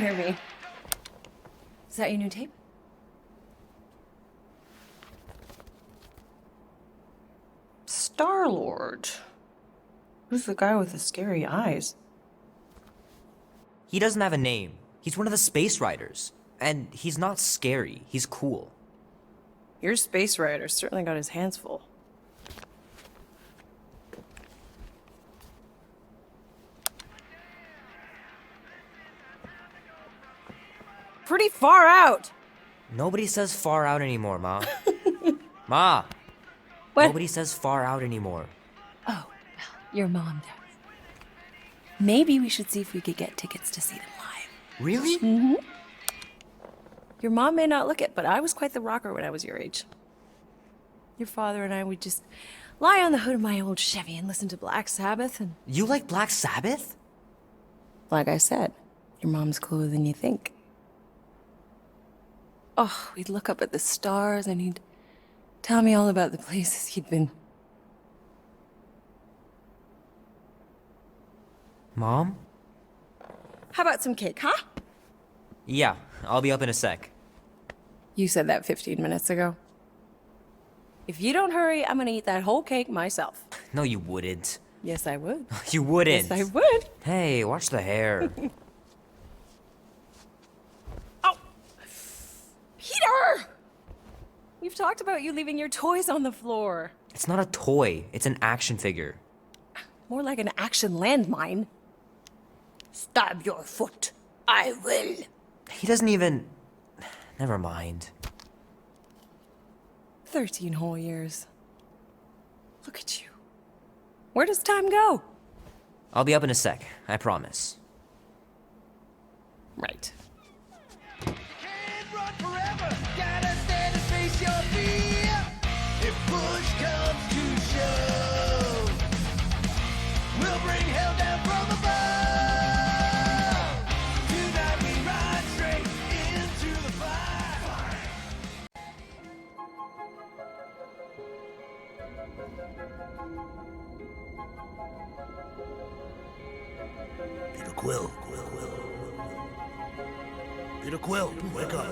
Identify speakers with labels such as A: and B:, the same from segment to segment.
A: can hear me. Is that your new tape? Star-Lord. Who's the guy with the scary eyes?
B: He doesn't have a name. He's one of the Space Riders. And he's not scary. He's cool.
A: Your Space Rider certainly got his hands full. Pretty far out.
B: Nobody says far out anymore, Ma. Ma!
A: What?
B: Nobody says far out anymore.
A: Oh, well, your mom does. Maybe we should see if we could get tickets to see them live.
B: Really?
A: Mm-hmm. Your mom may not look it, but I was quite the rocker when I was your age. Your father and I would just lie on the hood of my old Chevy and listen to Black Sabbath and...
B: You like Black Sabbath?
A: Like I said, your mom's cooler than you think. Oh, we'd look up at the stars and he'd tell me all about the places he'd been.
B: Mom?
A: How about some cake, huh?
B: Yeah, I'll be up in a sec.
A: You said that 15 minutes ago. If you don't hurry, I'm gonna eat that whole cake myself.
B: No, you wouldn't.
A: Yes, I would.
B: You wouldn't.
A: Yes, I would.
B: Hey, watch the hair.
A: Oh! Peter! We've talked about you leaving your toys on the floor.
B: It's not a toy. It's an action figure.
A: More like an action landmine. Stab your foot. I will.
B: He doesn't even... Never mind.
A: 13 whole years. Look at you. Where does time go?
B: I'll be up in a sec, I promise.
A: Right.
C: Can't run forever. Gotta stand and face your fear. If push comes to shove, we'll bring hell down from above. Tonight we ride straight into the fire.
D: Peter Quill. Peter Quill, wake up.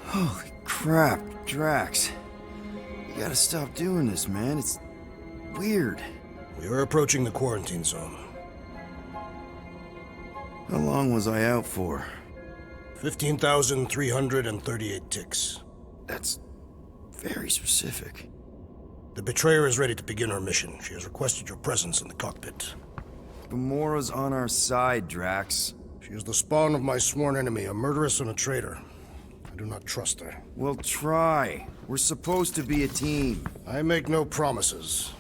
E: Holy crap, Drax. You gotta stop doing this, man. It's weird.
D: We are approaching the quarantine zone.
E: How long was I out for?
D: 15,338 ticks.
E: That's very specific.
D: The Betrayer is ready to begin her mission. She has requested your presence in the cockpit.
E: Gamora's on our side, Drax.
D: She is the spawn of my sworn enemy, a murderess and a traitor. I do not trust her.
E: Well, try. We're supposed to be a team.
D: I make no promises.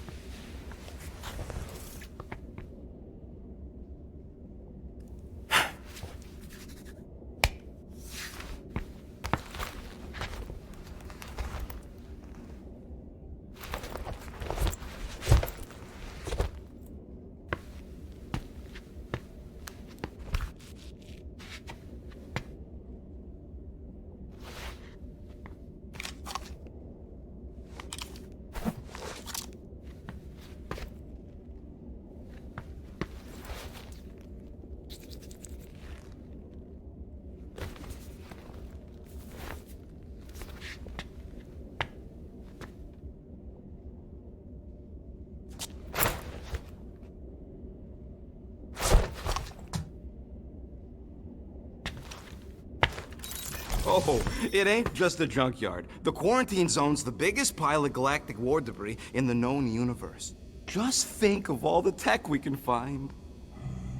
F: Oh, it ain't just a junkyard. The quarantine zone's the biggest pile of galactic war debris in the known universe. Just think of all the tech we can find.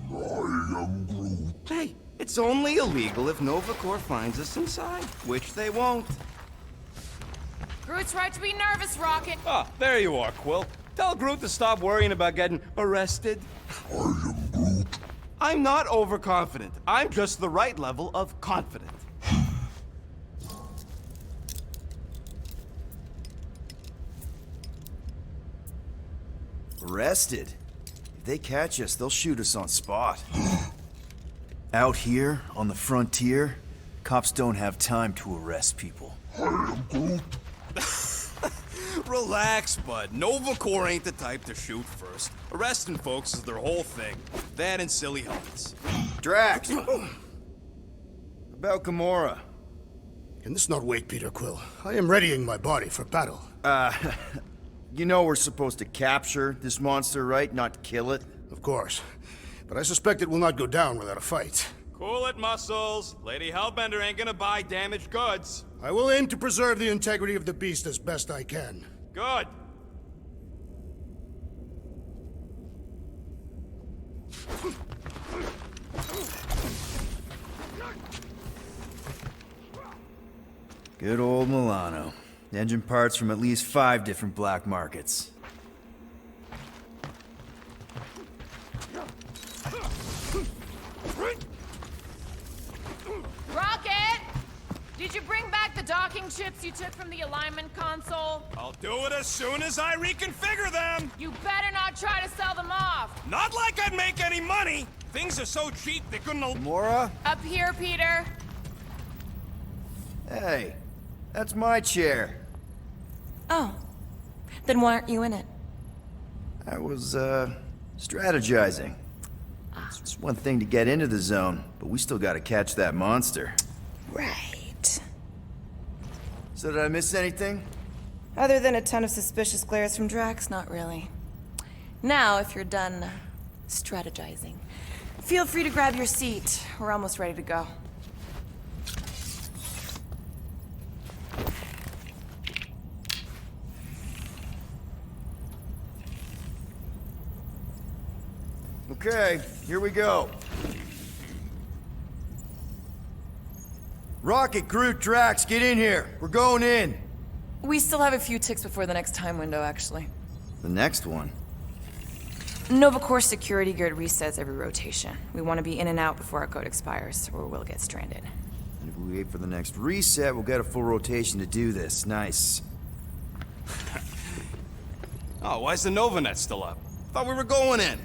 D: I am Groot.
F: Hey, it's only illegal if Nova Corps finds us inside, which they won't.
G: Groot's right to be nervous, Rocket.
F: Ah, there you are, Quill. Tell Groot to stop worrying about getting arrested.
D: I am Groot.
F: I'm not overconfident. I'm just the right level of confident.
E: Arrested? If they catch us, they'll shoot us on spot. Out here, on the frontier, cops don't have time to arrest people.
D: I am Groot.
F: Relax, bud. Nova Corps ain't the type to shoot first. Arresting folks is their whole thing. That and silly helmets.
E: Drax! about Gamora?
D: Can this not wait, Peter Quill? I am readying my body for battle.
E: You know we're supposed to capture this monster, right? Not kill it?
D: Of course. But I suspect it will not go down without a fight.
G: Cool it, Muscles. Lady Hellbender ain't gonna buy damaged goods.
D: I will aim to preserve the integrity of the beast as best I can.
G: Good.
E: Good old Milano. Engine parts from at least 5 different black markets.
H: Rocket! Did you bring back the docking chips you took from the alignment console?
G: I'll do it as soon as I reconfigure them.
H: You better not try to sell them off!
G: Not like I'd make any money. Things are so cheap they couldn't.
E: Mora?
H: Up here, Peter.
E: Hey, that's my chair.
I: Oh. Then why aren't you in it?
E: I was, strategizing. It's one thing to get into the zone, but we still gotta catch that monster.
I: Right.
E: So did I miss anything?
I: Other than a ton of suspicious glares from Drax, not really. Now, if you're done strategizing, feel free to grab your seat. We're almost ready to go.
E: Okay, here we go. Rocket, Groot, Drax, get in here. We're going in.
I: We still have a few ticks before the next time window, actually.
E: The next one?
I: Novacore security grid resets every rotation. We want to be in and out before our code expires, or we'll get stranded.
E: And if we wait for the next reset, we'll get a full rotation to do this. Nice.
G: Oh, why's the Novanet still up? Thought we were going in.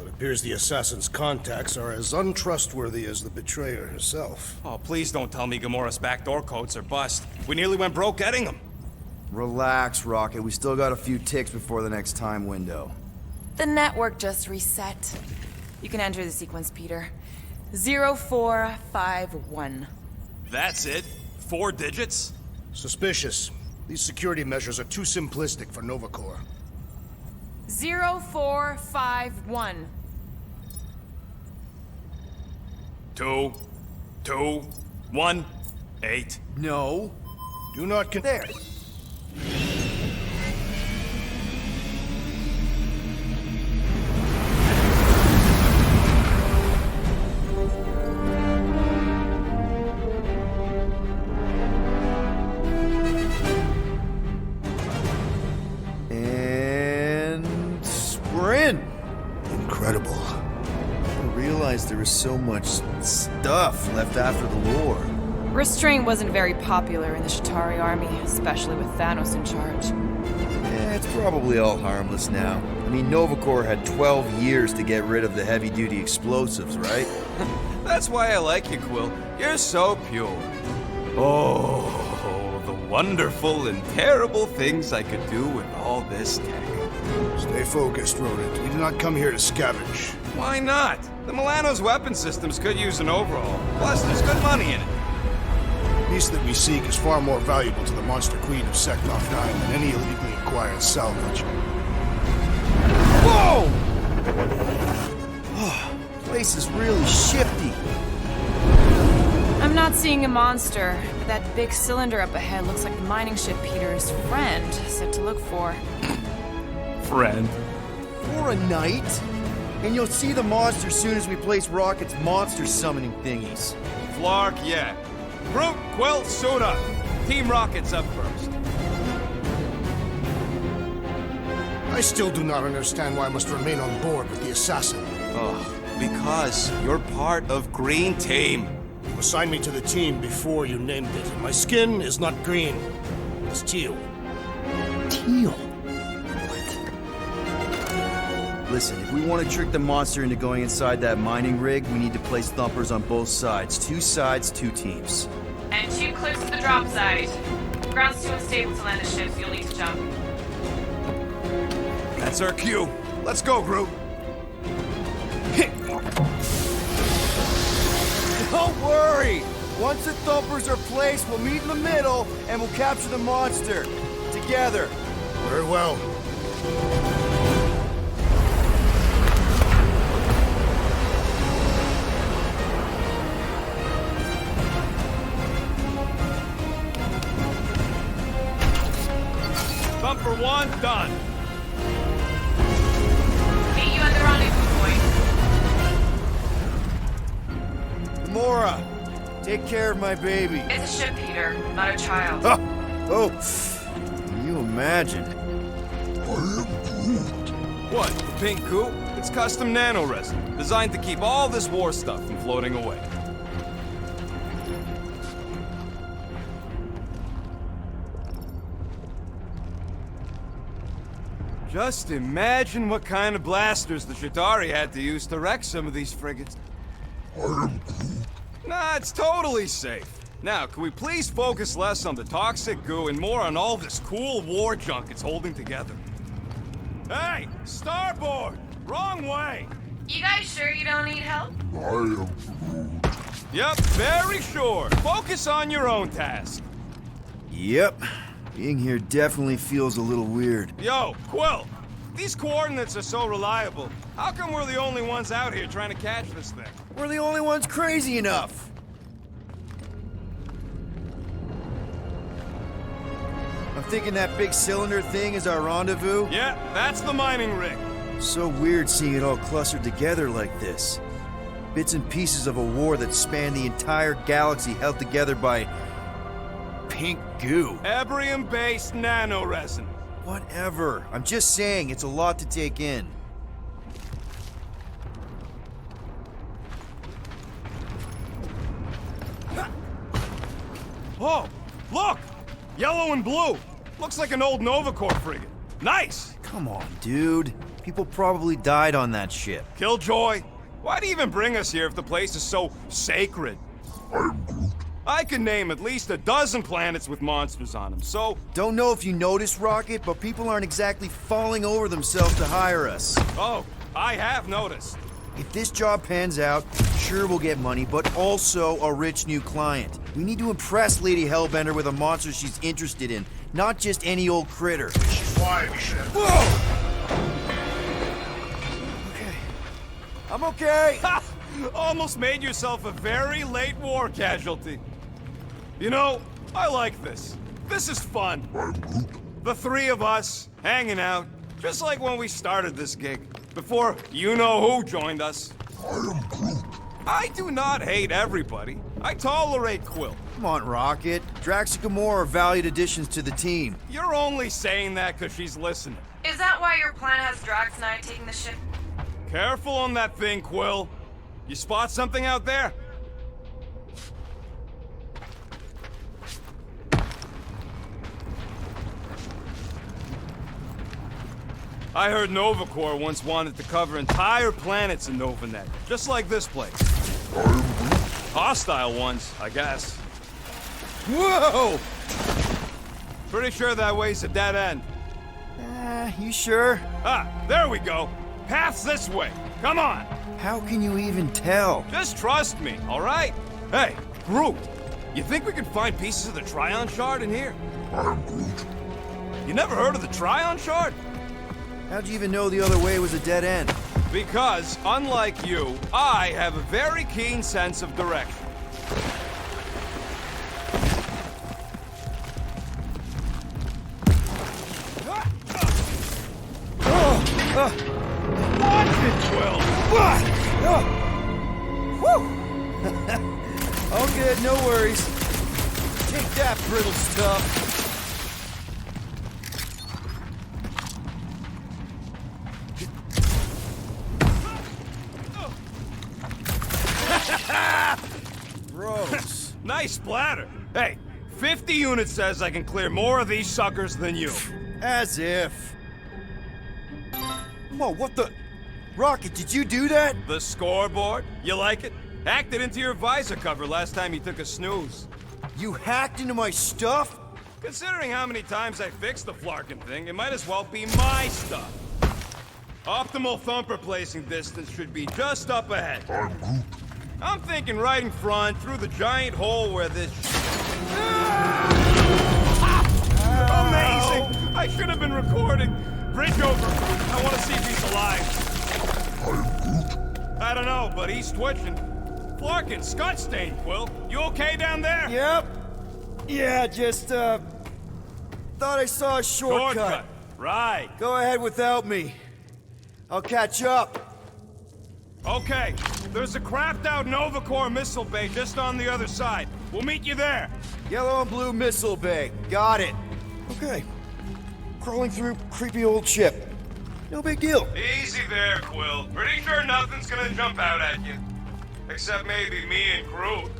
D: It appears the assassin's contacts are as untrustworthy as the betrayer herself.
G: Oh, please don't tell me Gamora's backdoor codes are bust. We nearly went broke getting them.
E: Relax, Rocket. We still got a few ticks before the next time window.
I: The network just reset. You can enter the sequence, Peter. 0451.
G: That's it? 4 digits?
D: Suspicious. These security measures are too simplistic for Novacore.
H: 0451.
G: 2, 2, 1, 8.
E: No.
D: Do not
E: There. And we're in.
D: Incredible.
E: I didn't realize there was so much stuff left after the war.
H: Restraint wasn't very popular in the Shatari army, especially with Thanos in charge.
E: It's probably all harmless now. I mean, Novacore had 12 years to get rid of the heavy-duty explosives, right?
G: That's why I like you, Quill. You're so pure. Oh, the wonderful and terrible things I could do with all this tech.
D: Stay focused, Rodent. We did not come here to scavenge.
G: Why not? The Milano's weapon systems could use an overhaul. Plus, there's good money in it.
D: The piece that we seek is far more valuable to the Monster Queen of Seknok 9 than any illegally acquired salvage.
E: Whoa! Oh, place is really shifty.
H: I'm not seeing a monster, but that big cylinder up ahead looks like the mining ship Peter's friend said to look for.
G: Friend.
E: For a night? And you'll see the monster soon as we place Rocket's monster summoning thingies.
G: Flark, yeah. Groot, Quill, suit up. Team Rocket's up first.
D: I still do not understand why I must remain on board with the assassin.
G: Oh, because you're part of Green Team.
D: You assigned me to the team before you named it, and my skin is not green. It's teal.
E: Teal? Listen, if we want to trick the monster into going inside that mining rig, we need to place thumpers on both sides. 2 sides, 2 teams.
H: And 2 clips to the drop site. Ground's too unstable to land the ship, so you'll need to jump.
G: That's our cue. Let's go, Groot.
E: Don't worry! Once the thumpers are placed, we'll meet in the middle, and we'll capture the monster. Together.
D: Very well.
G: Thumper 1, done.
H: Meet you at the rendezvous point.
E: Mora, take care of my baby.
H: It's a ship, Peter, not a child.
E: Oh, can you imagine?
G: What, the pink coupe? It's custom nano resin, designed to keep all this war stuff from floating away. Just imagine what kind of blasters the Chitauri had to use to wreck some of these frigates. Nah, it's totally safe. Now, can we please focus less on the toxic goo and more on all this cool war junk it's holding together? Hey, starboard! Wrong way!
H: You guys sure you don't need help?
G: Yep, very sure. Focus on your own task.
E: Yep. Being here definitely feels a little weird.
G: Yo, Quill! These coordinates are so reliable. How come we're the only ones out here trying to catch this thing?
E: We're the only ones crazy enough. I'm thinking that big cylinder thing is our rendezvous.
G: Yeah, that's the mining rig.
E: So weird seeing it all clustered together like this. Bits and pieces of a war that spanned the entire galaxy held together by pink goo.
G: Ebrium-based nanoresin.
E: Whatever. I'm just saying, it's a lot to take in.
G: Oh, look! Yellow and blue. Looks like an old Nova Corps frigate. Nice!
E: Come on, dude. People probably died on that ship.
G: Killjoy, why'd he even bring us here if the place is so sacred? I can name at least a dozen planets with monsters on them, so...
E: Don't know if you noticed, Rocket, but people aren't exactly falling over themselves to hire us.
G: Oh, I have noticed.
E: If this job pans out, sure we'll get money, but also a rich new client. We need to impress Lady Hellbender with a monster she's interested in, not just any old critter.
D: Why, Chef?
E: Whoa! Okay. I'm okay.
G: Ha! Almost made yourself a very late war casualty. You know, I like this. This is fun. The three of us, hanging out, just like when we started this gig, before you-know-who joined us. I do not hate everybody. I tolerate Quill.
E: Come on, Rocket. Drax and Gamora are valued additions to the team.
G: You're only saying that because she's listening.
H: Is that why your plan has Drax and I taking the ship?
G: Careful on that thing, Quill. You spot something out there? I heard Nova Corps once wanted to cover entire planets in Novanet, just like this place. Hostile ones, I guess. Whoa! Pretty sure that way's a dead end.
E: You sure?
G: Ah, there we go. Path's this way. Come on.
E: How can you even tell?
G: Just trust me, all right? Hey, Groot, you think we could find pieces of the Trion Shard in here? I'm Groot. You never heard of the Trion Shard?
E: How'd you even know the other way was a dead end?
G: Because, unlike you, I have a very keen sense of direction. Watch it, Quill!
E: All good, no worries. Take that, brittle stuff. Gross.
G: Nice splatter. Hey, 50 units says I can clear more of these suckers than you.
E: As if. Whoa, what the? Rocket, did you do that?
G: The scoreboard? You like it? Hacked it into your visor cover last time you took a snooze.
E: You hacked into my stuff?
G: Considering how many times I fixed the Flarkin thing, it might as well be my stuff. Optimal thumper placing distance should be just up ahead. I'm thinking right in front, through the giant hole where this... Amazing! I should have been recording. Bridge over. I want to see if he's alive. I don't know, but he's twitching. Flarkin, Scott stain, Quill. You okay down there?
E: Yep. Yeah, just, thought I saw a shortcut.
G: Right.
E: Go ahead without me. I'll catch up.
G: Okay. There's a crapped-out Nova Corps missile bay just on the other side. We'll meet you there.
E: Yellow and blue missile bay. Got it. Okay. Crawling through creepy old ship. No big deal.
G: Easy there, Quill. Pretty sure nothing's gonna jump out at you. Except maybe me and Groot.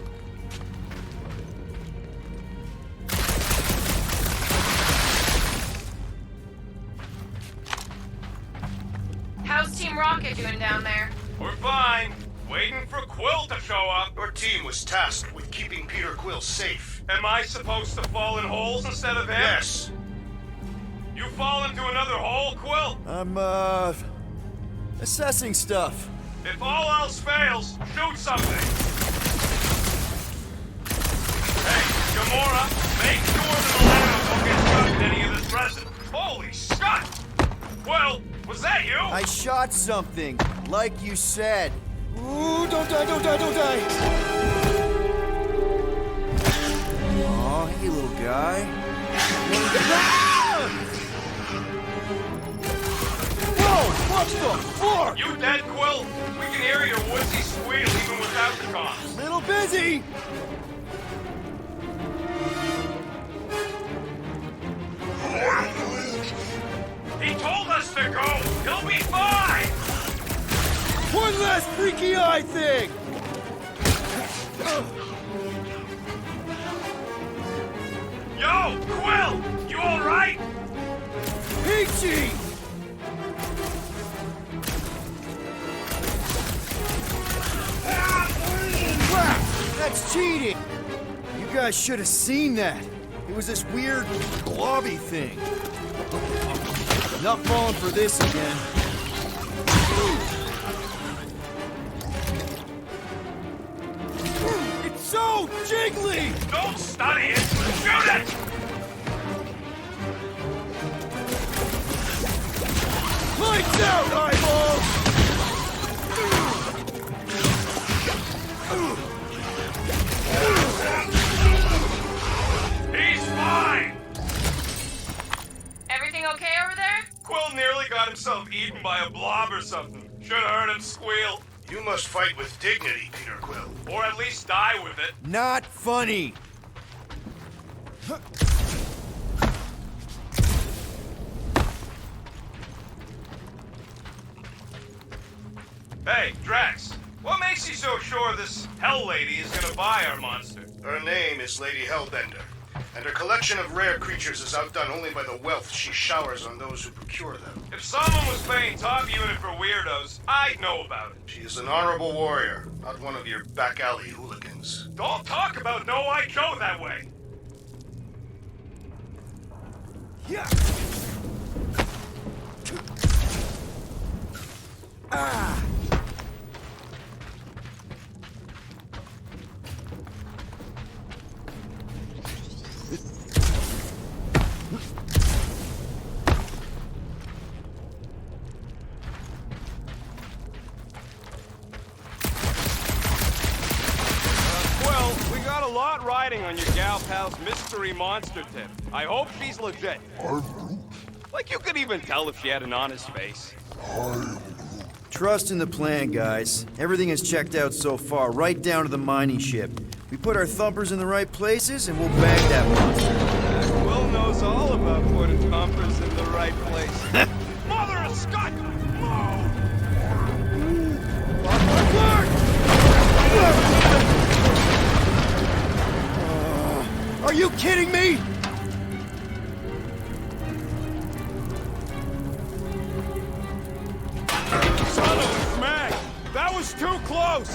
H: How's Team Rocket doing down there?
G: We're fine. Waiting for Quill to show up.
D: Your team was tasked with keeping Peter Quill safe.
G: Am I supposed to fall in holes instead of him?
D: Yes.
G: You fall into another hole, Quill?
E: I'm, assessing stuff.
G: If all else fails, shoot something. Hey, Gamora, make sure the Lando don't get stuck in any of this resin. Holy Scott! Well, was that you?
E: I shot something, like you said. Ooh, don't die, don't die, don't die! Aw, hey, little guy. Whoa, what the fuck?
G: You dead, Quill? We can hear your woodsy squeal even without the comms.
E: Little busy!
G: He told us to go! He'll be fine!
E: One last freaky eye thing!
G: Yo, Quill! You alright?
E: Peachy! Crap! That's cheating! You guys should have seen that. It was this weird blobby thing. Not falling for this again. It's so jiggly!
G: Don't study it! Shoot it!
E: Lights out, eyeballs!
G: He's fine!
H: Everything okay over there?
G: Quill nearly got himself eaten by a blob or something. Should've heard him squeal.
D: You must fight with dignity, Peter Quill.
G: Or at least die with it.
E: Not funny!
G: Hey, Drax. What makes you so sure this Hell Lady is gonna buy our monster?
D: Her name is Lady Hellbender, and her collection of rare creatures is outdone only by the wealth she showers on those who procure them.
G: If someone was paying top unit for weirdos, I'd know about it.
D: She is an honorable warrior, not one of your back alley hooligans.
G: Don't talk about No Eye Joe that way.
E: Yeah. Ah.
G: Well, we got a lot riding on your gal pal's mystery monster tip. I hope she's legit. Like you could even tell if she had an honest face.
E: Trust in the plan, guys. Everything is checked out so far, right down to the mining ship. We put our thumpers in the right places, and we'll bag that monster.
G: Will knows all about putting thumpers in the right place. Mother of Scott!
E: Are you kidding me?
G: Son of a smack! That was too close!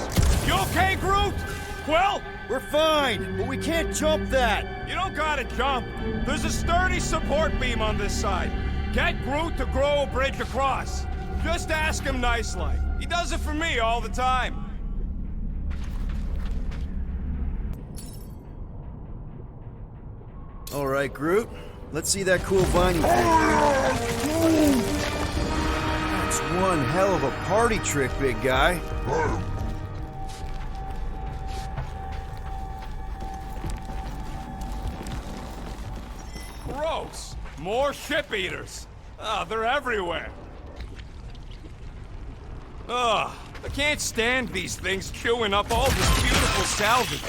G: You okay, Groot? Quill?
E: We're fine, but we can't jump that.
G: You don't gotta jump. There's a sturdy support beam on this side. Get Groot to grow a bridge across. Just ask him nice-like. He does it for me all the time.
E: All right, Groot. Let's see that cool binding thing. That's one hell of a party trick, big guy.
G: Gross! More ship eaters! They're everywhere. I can't stand these things chewing up all this beautiful salvage.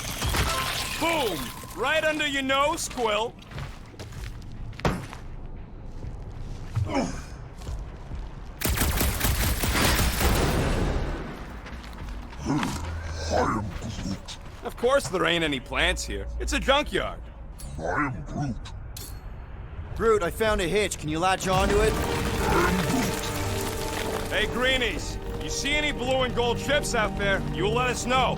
G: Boom! Right under your nose, Quill. Of course there ain't any plants here. It's a junkyard.
E: Groot, I found a hitch. Can you latch onto it?
G: Hey, Greenies, you see any blue and gold ships out there, you'll let us know.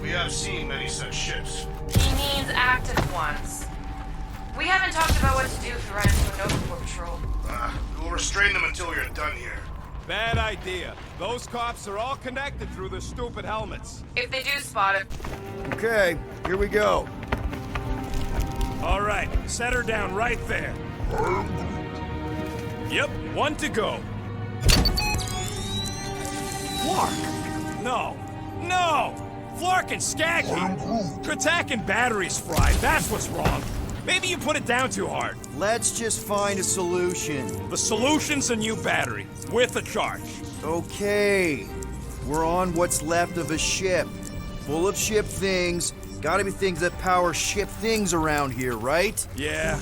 D: We have seen many such ships.
H: He means active ones. We haven't talked about what to do if we run into a Nova Corps patrol.
D: We'll restrain them until you're done here.
G: Bad idea. Those cops are all connected through their stupid helmets.
H: If they do spot it,
E: Okay, here we go.
G: All right, set her down right there. Yep, one to go. Flark! No, no! Flark and Skaggy! Attack and batteries fried, that's what's wrong. Maybe you put it down too hard.
E: Let's just find a solution.
G: The solution's a new battery, with a charge.
E: Okay. We're on what's left of a ship. Full of ship things. Gotta be things that power ship things around here, right?
G: Yeah.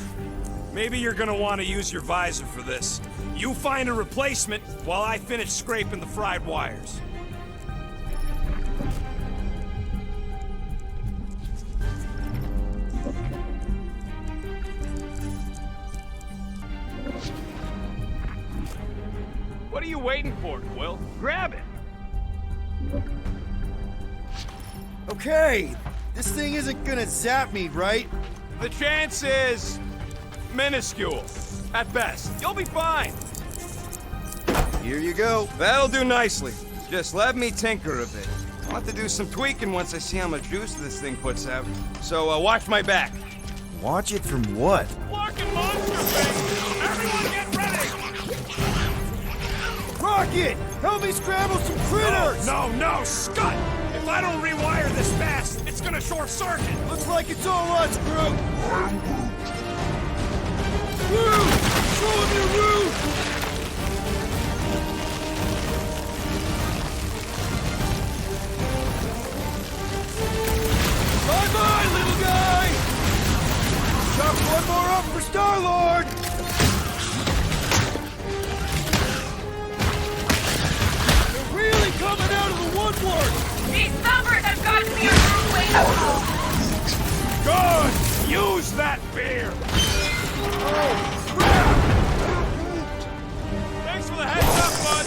G: Maybe you're gonna want to use your visor for this. You find a replacement while I finish scraping the fried wires. What are you waiting for, Quill? Grab it!
E: Okay. This thing isn't gonna zap me, right?
G: The chance is minuscule, at best. You'll be fine.
E: Here you go.
G: That'll do nicely. Just let me tinker a bit. I'll have to do some tweaking once I see how much juice this thing puts out. So, watch my back.
E: Watch it from what?
G: Larkin monster face! Everyone get ready!
E: Rocket! Help me scramble some critters!
G: No, Scud! If I don't rewire this fast, it's gonna short circuit.
E: Looks like it's all us, Groot! Woo! Show him your roof! Bye-bye, little guy! Chuck one more up for Star-Lord! They're really coming out of the woodwork!
H: these numbers have got to be a true way to
G: Good! Use that beer! Oh, crap! Thanks for the heads up, bud!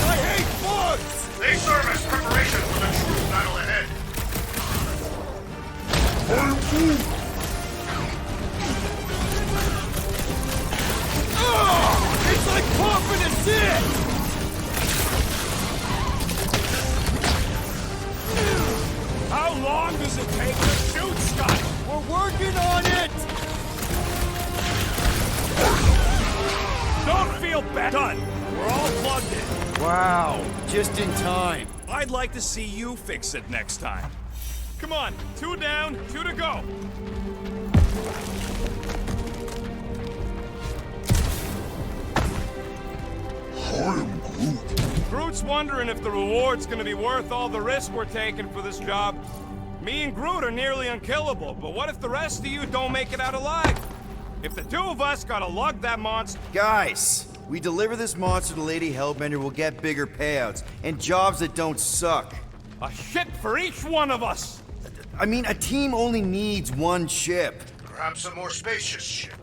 E: I hate bugs!
D: They serve as preparation for the true battle ahead.
E: It's like popping a zit!
G: How long does it take to shoot, Scott?
E: We're working on it!
G: Don't feel bad. Done. We're all plugged in.
E: Wow, just in time.
G: I'd like to see you fix it next time. Come on, 2 down, 2 to go. Groot's wondering if the reward's gonna be worth all the risk we're taking for this job. Me and Groot are nearly unkillable, but what if the rest of you don't make it out alive? If the 2 of us gotta lug that monster...
E: Guys, we deliver this monster to Lady Hellbender, we'll get bigger payouts and jobs that don't suck.
G: A ship for each one of us!
E: I mean, a team only needs one ship.
D: Perhaps a more spacious ship.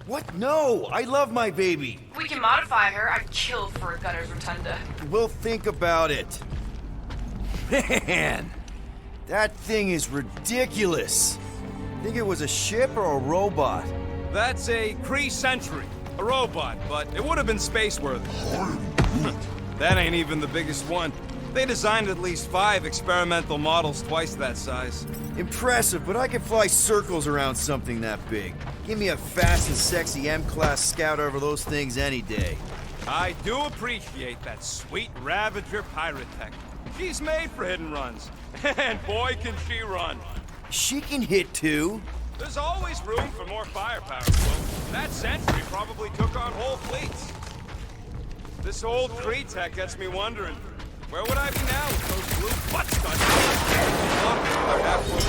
E: What? No, I love my baby.
H: We can modify her. I'd kill for a Gunner's Rotunda.
E: We'll think about it. Man, that thing is ridiculous. Think it was a ship or a robot?
G: That's a Kree Sentry, a robot, but it would have been space-worthy. That ain't even the biggest one. They designed at least 5 experimental models twice that size.
E: Impressive, but I can fly circles around something that big. Give me a fast and sexy M-Class Scout over those things any day.
G: I do appreciate that sweet Ravager pirate tech. She's made for hidden runs. And boy, can she run.
E: She can hit too.
G: There's always room for more firepower, Quill. That Sentry probably took on whole fleets. This old Kree tech gets me wondering, where would I be now with those blue butt studs?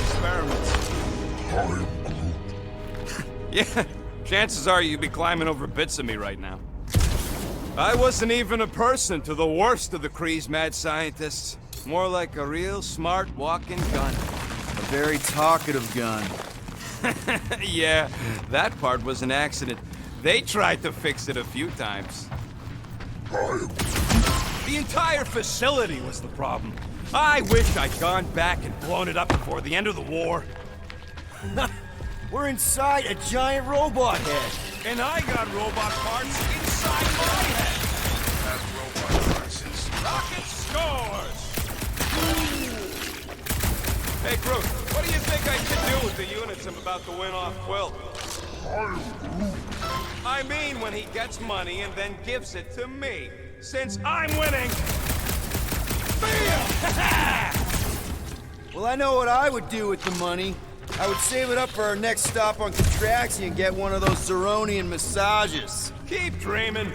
G: Experiments. Yeah, chances are you'd be climbing over bits of me right now. I wasn't even a person to the worst of the Kree's mad scientists. More like a real smart walking gun.
E: A very talkative gun.
G: Yeah, that part was an accident. They tried to fix it a few times. The entire facility was the problem. I wish I'd gone back and blown it up before the end of the war.
E: We're inside a giant robot head.
G: And I got robot parts inside my head.
D: Have robot parts inside.
G: Rocket scores! Hey, Groot, what do you think I should do with the units I'm about to win off Quill? I mean when he gets money and then gives it to me. Since I'm winning... Bam!
E: Well, I know what I would do with the money. I would save it up for our next stop on Contraxia and get one of those Zeronian massages.
G: Keep dreaming.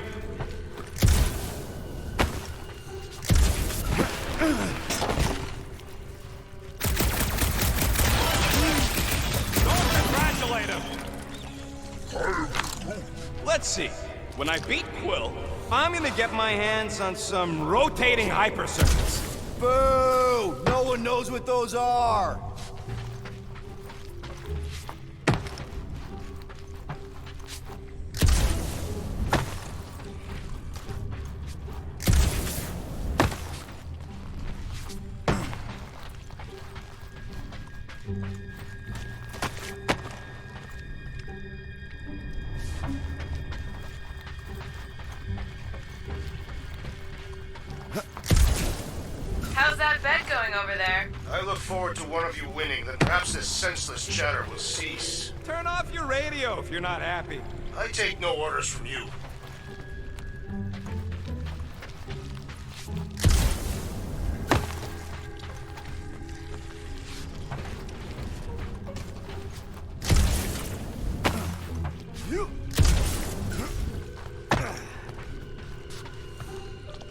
G: Don't congratulate him. Let's see. When I beat Quill, I'm gonna get my hands on some rotating hyper circuits.
E: Boo! No one knows what those are.
H: How's that bet going over there?
D: I look forward to one of you winning, then perhaps this senseless chatter will cease.
G: Turn off your radio if you're not happy.
D: I take no orders from you.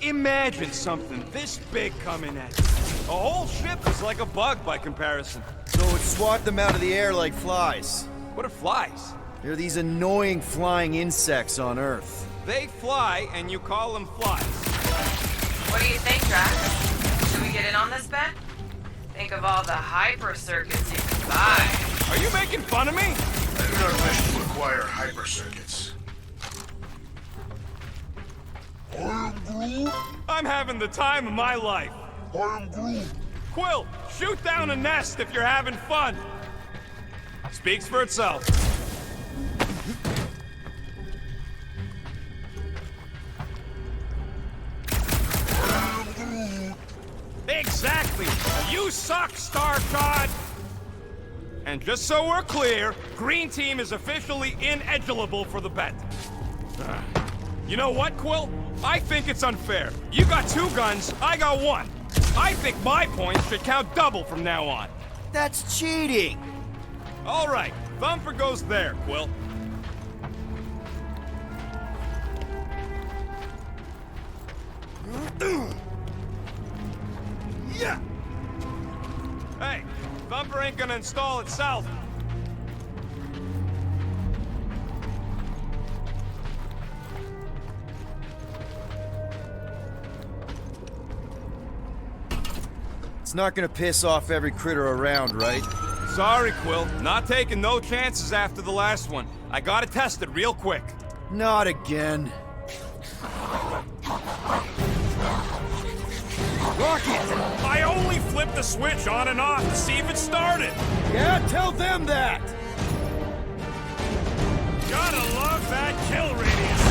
G: Imagine something this big coming at you. A whole ship is like a bug by comparison.
E: So it swat them out of the air like flies.
G: What are flies?
E: They're these annoying flying insects on Earth.
G: They fly, and you call them flies.
H: What do you think, Drax? Should we get in on this bet? Think of all the hyper circuits you can buy.
G: Are you making fun of me?
D: I do not wish to acquire hyper circuits.
G: I'm having the time of my life. Quill, shoot down a nest if you're having fun. Speaks for itself. Exactly. You suck, Starshot. And just so we're clear, Green Team is officially ineligible for the bet. You know what, Quill? I think it's unfair. You got 2 guns, I got 1. I think my points should count double from now on.
E: That's cheating!
G: All right, Thumper goes there, Quill. Yeah. Hey, Thumper ain't gonna install itself.
E: It's not gonna piss off every critter around, right?
G: Sorry, Quill. Not taking no chances after the last one. I gotta test it real quick.
E: Not again.
G: Rocket! I only flipped the switch on and off to see if it started.
E: Yeah, tell them that!
G: Gotta love that kill radius.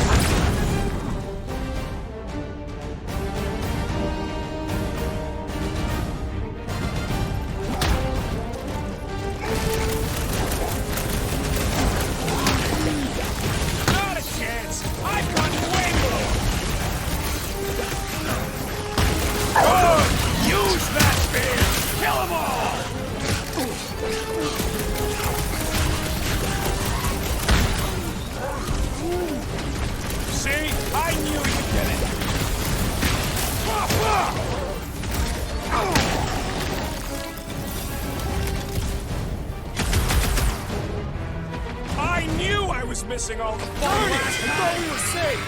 G: missing all the fun.
E: Darn it! I thought we were safe!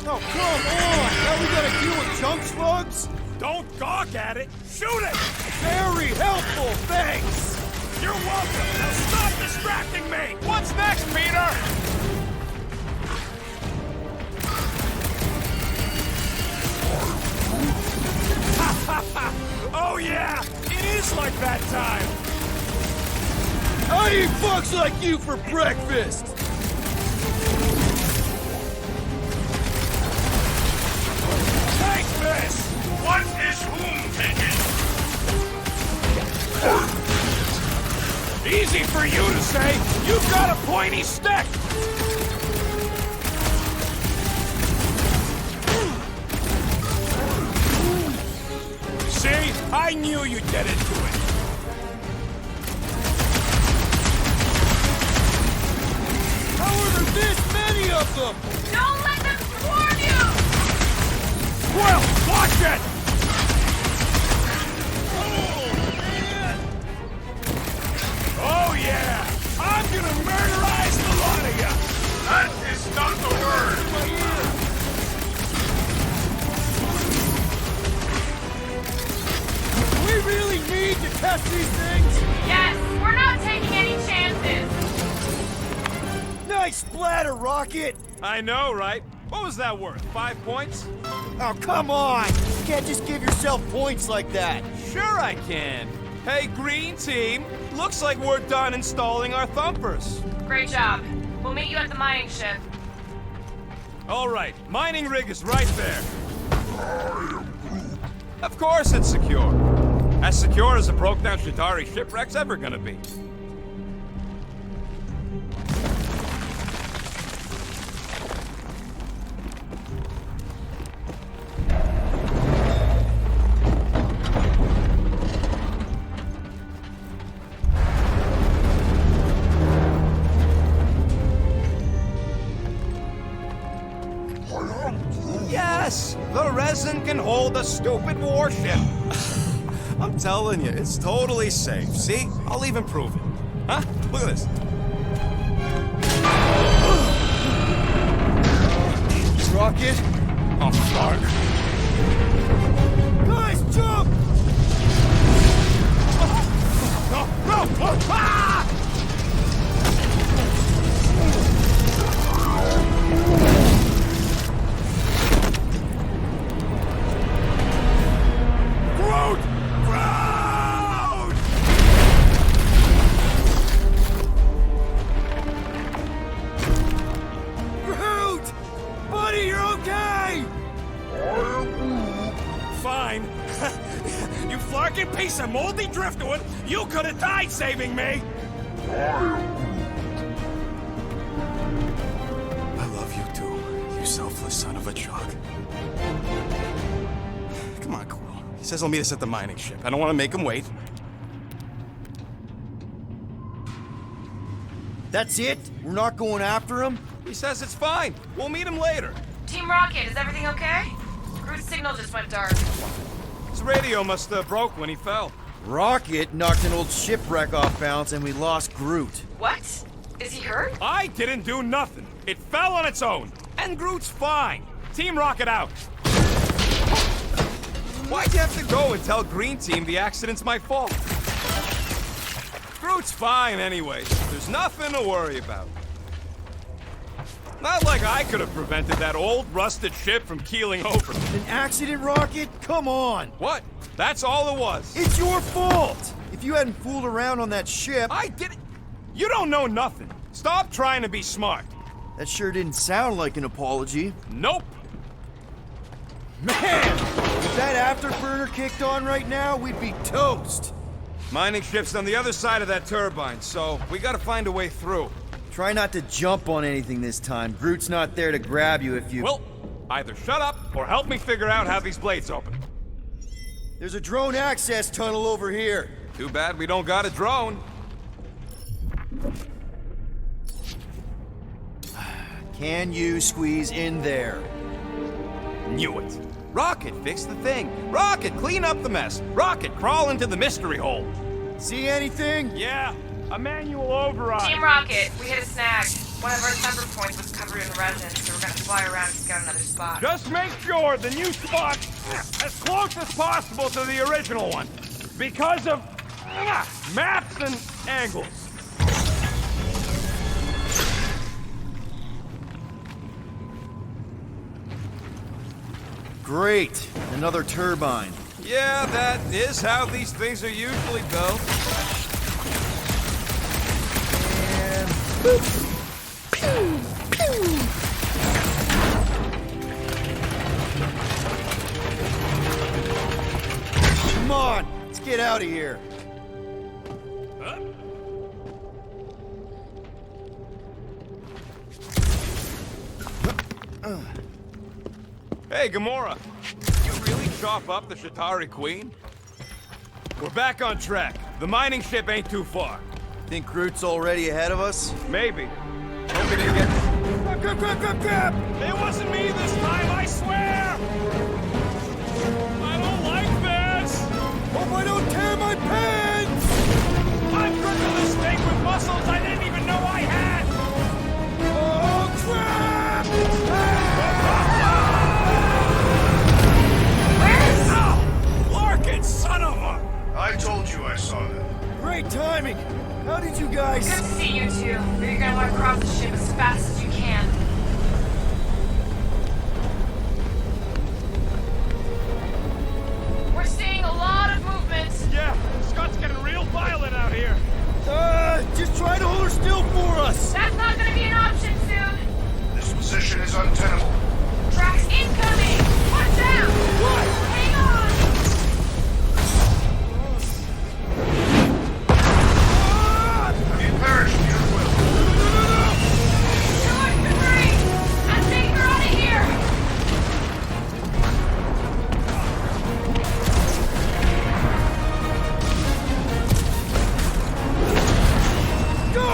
E: Oh, come on! Now we gotta deal with junk slugs?
G: Don't gawk at it. Shoot it!
E: Very helpful, thanks!
G: You're welcome. Now stop distracting me. What's next, Peter? Oh yeah, it is like that time.
E: I eat fucks like you for breakfast!
G: Take this. What is whom taking? Easy for you to say. You've got a pointy stick. See? I knew you'd get into it.
E: How are there this many of them?
H: Don't let them swarm you!
G: Well, watch it! Oh yeah! I'm gonna murderize the lot of you! That is not the word!
E: Do we really need to test these things?
H: Yes, we're not taking any chances.
E: Nice splatter, Rocket!
G: I know, right? What was that worth? 5 points?
E: Oh, come on! You can't just give yourself points like that.
G: Sure I can. Hey, green team. Looks like we're done installing our thumpers.
H: Great job. We'll meet you at the mining ship.
G: All right, mining rig is right there. Of course it's secure. As secure as a broke-down Shidari shipwreck's ever gonna be. Yes! The resin can hold a stupid warship. I'm telling you, it's totally safe. See? I'll even prove it. Huh? Look at this.
E: Rocket?
G: Oh, fuck.
E: Guys, jump!
G: No! Ah! Groot! Groot!
E: Groot! Buddy, you're okay!
G: Fine. You flarking piece of moldy driftwood! You could have died saving me! I love you too, you selfless son of a jug. Come on, Quill. He says he'll meet us at the mining ship. I don't want to make him wait.
E: That's it? We're not going after him?
G: He says it's fine. We'll meet him later.
H: Team Rocket, is everything okay? Groot's signal just went dark.
G: His radio must have broke when he fell.
E: Rocket knocked an old shipwreck off balance and we lost Groot.
H: What? Is he hurt?
G: I didn't do nothing. It fell on its own. And Groot's fine. Team Rocket out. Why'd you have to go and tell Green Team the accident's my fault? Groot's fine anyways. There's nothing to worry about. Not like I could have prevented that old rusted ship from keeling over.
E: An accident, Rocket? Come on!
G: What? That's all it was.
E: It's your fault! If you hadn't fooled around on that ship...
G: I didn't. You don't know nothing. Stop trying to be smart.
E: That sure didn't sound like an apology.
G: Nope.
E: Man! If that afterburner kicked on right now, we'd be toast!
G: Mining ship's on the other side of that turbine, so we gotta find a way through.
E: Try not to jump on anything this time. Groot's not there to grab you if you...
G: Well, either shut up or help me figure out how these blades open.
E: There's a drone access tunnel over here.
G: Too bad we don't got a drone.
E: Can you squeeze in there?
G: Knew it. Rocket, fix the thing. Rocket, clean up the mess. Rocket, crawl into the mystery hole.
E: See anything?
G: Yeah, a manual override.
H: Team Rocket, we hit a snag. One of our separate points was covered in resin, so we're gonna fly around to scout another spot.
G: Just make sure the new spot's as close as possible to the original one. Because of maps and angles.
E: Great! Another turbine.
G: Yeah, that is how these things are usually built.
E: And boop! Pew! Pew! Come on! Let's get out of here!
G: Hey, Gamora. You really chop up the Shatari Queen? We're back on track. The mining ship ain't too far.
E: Think Groot's already ahead of us?
G: Maybe. Hoping you get...
E: Grab!
G: It wasn't me this time, I swear! I don't like this!
E: Hope I don't tear my pants!
G: I'm gripping this thing with muscles I didn't even know I had!
E: Oh, crap!
G: Ow! Larkin, son of a...
D: I told you I saw them.
E: Great timing! How did you guys...
H: Good to see you two, but you're gonna want to cross the ship as fast as you can. We're seeing a lot of movement.
G: Yeah, Scott's getting real violent out here.
E: Just try to hold her still for us!
H: That's not gonna be an option soon.
D: This position is untenable.
H: Drax incoming! Watch out! What? Hang on!
D: You perished, your will.
H: George, debris! I'm taking her out of here!
E: Go!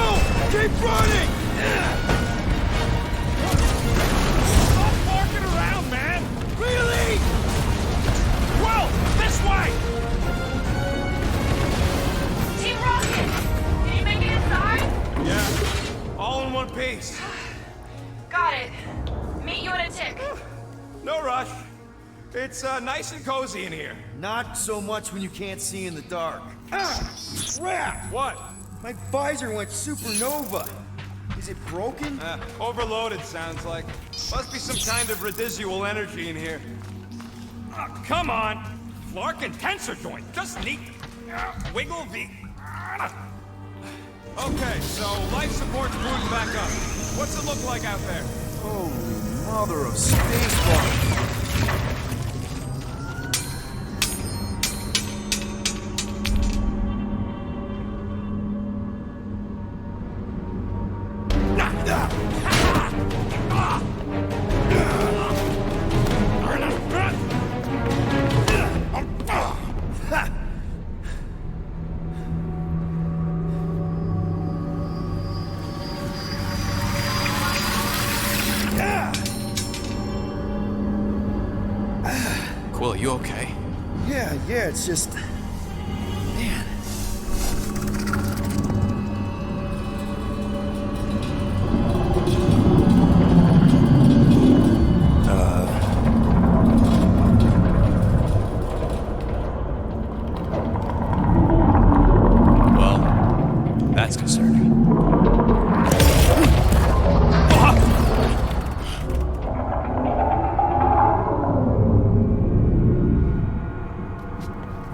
E: Keep running!
G: Stop walking around, man!
E: Really?
G: Whoa! This way!
H: Team Rocket! Did you make it inside?
G: Yeah, all in one piece.
H: Got it. Meet you in a tick.
G: No rush. It's nice and cozy in here.
E: Not so much when you can't see in the dark. Ah! Crap!
G: What?
E: My visor went supernova. Is it broken?
G: Overloaded, sounds like. Must be some kind of residual energy in here. Come on! Larkin tensor joint, just neat. Wiggle the... Okay, so life support's booting back up. What's it look like out there?
E: Holy mother of spacebar!
G: Quill, you okay?
E: Yeah, it's just... Man.
G: Well, that's concerning.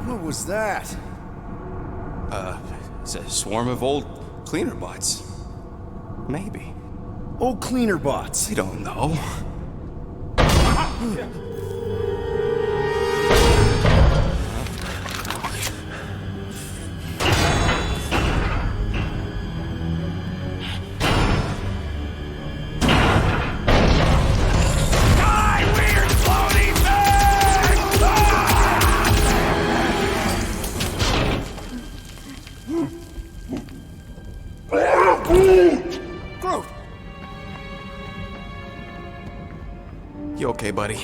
E: What was that?
F: It's a swarm of old cleaner bots. Maybe.
E: Oh, cleaner bots.
F: I don't know.
E: Groot!
F: You okay, buddy?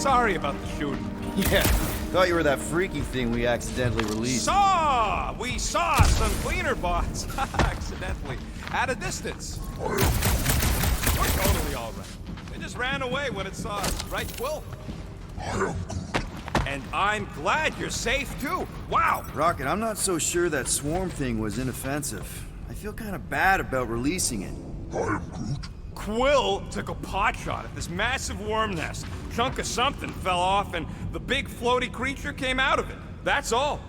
G: Sorry about the shooting.
E: Yeah, thought you were that freaky thing we accidentally released.
G: We saw some cleaner bots. Accidentally. At a distance. We're totally all right. They just ran away when it saw us. Right, Quill? And I'm glad you're safe, too. Wow.
E: Rocket, I'm not so sure that swarm thing was inoffensive. I feel kind of bad about releasing it.
G: Quill took a pot shot at this massive worm nest. Chunk of something fell off, and the big floaty creature came out of it. That's all.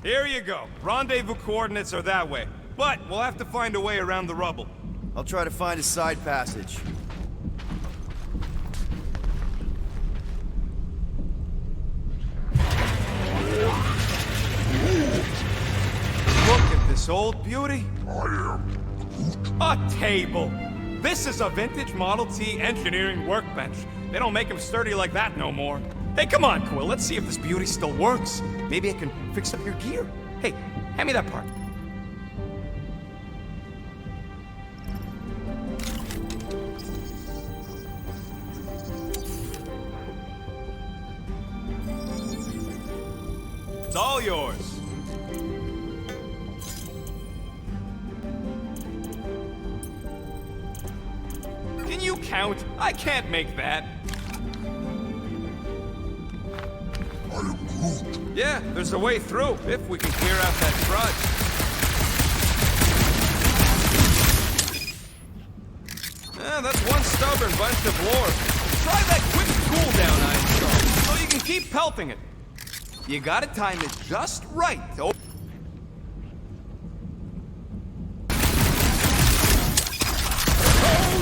G: Here you go. Rendezvous coordinates are that way. But we'll have to find a way around the rubble.
E: I'll try to find a side passage.
G: Look at this old beauty. A table. This is a vintage Model T engineering workbench. They don't make them sturdy like that no more. Hey, come on, Quill. Let's see if this beauty still works. Maybe I can fix up your gear. Hey, hand me that part. It's all yours. Can you count? I can't make that. Yeah, there's a way through, if we can clear out that crud. That's one stubborn bunch of lore. Try that quick cooldown I installed, so you can keep pelting it. You gotta time it just right. Oh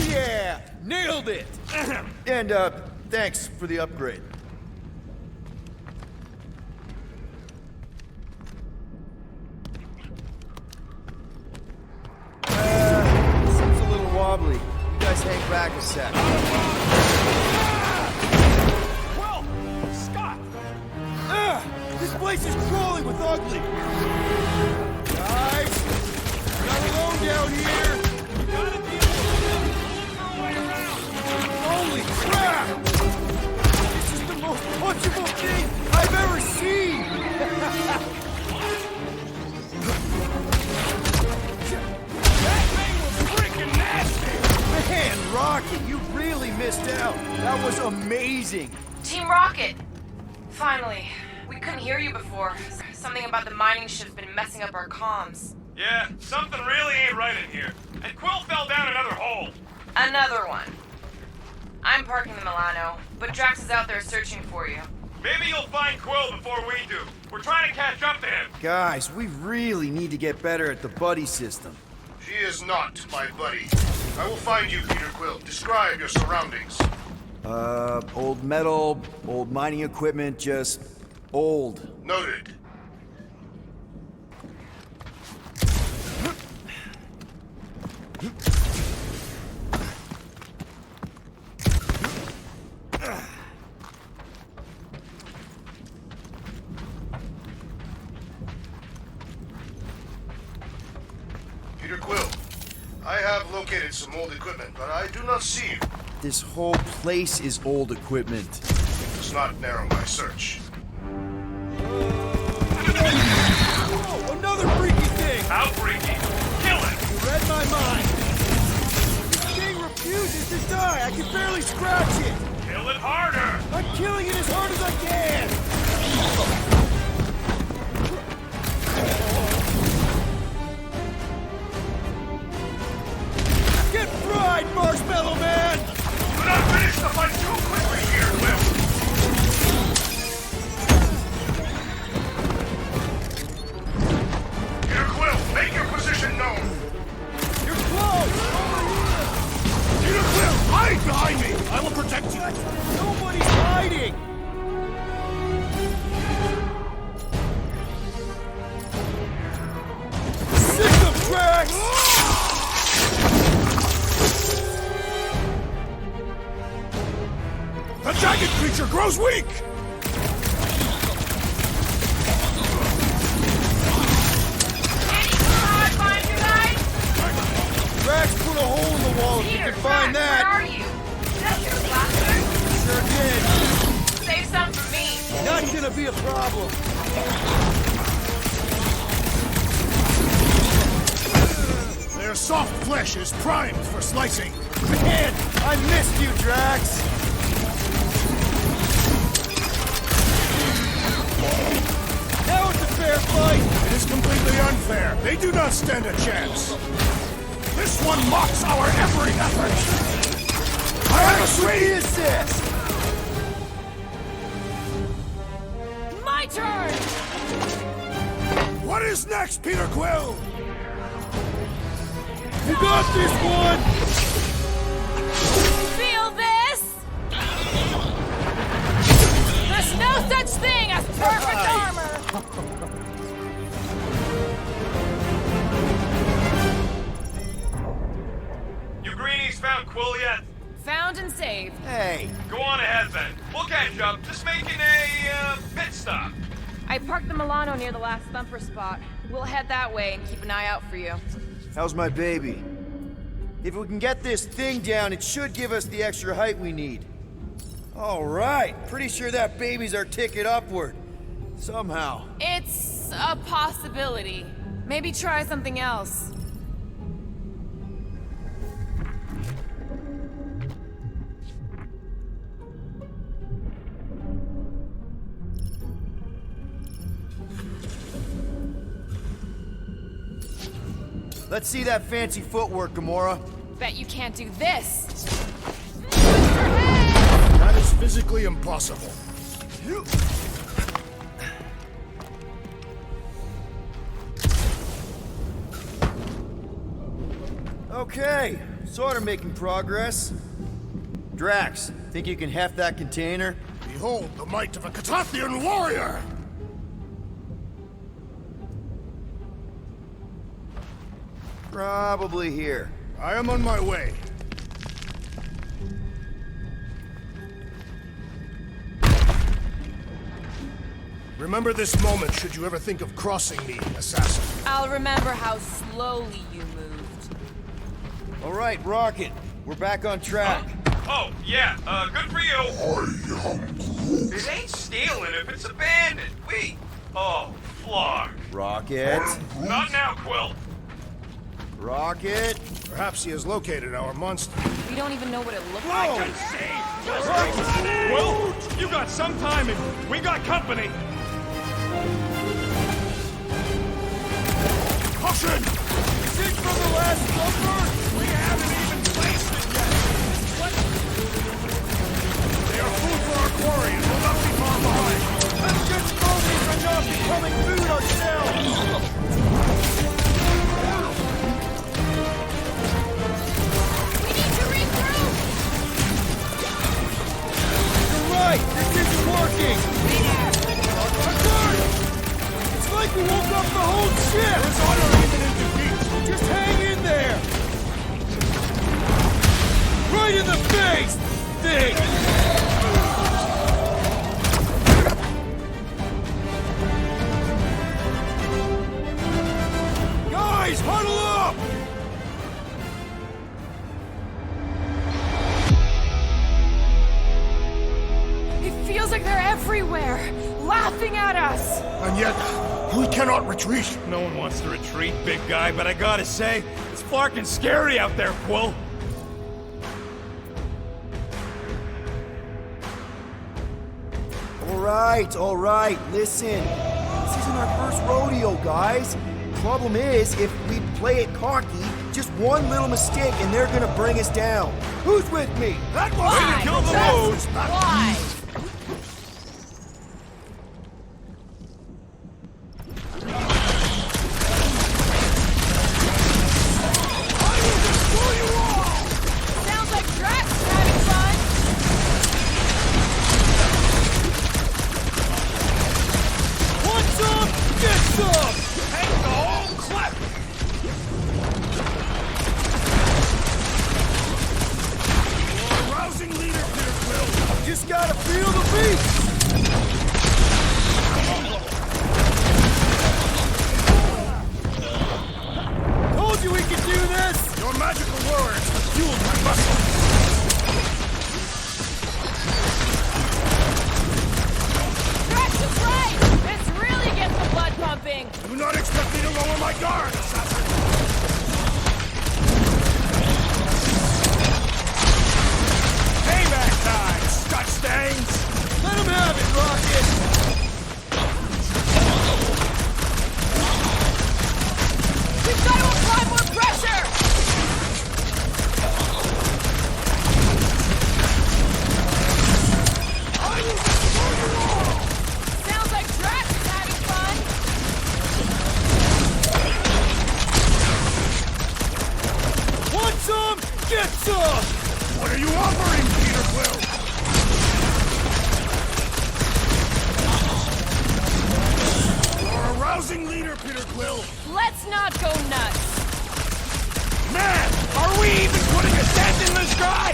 E: Yeah! Nailed it! And, thanks for the upgrade. Seems a little wobbly. You guys hang back a sec.
G: Well, Scott!
E: This place is crawling with ugly! Guys! We're not alone down here!
G: You gotta deal with it. Look for a way around.
E: Holy crap! This is the most punchable thing I've ever seen!
G: That thing was freaking nasty!
E: Man, Rocket, you really missed out. That was amazing.
I: Team Rocket! Finally. We couldn't hear you before. Something about the mining ship's been messing up our comms.
G: Yeah, something really ain't right in here. And Quill fell down another hole.
I: Another one. I'm parking the Milano, but Drax is out there searching for you.
G: Maybe you'll find Quill before we do. We're trying to catch up to him.
E: Guys, we really need to get better at the buddy system.
D: She is not my buddy. I will find you, Peter Quill. Describe your surroundings.
E: Old metal, old mining equipment, just old.
D: Noted. Peter Quill, I have located some old equipment, but I do not see you.
E: This whole place is old equipment.
D: It does not narrow my search.
E: Whoa, another freaky thing!
G: How freaky. Kill it!
E: You read my mind. This thing refuses to die. I can barely scratch it.
G: Kill it harder!
E: I'm killing it as hard as I can. Get fried, Marshmallow Man!
G: Do not finish the fight too quickly here, Quill!
D: Peter Quill, make your position known.
E: You're close! Over here!
G: Peter Quill, hide behind me! I will protect you!
E: Nobody's hiding! System tracks!
G: The jagged creature grows weak!
E: Drax put a hole in the wall if you can find that!
I: Where are you? Is that your blaster?
E: Sure did. That's gonna be a problem.
D: Their soft flesh is primed for slicing.
E: Man, I missed you, Drax. Now it's a fair fight.
D: It is completely unfair. They do not stand a chance. This one mocks our every effort. I have a
E: Sweet assist.
H: My turn!
D: What is next, Peter Quill?
E: You got this one.
H: Feel this? There's no such thing as perfect armor!
G: You greenies found Quill yet?
H: Found and saved.
E: Hey,
G: Go on ahead then. We'll catch up. Just making a pit stop.
H: I parked the Milano near the last thumper spot. We'll head that way and keep an eye out for you.
E: how's my baby? If we can get this thing down, it should give us the extra height we need. All right, pretty sure that baby's our ticket upward. Somehow.
H: It's a possibility. Maybe try something else.
E: Let's see that fancy footwork, Gamora.
H: Bet you can't do this.
D: That is physically impossible.
E: Okay, sort of making progress. Drax, think you can heft that container?
D: Behold the might of a Catathian warrior!
E: Probably here.
D: I am on my way. Remember this moment should you ever think of crossing me, assassin.
H: I'll remember how slowly you moved.
E: All right, Rocket, we're back on track.
G: Oh, yeah, good for you. It ain't stealing if it's abandoned. Oh, Flark.
E: Rocket,
G: Not now, Quill.
E: Rocket.
D: Perhaps he has located our monster.
H: We don't even know what it looked like.
G: Quill, you got some timing. We got company.
D: Caution!
E: Is it from the last number?
G: We haven't even placed it yet.
D: They are food for our quarry and will not be far behind.
E: Let's just focus on not becoming food ourselves.
H: We need to regroup!
E: You're right, this isn't working. It's like we woke up the whole ship.
D: There is honor even in defeat.
E: Just hang in there. Right in the face, thing. Guys, huddle up!
H: It feels like they're everywhere, laughing at us!
D: And yet, we cannot retreat.
G: No one wants to retreat, big guy, but I gotta say, it's fucking scary out there, Quill.
E: All right, listen. This isn't our first rodeo, guys. Problem is, if we play it cocky, just one little mistake and they're gonna bring us down. Who's with me?
D: That was
H: Why?
G: Kill the mood.
H: Why? Sounds like Drax is having fun!
E: Want some? Get some!
G: Take the whole clip.
D: a rousing leader, Peter Quill.
E: Just gotta feel the beat! Told you we could do this!
D: Your magical words have fueled my muscle.
H: Drax
D: Do not expect me to lower my guard, assassin!
G: Payback time, scotch stains!
E: Let him have it, Rocket!
H: We've got to apply more pressure! Sounds like Drax is having fun!
E: Want some? Get some!
D: What are you offering, Peter Quill? You're a rousing leader, Peter Quill.
H: Let's not go nuts!
G: Man, are we even putting a dent in the sky?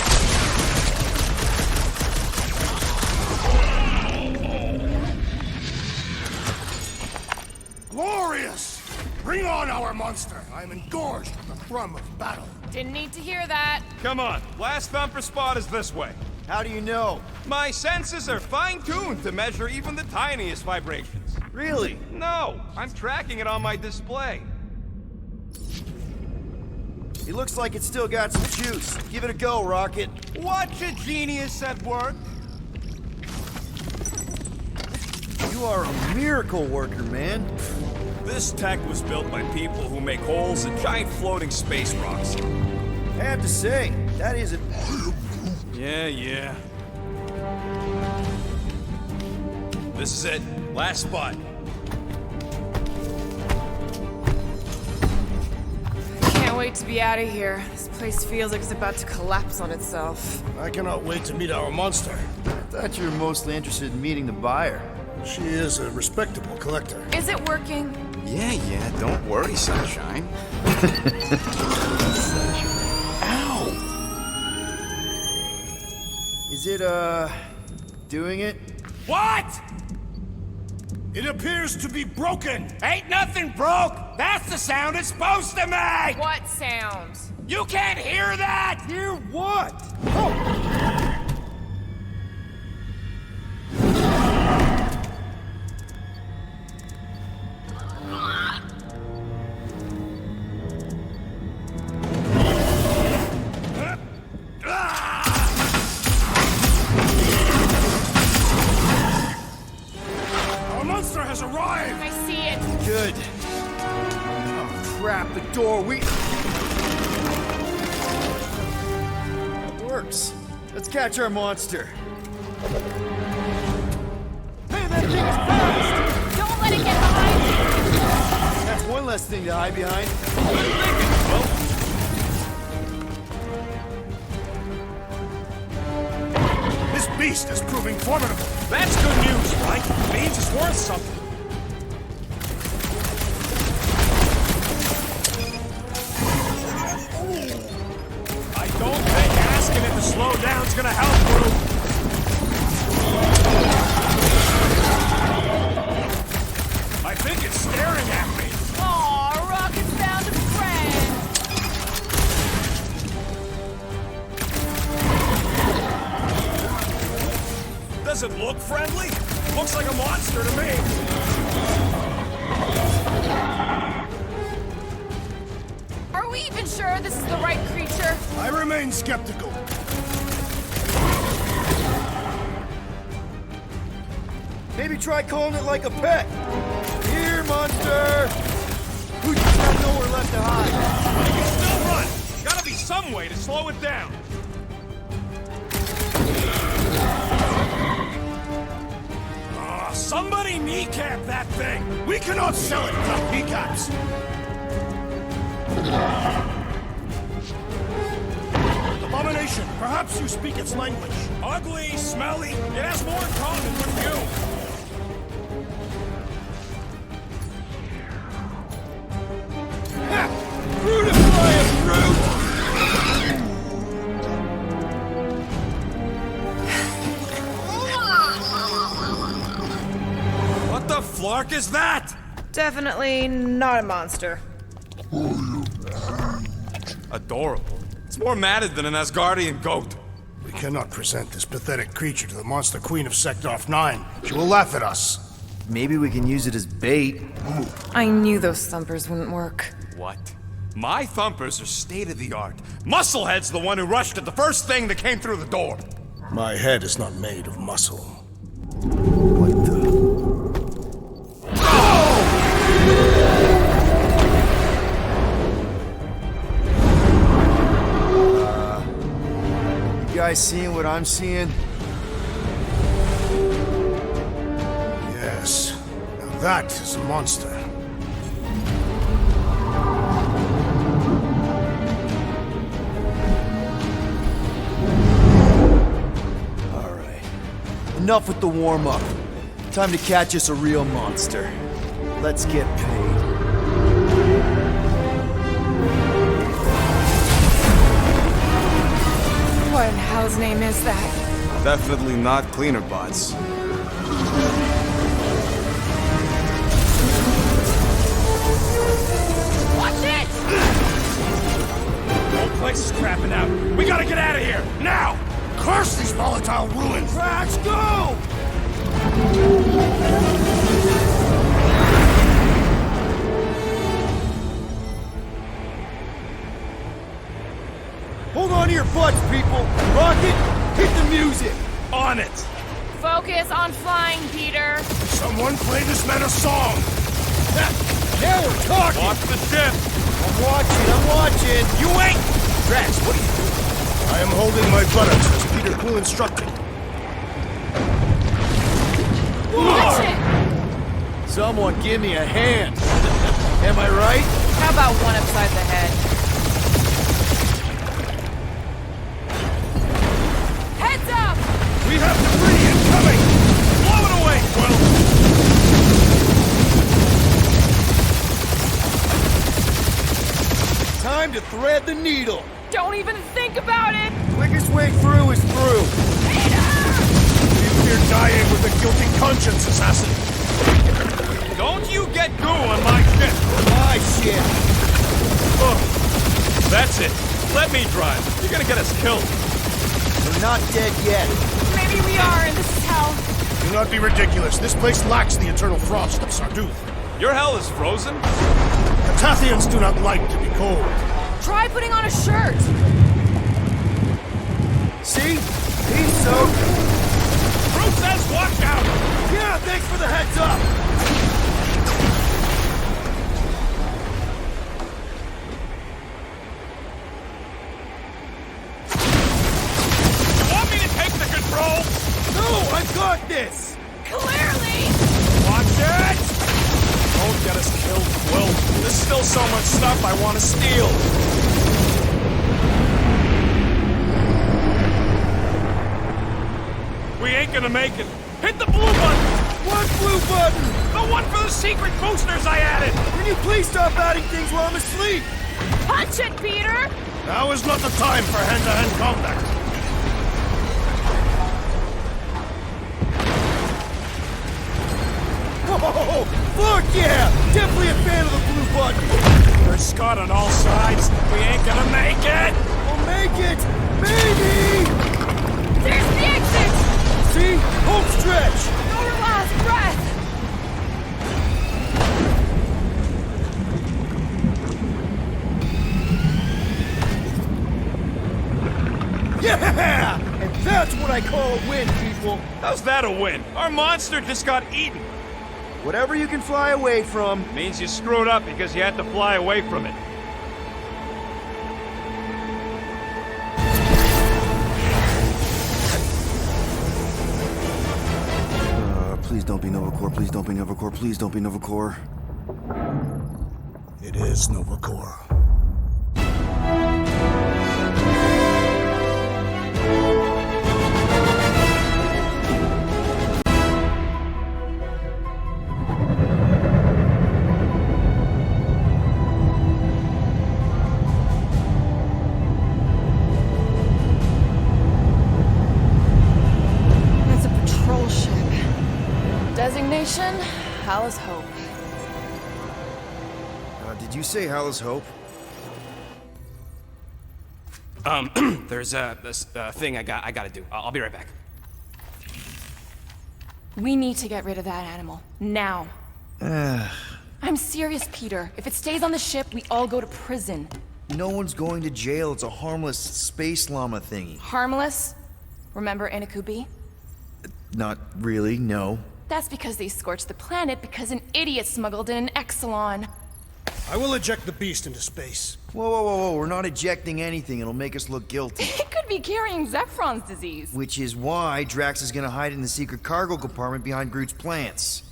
D: Glorious! Bring on our monster. I am engorged with the thrum of battle.
H: Didn't need to hear that.
G: Come on, last thumper spot is this way.
E: How do you know?
G: My senses are fine-tuned to measure even the tiniest vibrations.
E: Really?
G: No, I'm tracking it on my display.
E: It looks like it's still got some juice. Give it a go, Rocket.
G: Watch a genius at work.
E: You are a miracle worker, man.
G: This tech was built by people who make holes in giant floating space rocks.
E: I have to say, that isn't...
G: Yeah. This is it. Last spot.
H: Can't wait to be out of here. This place feels like it's about to collapse on itself.
D: I cannot wait to meet our monster.
E: I thought you were mostly interested in meeting the buyer.
D: She is a respectable collector.
H: Is it working?
F: Yeah, don't worry, Sunshine.
E: Is it, doing it?
G: What?
D: It appears to be broken.
G: Ain't nothing broke! That's the sound it's supposed to make!
H: What sound?
G: You can't hear that!
E: Hear what?
D: Our monster has arrived.
H: I see it.
E: Good. Oh, crap, the door, It works. Let's catch our monster. Hey, that thing is fast!
H: Don't let it get behind you!
E: That's one less thing to hide behind.
D: This beast is proving formidable.
G: That's good news, right? Means it's worth something. I don't think asking it to slow down's gonna help, Groot. I think it's staring at me.
H: Aw, Rocket's found a friend!
G: Does it look friendly? Looks like a monster to me.
H: Are we even sure this is the right creature?
D: I remain skeptical.
E: Maybe try calling it like a pet. Here, monster! We just have nowhere left to hide.
G: You can still run. Gotta be some way to slow it down. Somebody kneecap that thing!
D: We cannot sell it without kneecaps. Abomination, perhaps you speak its language.
G: Ugly, smelly, it has more in common with you.
E: Ha! Brutify it,
G: What the flark is that?
I: Definitely not a monster.
G: Adorable. It's more matted than an Asgardian goat.
D: We cannot present this pathetic creature to the monster queen of Seknarf 9. She will laugh at us.
E: Maybe we can use it as bait.
I: I knew those thumpers wouldn't work.
G: What? My thumpers are state-of-the-art. Musclehead's the one who rushed at the first thing that came through the door.
D: My head is not made of muscle.
E: What the? You guys seeing what I'm seeing?
D: Yes. Now that is a monster.
E: All right. Enough with the warm-up. Time to catch us a real monster. Let's get paid.
I: What in hell's name is that?
G: Definitely not cleaner bots.
H: Watch it!
G: Whole place is crapping out. We gotta get out of here, now!
D: Curse these volatile ruins!
E: Crash, go! Hold on to your butts, people! Rocket, hit the music!
G: On it!
H: Focus on flying, Peter.
D: Someone play this man a song!
E: Now we're talking!
G: Watch the ship!
E: I'm watching!
G: You ain't!
D: Drax, what are you doing? I am holding my buttocks as Peter Quill instructed.
H: Watch it!
E: Someone give me a hand! Am I right?
H: How about one upside the head? Heads up!
D: We have debris incoming!
G: Blow it away, Quill!
E: Time to thread the needle!
H: Don't even think about it!
E: Quickest way through is through!
D: You fear dying with a guilty conscience, assassin!
G: Don't you get goo on my ship!
E: My shit!
G: That's it. Let me drive. You're gonna get us killed.
E: We're not dead yet.
H: Maybe we are, and this is hell.
D: Do not be ridiculous. This place lacks the eternal frost of Sarduth.
G: Your hell is frozen?
D: The Tathians do not like to be cold.
H: Try putting on a shirt.
E: See? He's soaked.
G: Bruce says watch out!
E: Yeah, thanks for the heads up!
G: Want me to take the control?
E: No, I've got this!
H: Clearly!
G: Watch it! Don't get us killed, Quill. There's still so much stuff I want to steal. We ain't gonna make it. Hit the blue button!
E: What blue button?
G: The one for the secret boosters I added!
E: Can you please stop adding things while I'm asleep?
H: Punch it, Peter!
D: Now is not the time for hand-to-hand combat.
E: Oh, fuck yeah! Definitely a fan of the blue button!
G: There's Scott on all sides. We ain't gonna make it!
E: We'll make it! Maybe!
H: There's the exit!
E: See? Home stretch!
H: Our last breath!
E: Yeah! And that's what I call a win, people!
G: How's that a win? Our monster just got eaten.
E: Whatever you can fly away from.
G: Means you screwed up because you had to fly away from it.
E: Please don't be Nova Corps, please don't be Nova Corps, please don't be Nova Corps.
D: It is Nova Corps.
H: It's a patrol ship. Designation, Hal's Hope.
E: Did you say Hal's Hope?
J: There's this thing I gotta do. I'll be right back.
H: We need to get rid of that animal. Now. I'm serious, Peter. If it stays on the ship, we all go to prison.
E: No one's going to jail. It's a harmless space llama thingy.
H: Harmless? Remember Inakubi?
E: Not really, no.
H: That's because they scorched the planet because an idiot smuggled in an Exelon.
J: I will eject the beast into space.
E: Whoa, whoa, whoa, whoa. We're not ejecting anything. It'll make us look guilty.
H: It could be carrying Zephron's disease.
E: Which is why Drax is gonna hide in the secret cargo compartment behind Groot's plants.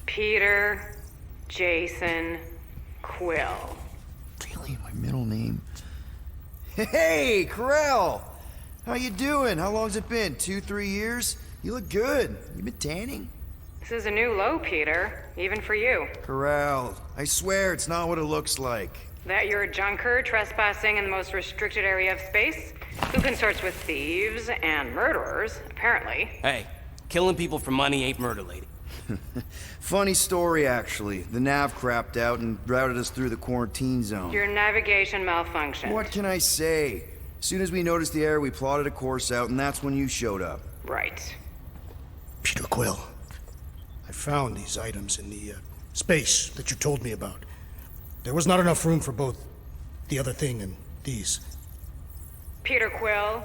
K: Peter Jason Quill.
E: Really? My middle name? Hey, Corell! How you doing? How long's it been? 2-3 years? You look good. You been tanning?
K: This is a new low, Peter, even for you.
E: Corell, I swear it's not what it looks like.
K: That you're a junker trespassing in the most restricted area of space, who consorts with thieves and murderers, apparently.
L: Hey, killing people for money ain't murder, lady.
E: Funny story, actually. The nav crapped out and routed us through the quarantine zone.
K: Your navigation malfunctioned.
E: What can I say? As soon as we noticed the error, we plotted a course out, and that's when you showed up.
K: Right.
J: Peter Quill, I found these items in the space that you told me about. There was not enough room for both the other thing and these.
K: Peter Quill,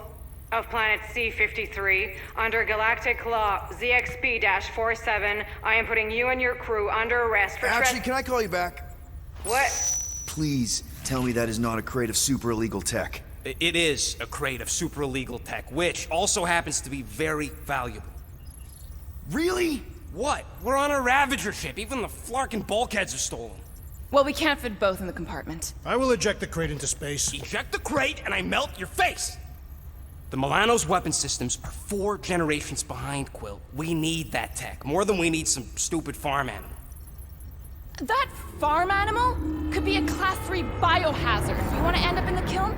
K: of planet C-53, under Galactic Law ZXB-47, I am putting you and your crew under arrest for
E: Actually, can I call you back?
K: What?
E: Please tell me that is not a crate of super illegal tech.
L: It is a crate of super illegal tech, which also happens to be very valuable.
E: Really?
L: What? We're on a Ravager ship. Even the Flarkin bulkheads are stolen.
H: Well, we can't fit both in the compartment.
J: I will eject the crate into space.
L: Eject the crate and I melt your face! The Milano's weapon systems are 4 generations behind, Quill. We need that tech, more than we need some stupid farm animal.
H: That farm animal could be a Class 3 biohazard. You want to end up in the kiln?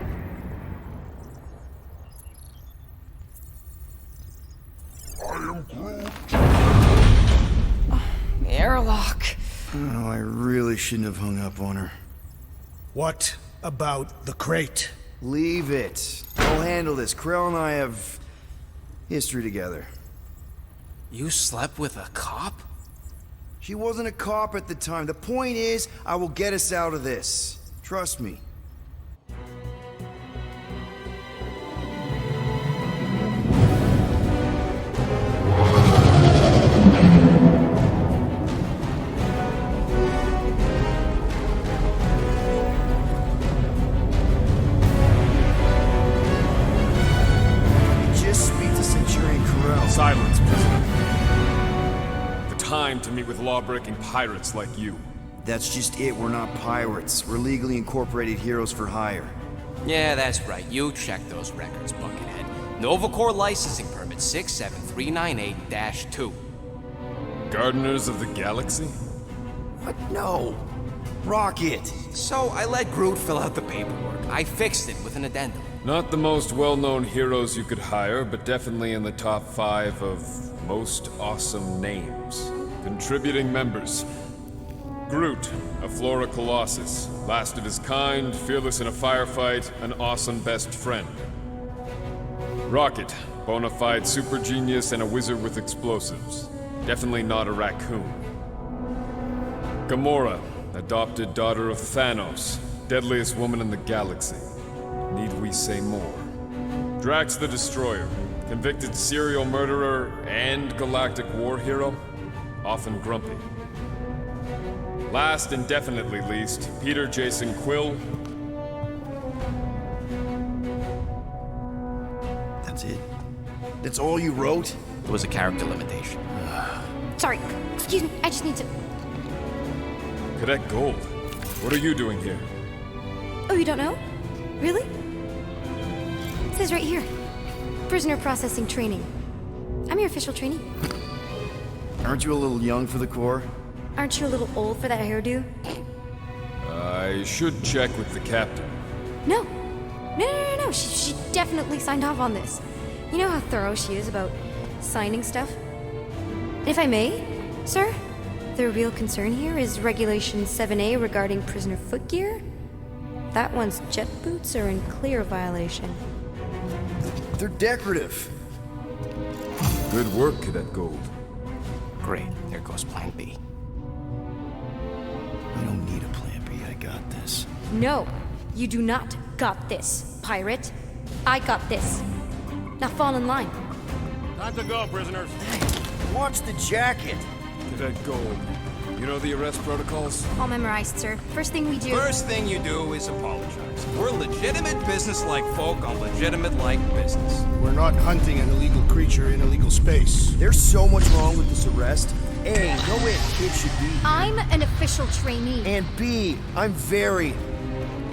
H: The airlock.
E: Oh, I really shouldn't have hung up on her.
J: What about the crate?
E: Leave it. I'll handle this. Krell and I have history together.
L: You slept with a cop?
E: She wasn't a cop at the time. The point is, I will get us out of this. Trust me. Just speak to Centurion Corell.
G: Silence, prisoner. The time to meet with law-breaking pirates like you.
E: That's just it. We're not pirates. We're legally incorporated heroes for hire.
L: Yeah, that's right. You checked those records, Buckethead. Novacore licensing permit 67398-2.
G: Gardeners of the Galaxy?
E: What? No. Rocket.
L: So I let Groot fill out the paperwork. I fixed it with an addendum.
G: Not the most well-known heroes you could hire, but definitely in the top 5 of most awesome names. Contributing members. Groot, a Flora Colossus, last of his kind, fearless in a firefight, an awesome best friend. Rocket, bona fide super genius and a wizard with explosives. Definitely not a raccoon. Gamora, adopted daughter of Thanos, deadliest woman in the galaxy. Need we say more? Drax the Destroyer, convicted serial murderer and galactic war hero, often grumpy. Last and definitely least, Peter Jason Quill.
E: That's it? That's all you wrote?
L: It was a character limitation.
M: Sorry, excuse me, I just need to...
G: Cadet Gold, what are you doing here?
M: Oh, you don't know? Really? It says right here. Prisoner processing training. I'm your official trainee.
E: Aren't you a little young for the Corps?
M: Aren't you a little old for that hairdo?
G: I should check with the captain.
M: No. No. She definitely signed off on this. You know how thorough she is about signing stuff? And if I may, sir, the real concern here is Regulation 7A regarding prisoner footgear. That one's jet boots are in clear violation.
E: They're decorative.
G: Good work, Cadet Gold.
L: Great. There goes plan B.
E: I don't need a plan B. I got this.
M: No, you do not got this, pirate. I got this. Now fall in line.
G: Time to go, prisoners.
E: Watch the jacket.
G: Cadet Gold. You know the arrest protocols?
M: All memorized, sir. First thing we do.
L: First thing you do is apologize. We're legitimate business-like folk on legitimate-like business.
J: We're not hunting an illegal creature in illegal space.
E: There's so much wrong with this arrest. A, no way a kid should be here.
M: I'm an official trainee.
E: And B, I'm very,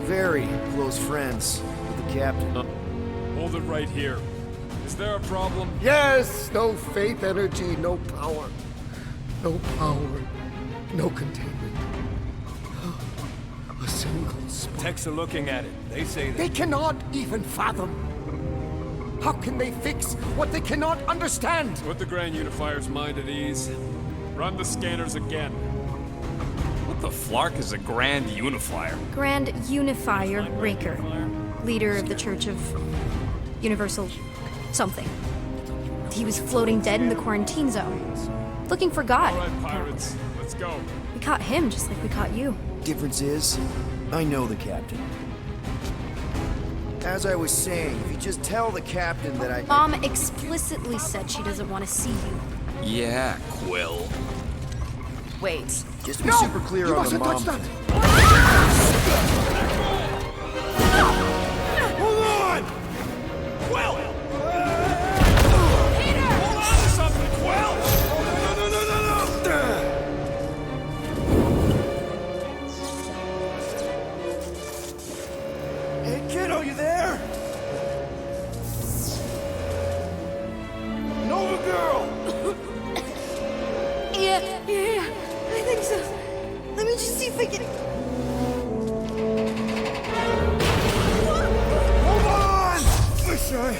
E: very close friends with the captain.
G: Hold it right here. Is there a problem?
N: Yes, no faith energy, no power. No power, no containment. A single spark.
G: Techs are looking at it. They say that.
N: They cannot even fathom. How can they fix what they cannot understand?
G: Put the Grand Unifier's mind at ease. Run the scanners again.
L: What the flark is a Grand Unifier?
M: Grand Unifier Raker, leader of the Church of Universal something. He was floating dead in the quarantine zone, looking for God.
G: All right, pirates. Let's go.
M: We caught him just like we caught you.
E: Difference is, I know the captain. As I was saying, if you just tell the captain that I...
M: Mom explicitly said she doesn't want to see you.
L: Yeah, Quill.
I: Wait.
E: Just to be super clear
N: you
E: on the
N: mustn't
E: mom
N: touch
E: thing.
G: Hold on! Quill! Peter! Hold on to something, Quill!
E: Hey, kiddo, you there? Nova girl!
M: Yeah, I think so. Let me just see if I can...
E: Hold on! Wish I...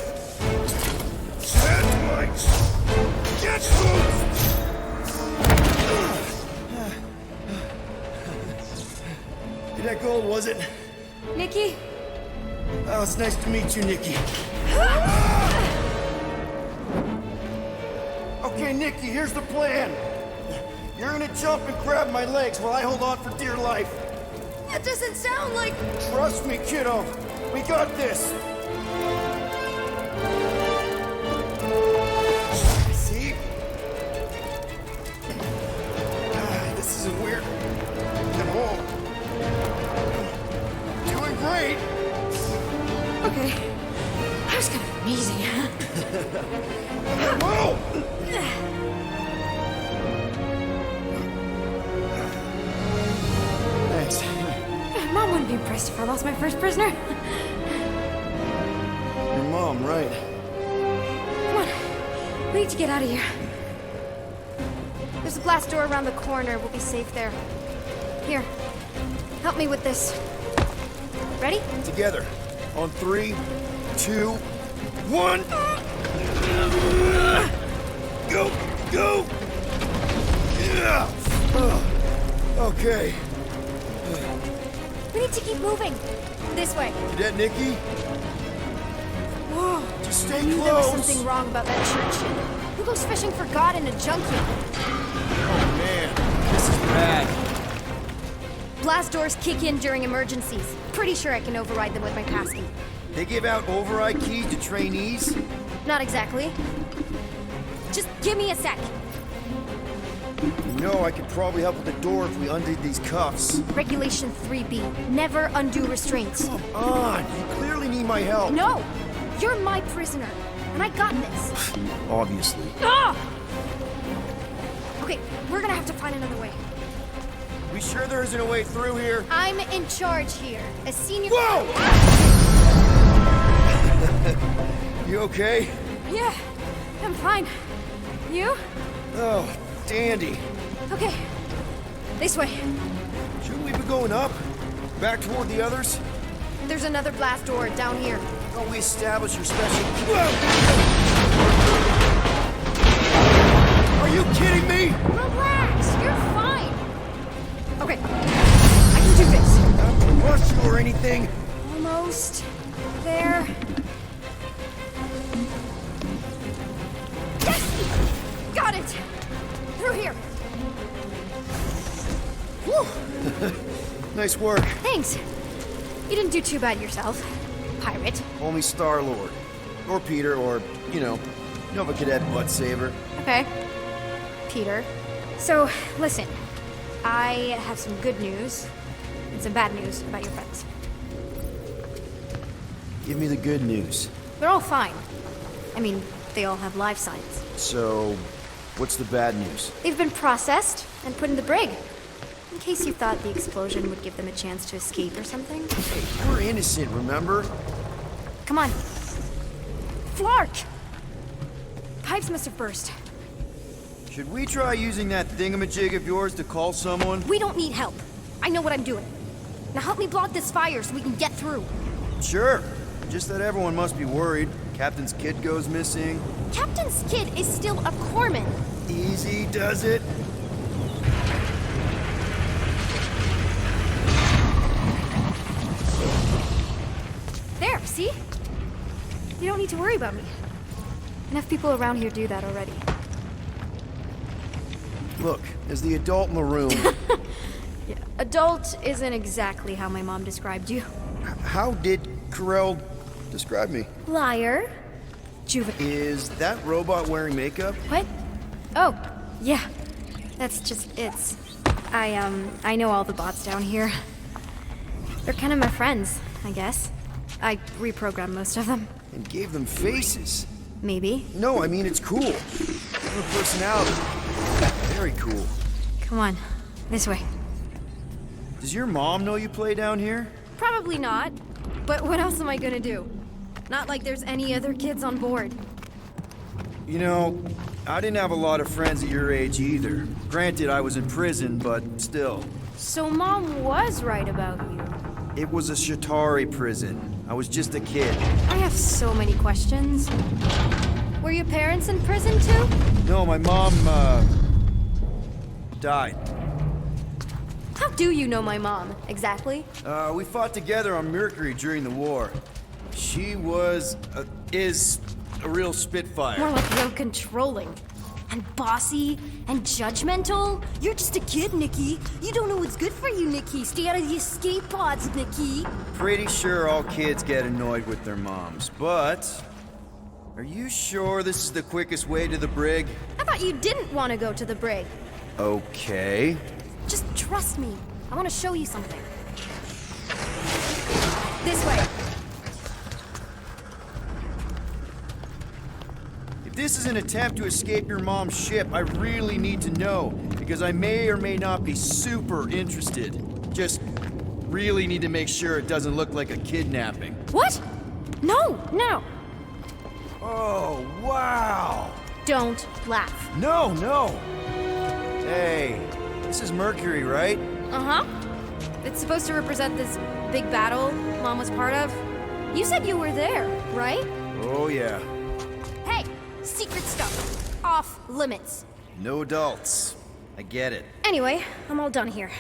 E: had my... Get boost! Cadet Gold, was it?
M: Nikki?
E: Oh, it's nice to meet you, Nikki. Okay, Nikki, here's the plan. You're gonna jump and grab my legs while I hold on for dear life.
M: That doesn't sound like...
E: Trust me, kiddo. We got this. See? This isn't weird. At home. Doing great.
M: Okay. That was kind of amazing, huh?
E: Whoa! Thanks.
M: Mom wouldn't be impressed if I lost my first prisoner.
E: Your mom, right?
M: Come on. We need to get out of here. There's a glass door around the corner. We'll be safe there. Here. Help me with this. Ready?
E: Together. On 3, 2, 1. Go! Go! Yeah! Okay.
M: We need to keep moving. This way.
E: Cadet Nikki?
M: Whoa.
E: Just stay
M: I knew there was
E: close.
M: something wrong about that church. Who goes fishing for God in a junkyard?
E: Oh, man. This is bad.
M: Blast doors kick in during emergencies. Pretty sure I can override them with my passkey.
E: They give out override keys to trainees?
M: Not exactly. Just give me a sec.
E: You know, I could probably help with the door if we undid these cuffs.
M: Regulation 3B. Never undo restraints.
E: Come on. You clearly need my help.
M: No! You're my prisoner. And I got this.
E: Obviously.
M: Ah! Okay, we're gonna have to find another way.
E: We sure there isn't a way through here?
M: I'm in charge here. As senior...
E: Whoa! You okay?
M: Yeah, I'm fine. You?
E: Oh, dandy.
M: Okay. This way.
E: Shouldn't we be going up? Back toward the others?
M: There's another blast door down here.
E: Don't we establish your special... Are you kidding me?
M: Relax, you're fine. Okay, I can do this.
E: Not to rush you or anything.
M: Almost there. Yes! Got it! Through here.
E: Nice work.
M: Thanks. You didn't do too bad yourself, pirate.
E: Only Star-Lord. Or Peter, or, you know, Nova Cadet Butt Saver.
M: Okay. Peter. So, listen. I have some good news and some bad news about your friends.
E: Give me the good news.
M: They're all fine. I mean, they all have life signs.
E: So, what's the bad news?
M: They've been processed and put in the brig. In case you thought the explosion would give them a chance to escape or something.
E: Hey, we're innocent, remember?
M: Come on. Flark! Pipes must have burst.
E: Should we try using that thingamajig of yours to call someone?
M: We don't need help. I know what I'm doing. Now help me block this fire so we can get through.
E: Sure. Just that everyone must be worried. Captain's kid goes missing.
M: Captain's kid is still a corpsman.
E: Easy does it.
M: There, see? You don't need to worry about me. Enough people around here do that already.
E: Look, as the adult in the room...
M: Yeah, adult isn't exactly how my mom described you.
E: How did Corell describe me?
M: Liar. Juvenile.
E: Is that robot wearing makeup?
M: What? Oh, yeah. That's just it's. I know all the bots down here. They're kind of my friends, I guess. I reprogrammed most of them.
E: And gave them faces.
M: Maybe.
E: No, I mean, it's cool. They have a personality. Very cool.
M: Come on, this way.
E: Does your mom know you play down here?
M: Probably not. But what else am I gonna do? Not like there's any other kids on board.
E: You know, I didn't have a lot of friends at your age either. Granted, I was in prison, but still.
M: So Mom was right about you.
E: It was a Shatari prison. I was just a kid.
M: I have so many questions. Were your parents in prison too?
E: No, my mom, died.
M: How do you know my mom, exactly?
E: We fought together on Mercury during the war. She is a real spitfire.
M: More like real controlling. And bossy and judgmental. You're just a kid, Nikki. You don't know what's good for you, Nikki. Stay out of the escape pods, Nikki.
E: Pretty sure all kids get annoyed with their moms, but... Are you sure this is the quickest way to the brig?
M: I thought you didn't want to go to the brig.
E: Okay.
M: Just trust me. I want to show you something. This way.
E: If this is an attempt to escape your mom's ship, I really need to know, because I may or may not be super interested. Just really need to make sure it doesn't look like a kidnapping.
M: What? No, no.
E: Oh, wow.
M: Don't laugh.
E: No, no. Hey, this is Mercury, right?
M: Uh-huh. It's supposed to represent this big battle Mom was part of. You said you were there, right?
E: Oh, yeah.
M: Hey, secret stuff. Off limits.
E: No adults. I get it.
M: Anyway, I'm all done here.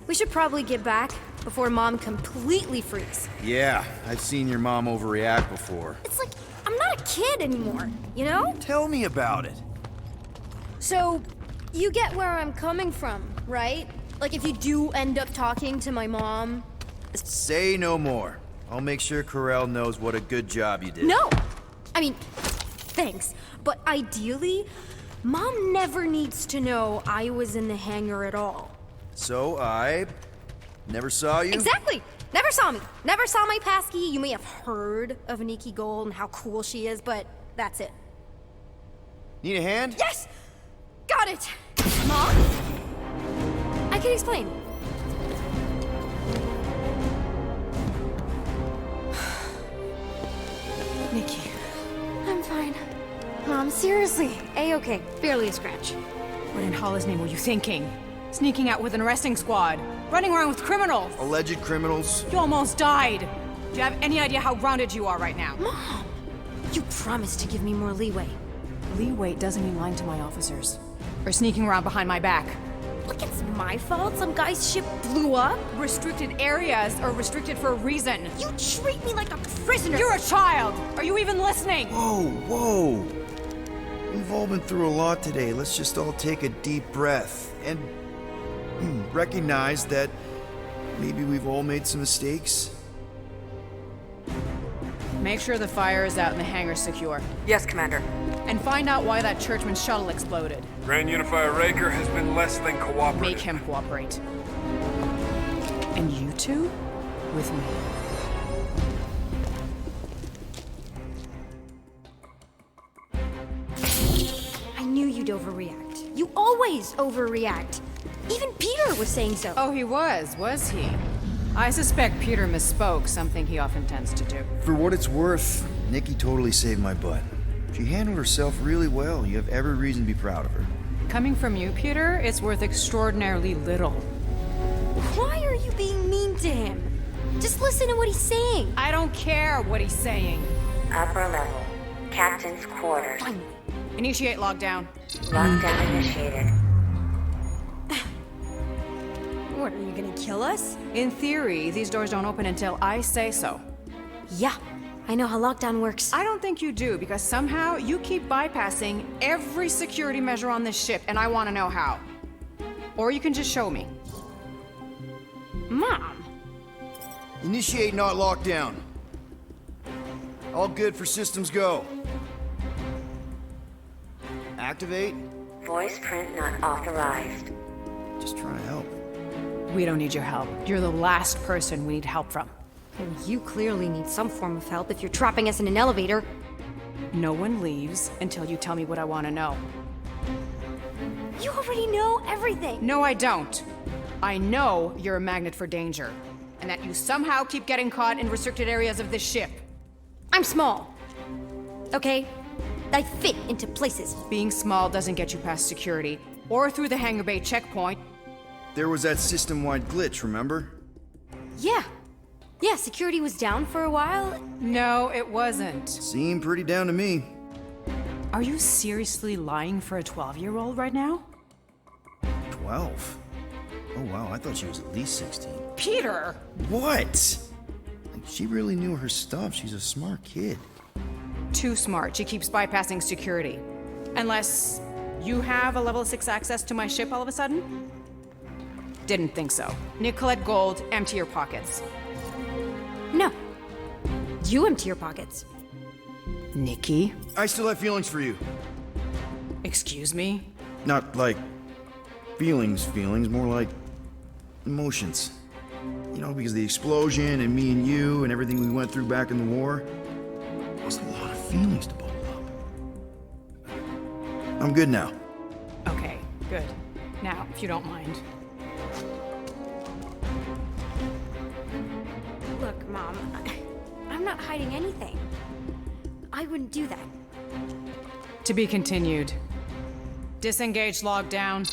M: We should probably get back before Mom completely freaks.
E: Yeah, I've seen your mom overreact before.
M: It's like, I'm not a kid anymore, you know?
E: Tell me about it.
M: So, you get where I'm coming from, right? Like if you do end up talking to my mom...
E: Say no more. I'll make sure Corell knows what a good job you did.
M: No! I mean, thanks. But ideally, Mom never needs to know I was in the hangar at all.
E: So I never saw you?
M: Exactly! Never saw me. Never saw my passkey. You may have heard of Nikki Gold and how cool she is, but that's it.
E: Need a hand?
M: Yes! Got it! Mom? I can explain.
A: Nikki.
M: I'm fine. Mom, seriously. A-okay. Barely a scratch.
K: What in Hollis' name were you thinking? Sneaking out with an arresting squad? Running around with criminals?
E: Alleged criminals?
K: You almost died! Do you have any idea how grounded you are right now?
M: Mom! You promised to give me more leeway.
K: Leeway doesn't mean lying to my officers. Or sneaking around behind my back.
M: Look, it's my fault some guy's ship blew up.
K: Restricted areas are restricted for a reason.
M: You treat me like a prisoner!
K: You're a child! Are you even listening?
E: Whoa, whoa. We've all been through a lot today. Let's just all take a deep breath and recognize that maybe we've all made some mistakes.
H: Make sure the fire is out and the hangar's secure.
K: Yes, Commander.
H: And find out why that churchman's shuttle exploded.
O: Grand Unifier Raker has been less than cooperative.
H: Make him cooperate. And you two? With me.
M: I knew you'd overreact. You always overreact. Even Peter was saying so.
H: Oh, he was he? I suspect Peter misspoke, something he often tends to do.
E: For what it's worth, Nikki totally saved my butt. She handled herself really well. You have every reason to be proud of her.
H: Coming from you, Peter, it's worth extraordinarily little.
M: Why are you being mean to him? Just listen to what he's saying.
H: I don't care what he's saying.
P: Upper level. Captain's quarters.
H: Initiate lockdown.
P: Lockdown initiated.
M: What, are you gonna kill us?
H: In theory, these doors don't open until I say so.
M: Yeah, I know how lockdown works.
H: I don't think you do, because somehow you keep bypassing every security measure on this ship, and I want to know how. Or you can just show me. Mom!
E: Initiate not lockdown. All good for systems go. Activate.
P: Voice print not authorized.
E: Just trying to help.
H: We don't need your help. You're the last person we need help from.
M: And you clearly need some form of help if you're trapping us in an elevator.
H: No one leaves until you tell me what I want to know.
M: You already know everything.
H: No, I don't. I know you're a magnet for danger, and that you somehow keep getting caught in restricted areas of this ship.
M: I'm small. Okay? I fit into places.
H: Being small doesn't get you past security, or through the hangar bay checkpoint.
E: There was that system-wide glitch, remember?
M: Yeah. Yeah, security was down for a while.
H: No, it wasn't.
E: Seemed pretty down to me.
H: Are you seriously lying for a 12-year-old right now?
E: 12? Oh wow, I thought she was at least 16.
H: Peter!
E: What? She really knew her stuff. She's a smart kid.
H: Too smart. She keeps bypassing security. Unless you have a level 6 access to my ship all of a sudden? Didn't think so. Nicolette Gold, empty your pockets.
M: No. You empty your pockets.
H: Nikki?
E: I still have feelings for you.
H: Excuse me?
E: Not like feelings, more like emotions. You know, because the explosion and me and you and everything we went through back in the war, there was a lot of feelings to bubble up. I'm good now.
H: Okay, good. Now, if you don't mind.
M: Look, Mom, I'm not hiding anything. I wouldn't do that.
H: To be continued. Disengage lockdown.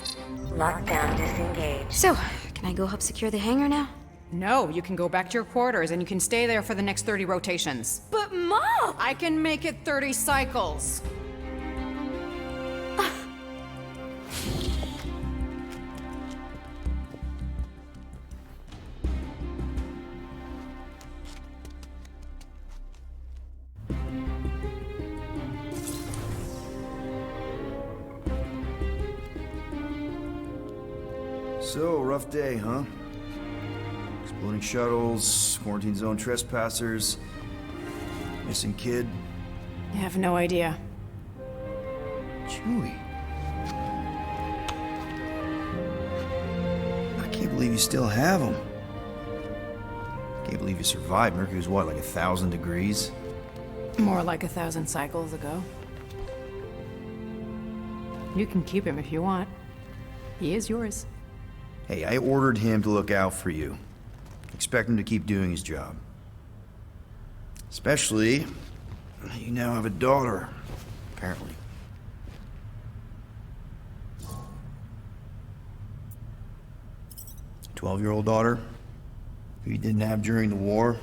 P: Lockdown disengaged.
M: So, can I go help secure the hangar now?
H: No, you can go back to your quarters and you can stay there for the next 30 rotations.
M: But Mom!
H: I can make it 30 cycles.
E: So, rough day, huh? Exploding shuttles, quarantine zone trespassers, missing kid.
H: I have no idea.
E: Chewie. I can't believe you still have him. Can't believe you survived. Mercury was what, like 1,000 degrees?
H: More like 1,000 cycles ago. You can keep him if you want. He is yours.
E: Hey, I ordered him to look out for you. Expect him to keep doing his job. Especially, you now have a daughter, apparently. A 12-year-old daughter who you didn't have during the war.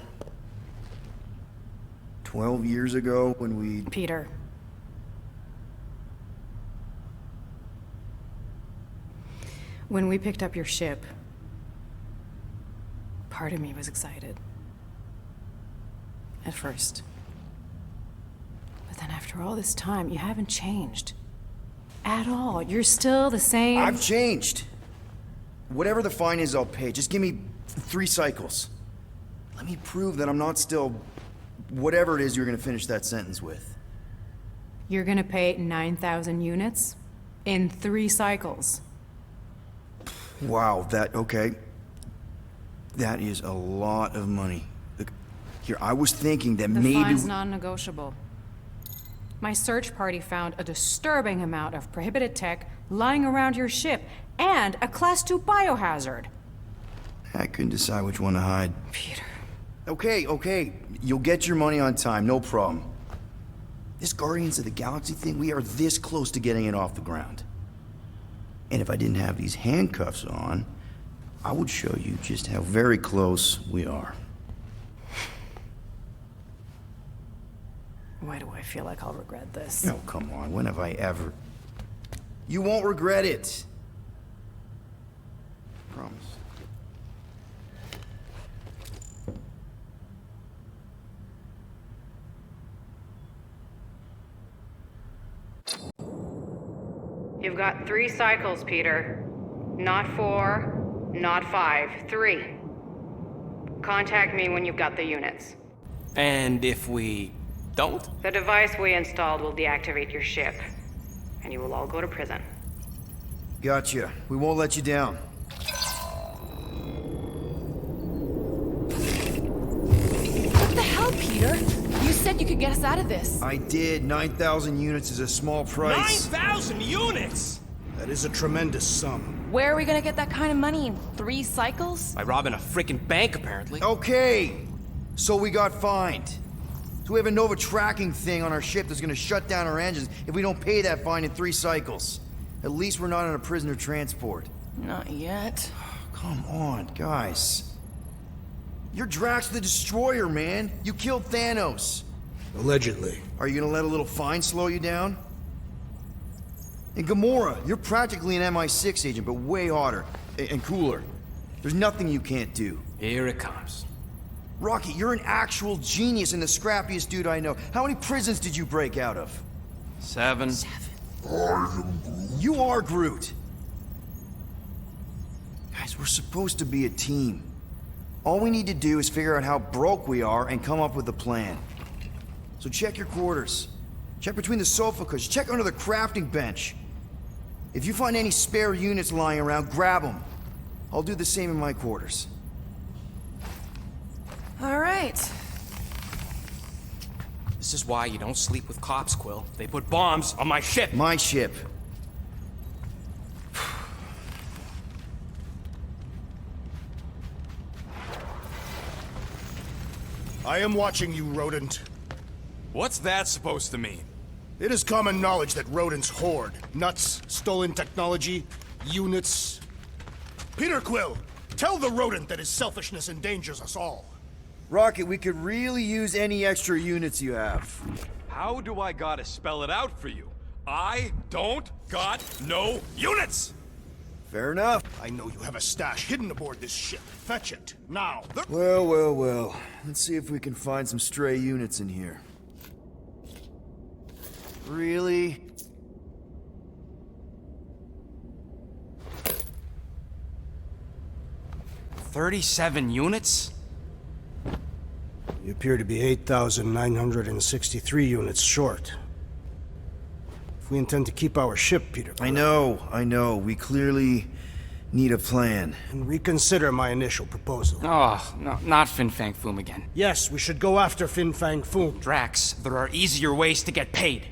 E: 12 years ago when we...
H: Peter. When we picked up your ship, part of me was excited. At first. But then after all this time, you haven't changed. At all. You're still the same...
E: I've changed. Whatever the fine is, I'll pay. Just give me 3 cycles. Let me prove that I'm not still whatever it is you're gonna finish that sentence with.
H: You're gonna pay 9,000 units in 3 cycles.
E: Wow, okay. That is a lot of money. Look, here, I was thinking that
H: The
E: maybe...
H: fine's non-negotiable. My search party found a disturbing amount of prohibited tech lying around your ship, and a Class 2 biohazard.
E: I couldn't decide which one to hide.
H: Peter.
E: Okay. You'll get your money on time, no problem. This Guardians of the Galaxy thing, we are this close to getting it off the ground. And if I didn't have these handcuffs on, I would show you just how very close we are.
H: Why do I feel like I'll regret this?
E: Oh, come on, when have I ever... You won't regret it. Promise.
K: You've got 3 cycles, Peter. Not 4, not 5, 3. Contact me when you've got the units.
L: And if we don't?
K: The device we installed will deactivate your ship, and you will all go to prison.
E: Gotcha. We won't let you down.
I: What the hell, Peter? You said you could get us out of this.
E: I did. 9,000 units is a small price.
L: 9,000 units!
J: That is a tremendous sum.
I: Where are we gonna get that kind of money in 3 cycles?
L: By robbing a freaking bank, apparently.
E: Okay, so we got fined. So we have a Nova tracking thing on our ship that's gonna shut down our engines if we don't pay that fine in 3 cycles. At least we're not on a prisoner transport.
I: Not yet.
E: Come on, guys. You're Drax the Destroyer, man. You killed Thanos.
J: Allegedly.
E: Are you gonna let a little fine slow you down? And Gamora, you're practically an MI6 agent, but way hotter and cooler. There's nothing you can't do.
L: Here it comes.
E: Rocky, you're an actual genius and the scrappiest dude I know. How many prisons did you break out of?
L: 7.
E: You are Groot. Guys, we're supposed to be a team. All we need to do is figure out how broke we are and come up with a plan. So check your quarters. Check between the sofa cushions. Check under the crafting bench. If you find any spare units lying around, grab them. I'll do the same in my quarters.
I: All right.
L: This is why you don't sleep with cops, Quill. They put bombs on my ship.
E: My ship.
J: I am watching you, rodent.
G: What's that supposed to mean?
J: It is common knowledge that rodents hoard nuts, stolen technology, units. Peter Quill, tell the rodent that his selfishness endangers us all.
E: Rocket, we could really use any extra units you have.
G: How do I gotta spell it out for you? I don't got no units!
E: Fair enough.
J: I know you have a stash hidden aboard this ship. Fetch it, now.
E: Well. Let's see if we can find some stray units in here. Really?
L: $37 units?
J: You appear to be 8,963 units short. If we intend to keep our ship, Peter...
E: I know. We clearly need a plan.
J: And reconsider my initial proposal.
L: Oh, no, not Fin Fang Foom again.
J: Yes, we should go after Fin Fang Foom.
L: Drax, there are easier ways to get paid.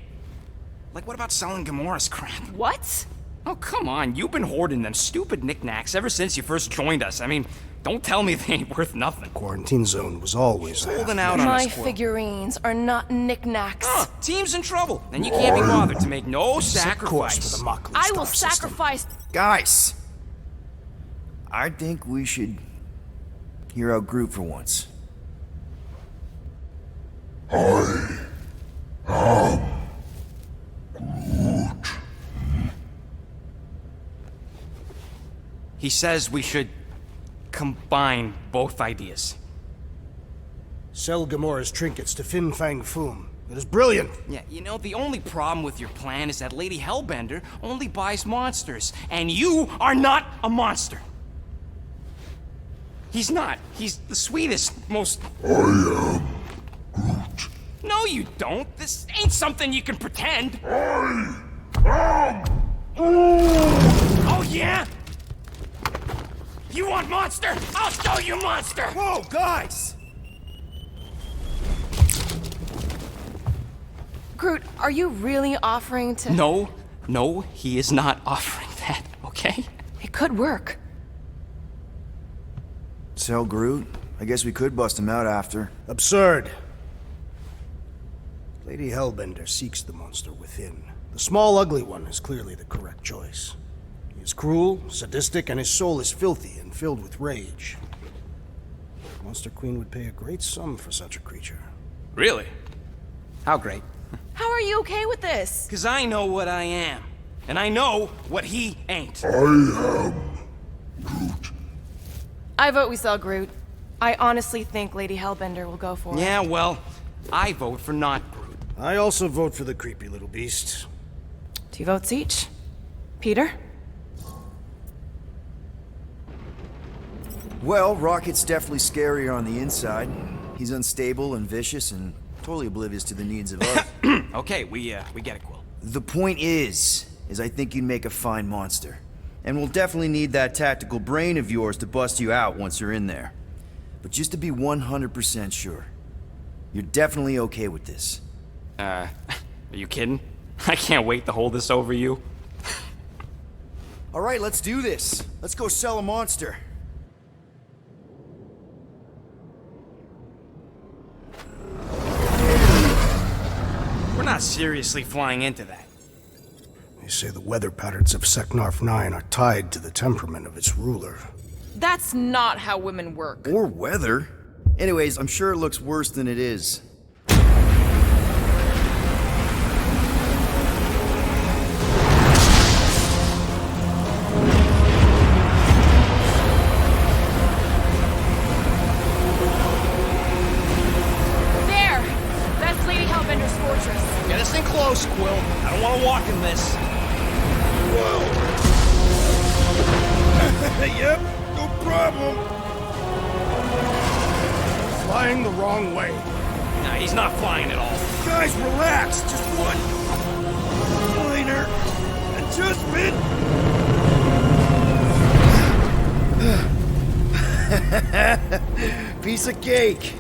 L: Like, what about selling Gamora's crap?
I: What?
L: Oh, come on. You've been hoarding them stupid knickknacks ever since you first joined us. I mean, don't tell me they ain't worth nothing.
J: Quarantine zone was always
L: holding out on
I: My
L: us, Quill.
I: figurines are not knickknacks.
L: Team's in trouble. Then you can't be bothered to make no sacrifice.
J: For the Mockery
I: I will
J: star system.
I: sacrifice.
E: Guys! I think we should hear out Groot for once.
N: I am Groot.
L: He says we should combine both ideas.
J: Sell Gamora's trinkets to Fin Fang Foom. It is brilliant.
L: Yeah, you know, the only problem with your plan is that Lady Hellbender only buys monsters, and you are not a monster. He's not. He's the sweetest, most...
N: I am Groot.
L: No, you don't. This ain't something you can pretend.
N: I am Groot.
L: Oh, yeah? You want Monster? I'll show you Monster!
E: Whoa, guys!
I: Groot, are you really offering to...
L: No, he is not offering that, okay?
I: It could work.
E: So, Groot, I guess we could bust him out after.
J: Absurd. Lady Hellbender seeks the monster within. The small, ugly one is clearly the correct choice. He is cruel, sadistic, and his soul is filthy and filled with rage. Monster Queen would pay a great sum for such a creature.
L: Really? How great?
I: How are you okay with this?
L: Because I know what I am. And I know what he ain't.
N: I am Groot.
I: I vote we sell Groot. I honestly think Lady Hellbender will go for it.
L: Yeah, well, I vote for not Groot.
J: I also vote for the creepy little beast.
I: 2 votes each. Peter?
E: Well, Rocket's definitely scarier on the inside. He's unstable and vicious and totally oblivious to the needs of others.
L: Okay, we get it, Quill.
E: The point is I think you'd make a fine monster. And we'll definitely need that tactical brain of yours to bust you out once you're in there. But just to be 100% sure, you're definitely okay with this.
L: Are you kidding? I can't wait to hold this over you.
E: All right, let's do this. Let's go sell a monster.
L: We're not seriously flying into that.
J: They say the weather patterns of Seknarf 9 are tied to the temperament of its ruler.
I: That's not how women work.
E: Or weather. Anyways, I'm sure it looks worse than it is.
I: There! That's Lady Hellbender's fortress.
L: Get us in close, Quill. I don't want to walk in this.
J: Yep, no problem. Flying the wrong way.
L: Nah, he's not flying at all.
J: Guys, relax. Just one minor adjustment.
E: Piece of cake.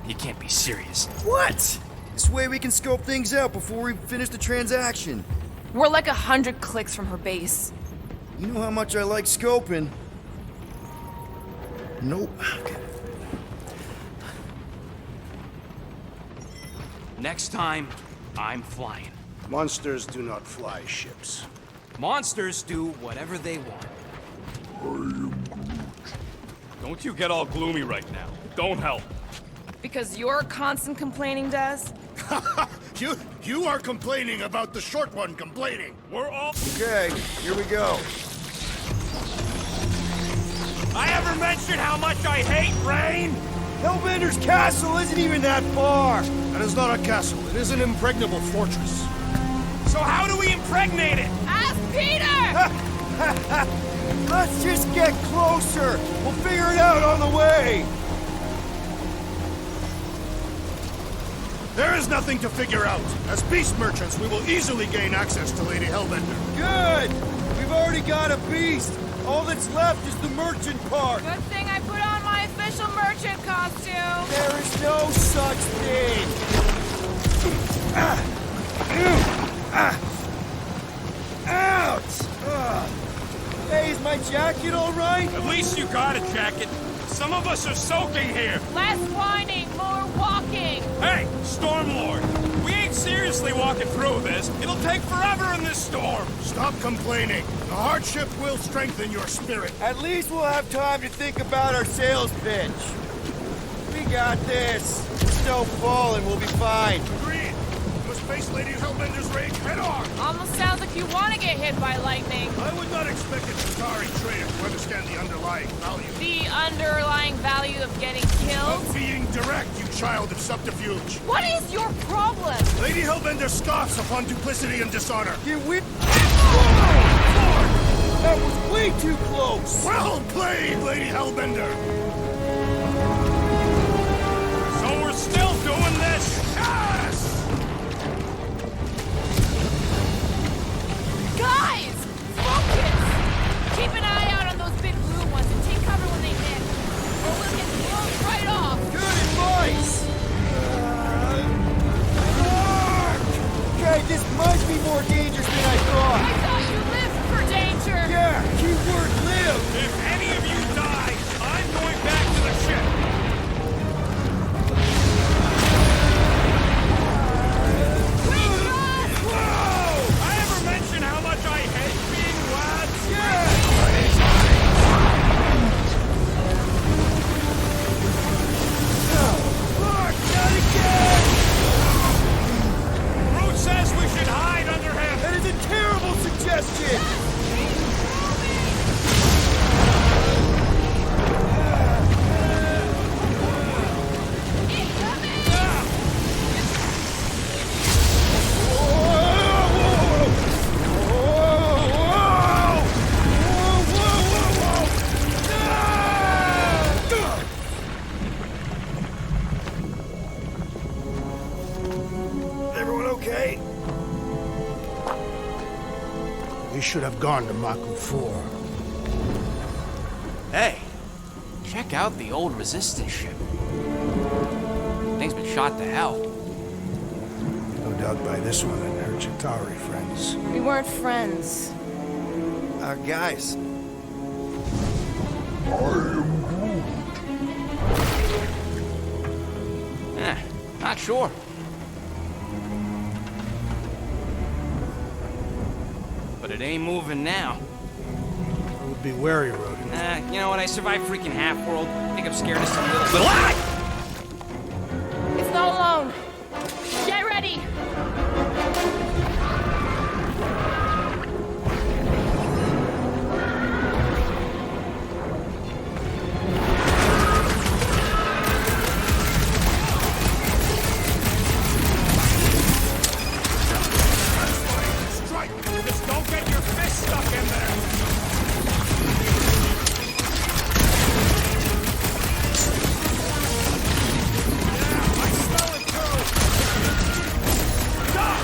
L: You can't be serious.
E: What? This way we can scope things out before we finish the transaction.
I: We're like 100 clicks from her base.
E: You know how much I like scoping. Nope.
L: Next time, I'm flying.
J: Monsters do not fly ships.
L: Monsters do whatever they want.
G: Don't you get all gloomy right now. Don't help.
I: Because your constant complaining does?
J: You are complaining about the short one complaining.
G: We're all...
E: Okay, here we go.
G: I ever mentioned how much I hate rain?
E: Hellbender's castle isn't even that far.
J: That is not a castle. It is an impregnable fortress.
G: So how do we impregnate it?
I: Ask Peter!
E: Let's just get closer. We'll figure it out on the way.
J: There is nothing to figure out. As beast merchants, we will easily gain access to Lady Hellbender.
E: Good. We've already got a beast. All that's left is the merchant part.
I: Good thing I put on my official merchant costume.
E: There is no such thing. Ouch! Hey, is my jacket all right?
G: At least you got a jacket. Some of us are soaking here.
I: Less whining, more walking.
G: Hey, Stormlord, we ain't seriously walking through this. It'll take forever in this storm.
J: Stop complaining. The hardship will strengthen your spirit.
E: At least we'll have time to think about our sales pitch. We got this. Snow falling, we'll be fine.
J: Agreed. You must face Lady Hellbender's rage head on.
I: Almost sounds like you want to get hit by lightning.
J: I would not expect a Chitauri trader to understand the underlying value.
I: The underlying value of getting killed?
J: Of being direct, you child of subterfuge.
I: What is your problem?
J: Lady Hellbender scoffs upon duplicity and dishonor.
E: Get with... That was way too close!
G: Well played, Lady Hellbender! So we're still doing this? Yes!
Q: Guys! Focus! Keep an eye out on those big blue ones and take cover when they hit. Or we'll get blown right off!
E: Good advice! Okay, this might be more dangerous than I thought.
Q: I thought you lived for danger!
E: Yeah, keyword live!
G: If any of you die, I'm going back to the ship! Whoa! I ever mention how much I hate being lads? Root says we should hide under him!
E: That is a terrible suggestion!
J: Everyone okay? We should have gone to Maku 4.
L: Hey, check out the old Resistance ship. Thing's been shot to hell.
J: No doubt by this one and her Chitauri friends.
I: We weren't friends.
E: Guys.
L: Not sure. But it ain't moving now.
J: I would be wary, Rodin.
L: You know what? I survived freaking Half-World. I think I'm scared of some little...
Q: It's not alone! Get ready!
G: Just don't get your fist stuck in there! Yeah, I smell it too! Stop!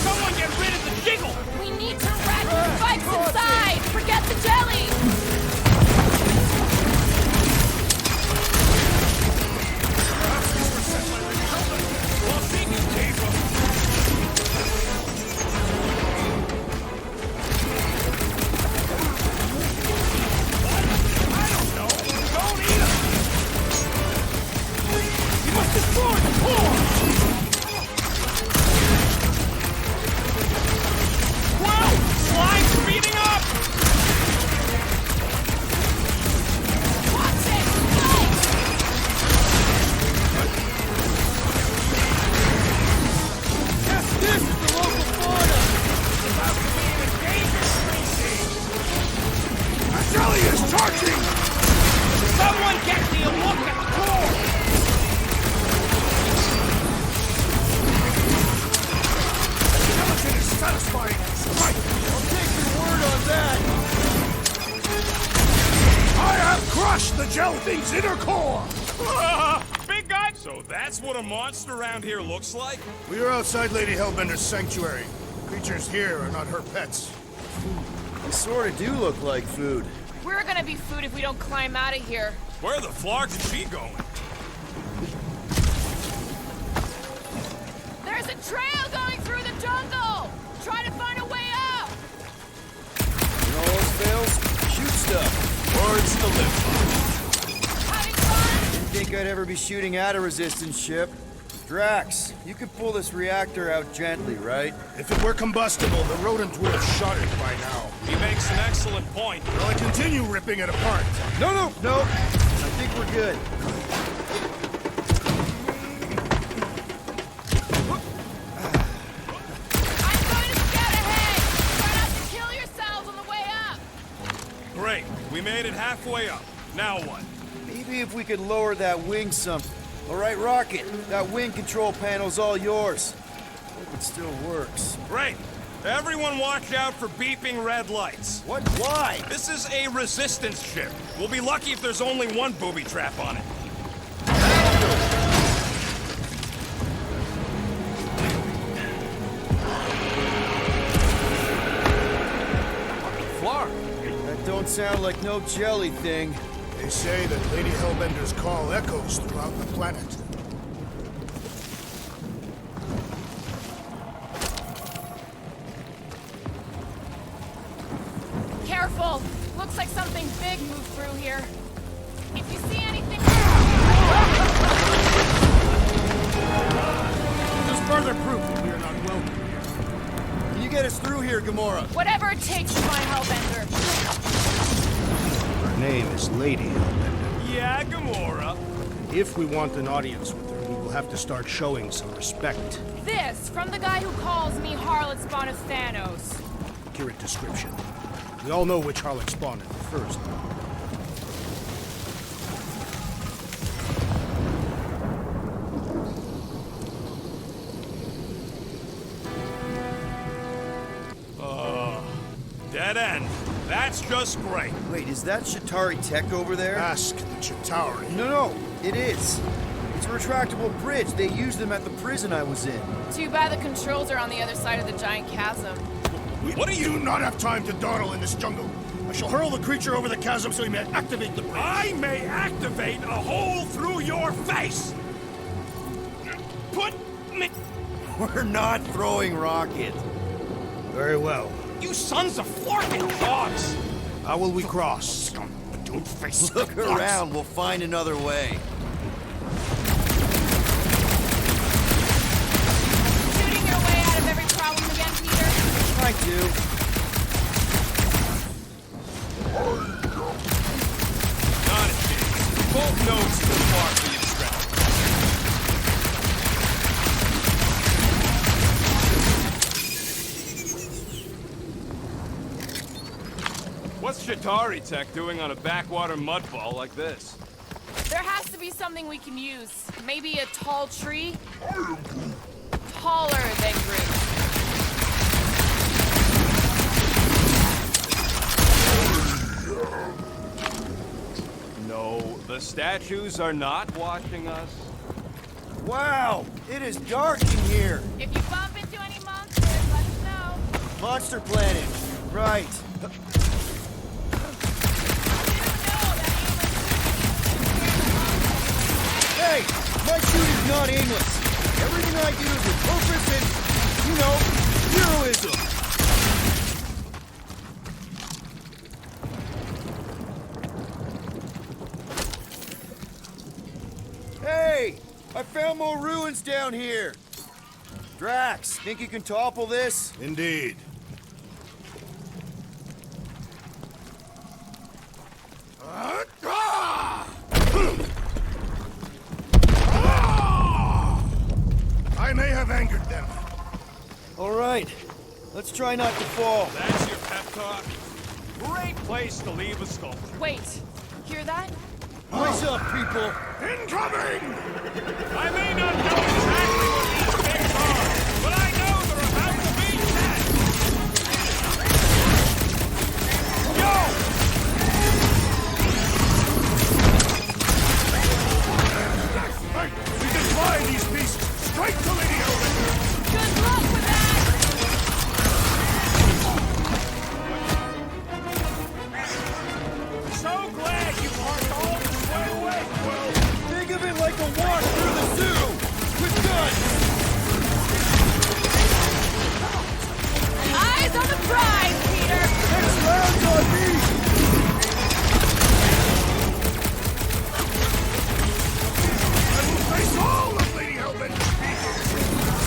G: Someone get rid of the jiggle!
Q: We need to rack the spikes inside! Forget the jelly!
G: We'll see you, Tifa! I don't know! Don't eat him! You must destroy the core! Whoa! Slime's speeding up!
Q: Watch it! Spike!
E: Yes, this is the local fauna!
G: About to be an endangered species! A jelly is charging! Someone get me a look at the core! Skeleton is satisfying! Strike!
E: I'll take your word on that!
G: I have crushed the gel thing's inner core! Big guy! So that's what a monster around here looks like?
D: We are outside Lady Hellbender's sanctuary. Creatures here are not her pets.
E: They sort of do look like food.
Q: We're gonna be food if we don't climb out of here.
G: Where the flark is she going?
Q: There's a trail going through the jungle! Try to find a way up!
E: When all else fails, shoot stuff.
G: Words to live by.
Q: Having fun?
E: Didn't think I'd ever be shooting at a resistance ship. Drax, you could pull this reactor out gently, right?
D: If it were combustible, the rodent would have shot it by now.
G: He makes an excellent point.
D: Will I continue ripping it apart?
E: No. I think we're good.
Q: I'm going to scout ahead! Try not to kill yourselves on the way up!
G: Great. We made it halfway up. Now what?
E: Maybe if we could lower that wing some. All right, Rocket. That wing control panel's all yours. Hope it still works.
G: Great. Everyone watch out for beeping red lights.
E: What? Why?
G: This is a resistance ship. We'll be lucky if there's only one booby trap on it.
O: Flark.
E: That don't sound like no jelly thing.
N: They say that Lady Hellbender's call echoes throughout the planet.
Q: Careful! Looks like something big moved through here. If you see anything...
N: Just further proof that we are not welcome here.
E: Can you get us through here, Gamora?
Q: Whatever it takes to find Hellbender.
J: Her name is Lady Hellbender.
G: Yeah, Gamora.
J: If we want an audience with her, we will have to start showing some respect.
Q: This, from the guy who calls me Harlot Spawn of Thanos.
J: Accurate description. We all know which Harlot spawned it first.
G: Dead end. That's just great.
E: Wait, is that Chitauri tech over there?
N: Ask the Chitauri.
E: No, it is. It's a retractable bridge. They used them at the prison I was in.
Q: Too bad the controls are on the other side of the giant chasm.
N: What do you not have time to dawdle in this jungle? I shall hurl the creature over the chasm so he may activate the bridge.
G: I may activate a hole through your face! Put me...
E: We're not throwing rockets.
J: Very well.
L: You sons of flarkin' dogs!
J: How will we cross?
L: Stone-faced
E: Look
L: dogs.
E: around. We'll find another way.
Q: Shooting your way out of every problem again, Peter?
E: Try to.
G: Not a chance. Both nodes too far for you to scrap. What's Chitauri tech doing on a backwater mudfall like this?
Q: There has to be something we can use. Maybe a tall tree? Taller than Groot.
G: No, the statues are not watching us.
E: Wow, it is dark in here.
Q: If you bump into any monsters, let us know.
E: Monster Planet. Right. Hey, my shooting's not aimless. Everything I do is with purpose and, heroism. Hey, I found more ruins down here. Drax, think you can topple this?
N: Indeed. I may have angered them.
E: All right, let's try not to fall.
G: That's your pep talk? Great place to leave a sculpture.
Q: Wait, hear that?
E: Rise up, people.
N: Incoming!
G: I may not know exactly what these things are, but I know they're about to be dead. Yo!
N: Hey, we can fly these beasts straight to Lady Hellbender.
Q: Good luck with that!
G: So glad you parked all this way away.
E: Well, think of it like a walk through the zoo with guns.
Q: Eyes on the prize, Peter!
E: Next round's on me.
N: I will face all of Lady Hellbender's beasts.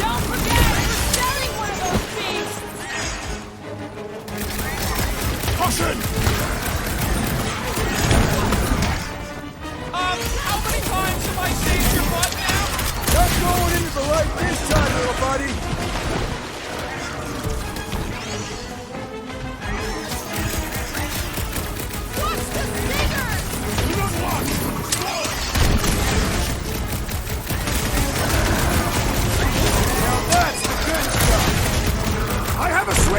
Q: Don't forget, we're selling one of those beasts!
N: Caution!
G: How many times have I saved your butt now?
E: Not going into the light this time, little buddy.
Q: Watch the stingers!
N: Do not watch!
E: Now that's the good stuff.
N: I have a switch!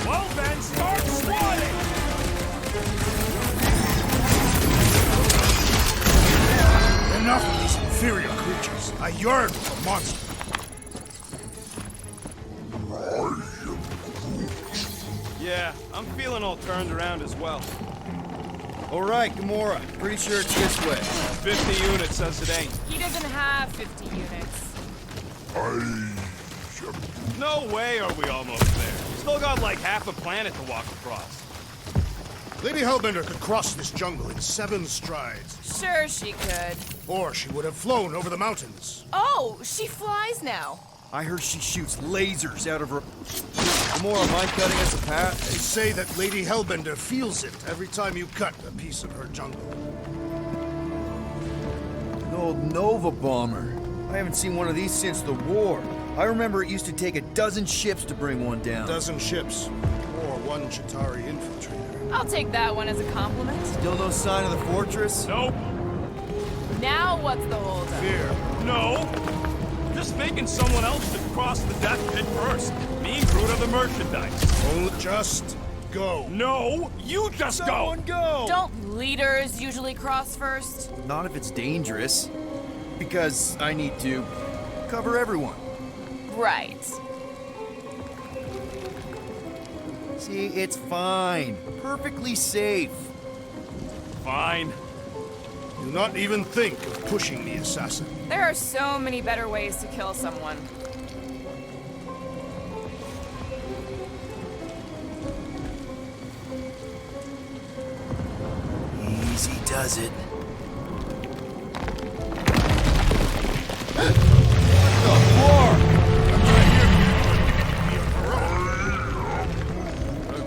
G: Well then, start swatting!
R: Enough of these inferior creatures. I yearn for a monster.
G: Yeah, I'm feeling all turned around as well.
E: All right, Gamora. Pretty sure it's this way.
G: 50 units says it ain't.
Q: He doesn't have 50 units.
G: No way are we almost there. Still got like half a planet to walk across.
R: Lady Hellbender could cross this jungle in 7 strides.
I: Sure she could.
R: Or she would have flown over the mountains.
I: Oh, she flies now.
E: I heard she shoots lasers out of her... Gamora, mind cutting us a path?
R: They say that Lady Hellbender feels it every time you cut a piece of her jungle.
E: An old Nova bomber. I haven't seen one of these since the war. I remember it used to take a dozen ships to bring one down.
R: A dozen ships. Or 1 Chitauri infiltrator.
Q: I'll take that one as a compliment.
E: Still no sign of the fortress?
G: Nope.
Q: Now what's the holdup?
R: Fear.
G: No. Just thinking someone else should cross the death pit first. Me and Groot are the merchandise.
R: Only just go.
G: No, you just
E: Someone go!
Q: Don't leaders usually cross first?
E: Not if it's dangerous. Because I need to cover everyone.
Q: Right.
E: See, it's fine. Perfectly safe.
G: Fine.
R: Do not even think of pushing the assassin.
Q: There are so many better ways to kill someone.
E: Easy does it.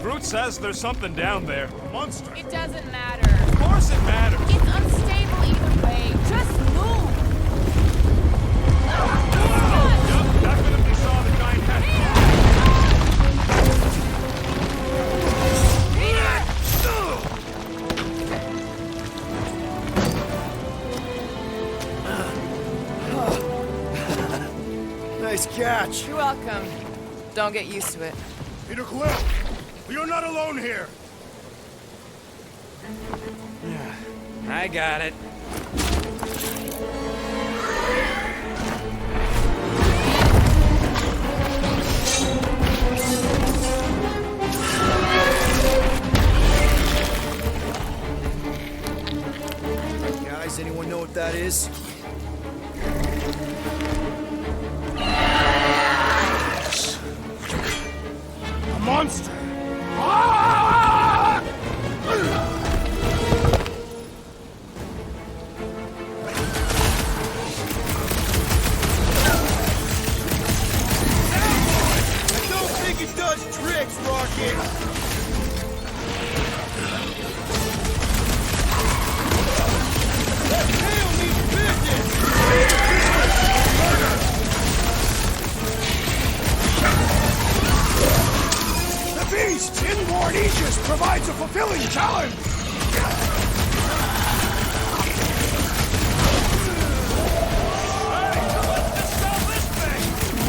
G: Groot says there's something down there.
R: Monster.
Q: It doesn't matter.
G: Of course it matters.
Q: It's unstable either way. Just move.
G: Yup, definitely saw the giant head.
E: Nice catch.
I: You're welcome. Don't get used to it.
R: Peter Quill, you're not alone here.
L: I got it.
E: Guys, anyone know what that is?
R: A monster.
E: I don't think it does tricks, Rocket!
R: The beast, inborn Aegis, provides a fulfilling challenge.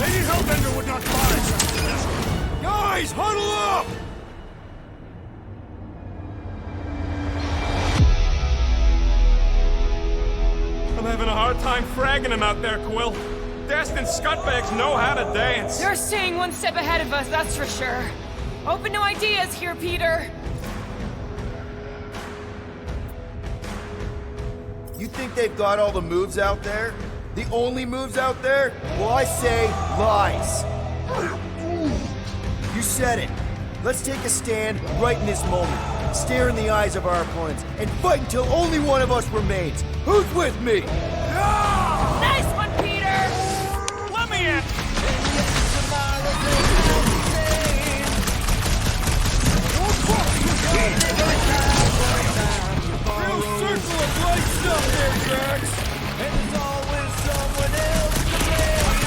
R: Lady Hellbender would not buy such a mess.
E: Guys, huddle up!
G: I'm having a hard time fragging him out there, Quill. Destined scutbags know how to dance.
Q: You're staying one step ahead of us, that's for sure. Open to ideas here, Peter.
E: You think they've got all the moves out there? The only moves out there? Well, I say lies. You said it. Let's take a stand right in this moment. Stare in the eyes of our opponents and fight until only one of us remains. Who's with me?
Q: Nice one, Peter!
G: Let me in!
E: Real circle of light stuff there, Drax. And there's always someone else to blame.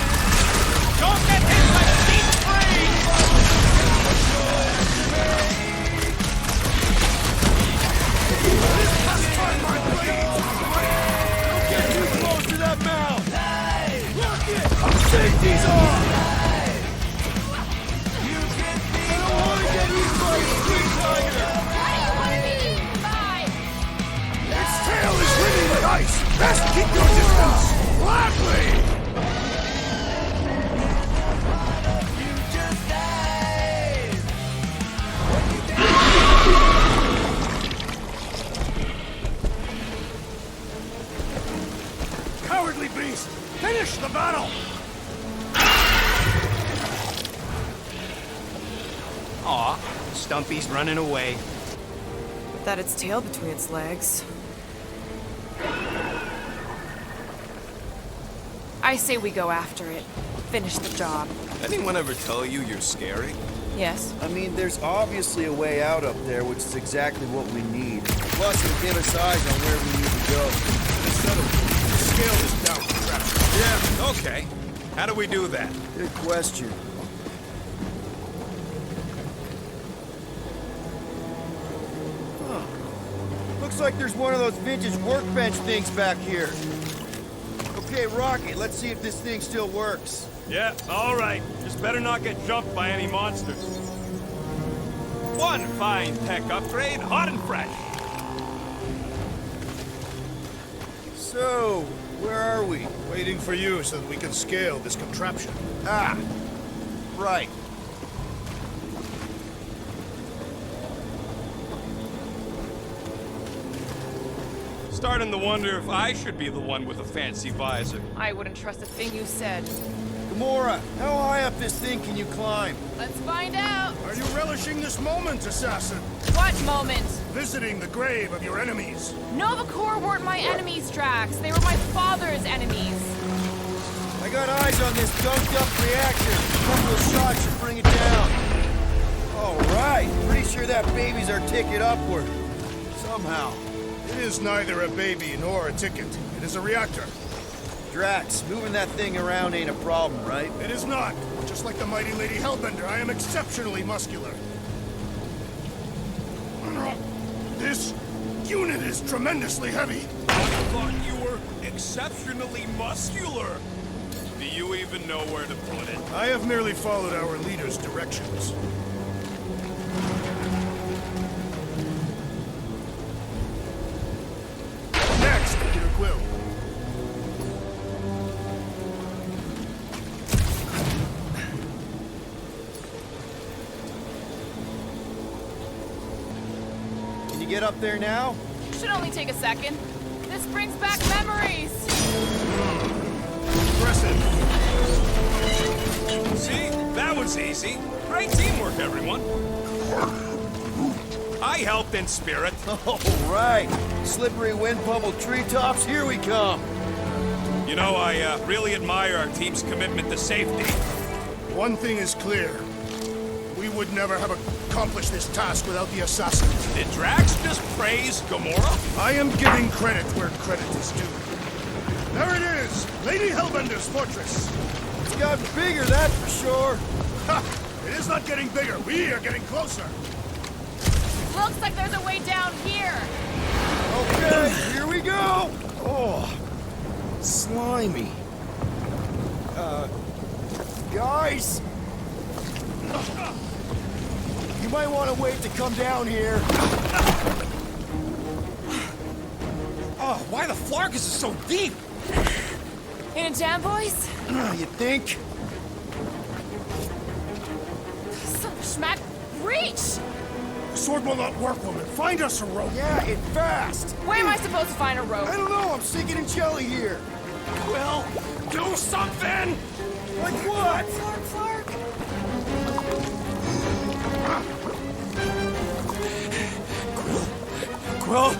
G: Don't get hit by the deep freeze!
R: This time, my blade Best keep your distance! Gladly! Cowardly beast! Finish the battle!
L: Aw, Stumpy's running away.
I: That its tail between its legs. I say we go after it. Finish the job.
G: Anyone ever tell you you're scary?
I: Yes.
E: I mean, there's obviously a way out up there, which is exactly what we need. Plus, it'll give us eyes on where we need to go.
R: Let's settle. Scale this down to traps.
G: Yeah, okay. How do we do that?
E: Good question. Huh. Looks like there's one of those vintage workbench things back here. Okay, Rocket, let's see if this thing still works.
G: Yeah, all right. Just better not get jumped by any monsters. One fine tech upgrade, hot and fresh.
E: So, where are we?
R: Waiting for you so that we can scale this contraption.
E: Ah, right.
G: Starting to wonder if I should be the one with a fancy visor.
Q: I wouldn't trust a thing you said.
E: Gamora, how high up this thing can you climb?
Q: Let's find out.
R: Are you relishing this moment, assassin?
Q: What moment?
R: Visiting the grave of your enemies.
Q: Nova Corps weren't my enemies, Drax. They were my father's enemies.
E: I got eyes on this gunked-up reactor. A couple of shots should bring it down. All right. Pretty sure that baby's our ticket upward. Somehow.
R: It is neither a baby nor a ticket. It is a reactor.
E: Drax, moving that thing around ain't a problem, right?
R: It is not. Just like the mighty Lady Hellbender, I am exceptionally muscular. This unit is tremendously heavy.
G: I thought you were exceptionally muscular. Do you even know where to put it?
R: I have merely followed our leader's directions. Next, Peter Quill.
E: Can you get up there now?
Q: Should only take a second. This brings back memories.
R: Impressive.
G: See? That was easy. Great teamwork, everyone. I helped in spirit.
E: All right. Slippery wind-pummeled treetops, here we come.
G: You know, I really admire our team's commitment to safety.
R: One thing is clear. We would never have accomplished this task without the assassin.
G: Did Drax just praise Gamora?
R: I am giving credit where credit is due. There it is! Lady Hellbender's fortress!
E: It's gotten bigger, that's for sure.
R: Ha! It is not getting bigger. We are getting closer.
Q: Looks like there's a way down here.
E: Okay, here we go. Oh, slimy. Guys? You might want to wait to come down here.
L: Oh, why the Flarkus is so deep?
Q: In a jam, boys?
E: You think?
Q: Son of a schmack. Reach!
R: The sword will not work, woman. Find us a rope.
E: Yeah, it fast.
Q: Where am I supposed to find a rope?
E: I don't know. I'm sinking in jelly here.
L: Quill, do something!
E: Like what?
Q: Flark.
L: Quill?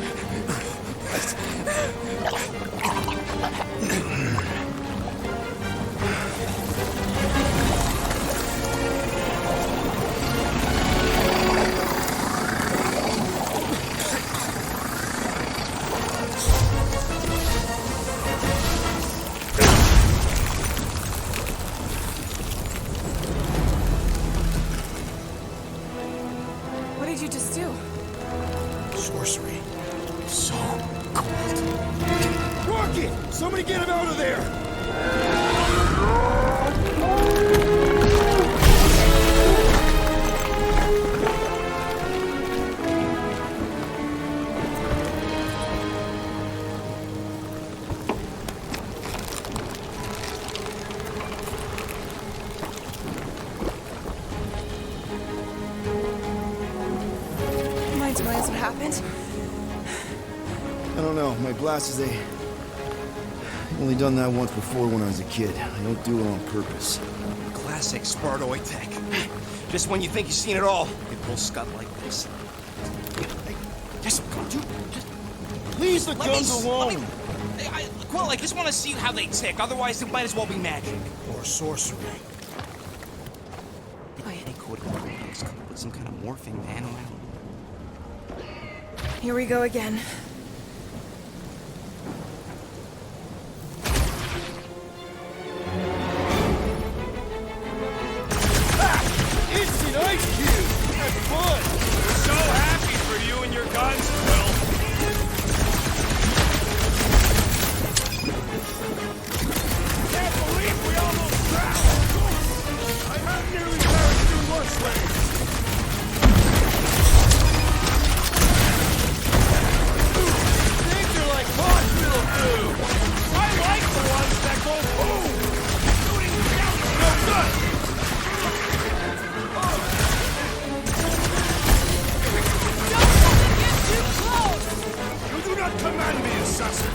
I: What did you just do?
R: Sorcery. So
E: Rocket! Somebody get him out of there!
I: what happened?
E: I don't know. My glasses, I've only done that once before when I was a kid. I don't do it on purpose.
L: Classic Spartoid tech. Just when you think you've seen it all, it pulls Scud like this. Just come on, dude.
E: Leave the guns alone!
L: Quill, I just want to see how they tick. Otherwise, it might as well be magic.
J: Or sorcery.
L: They could come up with some kind of morphing man around.
I: Here we go again.
E: Instant ice cube! That's fun!
G: We're so happy for you and your guns, Quill. Can't believe we almost drowned! I have nearly carried through worse ways! Things are like hospital food! I like the ones that go boom! Shooting down is no good! You do not command me, assassin!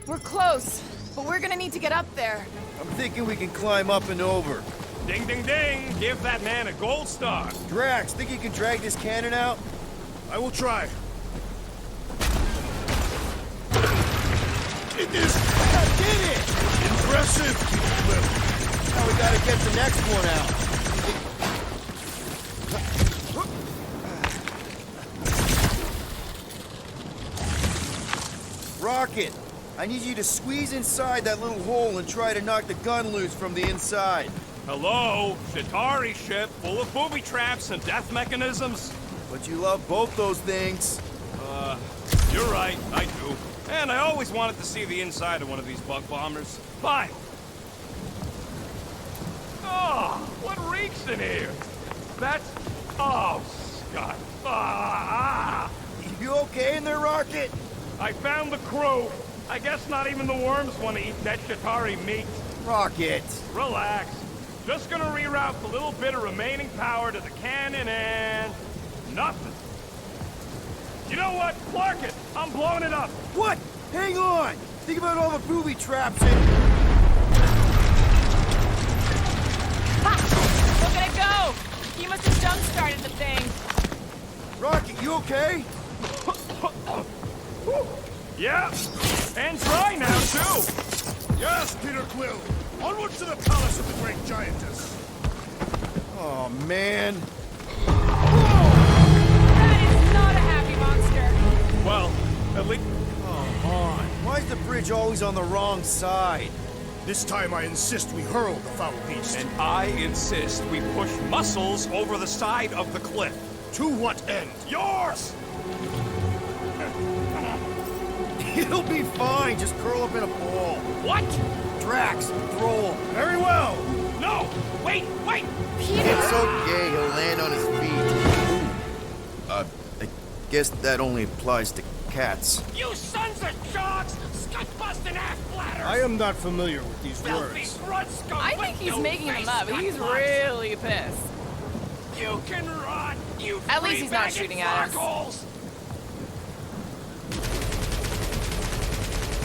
I: We're close, but we're gonna need to get up there.
E: I'm thinking we can climb up and over.
G: Ding, ding, ding! Give that man a gold star!
E: Drax, think you can drag this cannon out?
R: I will try. It is...
E: I did it!
R: impressive, Quill.
E: Now we gotta get the next one out. Rocket, I need you to squeeze inside that little hole and try to knock the gun loose from the inside.
G: Hello? Chitauri ship full of booby traps and death mechanisms?
E: But you love both those things.
G: You're right, I do. And I always wanted to see the inside of one of these bug bombers. Fine. Oh, what reeks in here? That's... Oh, Scott.
E: You okay in there, Rocket?
G: I found the crew. I guess not even the worms want to eat that Chitauri meat.
E: Rocket.
G: Relax. Just gonna reroute the little bit of remaining power to the cannon and... nothing. You know what? Clark it! I'm blowing it up!
E: What? Hang on! Think about all the booby traps and...
Q: Ha! Look at it go! He must have jump-started the thing.
E: Rocket, you okay?
G: Yeah, and dry now, too!
R: Yes, Peter Quill. Onwards to the palace of the great giantess.
E: Oh, man.
Q: That is not a happy monster.
G: Well, at least...
E: Come on. Why is the bridge always on the wrong side?
R: This time I insist we hurl the foul beast.
G: And I insist we push Muscles over the side of the cliff.
R: To what end?
G: Yours!
E: It'll be fine. Just curl up in a ball.
G: What?
E: Drax, throw him.
R: Very well.
G: No! Wait!
E: It's okay. He'll land on his feet. I guess that only applies to cats.
G: You sons of dogs! Scut-busting ass-bladders!
R: I am not familiar with these
G: Filthy
R: words.
G: blood scum!
Q: I think he's making them up. He's really pissed.
G: You can run, you
Q: At least he's not
G: three-bagged
Q: shooting at us.
G: farkholes!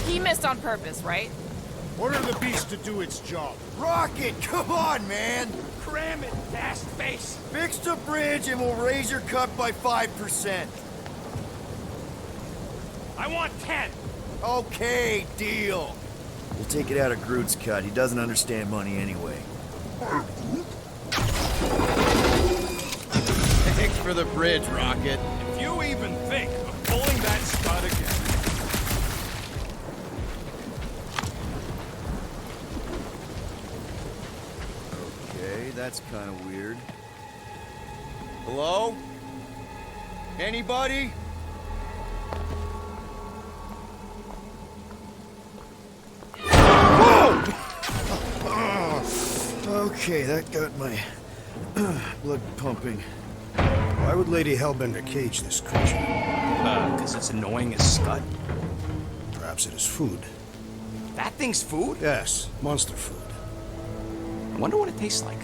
Q: He missed on purpose, right?
R: Order the beast to do its job.
E: Rocket, come on, man.
G: Cram it, fast face!
E: Fix the bridge and we'll raise your cut by 5%.
G: I want 10!
E: Okay, deal. We'll take it out of Groot's cut. He doesn't understand money anyway. Thanks for the bridge, Rocket.
G: If you even think of pulling that Scud again...
E: Okay, that's kind of weird. Hello? Anybody? Whoa! Okay, that got my blood pumping.
J: Why would Lady Hellbender cage this creature?
L: Because it's annoying as Scud.
J: Perhaps it is food.
L: That thing's food?
J: Yes, monster food.
L: I wonder what it tastes like.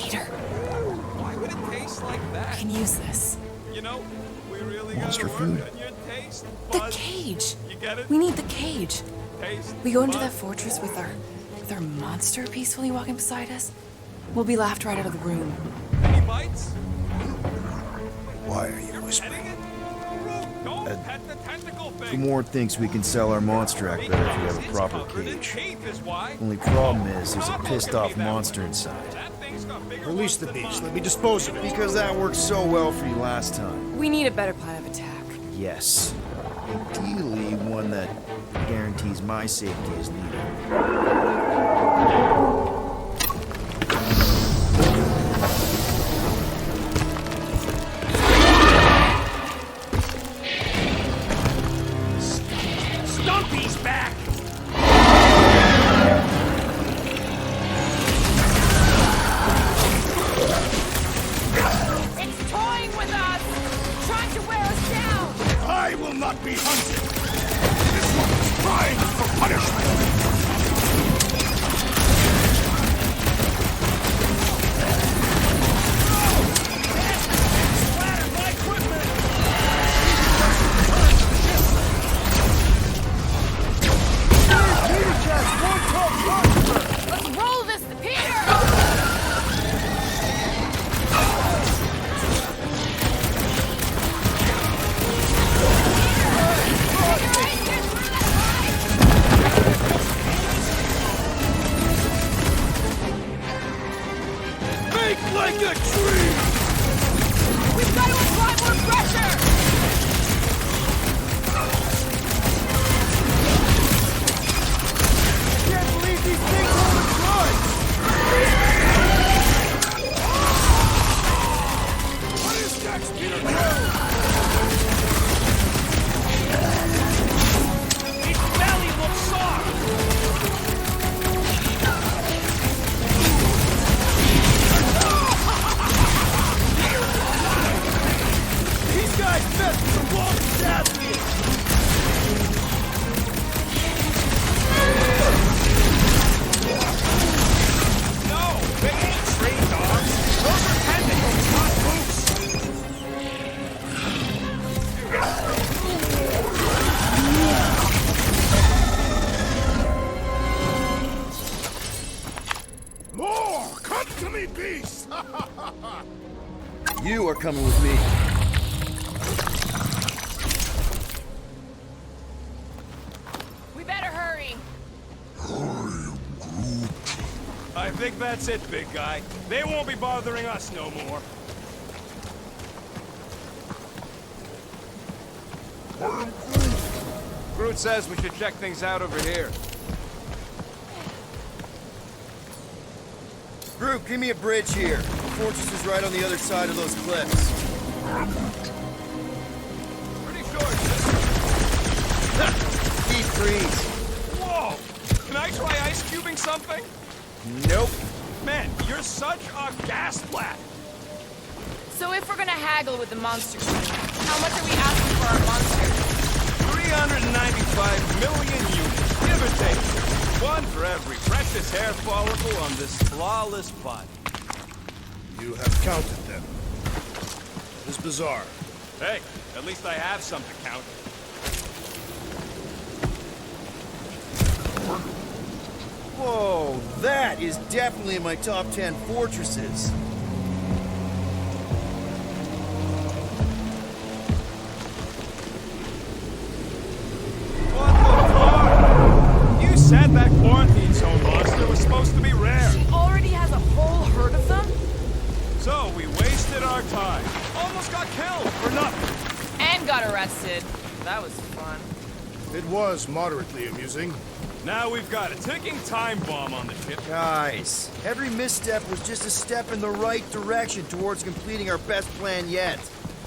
I: Peter,
G: Why would it taste like
I: I
G: that?
I: can use this.
G: You know, we really
E: Monster
G: gotta work
E: food.
G: on your taste.
I: The
G: bud.
I: cage.
G: You get it?
I: We need the cage.
G: Taste.
I: We go into
G: bud.
I: that fortress with our monster peacefully walking beside us. We'll be laughed right out of the room.
G: Any bites?
E: Why are you whispering?
G: Petting it? Don't pet the tentacle thing.
E: Gamorrean thinks we can sell our monster act better if we have a proper cage.
G: Teeth is why.
E: Only problem is there's a pissed off monster inside.
G: That thing's got bigger
J: Release the
G: ones than
J: beast.
G: mine.
J: Let me dispose of it.
E: Because that worked so well for you last time.
I: We need a better plan of attack.
E: Yes. Ideally, one that guarantees my safety is needed.
L: Stumpy's back!
Q: It's toying with us! Trying to wear us down!
R: I will not be hunted. This one is crying for punishment.
Q: Let's roll this to Peter!
R: Make like a tree.
Q: We've got to apply more pressure!
E: Can't believe these things hold a gun!
R: What is next, Peter?
L: Its belly looks soft!
R: These guys messed with the wrong stab.
L: No, they ain't stray dogs. Those are tentacles, not boots.
R: More! Come to me, beast!
E: You are coming with me.
Q: We better hurry!
G: I think that's it, big guy. They won't be bothering us no more. Groot says we should check things out over here.
E: Groot, give me a bridge here. The fortress is right on the other side of those cliffs.
G: Pretty sure it's this.
E: Deep freeze.
G: Whoa! Can I try ice cubing something?
E: Nope.
G: Man, you're such a gasblat!
Q: So if we're gonna haggle with the monster king, how much are we asking for our monster?
G: 395 million units, give or take. One for every precious hair follicle on this flawless body.
R: You have counted them. It is bizarre.
G: Hey, at least I have some to count.
E: Whoa, that is definitely in my top 10 fortresses.
G: What the fuck? You said that quarantine zone monster was supposed to be rare.
I: She already has a whole herd of them?
G: So we wasted our time. Almost got killed for nothing.
Q: And got arrested. That was fun.
R: It was moderately amusing.
G: Now we've got a ticking time bomb on the ship.
E: Guys, every misstep was just a step in the right direction towards completing our best plan yet.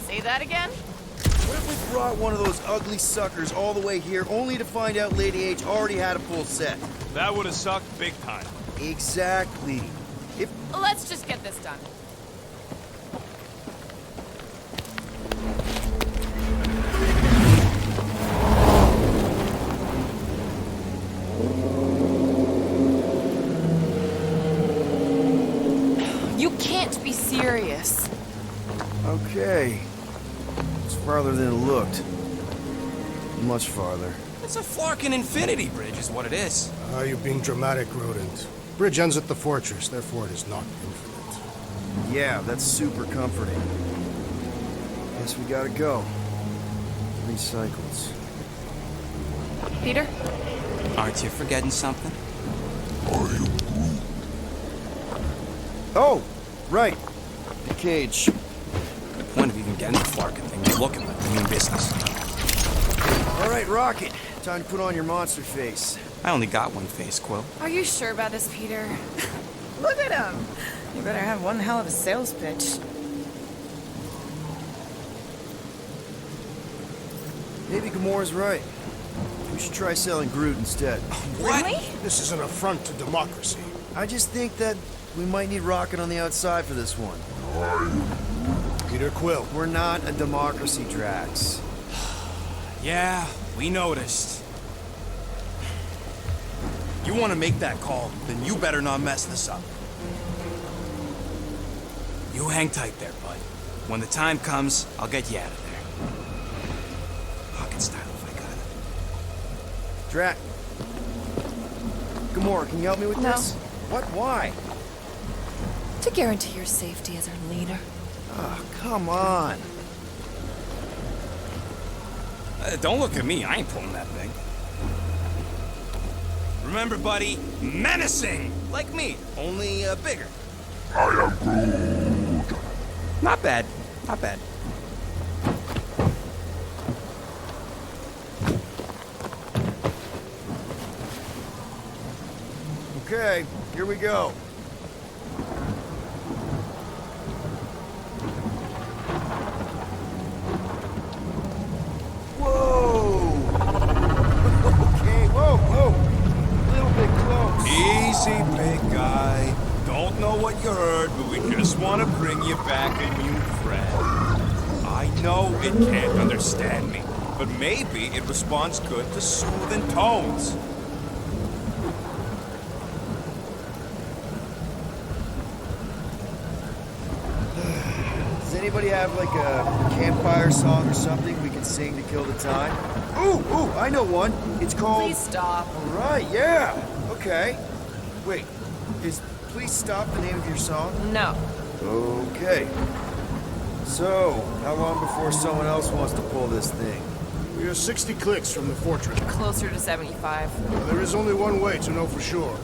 Q: Say that again?
E: What if we brought one of those ugly suckers all the way here only to find out Lady H already had a full set?
G: That would have sucked big time.
E: Exactly. If
Q: Let's just get this done. You can't
E: Okay. It's farther than it looked. Much farther.
L: It's a Flarkin infinity bridge is what it is.
N: You're being dramatic, Rodent. Bridge ends at the fortress, therefore it is not infinite.
E: Yeah, that's super comforting. Guess we gotta go. 3 cycles.
I: Peter?
L: Aren't you forgetting something?
E: Oh, right. The cage.
L: The point of even getting the Flarkin thing is looking like the new business.
E: All right, Rocket. Time to put on your monster face.
L: I only got one face, Quill.
I: Are you sure about this, Peter? Look at him! You better have one hell of a sales pitch.
E: Maybe Gamora's right. We should try selling Groot instead.
I: Really?
N: This is an affront to democracy.
E: I just think that we might need Rocket on the outside for this one.
N: Peter Quill.
E: We're not a democracy, Drax.
L: Yeah, we noticed.
F: You want to make that call, then you better not mess this up.
L: You hang tight there, bud. When the time comes, I'll get you out of there. Hawkins style if I got it.
E: Drax. Gamora, can you help me with
I: No.
E: this? What? Why?
I: To guarantee your safety as our leader.
E: Oh, come on.
L: Don't look at me, I ain't pulling that thing. Remember, buddy, menacing! Like me, only bigger.
R: I am Groot.
L: Not bad, not bad.
E: Okay, here we go. Whoa! Okay, whoa, whoa! A little bit close.
G: Easy, big guy. Don't know what you heard, but we just want to bring you back a new friend. I know it can't understand me, but maybe it responds good to soothing tones.
E: Does anybody have like a campfire song or something we can sing to kill the time? Ooh, I know one. It's called...
I: Please stop.
E: All right, yeah. Okay. Wait, is Please Stop the name of your song?
I: No.
E: Okay. So, how long before someone else wants to pull this thing?
N: We are 60 clicks from the fortress.
I: Closer to 75.
N: There is only one way to know for sure.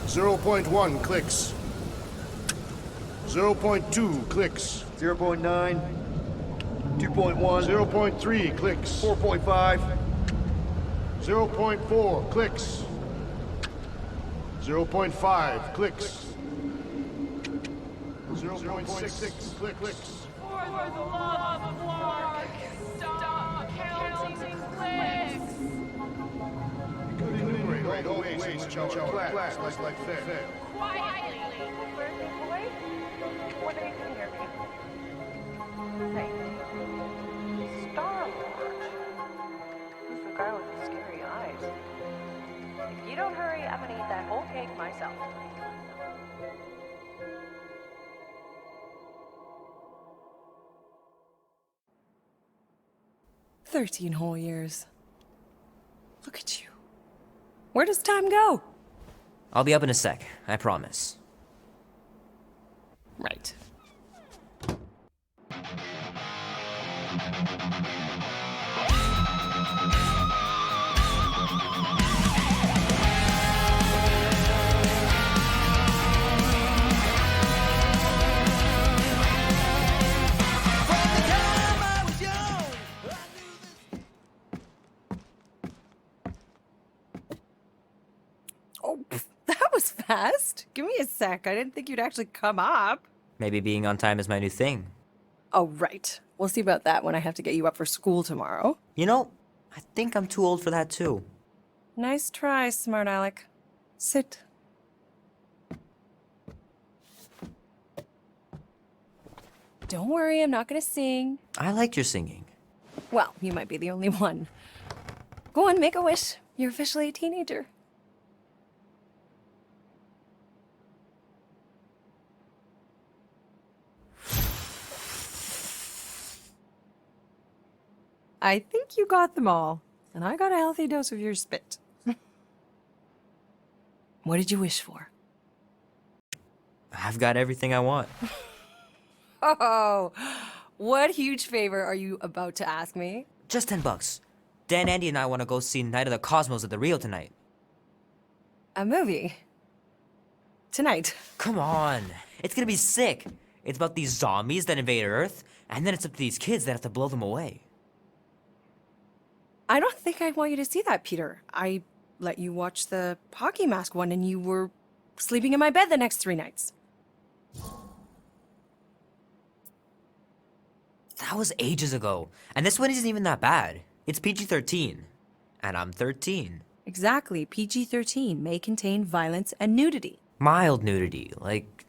N: 0.1 clicks. 0.2 clicks.
E: 0.9. 2.1.
N: 0.3 clicks.
E: 4.5.
N: 0.4 clicks. 0.5 clicks. 0.6 clicks.
Q: For the love of Lark, stop counting clicks.
N: Enumerate all ways in which our class must like fair.
Q: Quietly.
S: Before they can hear me. Say, Star-Lord. Who's the guy with the scary eyes? If you don't hurry, I'm gonna eat that whole cake myself.
A: 13 whole years. Look at you. Where does time go?
B: I'll be up in a sec, I promise.
A: Right. Oh, that was fast. Give me a sec. I didn't think you'd actually come up.
B: Maybe being on time is my new thing.
A: Oh, right. We'll see about that when I have to get you up for school tomorrow.
B: You know, I think I'm too old for that too.
A: Nice try, smart Alec. Sit. Don't worry, I'm not gonna sing.
B: I like your singing.
A: Well, you might be the only one. Go on, make a wish. You're officially a teenager. I think you got them all, and I got a healthy dose of your spit. What did you wish for?
B: I've got everything I want.
A: Oh, what huge favor are you about to ask me?
B: Just $10. Dan, Andy, and I want to go see Night of the Cosmos at the Rio tonight.
A: A movie? Tonight?
B: Come on. It's gonna be sick. It's about these zombies that invade Earth, and then it's up to these kids that have to blow them away.
A: I don't think I want you to see that, Peter. I let you watch the hockey mask one, and you were sleeping in my bed the next 3 nights.
B: That was ages ago. And this one isn't even that bad. It's PG-13. And I'm 13.
A: Exactly. PG-13 may contain violence and nudity.
B: Mild nudity, like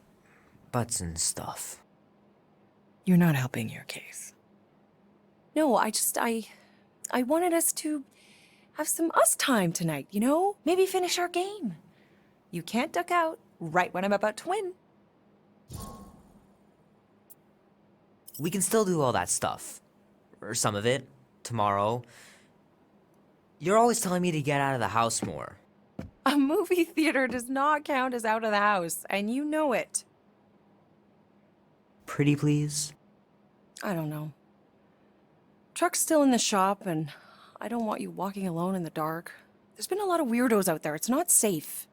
B: butts and stuff.
A: You're not helping your case. No, I wanted us to have some us time tonight, you know? Maybe finish our game. You can't duck out right when I'm about to win.
B: We can still do all that stuff. Or some of it. Tomorrow. You're always telling me to get out of the house more.
A: A movie theater does not count as out of the house, and you know it.
B: Pretty please?
A: I don't know. Truck's still in the shop, and I don't want you walking alone in the dark. There's been a lot of weirdos out there. It's not safe.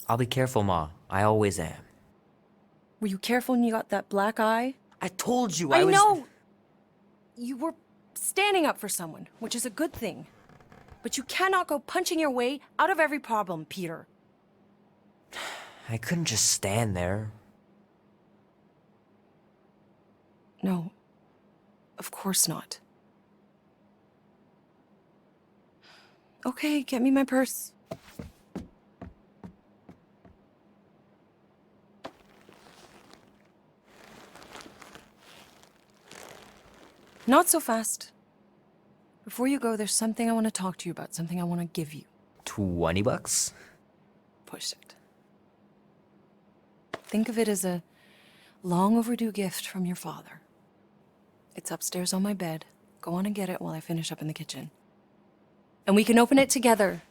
B: I'll be careful, Ma. I always am.
A: Were you careful when you got that black eye?
B: I told you
A: I
B: was...
A: know! You were standing up for someone, which is a good thing. But you cannot go punching your way out of every problem, Peter.
B: I couldn't just stand there.
A: No. Of course not. Okay, get me my purse. Not so fast. Before you go, there's something I want to talk to you about, something I want to give you.
B: $20?
A: Push it. Think of it as a long overdue gift from your father. It's upstairs on my bed. Go on and get it while I finish up in the kitchen. And we can open it together.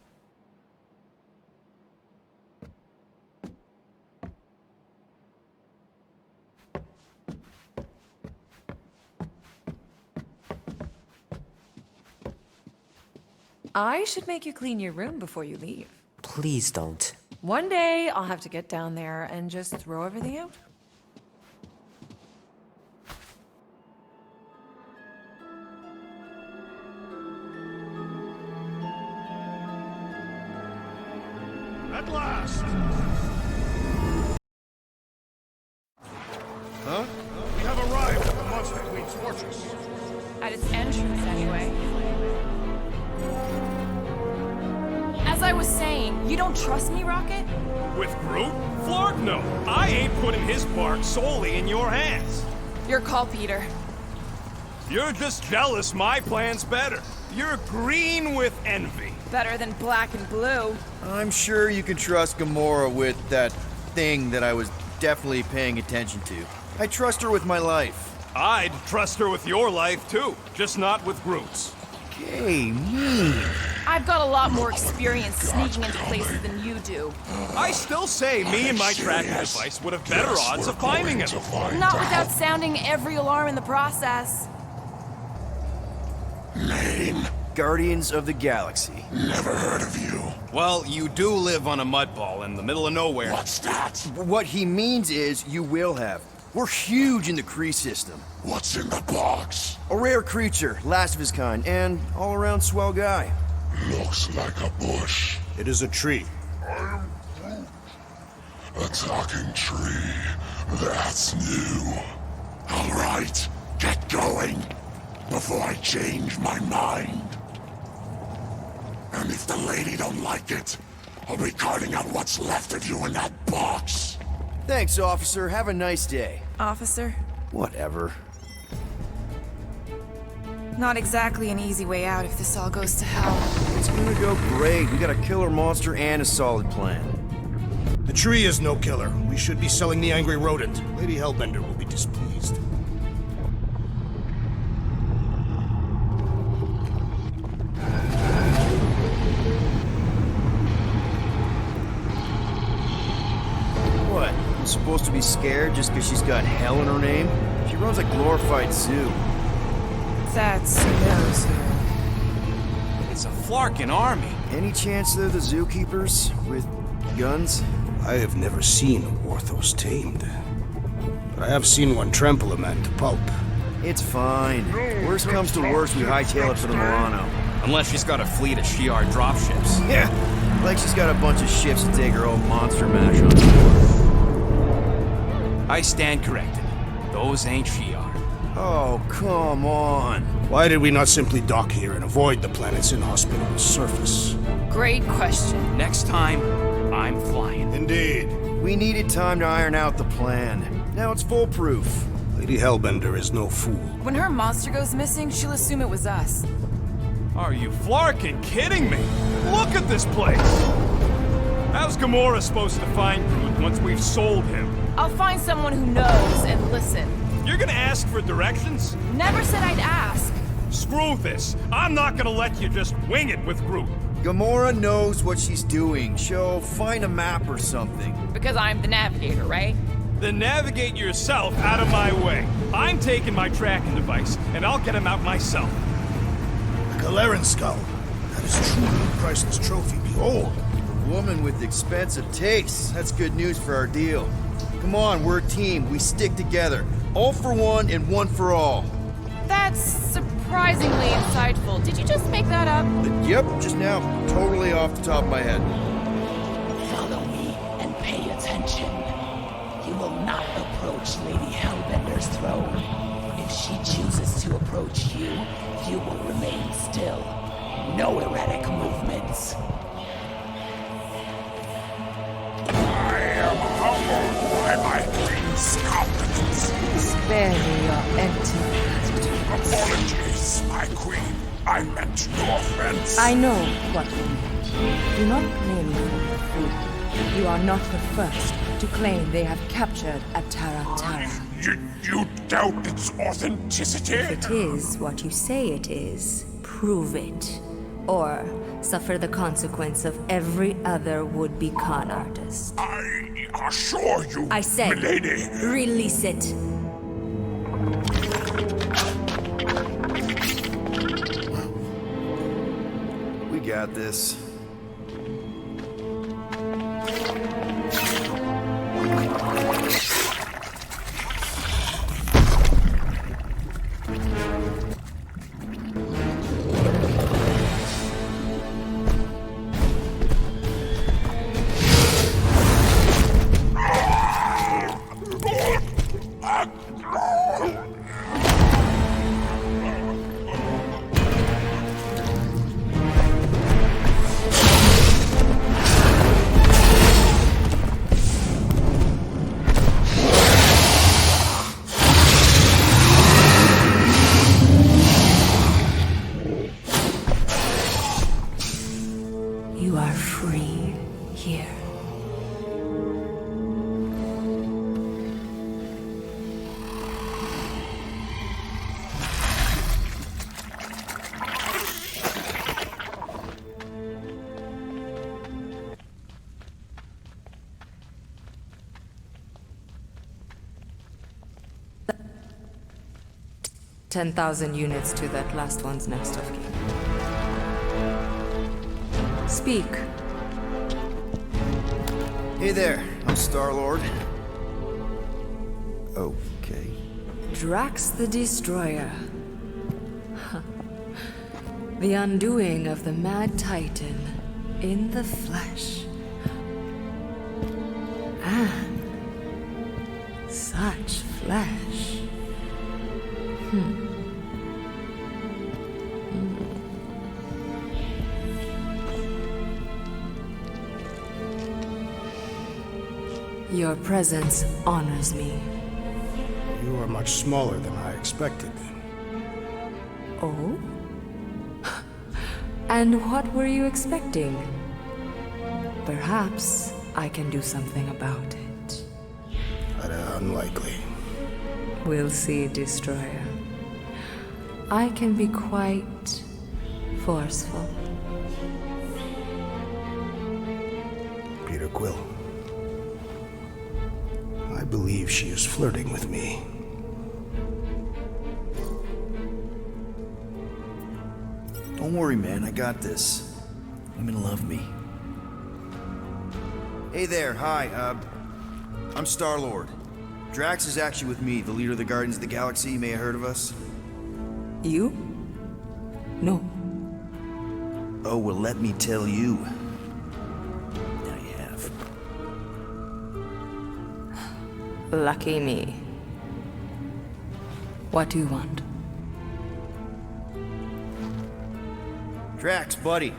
A: I should make you clean your room before you leave.
B: Please don't.
A: One day, I'll have to get down there and just throw everything out.
R: At last! Huh? We have arrived at the Monster Queen's fortress.
Q: At its entrance, anyway. As I was saying, you don't trust me, Rocket?
G: With Groot? Flark, no. I ain't putting his bark solely in your hands.
Q: Your call, Peter.
G: You're just jealous my plan's better. You're green with envy.
Q: Better than black and blue.
E: I'm sure you can trust Gamora with that thing that I was definitely paying attention to. I trust her with my life.
G: I'd trust her with your life, too. Just not with Groot's.
E: Hey, me.
Q: I've got a lot more experience sneaking into places than you do.
G: I still say me and my tracking device would have better odds of finding him.
Q: Not without sounding every alarm in the process.
R: Name?
E: Guardians of the Galaxy.
R: Never heard of you.
G: Well, you do live on a mud ball in the middle of nowhere.
R: What's that?
E: What he means is you will have. We're huge in the Kree system.
R: What's in the box?
E: A rare creature, last of his kind, and all-around swell guy.
R: Looks like a bush.
J: It is a tree.
R: I'm Groot. A talking tree. That's new. All right, get going before I change my mind. And if the lady don't like it,
N: I'll be carting out what's left of you in that box.
E: Thanks, officer. Have a nice day.
I: Officer,
E: Whatever.
I: not exactly an easy way out if this all goes to hell.
E: It's gonna go great. We got a killer monster and a solid plan.
R: The tree is no killer. We should be selling the angry rodent. Lady Hellbender will be displeased.
E: What? I'm supposed to be scared just because she's got hell in her name? She runs a glorified zoo.
I: That's those who...
L: It's a Flarkin army.
E: Any chance they're the zookeepers with guns?
J: I have never seen a Warthos tamed. But I have seen one trample a man to pulp.
E: It's fine. Worst comes to worst, we hightail it for the Milano.
L: Unless she's got a fleet of Shi'ar dropships.
E: Yeah, like she's got a bunch of ships to take her own monster mash on board.
L: I stand corrected. Those ain't Shi'ar.
E: Oh, come on.
J: Why did we not simply dock here and avoid the planet's inhospitable surface?
I: Great question.
L: Next time, I'm flying.
R: Indeed.
E: We needed time to iron out the plan. Now it's foolproof.
J: Lady Hellbender is no fool.
I: When her monster goes missing, she'll assume it was us.
G: Are you Flarkin kidding me? Look at this place! How's Gamora supposed to find Groot once we've sold him?
I: I'll find someone who knows and listen.
G: You're gonna ask for directions?
I: Never said I'd ask.
G: Screw this. I'm not gonna let you just wing it with Groot.
E: Gamora knows what she's doing. She'll find a map or something.
Q: Because I'm the navigator, right?
G: Then navigate yourself out of my way. I'm taking my tracking device, and I'll get him out myself.
R: A Galeran skull. That is truly a priceless trophy. Behold.
E: A woman with expensive tastes. That's good news for our deal. Come on, we're a team. We stick together. All for one and one for all.
Q: That's surprisingly insightful. Did you just make that up?
E: Yep, just now. Totally off the top of my head.
T: Follow me and pay attention. You will not approach Lady Hellbender's throne. If she chooses to approach you, you will remain still. No erratic movements.
N: I am humbled by my queen's competence.
T: Spare me your empty gratitude.
N: Apologies, my queen. I meant no offense.
U: I know what you meant. Do not blame me for your food. You are not the first to claim they have captured Atara Tara.
N: You doubt its authenticity?
U: If it is what you say it is, prove it. Or suffer the consequence of every other would-be con artist.
N: I assure you,
U: I said,
N: milady.
U: Release it.
E: We got this.
U: You are free here. $10,000 units to that last one's next of kin. Speak.
E: Hey there, I'm Star-Lord. Okay.
U: Drax the Destroyer. The undoing of the Mad Titan in the flesh. And such flesh. Your presence honors me.
J: You are much smaller than I expected.
U: Oh? And what were you expecting? Perhaps I can do something about it.
J: But unlikely.
U: We'll see, Destroyer. I can be quite forceful.
J: Peter Quill. I believe she is flirting with me.
E: Don't worry, man. I got this. Women love me. Hey there. Hi. I'm Star-Lord. Drax is actually with me, the leader of the Guardians of the Galaxy. You may have heard of us.
U: You? No.
E: Oh, well, let me tell you. Now you have.
U: Lucky me. What do you want?
E: Drax, buddy.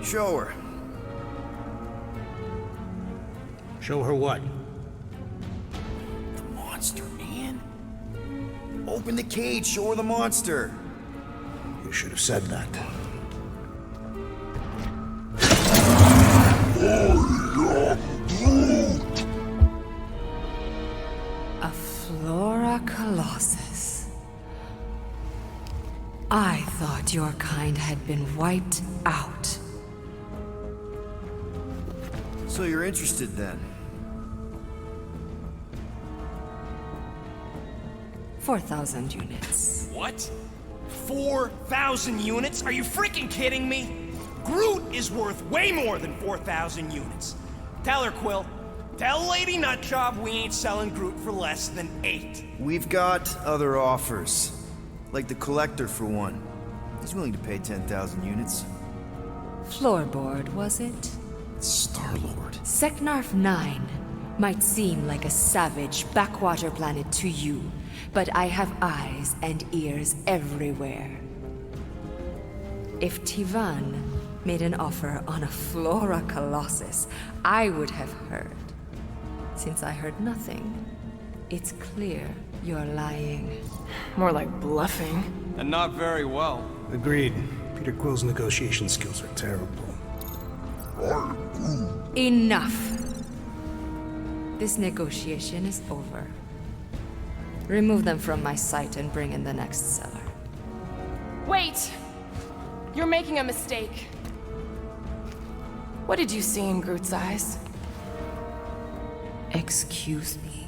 E: Show her.
J: Show her what?
E: The monster, man. Open the cage, show her the monster.
J: You should have said that.
U: A Flora Colossus. I thought your kind had been wiped out.
E: So you're interested then?
U: 4,000 units.
L: What? 4,000 units? Are you freaking kidding me? Groot is worth way more than 4,000 units. Tell her, Quill. Tell Lady Nutjob we ain't selling Groot for less than 8.
E: We've got other offers. Like the Collector, for one. He's willing to pay 10,000 units.
U: Floorboard, was it?
E: Star-Lord.
U: Seknarf 9 might seem like a savage backwater planet to you, but I have eyes and ears everywhere. If Tivan made an offer on a Flora Colossus, I would have heard. Since I heard nothing, it's clear you're lying.
I: More like bluffing.
G: And not very well.
J: Agreed. Peter Quill's negotiation skills are terrible.
U: Enough! This negotiation is over. Remove them from my sight and bring in the next seller.
I: Wait! You're making a mistake. What did you see in Groot's eyes?
U: Excuse me.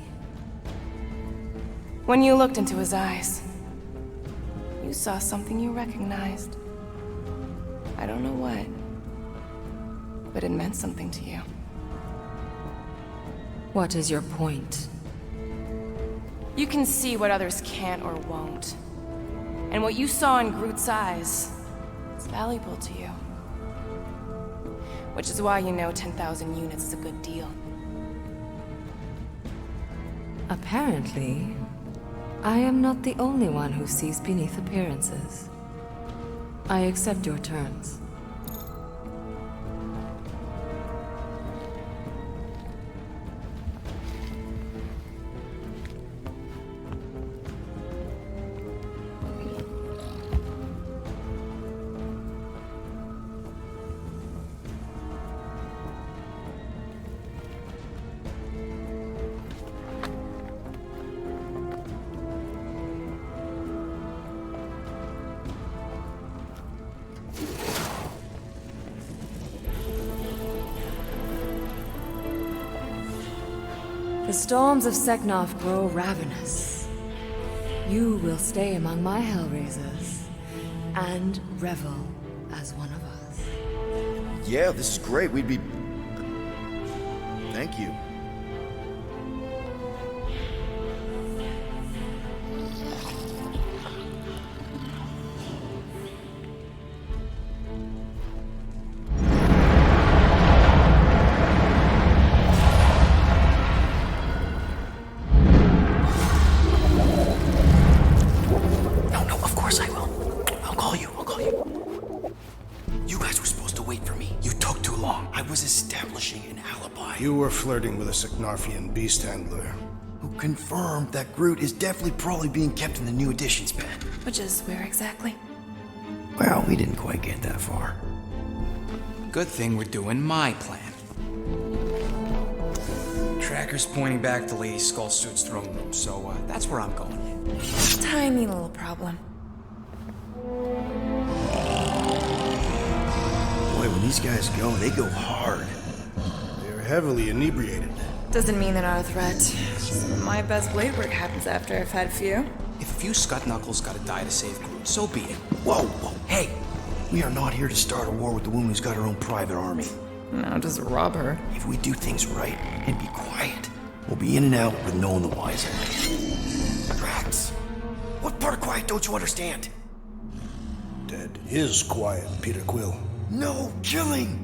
I: When you looked into his eyes, you saw something you recognized. I don't know what, but it meant something to you.
U: What is your point?
I: You can see what others can't or won't. And what you saw in Groot's eyes is valuable to you. Which is why you know 10,000 units is a good deal.
U: Apparently, I am not the only one who sees beneath appearances. I accept your terms. The storms of Seknarf grow ravenous. You will stay among my Hellraisers and revel as one of us.
E: Yeah, this is great. We'd be... Thank you. was establishing an alibi.
R: You were flirting with a Seknarfian beast handler.
E: Who confirmed that Groot is definitely probably being kept in the new additions pen.
I: Which is where exactly?
E: Well, we didn't quite get that far.
C: Good thing we're doing my plan. Tracker's pointing back to Lady Skullsuit's throne room, so that's where I'm going.
I: Tiny little problem.
E: Boy, when these guys go, they go hard.
R: They're heavily inebriated.
I: Doesn't mean they're not a threat. My best blade work happens after I've had a few.
C: If a few scut knuckles gotta die to save Groot, so be it.
E: Whoa, whoa, hey! We are not here to start a war with the woman who's got her own private army.
I: No, just rob her.
E: If we do things right and be quiet, we'll be in and out with no one the wiser. Drax, what part of quiet don't you understand?
R: Dead is quiet, Peter Quill.
E: No killing!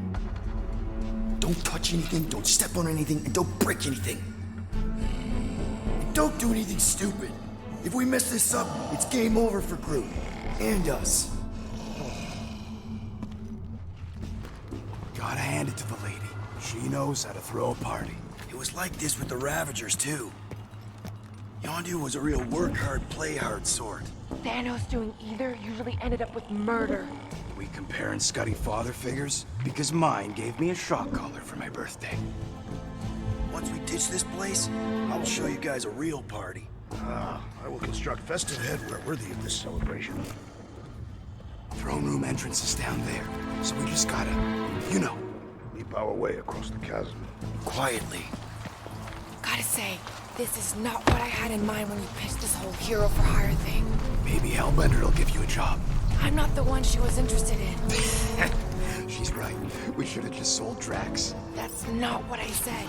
E: Don't touch anything, don't step on anything, and don't break anything. And don't do anything stupid. If we mess this up, it's game over for Groot. And us.
F: Gotta hand it to the lady. She knows how to throw a party.
E: It was like this with the Ravagers, too. Yondu was a real work hard, play hard sort.
Q: Thanos doing either usually ended up with murder.
F: We comparing Scuddy father figures? Because mine gave me a shock collar for my birthday.
E: Once we ditch this place, I will show you guys a real party.
R: I will construct festive headwear worthy of this celebration.
F: Throne room entrance is down there, so we just gotta, you know,
R: leap our way across the chasm.
E: Quietly.
Q: Gotta say, this is not what I had in mind when you pitched this whole hero for hire thing.
F: Maybe Hellbender will give you a job.
Q: I'm not the one she was interested in.
F: She's right. We should have just sold Drax.
Q: That's not what I said.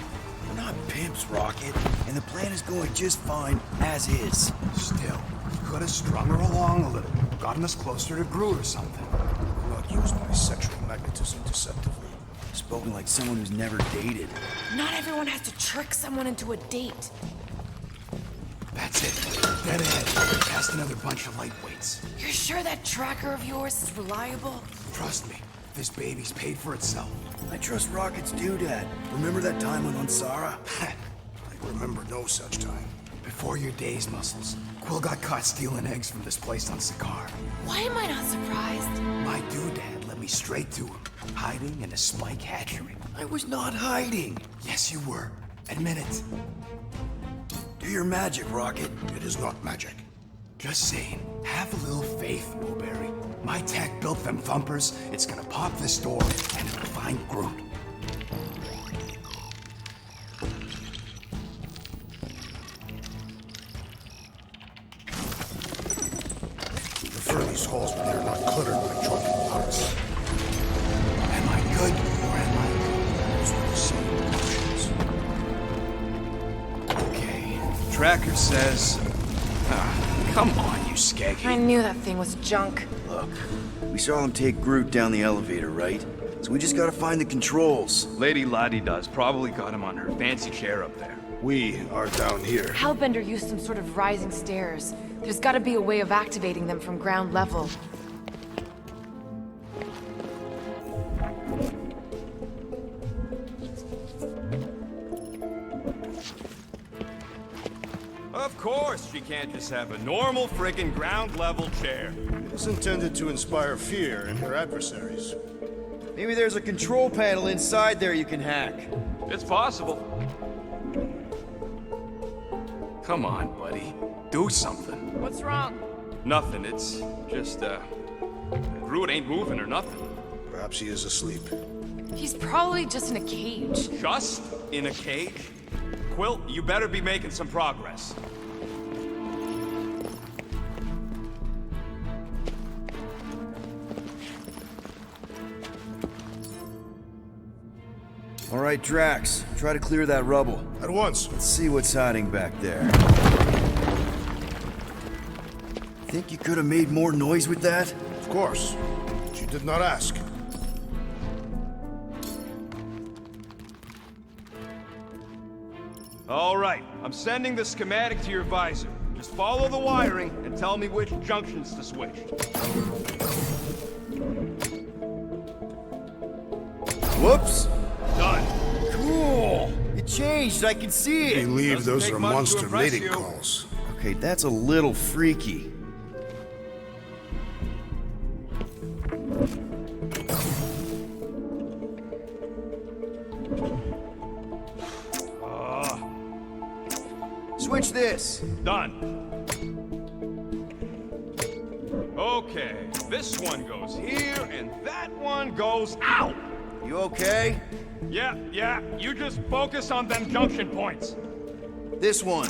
E: We're not pimps, Rocket, and the plan is going just fine as is.
F: Still, could have strung her along a little. Gotten us closer to Groot or something.
R: Do not use my sexual magnetism deceptively.
E: Spoken like someone who's never dated.
Q: Not everyone has to trick someone into a date.
F: That's it. Dead ahead. Past another bunch of lightweights.
Q: You're sure that tracker of yours is reliable?
F: Trust me, this baby's paid for itself.
E: I trust Rocket's doodad. Remember that time on Ansara?
R: I remember no such time.
F: Before your days, Muscles, Quill got caught stealing eggs from this place on Sakaar.
Q: Why am I not surprised?
F: My doodad led me straight to him, hiding in a spike hatchery.
E: I was not hiding.
F: Yes, you were. Admit it.
E: Do your magic, Rocket.
R: It is not magic.
F: Just saying, have a little faith, Blueberry. My tech built them thumpers. It's gonna pop this door, and it'll find Groot.
R: Prefer these halls when they're not cluttered by drunken punks.
F: Am I good, or am I good?
R: Those were the same emotions.
F: Okay. Tracker says... come on, you skeggy.
I: I knew that thing was junk.
E: Look, we saw him take Groot down the elevator, right? So we just gotta find the controls.
G: Lady Ladi-Da's probably got him on her fancy chair up there.
R: We are down here.
Q: Hellbender used some sort of rising stairs. There's gotta be a way of activating them from ground level.
G: Of course, she can't just have a normal friggin' ground level chair.
R: It is intended to inspire fear in her adversaries.
E: Maybe there's a control panel inside there you can hack.
G: It's possible.
F: Come on, buddy. Do something.
Q: What's wrong?
G: Nothing, it's just, Groot ain't moving or nothing.
R: Perhaps he is asleep.
Q: He's probably just in a cage.
G: Just in a cage? Quill, you better be making some progress.
E: All right, Drax, try to clear that rubble.
R: At once.
E: Let's see what's hiding back there. Think you could have made more noise with that?
R: Of course. She did not ask.
G: All right, I'm sending the schematic to your visor. Just follow the wiring and tell me which junctions to switch.
E: Whoops! changed. I can see it.
R: Believe those are monster mating calls.
E: Okay, that's a little freaky. Switch this.
G: Done. Okay, this one goes here, and that one goes out.
E: You okay?
G: Yeah, you just focus on them junction points.
E: This one.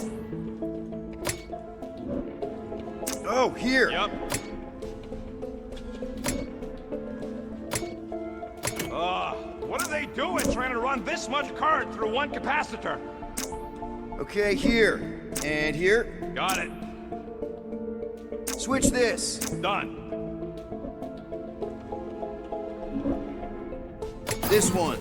E: Oh, here.
G: Yep. What are they doing trying to run this much current through one capacitor?
E: Okay, here. And here.
G: Got it.
E: Switch this.
G: Done.
E: This one.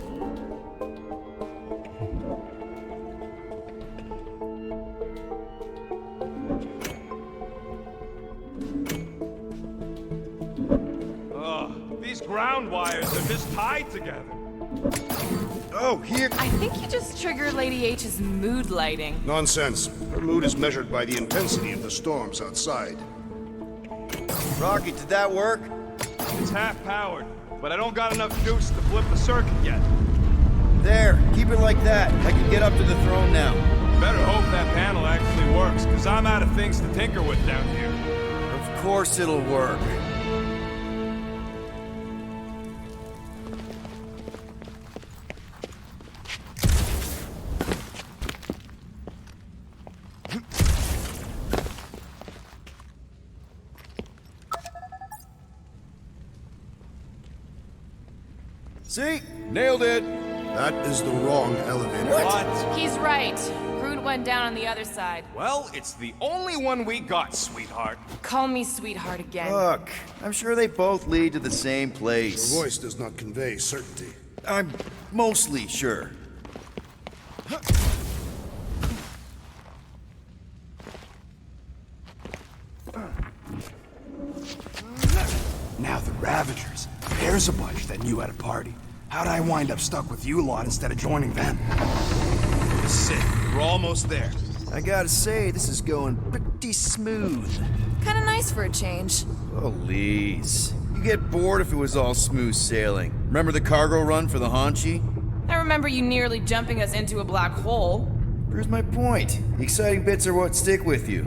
G: These ground wires are just tied together.
E: Oh, here.
I: I think you just triggered Lady H's mood lighting.
R: Nonsense. Her mood is measured by the intensity of the storms outside.
E: Rocket, did that work?
G: It's half-powered, but I don't got enough juice to flip the circuit yet.
E: There, keep it like that. I can get up to the throne now.
G: Better hope that panel actually works, because I'm out of things to tinker with down here.
E: Of course it'll work. See? Nailed it!
R: That is the wrong elevator.
G: What?
I: He's right. Groot went down on the other side.
G: Well, it's the only one we got, sweetheart.
I: Call me sweetheart again.
E: Look, I'm sure they both lead to the same place.
R: Your voice does not convey certainty.
E: I'm mostly sure.
L: Now the Ravagers. There's a bunch that knew at a party. How'd I wind up stuck with you lot instead of joining them?
G: Sick. We're almost there.
E: I gotta say, this is going pretty smooth.
I: Kinda nice for a change.
E: Please. You get bored if it was all smooth sailing. Remember the cargo run for the Hanshi?
I: I remember you nearly jumping us into a black hole.
E: Here's my point. The exciting bits are what stick with you.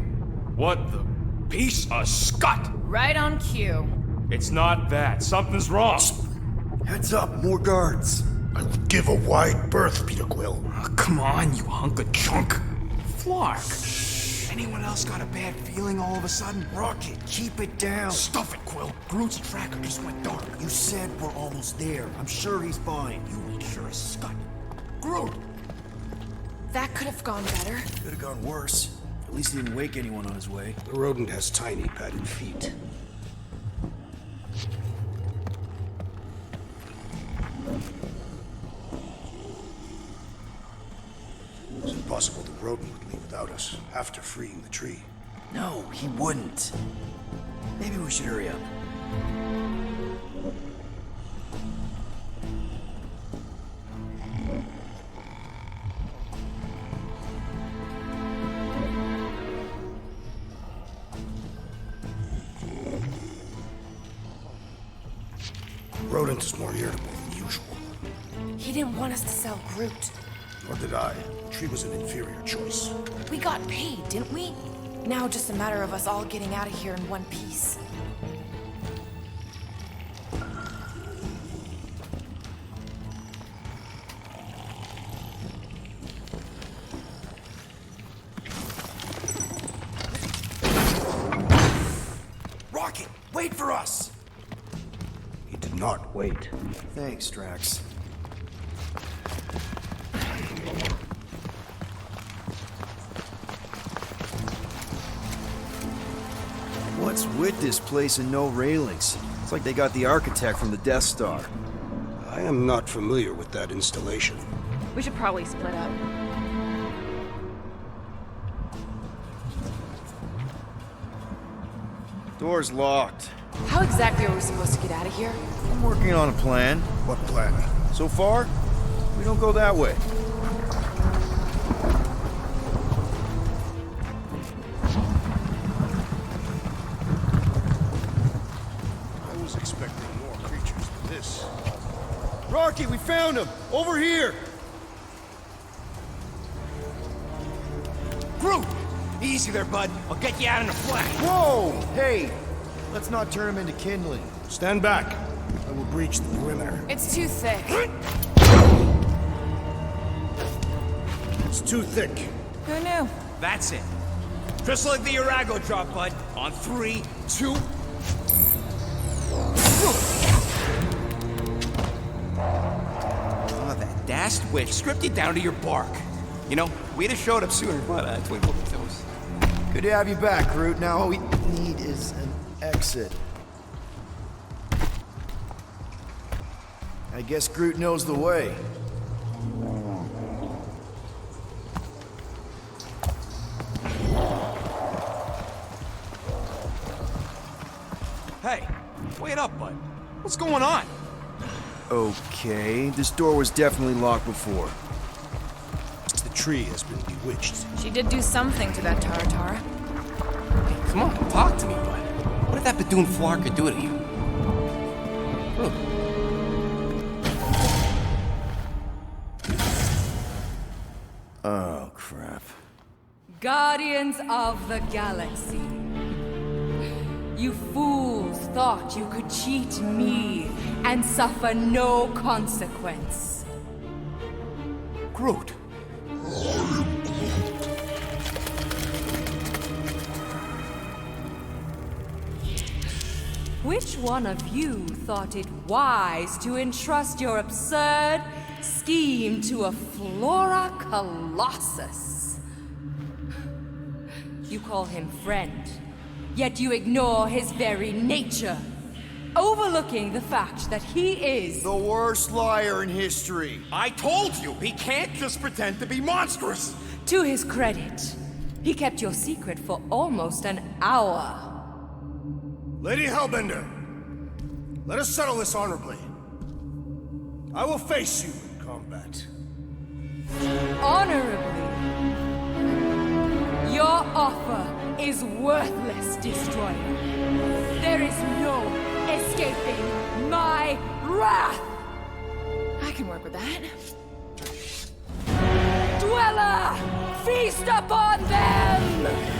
G: What the piece of scut?
I: Right on cue.
G: It's not that. Something's wrong.
E: Heads up, more guards.
R: I would give a wide berth, Peter Quill.
L: Oh, come on, you hunk of junk. Flark. Anyone else got a bad feeling all of a sudden?
E: Rocket, keep it down.
L: Stuff it, Quill. Groot's tracker just went dark.
E: You said we're almost there. I'm sure he's fine.
L: You ain't sure as scut. Groot!
I: That could have gone better.
E: Could have gone worse. At least he didn't wake anyone on his way.
R: The rodent has tiny padded feet. It's impossible the rodent would leave without us after freeing the tree.
E: No, he wouldn't. Maybe we should hurry up.
R: Rodent is more irritable than usual.
I: He didn't want us to sell Groot.
R: Nor did I. The tree was an inferior choice.
I: We got paid, didn't we? Now just a matter of us all getting out of here in one piece.
E: Rocket, wait for us!
R: He did not wait.
E: Thanks, Drax. What's with this place and no railings? It's like they got the architect from the Death Star.
R: I am not familiar with that installation.
Q: We should probably split up.
E: Door's locked.
I: How exactly are we supposed to get out of here?
E: I'm working on a plan.
R: What plan?
E: So far, we don't go that way.
R: I was expecting more creatures than this.
E: Rocky, we found him! Over here!
L: Groot! Easy there, bud. I'll get you out in a flash.
E: Whoa! Hey! Let's not turn him into kindling.
R: Stand back. I will breach the perimeter.
I: It's too thick.
R: It's too thick.
I: Who knew?
L: That's it. Just like the Urago drop, bud. On 3, 2... Oh, that dashed witch stripped you down to your bark. You know, we'd have showed up sooner, but twinkle the toes.
E: Good to have you back, Groot. Now all we need is an exit. I guess Groot knows the way.
L: Hey, wait up, bud. What's going on?
E: Okay, this door was definitely locked before.
R: The tree has been bewitched.
I: She did do something to that Tara.
L: Hey, come on, talk to me, bud. What did that Bethune Flarka do to you? Groot.
E: Oh, crap.
U: Guardians of the Galaxy. You fools thought you could cheat me and suffer no consequence.
L: Groot.
U: Which one of you thought it wise to entrust your absurd scheme to a Flora Colossus? You call him friend, yet you ignore his very nature, overlooking the fact that he is
E: the worst liar in history.
L: I told you, he can't just pretend to be monstrous.
U: To his credit, he kept your secret for almost an hour.
R: Lady Hellbender, let us settle this honorably. I will face you in combat.
U: Honorably? Your offer is worthless, Destroyer. There is no escaping my wrath!
I: I can work with that.
U: Dweller! Feast upon them!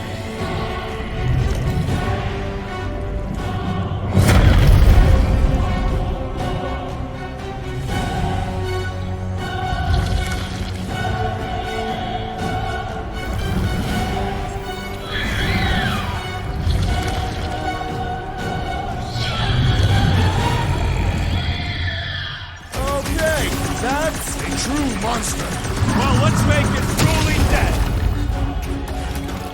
R: That's a true monster.
G: Well, let's make it truly dead.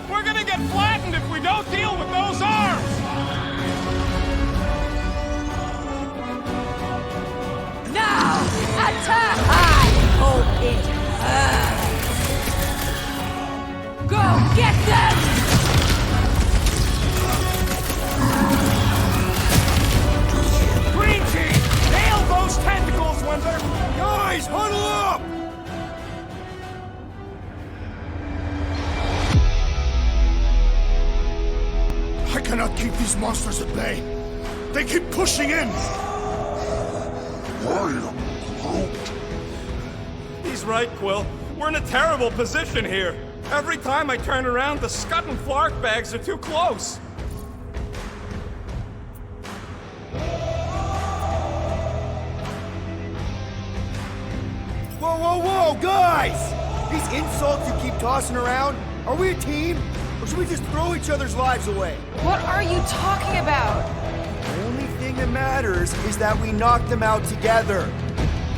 G: We're gonna get flattened if we don't deal with those arms!
U: Now, attack! I hope it hurts! Go get them!
L: Green team, nail those tentacles when they're...
R: Guys, huddle up! I cannot keep these monsters at bay. They keep pushing in.
G: He's right, Quill. We're in a terrible position here. Every time I turn around, the Scud and Flark bags are too close.
E: Whoa, whoa, whoa, guys! These insults you keep tossing around, are we a team? Or should we just throw each other's lives away?
I: What are you talking about?
E: The only thing that matters is that we knock them out together.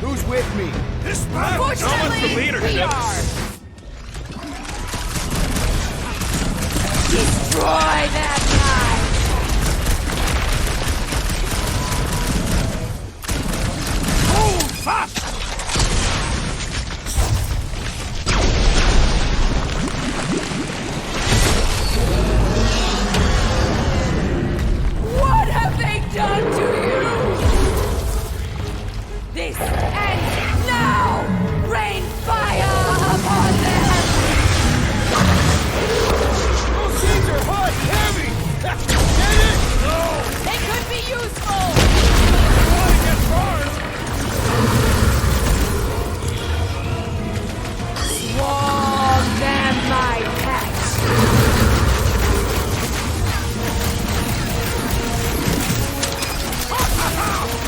E: Who's with me?
R: This battle!
G: Unfortunately, we are!
U: Destroy that knife!
R: Hold fast!
U: What have they done to you? This ends now! Rain fire upon them!
Q: useful!
U: Swarm them, my pets!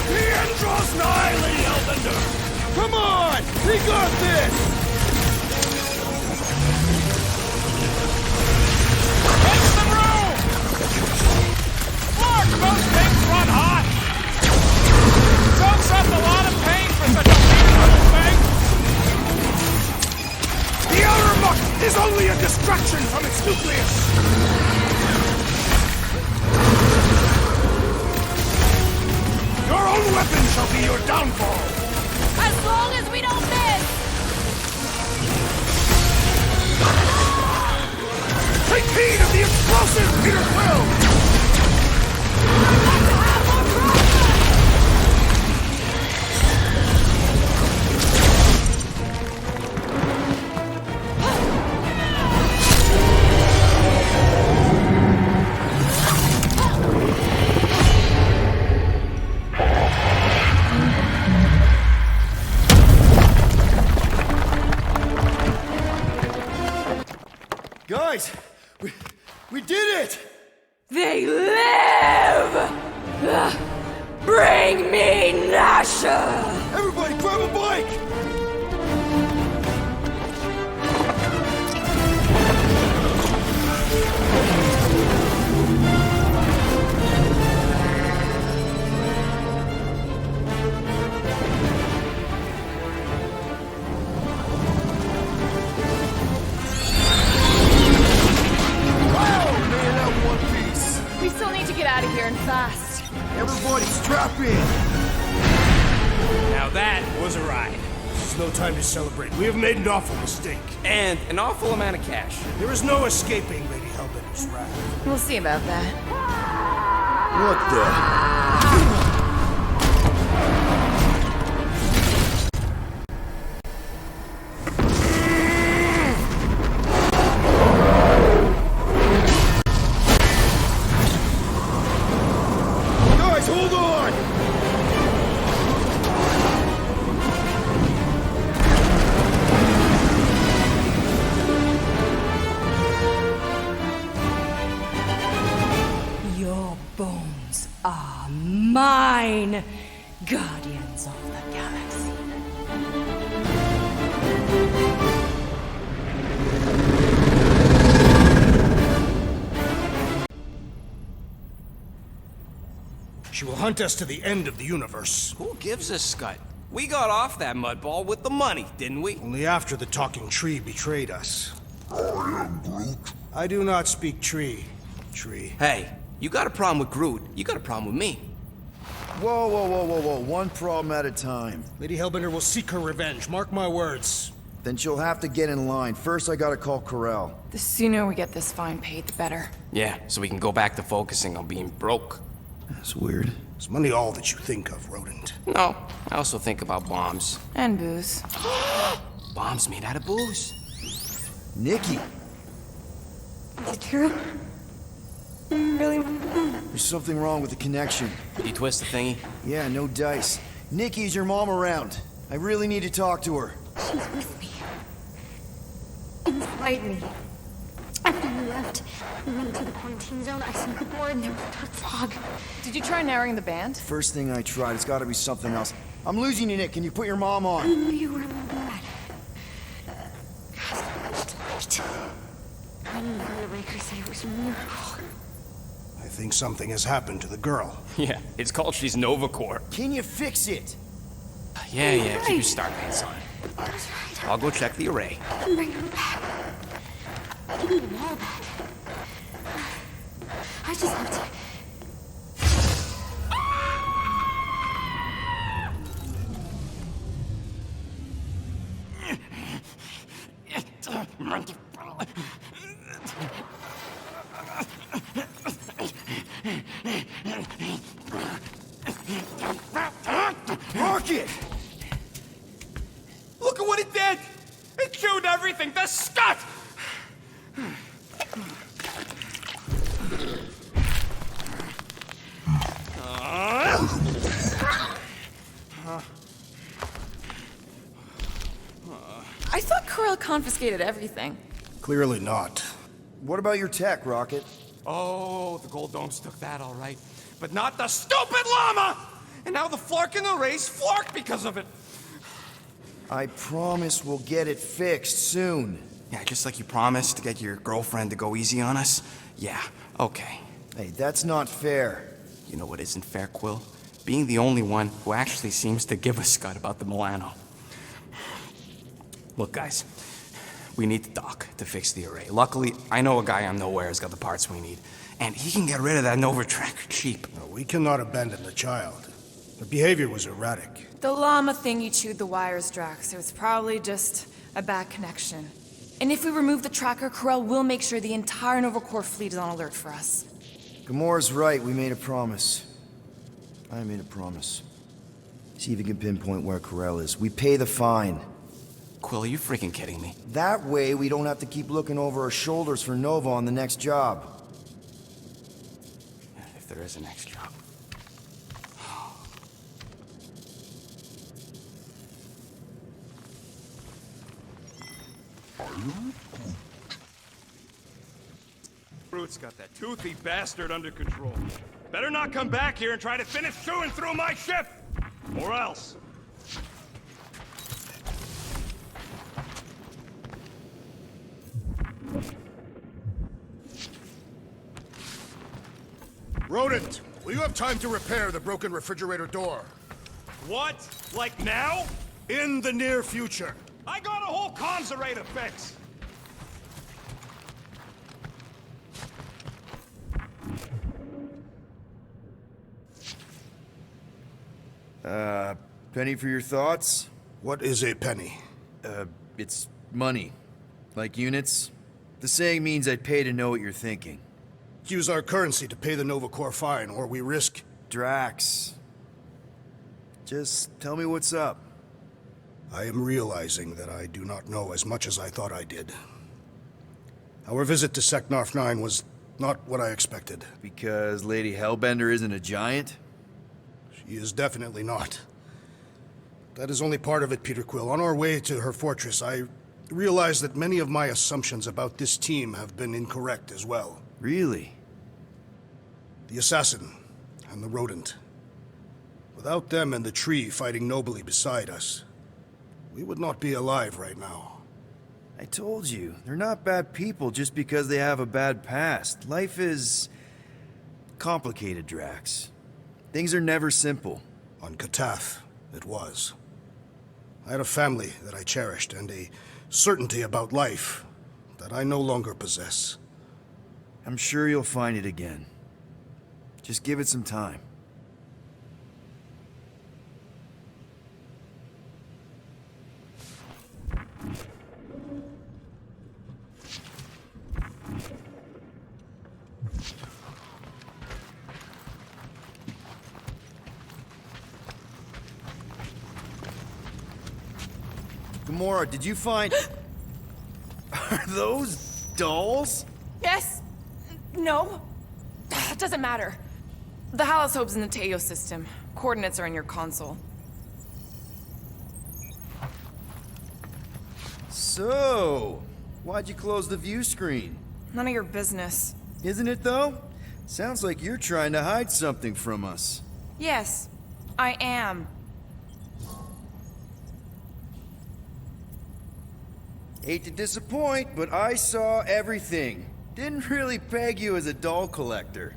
R: The end draws nigh, Lady Hellbender! Come on! We got this!
G: Make some room! Look, those things run hot! Soaks up a lot of paint for such a weird little thing!
R: The outer muck is only a distraction from its nucleus! Your own weapon shall be your downfall!
Q: As long as we don't miss!
R: Take heed of the explosive, Peter Quill!
E: Guys, we did it!
U: They live! Bring me Nasha!
E: Everybody grab a bike!
Q: We still need to get out of here and fast.
E: Everybody strap in!
L: Now that was a ride.
R: This is no time to celebrate. We have made an awful mistake.
L: And an awful amount of cash.
R: There is no escaping Lady Hellbender's wrath.
I: We'll see about that.
E: What Guys, hold on!
U: Your bones are mine, guardians of the galaxy.
R: She will hunt us to the end of the universe.
L: Who gives a scut? We got off that mudball with the money, didn't we?
J: Only after the talking tree betrayed us. I am Groot. I do not speak tree. Tree.
L: Hey, you got a problem with Groot, you got a problem with me.
E: Whoa. One problem at a time.
J: Lady Hellbender will seek her revenge, mark my words.
E: Then she'll have to get in line. First, I gotta call Corel.
I: The sooner we get this fine paid, the better.
L: Yeah, so we can go back to focusing on being broke.
E: That's weird.
J: Is money all that you think of, rodent?
L: No, I also think about bombs.
I: And booze.
L: Bombs made out of booze.
E: Nikki!
M: Is it true? Really?
E: There's something wrong with the connection.
L: Did you twist the thingy?
E: Yeah, no dice. Nikki, is your mom around? I really need to talk to her.
M: She's with me. Inside me. After you left and went to the quarantine zone, I sent the board and there was that fog.
I: Did you try narrowing the band?
E: First thing I tried, it's gotta be something else. I'm losing you, Nick. Can you put your mom
M: I
E: on?
M: knew you were in bad. I didn't hear the Raker say it was a miracle.
J: I think something has happened to the girl.
L: Yeah, it's called she's Nova Corps.
E: Can you fix it?
L: Yeah, keep your star pants on.
M: That was right.
L: I'll go check the array.
M: And bring her back. I didn't even know that. I just have to...
E: Rocket!
G: Look at what it did! It chewed everything! The scut!
I: I thought Corel confiscated everything.
J: Clearly not.
E: What about your tech, Rocket?
L: Oh, the Gold Domes took that all right. But not the stupid llama! And now the Flark in the race flark because of it.
E: I promise we'll get it fixed soon.
C: Yeah, just like you promised to get your girlfriend to go easy on us? Yeah, okay.
E: Hey, that's not fair.
C: You know what isn't fair, Quill? Being the only one who actually seems to give a scut about the Milano. Look, guys, we need the doc to fix the array. Luckily, I know a guy on Nowhere has got the parts we need, and he can get rid of that Nova Tracker cheap.
J: No, we cannot abandon the child. Her behavior was erratic.
I: The llama thing you chewed the wires, Drax. It was probably just a bad connection. And if we remove the tracker, Corel will make sure the entire Nova Corps fleet is on alert for us.
E: Gamora's right, we made a promise. I made a promise. See if you can pinpoint where Corel is. We pay the fine.
C: Quill, are you freaking kidding me?
E: That way, we don't have to keep looking over our shoulders for Nova on the next job.
C: If there is a next job.
G: Groot's got that toothy bastard under control. Better not come back here and try to finish chewing through my ship! Or else.
R: Rodent, will you have time to repair the broken refrigerator door?
G: What? Like now?
R: In the near future.
G: I got a whole comms to fix!
E: Penny for your thoughts?
R: What is a penny?
E: It's money. Like units. The saying means I'd pay to know what you're thinking.
R: Use our currency to pay the Nova Corps fine, or we risk...
E: Drax. Just tell me what's up.
R: I am realizing that I do not know as much as I thought I did. Our visit to Seknarf 9 was not what I expected.
E: Because Lady Hellbender isn't a giant?
R: She is definitely not. That is only part of it, Peter Quill. On our way to her fortress, I realized that many of my assumptions about this team have been incorrect as well.
E: Really?
R: The assassin and the rodent. Without them and the tree fighting nobly beside us, we would not be alive right now.
E: I told you, they're not bad people just because they have a bad past. Life is complicated, Drax. Things are never simple.
R: On Katath, it was. I had a family that I cherished and a certainty about life that I no longer possess.
E: I'm sure you'll find it again. Just give it some time. Gamora, did you find... Are those dolls?
I: Yes. No. It doesn't matter. The Halosobe's in the Teo system. Coordinates are in your console.
E: So, why'd you close the view screen?
I: None of your business.
E: Isn't it, though? Sounds like you're trying to hide something from us.
I: Yes, I am.
E: Hate to disappoint, but I saw everything. Didn't really peg you as a doll collector.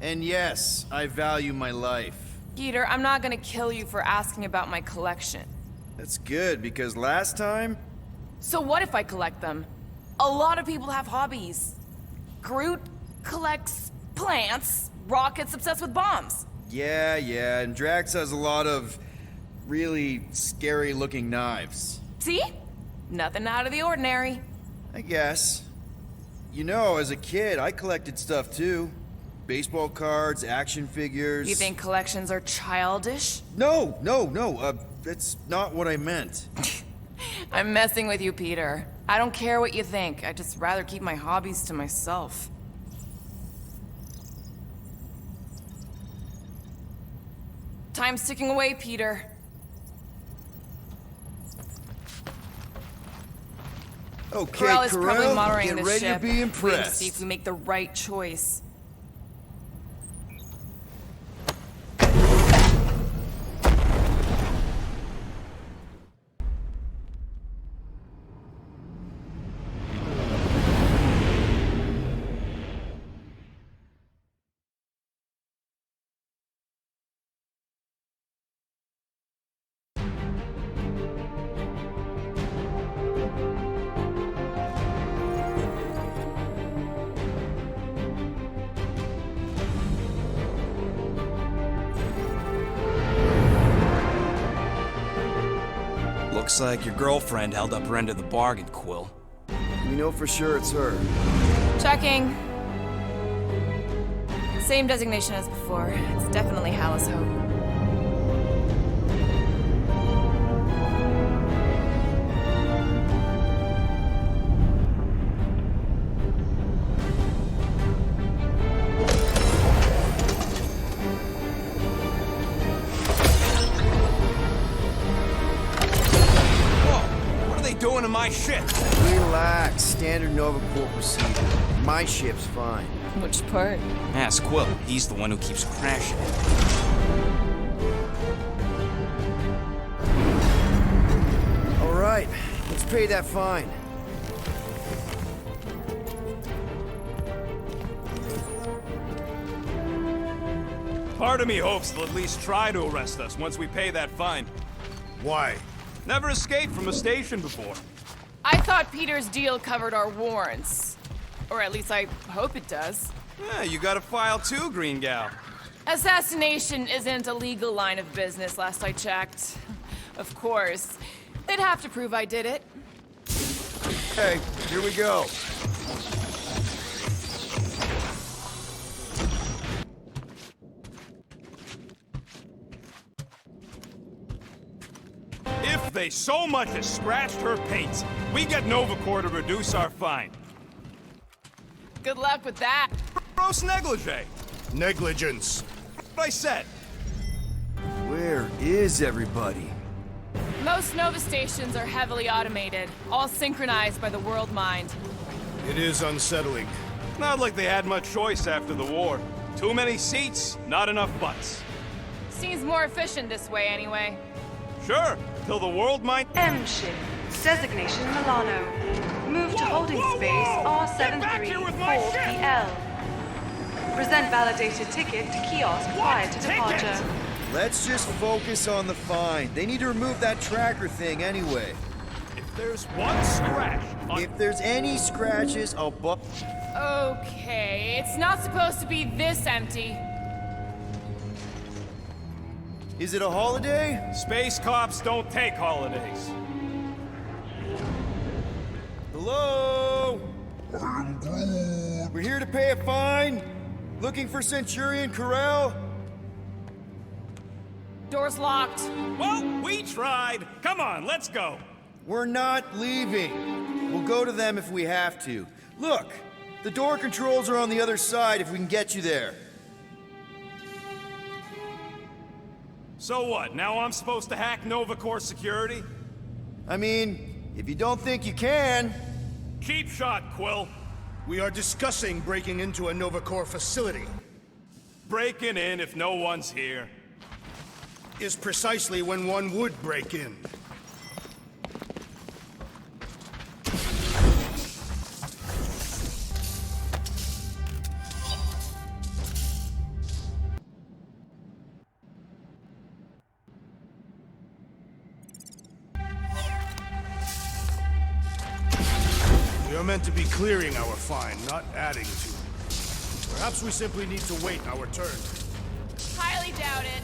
E: And yes, I value my life.
I: Peter, I'm not gonna kill you for asking about my collection.
E: That's good, because last time...
I: So what if I collect them? A lot of people have hobbies. Groot collects plants, Rocket's obsessed with bombs.
E: Yeah, and Drax has a lot of really scary-looking knives.
I: See? Nothing out of the ordinary.
E: I guess. You know, as a kid, I collected stuff too. Baseball cards, action figures...
I: You think collections are childish?
E: No, that's not what I meant.
I: I'm messing with you, Peter. I don't care what you think. I'd just rather keep my hobbies to myself. Time's ticking away, Peter.
E: Okay,
I: Corell is probably
E: Corell,
I: monitoring
E: get
I: this
E: ready
I: ship,
E: to be
I: waiting to
E: impressed.
I: see if we make the right choice.
C: Looks like your girlfriend held up her end of the bargain, Quill.
E: We know for sure it's her.
I: Checking. Same designation as before. It's definitely Hallis Hope.
C: Doing to my ship?
E: Relax. Standard Nova Corps procedure. My ship's fine.
I: Which part?
C: Ask Quill. He's the one who keeps crashing it.
E: All right. Let's pay that fine.
G: Part of me hopes they'll at least try to arrest us once we pay that fine.
R: Why?
G: Never escaped from a station before.
I: I thought Peter's deal covered our warrants. Or at least I hope it does.
G: Yeah, you got a file too, Green Gal.
I: Assassination isn't a legal line of business, last I checked. Of course. They'd have to prove I did it.
E: Okay, here we go.
G: If they so much as scratched her paint, we get Nova Corps to reduce our fine.
I: Good luck with that.
G: Gross negligee.
R: Negligence.
G: What I said.
E: Where is everybody?
I: Most Nova stations are heavily automated, all synchronized by the world mind.
R: It is unsettling.
G: Not like they had much choice after the war. Too many seats, not enough butts.
I: Seems more efficient this way anyway.
G: Sure, till the world might...
S: M ship. Designation Milano. Move to holding space R734PL. Present validated ticket to kiosk prior to departure.
E: Let's just focus on the fine. They need to remove that tracker thing anyway.
G: If there's one scratch on...
E: If there's any scratches, I'll bump.
I: Okay, it's not supposed to be this empty.
E: Is it a holiday?
G: Space cops don't take holidays.
E: Hello? We're here to pay a fine. Looking for Centurion Corell?
I: Door's locked.
G: Well, we tried. Come on, let's go.
E: We're not leaving. We'll go to them if we have to. Look, the door controls are on the other side if we can get you there.
G: So what, now I'm supposed to hack Nova Corps security?
E: I mean, if you don't think you can...
G: Cheap shot, Quill.
R: We are discussing breaking into a Nova Corps facility.
G: Breaking in if no one's here.
R: Is precisely when one would break in. We are meant to be clearing our fine, not adding to it. Perhaps we simply need to wait our turn.
I: Highly doubt it.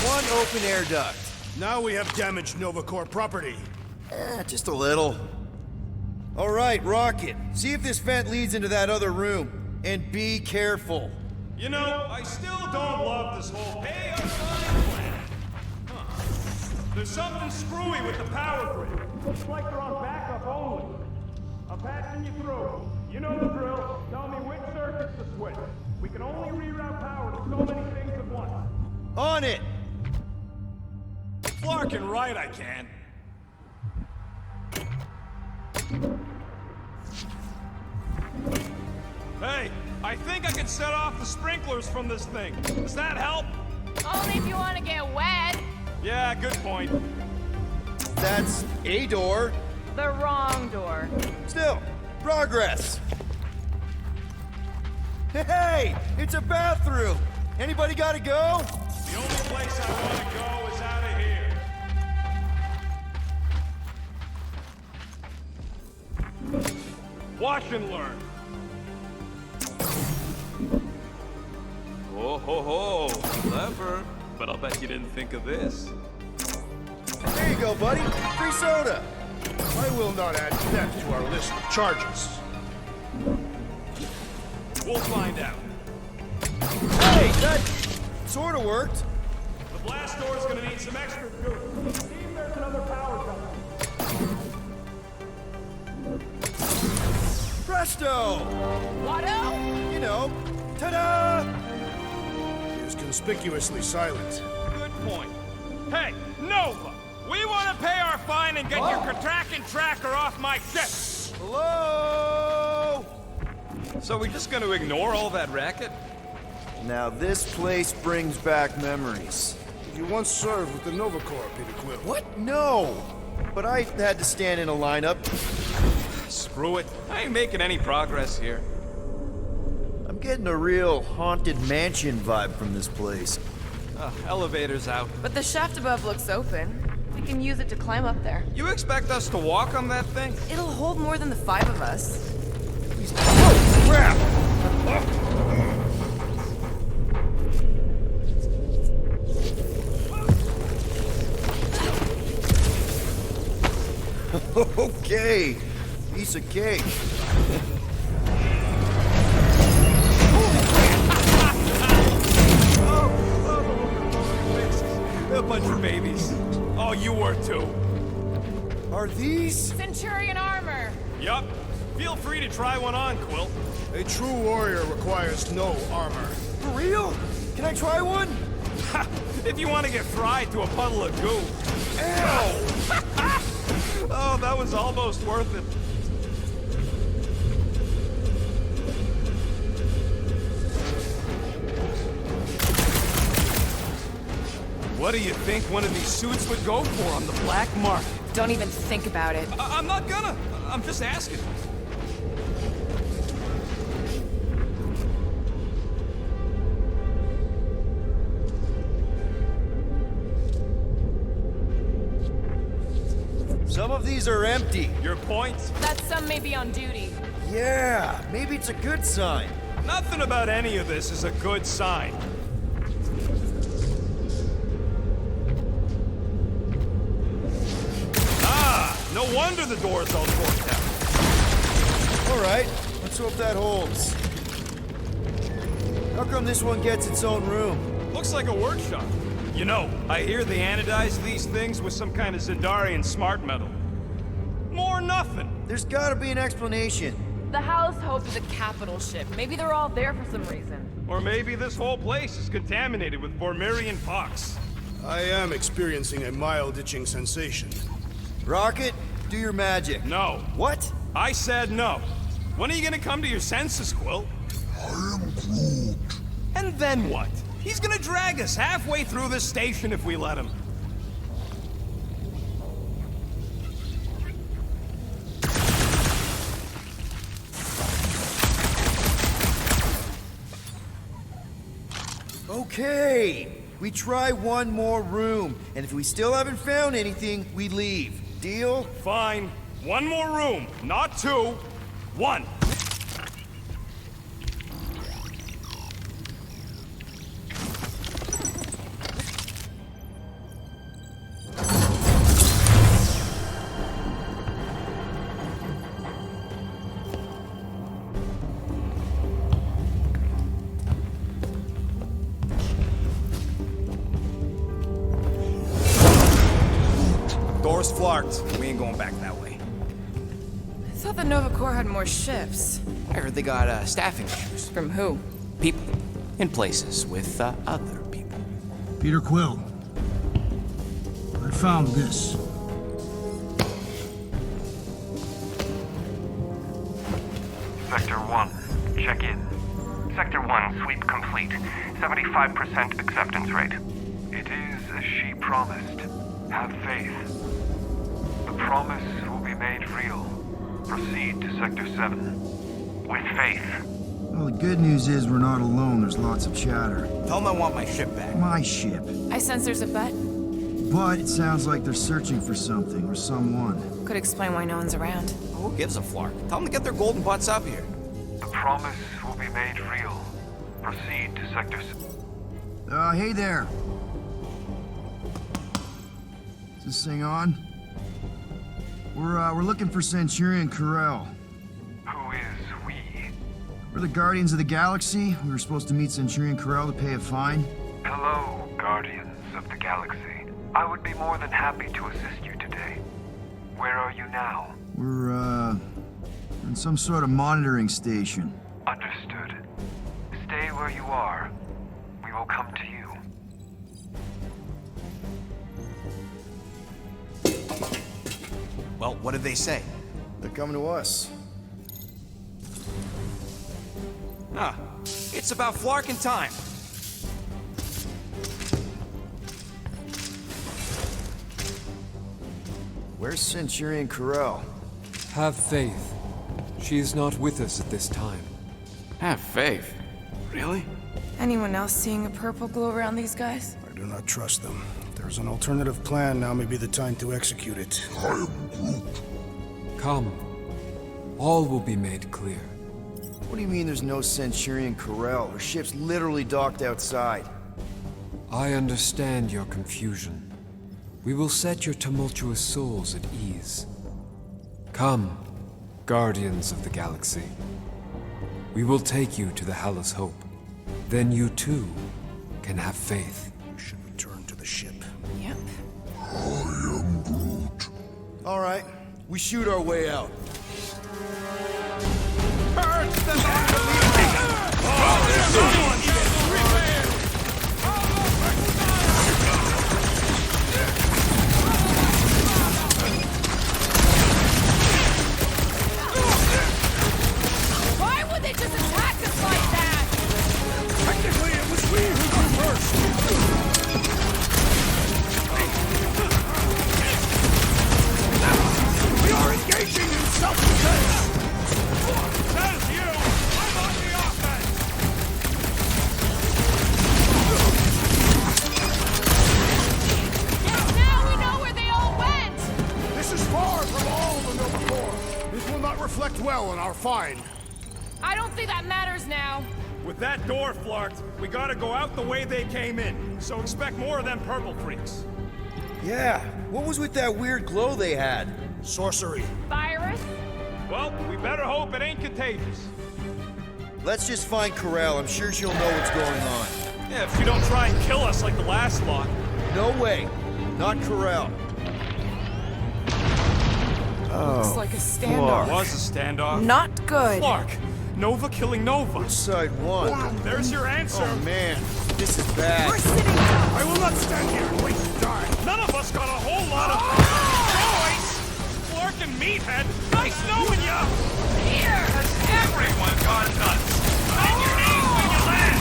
E: One open air duct.
R: Now we have damaged Nova Corps property.
E: Just a little. All right, Rocket. See if this vent leads into that other room. And be careful.
G: You know, I still don't love this whole pay or fine plan. Huh. There's something screwy with the power grid. Looks like they're on backup only. I'm patching you through. You know the drill. Tell me which circuit's the switch. We can only reroute power to so many things at once.
E: On it!
G: Flarkin' right, I can. Hey, I think I can set off the sprinklers from this thing. Does that help?
Q: Only if you want to get wet.
G: Yeah, good point.
E: That's a door.
Q: The wrong door.
E: Still, progress. Hey, it's a bathroom. Anybody gotta go?
G: The only place I want to go is out of here. Watch and learn. Oh ho ho, clever. But I'll bet you didn't think of this.
E: There you go, buddy. Free soda.
R: I will not add theft to our list of charges.
G: We'll find out.
E: Hey, that sort of worked.
G: The blast door's gonna need some extra goo. See if there's another power coming.
E: Presto!
Q: Watto?
E: You know, ta-da!
R: He is conspicuously silent.
G: Good point. Hey, Nova! We want to pay our fine and get your Katrakan tracker off my ship!
E: Hello?
G: So we're just gonna ignore all that racket?
E: Now this place brings back memories.
R: You once served with the Nova Corps, Peter Quill.
E: What? No! But I had to stand in a lineup.
G: Screw it. I ain't making any progress here.
E: I'm getting a real haunted mansion vibe from this place.
G: Elevator's out.
I: But the shaft above looks open. We can use it to climb up there.
G: You expect us to walk on that thing?
I: It'll hold more than the 5 of us.
E: Oh, crap! Okay, piece of cake.
G: A bunch of babies. Oh, you were too.
E: Are these?
Q: Centurion armor.
G: Yup. Feel free to try one on, Quill.
R: A true warrior requires no armor.
E: For real? Can I try one?
G: If you want to get fried to a puddle of goo.
E: Ow!
G: Oh, that was almost worth it. What do you think one of these suits would go for on the black market?
I: Don't even think about it.
G: I'm not gonna. I'm just asking.
E: Some of these are empty.
G: Your point?
Q: That some may be on duty.
E: Yeah, maybe it's a good sign.
G: Nothing about any of this is a good sign. No wonder the door's all torqued out.
E: All right, let's hope that holds. How come this one gets its own room?
G: Looks like a workshop. You know, I hear they anodize these things with some kind of Zendarian smart metal. More nothing.
E: There's gotta be an explanation.
Q: The House Hope is a capital ship. Maybe they're all there for some reason.
G: Or maybe this whole place is contaminated with Vormirian pox.
R: I am experiencing a mild itching sensation.
E: Rocket, do your magic.
G: No.
E: What?
G: I said no. When are you gonna come to your senses, Quill?
R: I am Groot.
G: And then what? He's gonna drag us halfway through this station if we let him.
E: Okay, we try one more room, and if we still haven't found anything, we leave. Deal?
G: Fine. One more room, not two. One. Door's flarked. We ain't going back that way.
I: I thought the Nova Corps had more ships.
C: I heard they got staffing issues.
I: From who?
C: People. In places with other people.
J: Peter Quill. I found this.
P: Sector 1, check in. Sector 1, sweep complete. 75% acceptance rate.
O: It is as she promised. Have faith. The promise will be made real. Proceed to Sector 7.
P: With faith.
V: Well, the good news is we're not alone. There's lots of chatter.
C: Tell them I want my ship back.
V: My ship.
I: I sense there's a bet.
V: But it sounds like they're searching for something or someone.
I: Could explain why no one's around.
C: Who gives a flark? Tell them to get their golden butts up here.
O: The promise will be made real. Proceed to Sector 7.
V: Hey there. Is this thing on? We're looking for Centurion Corell.
O: Who is we?
V: We're the Guardians of the Galaxy. We were supposed to meet Centurion Corell to pay a fine.
O: Hello, Guardians of the Galaxy. I would be more than happy to assist you today. Where are you now?
V: We're, in some sort of monitoring station.
O: Understood. Stay where you are. We will come to you.
C: Well, what did they say?
E: They're coming to us.
C: Ah, it's about flarking time.
E: Where's Centurion Corell?
W: Have faith. She is not with us at this time.
C: Have faith? Really?
I: Anyone else seeing a purple glow around these guys?
R: I do not trust them. If there's an alternative plan, now may be the time to execute it. I am Groot.
W: Come. All will be made clear.
E: What do you mean there's no Centurion Corell? Her ship's literally docked outside.
W: I understand your confusion. We will set your tumultuous souls at ease. Come, Guardians of the Galaxy. We will take you to the Hallis Hope. Then you too can have faith.
R: We should return to the ship.
I: Yep.
R: I am Groot.
E: All right, we shoot our way out.
Q: Why would they just attack us like that?
G: Technically, it was we who got first. We are engaging in self-defense. Says you. I'm on the offense.
Q: Yes, now we know where they all went.
R: This is far from all the Nova Corps. This will not reflect well on our find.
Q: I don't think that matters now.
G: With that door flarked, we gotta go out the way they came in. So expect more of them purple freaks.
E: Yeah, what was with that weird glow they had?
R: Sorcery.
Q: Virus?
G: Well, we better hope it ain't contagious.
E: Let's just find Corell. I'm sure she'll know what's going on.
G: Yeah, if you don't try and kill us like the last lot.
E: No way. Not Corell.
I: Looks like a standoff.
G: Was a standoff.
I: Not good.
G: Clark, Nova killing Nova.
E: Which side won?
G: There's your answer.
E: Oh man, this is bad.
Q: We're sitting ducks.
R: I will not stand here and wait to die.
G: None of us got a whole lot of choice. Clark and Meathead, nice knowing ya.
Q: Here.
O: Has everyone gone nuts? Sign your name when you land.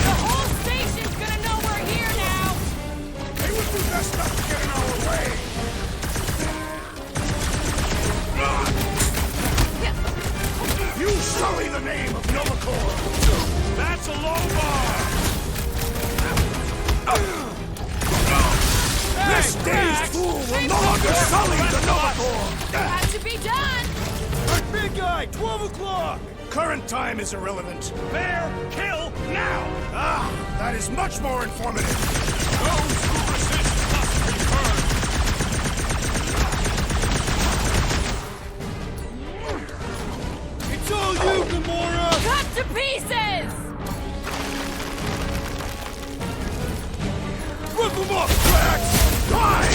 Q: The whole station's gonna know we're here now.
R: They would do best not to get in our way. You sully the name of Nova Corps.
G: That's a low bar.
R: This dazed fool will no longer sully the Nova Corps.
Q: Had to be done.
E: Hey, big guy, 12 o'clock.
R: Current time is irrelevant.
G: Bear, kill, now.
R: Ah, that is much more informative.
G: Those who resist must be burned.
E: It's all you, Gamora!
Q: Cut to pieces.
R: Rip them off, Drax! Die!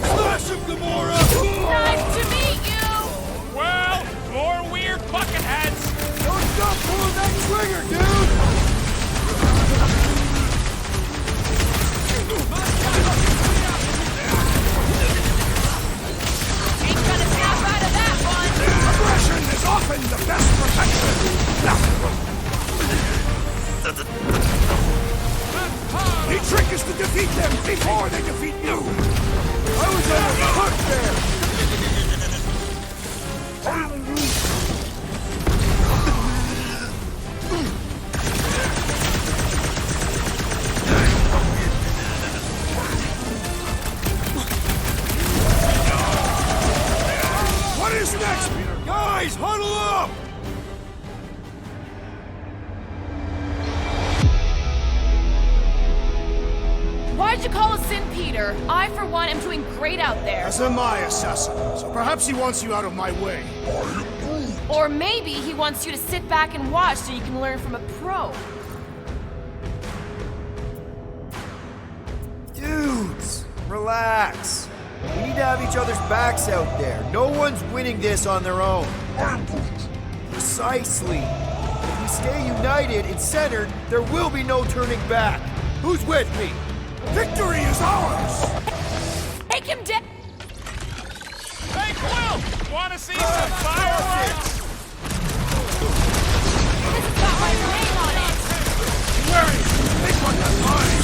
E: Smash him, Gamora!
Q: Nice to meet you!
G: Well, more weird bucket heads.
E: Don't stop pulling that trigger, dude!
Q: Ain't gonna snap out of that one!
E: Aggression is often the best protection! The trick is to defeat them before they defeat you! I was almost hurt there! What is next, Peter? Guys, huddle up!
Q: Why'd you call us Sin Peter? I, for one, am doing great out there.
R: As am I, Assassin. So perhaps he wants you out of my way.
Q: Or maybe he wants you to sit back and watch so you can learn from a pro.
E: Dudes, relax. We need to have each other's backs out there. No one's winning this on their own. Precisely. If we stay united and centered, there will be no turning back. Who's with me? Victory is ours!
Q: Take him down!
G: Hey, Quill! Want to see some fireworks?
Q: This has got my name on it!
E: Where is it? Big one, that's mine!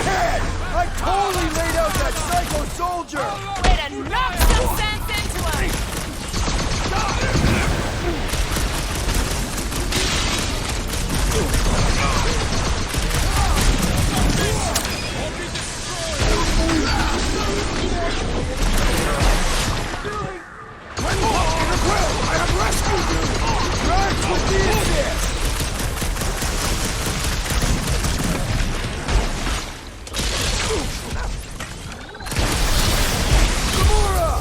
E: Ahead! I totally laid out that psycho soldier!
Q: Way to knock some sense into him!
E: I have rescued you! Drax with the assist! Gamora!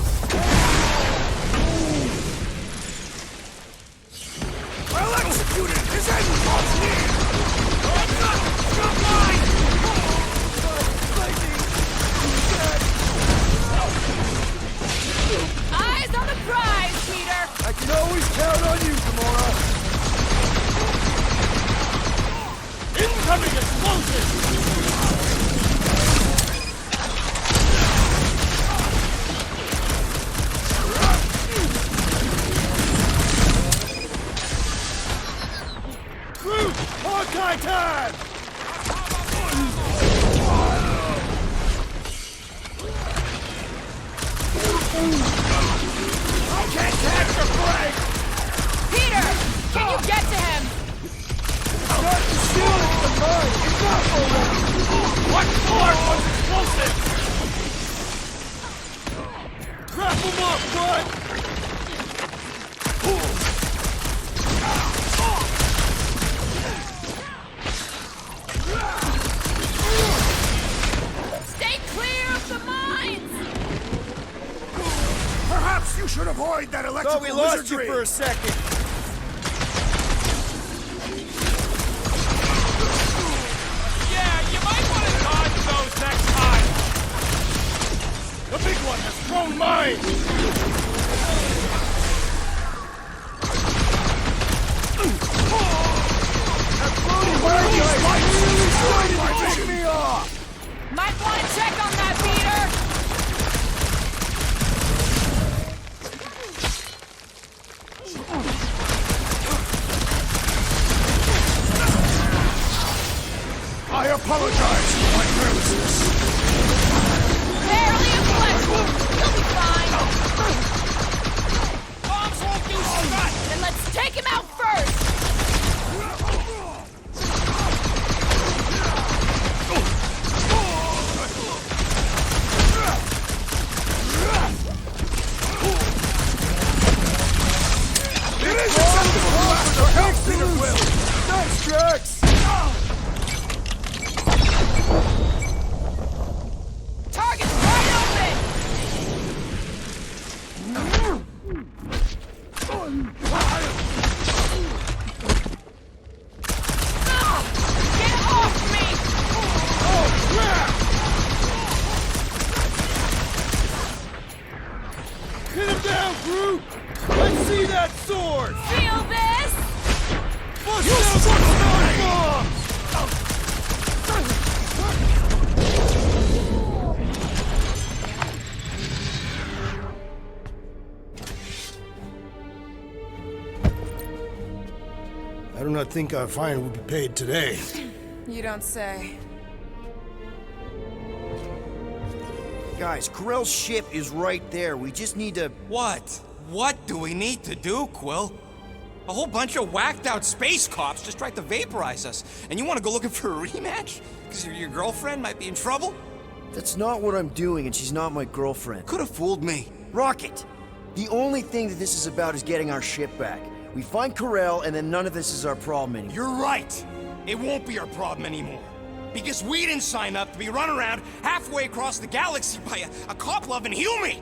E: Well executed! His end draws near!
Q: Eyes on the prize, Peter!
E: I can always count on you, Gamora!
G: Incoming explosion!
E: Groot! Hawkeye time! I can't catch a break!
Q: Peter! Can you get to him?
E: Not the shield, it's the mine! Enough already!
G: What force was explosive?
E: Wrap him up, bud!
Q: Stay clear of the mines!
R: Perhaps you should avoid that electrical
E: Thought we lost
R: wizardry.
E: you for a second.
G: Yeah, you might want to dodge those next time.
E: The big one has thrown mine! That floating mine guy really started to piss me off!
Q: Might want to check on that, Peter!
R: I apologize for my carelessness.
Q: Barely a flesh wound. You'll be fine.
G: Bombs won't do squat.
Q: Then let's take him out first!
E: Groot! Let's see that sword!
Q: Feel this?
E: Bust down some bombs!
R: I do not think our fine will be paid today.
I: You don't say.
E: Guys, Corell's ship is right there. We just need to...
L: What? What do we need to do, Quill? A whole bunch of whacked out space cops just tried to vaporize us. And you want to go looking for a rematch? Because your girlfriend might be in trouble?
E: That's not what I'm doing, and she's not my girlfriend.
L: Could have fooled me.
E: Rocket! The only thing that this is about is getting our ship back. We find Corell, and then none of this is our problem anymore.
L: You're right. It won't be our problem anymore. Because we didn't sign up to be run around halfway across the galaxy by a cop-loving human!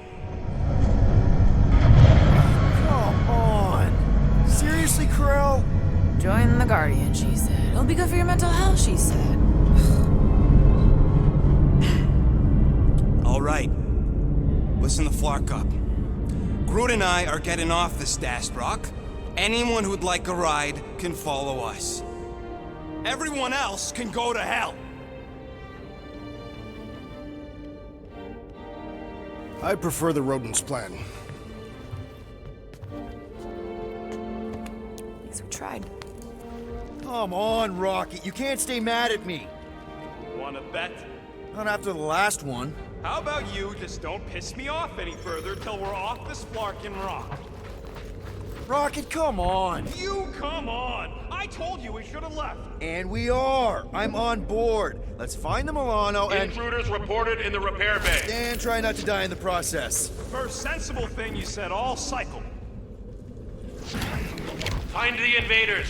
E: Come on! Seriously, Corell?
I: Join the Guardian, she said. It'll be good for your mental health, she said.
L: All right. Listen to Flark up. Groot and I are getting off this Dast Rock. Anyone who'd like a ride can follow us. Everyone else can go to hell.
R: I prefer the rodent's plan.
I: At least we tried.
E: Come on, Rocket. You can't stay mad at me.
G: Wanna bet?
E: Not after the last one.
G: How about you just don't piss me off any further till we're off this Flarkin' Rock?
E: Rocket, come on.
G: You come on! I told you we should have left.
E: And we are. I'm on board. Let's find the Milano and...
D: Intruders reported in the repair bay.
E: And try not to die in the process.
G: First sensible thing you said all cycle.
D: Find the invaders.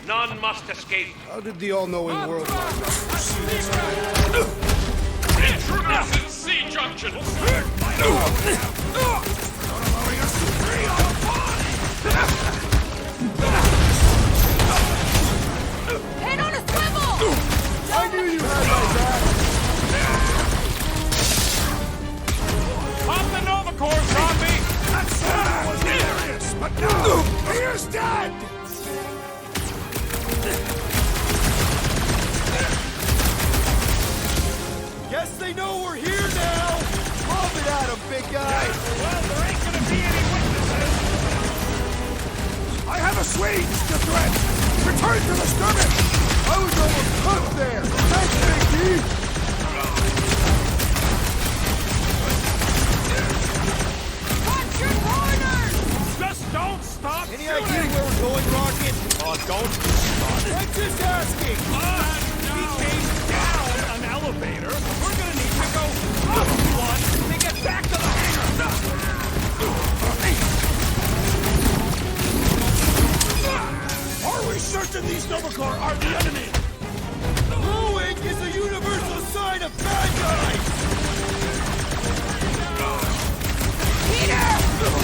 D: None must escape.
R: How did the all-knowing world see this?
D: Intruders in C junction.
Q: Head on a swivel!
E: I knew you had my back!
G: Pop the Nova Corps, zombie!
R: That was hilarious, but now he is dead!
E: Guess they know we're here now! Lob it at 'em, big guy!
G: Well, there ain't gonna be any witnesses!
R: I have assuaged the threat! Return to the skirmish!
E: I was almost hooked there! Thanks, Big D!
Q: Watch your corners!
G: Just don't stop
E: Any
G: shooting!
E: idea where we're going, Rocket?
G: Oh, don't stop.
E: I'm just asking!
G: We came down an elevator. We're gonna need to go up one to get back to the hangar.
R: Are we certain these Novacore are the enemy?
E: Blue ink is a universal sign of bad guys!
Q: Peter!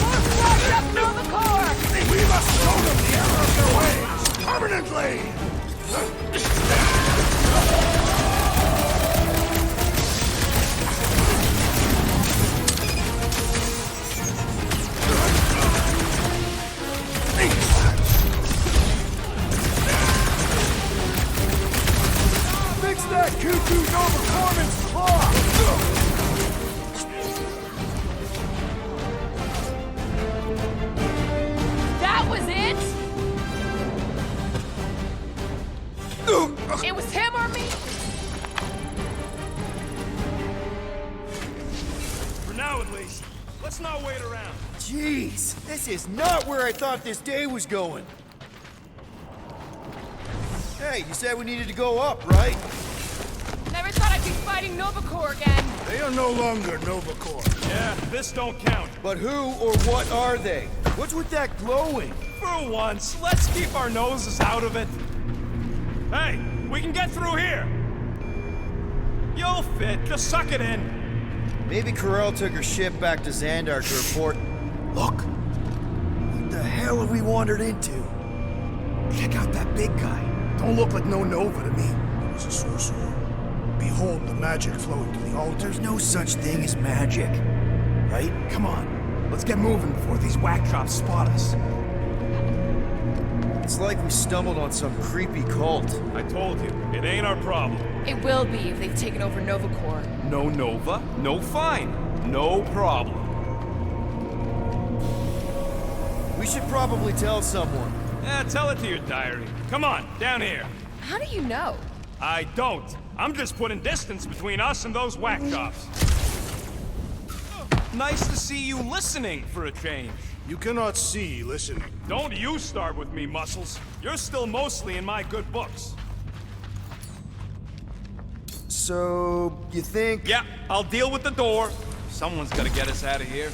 Q: More squads up Nova Corps!
R: We must show them the error of their ways! Permanently!
E: Fix that Q2 Nova Corpsman's claw!
Q: That was it? It was him or me?
G: For now, at least. Let's not wait around.
E: Jeez, this is not where I thought this day was going. Hey, you said we needed to go up, right?
Q: Never thought I'd be fighting Nova Corps again.
R: They are no longer Novacore.
G: Yeah, this don't count.
E: But who or what are they? What's with that glowing?
G: For once, let's keep our noses out of it. Hey, we can get through here. You'll fit. Just suck it in.
E: Maybe Corell took her ship back to Xandar to report. Look! What the hell have we wandered into?
L: Check out that big guy.
R: Don't look like no Nova to me. He's a sorcerer. Behold the magic flowing to the altar.
E: There's no such thing as magic. Right?
R: Come on.
G: Let's get moving before these whack drops spot us.
E: It's like we stumbled on some creepy cult.
G: I told you, it ain't our problem.
I: It will be if they've taken over Nova Corps.
G: No Nova, no fine. No problem.
E: We should probably tell someone.
G: Tell it to your diary. Come on, down here.
I: How do you know?
G: I don't. I'm just putting distance between us and those whack jobs. Nice to see you listening for a change.
R: You cannot see listening.
G: Don't you start with me, Muscles. You're still mostly in my good books.
E: So, you think?
G: Yeah, I'll deal with the door. Someone's gotta get us out of here.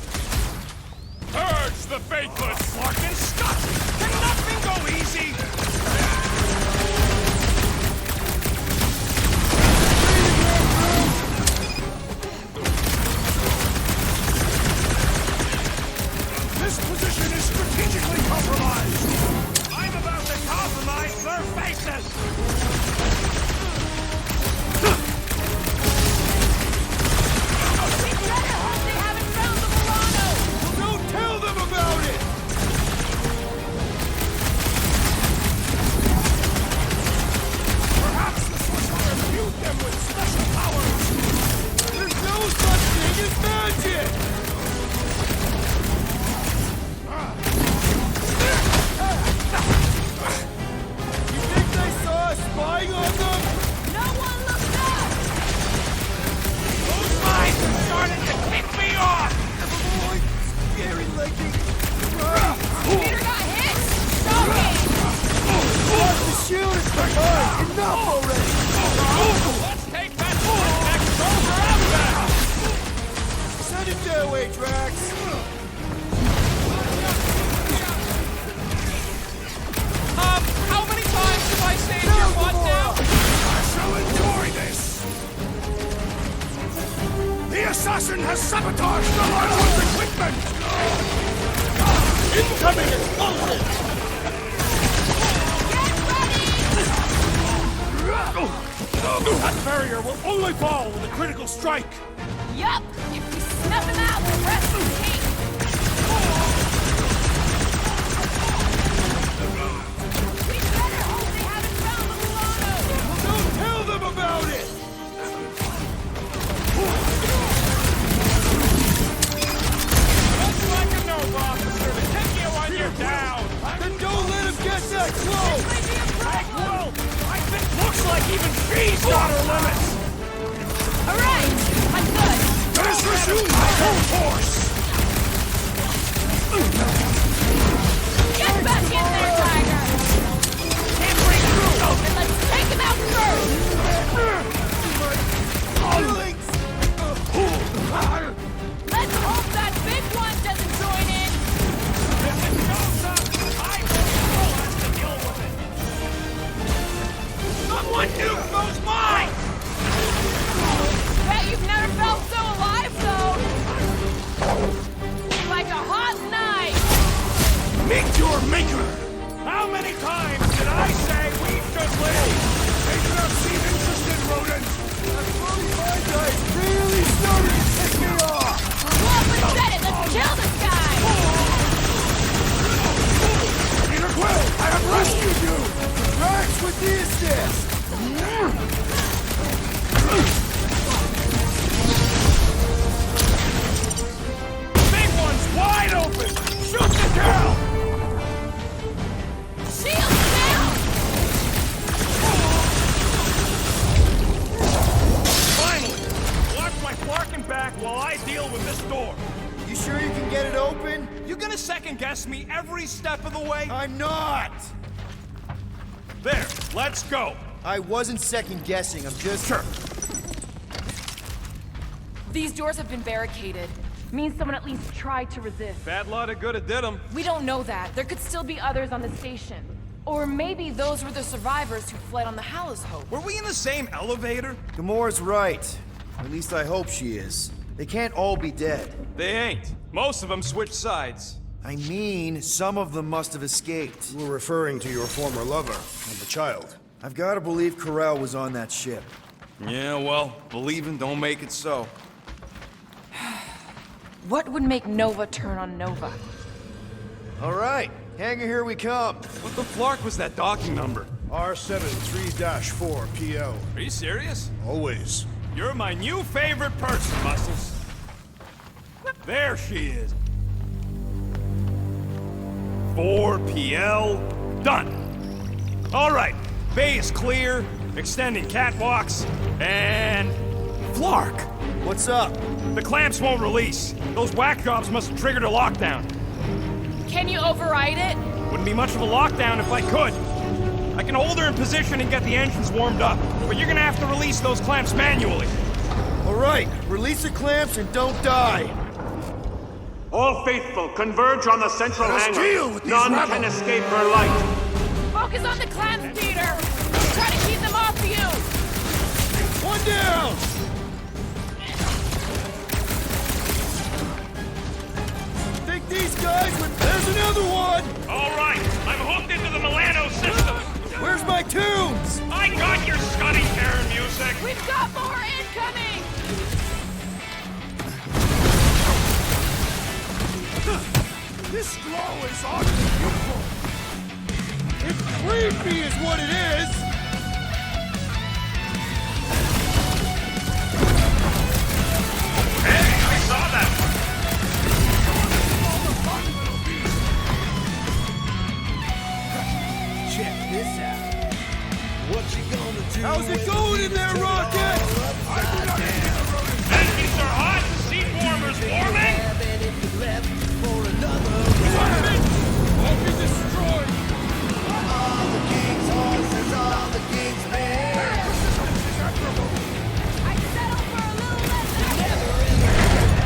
G: Purge the faithless, Larkin! Stop! Can nothing go easy?
L: This position is strategically compromised! I'm about to compromise their faces!
E: Don't tell them about it!
L: Perhaps this was to imbue them with special powers!
E: There's no such thing as magic! You think they saw us spying on them?
Q: No one looked up!
L: Those mines are starting to kick me off!
E: Boy, scary looking.
Q: Peter got hit! Shocking!
E: Watch the shield is behind! Enough already!
L: Let's take that next soldier out back!
E: Send it their way, Drax!
L: How many times have I saved your butt now? I shall enjoy this! The assassin has sabotaged the Hardwood's equipment! Incoming explosive! That barrier will only fall with a critical strike!
Q: Yup! If we snuff him out, the rest is cake! We better hope they haven't found the Milano!
E: Don't tell them about it!
L: Looks like a Nova officer to take you when you're down!
E: Then don't let him get that close!
L: Well, I think looks like even she's got her limits!
Q: Alright! I'm good!
L: Let us resume my full force!
Q: Get back in there, Tiger!
L: Can't break through!
Q: And let's take him out first! Let's hope that big one doesn't join in!
L: If it shows up, I will have to deal with it! Someone nuke those mines!
Q: Bet you've never felt so alive, though! Like a hot knife!
L: Meet your maker! How many times did I say we should live? They do not seem interested, rodents!
E: That funny bad guy's really starting to tick me off!
Q: Well, we said it! Let's kill this guy!
L: Peter Quill, I have rescued you!
E: Drax with the assist!
L: Big one's wide open! Shoot the girl!
Q: Shield down!
G: Finally! Watch my Flarkin back while I deal with this door.
E: You sure you can get it open?
G: You gonna second guess me every step of the way?
E: I'm not!
G: There, let's go.
E: I wasn't second guessing, I'm just...
G: Sure.
I: These doors have been barricaded. Means someone at least tried to resist.
G: Bad lot of good it did them.
I: We don't know that. There could still be others on the station. Or maybe those were the survivors who fled on the Hallows Hope.
G: Were we in the same elevator?
E: Gamora's right. At least I hope she is. They can't all be dead.
G: They ain't. Most of them switched sides.
E: I mean, some of them must have escaped.
R: We're referring to your former lover and the child.
E: I've got to believe Corel was on that ship.
G: Yeah, well, believing don't make it so.
I: What would make Nova turn on Nova?
E: All right, hangar, here we come.
G: What the flark was that docking number?
R: R73-4 PL.
G: Are you serious?
R: Always.
G: You're my new favorite person, Muscles. There she is. 4 PL, done. All right, bay is clear, extending catwalks, and... Flark!
E: What's up?
G: The clamps won't release. Those whack jobs must have triggered a lockdown.
Q: Can you override it?
G: Wouldn't be much of a lockdown if I could. I can hold her in position and get the engines warmed up, but you're gonna have to release those clamps manually.
E: All right, release the clamps and don't die.
D: All faithful, converge on the central
R: Let us
D: hangar.
R: deal with these
D: None
R: rebels.
D: can escape her light.
Q: Focus on the clamps, Peter! Try to keep them off you!
E: One down! Think these guys would... There's another one!
D: All right, I'm hooked into the Milano system.
E: Where's my tunes?
D: I got your Scotty Terror music.
Q: We've got more incoming!
E: This glow is unbelievable! It's creepy is what it is!
D: Hey, I saw that.
E: Check this out. What you gonna do? How's it going in there, Rocket?
D: Engines are hot. Seat warmers warming.
E: Won't be destroyed!
Q: All the king's horses, all the king's men. I'd settle for a little less.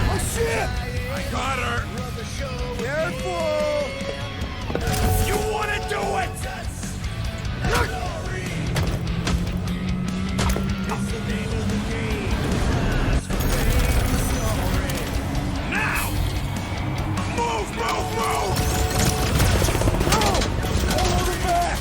E: Oh shit!
G: I got her.
E: Careful!
G: You wanna do it?
D: Now.
G: Move, move, move!
E: Hold her back!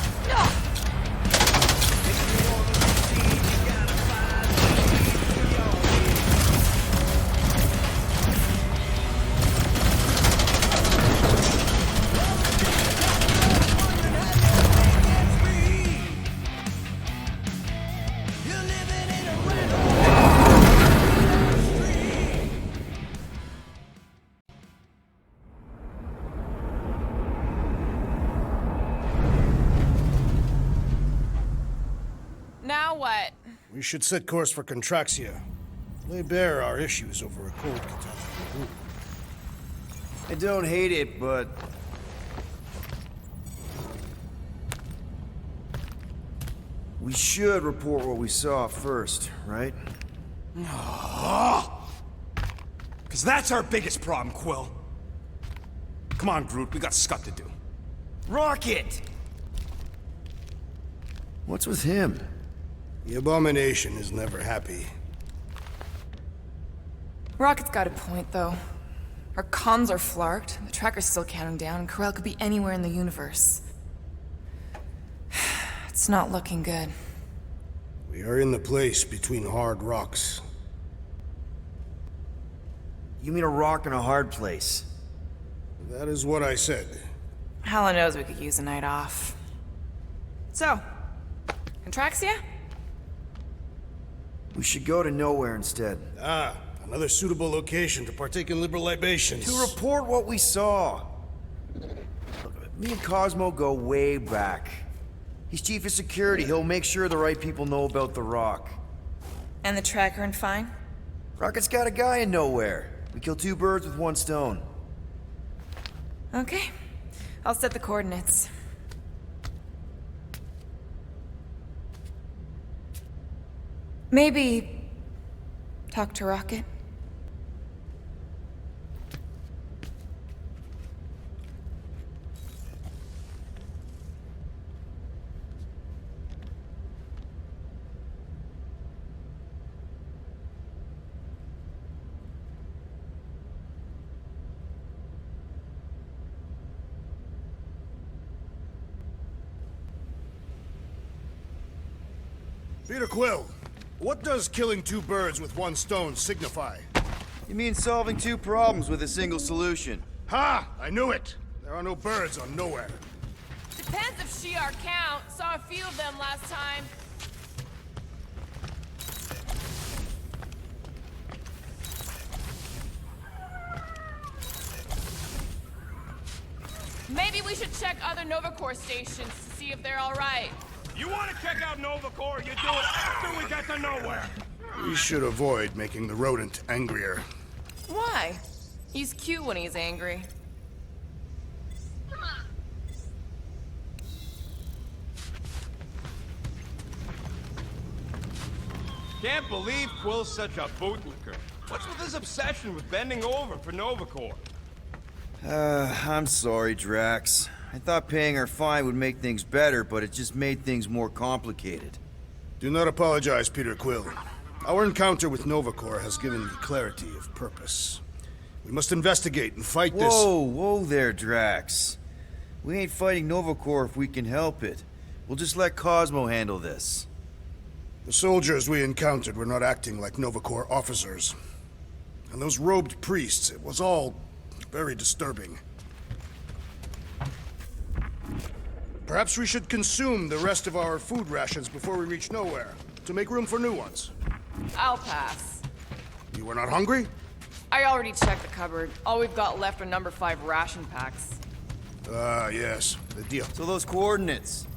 Q: Now what?
R: We should set course for Contraxia. Lay bare our issues over a cold contaminant.
E: I don't hate it, but... We should report what we saw first, right?
G: Because that's our biggest problem, Quill. Come on, Groot, we got scut to do.
E: Rocket! What's with him?
R: The Abomination is never happy.
I: Rocket's got a point, though. Our comms are flarked, the tracker's still counting down, and Corel could be anywhere in the universe. It's not looking good.
R: We are in the place between hard rocks.
E: You mean a rock in a hard place?
R: That is what I said.
I: Hella knows we could use a night off. So, Contraxia?
E: We should go to nowhere instead.
R: Ah, another suitable location to partake in liberal libations.
E: To report what we saw. Look, me and Cosmo go way back. He's chief of security. He'll make sure the right people know about the rock.
I: And the tracker and fine?
E: Rocket's got a guy in nowhere. We kill two birds with one stone.
I: Okay. I'll set the coordinates. Maybe talk to Rocket?
R: Peter Quill, what does killing two birds with one stone signify?
E: You mean solving two problems with a single solution?
R: Ha! I knew it! There are no birds on nowhere.
Q: Depends if Shi'ar count. Saw a few of them last time. Maybe we should check other Nova Corps stations to see if they're all right.
G: You want to check out Nova Corps, you do it after we get to nowhere.
R: We should avoid making the rodent angrier.
I: Why? He's cute when he's angry.
G: Can't believe Quill's such a bootlicker. What's with his obsession with bending over for Nova Corps?
E: I'm sorry, Drax. I thought paying our fine would make things better, but it just made things more complicated.
R: Do not apologize, Peter Quill. Our encounter with Nova Corps has given me clarity of purpose. We must investigate and fight this.
E: Whoa there, Drax. We ain't fighting Nova Corps if we can help it. We'll just let Cosmo handle this.
R: The soldiers we encountered were not acting like Nova Corps officers. And those robed priests, it was all very disturbing. Perhaps we should consume the rest of our food rations before we reach nowhere, to make room for new ones.
I: I'll pass.
R: You were not hungry?
I: I already checked the cupboard. All we've got left are number 5 ration packs.
R: Ah, yes. The deal.
E: So those coordinates.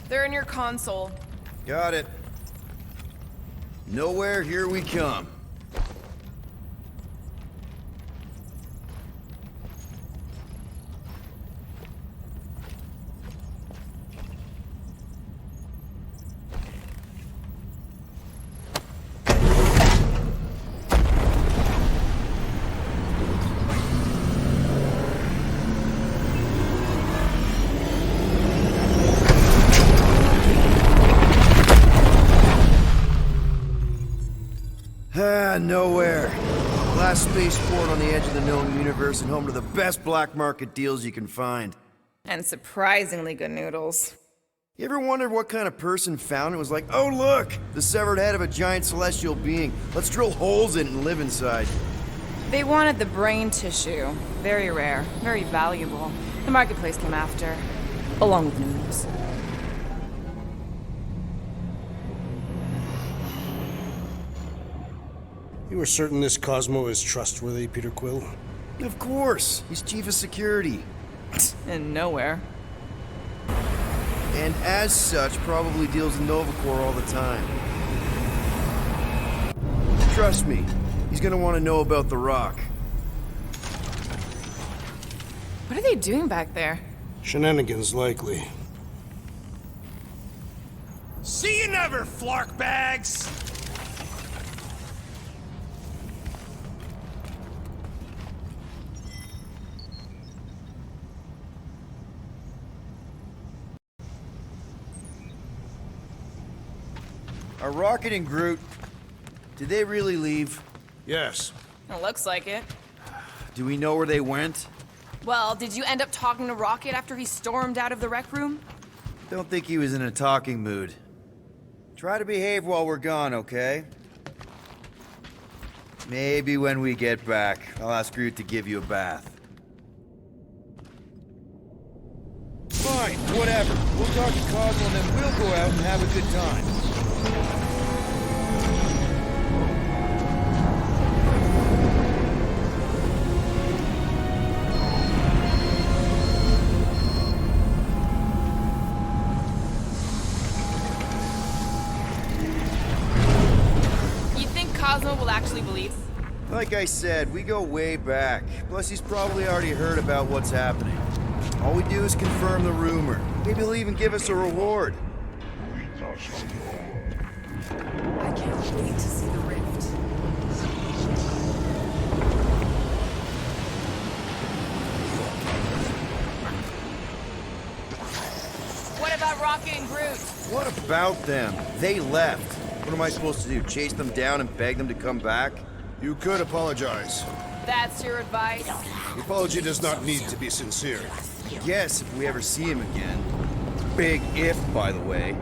I: They're in your console.
E: Got it. Nowhere, here we come. Nowhere. Last spaceport on the edge of the known universe and home to the best black market deals you can find.
I: And surprisingly good noodles.
E: You ever wondered what kind of person found it was like, oh look, the severed head of a giant celestial being. Let's drill holes in it and live inside.
I: They wanted the brain tissue. Very rare, very valuable. The marketplace came after, along with noodles.
R: You are certain this Cosmo is trustworthy, Peter Quill?
E: Of course. He's chief of security.
I: And nowhere.
E: And as such, probably deals in Nova Corps all the time. Trust me, he's gonna want to know about the rock.
I: What are they doing back there?
R: Shenanigans, likely.
G: See you never, flark bags!
E: Are Rocket and Groot, did they really leave?
R: Yes.
I: It looks like it.
E: Do we know where they went?
I: Well, did you end up talking to Rocket after he stormed out of the rec room?
E: Don't think he was in a talking mood. Try to behave while we're gone, okay? Maybe when we get back, I'll ask Groot to give you a bath. Fine, whatever. We'll talk to Cosmo and then we'll go out and have a good time.
I: Cosmo will actually believe?
E: Like I said, we go way back. Plus, he's probably already heard about what's happening. All we do is confirm the rumor. Maybe he'll even give us a reward.
A: I can't wait to see the rift.
Q: What about Rocket and Groot?
E: What about them? They left. What am I supposed to do? Chase them down and beg them to come back?
R: You could apologize.
Q: That's your advice?
R: The apology does not need to be sincere.
E: Yes, if we ever see him again. Big if, by the way.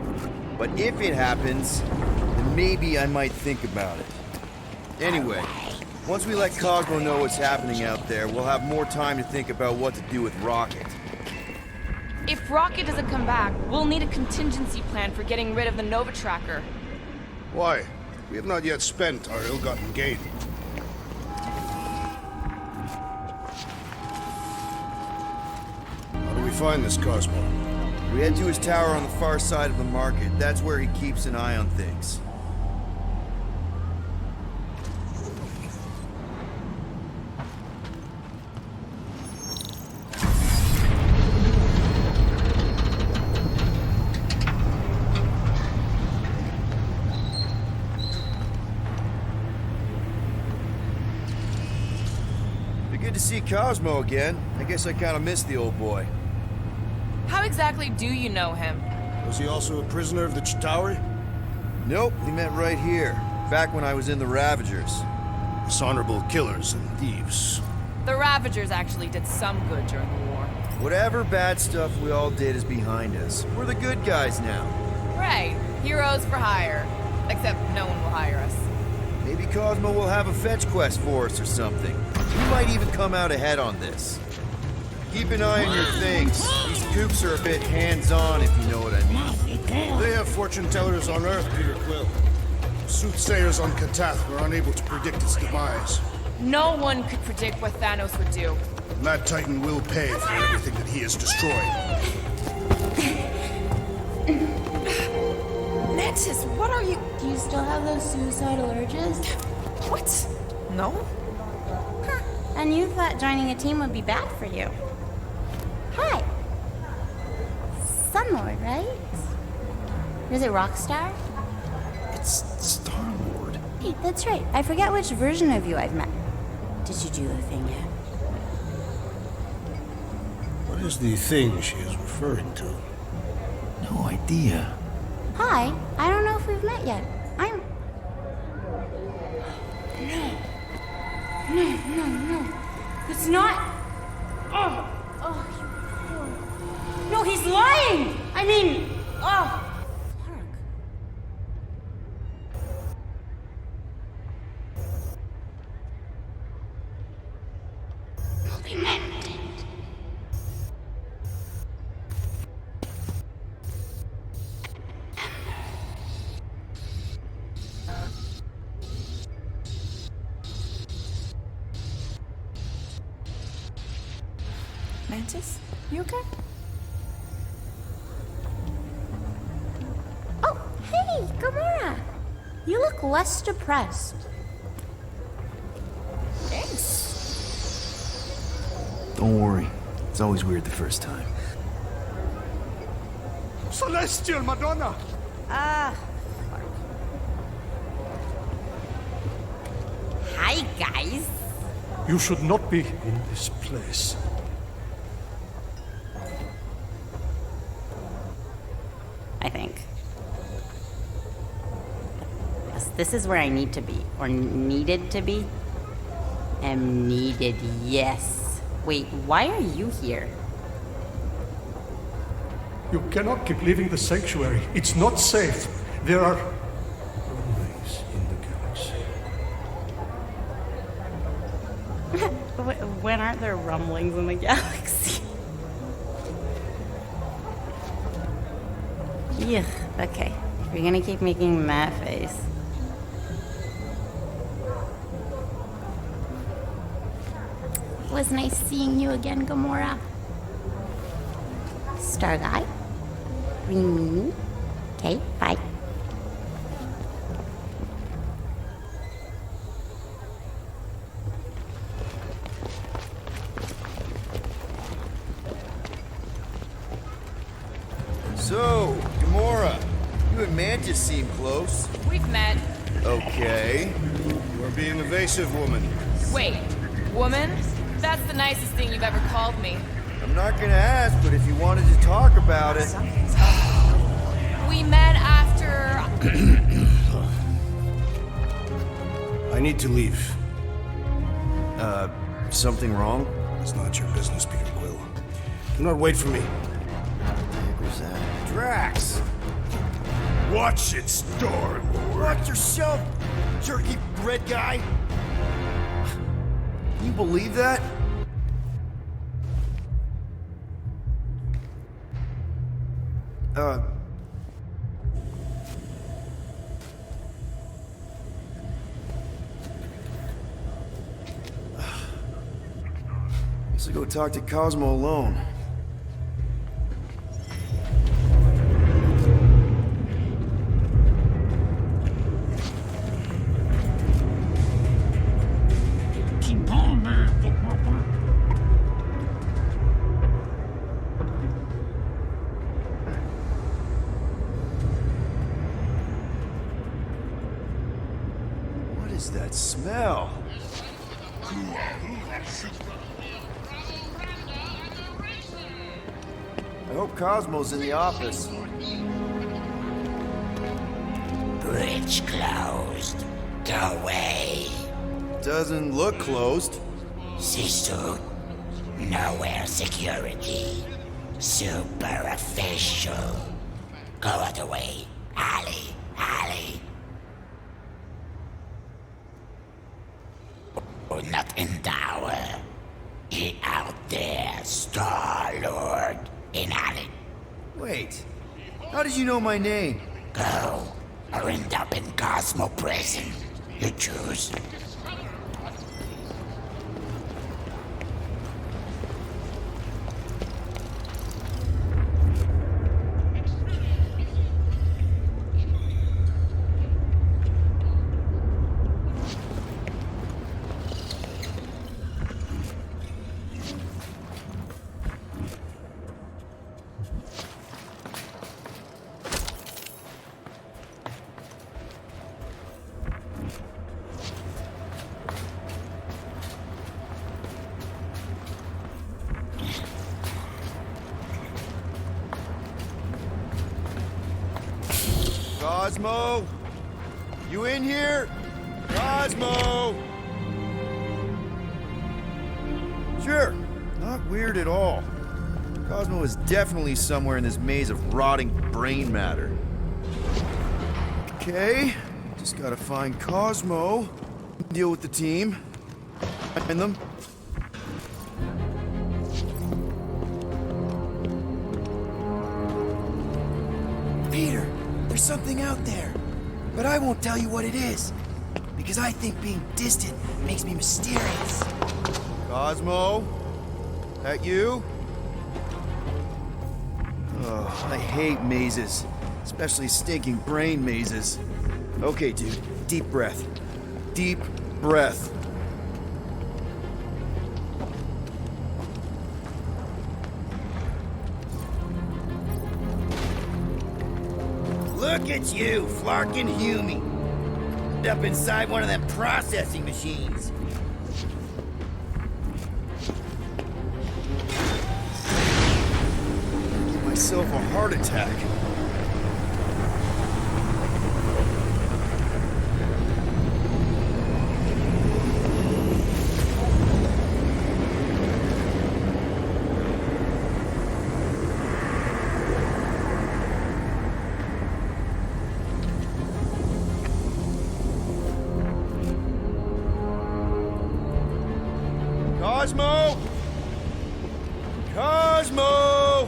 E: But if it happens, then maybe I might think about it. Anyway, Once we let Cosmo know what's happening out there, we'll have more time to think about what to do with Rocket.
Q: If Rocket doesn't come back, we'll need a contingency plan for getting rid of the Nova Tracker.
R: Why? We have not yet spent our ill-gotten gain. How do we find this Cosmo?
E: We head to his tower on the far side of the market. That's where he keeps an eye on things. Good to see Cosmo again. I guess I kind of missed the old boy.
Q: How exactly do you know him?
R: Was he also a prisoner of the Chitauri?
E: Nope, we met right here, back when I was in the Ravagers.
R: Dishonorable killers and thieves.
Q: The Ravagers actually did some good during the war.
E: Whatever bad stuff we all did is behind us. We're the good guys now.
Q: Right. Heroes for hire. Except no one will hire us.
E: Maybe Cosmo will have a fetch quest for us or something. We might even come out ahead on this. Keep an eye on your things. These coops are a bit hands-on, if you know what I mean.
R: They have fortune tellers on Earth, Peter Quill. Soothsayers on Katath were unable to predict its demise.
Q: No one could predict what Thanos would do.
R: Mad Titan will pay for everything that he has destroyed.
Q: Mantis, what are you...
B: Do you still have those suicidal urges?
Q: What? No?
B: Huh. And you thought joining a team would be bad for you. Hi. Sunlord, right? Or is it Rockstar?
E: It's Star-Lord.
B: Hey, that's right. I forget which version of you I've met. Did you do the thing yet?
R: What is the thing she is referring to?
E: No idea.
B: Hi. I don't know if we've met yet. I'm... No. It's not... No, he's lying! I mean...
A: Mantis, you okay?
B: Oh, hey, Gamora! You look less depressed.
A: Thanks.
E: Don't worry. It's always weird the first time.
G: Celestial Madonna!
B: Hi, guys.
H: You should not be in this place.
B: I think. Yes, this is where I need to be, or needed to be. Am needed, yes. Wait, why are you here?
H: You cannot keep leaving the sanctuary. It's not safe. There are rumblings in the galaxy.
B: When aren't there rumblings in the galaxy? Yuck, okay. You're gonna keep making that face. It was nice seeing you again, Gamora. Star Guy? Green Meanie? Okay, bye.
E: So, Gamora, you and Mantis seem close.
Q: We've met.
E: Okay.
R: You are being evasive, woman.
Q: Wait, woman? That's the nicest thing you've ever called me.
E: I'm not gonna ask, but if you wanted to talk about it...
Q: We met after...
R: I need to leave.
E: Something wrong?
R: It's not your business, Peter Quill. Do not wait for me.
E: Was that? Drax!
G: Watch it, Star-Lord.
E: Watch yourself, jerky red guy! Can you believe that? Guess I'll go talk to Cosmo alone. What is that smell? I hope Cosmo's in the office.
K: Bridge closed. Go away.
E: Doesn't look closed.
K: Sisu. Nowhere security. Super official. Go other way. Ali. Ali. Oh, not in tower. He out there, Star-Lord. In alley.
E: Wait. How did you know my name?
K: Go. Or end up in Cosmo prison. You choose.
E: Cosmo? You in here? Cosmo! Sure, not weird at all. Cosmo is definitely somewhere in this maze of rotting brain matter. Okay, just gotta find Cosmo, deal with the team, find them.
N: Peter, there's something out there. But I won't tell you what it is. Because I think being distant makes me mysterious.
E: Cosmo? That you? Oh, I hate mazes. Especially stinking brain mazes. Okay, dude. Deep breath. Deep breath.
N: Look at you, Flarkin Hume. Up inside one of them processing machines.
E: Give myself a heart attack. Cosmo! Cosmo!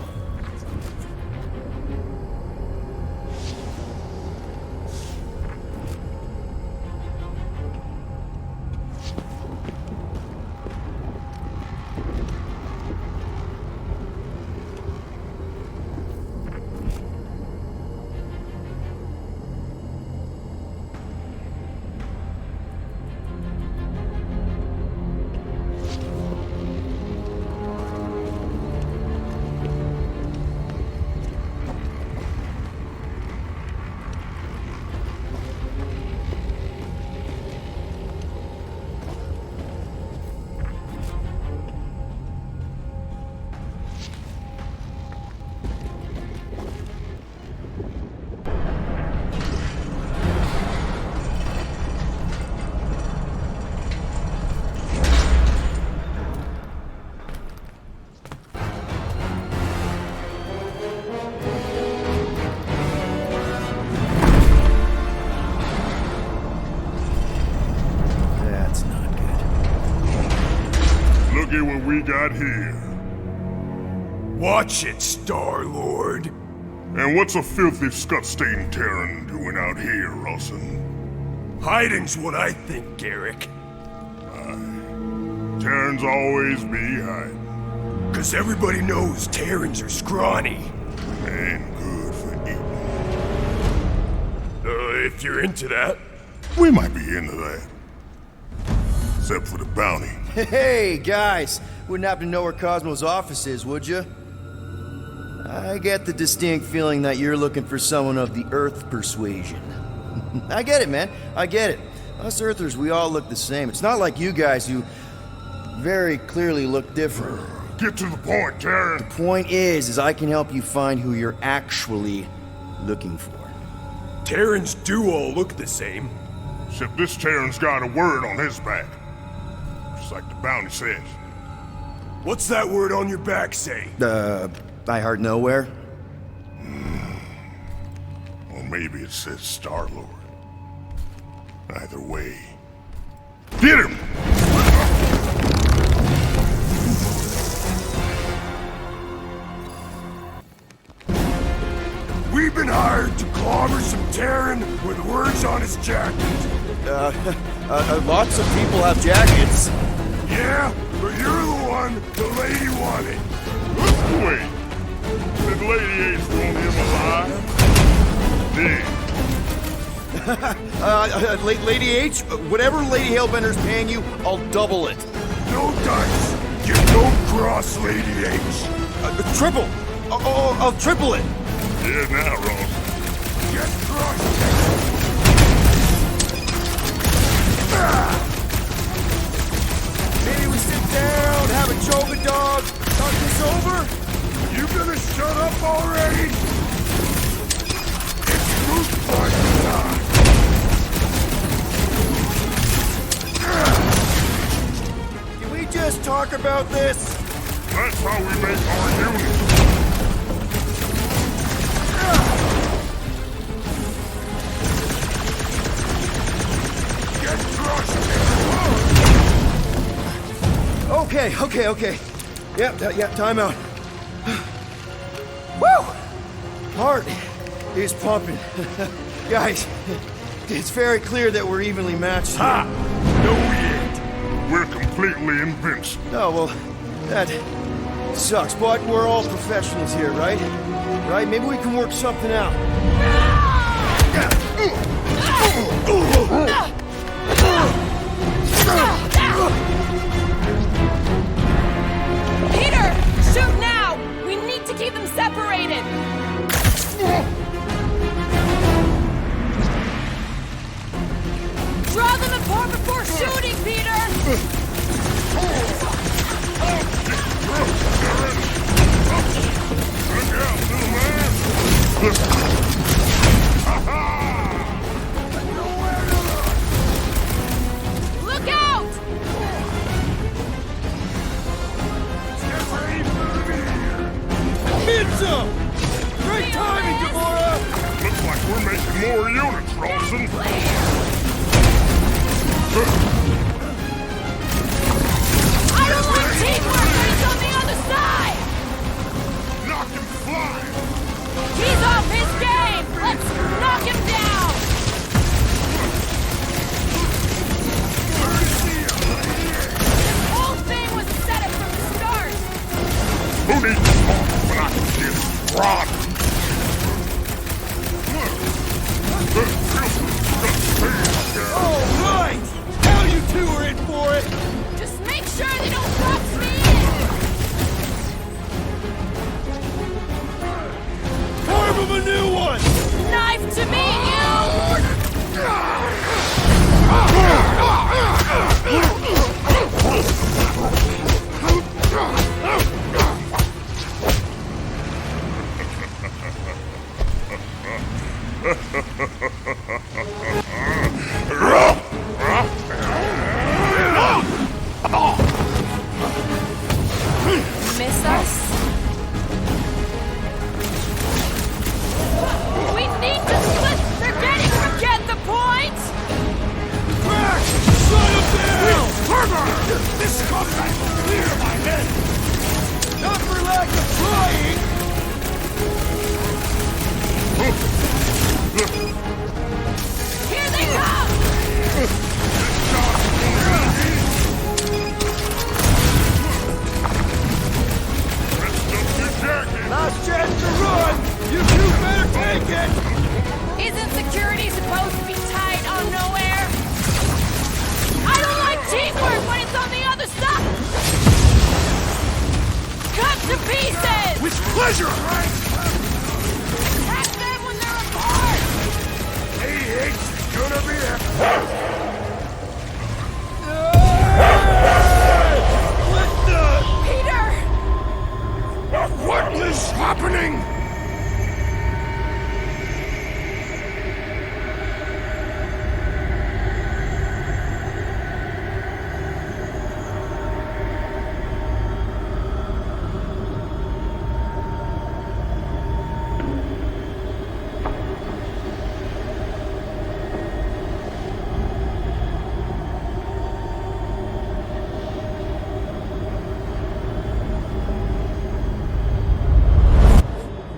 F: what we got here.
G: Watch it, Star-Lord.
F: And what's a filthy, scut-stained Terran doing out here, Rawson?
G: Hiding's what I think, Garrick.
F: Terrans always be hiding.
G: 'Cause everybody knows Terrans are scrawny.
F: And good for eating.
G: If you're into that.
F: We might be into that. Except for the bounty.
E: Hey, guys! Wouldn't happen to know where Cosmo's office is, would you? I get the distinct feeling that you're looking for someone of the Earth persuasion. I get it, man. I get it. Us Earthers, we all look the same. It's not like you guys who very clearly look different.
F: Get to the point, Terran.
E: The point is I can help you find who you're actually looking for.
G: Terrans do all look the same.
F: Except this Terran's got a word on his back. Just like the bounty says.
G: What's that word on your back say?
E: I heart nowhere?
F: Or maybe it says Star-Lord. Either way. Get him!
G: We've been hired to clobber some Terran with words on his jacket.
E: Lots of people have jackets.
G: Yeah, but you're the one the lady wanted.
F: Wait. Did Lady H want him alive? Did.
E: Lady H, whatever Lady Hellbender's paying you, I'll double it.
G: No dice. You don't cross Lady H.
E: Triple. I'll triple it.
F: Yeah, now, Ross.
G: Get crushed.
E: Maybe we sit down, have a choga dog, talk this over?
G: You gonna shut up already? It's moot point time.
E: Can we just talk about this?
F: That's how we make our unit.
G: Get crushed.
E: Okay. Yeah, time out. Woo! Heart is pumping. Guys, it's very clear that we're evenly matched.
G: Ha! No, we ain't.
F: We're completely invincible.
E: Oh, well, that sucks, but we're all professionals here, right? Right? Maybe we can work something out.
Q: Peter! Shoot now! We need to keep them separated! Draw them apart before shooting, Peter! Look out!
E: Pizza! Great timing, Gamora!
F: Looks like we're making more units, Rawson.
Q: I don't want teamwork, but he's on the other side!
F: Knock him fly!
Q: He's off his game! Let's knock him down! This whole thing was set up from the start!
F: Who needs to talk when I can get rod?
E: All right! Now you two are in for it!
Q: Just make sure they don't box me in!
E: Carve him a new one!
Q: Knife to me, Miss us? We need to split! Forget the point!
G: Crack! Shut him down! This comes back clear, my man!
Q: to pieces!
F: With pleasure!
Q: Attack them when they're apart!
F: AH gonna be a...
Q: Peter!
F: What is happening?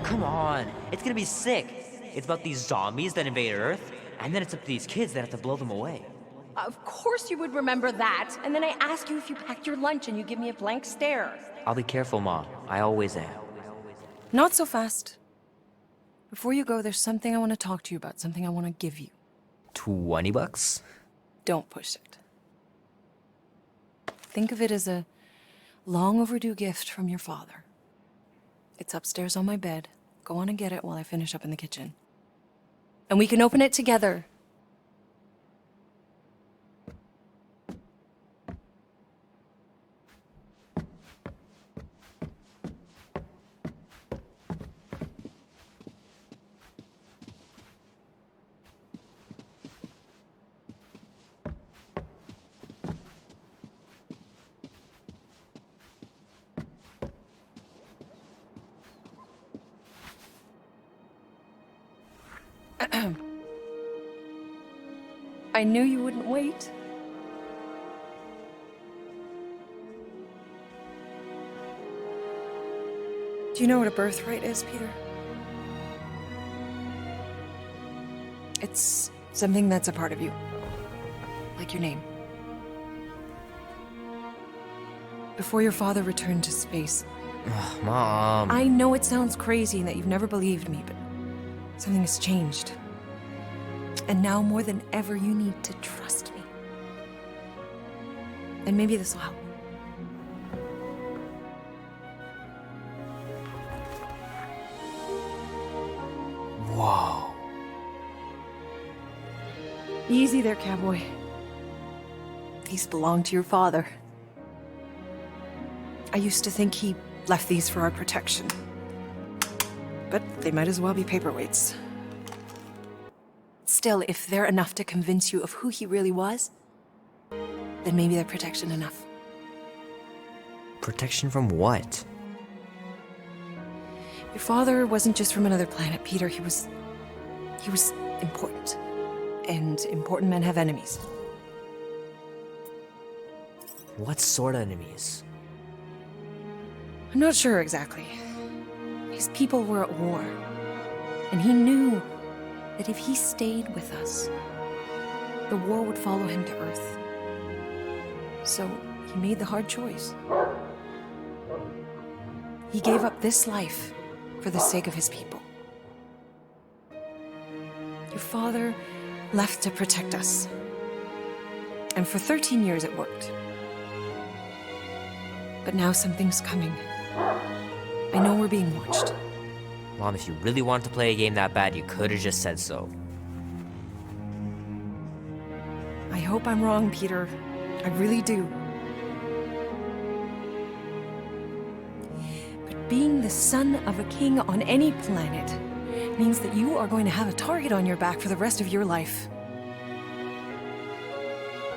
M: Come on, it's gonna be sick. It's about these zombies that invade Earth, and then it's up to these kids that have to blow them away.
A: Of course you would remember that. And then I ask you if you packed your lunch and you give me a blank stare.
M: I'll be careful, Mom. I always am.
A: Not so fast. Before you go, there's something I want to talk to you about, something I want to give you.
M: $20?
A: Don't push it. Think of it as a long overdue gift from your father. It's upstairs on my bed. Go on and get it while I finish up in the kitchen. And we can open it together. I knew you wouldn't wait. Do you know what a birthright is, Peter? It's something that's a part of you. Like your name. Before your father returned to space.
M: Mom.
A: I know it sounds crazy and that you've never believed me, but something has changed. And now more than ever, you need to trust me. And maybe this will help.
M: Whoa.
A: Easy there, cowboy. These belong to your father. I used to think he left these for our protection. But they might as well be paperweights. Still, if they're enough to convince you of who he really was, then maybe they're protection enough.
M: Protection from what?
A: Your father wasn't just from another planet, Peter. He was important. And important men have enemies.
M: What sort of enemies?
A: I'm not sure exactly. His people were at war. And he knew that if he stayed with us, the war would follow him to Earth. So he made the hard choice. He gave up this life for the sake of his people. Your father left to protect us. And for 13 years it worked. But now something's coming. I know we're being watched.
M: Mom, if you really wanted to play a game that bad, you could have just said so.
A: I hope I'm wrong, Peter. I really do. But being the son of a king on any planet means that you are going to have a target on your back for the rest of your life.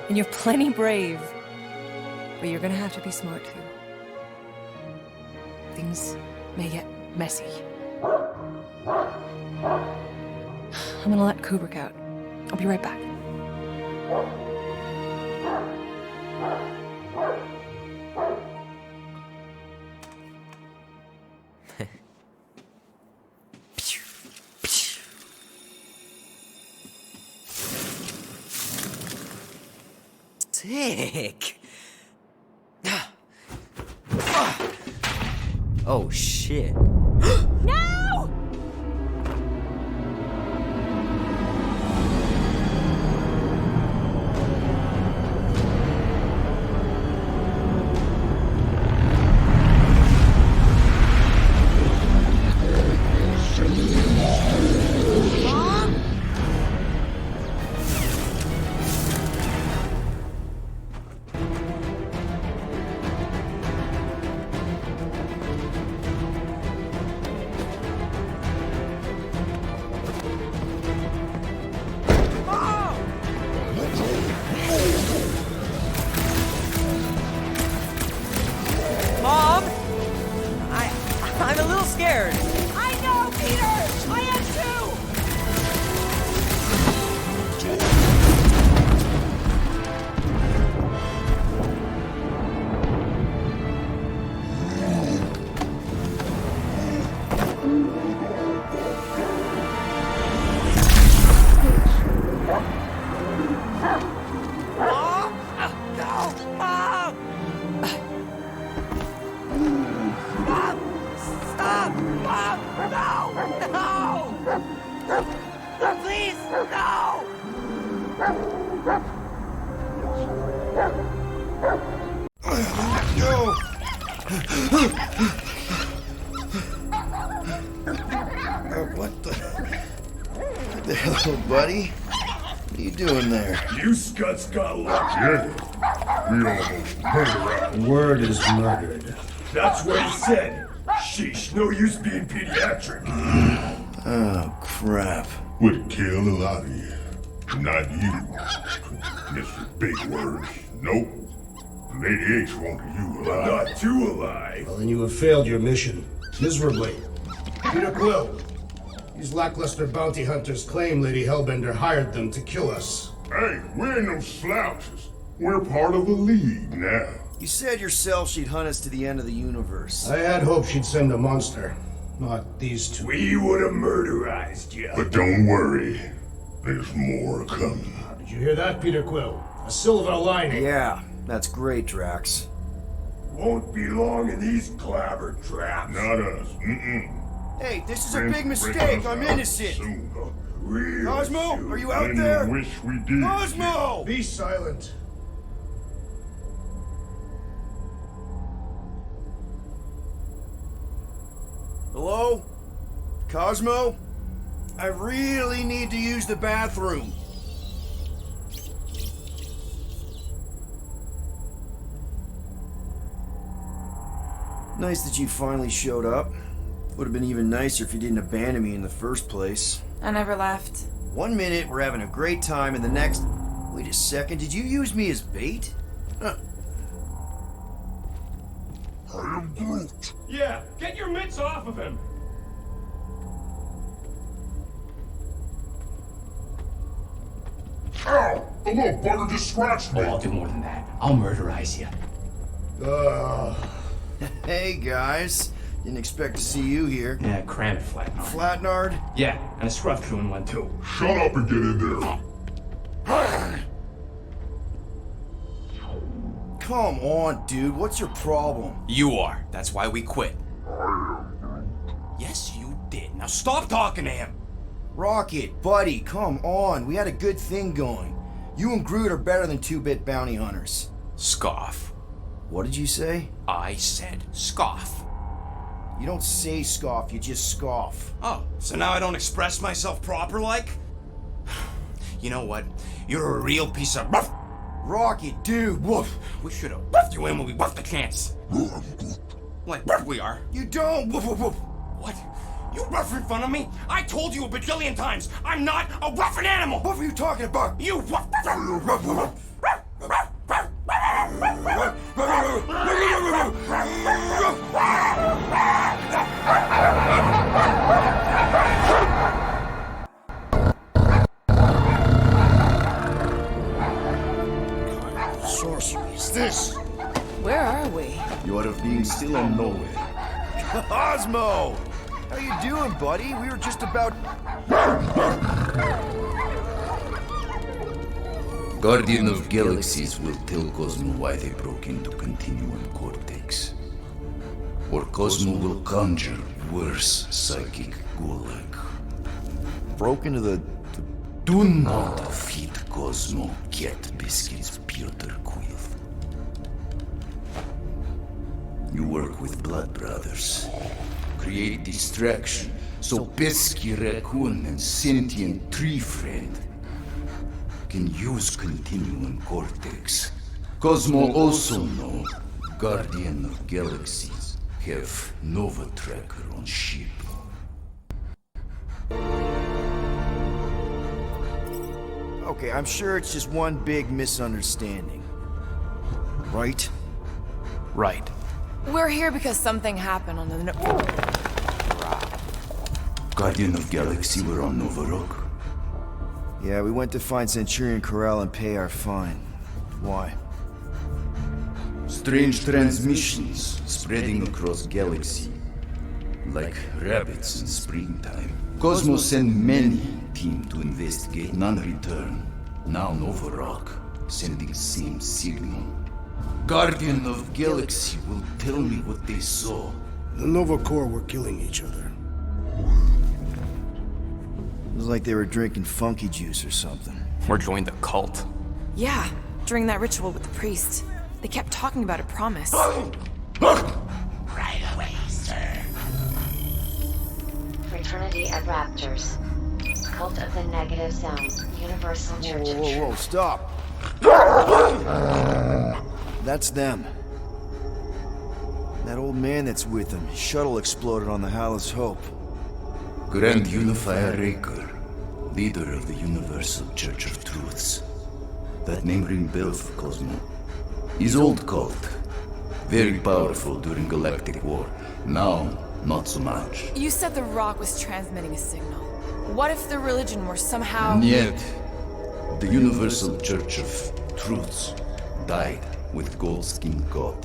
A: And you're plenty brave. But you're gonna have to be smart too. Things may get messy. I'm gonna let Kubrick out. I'll be right back.
M: Sick. Oh shit.
Q: No!
M: I'm a little scared.
Q: I know, Peter! I am too!
E: What the hell, buddy? What are you doing there?
F: You scuts got lucky. Yeah. We almost murdered him.
H: Word is murdered.
F: That's what he said. Sheesh, no use being pediatric.
E: Oh, crap.
F: Would kill a lot of you. Not you. Mr. Big Words. Nope. Lady H wanted you alive. Not too alive.
R: Well, then you have failed your mission. Miserably. Peter Quill. These lackluster bounty hunters claim Lady Hellbender hired them to kill us.
F: Hey, we ain't no slouches. We're part of the League now.
E: You said yourself she'd hunt us to the end of the universe.
R: I had hoped she'd send a monster, not these two.
F: We would have murderized you. But don't worry. There's more coming.
R: Did you hear that, Peter Quill? A silver lining.
E: Yeah, that's great, Drax.
F: Won't be long in these clabber traps. Not us. Mm-mm.
E: Hey, this is a big mistake. I'm innocent. Cosmo, are you out there?
F: Wish we did.
E: Cosmo!
R: Be silent.
E: Hello? Cosmo? I really need to use the bathroom. Nice that you finally showed up. Would have been even nicer if you didn't abandon me in the first place.
I: I never left.
E: 1 minute, we're having a great time, and the next... Wait a second, did you use me as bait?
F: I am Groot.
D: Yeah, get your mitts off of him!
F: Ow! The little bugger just scratched me.
C: Oh, I'll do more than that. I'll murderize you.
E: Hey, guys. Didn't expect to see you here.
C: Yeah, crammed Flatnard.
E: Flatnard?
C: Yeah, and a scruff crew in one too.
F: Shut up and get in there.
E: Come on, dude. What's your problem?
C: You are. That's why we quit. Yes, you did. Now stop talking to him.
E: Rocket, buddy, come on. We had a good thing going. You and Groot are better than 2-bit bounty hunters.
C: Scoff.
E: What did you say?
C: I said scoff.
E: You don't say scoff, you just scoff.
C: Oh, so now I don't express myself proper like? You know what? You're a real piece of woof.
E: Rocket, dude, woof.
C: We should have woofed you in when we woofed the chance. Like woof we are.
E: You don't woof woof woof.
C: What? You woof in front of me? I told you a bajillion times, I'm not a woofing animal!
E: What were you talking about?
C: You woof.
E: Sorcery is this?
I: Where are we?
E: You are being still on nowhere. Cosmo! How you doing, buddy? We were just about...
S: Guardian of Galaxies will tell Cosmo why they broke into Continuum Cortex. Or Cosmo will conjure worse psychic gulag.
E: Broke into the...
S: Do not feed Cosmo cat biscuits, Peter Quill. You work with Blood Brothers. Create distraction so Pesky Raccoon and Sentient Tree Friend can use Continuum Cortex. Cosmo also know Guardian of Galaxies have Nova Tracker on ship.
E: Okay, I'm sure it's just one big misunderstanding. Right?
C: Right.
I: We're here because something happened on the...
S: Guardian of Galaxy were on Nova Rock.
E: Yeah, we went to find Centurion Corral and pay our fine. Why?
S: Strange transmissions spreading across galaxy. Like rabbits in springtime. Cosmo sent many team to investigate, none return. Now Nova Rock, sending same signal. Guardian of Galaxy will tell me what they saw.
R: The Nova Corps were killing each other.
E: It was like they were drinking funky juice or something.
C: Or joined a cult.
I: Yeah, during that ritual with the priest. They kept talking about a promise.
K: Right away, sir.
J: Fraternity of Raptors. Cult of the Negative Sound. Universal Church of
E: Whoa, stop! That's them. That old man that's with them. His shuttle exploded on the Hallis Hope.
S: Grand Unifier Raker, leader of the Universal Church of Truths. That name ring bell for Cosmo. His old cult. Very powerful during Galactic War. Now, not so much.
I: You said the rock was transmitting a signal. What if the religion were somehow...
S: Yet, the Universal Church of Truths died with Gold-Skinned God.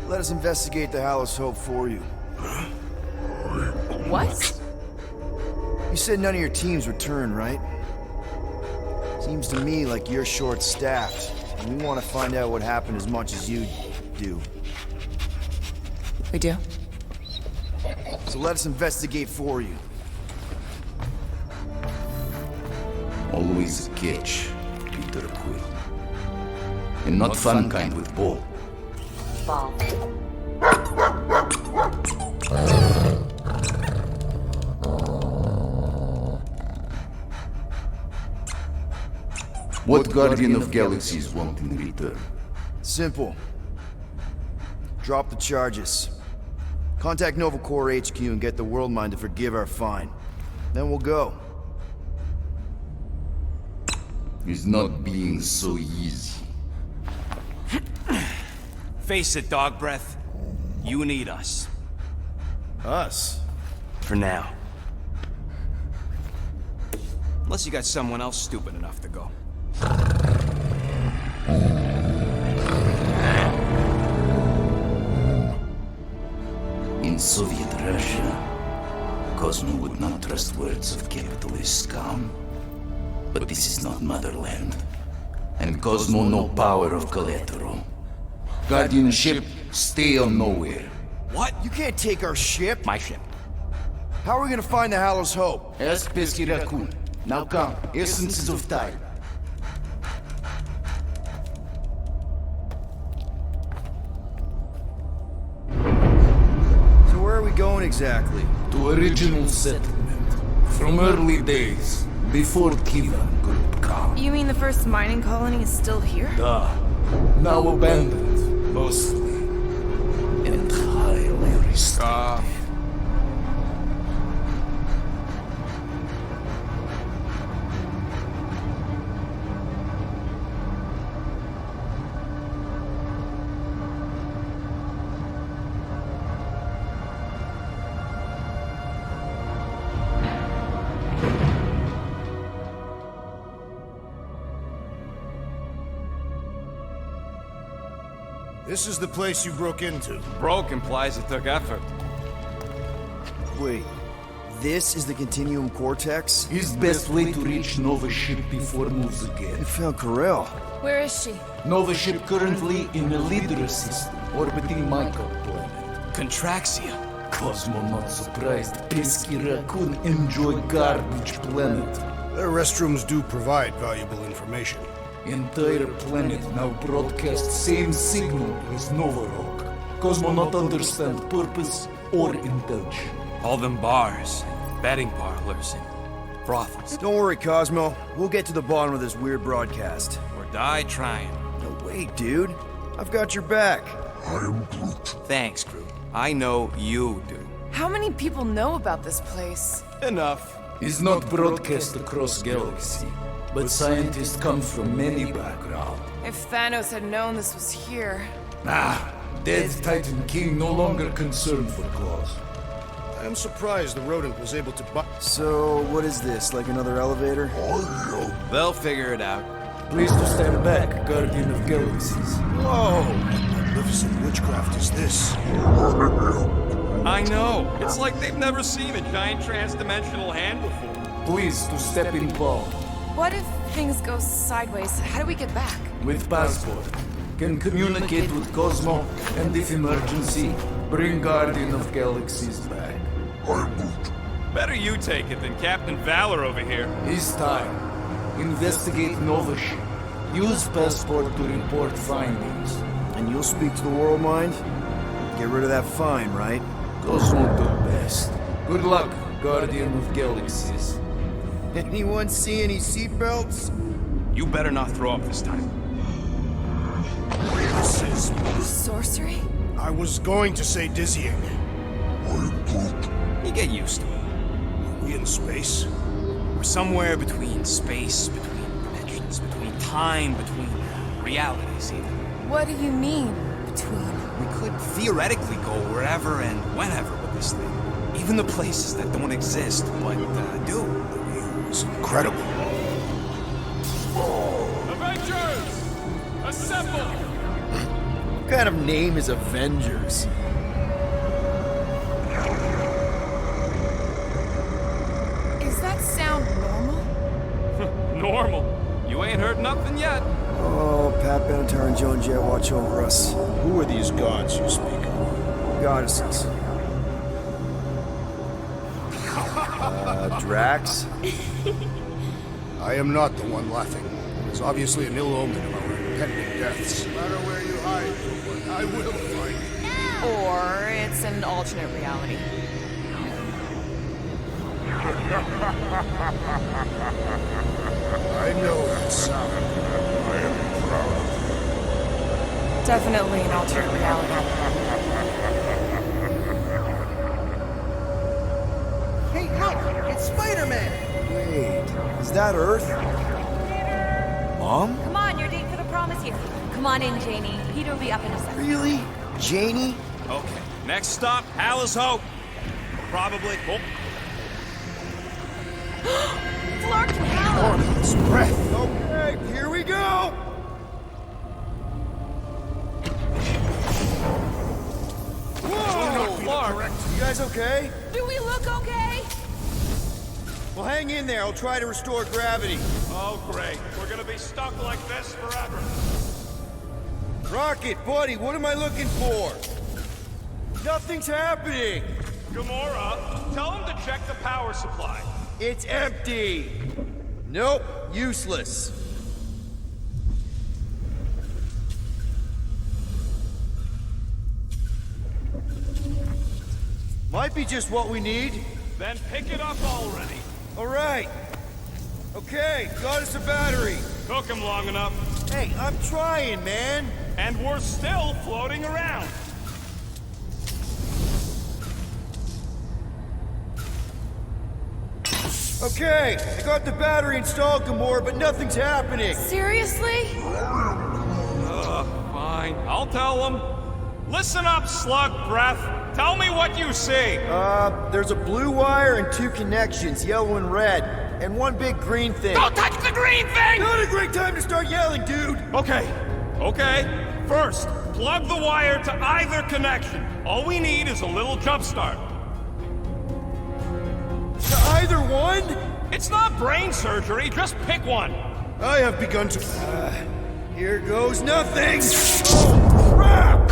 E: Let us investigate the Hallis Hope for you.
I: What?
E: You said none of your teams return, right? Seems to me like you're short-staffed, and we want to find out what happened as much as you do.
I: We do?
E: So let us investigate for you.
S: Always a catch, Peter Quill. And not fun kind with Paul.
J: Ball.
S: What Guardian of Galaxies want in return?
E: Simple. Drop the charges. Contact Nova Corps HQ and get the World Mind to forgive our fine. Then we'll go.
S: It's not being so easy.
C: Face it, Dog Breath. You need us.
E: Us?
C: For now. Unless you got someone else stupid enough to go.
S: In Soviet Russia, Cosmo would not trust words of capitalist scum. But this is not motherland. And Cosmo no power of collateral. Guardianship, stay on nowhere.
E: What? You can't take our ship?
C: My ship.
E: How are we gonna find the Hallis Hope?
S: Ask Pesky Raccoon. Now come, essences of time.
E: So where are we going exactly?
S: To original settlement. From early days, before Kivan Group come.
I: You mean the first mining colony is still here?
S: Now abandoned, mostly. And highly restored.
R: This is the place you broke into.
G: Broke implies it took effort.
E: Wait, this is the Continuum Cortex?
S: His best way to reach Nova ship before moves again.
E: You found Corel.
I: Where is she?
S: Nova ship currently in a Lydra system, orbiting Michael planet.
C: Contraxia.
S: Cosmo not surprised. Pesky Raccoon enjoy garbage planet.
R: Their restrooms do provide valuable information.
S: Entire planet now broadcast same signal as Nova Rock. Cosmo not understand purpose or intention.
C: All them bars, betting parlors, and brothels.
E: Don't worry, Cosmo. We'll get to the bottom of this weird broadcast.
C: Or die trying.
E: No, wait, dude. I've got your back.
C: Thanks, Groot. I know you do.
I: How many people know about this place?
G: Enough.
S: Is not broadcast across galaxy, but scientists come from many backgrounds.
I: If Thanos had known this was here...
S: Dead Titan King no longer concerned for claws.
R: I am surprised the rodent was able to
N: So, what is this? Like another elevator?
C: They'll figure it out.
S: Please to stand back, Guardian of Galaxies.
R: Whoa! What magnificent witchcraft is this?
G: I know. It's like they've never seen a giant trans-dimensional hand before.
S: Please to step in claw.
I: What if things go sideways? How do we get back?
S: With passport. Can communicate with Cosmo, and if emergency, bring Guardian of Galaxies back.
G: Better you take it than Captain Valor over here.
S: It's time. Investigate Nova ship. Use passport to report findings.
N: And you'll speak to the World Mind? Get rid of that fine, right?
S: Cosmo do best. Good luck, Guardian of Galaxies.
E: Anyone see any seatbelts?
C: You better not throw up this time.
R: This is...
I: Sorcery?
R: I was going to say dizzying.
C: You get used to it.
R: Are we in space?
C: We're somewhere between space, between dimensions, between time, between realities even.
I: What do you mean, between?
C: We could theoretically go wherever and whenever with this thing. Even the places that don't exist, but do.
R: It's incredible.
G: Avengers! Assemble!
E: What kind of name is Avengers?
I: Is that sound normal?
G: Normal. You ain't heard nothing yet.
N: Oh, Pat Benatar and Joan Jett watch over us.
R: Who are these gods you speak of?
N: Goddesses. Drax?
R: I am not the one laughing. It's obviously an ill omen of our impending deaths. No matter where you hide, I will find you.
I: Or it's an alternate reality.
R: I know that sound. I am proud.
I: Definitely an alternate reality.
N: Hey, look! It's Spider-Man! Wait, is that Earth? Mom?
P: Come on, you're late for the promise here. Come on in, Janie. Peter will be up in a second.
N: Really? Janie?
G: Okay, next stop, Alice Hope. Probably. Oh.
I: Clark and Hal!
R: Orman's breath!
E: Okay, here we go! Whoa!
G: Clark!
E: You guys okay?
Q: Do we look okay?
E: Well, hang in there. I'll try to restore gravity.
G: Oh, great. We're gonna be stuck like this forever.
E: Rocket, buddy, what am I looking for? Nothing's happening.
G: Gamora, tell him to check the power supply.
E: It's empty. Nope, useless. Might be just what we need.
G: Then pick it up already.
E: All right. Okay, got us a battery.
G: Took him long enough.
E: Hey, I'm trying, man.
G: And we're still floating around.
E: Okay, I got the battery installed, Gamora, but nothing's happening.
I: Seriously?
G: Fine. I'll tell him. Listen up, slug breath. Tell me what you see.
E: There's a blue wire and two connections, yellow and red, and one big green thing.
G: Don't touch the green thing!
E: Not a great time to start yelling, dude!
G: Okay. First, plug the wire to either connection. All we need is a little jump start.
E: To either one?
G: It's not brain surgery, just pick one.
E: I have begun to... here goes nothing! Oh, crap!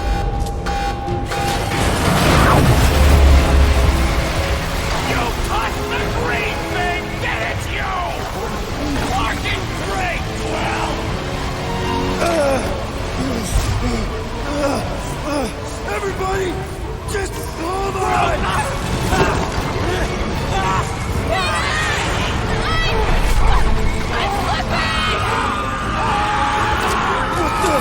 G: You touched the green thing! Get it, you! Fucking great,
E: Everybody, just hold on! What the?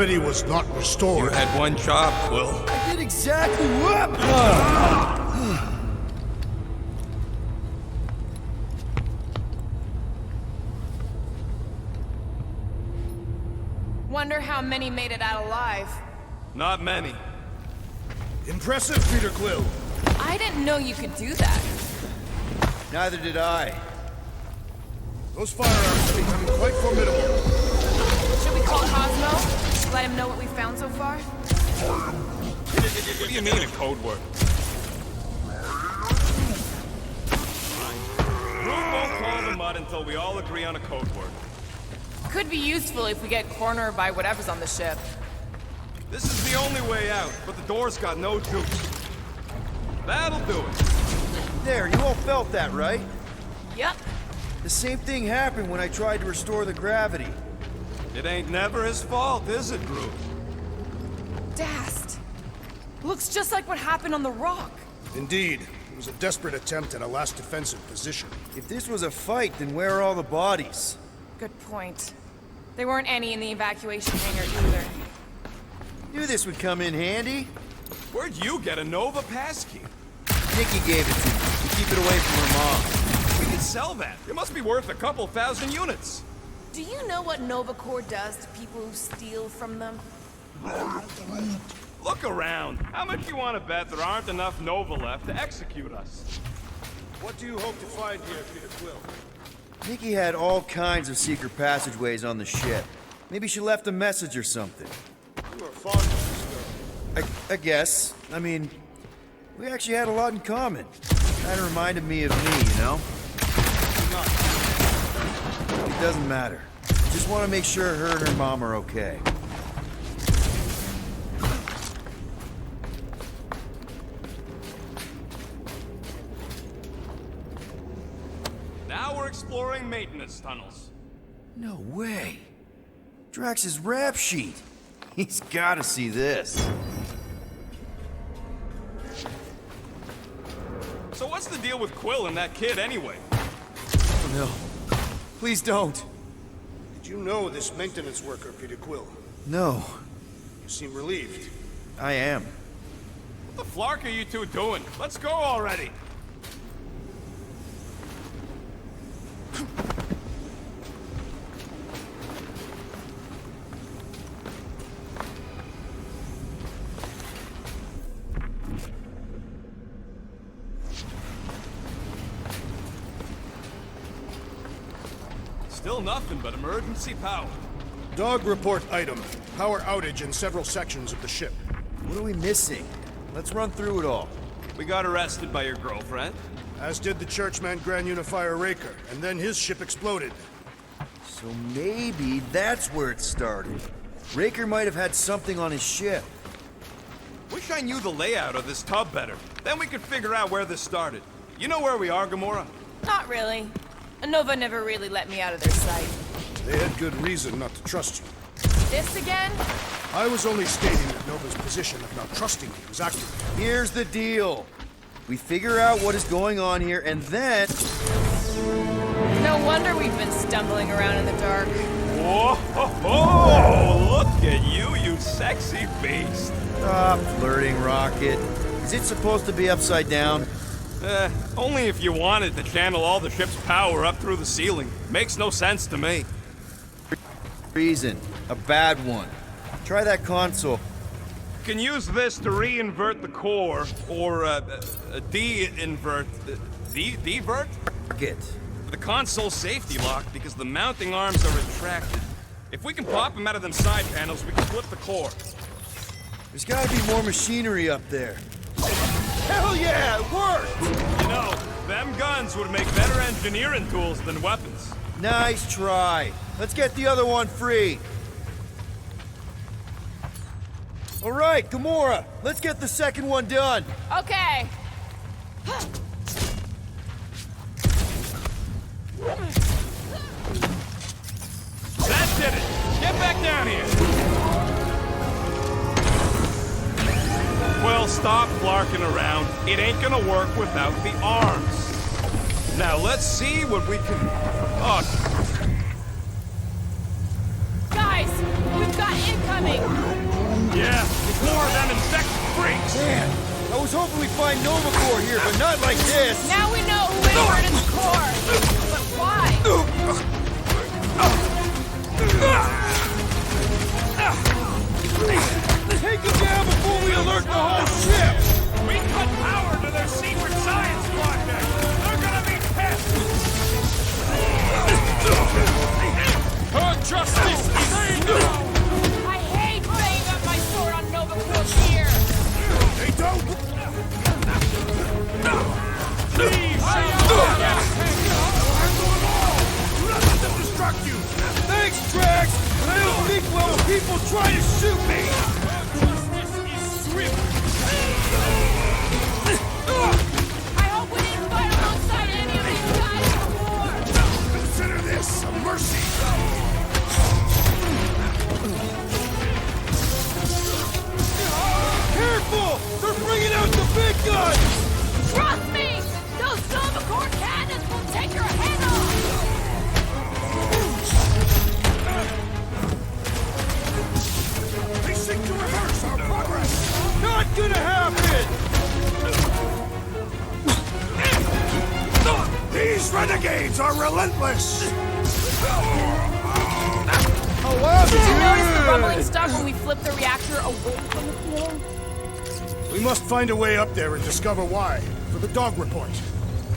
R: gravity was not restored.
C: You had one job, Quill.
E: I did exactly what?
I: Wonder how many made it out alive.
G: Not many.
R: Impressive, Peter Quill.
I: I didn't know you could do that.
E: Neither did I.
R: Those firearms are becoming quite formidable.
I: Should we call Cosmo? Let him know what we found so far?
G: What do you mean a code word? Groot won't call the mud until we all agree on a code word.
I: Could be useful if we get cornered by whatever's on the ship.
G: This is the only way out, but the door's got no juice. That'll do it.
E: There, you all felt that, right?
I: Yep.
E: The same thing happened when I tried to restore the gravity.
G: It ain't never his fault, is it, Groot?
I: Dast. Looks just like what happened on the rock.
R: Indeed. It was a desperate attempt at a last defensive position.
E: If this was a fight, then where are all the bodies?
I: Good point. There weren't any in the evacuation hangar either.
E: Knew this would come in handy.
G: Where'd you get a Nova passkey?
E: Nikki gave it to me to keep it away from her mom.
G: We could sell that. It must be worth a couple thousand units.
I: Do you know what Nova Corps does to people who steal from them?
G: Look around. How much you want to bet there aren't enough Nova left to execute us?
R: What do you hope to find here, Peter Quill?
E: Nikki had all kinds of secret passageways on the ship. Maybe she left a message or something.
R: You are fond of this girl.
E: I guess. I mean, we actually had a lot in common. Kinda reminded me of me, you know? It doesn't matter. Just want to make sure her and her mom are okay.
G: Now we're exploring maintenance tunnels.
E: No way. Drax's rap sheet. He's gotta see this.
G: So what's the deal with Quill and that kid anyway?
E: Oh no. Please don't.
R: Did you know this maintenance worker, Peter Quill?
E: No.
R: You seem relieved.
E: I am.
G: What the flark are you two doing? Let's go already. Still nothing but emergency power.
R: Dog report item. Power outage in several sections of the ship.
E: What are we missing? Let's run through it all.
G: We got arrested by your girlfriend.
R: As did the churchman Grand Unifier Raker, and then his ship exploded.
E: So maybe that's where it started. Raker might have had something on his ship.
G: Wish I knew the layout of this tub better. Then we could figure out where this started. You know where we are, Gamora?
I: Not really. Nova never really let me out of their sight.
R: They had good reason not to trust you.
I: This again?
R: I was only stating that Nova's position of not trusting you was accurate.
E: Here's the deal. We figure out what is going on here, and then...
I: No wonder we've been stumbling around in the dark.
G: Whoa! Look at you, you sexy beast!
E: Stop flirting, Rocket. Is it supposed to be upside down?
G: Only if you wanted to channel all the ship's power up through the ceiling. Makes no sense to me.
E: Reason. A bad one. Try that console.
G: You can use this to re-invert the core, or de-invert... Divert?
E: Get.
G: The console's safety lock because the mounting arms are retracted. If we can pop them out of them side panels, we can flip the core.
E: There's gotta be more machinery up there. Hell yeah, it worked!
G: You know, them guns would make better engineering tools than weapons.
E: Nice try. Let's get the other one free. All right, Gamora, let's get the second one done.
I: Okay.
G: That did it! Get back down here! Well, stop flarking around. It ain't gonna work without the arms. Now, let's see what we can... Oh.
I: Guys, we've got
Q: Shot incoming!
G: Yeah, it's more of them infected freaks.
E: Man, I was hoping we'd find Nova Corps here, but not like this.
Q: Now we know who inverted the core! But why?
E: Take them down before we alert the whole ship!
G: We cut power to their secret science project. They're gonna be pissed. Her justice is saying no.
Q: I hate banging up my sword on Nova Corps gear!
G: They don't. Please, let them distract you.
E: Thanks, Drax, but I don't think well when people try to shoot me!
Q: I hope we didn't fight alongside any of these guys before!
G: Consider this a mercy.
E: Careful! They're bringing out the big guns!
Q: Trust me! Those Nova Corps cannons will take your head off!
G: They seek to reverse our progress.
E: Not gonna happen!
G: These renegades are relentless.
Q: Did you notice the rumbling stuff when we flipped the reactor away from the floor?
R: We must find a way up there and discover why. For the dog report.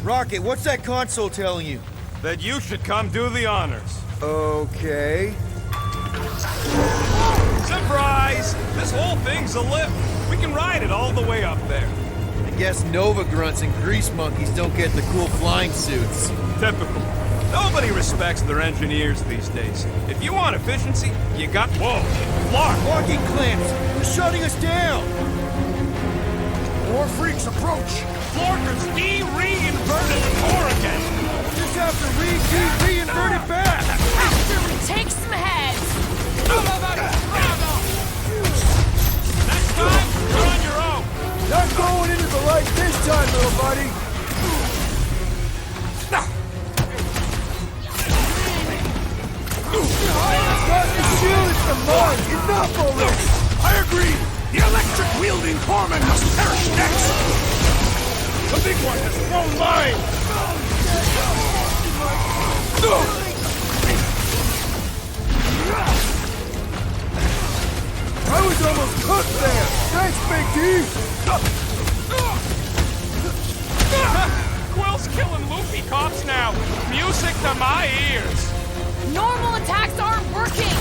E: Rocket, what's that console telling you?
G: That you should come do the honors.
E: Okay.
G: Surprise! This whole thing's a lift. We can ride it all the way up there.
E: I guess Nova grunts and grease monkeys don't get the cool flying suits.
G: Typical. Nobody respects their engineers these days. If you want efficiency, you got... Whoa! Clark!
E: Locking clamps! They're shutting us down!
G: More freaks approach! Clarkers re-inverted the core again!
E: Just have to re-invert it back!
Q: After we take some heads!
G: Next time, you're on your own!
E: Not going into the light this time, little buddy! Got the shield is the mine! Enough already!
G: I agree! The electric-wielding corpsman must perish next! The big one has thrown mine!
E: I was almost cooked there! Thanks, Big D!
G: Quill's killing Luffy cops now! Music to my ears!
Q: Normal attacks aren't working!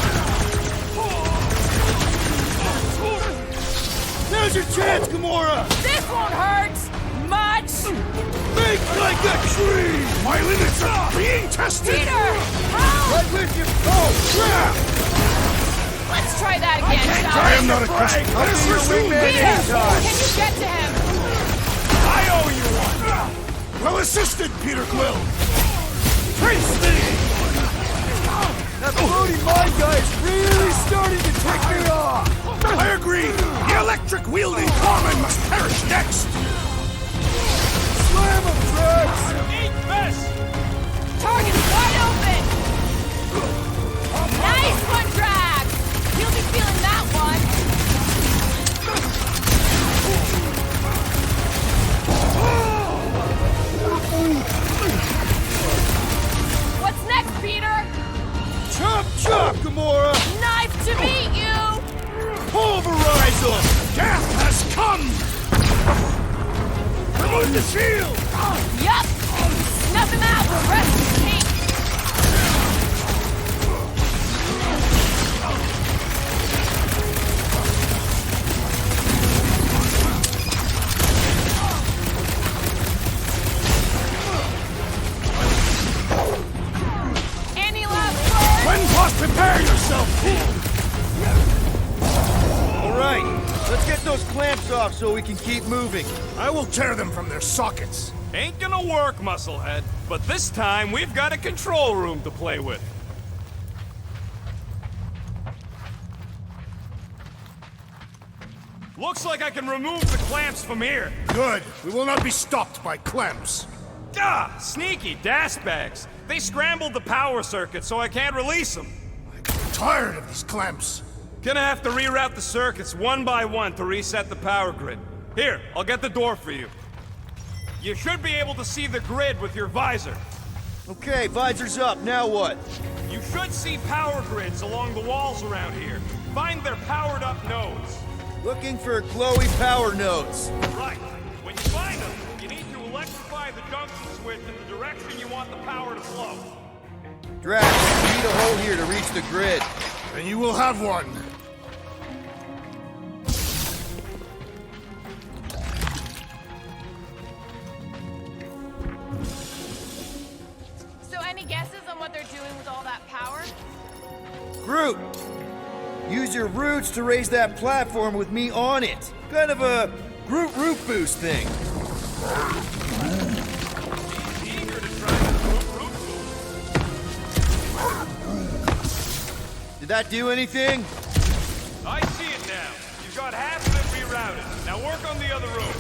E: Now's your chance, Gamora!
Q: This won't hurt! Much!
E: Make like a tree!
G: My limits are being tested!
Q: Peter! Help!
E: Right with you! Oh, crap!
Q: Let's try that again, shall we?
G: I am not a Christian.
E: I'll be your wingman
Q: Peter!
E: anytime!
Q: Can you get to him?
G: I owe you one! Well assisted, Peter Quill! Face me!
E: That floating mine guy is really starting to tick me off!
G: I agree! The electric-wielding corpsman must perish next!
E: Slam him, Drax!
G: Eat this!
Q: Target's wide open! Nice one, Drax! You'll be feeling that one! What's next, Peter?
E: Chop, chop, Gamora!
Q: Knife to meet you!
E: Pulverize them!
G: Death has come! Remove the shield!
Q: Yup! Snuff him out! The rest is cake! Any last words?
G: Quenvos, prepare yourself, fool!
E: All right, let's get those clamps off so we can keep moving.
G: I will tear them from their sockets. Ain't gonna work, Musclehead. But this time, we've got a control room to play with. Looks like I can remove the clamps from here.
R: Good. We will not be stopped by clamps.
G: Ah, sneaky dasbags. They scrambled the power circuit so I can't release them.
R: I'm tired of these clamps.
G: Gonna have to reroute the circuits one by one to reset the power grid. Here, I'll get the door for you. You should be able to see the grid with your visor.
E: Okay, visor's up. Now what?
G: You should see power grids along the walls around here. Find their powered-up nodes.
E: Looking for glowy power nodes.
G: Right. When you find them, you need to electrify the junction switch in the direction you want the power to flow.
E: Drax, you need a hole here to reach the grid.
R: And you will have one.
Q: So any guesses on what they're doing with all that power?
E: Groot! Use your roots to raise that platform with me on it. Kind of a Groot root boost thing.
G: Eager to try the root boost.
E: Did that do anything?
G: I see it now. You've got half of it rerouted. Now work on the other room.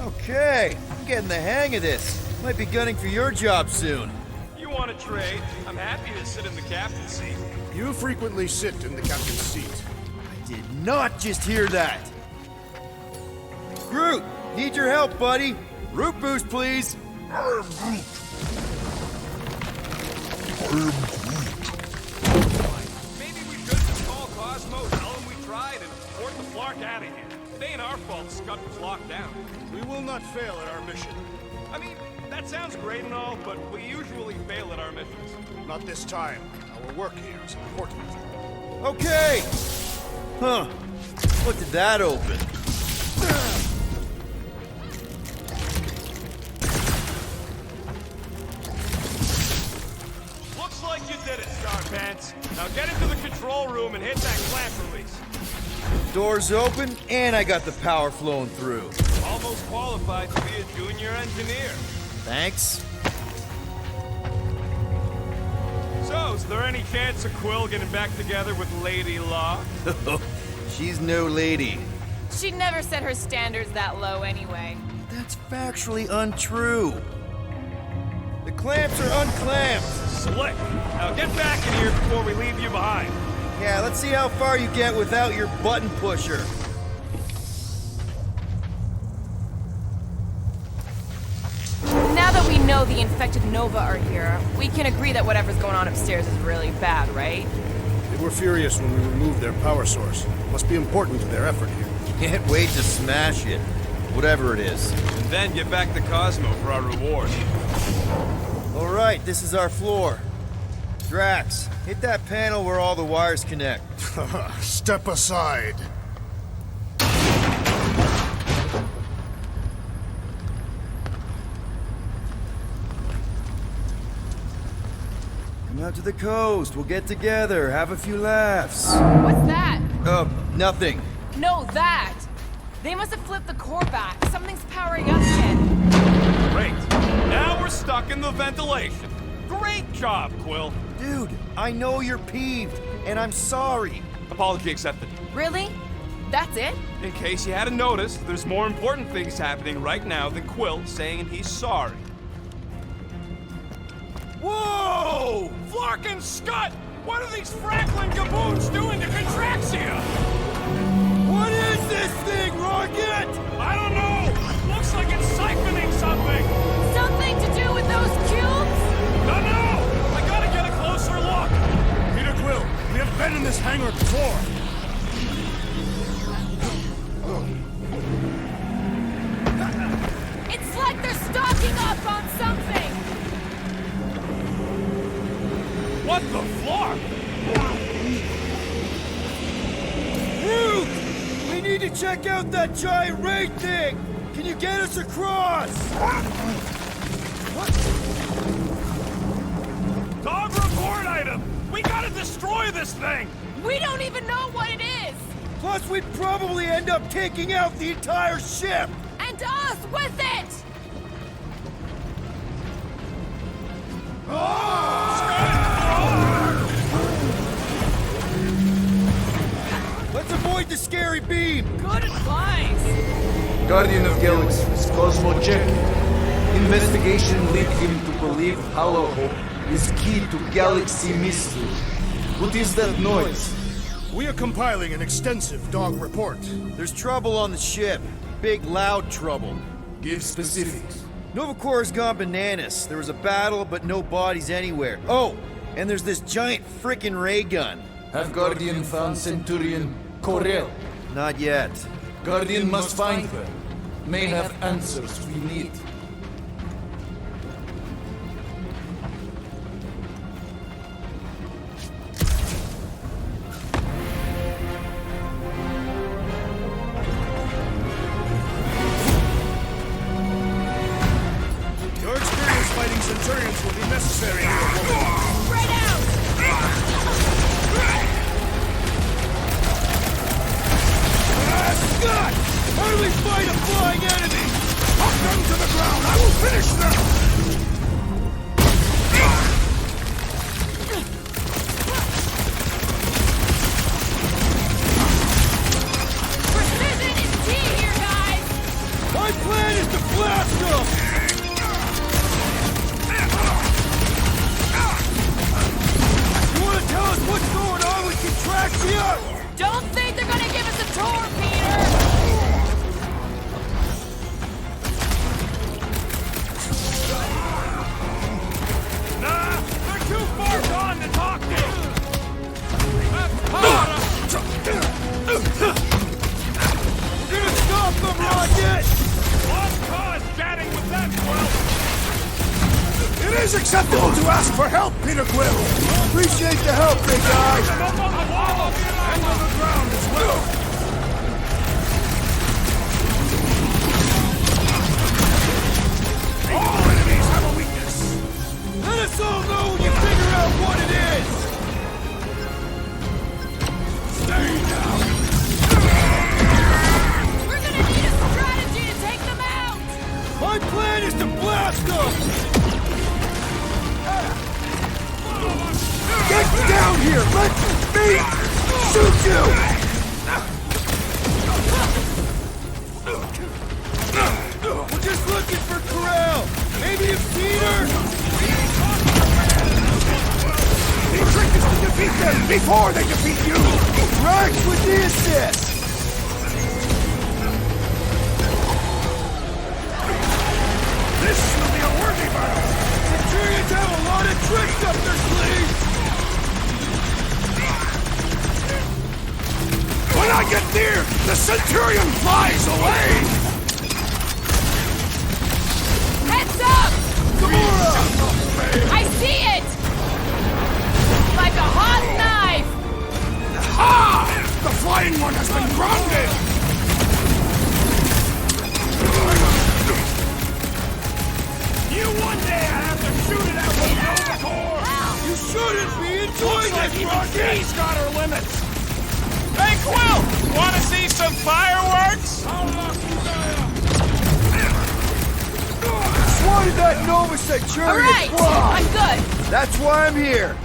E: Okay, I'm getting the hang of this. Might be gunning for your job soon.
G: You want to trade? I'm happy to sit in the captain's seat.
R: You frequently sit in the captain's seat.
E: I did not just hear that. Groot, need your help, buddy. Root boost, please.
F: I am Groot.
G: Maybe we should just call Cosmo, tell him we tried, and port the Flark out of here. It ain't our fault Scud was locked down.
R: We will not fail at our mission.
G: I mean, that sounds great and all, but we usually fail at our missions.
R: Not this time. Our work here is important.
E: Okay. Huh. What did that open?
G: Looks like you did it, Starpants. Now get into the control room and hit that clamp release.
E: Doors open, and I got the power flowing through.
G: Almost qualified to be a junior engineer.
E: Thanks.
G: So, is there any chance of Quill getting back together with Lady Law?
E: She's no lady.
Q: She'd never set her standards that low anyway.
E: That's factually untrue. The clamps are unclamped.
G: Slick. Now get back in here before we leave you behind.
E: Yeah, let's see how far you get without your button pusher.
I: Now that we know the infected Nova are here, we can agree that whatever's going on upstairs is really bad, right?
R: They were furious when we removed their power source. Must be important to their effort here.
E: Can't wait to smash it. Whatever it is.
G: And then get back to Cosmo for our reward.
E: All right, this is our floor. Drax, hit that panel where all the wires connect.
R: Step aside.
E: Come out to the coast. We'll get together, have a few laughs.
Q: What's that?
E: Nothing.
Q: No, that! They must have flipped the core back. Something's powering up again.
G: Great. Now we're stuck in the ventilation. Great job, Quill.
E: Dude, I know you're peeved, and I'm sorry.
G: Apology accepted.
I: Really? That's it?
G: In case you hadn't noticed, there's more important things happening right now than Quill saying he's sorry. Whoa! Flark and Scud! What are these Franklin gaboons doing to Contraxia?
E: What is this thing, Rocket?
G: I don't know! Looks like it's siphoning something!
Q: Something to do with those cubes?
G: No! I gotta get a closer look!
R: Peter Quill, we have been in this hangar before.
Q: It's like they're stocking up on something!
G: What the Flark?
E: Groot! We need to check out that giant ray thing! Can you get us across?
G: Dog report item! We gotta destroy this thing!
Q: We don't even know what it is!
E: Plus, we'd probably end up taking out the entire ship!
Q: And us with it!
E: Let's avoid the scary beam!
Q: Good advice!
S: Guardian of Galaxies, Cosmo check. Investigation led him to believe Hollow Hope is key to galaxy mystery. What is that noise?
R: We are compiling an extensive dog report.
E: There's trouble on the ship. Big, loud trouble.
S: Give specifics.
E: Nova Corps gone bananas. There was a battle, but no bodies anywhere. Oh, and there's this giant frickin' ray gun.
S: Have Guardian found Centurion Corel?
E: Not yet.
S: Guardian must find her. May have answers we need.
R: Your experience fighting Centurions will be necessary here, woman.
Q: Spread out!
E: Scott! How do we fight a flying enemy? Knock them to the ground! I will finish them!
Q: Precision is key here, guys!
E: My plan is to blast them! You want to tell us what's going on with Contraxia?
Q: Don't think they're gonna give us a tour, Peter!
G: Nah, they're too far gone to talk to.
E: We're gonna stop them, Rocket!
G: Lost cause chatting with that Quill.
R: It is acceptable to ask for help, Peter Quill.
E: Appreciate the help, big guy!
G: Up on the wall
R: And on the ground as well. All enemies have a weakness.
E: Let us all know when you figure out what it is!
R: Stay down.
Q: We're gonna need a strategy to take them out!
E: My plan is to blast them! Get down here! Let me shoot you! We're just looking for Corel! Maybe it's Peter!
R: The trick is to defeat them before they defeat you.
E: Rex with the assist!
R: This will be a worthy battle.
E: Centurions have a lot of tricks up their sleeves!
R: When I get near, the Centurion flies away!
Q: Heads up!
E: Gamora!
Q: I see it! Like a hot knife!
R: Ha! The flying one has been grounded!
G: You one day I have to shoot it out with Nova Corps.
E: You shouldn't be enjoying
G: Looks like
E: this,
G: even
E: Rocket!
G: she's got her limits. Hey, Quill! Want to see some fireworks?
E: Why did that Nova Centurion
Q: Alright!
E: fly?
Q: I'm good!
E: That's why I'm here!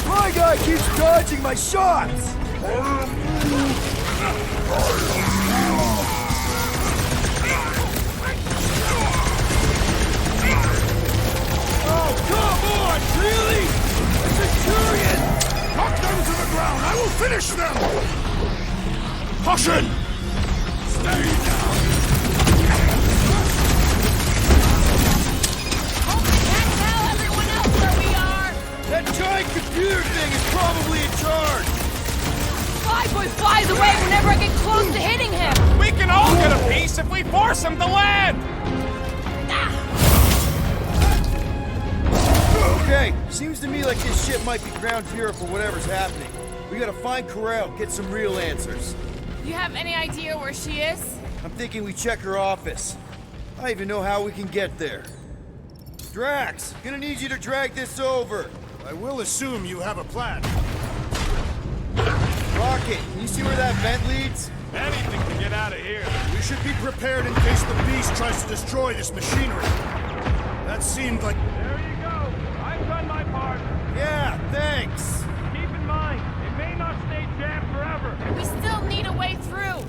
E: My guy keeps dodging my shots! Oh, come on! Really? A Centurion!
R: Knock them to the ground! I will finish them! Caution! Stay down!
Q: Hope we can't tell everyone else where we are!
E: That giant computer thing is probably in charge!
Q: Flyboy flies away whenever I get close to hitting him!
G: We can all get a piece if we force him to land.
E: Okay, seems to me like this ship might be ground zero for whatever's happening. We gotta find Corel, get some real answers.
Q: You have any idea where she is?
E: I'm thinking we check her office. I even know how we can get there. Drax, gonna need you to drag this over.
R: I will assume you have a plan.
E: Rocket, can you see where that vent leads?
G: Anything to get out of here.
R: We should be prepared in case the beast tries to destroy this machinery. That seemed like...
G: There you go. I've done my part.
E: Yeah, thanks.
G: Keep in mind, it may not stay jammed forever.
Q: We still need a way through!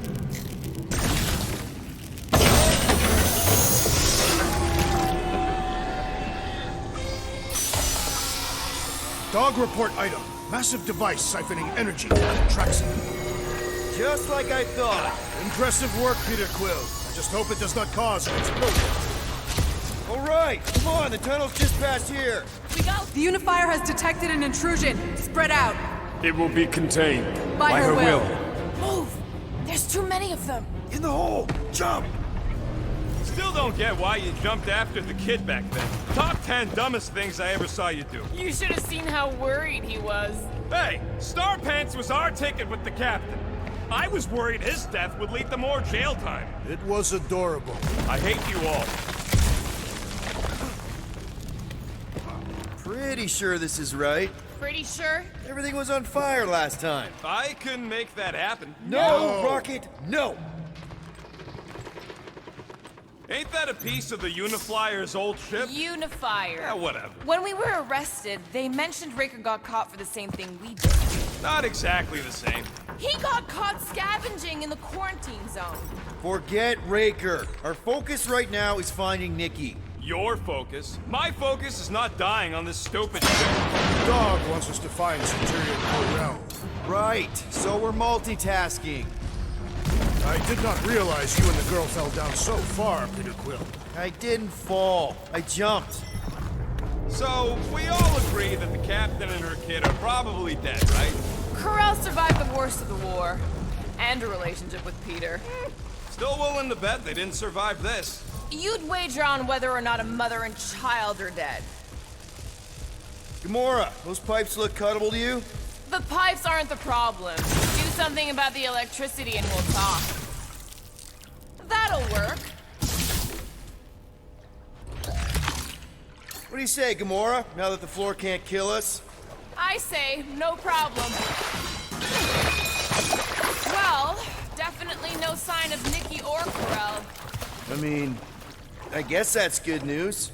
R: Dog report item. Massive device siphoning energy from the Traxxas.
E: Just like I thought.
R: Impressive work, Peter Quill. I just hope it does not cause an explosion.
E: All right, come on, the tunnel's just past here.
Q: We go!
T: The Unifier has detected an intrusion. Spread out.
H: It will be contained.
T: By her will.
I: Move! There's too many of them.
E: In the hole! Jump!
G: Still don't get why you jumped after the kid back then. Top 10 dumbest things I ever saw you do.
Q: You should have seen how worried he was.
G: Hey, Star Pants was our ticket with the captain. I was worried his death would lead to more jail time.
R: It was adorable.
G: I hate you all.
E: Pretty sure this is right.
Q: Pretty sure?
E: Everything was on fire last time.
G: I couldn't make that happen.
E: No, Rocket, no!
G: Ain't that a piece of the Uniflyer's old ship?
Q: Unifier.
G: Yeah, whatever.
I: When we were arrested, they mentioned Raker got caught for the same thing we did.
G: Not exactly the same.
I: He got caught scavenging in the quarantine zone.
E: Forget Raker. Our focus right now is finding Nikki.
G: Your focus. My focus is not dying on this stupid ship.
R: The dog wants us to find Centurion Corell.
E: Right, so we're multitasking.
R: I did not realize you and the girl fell down so far, Peter Quill.
E: I didn't fall. I jumped.
G: So, we all agree that the captain and her kid are probably dead, right?
I: Corell survived the worst of the war. And a relationship with Peter.
G: Still willing to bet they didn't survive this.
I: You'd wager on whether or not a mother and child are dead.
E: Gamora, those pipes look cuttable to you?
I: The pipes aren't the problem. Do something about the electricity and we'll talk. That'll work.
E: What do you say, Gamora, now that the floor can't kill us?
I: I say, no problem. Well, definitely no sign of Nikki or Corell.
E: I mean, I guess that's good news.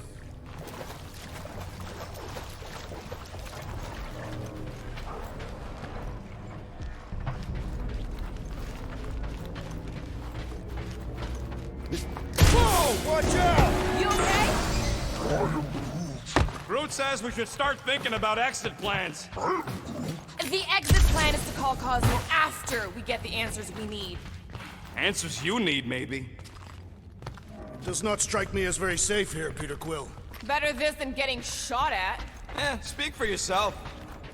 E: Whoa! Watch out!
I: You okay?
G: Groot says we should start thinking about exit plans.
I: The exit plan is to call Cosmo after we get the answers we need.
G: Answers you need, maybe.
R: It does not strike me as very safe here, Peter Quill.
I: Better this than getting shot at.
G: Speak for yourself.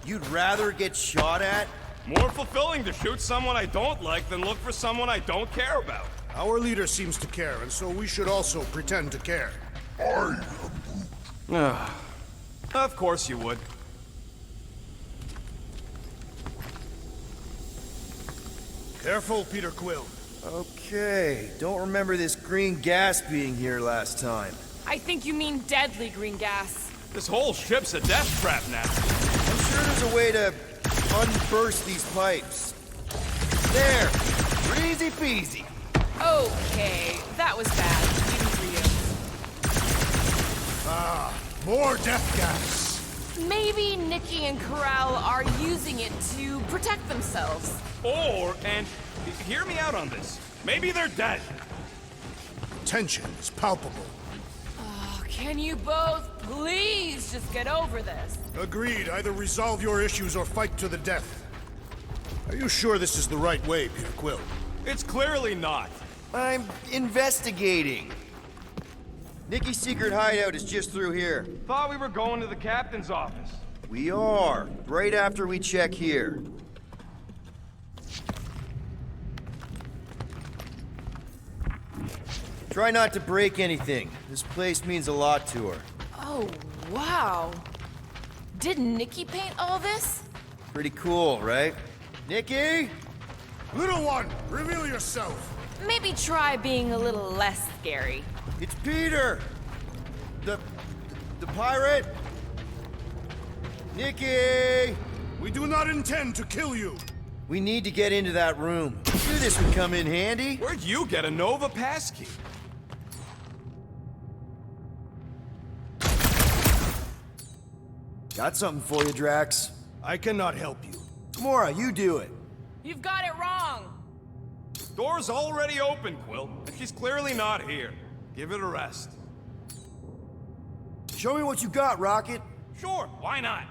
E: You'd rather get shot at?
G: More fulfilling to shoot someone I don't like than look for someone I don't care about.
R: Our leader seems to care, and so we should also pretend to care.
G: Of course you would.
R: Careful, Peter Quill.
E: Okay, don't remember this green gas being here last time.
I: I think you mean deadly green gas.
G: This whole ship's a death trap now.
E: I'm sure there's a way to unburst these pipes. There! Easy peasy.
I: Okay, that was bad. Even for you.
R: Ah, more death gas.
I: Maybe Nikki and Corral are using it to protect themselves.
G: And hear me out on this. Maybe they're dead.
R: Tension is palpable.
I: Oh, can you both please just get over this?
R: Agreed. Either resolve your issues or fight to the death. Are you sure this is the right way, Peter Quill?
G: It's clearly not.
E: I'm investigating. Nikki's secret hideout is just through here.
G: Thought we were going to the captain's office.
E: We are, right after we check here. Try not to break anything. This place means a lot to her.
I: Oh, wow. Did Nikki paint all this?
E: Pretty cool, right? Nikki?
R: Little one, reveal yourself.
I: Maybe try being a little less scary.
E: It's Peter! The pirate? Nikki!
R: We do not intend to kill you.
E: We need to get into that room. Knew this would come in handy.
G: Where'd you get a Nova passkey?
E: Got something for you, Drax.
R: I cannot help you.
E: Gamora, you do it.
I: You've got it wrong.
G: Door's already open, Quill, and she's clearly not here. Give it a rest.
E: Show me what you got, Rocket.
G: Sure, why not?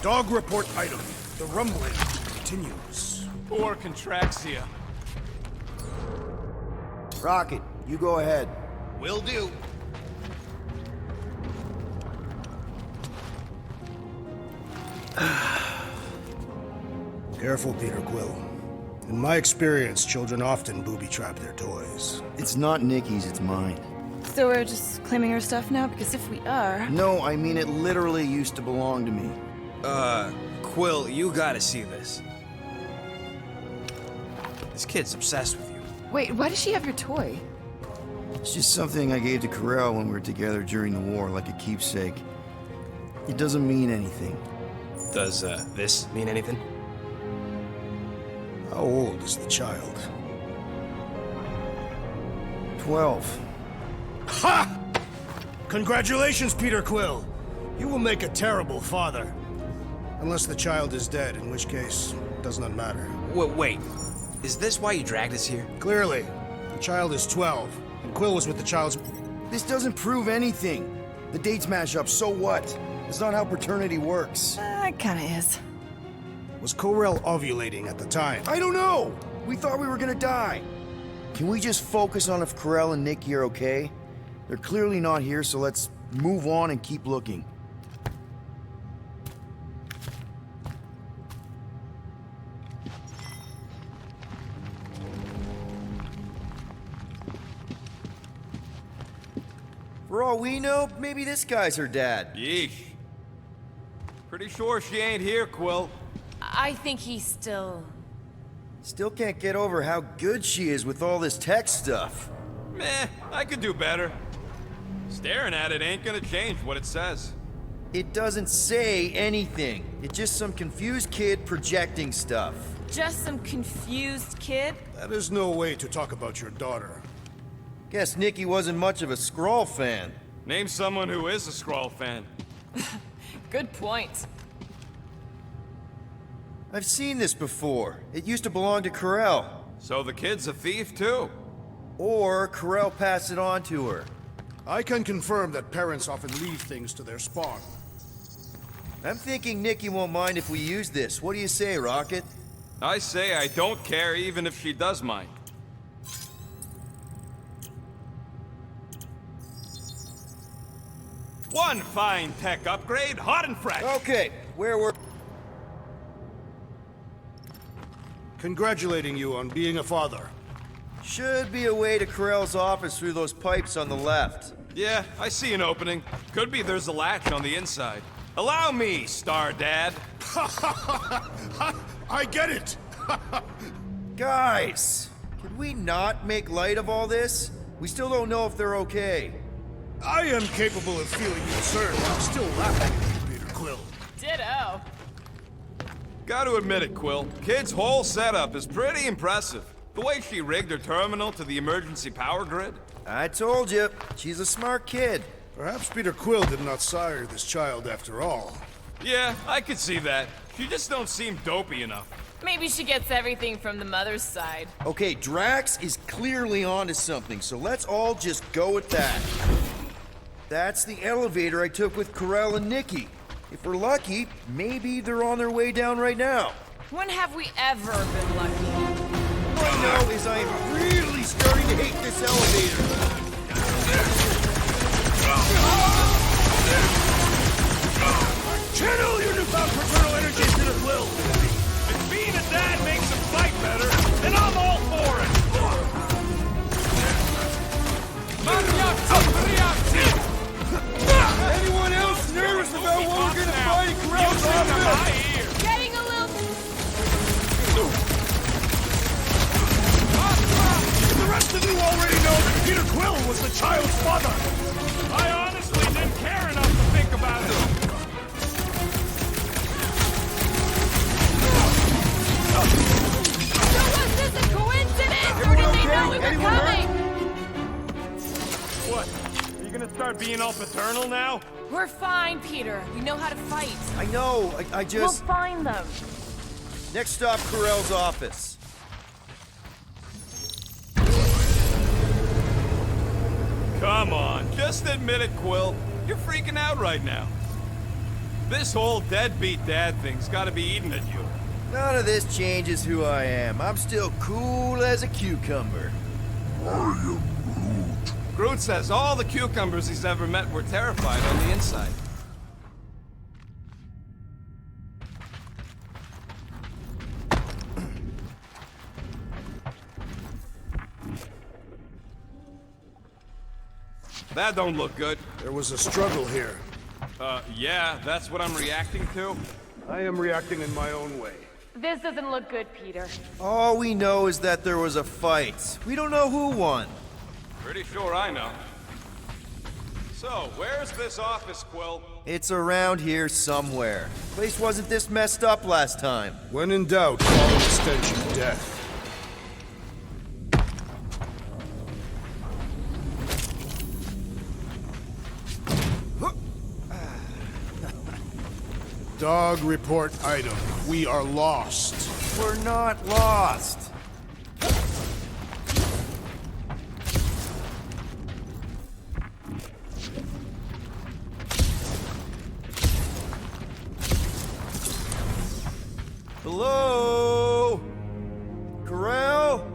R: Dog report item. The rumbling continues.
G: Poor Contraxia.
E: Rocket, you go ahead.
L: Will do.
R: Careful, Peter Quill. In my experience, children often booby-trap their toys.
E: It's not Nikki's, it's mine.
I: So we're just claiming her stuff now? Because if we are...
E: No, I mean it literally used to belong to me.
C: Quill, you gotta see this. This kid's obsessed with you.
I: Wait, why does she have your toy?
E: It's just something I gave to Corell when we were together during the war, like a keepsake. It doesn't mean anything.
C: Does, this mean anything?
R: How old is the child?
E: 12.
R: Ha! Congratulations, Peter Quill. You will make a terrible father. Unless the child is dead, in which case, it does not matter.
C: Wait. Is this why you dragged us here?
R: Clearly. The child is 12, and Quill was with the child's...
E: This doesn't prove anything. The dates match up, so what? It's not how paternity works.
I: It kinda is.
R: Was Corell ovulating at the time?
E: I don't know! We thought we were gonna die. Can we just focus on if Corell and Nikki are okay? They're clearly not here, so let's move on and keep looking. For all we know, maybe this guy's her dad.
G: Yeesh. Pretty sure she ain't here, Quill.
Q: I think he's still...
E: Still can't get over how good she is with all this tech stuff.
G: Meh, I could do better. Staring at it ain't gonna change what it says.
E: It doesn't say anything. It's just some confused kid projecting stuff.
Q: Just some confused kid?
R: That is no way to talk about your daughter.
E: Guess Nikki wasn't much of a Skrull fan.
G: Name someone who is a Skrull fan.
Q: Good point.
E: I've seen this before. It used to belong to Corell.
G: So the kid's a thief, too?
E: Or Corell passed it on to her.
R: I can confirm that parents often leave things to their spawn.
E: I'm thinking Nikki won't mind if we use this. What do you say, Rocket?
G: I say I don't care even if she does mind. One fine tech upgrade, hot and fresh.
E: Okay, where were...
R: Congratulating you on being a father.
E: Should be a way to Corell's office through those pipes on the left.
G: Yeah, I see an opening. Could be there's a latch on the inside. Allow me, Star Dad.
R: I get it!
E: Guys, could we not make light of all this? We still don't know if they're okay.
R: I am capable of feeling concerned. I'm still laughing at you, Peter Quill.
Q: Ditto.
G: Gotta admit it, Quill. Kid's whole setup is pretty impressive. The way she rigged her terminal to the emergency power grid.
E: I told you, she's a smart kid.
R: Perhaps Peter Quill did not sire this child after all.
G: Yeah, I could see that. She just don't seem dopey enough.
Q: Maybe she gets everything from the mother's side.
E: Okay, Drax is clearly onto something, so let's all just go with that. That's the elevator I took with Corell and Nikki. If we're lucky, maybe they're on their way down right now.
Q: When have we ever been lucky?
E: All I know is I am really starting to hate this elevator.
L: Channel your newfound paternal energy to the Quill.
G: If being a dad makes him fight better, then I'm all for it.
E: Anyone else nervous about what we're gonna find in Corell's office?
Q: Getting a little...
R: The rest of you already know that Peter Quill was the child's father.
G: I honestly didn't care enough to think about it.
Q: So was this a coincidence, or did they know we were coming?
G: What? Are you gonna start being all paternal now?
Q: We're fine, Peter. We know how to fight.
E: I know, I just...
Q: We'll find them.
E: Next stop, Corell's office.
G: Come on, just admit it, Quill. You're freaking out right now. This whole deadbeat dad thing's gotta be eating at you.
E: None of this changes who I am. I'm still cool as a cucumber.
G: Groot says all the cucumbers he's ever met were terrified on the inside. That don't look good.
R: There was a struggle here.
G: Yeah, that's what I'm reacting to.
R: I am reacting in my own way.
Q: This doesn't look good, Peter.
E: All we know is that there was a fight. We don't know who won.
G: Pretty sure I know. So, where's this office, Quill?
E: It's around here somewhere. Place wasn't this messed up last time.
R: When in doubt, follow the stench of death. Dog report item. We are lost.
E: We're not lost. Hello? Corral?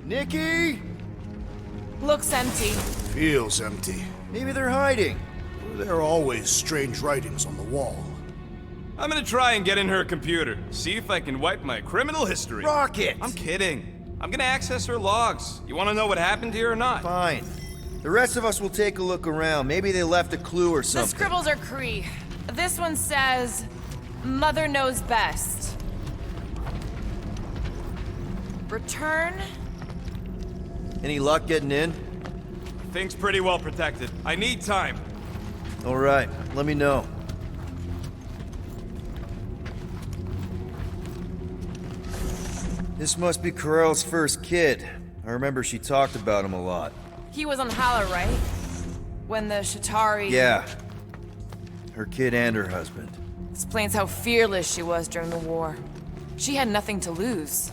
E: Nikki?
I: Looks empty.
R: Feels empty.
E: Maybe they're hiding.
R: There are always strange writings on the wall.
G: I'm gonna try and get in her computer, see if I can wipe my criminal history.
E: Rocket!
G: I'm kidding. I'm gonna access her logs. You wanna know what happened here or not?
E: Fine. The rest of us will take a look around. Maybe they left a clue or
I: The
E: something.
I: scribbles are Kree. This one says, Mother knows best. Return?
E: Any luck getting in?
G: Thing's pretty well protected. I need time.
E: All right, let me know. This must be Corell's first kid. I remember she talked about him a lot.
I: He was on Hala, right? When the Shatari...
E: Yeah. Her kid and her husband.
I: Explains how fearless she was during the war. She had nothing to lose.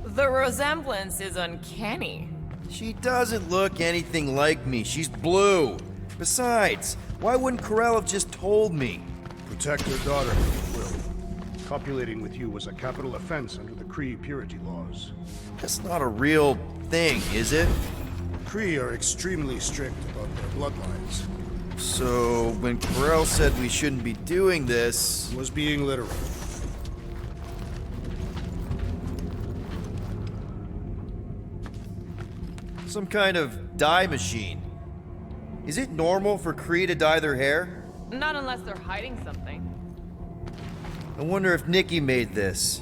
I: The resemblance is uncanny.
E: She doesn't look anything like me. She's blue. Besides, why wouldn't Corell have just told me?
R: Protect her daughter, Will. Copulating with you was a capital offense under the Kree purity laws.
E: That's not a real thing, is it?
R: Kree are extremely strict about their bloodlines.
E: So, when Corell said we shouldn't be doing this...
R: Was being literal.
E: Some kind of dye machine. Is it normal for Kree to dye their hair?
I: Not unless they're hiding something.
E: I wonder if Nikki made this.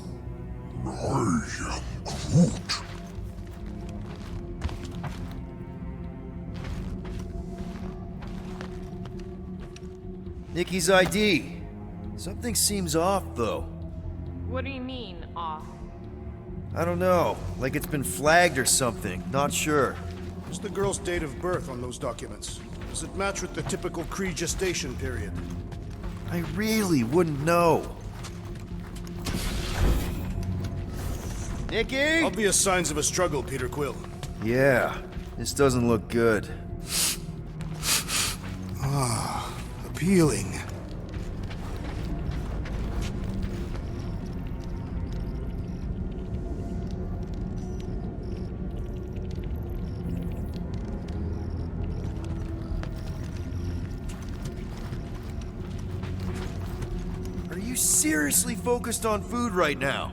E: Nikki's ID. Something seems off, though.
I: What do you mean, off?
E: I don't know. Like it's been flagged or something. Not sure.
R: What's the girl's date of birth on those documents? Does it match with the typical Kree gestation period?
E: I really wouldn't know. Nikki?
R: Obvious signs of a struggle, Peter Quill.
E: Yeah, this doesn't look good.
R: Ah, appealing.
E: Are you seriously focused on food right now?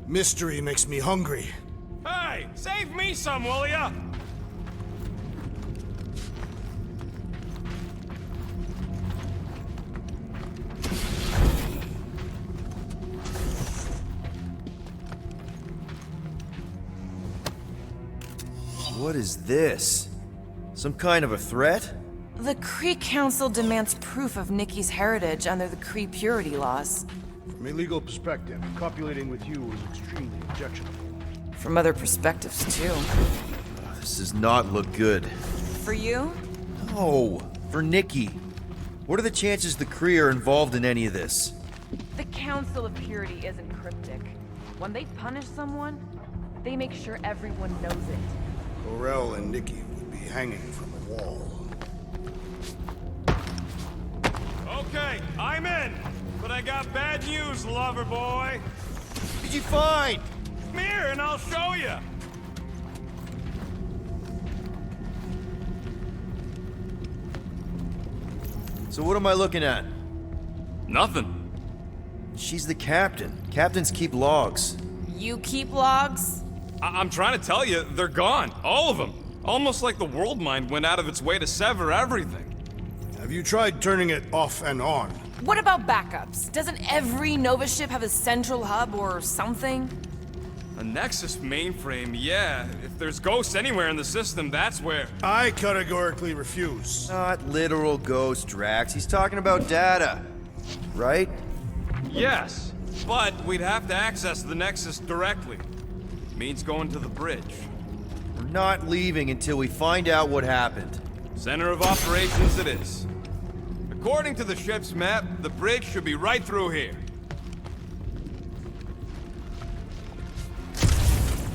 R: Mystery makes me hungry.
G: Hey, save me some, will ya?
E: What is this? Some kind of a threat?
I: The Kree Council demands proof of Nikki's heritage under the Kree purity laws.
R: From a legal perspective, copulating with you is extremely objectionable.
I: From other perspectives, too.
E: This does not look good.
I: For you?
E: No, for Nikki. What are the chances the Kree are involved in any of this?
I: The Council of Purity isn't cryptic. When they punish someone, they make sure everyone knows it.
R: Corell and Nikki would be hanging from a wall.
G: Okay, I'm in. But I got bad news, lover boy.
E: What did you find?
G: Come here and I'll show you.
E: So what am I looking at?
G: Nothing.
E: She's the captain. Captains keep logs.
I: You keep logs?
G: I'm trying to tell you, they're gone. All of them. Almost like the world mind went out of its way to sever everything.
R: Have you tried turning it off and on?
I: What about backups? Doesn't every Nova ship have a central hub or something?
G: A Nexus mainframe, yeah. If there's ghosts anywhere in the system, that's where.
R: I categorically refuse.
E: Not literal ghost, Drax. He's talking about data. Right?
G: Yes, but we'd have to access the Nexus directly. Means going to the bridge.
E: We're not leaving until we find out what happened.
G: Center of operations it is. According to the ship's map, the bridge should be right through here.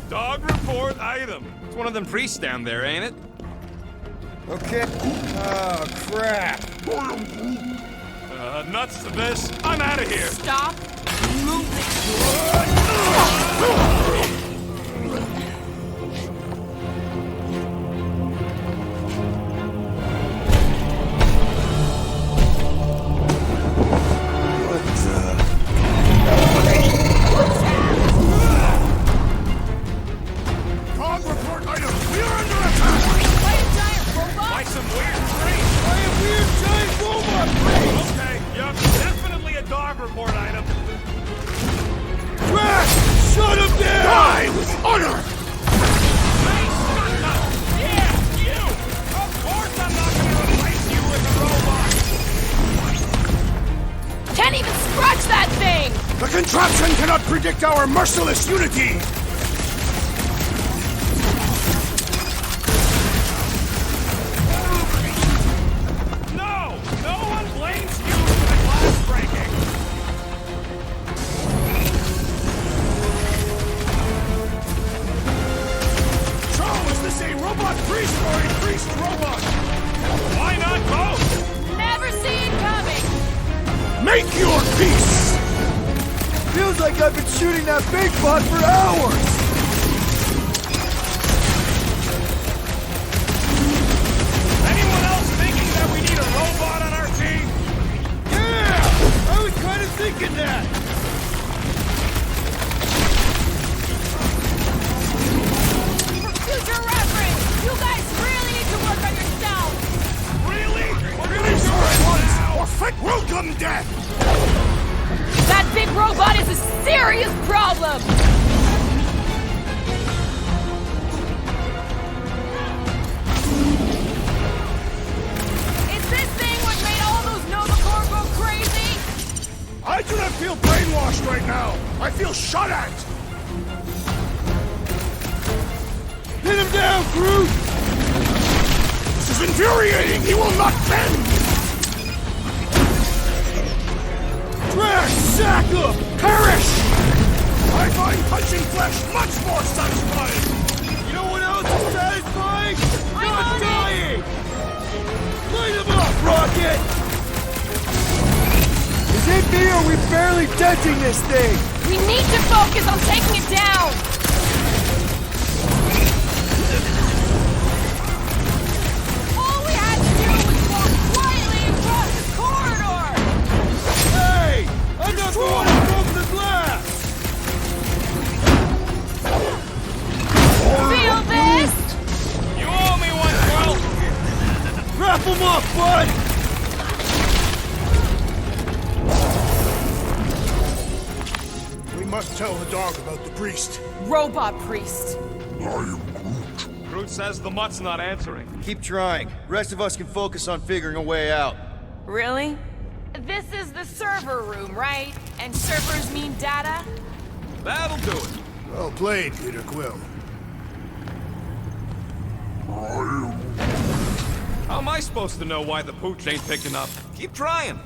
G: Dog report item. It's one of them priests down there, ain't it?
E: Okay. Oh, crap.
G: Nuts to this. I'm out of here.
Q: Stop moving.
R: Dog report item! We are under attack!
Q: By a giant robot?
G: By some weird tree.
E: By a weird giant robot!
G: Okay, yup, definitely a dog report item.
E: Drax! Shut him down!
R: Die with honor!
G: Hey, shut up! Yeah, you! Of course I'm not gonna replace you with a robot!
Q: Can't even scratch that thing!
R: The contraption cannot predict our merciless unity!
G: No! No one blames you for the glass breaking!
R: So, is this a robot priest or a priest robot?
G: Why not both?
Q: Never see it coming!
R: Make your peace!
E: Feels like I've been shooting that big bot for hours!
G: Anyone else thinking that we need a robot on our team?
E: Yeah! I was kind of thinking that!
Q: For future reference, you guys really need to work on yourselves!
G: Really? We're gonna
R: Release
G: do
R: her
G: it
R: at once,
G: now!
R: or fate will come death!
Q: That big robot is a serious problem! Is this thing what made all those Nova Corps go crazy?
R: I do not feel brainwashed right now! I feel shot at!
E: Hit him down, Groot!
R: This is infuriating! He will not bend!
E: Drax, sack him!
R: Perish! I find punching flesh much more satisfying!
E: You know what else is satisfying? Not dying! Light him up, Rocket! Is it me or are we barely denting this thing?
Q: We need to focus on taking it down! All we had to do was walk quietly across the corridor!
E: Hey! I'm not the one who broke the glass!
Q: Feel this?
G: You owe me one, Quill!
E: Wrap him up, bud!
R: We must tell the dog about the priest.
I: Robot priest.
G: Groot says the mutt's not answering.
E: Keep trying. Rest of us can focus on figuring a way out.
I: Really? This is the server room, right? And servers mean data?
G: That'll do it.
R: Well played, Peter Quill.
G: How am I supposed to know why the pooch ain't picking up? Keep trying.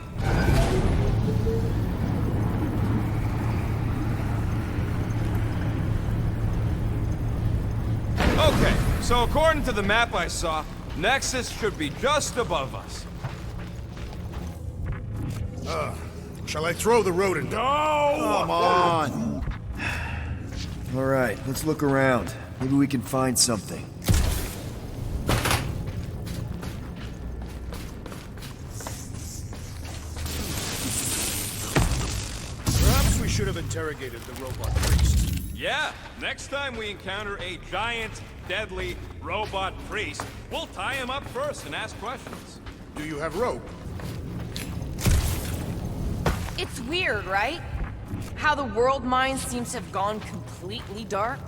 G: Okay, so according to the map I saw, Nexus should be just above us.
R: Shall I throw the rodent?
G: No!
E: Come on! Alright, let's look around. Maybe we can find something.
R: Perhaps we should have interrogated the robot priest.
G: Yeah, next time we encounter a giant, deadly robot priest, we'll tie him up first and ask questions.
R: Do you have rope?
I: It's weird, right? How the world mind seems to have gone completely dark.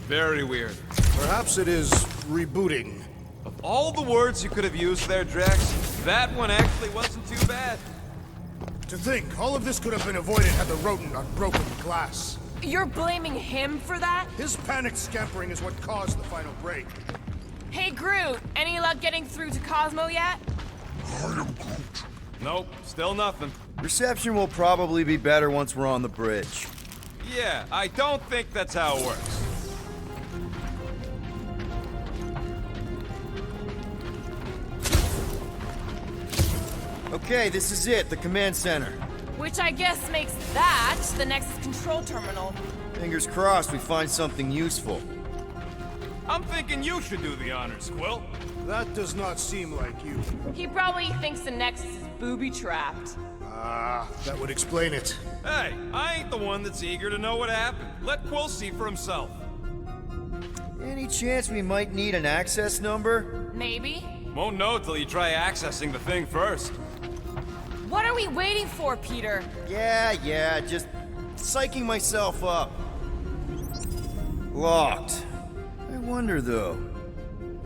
G: Very weird.
R: Perhaps it is rebooting.
G: Of all the words you could have used there, Drax, that one actually wasn't too bad.
R: To think, all of this could have been avoided had the rodent not broken the glass.
I: You're blaming him for that?
R: His panicked scampering is what caused the final break.
I: Hey, Groot, any luck getting through to Cosmo yet?
G: Nope, still nothing.
E: Reception will probably be better once we're on the bridge.
G: Yeah, I don't think that's how it works.
E: Okay, this is it, the command center.
I: Which I guess makes that the next control terminal.
E: Fingers crossed we find something useful.
G: I'm thinking you should do the honors, Quill.
R: That does not seem like you.
I: He probably thinks the Nexus is booby-trapped.
R: Ah, that would explain it.
G: Hey, I ain't the one that's eager to know what happened. Let Quill see for himself.
E: Any chance we might need an access number?
I: Maybe.
G: Won't know till you try accessing the thing first.
I: What are we waiting for, Peter?
E: Yeah, just psyching myself up. Locked. I wonder, though.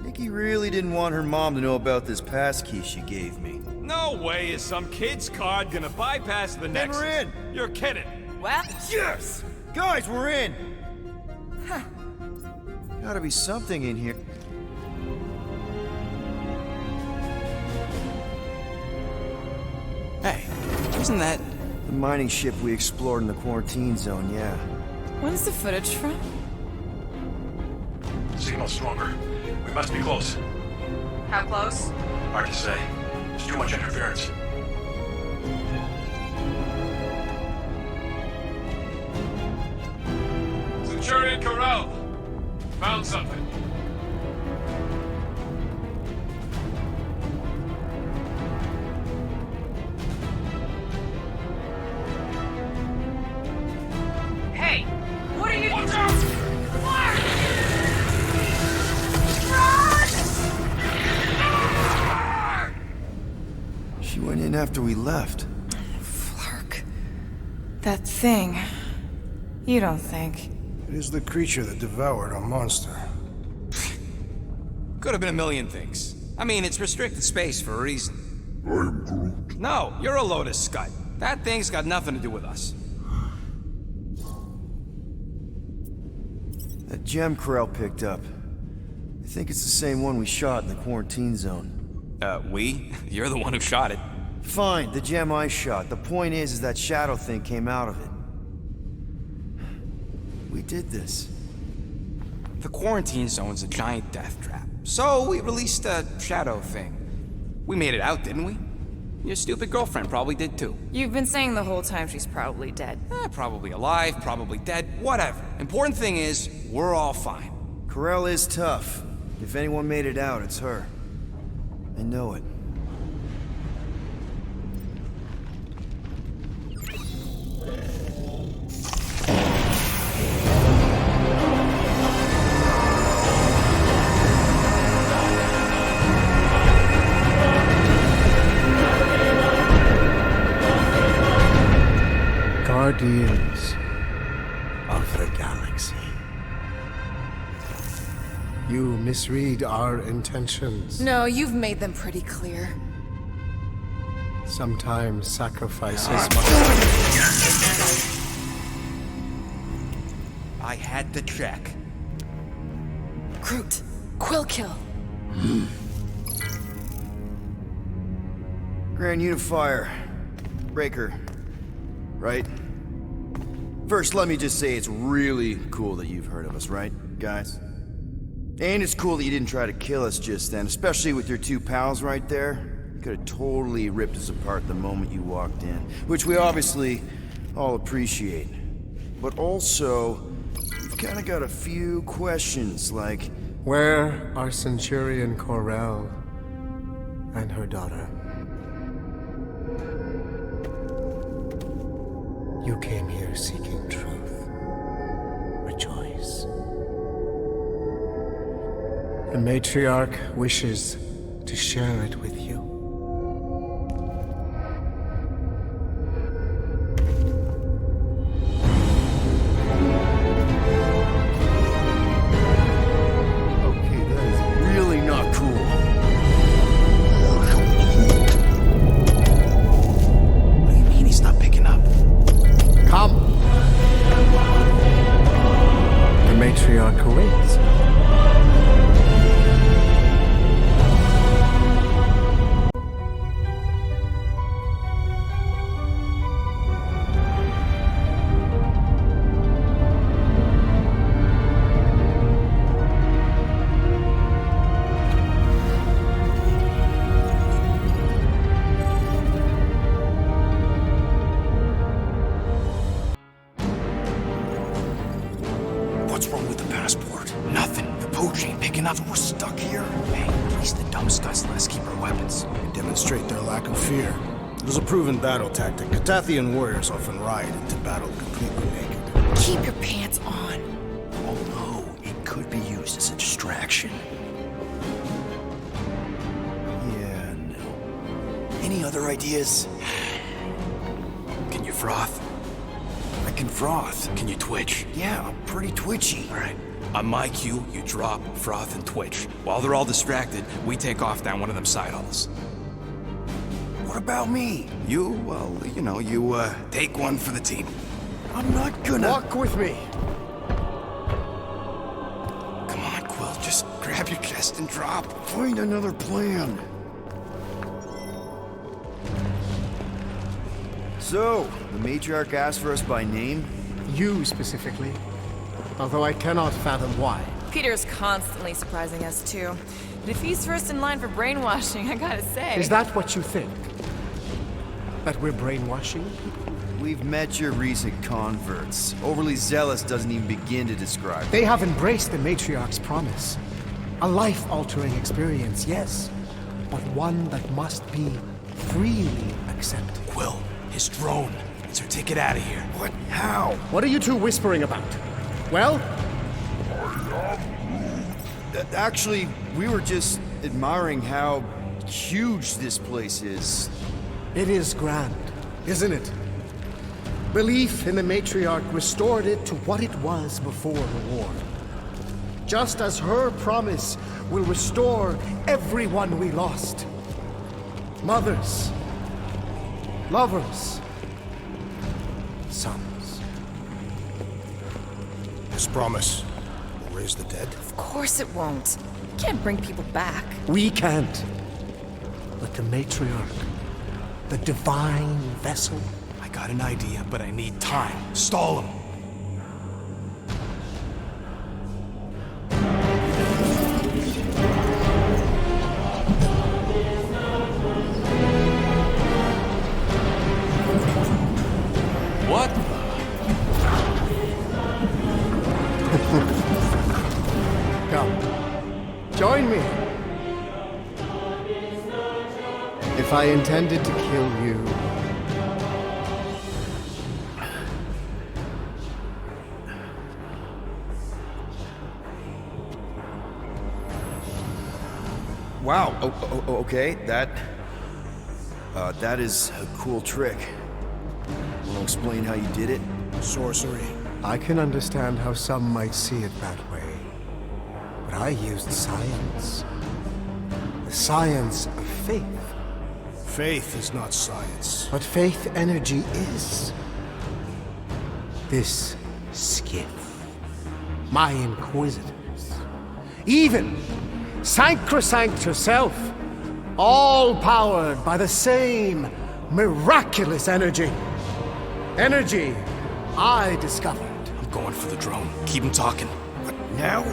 E: Nikki really didn't want her mom to know about this passkey she gave me.
G: No way is some kid's card gonna bypass the Nexus.
E: We're in!
G: You're kidding.
I: Well,
E: Yes! Guys, we're in! Huh. Gotta be something in here.
C: Hey, wasn't that...
E: The mining ship we explored in the quarantine zone, yeah.
I: When's the footage from?
U: Signal stronger. We must be close.
I: How close?
U: Hard to say. There's too much interference.
D: Centurion Corral! Found something.
Q: Hey! What are you doing?
E: She went in after we left.
I: Flark. That thing. You don't think?
R: It is the creature that devoured our monster.
C: Could have been a million things. I mean, it's restricted space for a reason.
F: I'm Groot.
C: No, you're a Lotus Scud. That thing's got nothing to do with us.
E: That gem Corell picked up. I think it's the same one we shot in the quarantine zone.
C: We? You're the one who shot it.
E: Fine, the gem I shot. The point is that shadow thing came out of it. We did this.
C: The quarantine zone's a giant death trap. So we released a shadow thing. We made it out, didn't we? Your stupid girlfriend probably did too.
I: You've been saying the whole time she's probably dead.
C: Probably alive, probably dead, whatever. Important thing is, we're all fine.
E: Corell is tough. If anyone made it out, it's her. I know it.
H: Guardians of the Galaxy. You misread our intentions.
I: No, you've made them pretty clear.
H: Sometimes sacrifices must...
C: I had to check.
I: Groot, Quill kill.
E: Grand Unifier. Breaker. Right? First, let me just say it's really cool that you've heard of us, right, guys? And it's cool that you didn't try to kill us just then, especially with your two pals right there. Could have totally ripped us apart the moment you walked in, which we obviously all appreciate. But also, we've kind of got a few questions, like...
O: Where are Centurion Corell and her daughter? You came here seeking truth. Rejoice. The matriarch wishes to share it with you.
E: Okay, that is really not cool.
C: What do you mean he's not picking up?
O: Come. The matriarch awaits.
C: What's wrong with the passport? Nothing. The pooch ain't picking up. We're stuck here. Hey, at least the dumb scuds let us keep our weapons.
R: Demonstrate their lack of fear. It was a proven battle tactic. Catathian warriors often ride into battle completely naked.
A: Keep your pants on.
C: Although, it could be used as a distraction.
E: Yeah, no. Any other ideas?
C: Can you froth?
E: I can froth.
C: Can you twitch?
E: Yeah, I'm pretty twitchy.
C: All right. On my cue, you drop, froth, and twitch. While they're all distracted, we take off down one of them side halls.
E: What about me?
C: You, well, you take one for the team.
E: I'm not gonna...
R: Walk with me.
C: Come on, Quill, just grab your chest and drop.
E: Find another plan. So, the matriarch asked for us by name?
O: You specifically. Although I cannot fathom why.
I: Peter's constantly surprising us, too. And if he's first in line for brainwashing, I gotta say...
O: Is that what you think? That we're brainwashing people?
E: We've met your recent converts. Overly zealous doesn't even begin to describe it.
O: They have embraced the matriarch's promise. A life-altering experience, yes. But one that must be freely accepted.
C: Quill, his drone. It's our ticket out of here.
E: What? How?
O: What are you two whispering about? Well?
E: Actually, we were just admiring how huge this place is.
O: It is grand, isn't it? Belief in the matriarch restored it to what it was before the war. Just as her promise will restore everyone we lost. Mothers, lovers, sons.
R: This promise will raise the dead.
I: Of course it won't. You can't bring people back.
O: We can't. But the matriarch, the divine vessel.
C: I got an idea, but I need time. Stall him. What?
O: Come. Join me. If I intended to kill you,
E: Wow. Okay. That is a cool trick. Want to explain how you did it?
R: Sorcery.
O: I can understand how some might see it that way. But I used science. The science of faith.
R: Faith is not science.
O: But faith energy is. This skiff. My inquisitors. Even Sacrosanct herself. All powered by the same miraculous energy. Energy I discovered.
C: I'm going for the drone. Keep him talking.
E: What, now?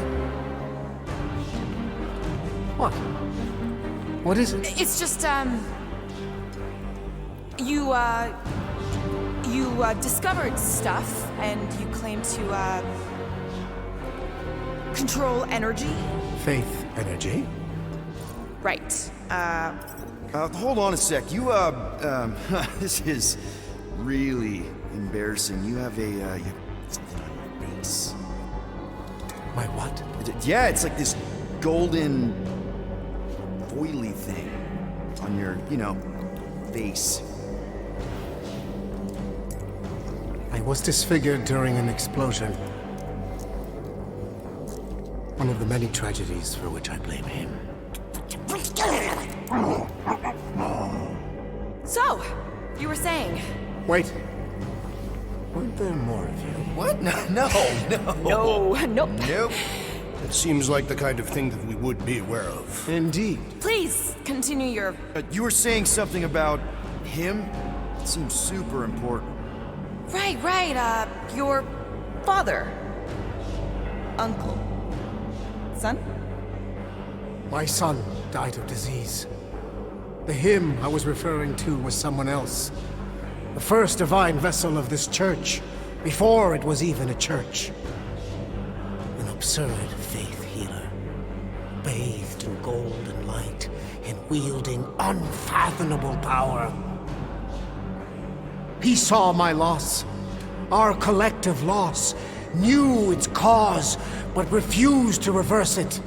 O: What? What is it?
I: It's just, You discovered stuff, and you claim to, control energy?
O: Faith energy?
I: Right.
E: Hold on a sec. You, this is really embarrassing. You have you have something on your face.
O: My what?
E: Yeah, it's like this golden, foily thing on your, face.
O: I was disfigured during an explosion. One of the many tragedies for which I blame him.
I: So, you were saying?
O: Wait. Weren't there more of you?
E: What? No.
I: Nope.
R: It seems like the kind of thing that we would be aware of.
O: Indeed.
I: Please, continue your...
E: You were saying something about him? It seems super important.
I: Right, your father. Uncle. Son?
O: My son died of disease. The him I was referring to was someone else. The first divine vessel of this church, before it was even a church. An absurd faith healer, bathed in gold and light, and wielding unfathomable power. He saw my loss, our collective loss, knew its cause, but refused to reverse it.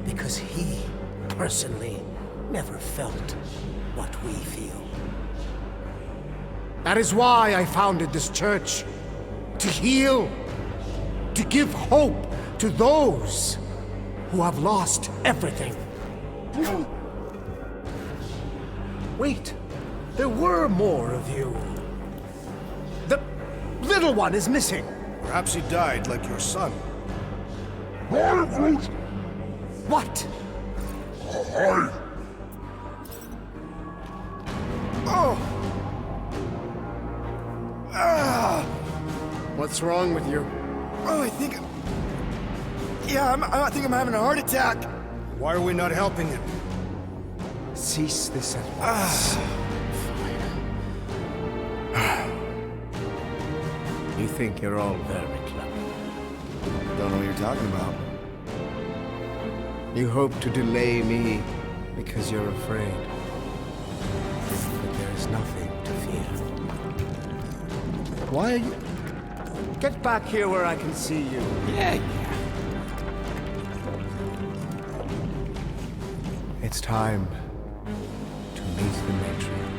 O: Because he, personally, never felt what we feel. That is why I founded this church. To heal. To give hope to those who have lost everything. Wait, there were more of you. The little one is missing.
R: Perhaps he died like your son.
O: What?
E: Oh! Ah!
O: What's wrong with you?
E: Oh, I think I'm having a heart attack.
R: Why are we not helping him?
O: Cease this at once. You think you're all very clever.
E: Don't know what you're talking about.
O: You hope to delay me because you're afraid. But there is nothing to fear. Why are you... Get back here where I can see you.
C: Yeah.
O: It's time to meet the matriarch.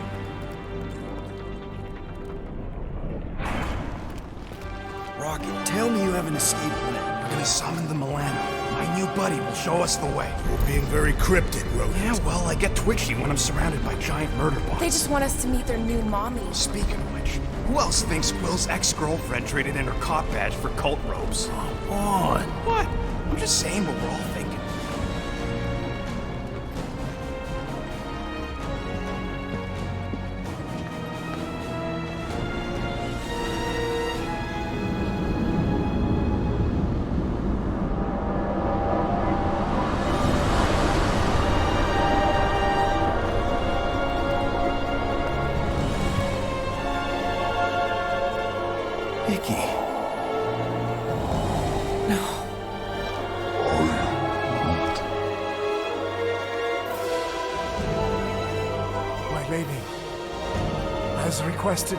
U: Rocket, tell me you have an escape plan. We're gonna summon the Milano. My new buddy will show us the way.
R: You're being very cryptic, Rodent.
U: Yeah, well, I get twitchy when I'm surrounded by giant murder bots.
I: They just want us to meet their new mommy.
U: Speaking of which, who else thinks Quill's ex-girlfriend traded in her cop badge for cult robes? Come on. What? I'm just saying what we're all thinking.
O: Requested.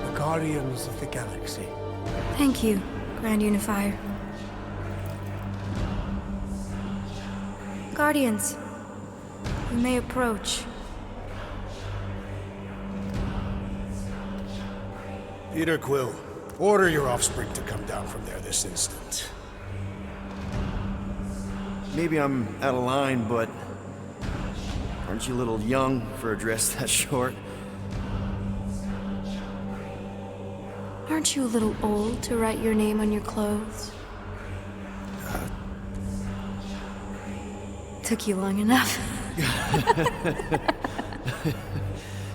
O: The Guardians of the Galaxy.
B: Thank you, Grand Unifier. Guardians, you may approach.
R: Peter Quill, order your offspring to come down from there this instant.
E: Maybe I'm out of line, but aren't you a little young for a dress that short?
B: Aren't you a little old to write your name on your clothes? Took you long enough.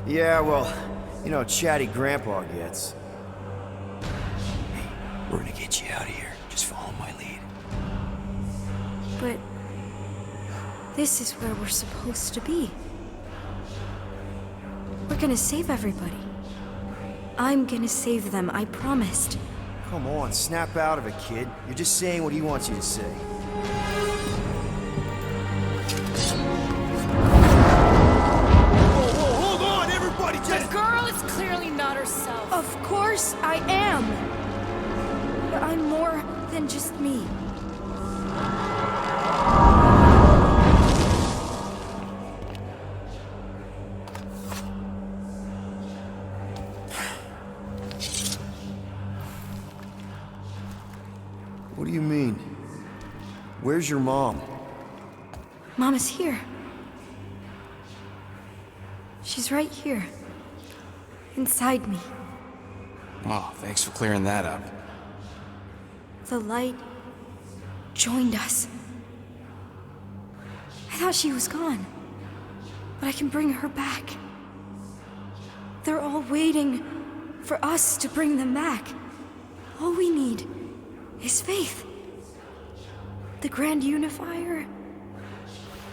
E: Yeah, well, you know how chatty Grandpa gets. Hey, we're gonna get you out of here. Just follow my lead.
B: But this is where we're supposed to be. We're gonna save everybody. I'm gonna save them, I promised.
E: Come on, snap out of it, kid. You're just saying what he wants you to say. Whoa, hold on, everybody!
Q: The girl is clearly not herself.
B: Of course I am! But I'm more than just me.
E: What do you mean? Where's your mom?
B: Mama's here. She's right here. Inside me.
C: Oh, thanks for clearing that up.
B: The light joined us. I thought she was gone, but I can bring her back. They're all waiting for us to bring them back. All we need is faith. The Grand Unifier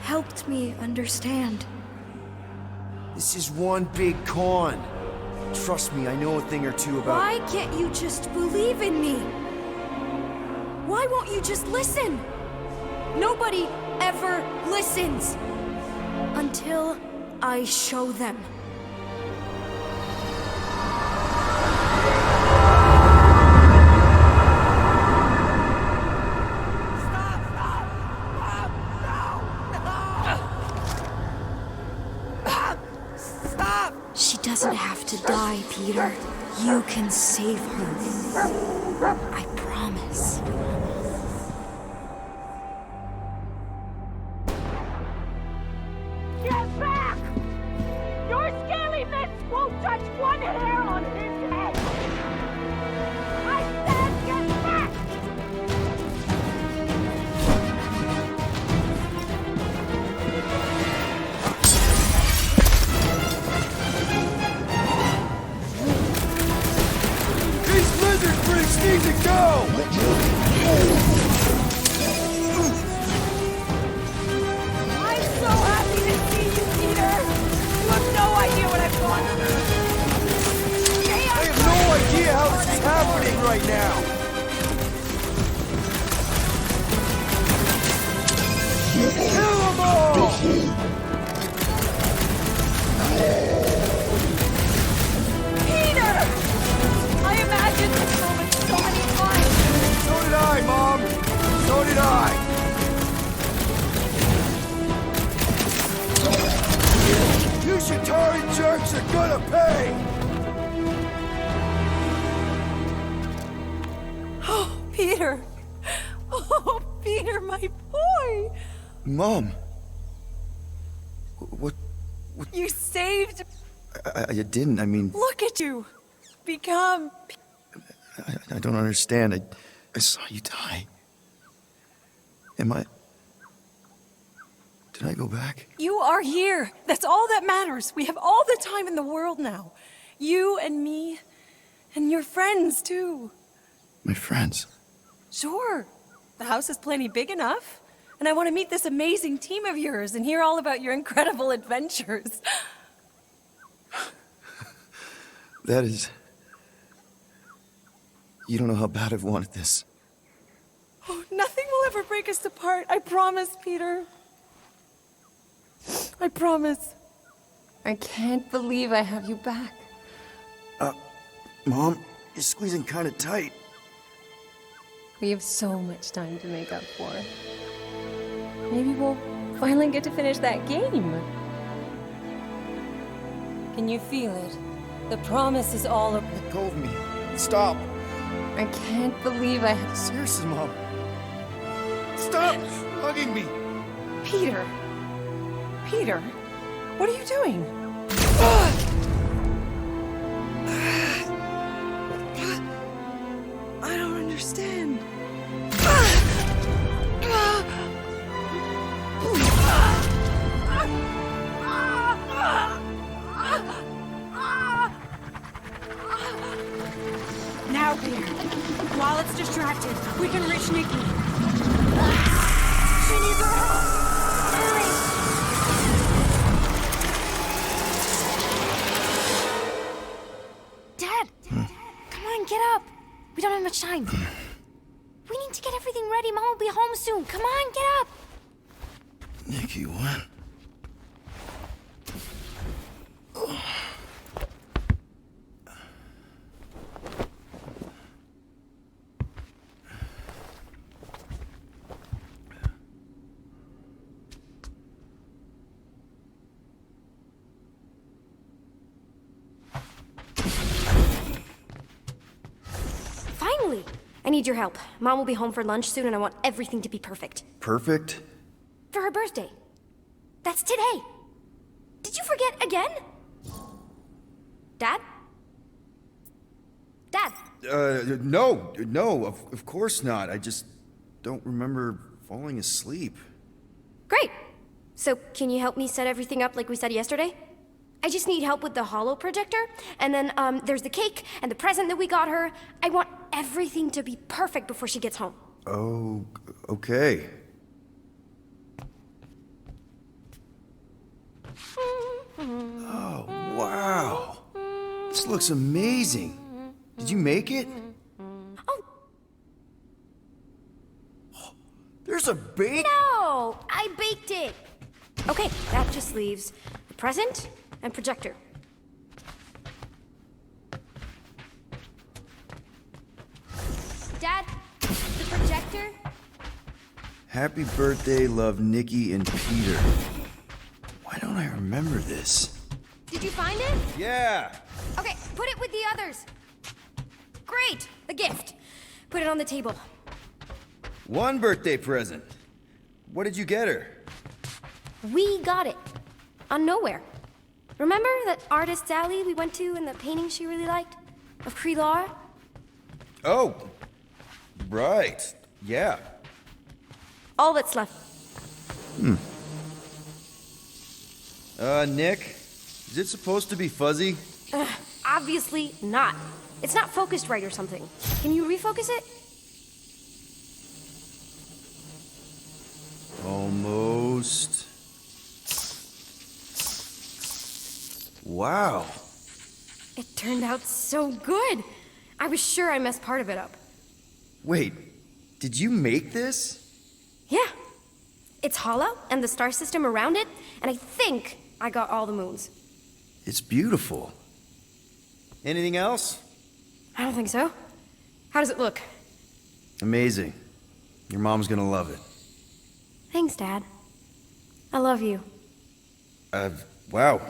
B: helped me understand.
E: This is one big con. Trust me, I know a thing or two about...
B: Why can't you just believe in me? Why won't you just listen? Nobody ever listens until I show them. She doesn't have to die, Peter. You can save her. I promise.
Q: Get back! Your scaly mitts won't touch one hair on his head! I said get back!
E: These lizard freaks need to go!
Q: I'm so happy to see you, Peter! You have no idea what I've gone through!
E: I have no idea how this is happening right now! Kill them all!
Q: Peter! I imagined this moment so many times!
E: So did I, Mom! So did I! You Shatari jerks are gonna pay!
A: Oh, Peter! Oh, Peter, my boy!
E: Mom! What?
A: You saved...
E: I didn't, I mean...
A: Look at you! Become...
E: I don't understand. I saw you die. Did I go back?
A: You are here! That's all that matters! We have all the time in the world now. You and me, and your friends, too.
E: My friends?
A: Sure. The house is plenty big enough. And I want to meet this amazing team of yours and hear all about your incredible adventures.
E: That is... You don't know how bad I've wanted this.
A: Oh, nothing will ever break us apart. I promise, Peter. I promise. I can't believe I have you back.
E: Mom, you're squeezing kind of tight.
A: We have so much time to make up for. Maybe we'll finally get to finish that game. Can you feel it? The promise is all over.
E: Let go of me. Stop.
A: I can't believe I have...
E: Seriously, Mom. Stop hugging me.
A: Peter. Peter, what are you doing? I don't understand.
T: Now, Peter. While it's distracted, we can reach Nikki.
Q: She needs our help! Hurry!
B: time. We need to get everything ready. Mom will be home soon. Come on, get up.
N: Nikki, what?
B: Finally! I need your help. Mom will be home for lunch soon and I want everything to be perfect.
N: Perfect?
B: For her birthday. That's today. Did you forget again? Dad? Dad?
E: No, of course not. I just don't remember falling asleep.
B: Great. So, can you help me set everything up like we said yesterday? I just need help with the holo projector, and then there's the cake and the present that we got her. I want everything to be perfect before she gets home.
E: Oh, okay. Oh, wow. This looks amazing. Did you make it?
B: Oh.
E: There's a bake?
B: No, I baked it. Okay, that just leaves the present and projector. Dad, the projector?
E: Happy birthday, love Nikki and Peter. Why don't I remember this?
B: Did you find it?
E: Yeah.
B: Okay, put it with the others. Great, the gift. Put it on the table.
E: One birthday present. What did you get her?
B: We got it. On Nowhere. Remember that artist's alley we went to and the painting she really liked? Of Kree-Lara?
E: Oh, right. Yeah.
B: All that's left.
E: Nick, is it supposed to be fuzzy?
B: Obviously not. It's not focused right or something. Can you refocus it?
E: Almost. Wow.
B: It turned out so good. I was sure I messed part of it up.
E: Wait, did you make this?
B: Yeah. It's hollow, and the star system around it, and I think I got all the moons.
E: It's beautiful. Anything else?
B: I don't think so. How does it look?
E: Amazing. Your mom's gonna love it.
B: Thanks, Dad. I love you.
E: Wow.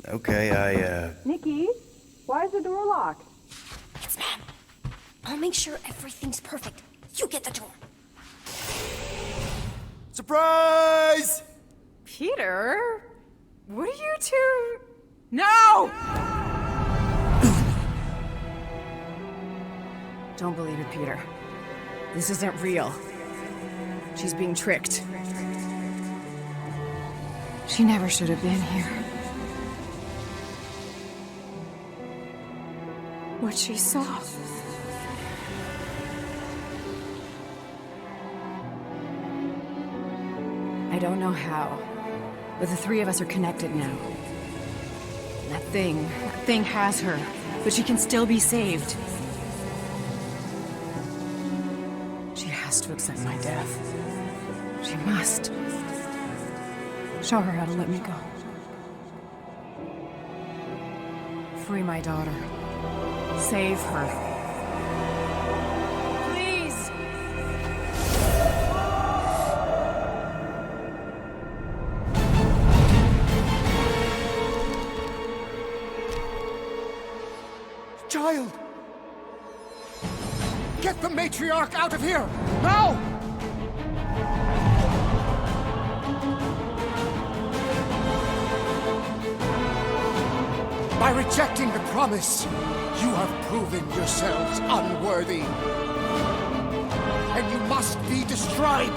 E: Okay,
Q: Nikki, why is the door locked?
B: It's Mom. I'll make sure everything's perfect. You get the door.
E: Surprise!
T: Peter? What are you two... No! Don't believe it, Peter. This isn't real. She's being tricked. She never should have been here. What she saw. I don't know how, but the three of us are connected now. That thing has her, but she can still be saved. She has to accept my death. She must. Show her how to let me go. Free my daughter. Save her. Please!
O: Child! Get the matriarch out of here! Now! By rejecting the promise, you have proven yourselves unworthy. And you must be destroyed!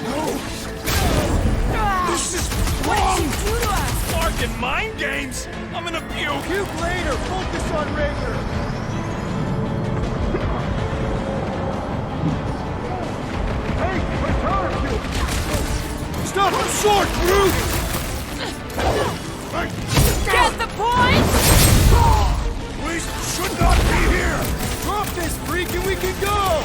O: No! This is wrong!
L: What did you do to us? Fucking mind games! I'm gonna puke!
E: Puke later! Focus on Ranger!
H: Hey, return!
E: Stop the sword, Groot!
Q: Get the point?
E: We should not be Drop this freak and we can go!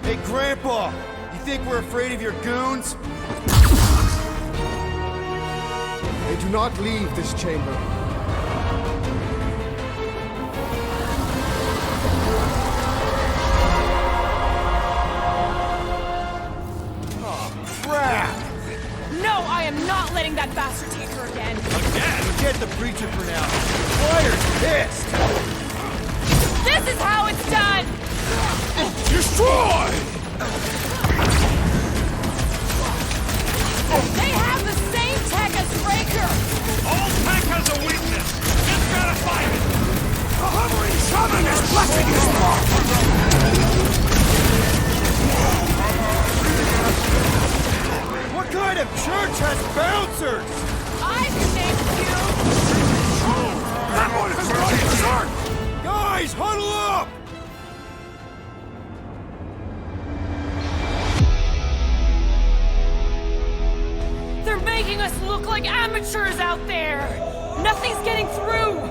E: Hey, Grandpa! You think we're afraid of your goons?
O: They do not leave this chamber.
E: Crap!
P: No, I am not letting that bastard take her again.
E: Forget the preacher for now. Fire's pissed!
P: This is how it's done!
E: Destroy!
P: They have the same tech as Breaker!
D: All tech has a weakness. Just gotta fight it.
K: The hovering shaman is blessing his mark!
E: What kind of church has bouncers?
P: I can name a few!
K: That one has got his heart!
E: Guys, huddle up!
P: They're making us look like amateurs out there! Nothing's getting through!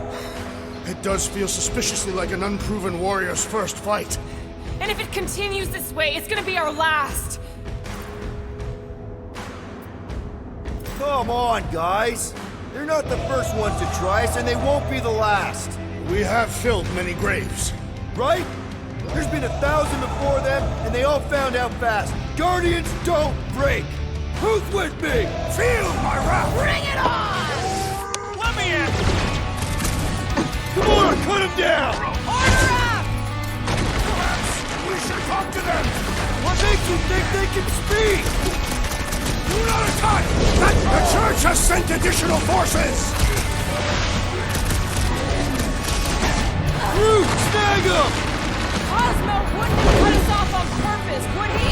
R: It does feel suspiciously like an unproven warrior's first fight.
P: And if it continues this way, it's gonna be our last!
E: Come on, guys. They're not the first ones to try us, and they won't be the last.
R: We have filled many graves.
E: Right? There's been 1,000 before them, and they all found out fast. Guardians don't break! Who's with me?
K: Feel my wrath!
P: Bring it on!
D: Let me in.
E: Come on, cut him down!
P: Order up!
K: We should talk to them!
E: What makes you think they can speak?
K: Do not attack! The church has sent additional forces!
E: Root, snag him!
P: Cosmo wouldn't have cut us off on purpose, would he?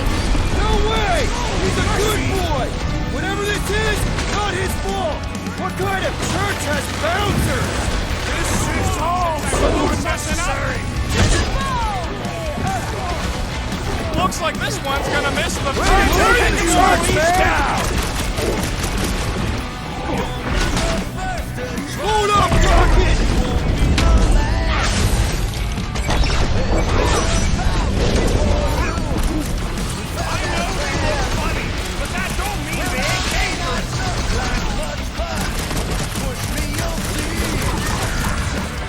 E: No way! He's a good boy! Whatever this is, not his fault! What kind of church has bouncers?
K: This is all so necessary!
G: Looks like this one's gonna miss the
K: Take the church down!
E: Hold up, Rocket!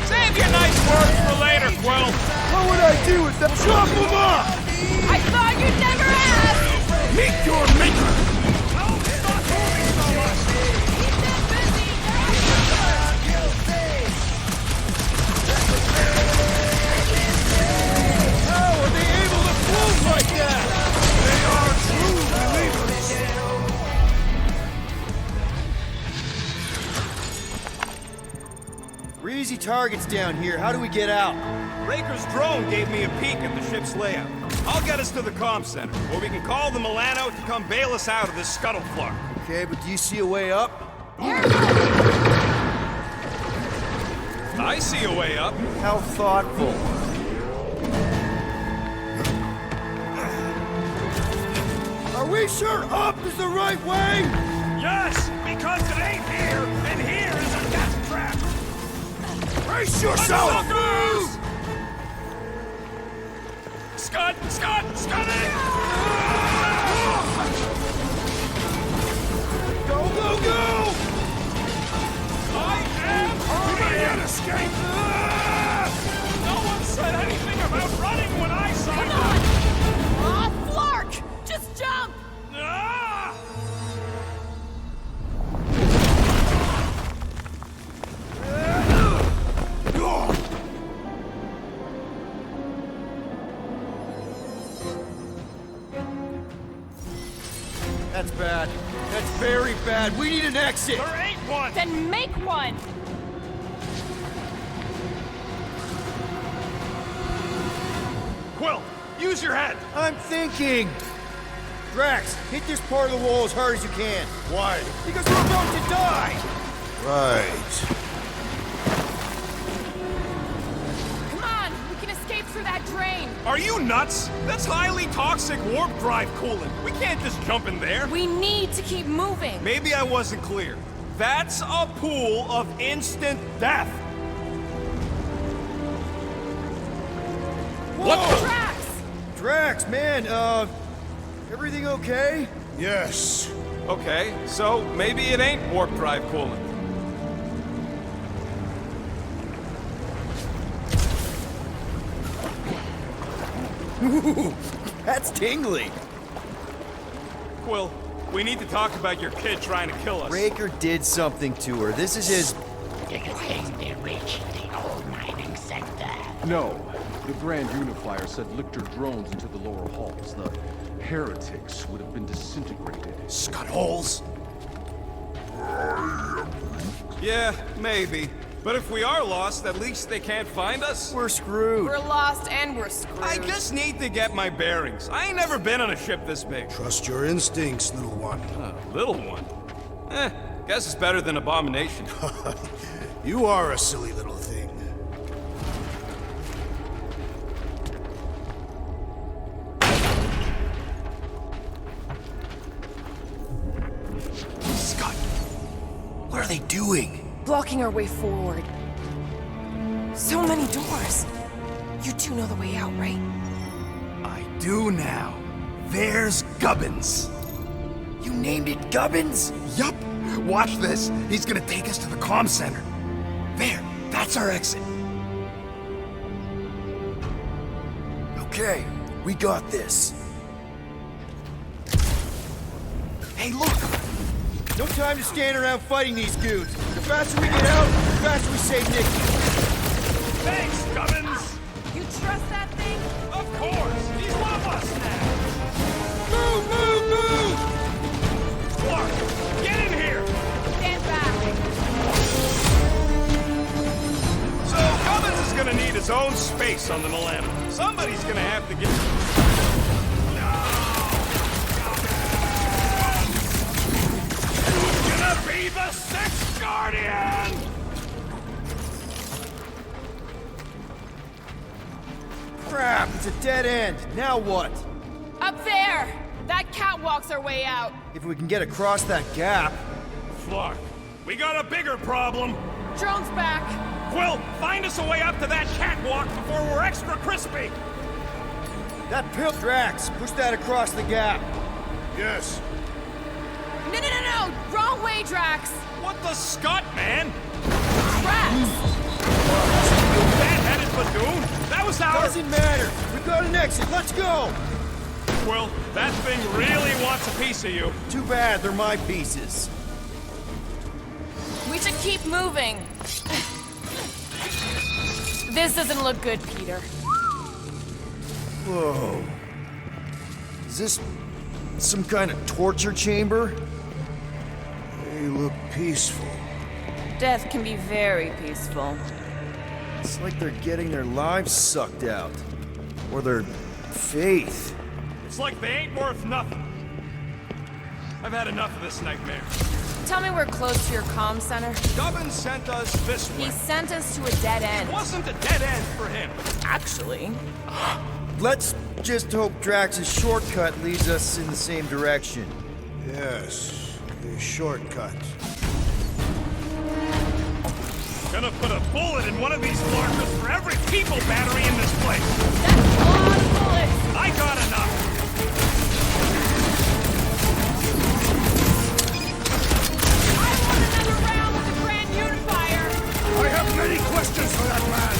G: Save your nice words for later, Quill.
E: What would I do with them? Chop them up!
P: I thought you'd never ask!
K: Meet your maker!
E: How are they able to move like that?
K: They are true believers!
E: We're easy targets down here. How do we get out?
G: Raker's drone gave me a peek at the ship's layout. I'll get us to the comm center, where we can call the Milano to come bail us out of this scuttlefluck.
E: Okay, but do you see a way up?
G: I see a way up.
E: How thoughtful. Are we sure up is the right way?
K: Yes, because it ain't here, and here is a death trap! Brace yourself!
G: Suckers! Scud! Scud! Scud it!
E: Go, go, go!
G: I am hurrying!
K: You may escape!
G: No one said anything about running when I saw
P: Come
G: you!
P: on! Aw, Flark! Just jump!
G: Ah!
E: That's bad. That's very bad. We need an exit.
D: There ain't one.
P: Then make one!
G: Quill, use your head.
E: I'm thinking! Drax, hit this part of the wall as hard as you can.
R: Why?
E: Because we're about to die!
R: Right.
P: Come on, we can escape through that drain.
G: Are you nuts? That's highly toxic warp drive coolant. We can't just jump in there.
P: We need to keep moving.
G: Maybe I wasn't clear. That's a pool of instant death.
E: Whoa!
G: What the?
P: Drax!
E: Drax, man, everything okay?
R: Yes.
G: Okay, so maybe it ain't warp drive coolant.
E: Ooh, that's tingly.
G: Quill, we need to talk about your kid trying to kill us.
E: Raker did something to her. This is his...
K: Do you think they reached the old mining sector?
M: No. The Grand Unifier said Lictor drones into the lower halls. The heretics would have been disintegrated.
G: Scud holes? Yeah, maybe. But if we are lost, at least they can't find us.
E: We're screwed.
P: We're lost and we're screwed.
G: I just need to get my bearings. I ain't never been on a ship this big.
R: Trust your instincts, little one.
G: Little one? Guess it's better than Abomination.
R: You are a silly little thing.
E: Scott, what are they doing?
A: Blocking our way forward. So many doors. You two know the way out, right?
E: I do now. There's Gubbins. You named it Gubbins?
U: Yup. Watch this. He's gonna take us to the comm center.
E: There, that's our exit. Okay, we got this. Hey, look! No time to stand around fighting these goons. The faster we get out, the faster we save Nikki.
G: Thanks, Gubbins!
P: You trust that thing?
G: Of course! He's one of us now!
E: Move, move, move!
G: Clark, get in here!
P: Stand back.
G: So, Gubbins is gonna need his own space on the Millennium. Somebody's gonna have to get... Be the Sixth Guardian!
E: Crap, it's a dead end. Now what?
P: Up there! That catwalk's our way out.
E: If we can get across that gap...
G: Clark, we got a bigger problem.
P: Drone's back.
G: Quill, find us a way up to that catwalk before we're extra crispy.
E: That pill, Drax, push that across the gap.
R: Yes.
P: No! Wrong way, Drax!
G: What the Scott, man?
P: Drax!
G: Bad-headed Badoon? That was our...
E: Doesn't matter. We've got an exit. Let's go!
G: Quill, that thing really wants a piece of you.
E: Too bad. They're my pieces.
P: We should keep moving. This doesn't look good, Peter.
E: Whoa. Is this some kind of torture chamber?
R: They look peaceful.
I: Death can be very peaceful.
E: It's like they're getting their lives sucked out. Or their faith.
G: It's like they ain't worth nothing. I've had enough of this nightmare.
P: Tell me we're close to your comm center.
G: Gubbins sent us this way.
P: He sent us to a dead end.
G: It wasn't a dead end for him.
P: Actually.
E: Let's just hope Drax's shortcut leads us in the same direction.
R: Yes, a shortcut.
G: Gonna put a bullet in one of these larkers for every people battery in this place.
P: That's a lot of bullets.
G: I got enough.
P: I want another round with the Grand Unifier.
R: I have many questions for that man.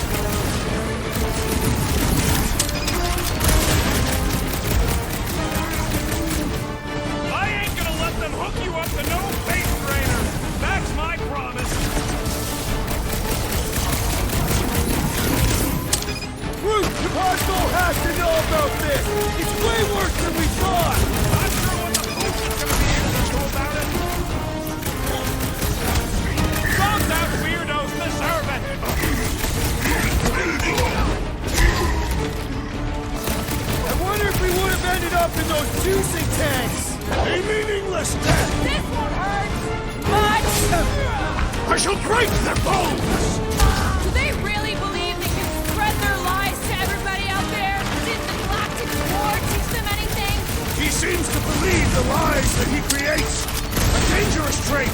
G: I ain't gonna let them hook you up to no face trainer. That's my promise.
E: Groot, the Hardcore has to know about this! It's way worse than we thought!
G: Not sure what the pooch is gonna be able to do about it. Some that weirdos deserve it.
E: juicing tanks!
F: A meaningless death!
P: This won't hurt much!
F: I shall break their bones!
P: Do they really believe they can spread their lies to everybody out there? Did the Galactic War teach them anything?
F: He seems to believe the lies that he creates! A dangerous trait!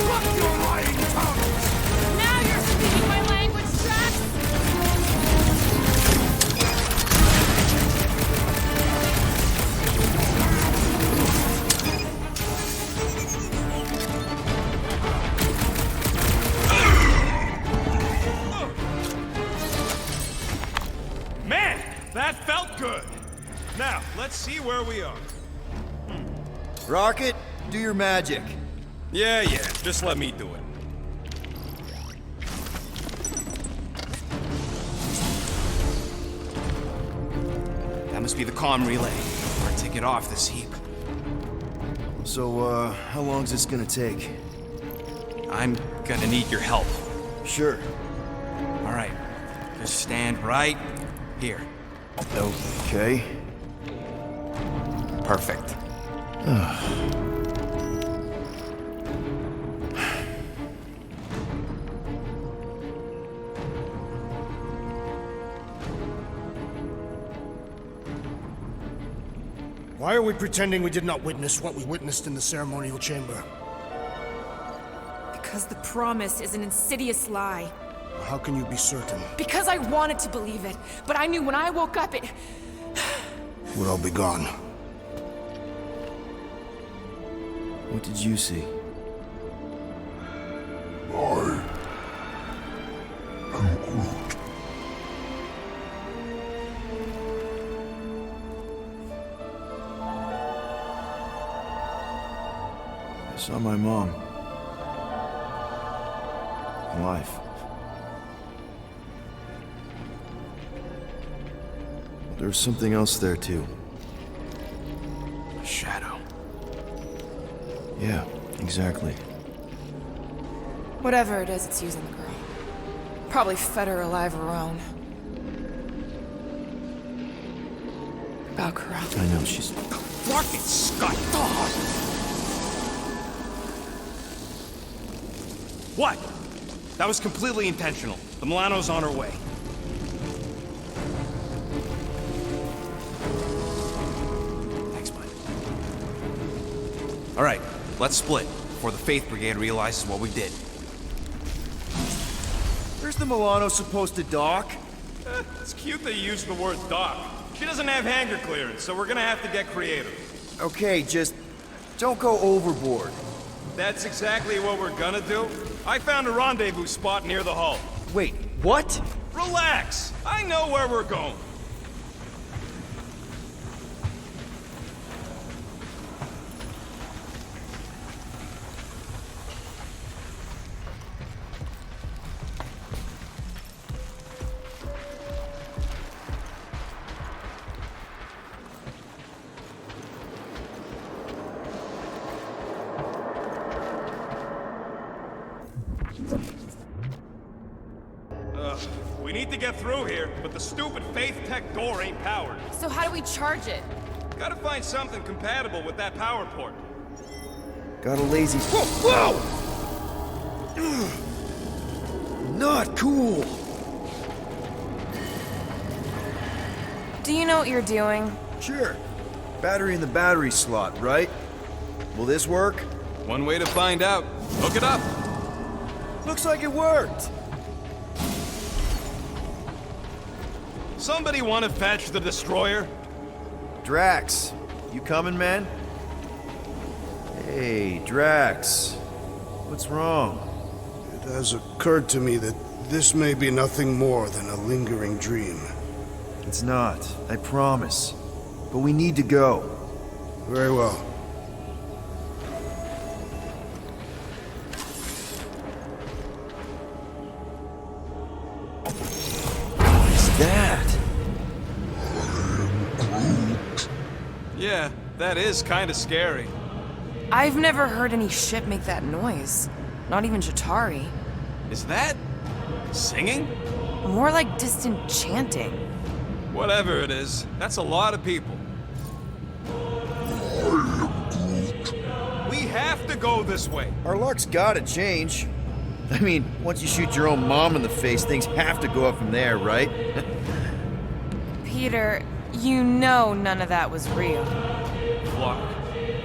F: Fuck your lying tongues!
P: Now you're speaking my language, Drax!
G: Man, that felt good. Now, let's see where we are.
E: Rocket, do your magic.
G: Yeah, just let me do it.
C: That must be the comm relay. Our ticket off this heap.
E: So, how long's this gonna take?
C: I'm gonna need your help.
E: Sure.
C: All right. Just stand right here.
E: Okay.
C: Perfect.
R: Why are we pretending we did not witness what we witnessed in the ceremonial chamber?
P: Because the promise is an insidious lie.
R: How can you be certain?
P: Because I wanted to believe it, but I knew when I woke up it...
R: We'll all be gone.
E: What did you see?
F: I am Groot.
E: I saw my mom. Alive. There's something else there, too.
C: A shadow.
E: Yeah, exactly.
I: Whatever it is, it's using the girl. Probably fed her alive her own. Valkyra.
E: I know, she's...
G: Fucking Scott dog! What? That was completely intentional. The Milano's on her way. Thanks, bud.
C: All right, let's split before the Faith Brigade realizes what we did.
E: Where's the Milano supposed to dock?
G: It's cute that you used the word dock. She doesn't have hangar clearance, so we're gonna have to get creative.
E: Okay, just don't go overboard.
G: That's exactly what we're gonna do. I found a rendezvous spot near the hull.
E: Wait, what?
G: Relax! I know where we're going. We need to get through here, but the stupid Faith Tech door ain't powered.
P: So how do we charge it?
G: Gotta find something compatible with that power port.
E: Got a lazy... Whoa! Not cool!
I: Do you know what you're doing?
E: Sure. Battery in the battery slot, right? Will this work?
G: One way to find out. Hook it up.
E: Looks like it worked.
G: Somebody want to fetch the destroyer?
E: Drax, you coming, man? Hey, Drax. What's wrong?
R: It has occurred to me that this may be nothing more than a lingering dream.
E: It's not, I promise. But we need to go.
R: Very well.
E: That?
G: Yeah, that is kind of scary.
I: I've never heard any ship make that noise. Not even Chitauri.
G: Is that... singing?
I: More like distant chanting.
G: Whatever it is, that's a lot of people. We have to go this way.
E: Our luck's gotta change. I mean, once you shoot your own mom in the face, things have to go up from there, right?
I: Peter, you know none of that was real.
G: Clark,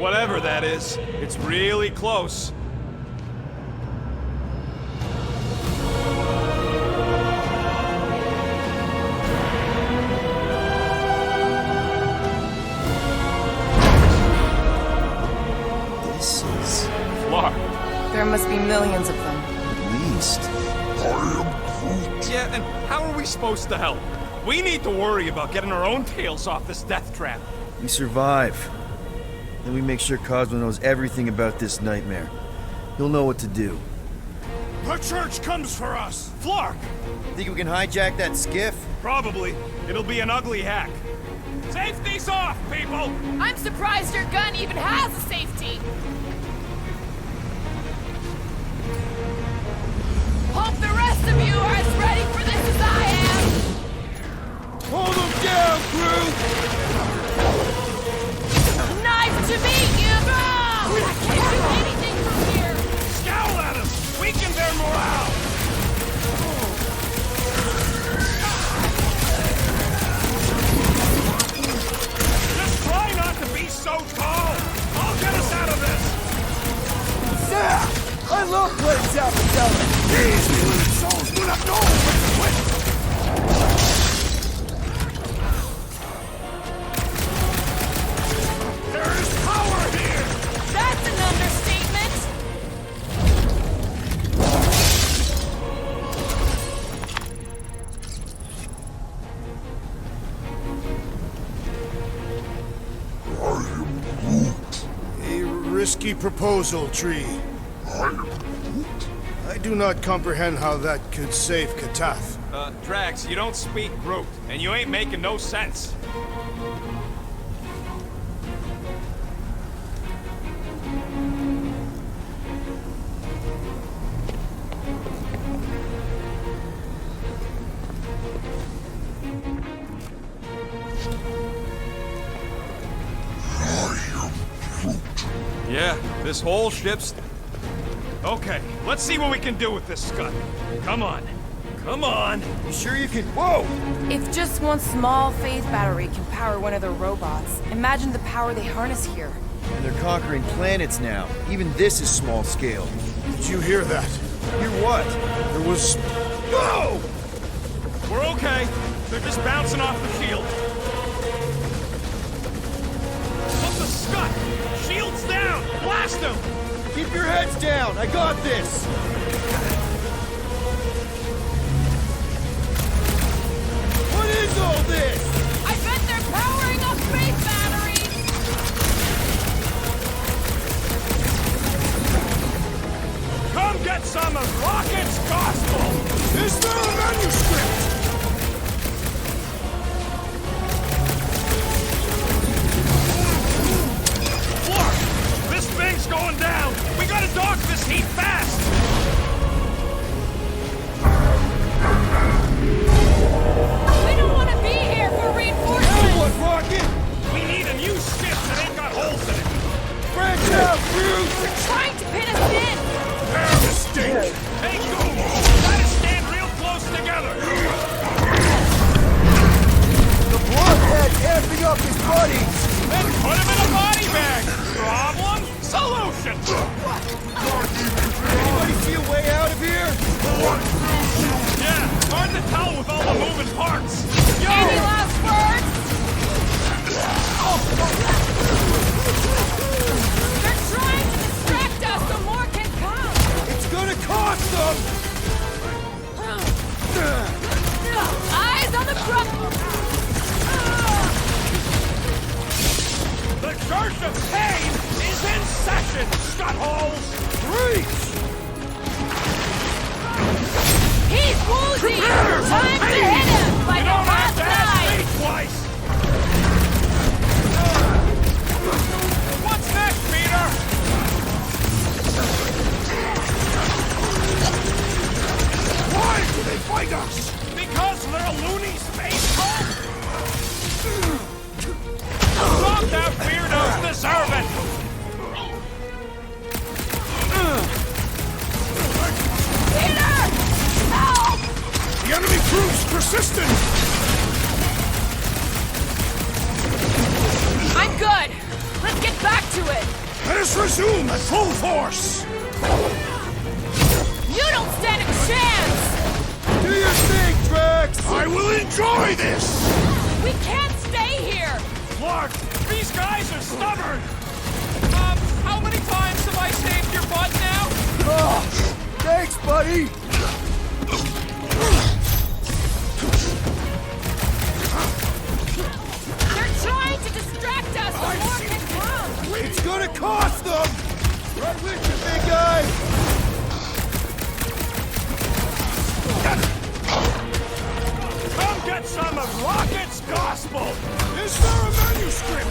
G: whatever that is, it's really close.
E: This is...
G: Clark.
I: There must be millions of them.
E: At least.
G: Yeah, and how are we supposed to help? We need to worry about getting our own tails off this death trap.
E: We survive. Then we make sure Cosmo knows everything about this nightmare. He'll know what to do.
L: The church comes for us!
G: Flark!
E: Think we can hijack that skiff?
G: Probably. It'll be an ugly hack. Safety's off, people!
P: I'm surprised your gun even has a safety. Hope the rest of you are as ready for this as I am.
E: Hold them down, crew!
P: Nice to meet you! I can't do anything from here.
G: Scowl at them! Weaken their morale! Just try not to be so tall! I'll get us out of this!
N: Yeah! I love playing Zapatella! These little souls do not know when to quit!
G: There is power here!
P: That's an understatement.
R: A risky proposal, Tree. I do not comprehend how that could save Katath.
G: Drax, you don't speak Groot, and you ain't making no sense. Yeah, this whole ship's... Okay, let's see what we can do with this scud. Come on. Come on.
E: You sure you can... Whoa!
I: If just one small Faith battery can power one of their robots, imagine the power they harness here.
E: And they're conquering planets now. Even this is small scale.
R: Did you hear that?
E: Hear what?
R: There was...
E: Whoa!
G: We're okay. They're just bouncing off the shield. What's the scud? Shields down! Blast them!
E: Keep your heads down! I got this! What is all this?
P: I bet they're powering up space batteries.
G: Come get some of Rocket's gospel!
N: Is there a manuscript?
G: Look! This thing's going down! We gotta dodge this heat fast!
P: We don't want to be here for reinforcements.
E: Now what, Rocket?
G: We need a new ship that ain't got holes in it!
E: Branch out, crew!
P: They're trying to pin us in.
G: Fair mistake! Hey, Google! Gotta stand real close together!
E: The bloodhead's amping up his buddies!
G: Then put him in a body bag! Problem? Solution!
E: Anybody see a way out of here?
G: Yeah, hard to tell with all the moving parts. Yo!
P: Any last words? They're trying to distract us so more can come.
E: It's gonna cost them!
P: Eyes on the front.
G: The Church of Pain is in session, Scutholes!
E: Reach!
P: He's woozy. Time to hit him like
G: You
P: a
G: don't have
P: hot
G: to ask
P: knife.
G: me twice! What's next, Peter?
N: Why do they fight us?
L: a loony space cult? Stop that weirdos deserve it!
Q: Peter! Help!
R: The enemy proves persistent!
P: I'm good. Let's get back to it.
R: Let us resume at full force!
P: You don't stand a chance!
E: Do your thing, Drax!
R: I will enjoy this!
P: We can't stay here!
L: Clark, these guys are stubborn! How many times have I saved your butt now?
E: Oh, thanks, buddy!
P: They're trying to distract us! The war can come!
E: It's gonna cost them! Right with you, big guy!
L: Come get some of Rocket's gospel! Is there a manuscript?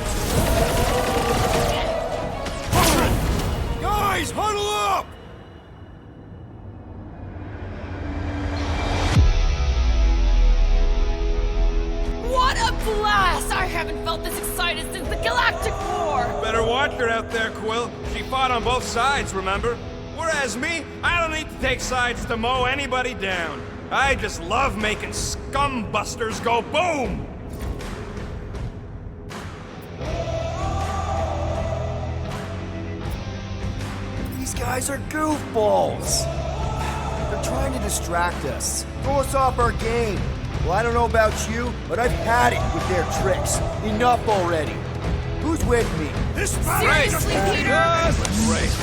E: Guys, huddle up!
P: What a blast! I haven't felt this excited since the Galactic War!
G: Better watch her out there, Quill. She fought on both sides, remember? Whereas me, I don't need to take sides to mow anybody down. I just love making scumbusters go boom!
E: These guys are goofballs! They're trying to distract us, throw us off our game. Well, I don't know about you, but I've had it with their tricks. Enough already. Who's with me?
R: This
P: Seriously, Peter!
G: Great.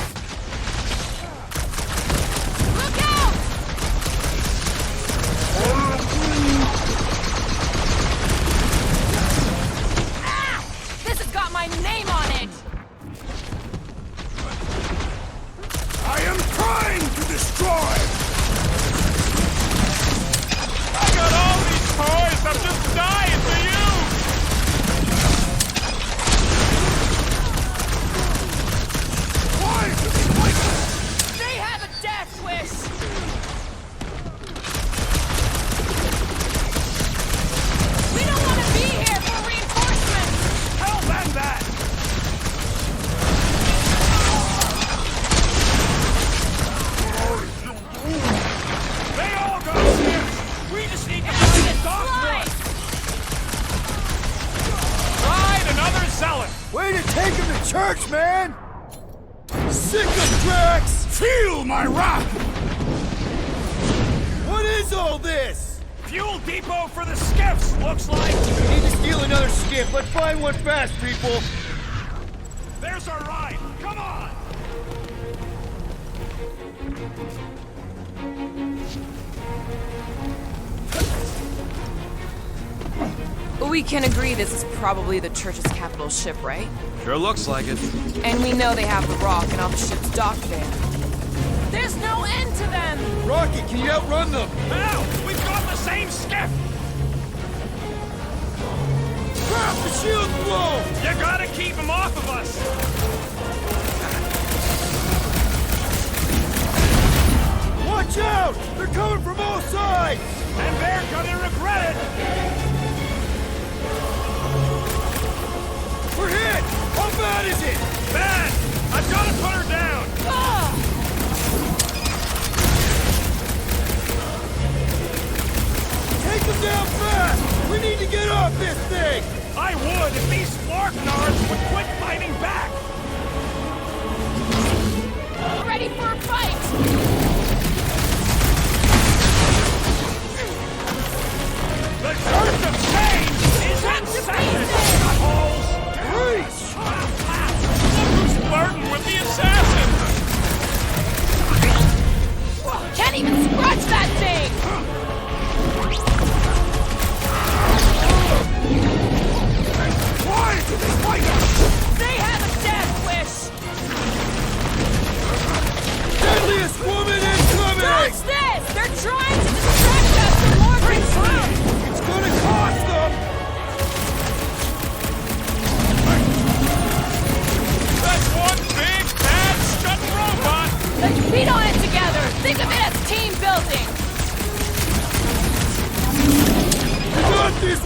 P: Look out! Ah! This has got my name on it!
R: I am trying to destroy!
L: I got all these toys, I'm just dying for you!
R: Why do they fight us?
P: They have a death wish! We don't want to be here for reinforcements!
L: Tell them that! They all got scared! We just need to find the doctor! Right, another zealot!
E: Way to take him to church, man! Sick of Drax!
R: Feel my wrath!
E: What is all this?
L: Fuel depot for the skiffs, looks like!
E: We need to steal another skiff. Let's find one fast, people!
L: There's our ride! Come on!
I: We can agree this is probably the church's capital ship, right?
G: Sure looks like it.
I: And we know they have the rock and all the ships docked there.
P: There's no end to them!
E: Rocket, can you outrun them?
L: Now! We've got the same skiff!
E: Crap, the shield's blown!
L: You gotta keep them off of us!
E: Watch out! They're coming from all sides!
L: And they're gonna regret it!
E: We're hit! How bad is it?
L: Bad! I've gotta put her down!
E: Take them down fast! We need to get off this thing!
L: I would if these Sparknards would quit fighting back!
P: Ready for a fight!
L: The Church of Change is insane! Holes!
E: Reach!
L: Look who's flirting with the assassin!
P: Can't even scratch that thing!
R: Why do they fight us?
P: They have a death wish!
E: Get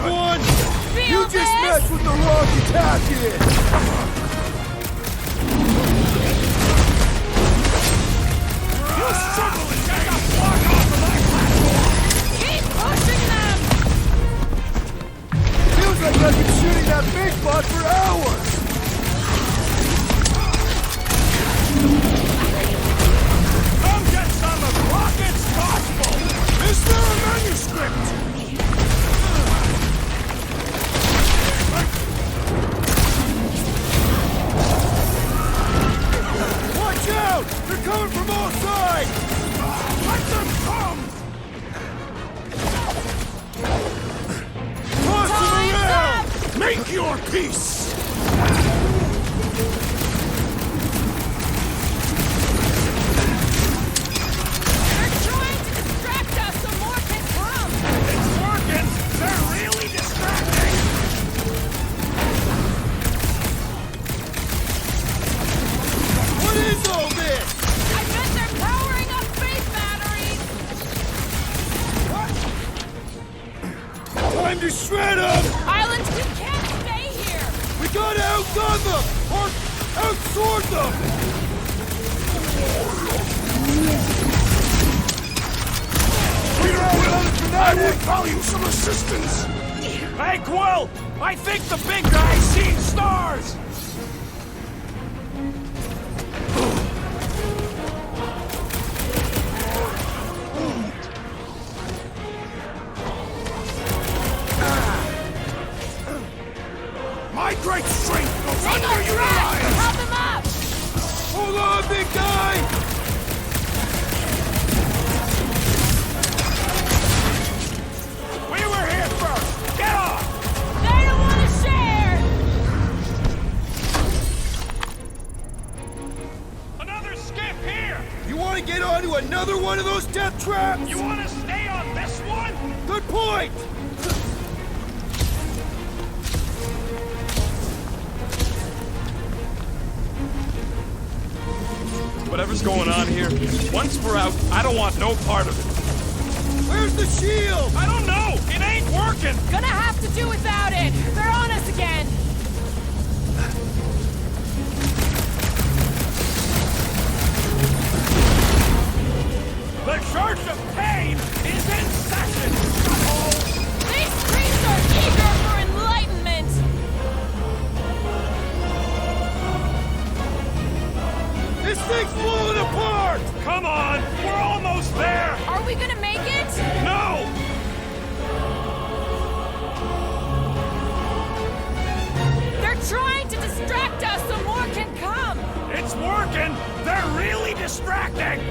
E: one!
P: Feel
E: You just
P: this?
E: messed with the wrong detachment!
L: You struggle and get the fuck off of my platform!
P: Keep pushing them!
E: Feels like I've been shooting that big bot for hours!
L: Come get some of Rocket's gospel! Is there a manuscript?
E: Watch out! They're coming from all sides!
L: Let them come!
E: Toss them around!
L: Make your peace!
P: They're trying to distract us so more can come!
L: It's working! They're really distracting!
E: What is all this?
P: I bet they're powering up faith batteries!
E: Time to shred them!
P: Island, we can't stay here!
E: We gotta outgun them! Or outsword them!
L: I would value some assistance! Hey, Quill! I think the big guy's seen stars! My great strength goes
P: Take our trash!
L: underutilized!
P: Help them up!
E: Hold on, big guy!
L: We were here first! Get off!
P: They don't want to share!
L: Another skiff here!
E: You wanna get onto another one of those death traps?
L: You want to stay on this one?
E: Good point!
G: Whatever's going on here, once we're out, I don't want no part of it.
E: Where's the shield?
L: I don't know! It ain't working!
P: Gonna have to do without it! They're on us again!
L: The Church of Pain is in session!
P: These priests are eager for enlightenment!
E: This thing's falling apart!
L: Come on! We're almost there!
P: Are we gonna make it?
L: No!
P: They're trying to distract us so more can come!
L: It's working! They're really distracting!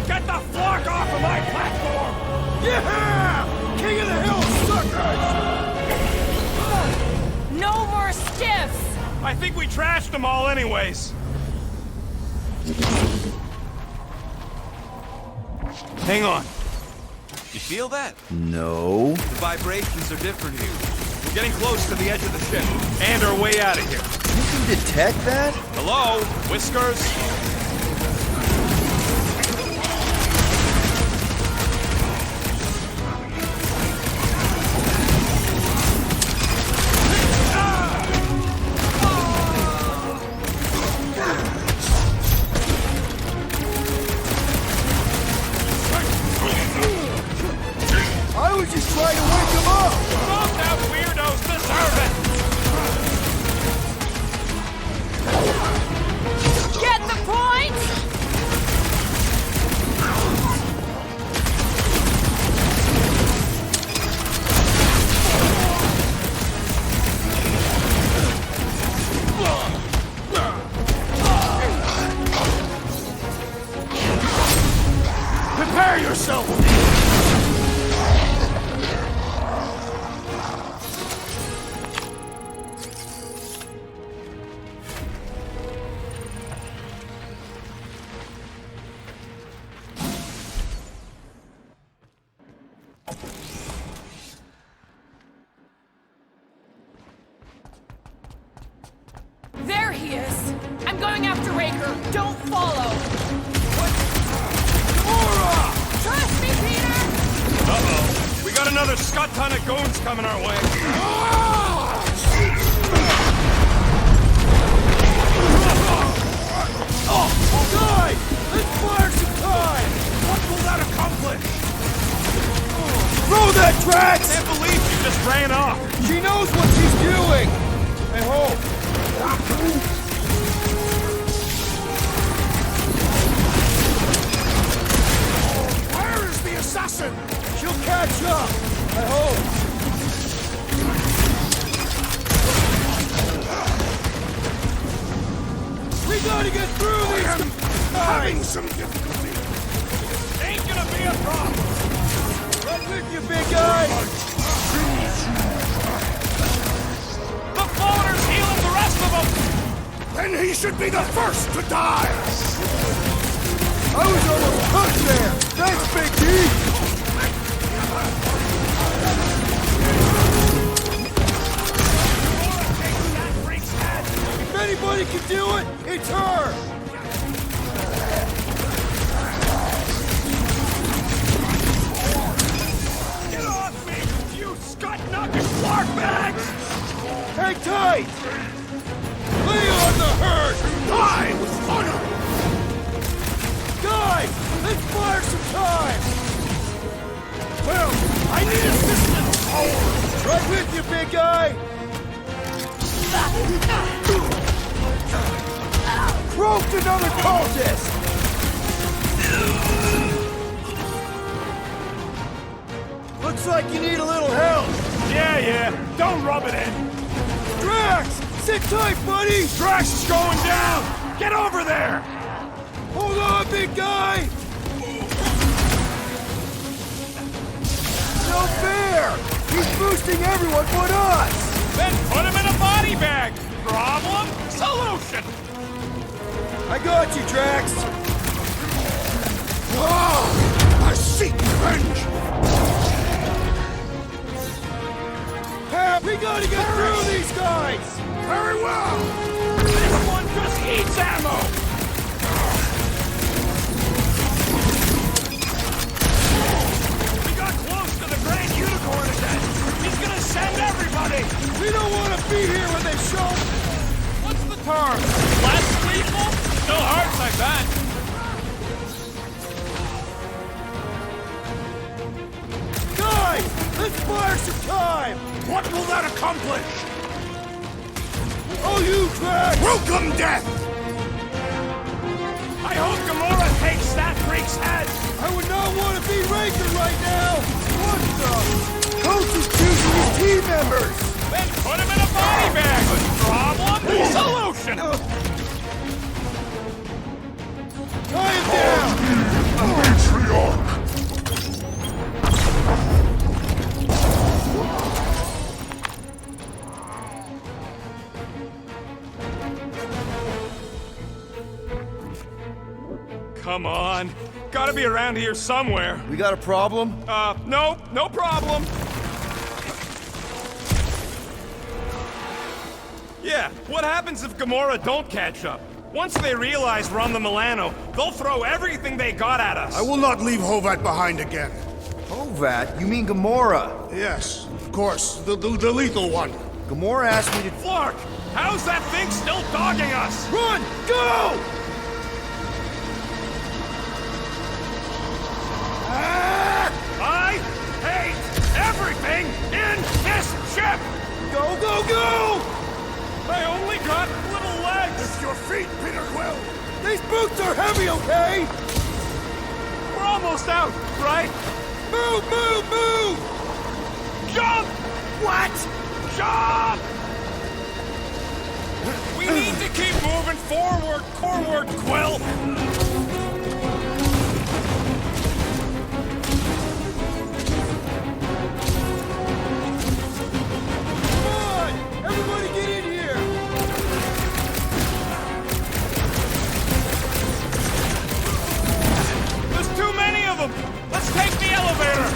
L: Get the flock off of my platform!
E: Yeah! King of the Hill, suckers!
P: No more skiffs!
L: I think we trashed them all anyways. Hang on.
G: You feel that?
S: No.
G: The vibrations are different here. We're getting close to the edge of the ship, and our way out of here.
E: You can detect that?
G: Hello, Whiskers?
E: I was just trying to wake them up!
L: Both out weirdos deserve it!
P: Get the point?
L: Prepare yourself!
P: There he is! I'm going after Raker! Don't follow!
E: Come
P: Trust me, Peter!
G: Uh-oh. We got another scut ton of goons coming our way.
E: Oh, guys! Let's fire some time!
G: What will that accomplish?
E: Throw that, Drax!
G: Can't believe you just ran off.
E: She knows what she's doing! I hope.
G: Where is the assassin?
E: She'll catch up! I hope. We gotta get through these
G: Having some difficulty. Ain't gonna be a problem.
E: Right with you, big guy!
G: The floater's healing the rest of them!
F: Then he should be the first to die!
E: I was almost hooked there! Thanks, Big D! If anybody can do it, it's her!
G: Get off me, you scut-knocking flark bags!
E: Hang tight! Lay on the hurt!
F: Die with honor!
E: Guys, let's fire some time!
G: Well, I need assistance!
E: Right with you, big guy! Croaked another cultist! Looks like you need a little help!
G: Yeah, don't rub it in!
E: Drax! Sit tight, buddy!
G: Drax is going down! Get over there!
E: Hold on, big guy! No fair! He's boosting everyone but us!
G: Then put him in a body bag! Problem? Solution!
E: I got you, Drax!
F: I seek revenge!
E: Pap, we gotta get through these guys!
F: Very well!
G: This one just eats ammo! We got close to the Grand Unicorn again! He's gonna send everybody!
E: We don't want to be here when they show...
G: What's the term? Less lethal? Still hurts, I bet.
E: Guys, let's fire some time!
F: What will that accomplish?
E: Oh, you, Drax!
F: Welcome, death!
G: I hope Gamora takes that freak's head!
E: I would not want to be Raker right now! What the? Coach is choosing his team members!
G: Then put him in a body bag! Problem? Solution!
E: Tie him down!
F: Matriarch!
G: Come on. Gotta be around here somewhere.
E: We got a problem?
G: No problem. Yeah, what happens if Gamora don't catch up? Once they realize we're on the Milano, they'll throw everything they got at us.
R: I will not leave Hovat behind again.
E: Hovat? You mean Gamora?
R: Yes, of course. The lethal one.
E: Gamora asked me to...
G: Flark, how's that thing still dogging us?
E: Run! Go!
G: I hate everything in this ship!
E: Go, go, go!
G: I only got little legs!
F: Lift your feet, Peter Quill!
E: These boots are heavy, okay?
G: We're almost out, right?
E: Move, move, move!
G: Jump!
E: What?
G: Jump! We need to keep moving forward, Quill!
E: Everybody get in here!
G: There's too many of them! Let's take the elevator!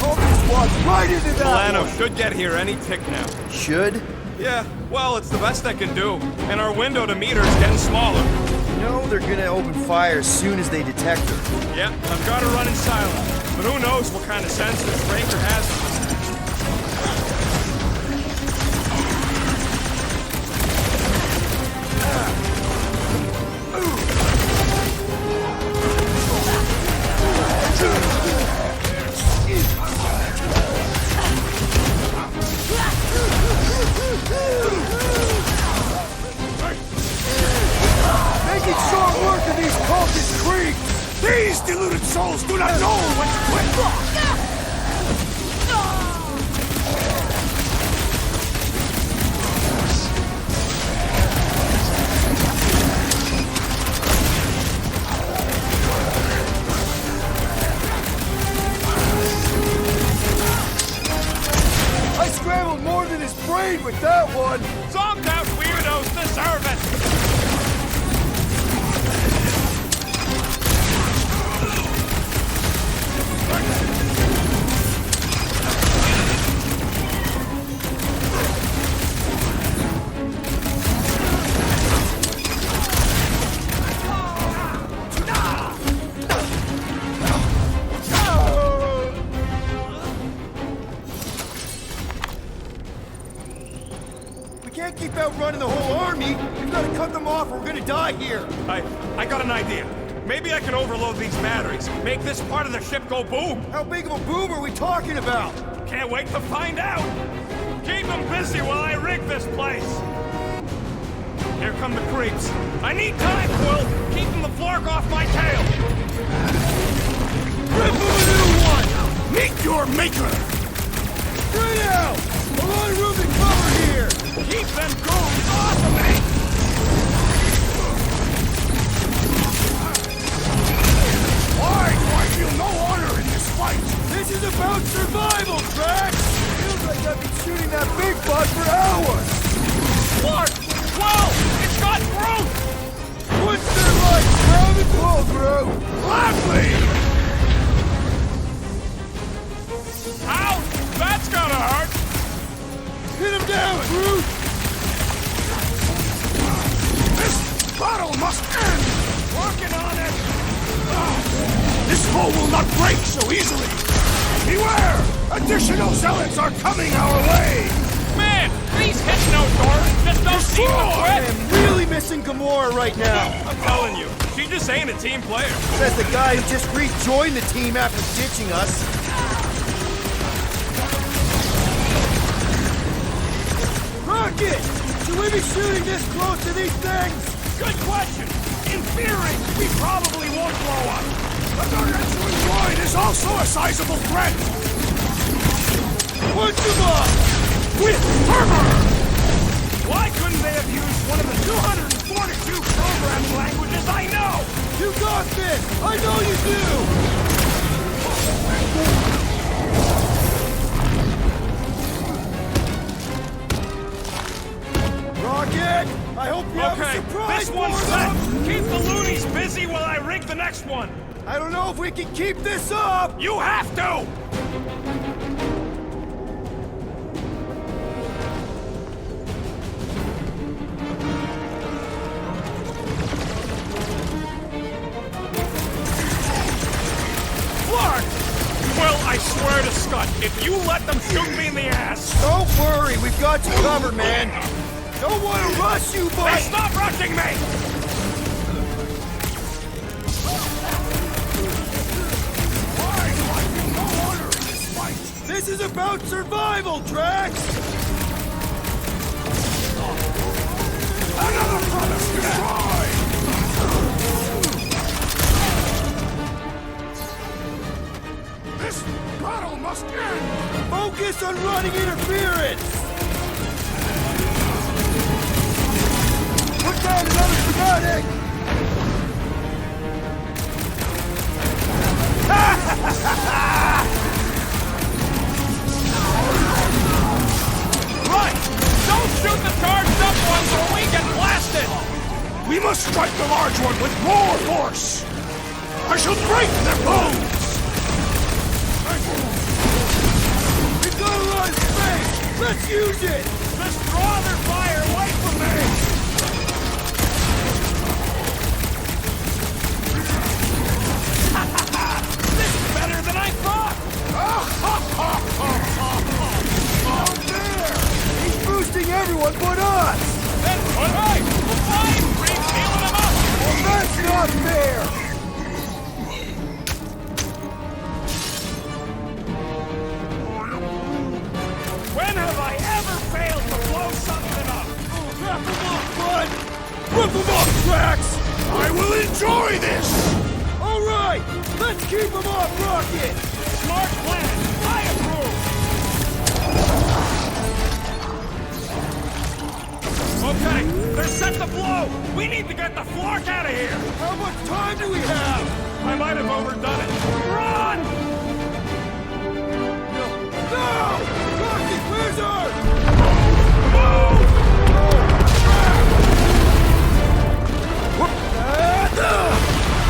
E: All these squads right into that
G: Milano
E: one.
G: should get here any tick now.
E: Should?
G: Yeah, well, it's the best I can do. And our window to meet her is getting smaller.
E: You know they're gonna open fire as soon as they detect her.
G: Yep, I've got her running silent. But who knows what kind of sensors Ranger has.
N: Making short work of these cultist creeps! These deluded souls do not know when to quit! I scrambled more than his brain with that one!
G: Zombed out weirdos deserve it!
E: We can't keep outrunning the whole army! We've gotta cut them off or we're gonna die here!
G: I got an idea. Maybe I can overload these batteries, make this part of the ship go boom.
E: How big of a boom are we talking about?
G: Can't wait to find out. Keep them busy while I rig this place. Here come the creeps. I need time, Quill. Keeping the Flark off my tail.
N: Rip him a new one! Meet your maker!
E: Straight out! A lot of room to cover here!
G: Keep them goons off of me!
N: Why do I feel no honor in this fight?
E: This is about survival, Drax! Feels like I've been shooting that big butt for hours!
G: Flark! Whoa! It's got Groot!
E: What's there like? Round and pull, Groot!
N: Gladly!
G: Ouch! That's gonna hurt!
E: Hit him down, Groot!
N: This battle must end!
G: Working on it!
N: This hole will not break so easily! Beware! Additional zealots are coming our way!
G: Man, these hits no doors just don't seem to
E: I
G: quit!
E: am really missing Gamora right now!
G: I'm telling you, she just ain't a team player.
E: Says the guy who just rejoined the team after ditching us. Rocket! Should we be shooting this close to these things?
N: Good question! In theory, we probably won't blow up. But the Gargantuan droid is also a sizable threat!
E: Punch him up!
N: With fervor!
G: Why couldn't they have used one of the 242 programming languages I know?
E: You got this! I know you do! Rocket! I hope you have a surprise
G: this one's
E: for
G: set!
E: them!
G: Keep the loonies busy while I rig the next one!
E: I don't know if we can keep this up!
G: You have to! Flark! Well, I swear to Scott, if you let them shoot me in the ass...
E: Don't worry, we've got you covered, man! Don't want to rush you, but...
G: Hey, stop rushing me!
N: Why do I feel no honor in this fight?
E: This is about survival, Drax!
N: Another promise destroyed! This battle must end!
E: Focus on running interference! Put down another schematic!
G: Right! Don't shoot the charged up ones or we get blasted!
N: We must strike the large one with more force! I shall break their bones!
E: We've got a lot of space! Let's use it!
G: This
L: Draw their fire away from me! This is better than I thought!
E: Out there! He's boosting everyone but us!
L: Then put right! Fine! Bring healing him up!
E: Well, that's not fair!
L: When have I ever failed to blow something up?
E: Wrap him up, bud! Rip him up, Drax!
L: I will enjoy this!
E: All right! Let's keep him off Rocket!
L: Smart plan! I approve! Okay, they're set to blow! We need to get the Flark out of here!
E: How much time do we have?
L: I might have overdone it. Run!
E: No! Rocket Wizard!
L: Move!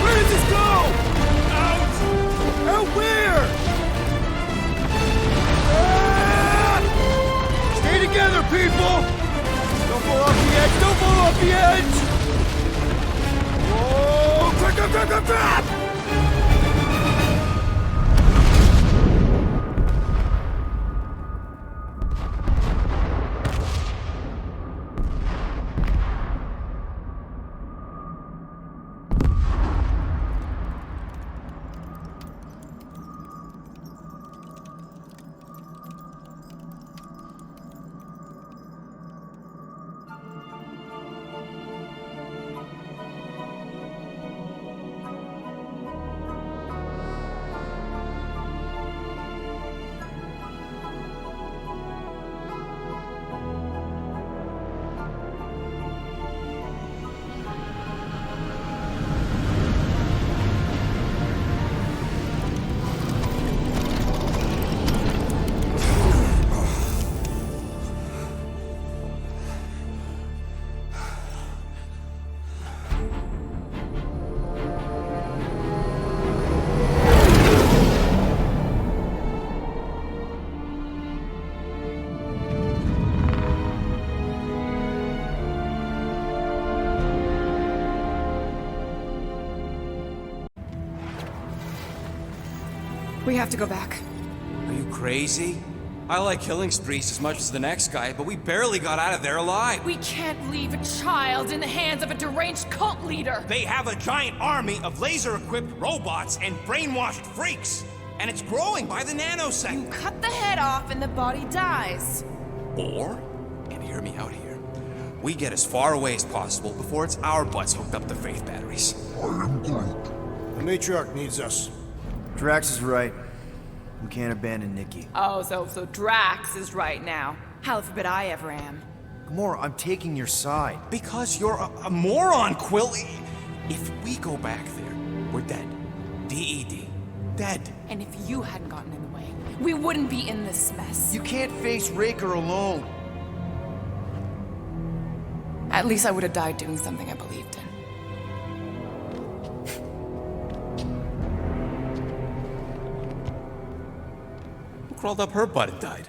E: Where does this go?
L: Out!
E: Out where? Stay together, people! Don't fall off the edge! Don't fall off the edge! Whoa! Crap!
T: We have to go back.
C: Are you crazy? I like killing sprees as much as the next guy, but we barely got out of there alive.
P: We can't leave a child in the hands of a deranged cult leader.
L: They have a giant army of laser-equipped robots and brainwashed freaks. And it's growing by the nanosecond.
I: You cut the head off and the body dies.
C: Or, and hear me out here, we get as far away as possible before it's our butts hooked up to faith batteries.
R: The matriarch needs us.
E: Drax is right. We can't abandon Nikki.
I: Oh, so Drax is right now. Hell forbid I ever am.
E: Gamora, I'm taking your side.
C: Because you're a moron, Quill. If we go back there, we're dead. D-E-D. Dead.
I: And if you hadn't gotten in the way, we wouldn't be in this mess.
E: You can't face Raker alone.
I: At least I would have died doing something I believed in.
C: Crawled up her butt and died.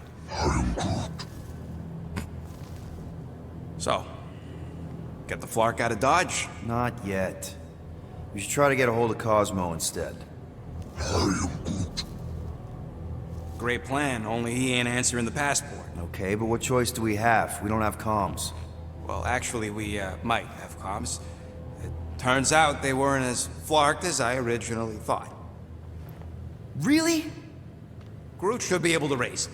C: So, get the Flark out of Dodge?
E: Not yet. We should try to get a hold of Cosmo instead.
C: Great plan, only he ain't answering the passport.
E: Okay, but what choice do we have? We don't have comms.
C: Well, actually, we might have comms. It turns out they weren't as Flarked as I originally thought.
E: Really?
C: Groot should be able to raise.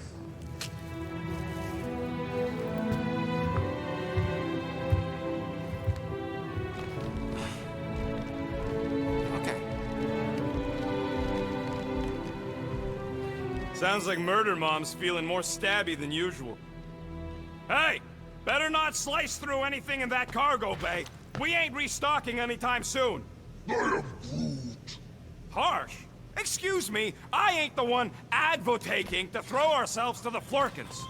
C: Okay.
G: Sounds like Murder Mom's feeling more stabby than usual. Hey! Better not slice through anything in that cargo bay. We ain't restocking anytime soon.
F: I am Groot.
G: Harsh? Excuse me, I ain't the one advocating to throw ourselves to the Flurkins.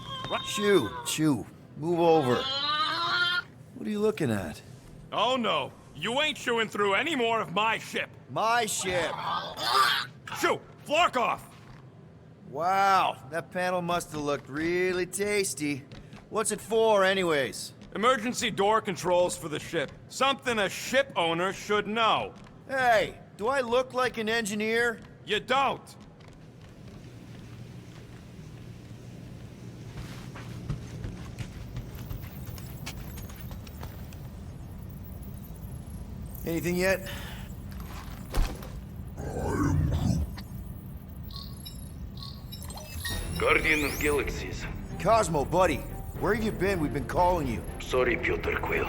E: Chew. Move over. What are you looking at?
G: Oh no, you ain't chewing through any more of my ship.
E: My ship.
G: Shoo, Flark off.
E: Wow, that panel must have looked really tasty. What's it for, anyways?
G: Emergency door controls for the ship. Something a ship owner should know.
E: Hey, do I look like an engineer?
G: You don't.
E: Anything yet?
J: Guardian of Galaxies.
E: Cosmo, buddy. Where have you been? We've been calling you.
J: Sorry, Piotr Quill.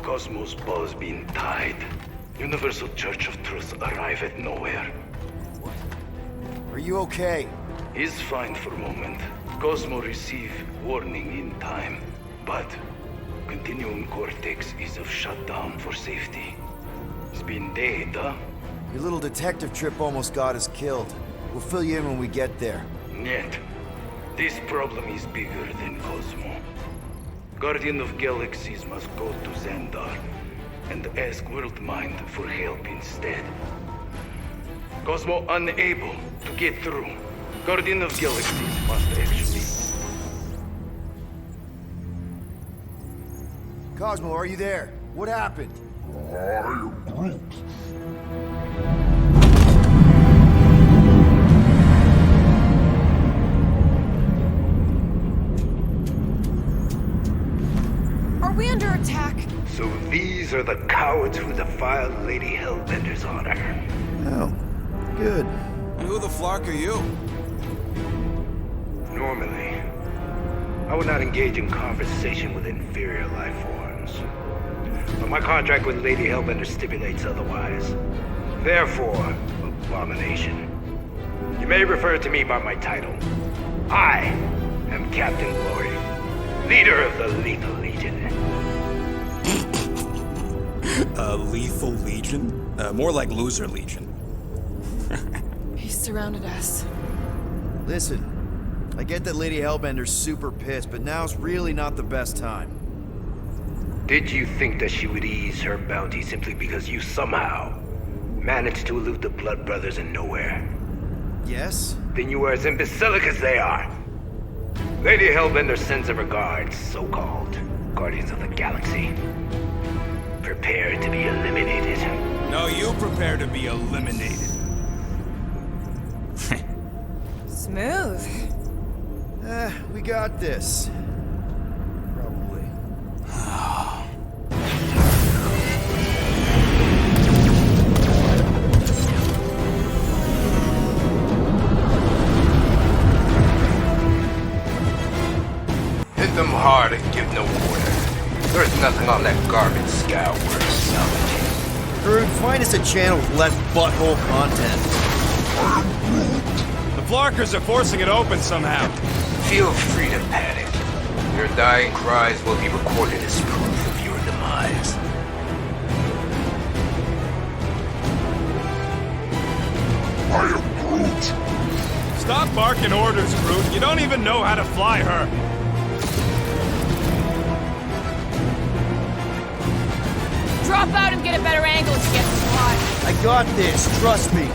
J: Cosmo's ball's been tied. Universal Church of Truth arrive at nowhere.
E: Are you okay?
J: He's fine for a moment. Cosmo receive warning in time. But Continuum Cortex is of shutdown for safety. It's been dead, huh?
E: Your little detective trip almost got us killed. We'll fill you in when we get there.
J: Yet, this problem is bigger than Cosmo. Guardian of Galaxies must go to Xandar and ask Worldmind for help instead. Cosmo unable to get through. Guardian of Galaxies must actually...
E: Cosmo, are you there? What happened?
F: I am Groot.
B: Are we under attack?
J: So these are the cowards who defiled Lady Hellbender's honor.
E: Oh, good.
C: And who the flark are you?
J: Normally, I would not engage in conversation with inferior life forms. But my contract with Lady Hellbender stipulates otherwise. Therefore, abomination. You may refer to me by my title. I am Captain Glory, leader of the Lethal Legion.
C: Lethal Legion? More like Loser Legion.
I: He surrounded us.
E: Listen, I get that Lady Hellbender's super pissed, but now's really not the best time.
J: Did you think that she would ease her bounty simply because you somehow managed to elude the Blood Brothers in nowhere?
E: Yes?
J: Then you are as imbecilic as they are. Lady Hellbender sends her regards, so-called Guardians of the Galaxy. Prepare to be eliminated.
C: No, you prepare to be eliminated.
I: Smooth.
E: We got this. Probably.
J: Hit them hard and give no order. There's nothing on that garbage scout worth salvaging.
E: Groot, find us a channel with less butthole content.
G: The Flarkers are forcing it open somehow.
J: Feel free to panic. Your dying cries will be recorded as proof of your demise.
F: I am Groot.
G: Stop barking orders, Groot. You don't even know how to fly her.
P: Drop out and get a better angle to get to fly.
E: I got this, trust me.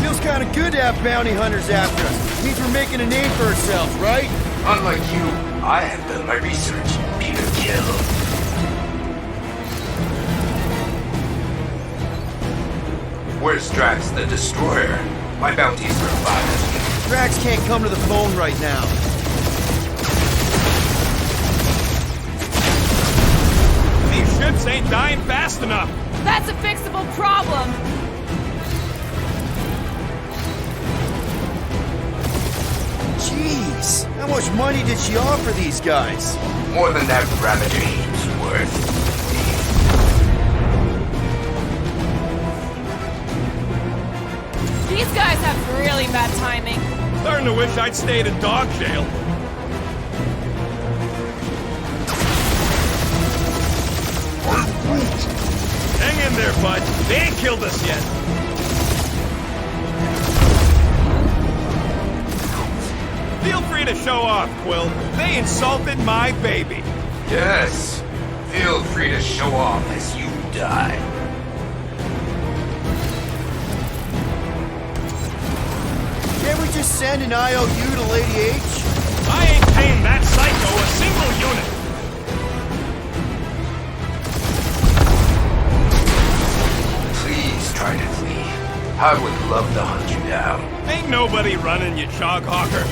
E: Feels kind of good to have bounty hunters after us. Means we're making a name for ourselves, right?
J: Unlike you, I have done my research. Peter Quill. Where's Drax the Destroyer? My bounties are 5.
E: Drax can't come to the phone right now.
G: These ships ain't dying fast enough.
P: That's a fixable problem.
E: Jeez, how much money did she offer these guys?
J: More than that Ravager heap's worth.
P: These guys have really bad timing.
G: Starting to wish I'd stayed in dog jail. Hang in there, bud. They ain't killed us yet. Feel free to show off, Quill. They insulted my baby.
J: Yes. Feel free to show off as you die.
E: Can't we just send an IOU to Lady H?
G: I ain't paying that psycho a single unit.
J: Please try to flee. I would love to hunt you down.
G: Ain't nobody running, you chog hawker.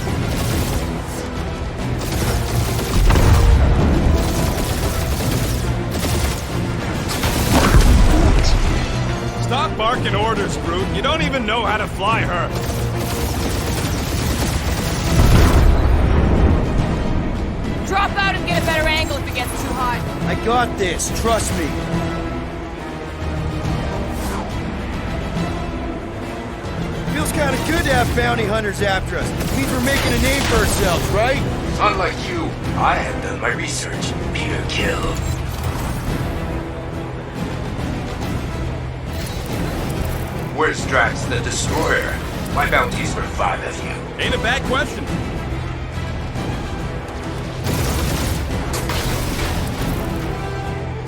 G: Stop barking orders, Groot. You don't even know how to fly her.
P: Drop out and get a better angle if it gets too hot.
E: I got this, trust me. Feels kind of good to have bounty hunters after us. Means we're making a name for ourselves, right?
J: Unlike you, I have done my research. Peter Quill. Where's Drax the Destroyer? My bounty's for 5 of you.
G: Ain't a bad question.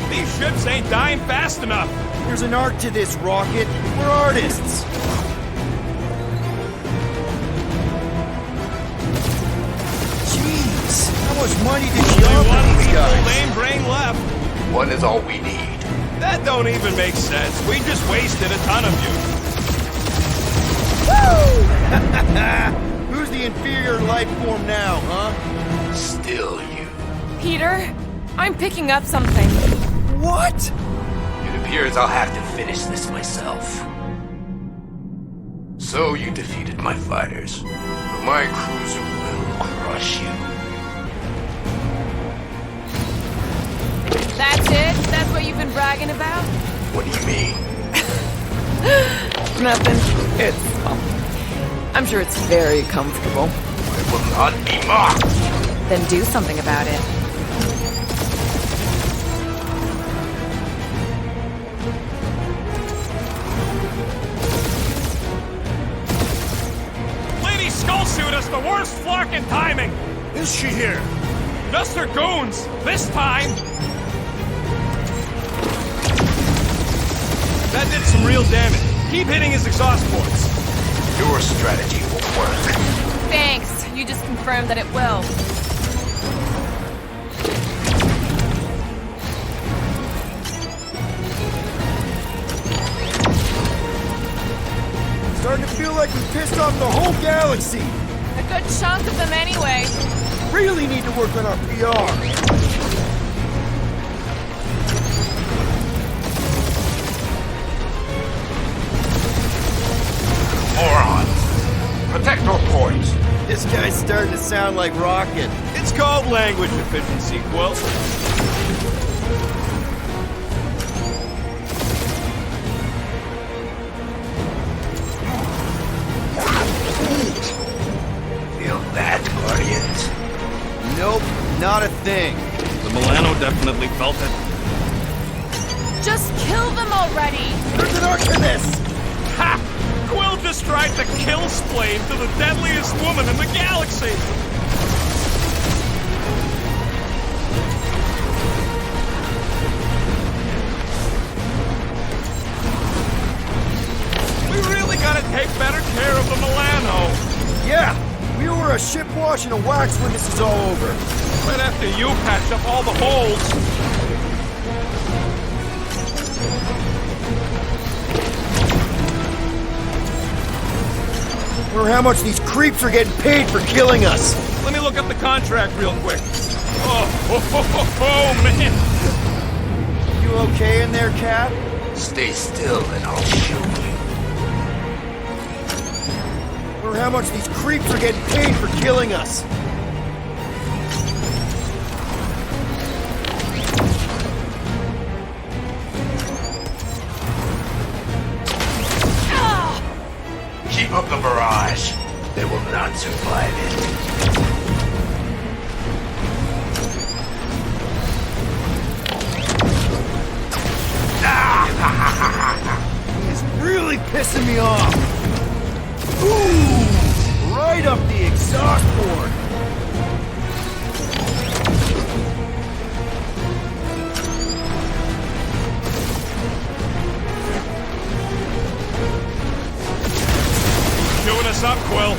G: These ships ain't dying fast enough.
E: There's an art to this, Rocket. We're artists. Jeez, how much money did you
G: Only
E: offer
G: one
E: these
G: lethal
E: guys?
G: lame brain left.
J: One is all we need.
G: That don't even make sense. We just wasted a ton of you.
E: Woo! Who's the inferior life form now, huh?
J: Still you.
P: Peter, I'm picking up something.
E: What?
J: It appears I'll have to finish this myself. So you defeated my fighters, but my cruiser will crush you.
P: That's it? That's what you've been bragging about?
J: What do you mean?
A: Nothing. It's, I'm sure it's very comfortable.
J: I will not be mocked.
A: Then do something about it.
G: Lady Skullsuit has the worst flocking timing.
R: Is she here?
G: Just her goons. This time. That did some real damage. Keep hitting his exhaust ports.
J: Your strategy will work.
P: Thanks. You just confirmed that it will.
E: Starting to feel like we pissed off the whole galaxy.
P: A good chunk of them anyway.
E: Really need to work on our PR.
J: Morons. Protect our ports.
E: This guy's starting to sound like Rocket.
G: It's called language efficiency, Quill.
J: Feel that, Guardians?
E: Nope, not a thing.
G: The Milano definitely felt it.
P: Just kill them already!
E: There's an art to this!
G: Ha! Quill just tried to kill Splane to the deadliest woman in the galaxy! We really gotta take better care of the Milano.
E: Yeah, we owe her a ship wash and a wax when this is all over.
G: Right after you patch up all the holes.
E: I wonder how much these creeps are getting paid for killing us.
G: Let me look up the contract real quick. Oh, man.
E: You okay in there, Cap?
J: Stay still and I'll show you.
E: I wonder how much these creeps are getting paid for killing us.
J: Keep up the barrage. They will not survive it.
E: It's really pissing me off. Ooh, right up the exhaust port.
G: Doing us up, Quill.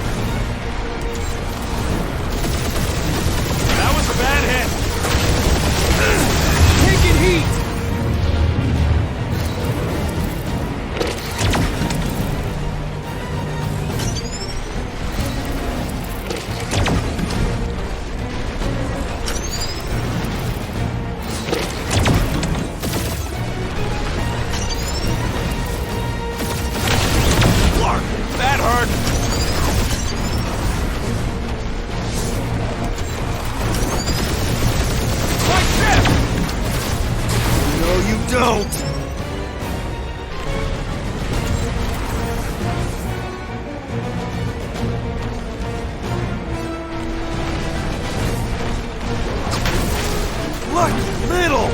G: Bad hit! Taking heat! Clark, that hurt!
E: No, you don't! Look, little!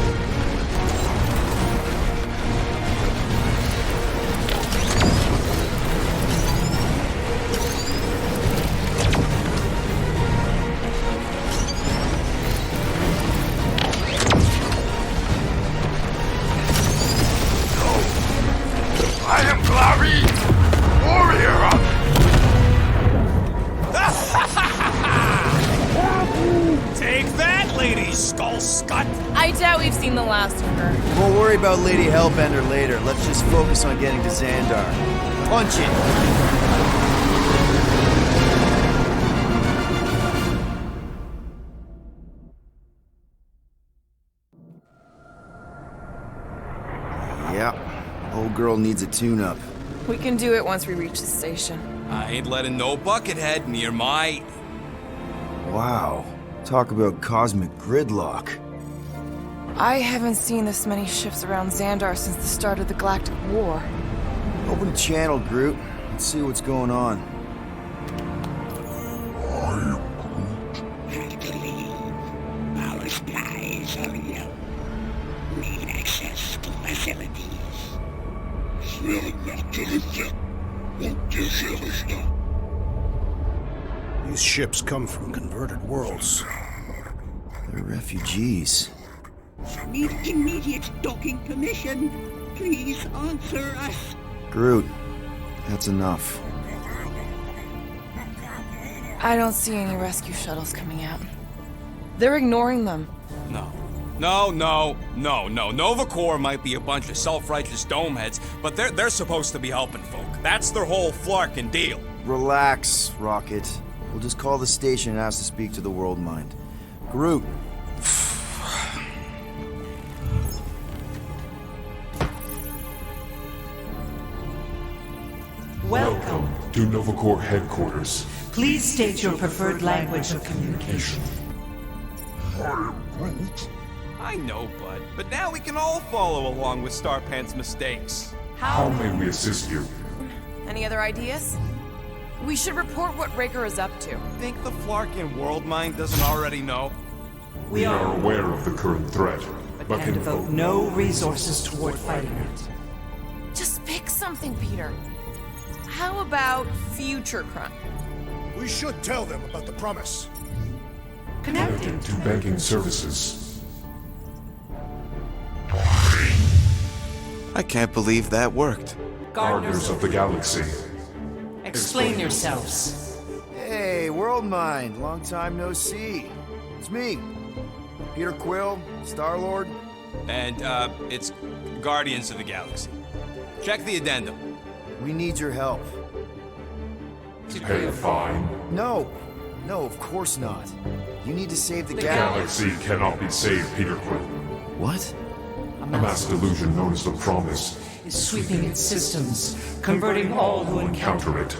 F: I am Glavi, warrior
G: Take that, Lady Skull Scut!
I: I doubt we've seen the last of her.
E: We'll worry about Lady Hellbender later. Let's just focus on getting to Xandar. Punch it! Yeah, old girl needs a tune-up.
I: We can do it once we reach the station.
C: I ain't letting no buckethead near my...
E: Wow, talk about cosmic gridlock.
I: I haven't seen this many ships around Xandar since the start of the Galactic War.
E: Open the channel, Groot. Let's see what's going on.
K: Our skies are yellow. Need access to facilities.
R: These ships come from converted worlds.
E: They're refugees.
K: Need immediate docking permission. Please answer us.
E: Groot, that's enough.
I: I don't see any rescue shuttles coming out. They're ignoring them.
C: No. Nova Corps might be a bunch of self-righteous domeheads, but they're supposed to be helping folk. That's their whole flarkin' deal.
E: Relax, Rocket. We'll just call the station and ask to speak to the World Mind. Groot.
H: Welcome to Nova Corps headquarters. Please state your preferred language of communication.
C: I know, bud, but now we can all follow along with Starpan's mistakes.
H: How may we assist you?
I: Any other ideas? We should report what Raker is up to.
C: Think the Flarkin World Mind doesn't already know?
H: We are aware of the current threat, but can devote
V: no resources toward fighting it.
I: Just pick something, Peter. How about future crime?
R: We should tell them about the promise.
H: Connecting to banking services.
C: I can't believe that worked.
H: Gardeners of the Galaxy.
V: Explain yourselves.
E: Hey, World Mind. Long time no see. It's me, Peter Quill, Star-Lord.
C: And, it's Guardians of the Galaxy. Check the addendum.
E: We need your help.
H: To pay a fine?
E: No, of course not. You need to save the
H: Galaxy cannot be saved, Peter Quill.
E: What?
H: A mass delusion known as the Promise
V: is sweeping its systems, converting all who encounter
H: it.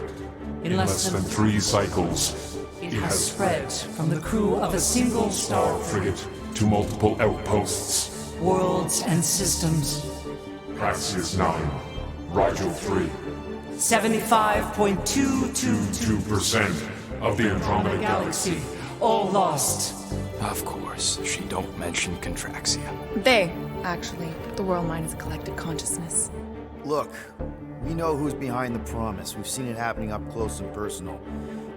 H: In less than 3 cycles,
V: it has spread from the crew of a single star
H: frigate to multiple outposts,
V: worlds and systems.
H: Praxis 9, Rigel 3.
V: 75.222%
H: of the Andromeda Galaxy.
V: All lost.
C: Of course, she don't mention Contraxia.
I: They, actually. The World Mind is a collective consciousness.
E: Look, we know who's behind the promise. We've seen it happening up close and personal.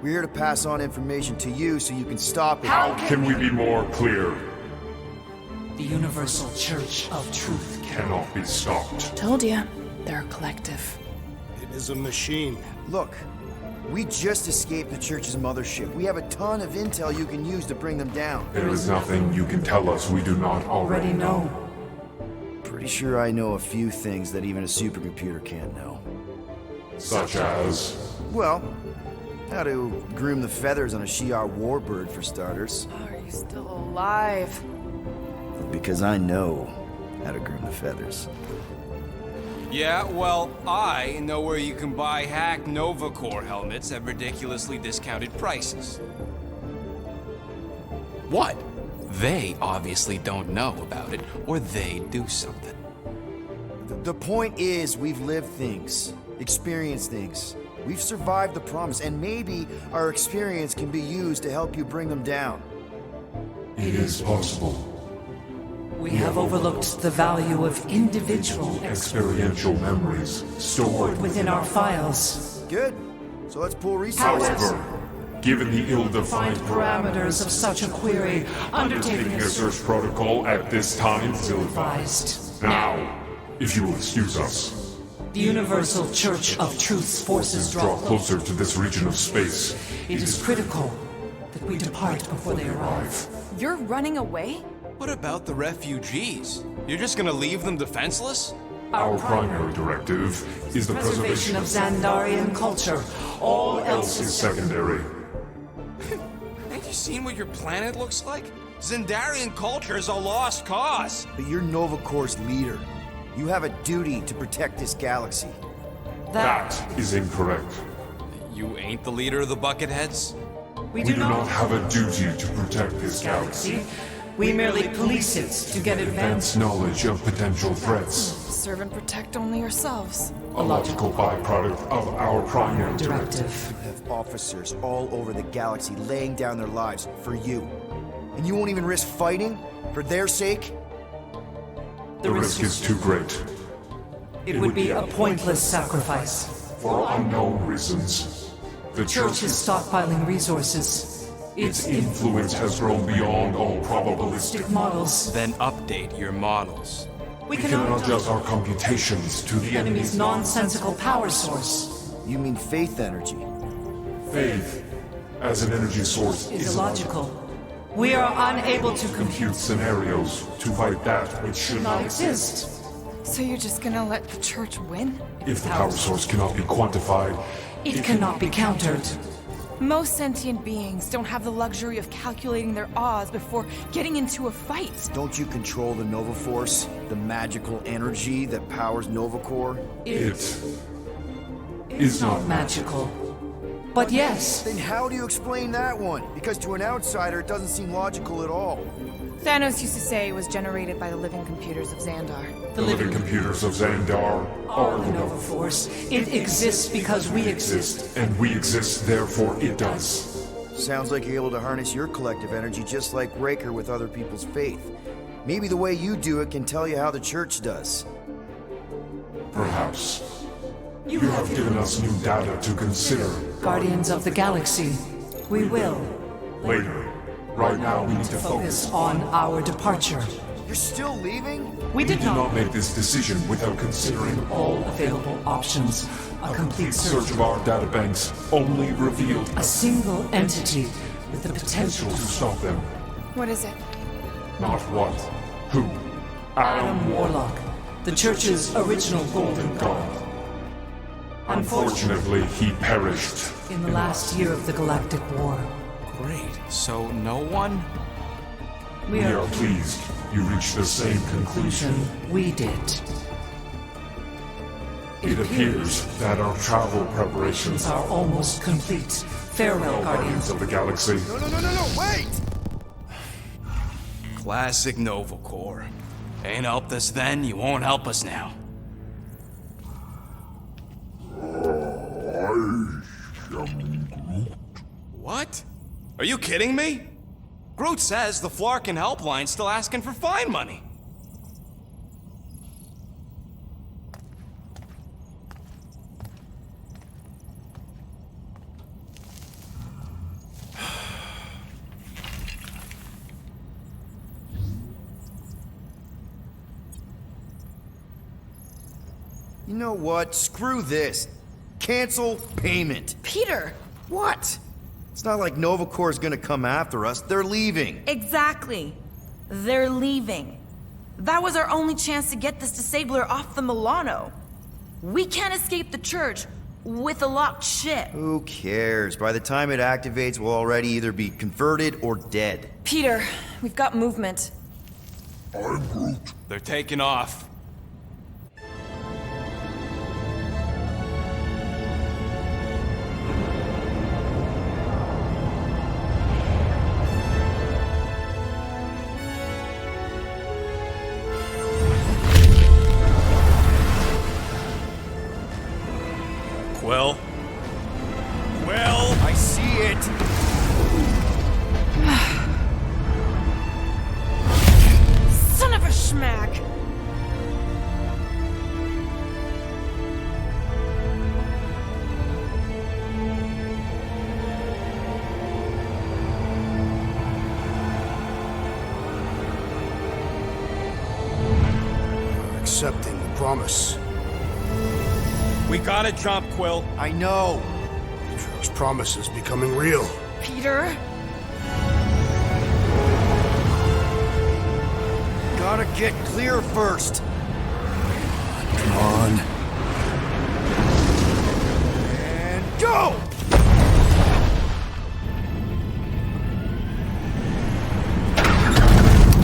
E: We're here to pass on information to you so you can stop it.
H: How can we be more clear?
V: The Universal Church of Truth
H: cannot be stopped.
I: Told ya, they're a collective.
R: It is a machine.
E: Look, We just escaped the church's mothership. We have a ton of intel you can use to bring them down.
F: There is nothing you can tell us we do not already know.
E: Pretty sure I know a few things that even a supercomputer can't know.
F: Such as?
E: Well, how to groom the feathers on a Shi'ar warbird, for starters.
I: Are you still alive?
E: Because I know how to groom the feathers.
C: Yeah, well, I know where you can buy hacked Nova Corps helmets at ridiculously discounted prices. What? They obviously don't know about it, or they do something.
E: The point is, we've lived things, experienced things. We've survived the promise, and maybe our experience can be used to help you bring them down.
F: It is possible.
V: We have overlooked the value of individual
F: Experiential memories stored
V: within our files.
E: Good. So let's pull resources.
F: However, given the ill-defined
V: Parameters of such a query,
F: undertaking a search protocol at this time is
V: ill-advised.
F: Now, if you will excuse us,
V: The Universal Church of Truth's forces
F: draw closer to this region of space.
V: It is critical that we depart before they arrive.
I: You're running away?
C: What about the refugees? You're just gonna leave them defenseless?
F: Our primary directive is the preservation
V: of Xandarian culture. All else is
F: secondary.
C: Have you seen what your planet looks like? Xandarian culture is a lost cause.
E: But you're Nova Corps' leader. You have a duty to protect this galaxy.
F: That is incorrect.
C: You ain't the leader of the Bucketheads?
F: We do not have a duty to protect this galaxy.
V: We merely police it to get
F: Advanced knowledge of potential threats.
I: Serve and protect only yourselves.
F: A logical byproduct of our primary directive.
E: You have officers all over the galaxy laying down their lives for you. And you won't even risk fighting? For their sake?
F: The risk is too great.
V: It would be a pointless sacrifice.
F: For unknown reasons. The
V: Church is stockpiling resources.
F: Its influence has grown beyond all probabilistic
V: models.
C: Then update your models.
V: We
F: cannot adjust our computations to the
V: enemy's nonsensical power source.
E: You mean faith energy?
F: Faith, as an energy source,
V: is illogical. We are unable to
F: compute scenarios to fight that which should not
V: exist.
I: So you're just gonna let the church win?
F: If the power source cannot be quantified,
V: it cannot be countered.
I: Most sentient beings don't have the luxury of calculating their odds before getting into a fight.
E: Don't you control the Nova Force? The magical energy that powers Nova Corps?
F: It is not
V: magical. But yes.
E: Then how do you explain that one? Because to an outsider, it doesn't seem logical at all.
I: Thanos used to say it was generated by the living computers of Xandar.
F: The living computers of Xandar
V: are the Nova Force. It exists because we exist.
F: And we exist, therefore it does.
E: Sounds like you're able to harness your collective energy just like Raker with other people's faith. Maybe the way you do it can tell you how the church does.
F: Perhaps. You have given us new data to consider.
V: Guardians of the Galaxy. We will.
F: Later. Right now we need to
V: focus on our departure.
E: You're still leaving?
V: We did not
F: make this decision without considering
V: all available options. A complete
F: search of our databanks only revealed
V: a single entity with the potential
F: to stop them.
I: What is it?
F: Not what. Who?
V: Adam Warlock, the Church's original Golden God.
F: Unfortunately, he perished
V: in the last year of the Galactic War.
C: Great. So no one?
F: We are pleased you reached the same conclusion
V: we did.
F: It appears that our travel preparations
V: are almost complete. Farewell, Guardians
F: of the Galaxy.
E: No, wait!
C: Classic Nova Corps. Ain't helped us then, you won't help us now. What? Are you kidding me? Groot says the Flarkin helpline's still asking for fine money.
E: You know what? Screw this. cancel payment.
I: Peter!
E: What? It's not like Nova Corps is gonna come after us. They're leaving.
I: Exactly. They're leaving. That was our only chance to get this disabler off the Milano. We can't escape the church with a locked ship.
E: Who cares? By the time it activates, we'll already either be converted or dead.
I: Peter, we've got movement.
F: I'm Groot.
G: They're taking off. Quill? Quill?
E: I see it!
I: Son of a schmack!
R: Accepting the promise.
G: We gotta jump, Quill.
E: I know.
R: Petro's promise is becoming real.
I: Peter?
E: Gotta get clear first.
R: Come on.
E: And go!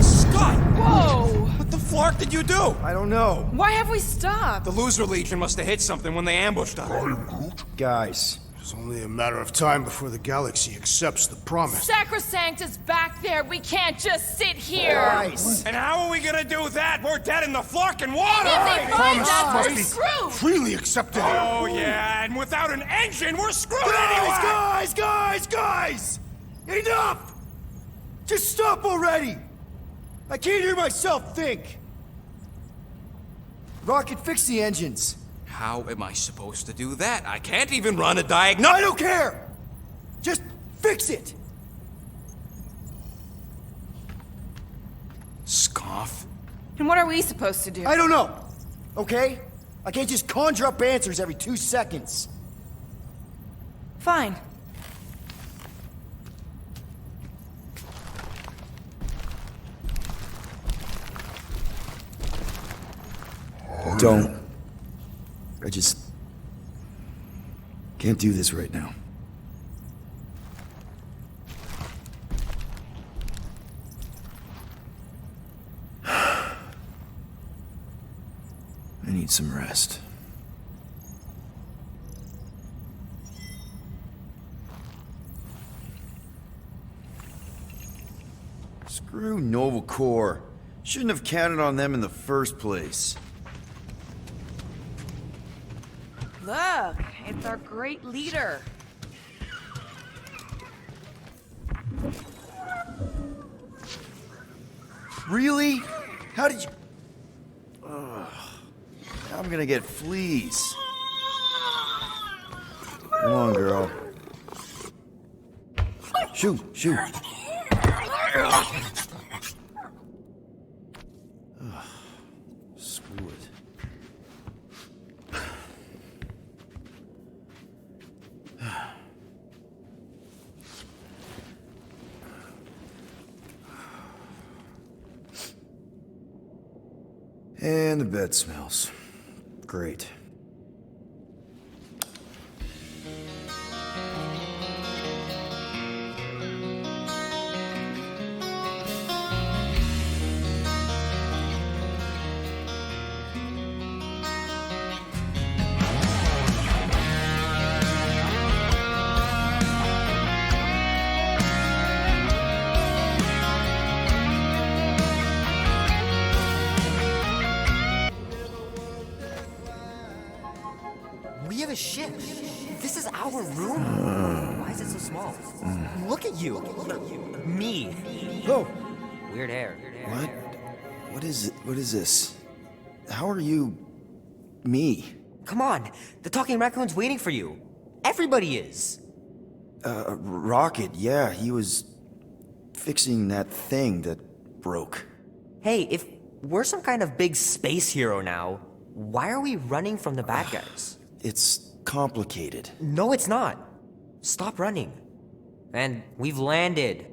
G: Scott!
I: Whoa!
G: What the flark did you do?
E: I don't know.
I: Why have we stopped?
G: The Loser Legion must have hit something when they ambushed us.
E: Guys.
R: It's only a matter of time before the galaxy accepts the promise.
P: Sacrosanct is back there. We can't just sit here.
E: Guys.
G: And how are we gonna do that? We're dead in the flarking water!
P: If they find
R: Promise
P: us,
R: must
P: we're
R: be
P: screwed.
R: freely accepted.
G: Oh, yeah, and without an engine, we're screwed
E: Guys,
G: anyway!
E: guys! Enough! Just stop already! I can't hear myself think! Rocket, fix the engines.
C: How am I supposed to do that? I can't even run a diagnostic.
E: I don't care! Just fix it!
C: Scoff.
I: And what are we supposed to do?
E: I don't know, okay? I can't just conjure up answers every 2 seconds.
I: Fine.
E: Don't. I just can't do this right now. I need some rest. Screw Nova Corps. Shouldn't have counted on them in the first place.
I: Look, it's our great leader.
E: Really? How did you... Ugh. Now I'm gonna get fleas. Come on, girl. Shoot, shoot. Ugh. Screw it. And the bed smells. Great.
D: We have a ship. This is our room. Why is it so small? Look at you. Me.
E: Oh.
D: Weird hair.
E: What? What is it? What is this? How are you... me?
D: Come on. The talking raccoon's waiting for you. Everybody is.
E: Rocket, yeah, he was fixing that thing that broke.
D: Hey, if we're some kind of big space hero now, why are we running from the bad guys?
E: It's complicated.
D: No, it's not. Stop running. And we've landed.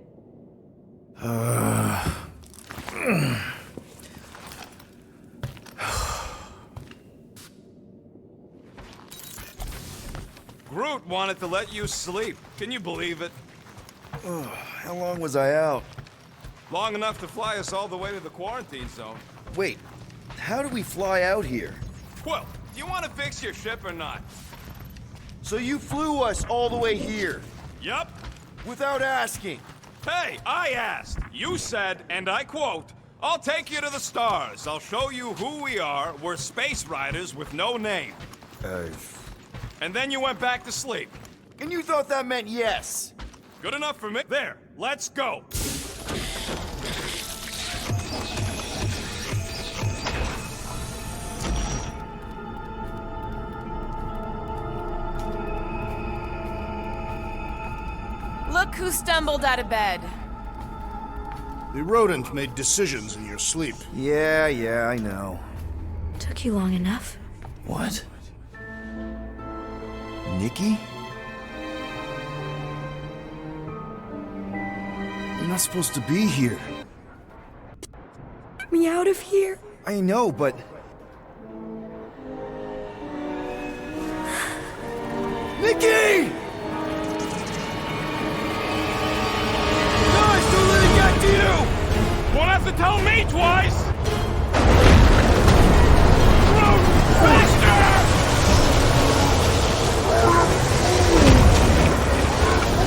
G: Groot wanted to let you sleep. Can you believe it?
E: How long was I out?
G: Long enough to fly us all the way to the quarantine zone.
E: Wait, how do we fly out here?
G: Quill, do you want to fix your ship or not?
E: So you flew us all the way here?
G: Yup.
E: Without asking?
G: Hey, I asked. You said, and I quote, "I'll take you to the stars. I'll show you who we are. We're space riders with no name." And then you went back to sleep.
E: And you thought that meant yes?
G: Good enough for me. There, let's go.
I: Look who stumbled out of bed.
R: The rodent made decisions in your sleep.
E: Yeah, I know.
B: Took you long enough.
E: What? Nikki? You're not supposed to be here.
B: Get me out of here.
E: I know, but... Nikki! Guys, don't let it get to you!
G: Won't have to tell me twice! Groot, faster!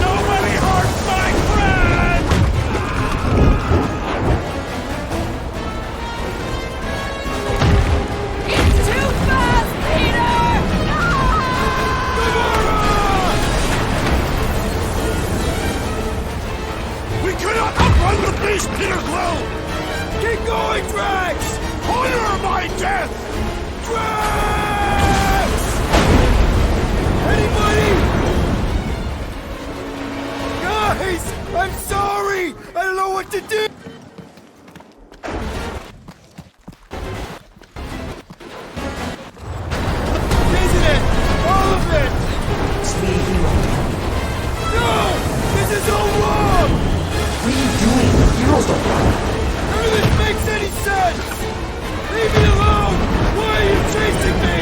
G: Nobody hurts my friend!
P: It's too fast, Peter!
R: We cannot outrun the beast, Peter Quill!
E: Keep going, Drax!
R: Honor my death!
E: Drax! Anybody? Guys, I'm sorry! I don't know what to do! Isn't it? All of it! No! This is all wrong!
D: What are you doing? The heroes don't run.
E: None of this makes any sense! Leave me alone! Why are you chasing me?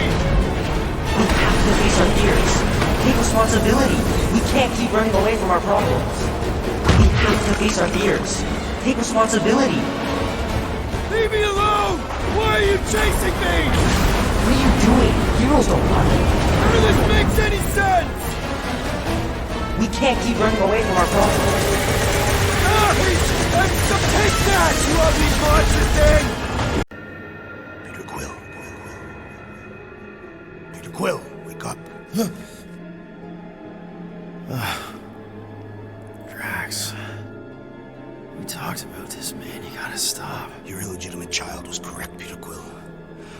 D: We have to face our fears. Take responsibility. We can't keep running away from our problems. We have to face our fears. Take responsibility.
E: Leave me alone! Why are you chasing me?
D: What are you doing? Heroes don't run.
E: None of this makes any sense!
D: We can't keep running away from our problems.
E: Guys! Take that, you ugly monster thing!
R: Peter Quill. Peter Quill, wake up.
E: Drax. We talked about this, man. You gotta stop.
R: Your illegitimate child was correct, Peter Quill.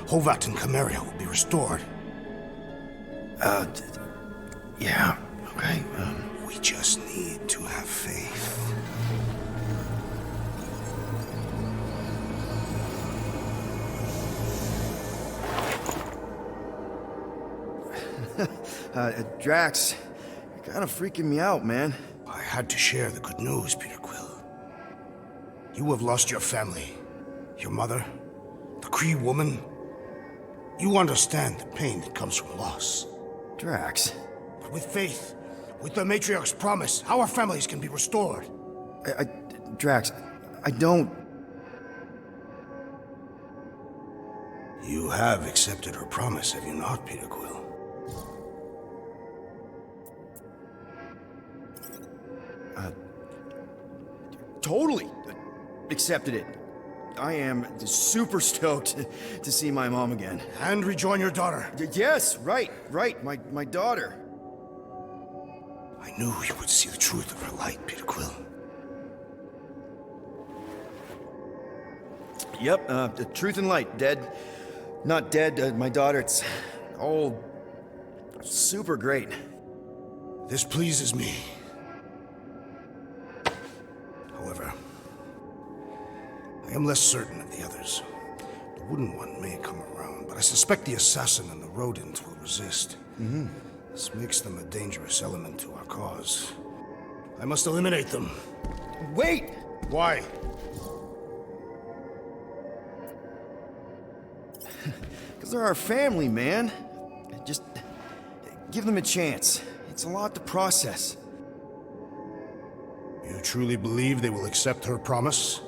R: Hovat and Cameria will be restored.
E: Yeah, okay.
R: We just need to have faith.
E: Drax, you're kind of freaking me out, man.
R: I had to share the good news, Peter Quill. You have lost your family. Your mother, the Kree woman. You understand the pain that comes from loss.
E: Drax.
R: But with faith, with the Matriarch's promise, our families can be restored.
E: Drax, I don't...
R: You have accepted her promise, have you not, Peter Quill?
E: Totally accepted it. I am super stoked to see my mom again.
R: And rejoin your daughter.
E: Yes, right, my daughter.
R: I knew you would see the truth of her light, Peter Quill.
E: Yep, the truth and light, dead. Not dead, my daughter, it's all super great.
R: This pleases me. However, I am less certain of the others. The wooden one may come around, but I suspect the assassin and the rodent will resist. This makes them a dangerous element to our cause. I must eliminate them.
E: Wait!
R: Why?
E: Because they're our family, man. Just give them a chance. It's a lot to process.
R: You truly believe they will accept her promise?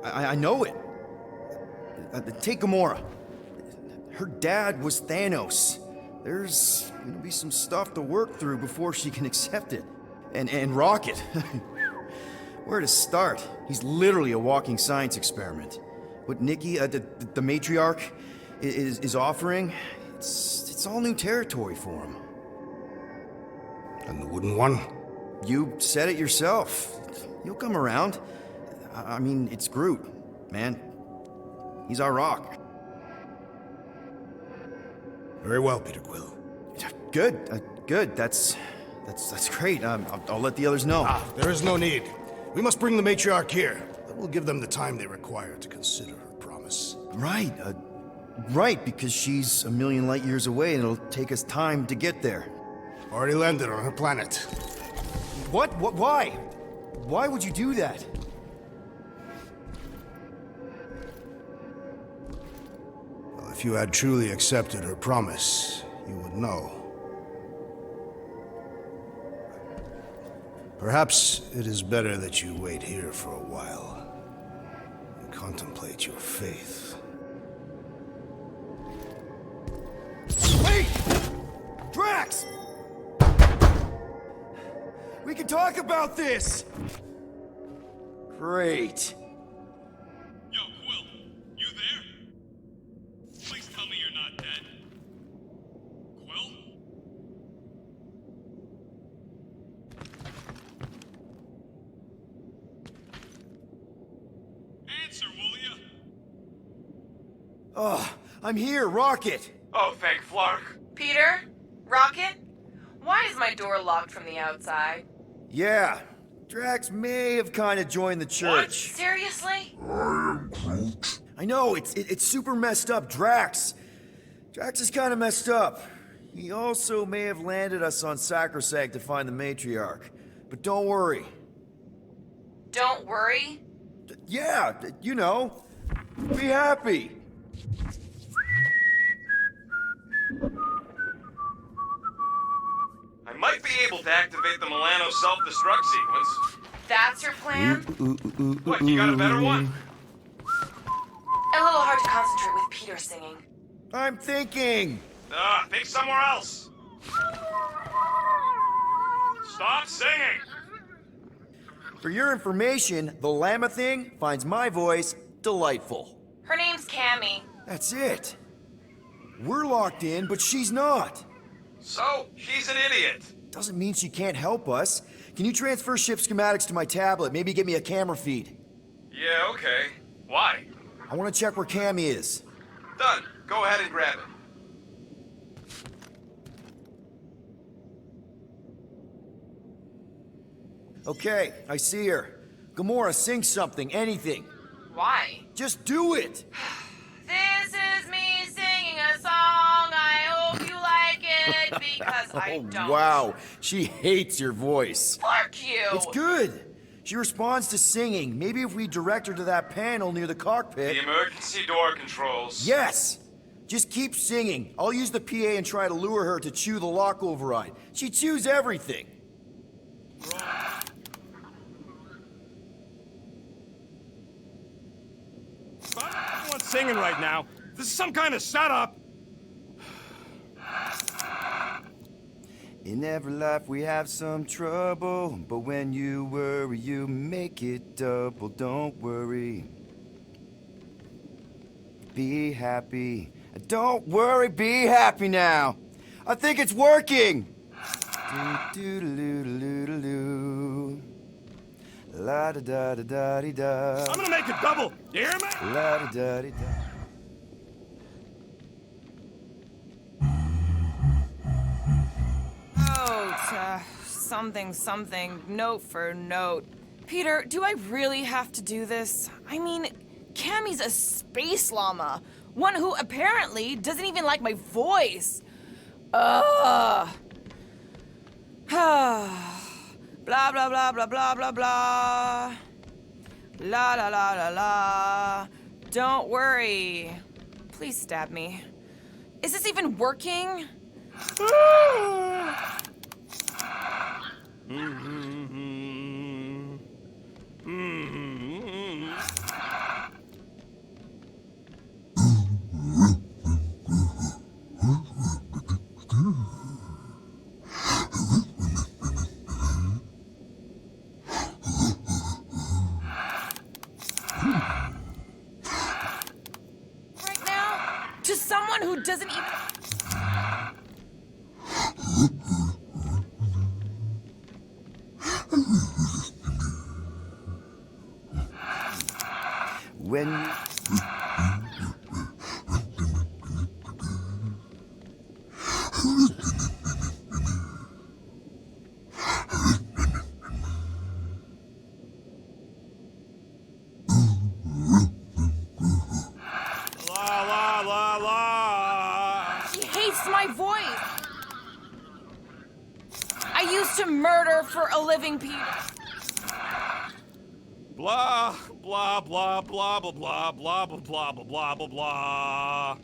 E: I know it. Take Gamora. Her dad was Thanos. There's gonna be some stuff to work through before she can accept it. And Rocket. Where to start? He's literally a walking science experiment. What Nikki, the matriarch, is offering, it's all new territory for him.
R: And the wooden one?
E: You said it yourself. He'll come around. I mean, it's Groot, man. He's our rock.
R: Very well, Peter Quill.
E: Good, good. That's great. I'll let the others know.
R: There is no need. We must bring the matriarch here. That will give them the time they require to consider her promise.
E: Right, right, because she's a million light years away and it'll take us time to get there.
R: Already landed on her planet.
E: What? Why? Why would you do that?
R: Well, if you had truly accepted her promise, you would know. Perhaps it is better that you wait here for a while and contemplate your faith.
E: Wait! Drax! We can talk about this! Great.
G: Yo, Quill, you there? Please tell me you're not dead. Quill? Answer, will ya?
E: Oh, I'm here, Rocket!
G: Oh, thank Flark.
I: Peter? Rocket? Why is my door locked from the outside?
E: Yeah, Drax may have kind of joined the church.
I: Seriously?
E: I know, it's super messed up, Drax. Drax is kind of messed up. He also may have landed us on Sacrosanct to find the matriarch. But don't worry.
I: Don't worry?
E: Yeah, you know, be happy.
G: I might be able to activate the Milano self-destruct sequence.
I: That's your plan?
G: What, you got a better one?
I: A little hard to concentrate with Peter singing.
E: I'm thinking.
G: Think somewhere else. Stop singing!
E: For your information, the llama thing finds my voice delightful.
I: Her name's Cammy.
E: That's it. We're locked in, but she's not.
G: So, she's an idiot.
E: Doesn't mean she can't help us. Can you transfer ship schematics to my tablet? Maybe get me a camera feed.
G: Yeah, okay. Why?
E: I want to check where Cammy is.
G: Done. Go ahead and grab it.
E: Okay, I see her. Gamora, sing something, anything.
I: Why?
E: Just do it!
I: This is me singing a song. I hope you like it because I don't.
E: Wow, she hates your voice.
I: Fuck you!
E: It's good. She responds to singing. Maybe if we direct her to that panel near the cockpit.
G: The emergency door controls.
E: Yes! Just keep singing. I'll use the PA and try to lure her to chew the lock override. She chews everything.
G: Everyone's singing right now. This is some kind of setup.
E: In every life we have some trouble, but when you worry, you make it double. Don't worry. Be happy. Don't worry, be happy now. I think it's working. Do-do-do-do-do-do. La da da da da dee da.
G: I'm gonna make it double. You hear me?
E: La da da dee da.
I: Something, note for note. Peter, do I really have to do this? I mean, Cammy's a space llama. One who apparently doesn't even like my voice. Ugh. Blah, blah, blah, blah, blah, blah, blah. La, la, la, la, la. Don't worry. Please stab me. Is this even working? Right now? To someone who doesn't even...
E: When...
G: La la la la.
I: He hates my voice. I used to murder for a living, Peter.
G: Blah blah blah blah blah blah blah blah blah blah blah blah.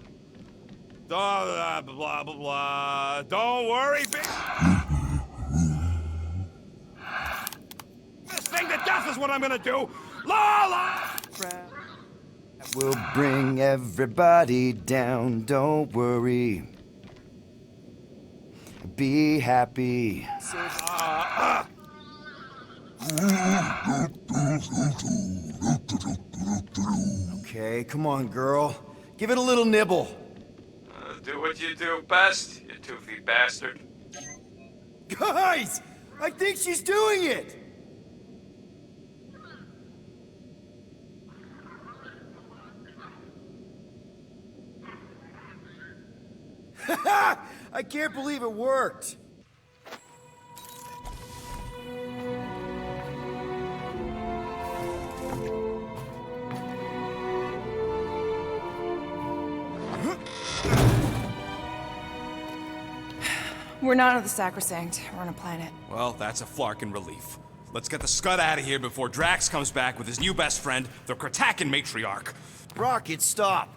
G: Blah blah blah blah. Don't worry, bitch. This thing to death is what I'm gonna do. La la.
E: We'll bring everybody down, don't worry. Be happy. Okay, come on, girl. Give it a little nibble.
G: Do what you do best, you toothy bastard.
E: Guys! I think she's doing it! I can't believe it worked!
I: We're not on the Sacrosanct. We're on a planet.
G: Well, that's a flarkin' relief. Let's get the scud out of here before Drax comes back with his new best friend, the Kratakan matriarch.
E: Rocket, stop!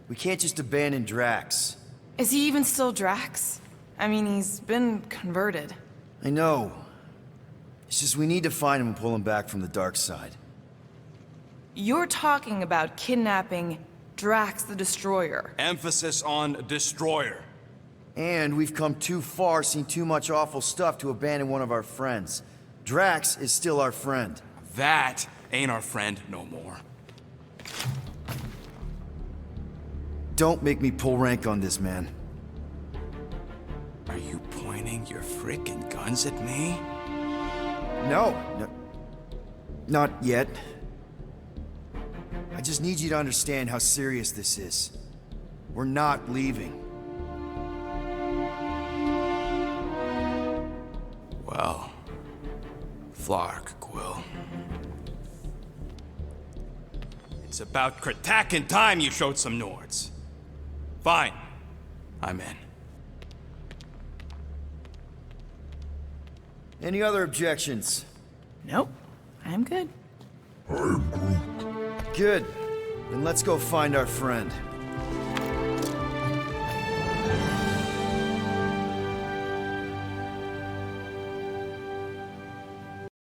E: We can't just abandon Drax.
I: Is he even still Drax? I mean, he's been converted.
E: I know. It's just we need to find him and pull him back from the dark side.
I: You're talking about kidnapping Drax the Destroyer.
G: Emphasis on destroyer.
E: And we've come too far, seen too much awful stuff to abandon one of our friends. Drax is still our friend.
G: That ain't our friend no more.
E: Don't make me pull rank on this, man.
G: Are you pointing your frickin' guns at me?
E: No, not yet. I just need you to understand how serious this is. We're not leaving.
G: Well, Flark, Quill. It's about Kratakan time you showed some Nords. Fine. I'm in.
E: Any other objections?
I: Nope. I'm good.
E: Good. Then let's go find our friend.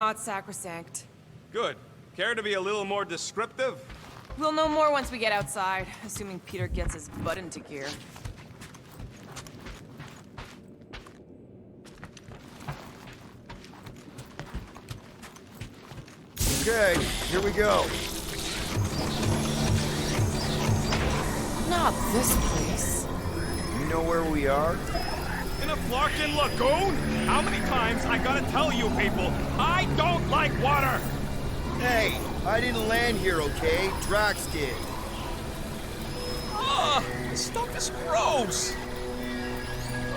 I: Not Sacrosanct.
G: Good. Care to be a little more descriptive?
I: We'll know more once we get outside, assuming Peter gets his butt into gear.
E: Okay, here we go.
I: Not this place.
E: You know where we are?
G: In a Flarkin lagoon? How many times I gotta tell you people, I don't like water!
E: Hey, I didn't land here, okay? Drax did.
G: Ugh, this stuff is gross!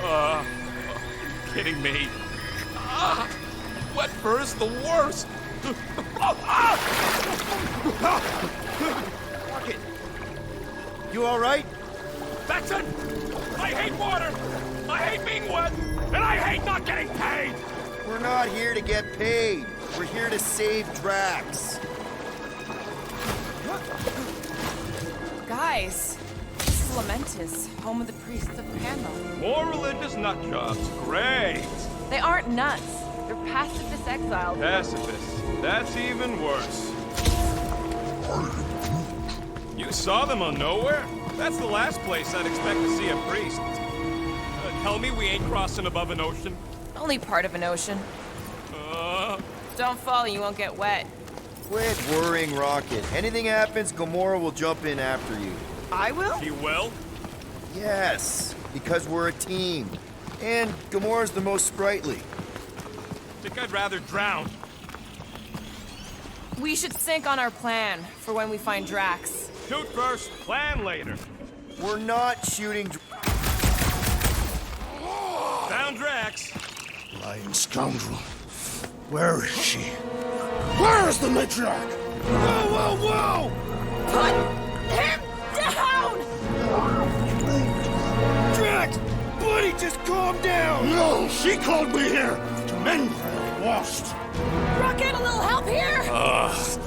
G: Are you kidding me? Wet fur is the worst!
E: Rocket! You alright?
G: That's it! I hate water! I hate being wet!
L: And I hate not getting paid!
E: We're not here to get paid. We're here to save Drax.
I: Guys, this is Lamentus, home of the priests of Pandal.
G: More religious nutjobs. Great.
I: They aren't nuts. They're pacifist exiles.
G: Pacifists. That's even worse. You saw them on Nowhere? That's the last place I'd expect to see a priest. Tell me we ain't crossing above an ocean?
I: Only part of an ocean. Don't fall, you won't get wet.
E: Quit worrying, Rocket. Anything happens, Gamora will jump in after you.
I: I will?
G: He will?
E: Yes, because we're a team. And Gamora's the most sprightly.
G: Think I'd rather drown.
I: We should sync on our plan for when we find Drax.
G: Shoot first, plan later.
E: We're not shooting.
G: Found Drax.
R: Lying scoundrel. Where is she? Where is the matriarch?
E: Whoa, whoa, whoa!
Q: Put him down!
E: Drax! Buddy, just calm down!
R: No, she called me here to mend her lost.
Q: Rocket, a little help here?
R: Yes!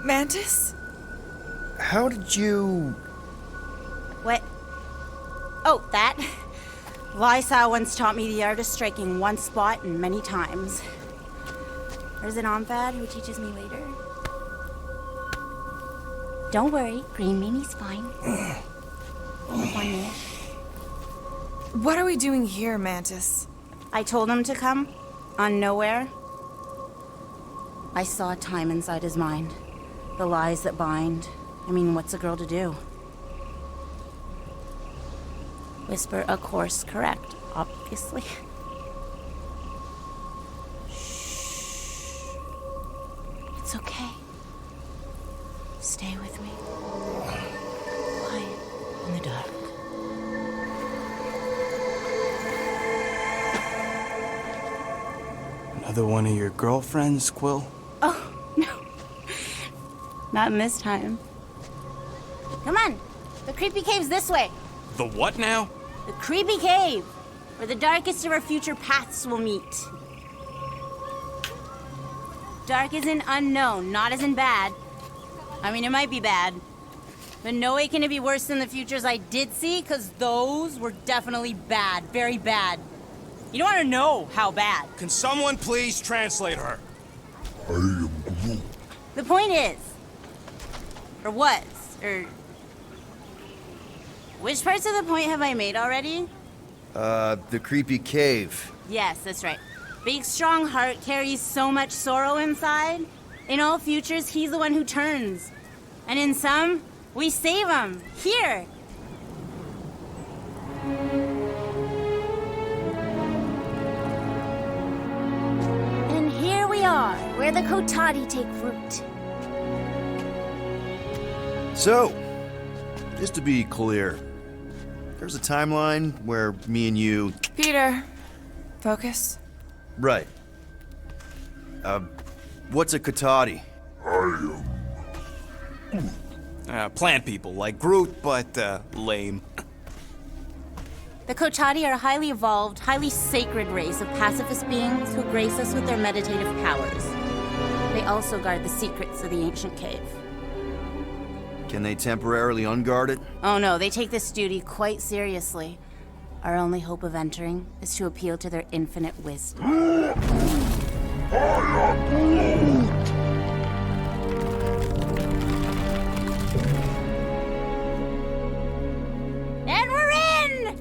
I: Mantis?
E: How did you...
M: What? Oh, that? Lysa once taught me the art of striking one spot and many times. There's an Omphad who teaches me later. Don't worry, Green Meanie's fine. Only 1 minute.
I: What are we doing here, Mantis?
M: I told him to come, on Nowhere. I saw time inside his mind. The lies that bind. I mean, what's a girl to do? Whisper a course correct, obviously. Shh. It's okay. Stay with me. Quiet in the dark.
C: Another one of your girlfriends, Quill?
M: Oh, no. Not in this time. Come on. The creepy cave's this way.
G: The what now?
M: The creepy cave, where the darkest of our future paths will meet. Dark as in unknown, not as in bad. I mean, it might be bad, but no way can it be worse than the futures I did see, because those were definitely bad, very bad. You don't want to know how bad.
G: Can someone please translate her?
F: I am Groot.
M: The point is, or was, or... Which parts of the point have I made already?
E: The creepy cave.
M: Yes, that's right. Big, strong heart carries so much sorrow inside. In all futures, he's the one who turns. And in some, we save him. Here. And here we are, where the Kotati take root.
E: So, just to be clear, there's a timeline where me and you...
I: Peter, focus.
E: Right. What's a Kotati?
C: Plant people, like Groot, but, lame.
M: The Kotati are a highly evolved, highly sacred race of pacifist beings who grace us with their meditative powers. They also guard the secrets of the ancient cave.
E: Can they temporarily unguard it?
M: Oh no, they take this duty quite seriously. Our only hope of entering is to appeal to their infinite wisdom. And we're in!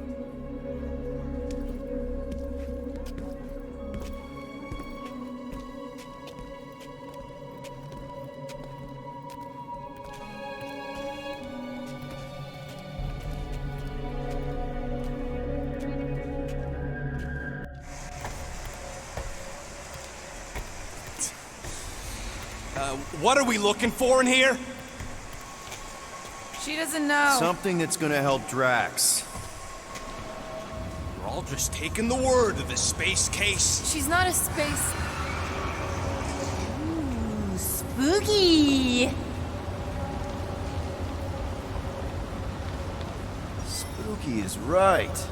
L: What are we looking for in here?
I: She doesn't know.
E: Something that's gonna help Drax.
L: We're all just taking the word of this space case.
P: She's not a space.
M: Ooh, spooky.
E: Spooky is right.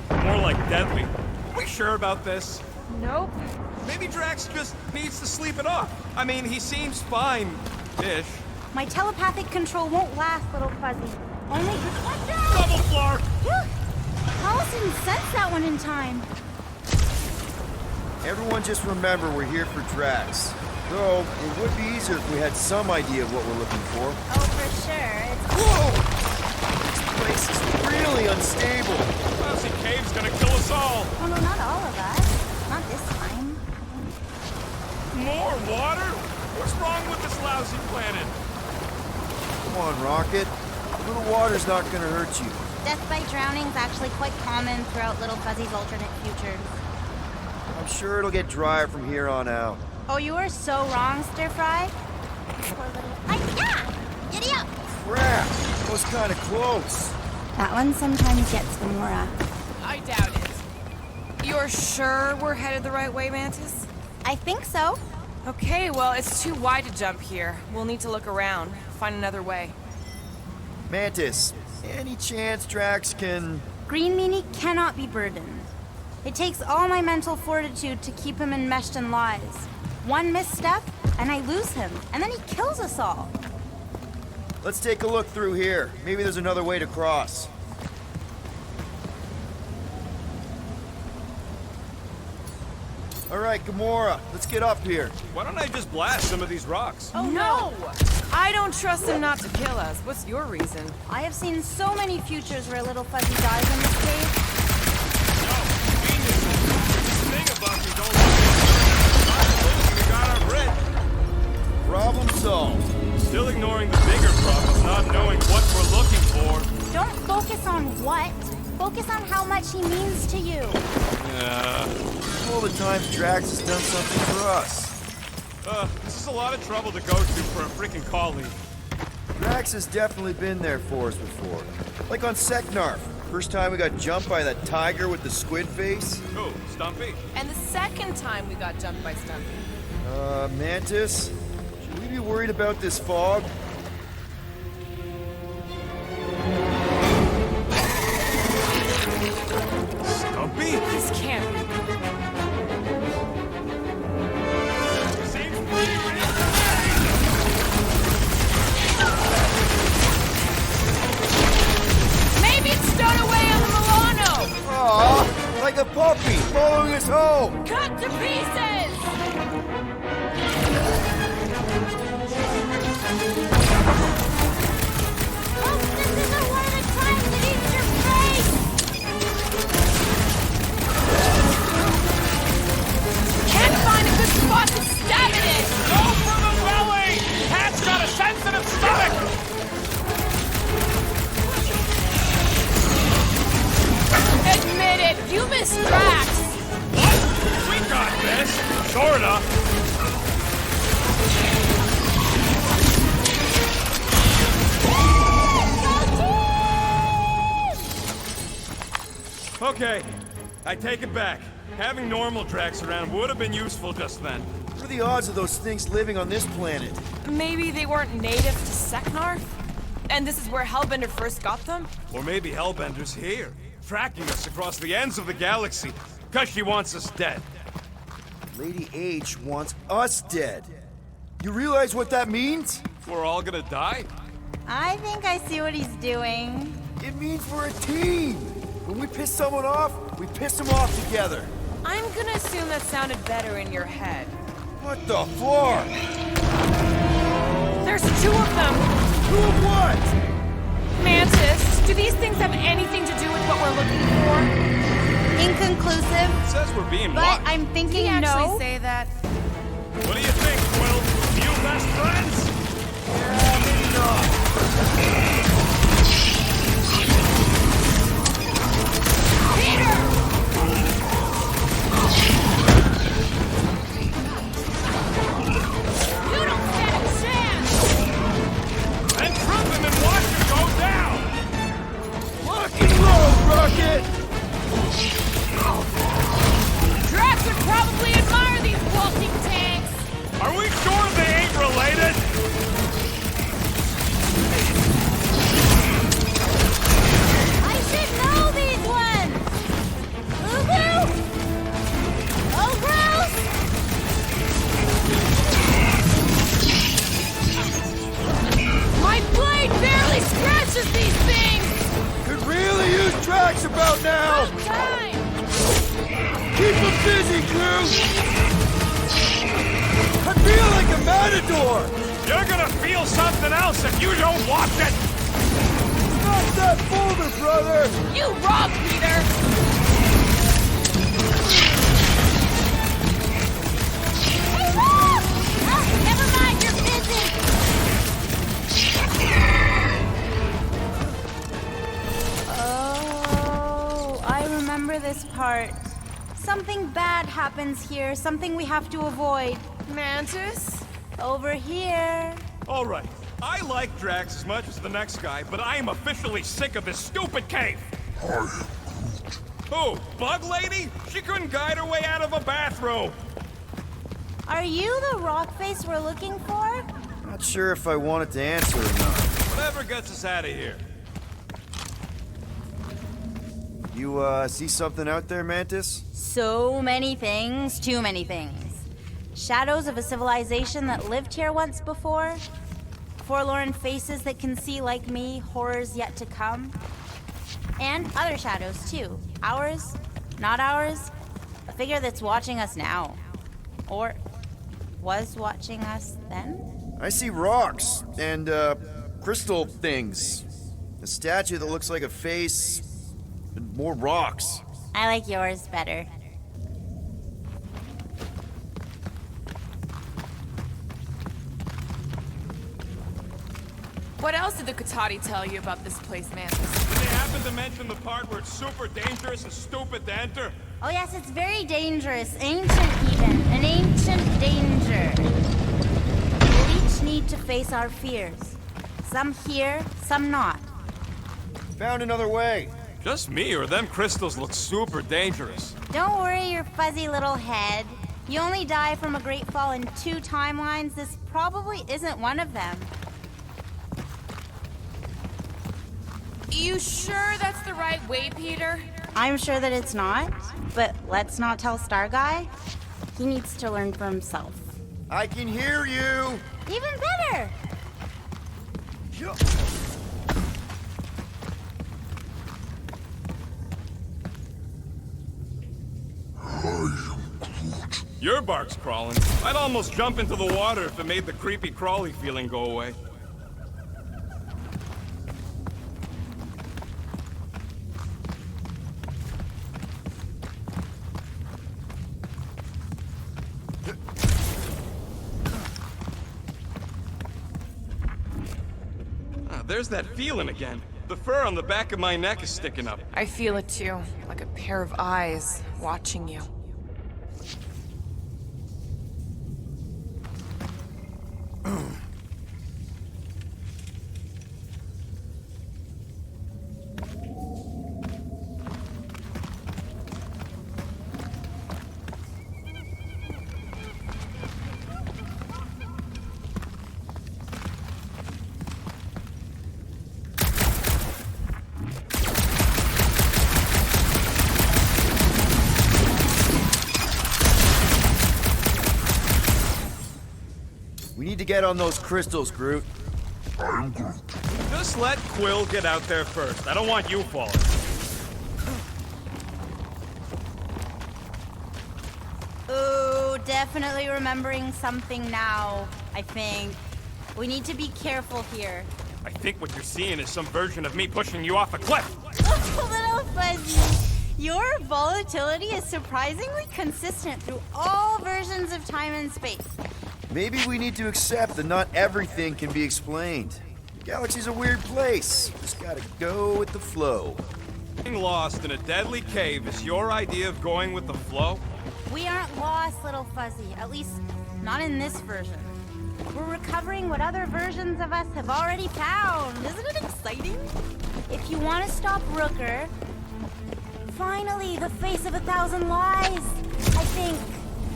G: More like deadly. Are we sure about this?
P: Nope.
G: Maybe Drax just needs to sleep it off. I mean, he seems fine-ish.
M: My telepathic control won't last, little fuzzy. Only watch out!
G: Double flark!
M: Alice didn't sense that one in time.
E: Everyone just remember we're here for Drax. Though, it would be easier if we had some idea of what we're looking for.
M: Oh, for sure.
E: Whoa! This place is really unstable.
G: Lousy cave's gonna kill us all.
M: Oh, no, not all of us. Not this time.
G: More water? What's wrong with this lousy planet?
E: Come on, Rocket. A little water's not gonna hurt you.
M: Death by drowning is actually quite common throughout Little Fuzzy's alternate futures.
E: I'm sure it'll get drier from here on out.
M: Oh, you are so wrong, Stir Fry. Poor little... yeah! Giddy up!
E: Crap! That was kinda close.
M: That one sometimes gets Gamora.
I: I doubt it. You're sure we're headed the right way, Mantis?
M: I think so.
I: Okay, well, it's too wide to jump here. We'll need to look around, find another way.
E: Mantis, any chance Drax can...
M: Green Meanie cannot be burdened. It takes all my mental fortitude to keep him enmeshed in lies. One misstep, and I lose him, and then he kills us all.
E: Let's take a look through here. Maybe there's another way to cross. All right, Gamora, let's get up here.
G: Why don't I just blast some of these rocks?
I: Oh, no! I don't trust him not to kill us. What's your reason?
M: I have seen so many futures where Little Fuzzy dies in this cave.
E: Problem solved.
G: Still ignoring the bigger problem, not knowing what we're looking for.
M: Don't focus on what. Focus on how much he means to you.
E: All the times Drax has done something for us.
G: This is a lot of trouble to go through for a freaking colleague.
E: Drax has definitely been there for us before. Like on Seknarf. First time we got jumped by that tiger with the squid face.
G: Oh, Stumpy?
I: And the second time we got jumped by Stumpy.
E: Mantis? Should we be worried about this fog?
G: Stumpy?
I: This can't be.
P: Maybe it's stowed away on the Milano!
E: Aw, like a puppy following us home!
P: Cut to pieces!
Q: Oh, this isn't one of the times it eats your face!
P: Can't find a good spot to stab it in!
L: Go for the belly! Cat's got a sensitive stomach!
P: Admit it, you missed Drax!
L: What? We got this! Sorta!
G: Okay, I take it back. Having normal Drax around would have been useful just then.
E: What are the odds of those things living on this planet?
I: Maybe they weren't native to Seknarf? And this is where Hellbender first got them?
G: Or maybe Hellbender's here, tracking us across the ends of the galaxy, because she wants us dead.
E: Lady H wants us dead. You realize what that means?
G: We're all gonna die?
M: I think I see what he's doing.
E: It means we're a team. When we piss someone off, we piss them off together.
I: I'm gonna assume that sounded better in your head.
E: What the floor?
I: There's two of them!
E: Two of what?
I: Mantis, do these things have anything to do with what we're looking for?
M: Inconclusive.
G: It says we're being
M: But
G: watched.
M: I'm thinking
I: Did he actually
M: no.
I: say that?
G: What do you think, Quill? You best friends?
E: Maybe not.
P: You
E: Drax about now! Keep him busy, crew! I feel like a matador!
G: You're gonna feel something else if you don't watch it!
E: Not that boulder, brother!
P: You robbed Peter!
M: Hey, Rob! Oh, never mind, you're busy! Oh, I remember this part. Something bad happens here, something we have to avoid.
I: Mantis?
M: Over here.
G: All right, I like Drax as much as the next guy, but I am officially sick of this stupid cave. Who? Bug Lady? She couldn't guide her way out of a bathrobe.
M: Are you the rock face we're looking for?
E: Not sure if I wanted to answer or not.
G: Whatever gets us out of here.
E: You, see something out there, Mantis?
M: So many things, too many things. Shadows of a civilization that lived here once before. Forlorn faces that can see like me, horrors yet to come. And other shadows, too. Ours, not ours. A figure that's watching us now. Or was watching us then?
E: I see rocks and, crystal things. A statue that looks like a face, and more rocks.
M: I like yours better.
I: What else did the Katati tell you about this place, Mantis?
G: Did they happen to mention the part where it's super dangerous and stupid to enter?
M: Oh yes, it's very dangerous. Ancient even. An ancient danger. We'll each need to face our fears. Some here, some not.
E: Found another way.
G: Just me, or them crystals look super dangerous.
M: Don't worry your fuzzy little head. You only die from a great fall in 2 timelines. This probably isn't one of them.
I: You sure that's the right way, Peter?
M: I'm sure that it's not, but let's not tell Star Guy. He needs to learn for himself.
E: I can hear you!
M: Even better!
G: Your bark's crawling. I'd almost jump into the water if it made the creepy crawly feeling go away. There's that feeling again. The fur on the back of my neck is sticking up.
I: I feel it too, like a pair of eyes watching you.
E: We need to get on those crystals, Groot.
F: I'm Groot.
G: Just let Quill get out there first. I don't want you falling.
M: Ooh, definitely remembering something now, I think. We need to be careful here.
G: I think what you're seeing is some version of me pushing you off a cliff.
M: Little Fuzzy, your volatility is surprisingly consistent through all versions of time and space.
E: Maybe we need to accept that not everything can be explained. The galaxy's a weird place. Just gotta go with the flow.
G: Getting lost in a deadly cave is your idea of going with the flow?
M: We aren't lost, Little Fuzzy. At least, not in this version. We're recovering what other versions of us have already found. Isn't it exciting? If you want to stop Rooker... Finally, the face of 1,000 lies, I think.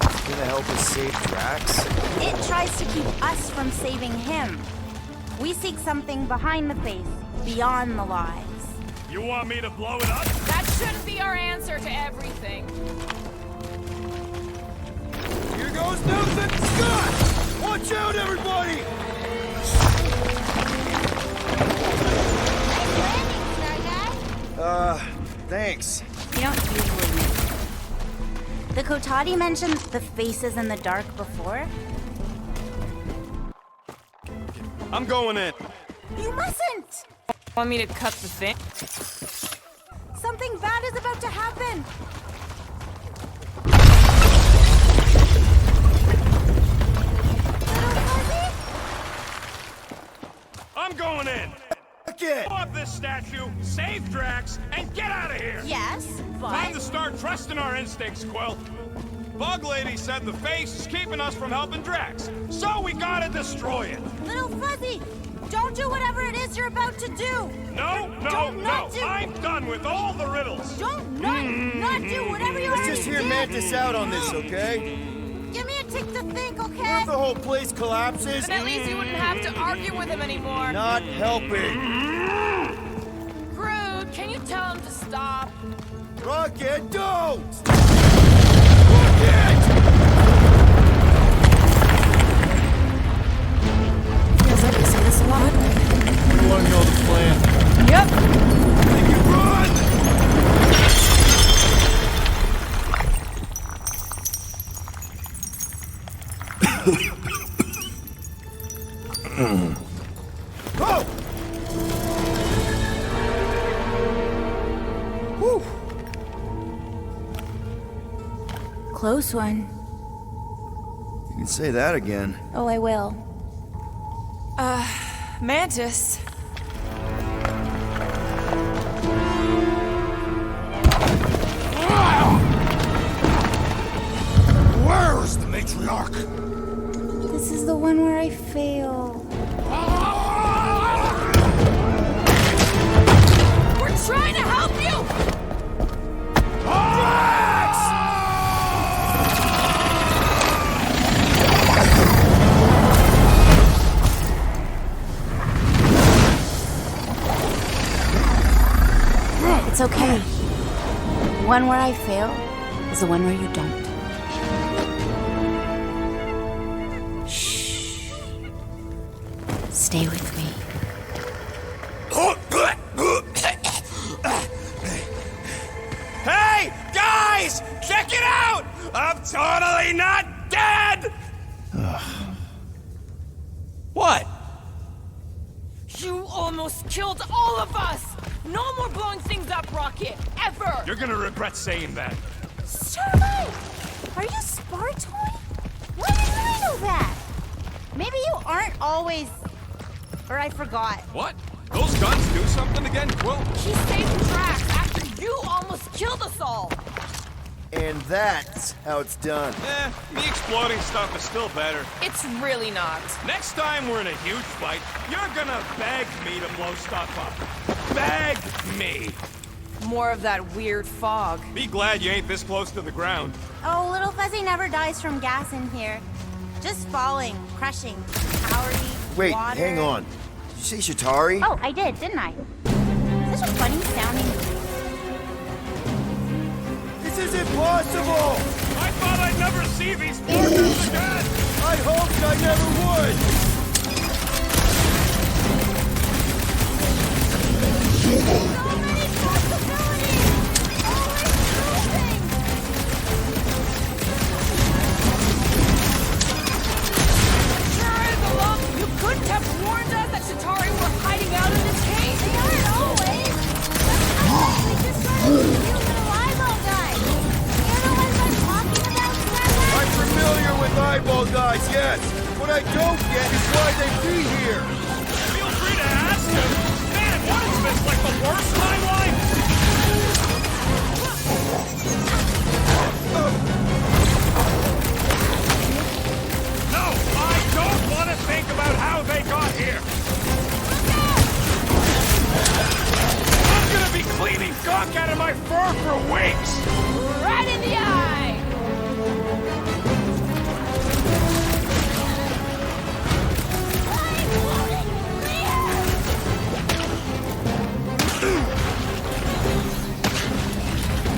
E: It's gonna help us save Drax?
M: It tries to keep us from saving him. We seek something behind the face, beyond the lies.
G: You want me to blow it up?
P: That shouldn't be our answer to everything.
E: Here goes Nelson Scott! Watch out, everybody! Thanks.
M: You don't usually miss it. The Kotati mentioned the faces in the dark before.
G: I'm going in.
M: You mustn't!
I: Want me to cut the thing?
M: Something bad is about to happen!
G: I'm going in.
E: Get
G: off this statue, save Drax, and get out of here.
M: Yes, but...
G: Time to start trusting our instincts, Quill. Bug Lady said the face is keeping us from helping Drax, so we gotta destroy it.
M: Little Fuzzy, don't do whatever it is you're about to do.
G: No. I'm done with all the riddles.
M: Don't not do whatever you
E: Let's just hear Mantis out on this, okay?
M: Give me a tick to think, okay?
E: What if the whole place collapses?
I: Then at least you wouldn't have to argue with him anymore.
E: Not helping.
I: Groot, can you tell him to stop?
E: Rocket, don't!
A: Feels like we say this a lot.
E: You want to know the plan?
A: Yep.
E: Make it run! Go! Whew.
M: Close one.
E: You can say that again.
M: Oh, I will.
I: Mantis.
R: Where is the matriarch?
M: This is the one where I fail.
P: We're trying to help you!
M: It's okay. One where I fail is the one where you don't. Shh. Stay with me.
G: Hey, guys! Check it out! I'm totally not dead! What?
P: You almost killed all of us! No more blowing things up, Rocket! Ever!
G: You're gonna regret saying that.
M: Starlight! Are you Spartoy? Why didn't I know that? Maybe you aren't always... Or I forgot.
G: What? Those guns do something again, Quill?
P: He saved Drax after you almost killed us all!
E: And that's how it's done.
G: The exploding stuff is still better.
I: It's really not.
G: Next time we're in a huge fight, you're gonna beg me to blow stuff up. Beg me!
I: More of that weird fog.
G: Be glad you ain't this close to the ground.
M: Oh, Little Fuzzy never dies from gas in here. Just falling, crushing, Powery,
E: Wait,
M: water.
E: hang on. Did you say Shatari?
M: Oh, I did, didn't I? Such a funny sounding...
E: This isn't possible!
G: I thought I'd never see these forces again!
E: I hoped I never would!
P: Sure is a lump! You couldn't have warned us that Shatari were hiding out in this cave!
M: They aren't always! We just started with you little eyeball guys! You're the ones I'm talking about, Trevor?
E: I'm familiar with eyeball guys, yes! What I don't get is why they be here!
G: Feel free to ask him! Man, what is this, like the worst timeline? No, I don't want to think about how they got here! I'm gonna be cleaning gunk out of my fur for weeks!
P: Right in the eye!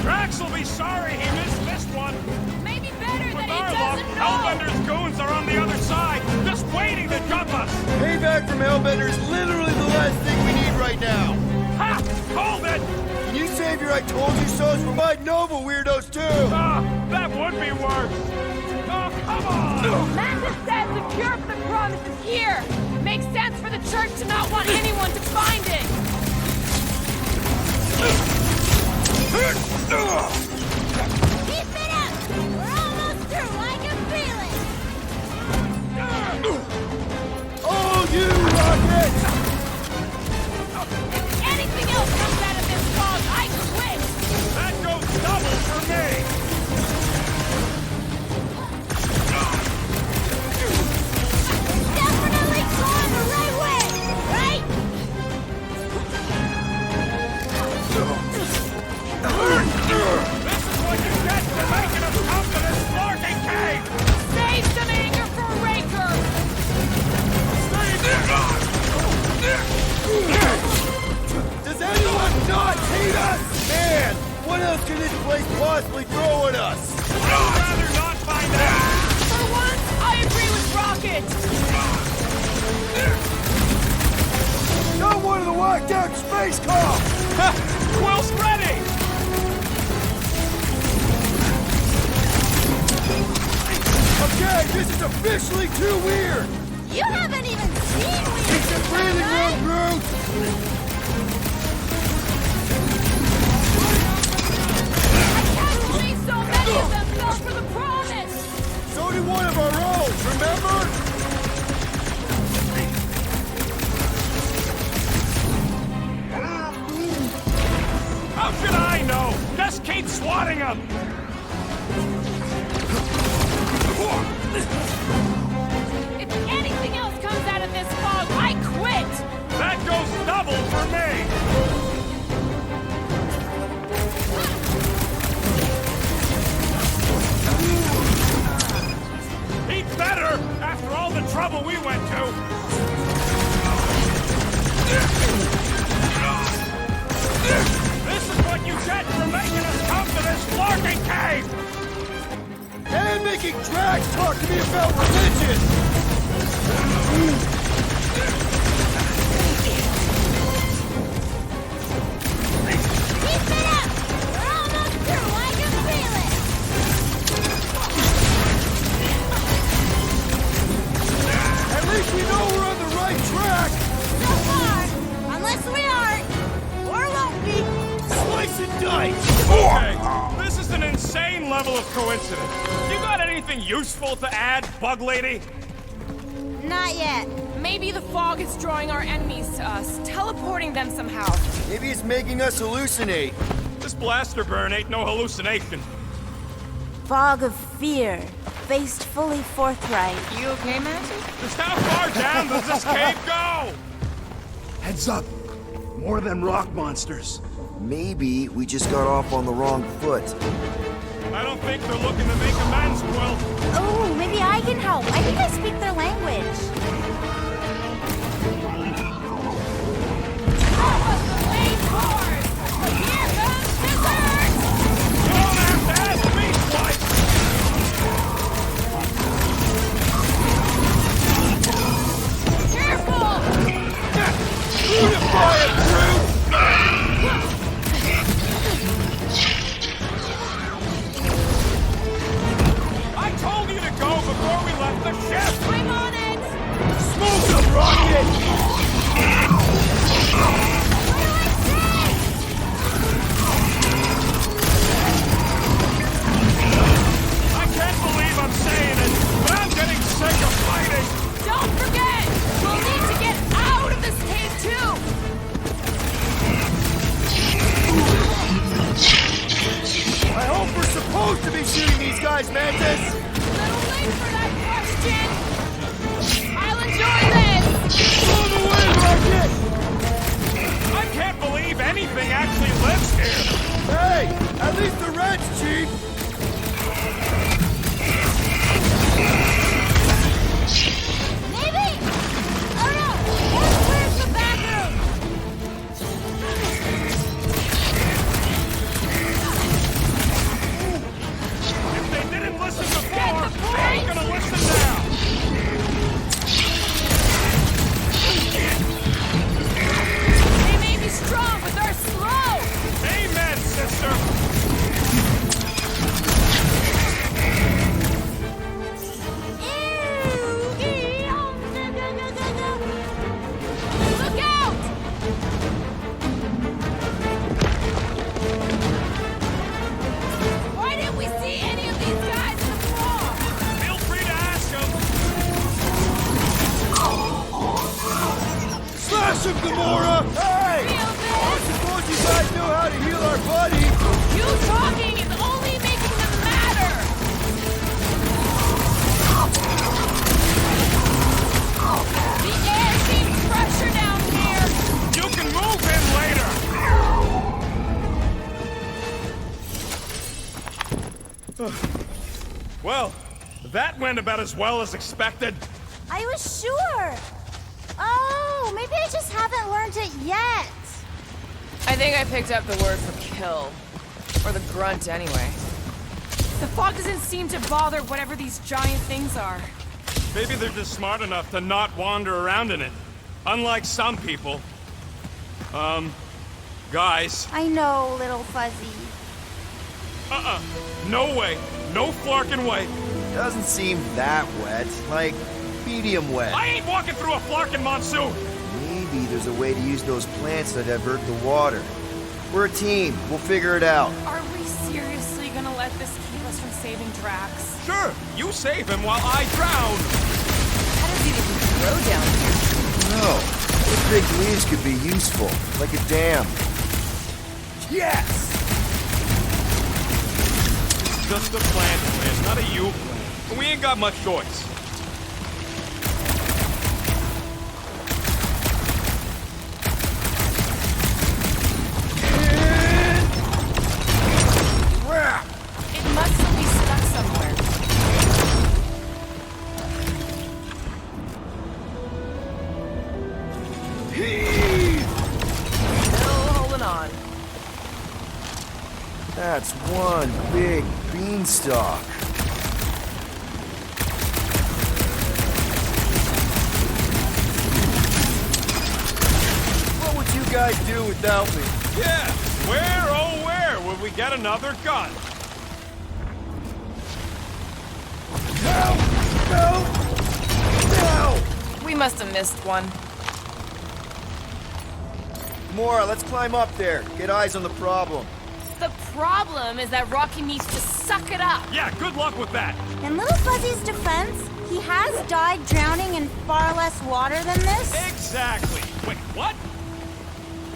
G: Drax will be sorry he missed this one!
P: Maybe better
G: With
P: that he
G: our luck,
P: doesn't know!
G: Hellbender's goons are on the other side, just waiting to jump us!
E: Payback from Hellbender is literally the last thing we need right now!
G: Ha! Hold it!
E: Can you save your I told you so's for my Nova weirdos too!
G: That would be worse! Oh, come on!
P: Mantis says the cure for the promise is here! Makes sense for the church to not want anyone to find it!
Q: Keep it up! We're almost through, I can feel it!
E: Oh, you rockets!
P: If anything else comes out of this fog, I quit!
G: That goes double for me!
Q: Definitely going the right way, right?
G: This is what you get for making us come to this larking cave!
P: Save some anger for Raker!
E: Does anyone not hate us? Man, what else can this place possibly throw at us?
G: I'd rather not find out!
P: For once, I agree with Rocket!
E: Not one of the whacked out space cops!
G: Quill's ready!
E: Okay, this is officially too weird!
Q: You haven't even seen weird!
E: It's a breathing room, Groot!
P: Can't believe so many of them fell for the promise!
E: So did one of our own, remember?
G: How should I know? Just keep swatting them!
P: If anything else comes out of this fog, I quit!
G: That goes double for me! He'd better, after all the trouble we went to! This is what you get for making us come to this larking cave!
E: And making Drax talk to me about religion!
Q: Keep it up! We're almost through, I can feel it!
E: At least we know we're on the right track!
Q: So far, unless we aren't, or won't be.
E: Slice and dice!
G: Okay, this is an insane level of coincidence. You got anything useful to add, Bug Lady?
M: Not yet.
P: Maybe the fog is drawing our enemies to us, teleporting them somehow.
E: Maybe it's making us hallucinate.
G: This blaster burn ain't no hallucination.
M: Fog of fear, faced fully forthright.
I: You okay, Mantis?
G: Just how far down does this cave go?
N: Heads up! More than rock monsters.
E: Maybe we just got off on the wrong foot.
G: I don't think they're looking to make amends, Quill.
M: Oh, maybe I can help. I think I speak their language.
P: That was the main course! Here comes dessert!
G: You don't have to ask me twice!
P: Careful!
E: Unify it, Groot!
G: I told you to go before we left the ship!
P: I'm on it!
E: Smoke them, Rocket!
G: I can't believe I'm saying it, but I'm getting sick of fighting!
P: Don't forget! We'll need to get out of this cave, too!
E: I hope we're supposed to be shooting these guys, Mantis!
P: Little late for that question! I'll enjoy this!
E: Move away, Rocket!
G: I can't believe anything actually lives here!
E: Hey, at least the Red's cheap!
Q: Maybe? Oh no! Where's the bathroom?
G: If they didn't listen to
E: Mora! Hey! I suppose you guys know how to heal our buddy!
P: You talking is only making them madder! The air seems fresher down here!
G: You can move in later! Well, that went about as well as expected.
M: I was sure. Oh, maybe I just haven't learned it yet.
I: I think I picked up the word for kill. Or the grunt, anyway. The fog doesn't seem to bother whatever these giant things are.
G: Maybe they're just smart enough to not wander around in it. Unlike some people. Guys.
M: I know, little fuzzy.
G: No way. No flarkin' way.
E: Doesn't seem that wet. Like, medium wet.
G: I ain't walking through a flarkin' monsoon!
E: Maybe there's a way to use those plants to divert the water. We're a team. We'll figure it out.
I: Are we seriously gonna let this keep us from saving Drax?
G: Sure, you save him while I drown!
I: How does he even grow down here?
E: No. Those big leaves could be useful. Like a dam. Yes!
G: Just a plant, man, not a you plant. But we ain't got much choice.
E: Crap!
I: It must still be stuck somewhere. Still holding on.
E: That's one big beanstalk. What would you guys do without me?
G: Yeah, where, oh where would we get another gun?
E: No! No! No!
I: We must have missed one.
E: Mora, let's climb up there. Get eyes on the problem.
P: The problem is that Rocky needs to suck it up.
G: Yeah, good luck with that.
M: In Little Fuzzy's defense, he has died drowning in far less water than this.
G: Exactly. Wait, what?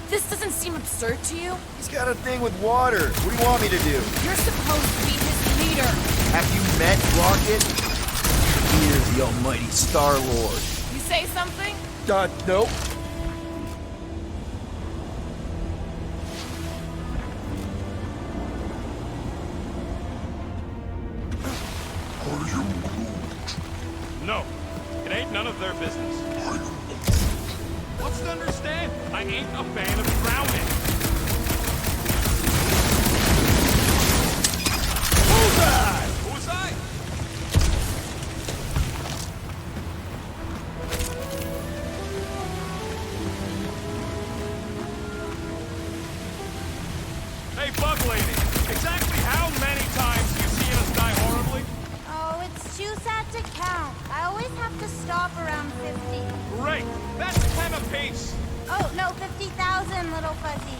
I: This doesn't seem absurd to you?
E: He's got a thing with water. What do you want me to do?
P: You're supposed to be his leader.
E: Have you met Rocket? Here's the almighty Star-Lord.
I: You say something?
E: Nope.
G: No, it ain't none of their business. What's to understand? I ain't a fan of drowning. Bullseye! Bullseye? Hey, Bug Lady, exactly how many times have you seen us die horribly?
M: Oh, it's too sad to count. I always have to stop around 50.
G: Great, that's 10 apiece.
M: Oh, no, 50,000, little fuzzy.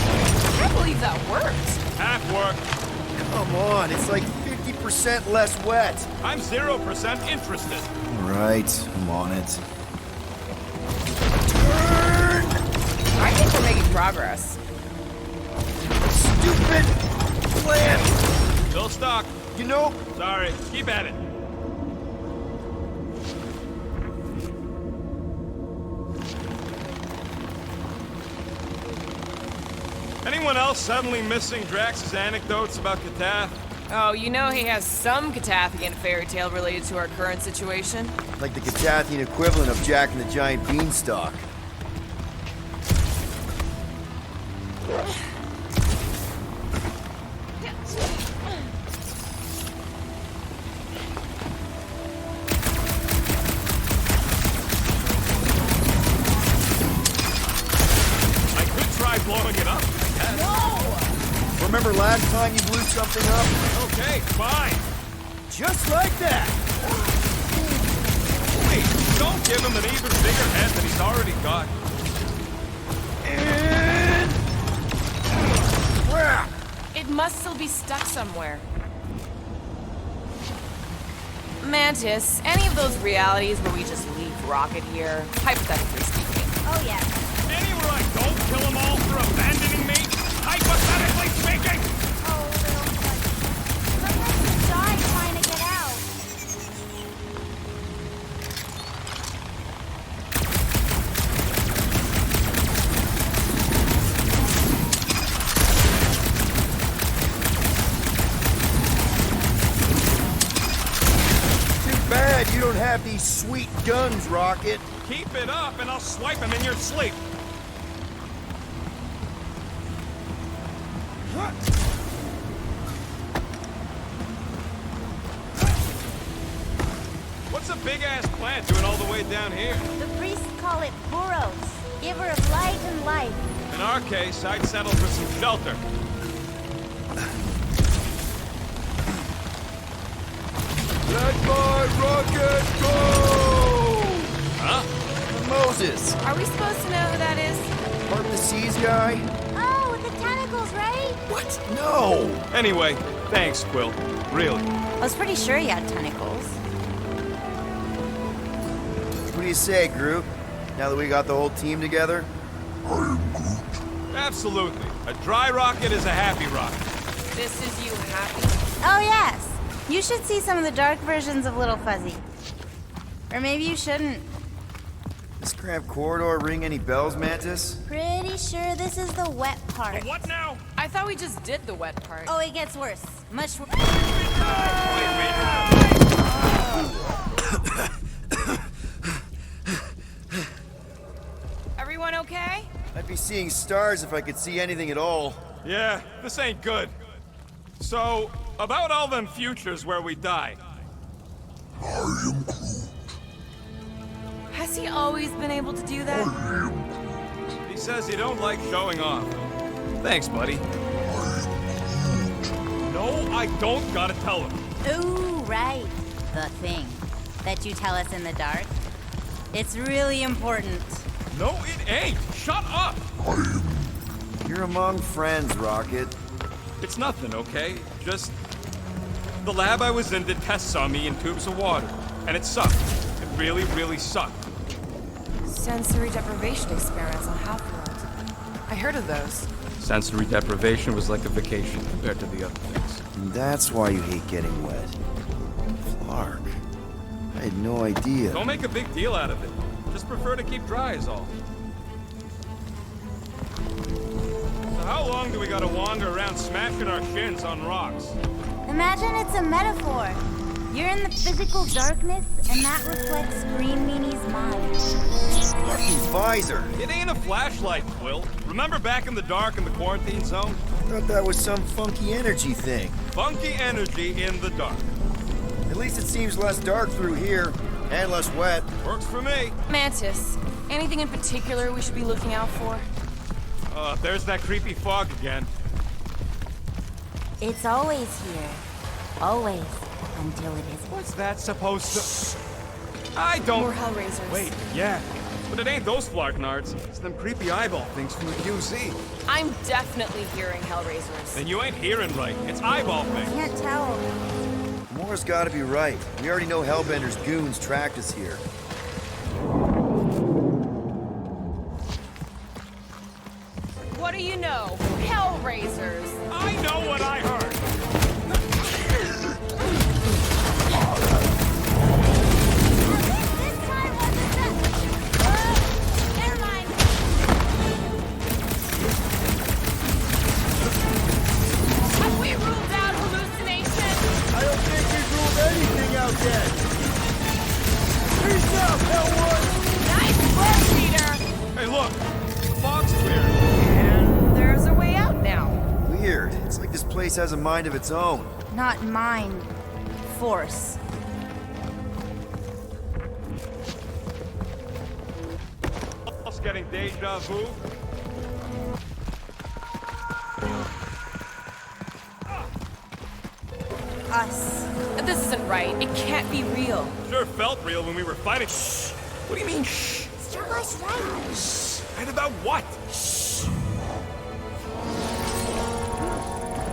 I: I can't believe that worked.
G: Half work.
E: Come on, it's like 50% less wet.
G: I'm 0% interested.
E: All right, I'm on it.
I: I think we're making progress.
E: Stupid plant!
G: Still stuck.
E: You know...
G: Sorry, keep at it. Anyone else suddenly missing Drax's anecdotes about Katath?
I: Oh, you know he has some Catathian fairy tale related to our current situation?
E: Like the Catathian equivalent of Jack and the Giant Beanstalk.
G: I could try blowing it up, I guess.
E: No! Remember last time you blew something up?
G: Okay, fine.
E: Just like that!
G: Please, don't give him an even bigger head than he's already got.
E: And
I: must still be stuck somewhere. Mantis, any of those realities where we just leave Rocket here, hypothetically speaking?
M: Oh, yeah.
G: Any where I don't kill them all for abandoning me? Hypothetically speaking!
Q: Oh, little buddy. Sometimes you die trying to get out.
E: Too bad you don't have these sweet guns, Rocket.
G: Keep it up and I'll swipe him in your sleep. What's a big-ass plant doing all the way down here?
Q: The priests call it Boros, giver of light and life.
G: In our case, I'd settle for some shelter.
E: Let my rocket go!
G: Huh?
E: Moses,
I: Are we supposed to know who that is?
E: part of the seas guy?
Q: Oh, with the tentacles, right?
E: What? No!
G: Anyway, thanks, Quill. Really.
M: I was pretty sure he had tentacles.
E: What do you say, Groot? Now that we got the whole team together?
G: Absolutely. A dry rocket is a happy rocket.
I: This is you happy?
M: Oh, yes. You should see some of the dark versions of Little Fuzzy. Or maybe you shouldn't.
E: This cramped corridor ring any bells, Mantis?
Q: Pretty sure this is the wet part.
G: What now?
I: I thought we just did the wet part.
M: Oh, it gets worse. Much worse.
I: Everyone okay?
E: I'd be seeing stars if I could see anything at all.
G: Yeah, this ain't good. So, about all them futures where we die.
I: Has he always been able to do that?
G: He says you don't like showing off. Thanks, buddy. No, I don't gotta tell him.
M: Ooh, right. The thing that you tell us in the dark. It's really important.
G: No, it ain't. Shut up.
E: You're among friends, Rocket.
G: It's nothing, okay? Just the lab I was in did tests on me in tubes of water, and it sucked. It really, really sucked.
I: Sensory deprivation experiments on Half-World. I heard of those.
C: Sensory deprivation was like a vacation compared to the other things.
E: And that's why you hate getting wet. Flark. I had no idea.
G: Don't make a big deal out of it. Just prefer to keep dry is all. So how long do we gotta wander around smashing our shins on rocks?
Q: Imagine it's a metaphor. You're in the physical darkness, and that reflects Green Meanie's mind.
E: Lucky visor.
G: It ain't a flashlight, Quill. Remember back in the dark in the quarantine zone?
E: I thought that was some funky energy thing.
G: Funky energy in the dark.
E: At least it seems less dark through here, and less wet.
G: Works for me.
I: Mantis, anything in particular we should be looking out for?
G: There's that creepy fog again.
Q: It's always here. Always. Until it isn't.
G: What's that supposed to... I don't...
I: More Hellraisers.
G: Wait, yeah. But it ain't those Flarknards. It's them creepy eyeball things from the QZ.
I: I'm definitely hearing Hellraisers.
G: Then you ain't hearing right. It's eyeball things.
Q: Can't tell.
E: Moore's gotta be right. We already know Hellbender's goons tracked us here.
I: What do you know? Hellraisers!
G: I know what I heard!
Q: Never mind.
P: Have we ruled out hallucinations?
E: I don't think we've ruled anything out yet. Peace out, Hellwood!
P: Nice work, Peter!
G: Hey, look! The fog's clear.
I: And there's a way out now.
E: Weird. It's like this place has a mind of its own.
M: Not mind. Force.
G: Else getting deja vu?
M: Us.
I: This isn't right. It can't be real.
G: Sure felt real when we were fighting. Shh! What do you mean, shh?
Q: Starlight's right.
G: Shh! And about what? Shh!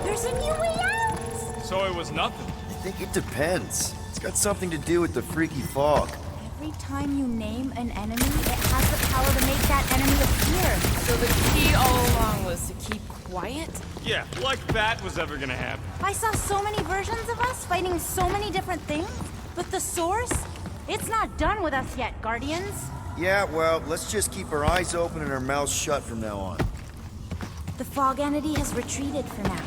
Q: There's a new
G: so it was nothing.
E: I think it depends. It's got something to do with the freaky fog.
M: Every time you name an enemy, it has the power to make that enemy appear.
I: So the key all along was to keep quiet?
G: Yeah, like that was ever gonna happen.
M: I saw so many versions of us fighting so many different things, but the source, it's not done with us yet, Guardians.
E: Yeah, well, let's just keep our eyes open and our mouths shut from now on.
B: The fog entity has retreated for now.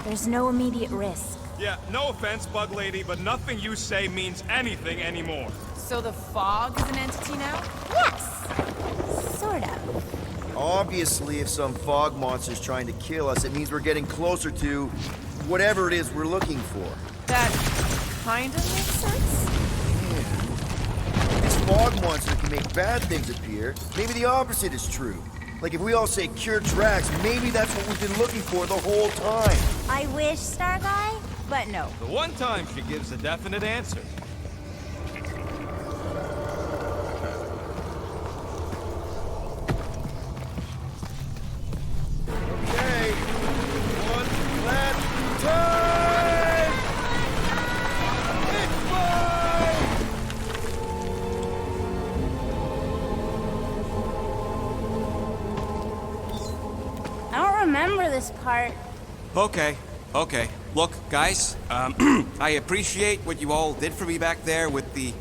B: There's no immediate risk.
G: Yeah, no offense, Bug Lady, but nothing you say means anything anymore.
I: So the fog is an entity now?
B: Yes! Sort of.
E: Obviously, if some fog monster's trying to kill us, it means we're getting closer to whatever it is we're looking for.
I: That kind of makes sense?
E: If this fog monster can make bad things appear, maybe the opposite is true. Like if we all say cure Drax, maybe that's what we've been looking for the whole time.
M: I wish, Star Guy, but no.
G: The one time she gives a definite answer.
E: Okay, one last time! It's mine!
M: I don't remember this part.
C: Okay. Look, guys, I appreciate what you all did for me back there with the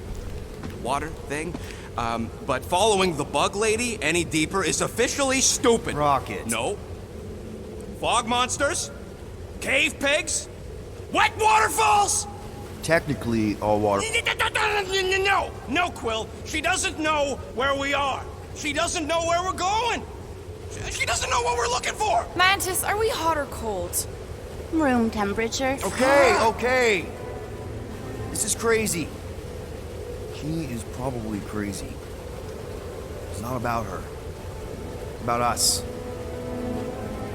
C: water thing, but following the Bug Lady any deeper is officially stupid.
E: Rocket.
C: No. Fog monsters? Cave pigs? Wet waterfalls?
E: Technically, all water.
L: No, Quill. She doesn't know where we are. She doesn't know where we're going. She doesn't know what we're looking for.
I: Mantis, are we hot or cold?
M: Room temperature.
E: Okay. This is crazy. She is probably crazy. It's not about her. It's about us.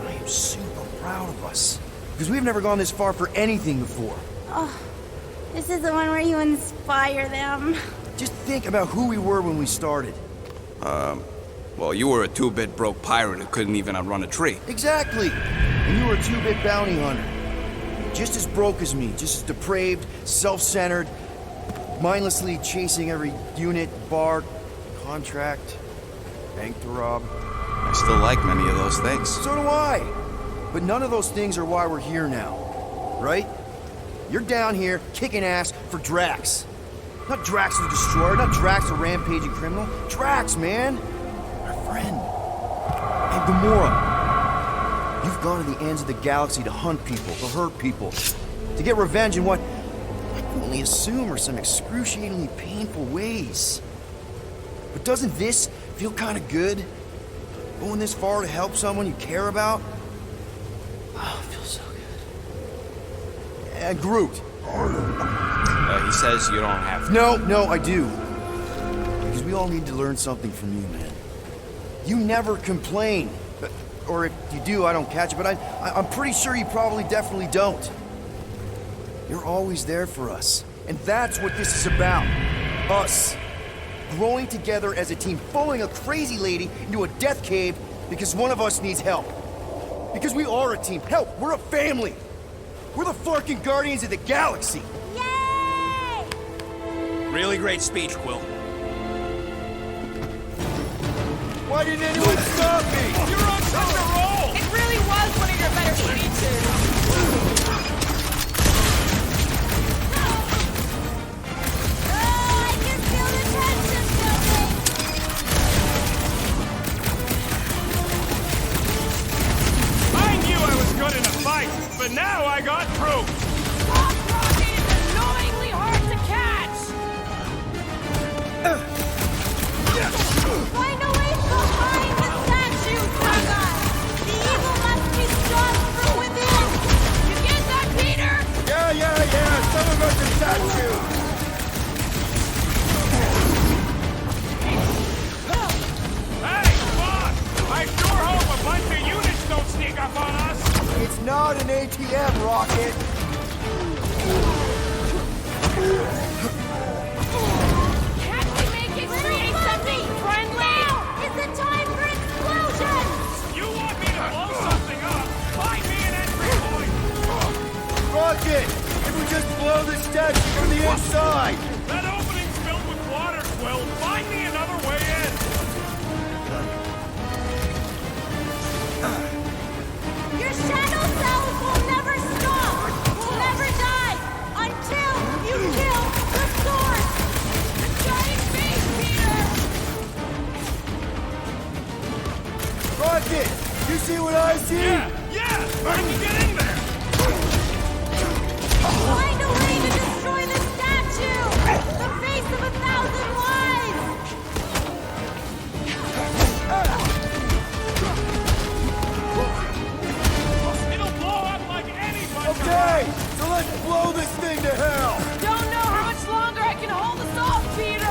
E: I am super proud of us. Because we've never gone this far for anything before.
M: Oh, this is the one where you inspire them.
E: Just think about who we were when we started.
C: Well, you were a two-bit broke pirate who couldn't even outrun a tree.
E: Exactly. And you were a 2-bit bounty hunter. Just as broke as me, just as depraved, self-centered, mindlessly chasing every unit, bar, contract, bank to rob.
C: I still like many of those things.
E: So do I. But none of those things are why we're here now, right? You're down here kicking ass for Drax. Not Drax the Destroyer, not Drax the rampaging criminal. Drax, man. Our friend. And Gamora. You've gone to the ends of the galaxy to hunt people, to hurt people, to get revenge in what I can only assume are some excruciatingly painful ways. But doesn't this feel kind of good? Going this far to help someone you care about? Oh, it feels so good. And Groot.
C: He says you don't have to.
E: No, I do. Because we all need to learn something from you, man. You never complain. Or if you do, I don't catch it, but I'm pretty sure you probably definitely don't. You're always there for us. And that's what this is about. Us. Growing together as a team, following a crazy lady into a death cave because one of us needs help. Because we are a team. Hell, we're a family. We're the fucking Guardians of the Galaxy.
M: Yay!
L: Really great speech, Quill.
E: Why didn't anyone stop me?
L: You're on such a roll!
I: It really was one of your better speeches.
B: I can feel the tension building!
G: I knew I was good in a fight, but now I got proof.
P: Rocket is annoyingly hard to catch!
B: Find a way behind the statue, Saga! The evil must be strong from within!
P: You get that, Peter?
E: Yeah, some of us are statues.
G: Hey, boss! I sure hope a bunch of units don't sneak up on us.
E: It's not an ATM, Rocket.
P: Can't we make it create something friendly?
B: Now is the time for explosions!
G: You want me to blow something up? Find me an entry point.
E: Rocket! blow the statue from the inside!
G: That opening's filled with water, Quill. Find me another way in.
Q: Your shadow cells will never stop! Will never die! Until you kill the source! The giant beast, Peter!
E: Rocket! You see what I see?
G: Yeah! I can get in there!
Q: Find a way to destroy the statue! The face of 1,000 lives!
G: It'll blow up like anybody!
E: Okay, so let's blow this thing to hell!
P: Don't know how much longer I can hold us off, Peter!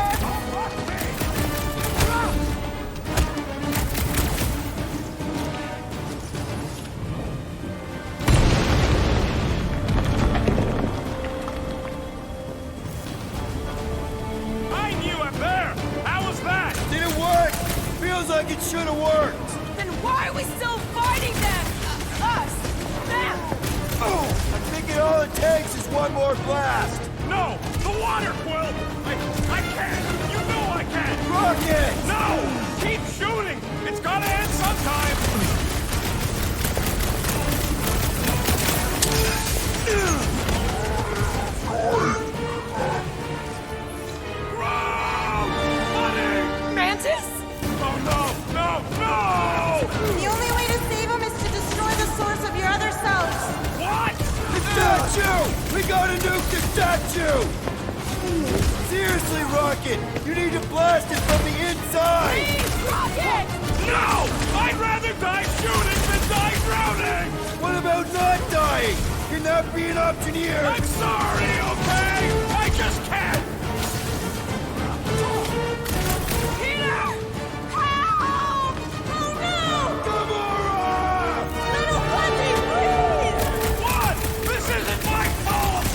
G: I knew it there! How was that?
E: Did it work? Feels like it should have worked!
P: Then why are we still fighting them? Us! Them!
E: Oh, I'm thinking all it takes is one more blast!
G: No! The water, Quill! I can't! You know I can't!
E: Rocket!
G: No! Keep shooting! It's gotta end sometime!
P: Mantis?
G: Oh no! No! No!
Q: The only way to save him is to destroy the source of your other selves!
G: What?
E: The statue! We gotta nuke the statue! Seriously, Rocket! You need to blast it from the inside!
P: Please, Rocket!
G: No! I'd rather die shooting than die drowning!
E: What about not dying? Can that be an option here?
G: I'm sorry, okay? I just can't!
P: Peter!
Q: Help! Oh no!
E: Gamora!
Q: Little Fuzzy, please!
G: What? This isn't my fault!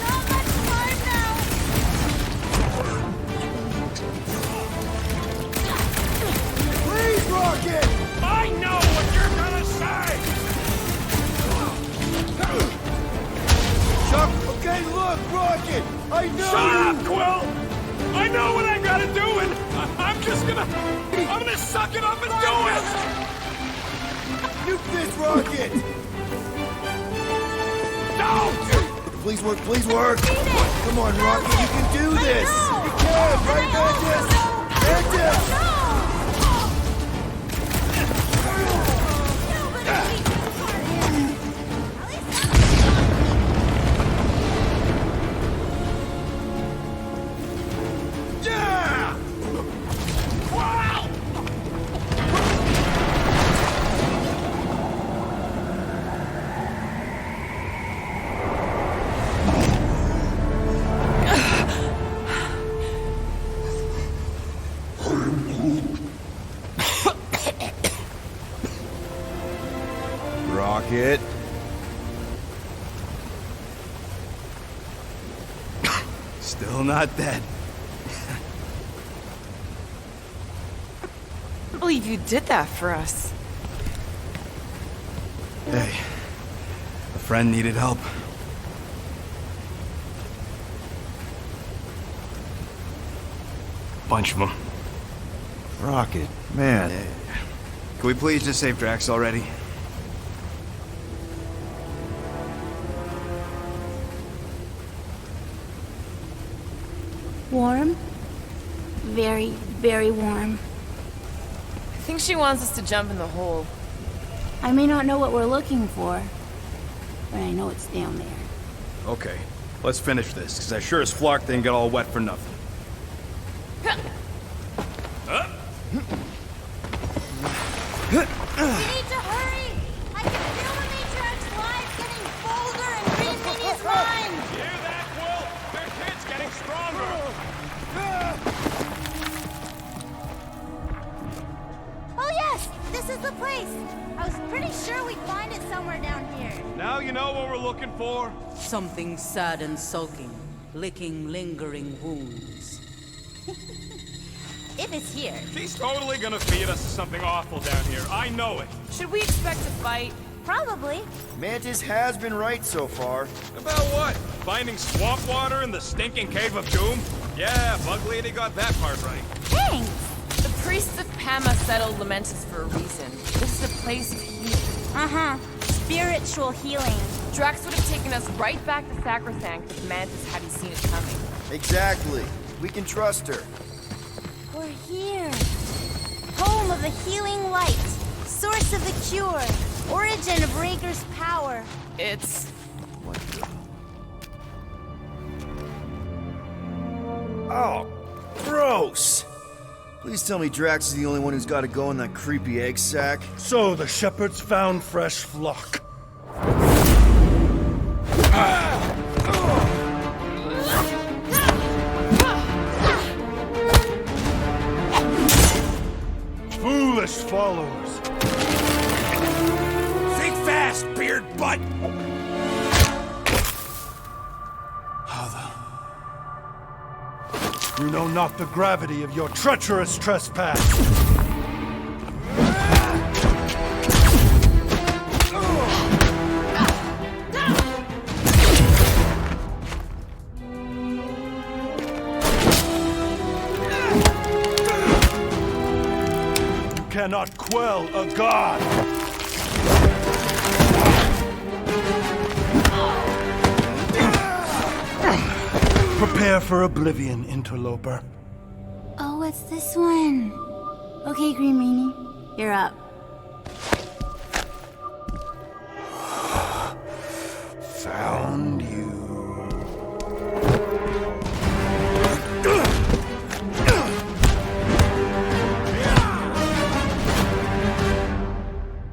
Q: Not much time now!
E: Please, Rocket!
G: I know what you're gonna say!
E: Chuck, okay, look, Rocket! I know!
G: Shut up, Quill! I know what I gotta do, and I'm just gonna... I'm gonna suck it up and do it!
E: Nuke this rocket!
G: No!
E: Please work, please work! Come on, Rocket, you can do this! You can, right, Mantis? Mantis!
G: Yeah! Wow!
E: Rocket.
C: Still not dead.
I: I can't believe you did that for us.
C: Hey, a friend needed help. Bunch of them.
E: Rocket, man.
C: Can we please just save Drax already?
B: Warm? Very, very warm.
I: I think she wants us to jump in the hole.
B: I may not know what we're looking for, but I know it's down there.
G: Okay, let's finish this, because I sure as Flark didn't get all wet for nothing.
Q: We need to hurry! I can feel the Matriarch's lives getting bolder and Green Mini's mind!
G: Hear that, Quill? Their kid's getting stronger!
Q: Oh yes! This is the place! I was pretty sure we'd find it somewhere down here.
G: Now you know what we're looking for?
O: Something sad and sulking, licking lingering wounds.
Q: If
M: is here.
G: She's totally gonna feed us to something awful down here. I know it.
I: Should we expect a fight?
M: Probably.
E: Mantis has been right so far.
G: About what? Finding swamp water in the stinking cave of doom? Yeah, Bug Lady got that part right.
M: Thanks.
I: The priests of Pama settled Lamentus for a reason. This is a place of healing.
M: Uh-huh. Spiritual healing.
I: Drax would have taken us right back to Sacrosanct if Mantis hadn't seen it coming.
E: Exactly. We can trust her.
M: We're here. Home of the healing light. Source of the cure. Origin of Raker's power.
I: It's...
E: Oh, gross! Please tell me Drax is the only one who's got to go in that creepy egg sack.
R: So the shepherds found fresh flock. Foolish followers.
L: Think fast, beard butt!
R: You know not the gravity of your treacherous trespass. You cannot quell a god. Prepare for oblivion, interloper.
M: Oh, it's this one. Okay, Green Meanie, you're up.
R: Found you.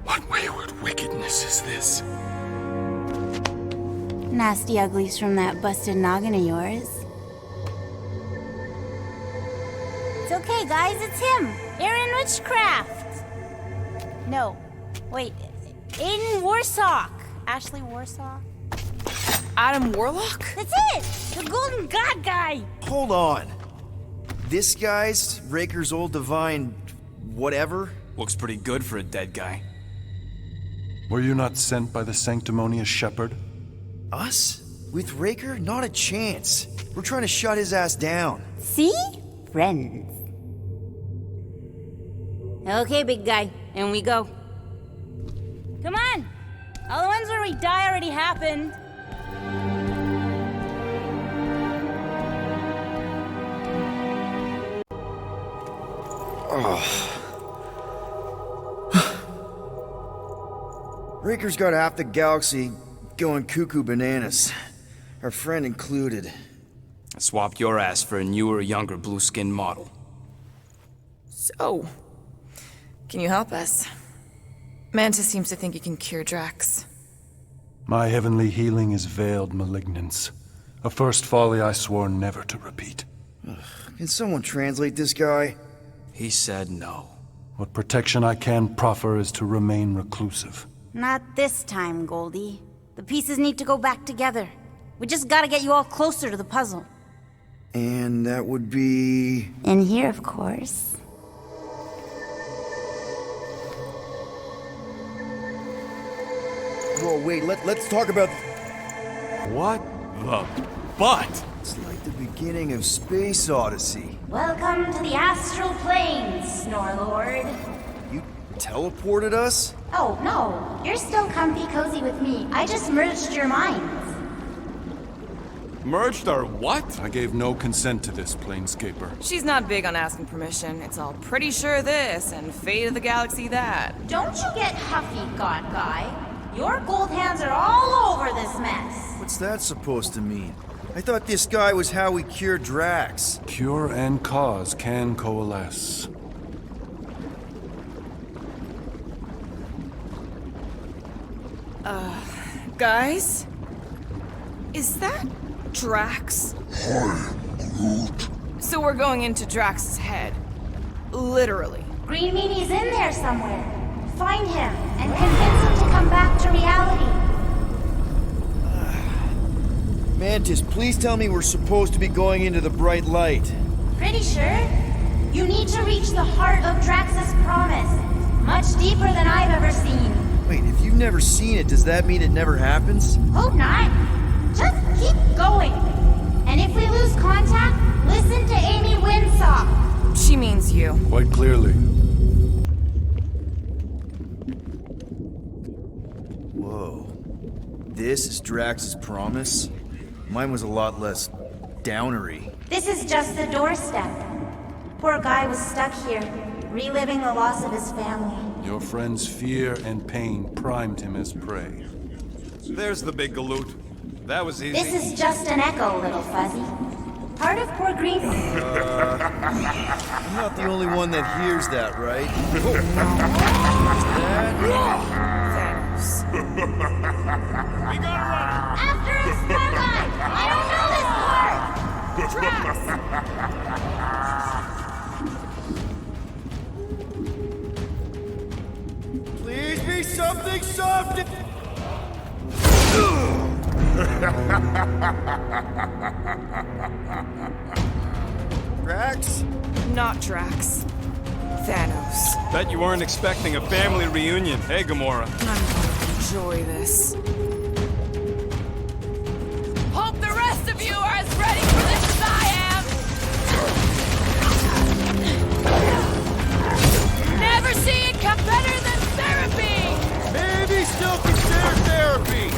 R: What wayward wickedness is this?
M: Nasty uglies from that busted noggin of yours. It's okay, guys, it's him! Aaron Witchcraft! No, wait, Aiden Warsock! Ashley Warsock?
I: Adam Warlock?
M: That's it! The Golden God guy!
E: Hold on. This guy's Raker's old divine... whatever?
C: Looks pretty good for a dead guy.
R: Were you not sent by the sanctimonious shepherd?
E: Us? With Raker? Not a chance. We're trying to shut his ass down.
M: See? Friends. Okay, big guy, and we go. Come on! All the ones where we die already happened.
E: Raker's got half the galaxy going cuckoo bananas. Our friend included.
C: I swapped your ass for a newer, younger blue-skinned model.
I: So, can you help us? Mantis seems to think he can cure Drax.
R: My heavenly healing is veiled malignance. A first folly I swore never to repeat.
E: Can someone translate this guy?
C: He said no.
R: What protection I can proffer is to remain reclusive.
M: Not this time, Goldie. The pieces need to go back together. We just gotta get you all closer to the puzzle.
E: And that would be...
M: In here, of course.
E: Whoa, wait, let's talk about...
C: What the butt?
E: It's like the beginning of Space Odyssey.
Q: Welcome to the astral planes, Snorlord.
E: You teleported us?
Q: Oh, no. You're still comfy cozy with me. I just merged your minds.
C: Merged our what?
R: I gave no consent to this, Planescaper.
I: She's not big on asking permission. It's all pretty sure this and fate of the galaxy that.
Q: Don't you get huffy, God Guy. Your gold hands are all over this mess.
E: What's that supposed to mean? I thought this guy was how we cured Drax.
R: Cure and cause can coalesce.
I: Guys? Is that Drax?
F: Hi, Groot.
I: So we're going into Drax's head. Literally.
Q: Green Meanie's in there somewhere. Find him and convince him to come back to reality.
E: Mantis, please tell me we're supposed to be going into the bright light.
Q: Pretty sure. You need to reach the heart of Drax's promise. Much deeper than I've ever seen.
E: Wait, if you've never seen it, does that mean it never happens?
Q: Hope not. Just keep going. And if we lose contact, listen to Amy Winsock.
I: She means you.
H: Quite clearly.
E: Whoa. This is Drax's promise? Mine was a lot less downery.
Q: This is just the doorstep. Poor guy was stuck here, reliving the loss of his family.
H: Your friend's fear and pain primed him as prey.
G: There's the big galoot. That was easy.
Q: This is just an echo, little fuzzy. Part of poor Green.
E: I'm not the only one that hears that, right?
I: Thanks.
G: We gotta run!
Q: After us, Starlight! I don't know this part! Drax!
E: Please be something soft! Drax?
I: Not Drax. Thanos.
G: Bet you weren't expecting a family reunion, hey, Gamora?
I: I'm gonna enjoy this. Hope the rest of you are as ready for this as I am! Never see it come better than therapy!
E: Maybe still consider therapy!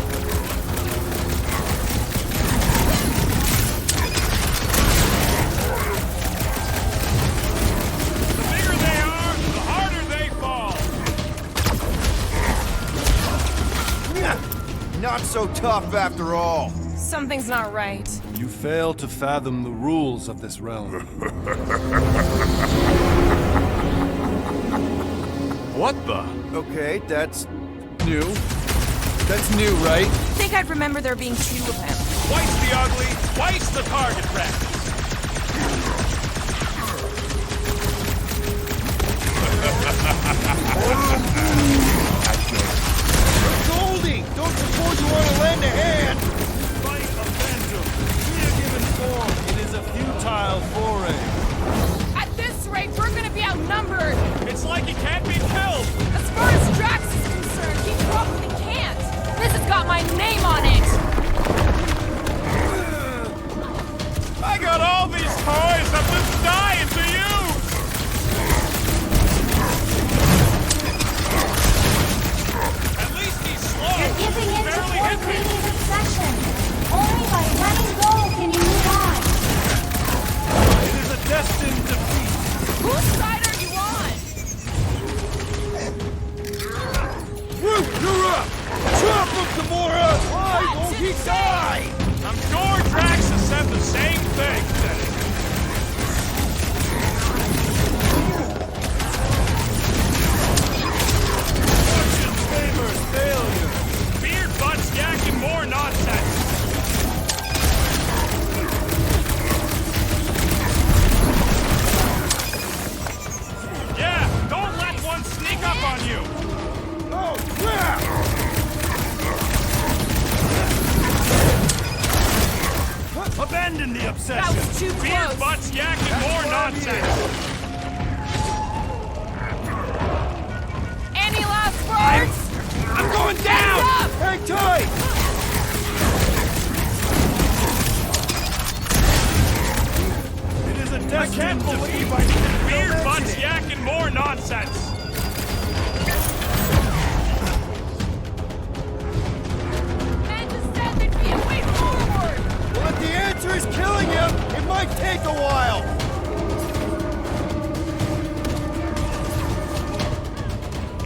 G: The bigger they are, the harder they fall!
E: Not so tough after all.
I: Something's not right.
H: You fail to fathom the rules of this realm.
G: What the?
E: Okay, that's new. That's new, right?
I: I think I'd remember there being two of him.
G: Twice the ugly, twice the target practice.
E: Goldie! Don't suppose you want to lend a hand?
G: Fight a phantom. In a given form, it is a futile foray.
I: At this rate, we're gonna be outnumbered!
G: It's like he can't be killed!
I: As far as Drax is concerned, he probably can't! This has got my name on it!
G: I got all these toys I'm just dying to use! At least he's slow!
Q: You're giving in to
G: Barely
Q: poor
G: hit me.
Q: Greeny's obsession. Only by letting go can you move on.
G: It is a destined defeat!
I: Whose side are you on?
E: Woo! You're up! Chop him, Gamora! Why won't he die?
G: I'm sure Drax has said the same thing, Dennis. Fortune favors failure. Beard butts yakking more nonsense. Yeah, don't let one sneak up on you.
E: Oh, crap!
G: Abandon the obsession.
I: That was too
G: Beard
I: close.
G: butts yakking more nonsense.
I: Any last words?
G: I'm going down!
I: Up!
E: Hang tight!
G: It is a I can't believe I did Beard butts yakking more nonsense.
I: Men just said there'd be a way forward!
E: Well, if the answer is killing him, it might take a while.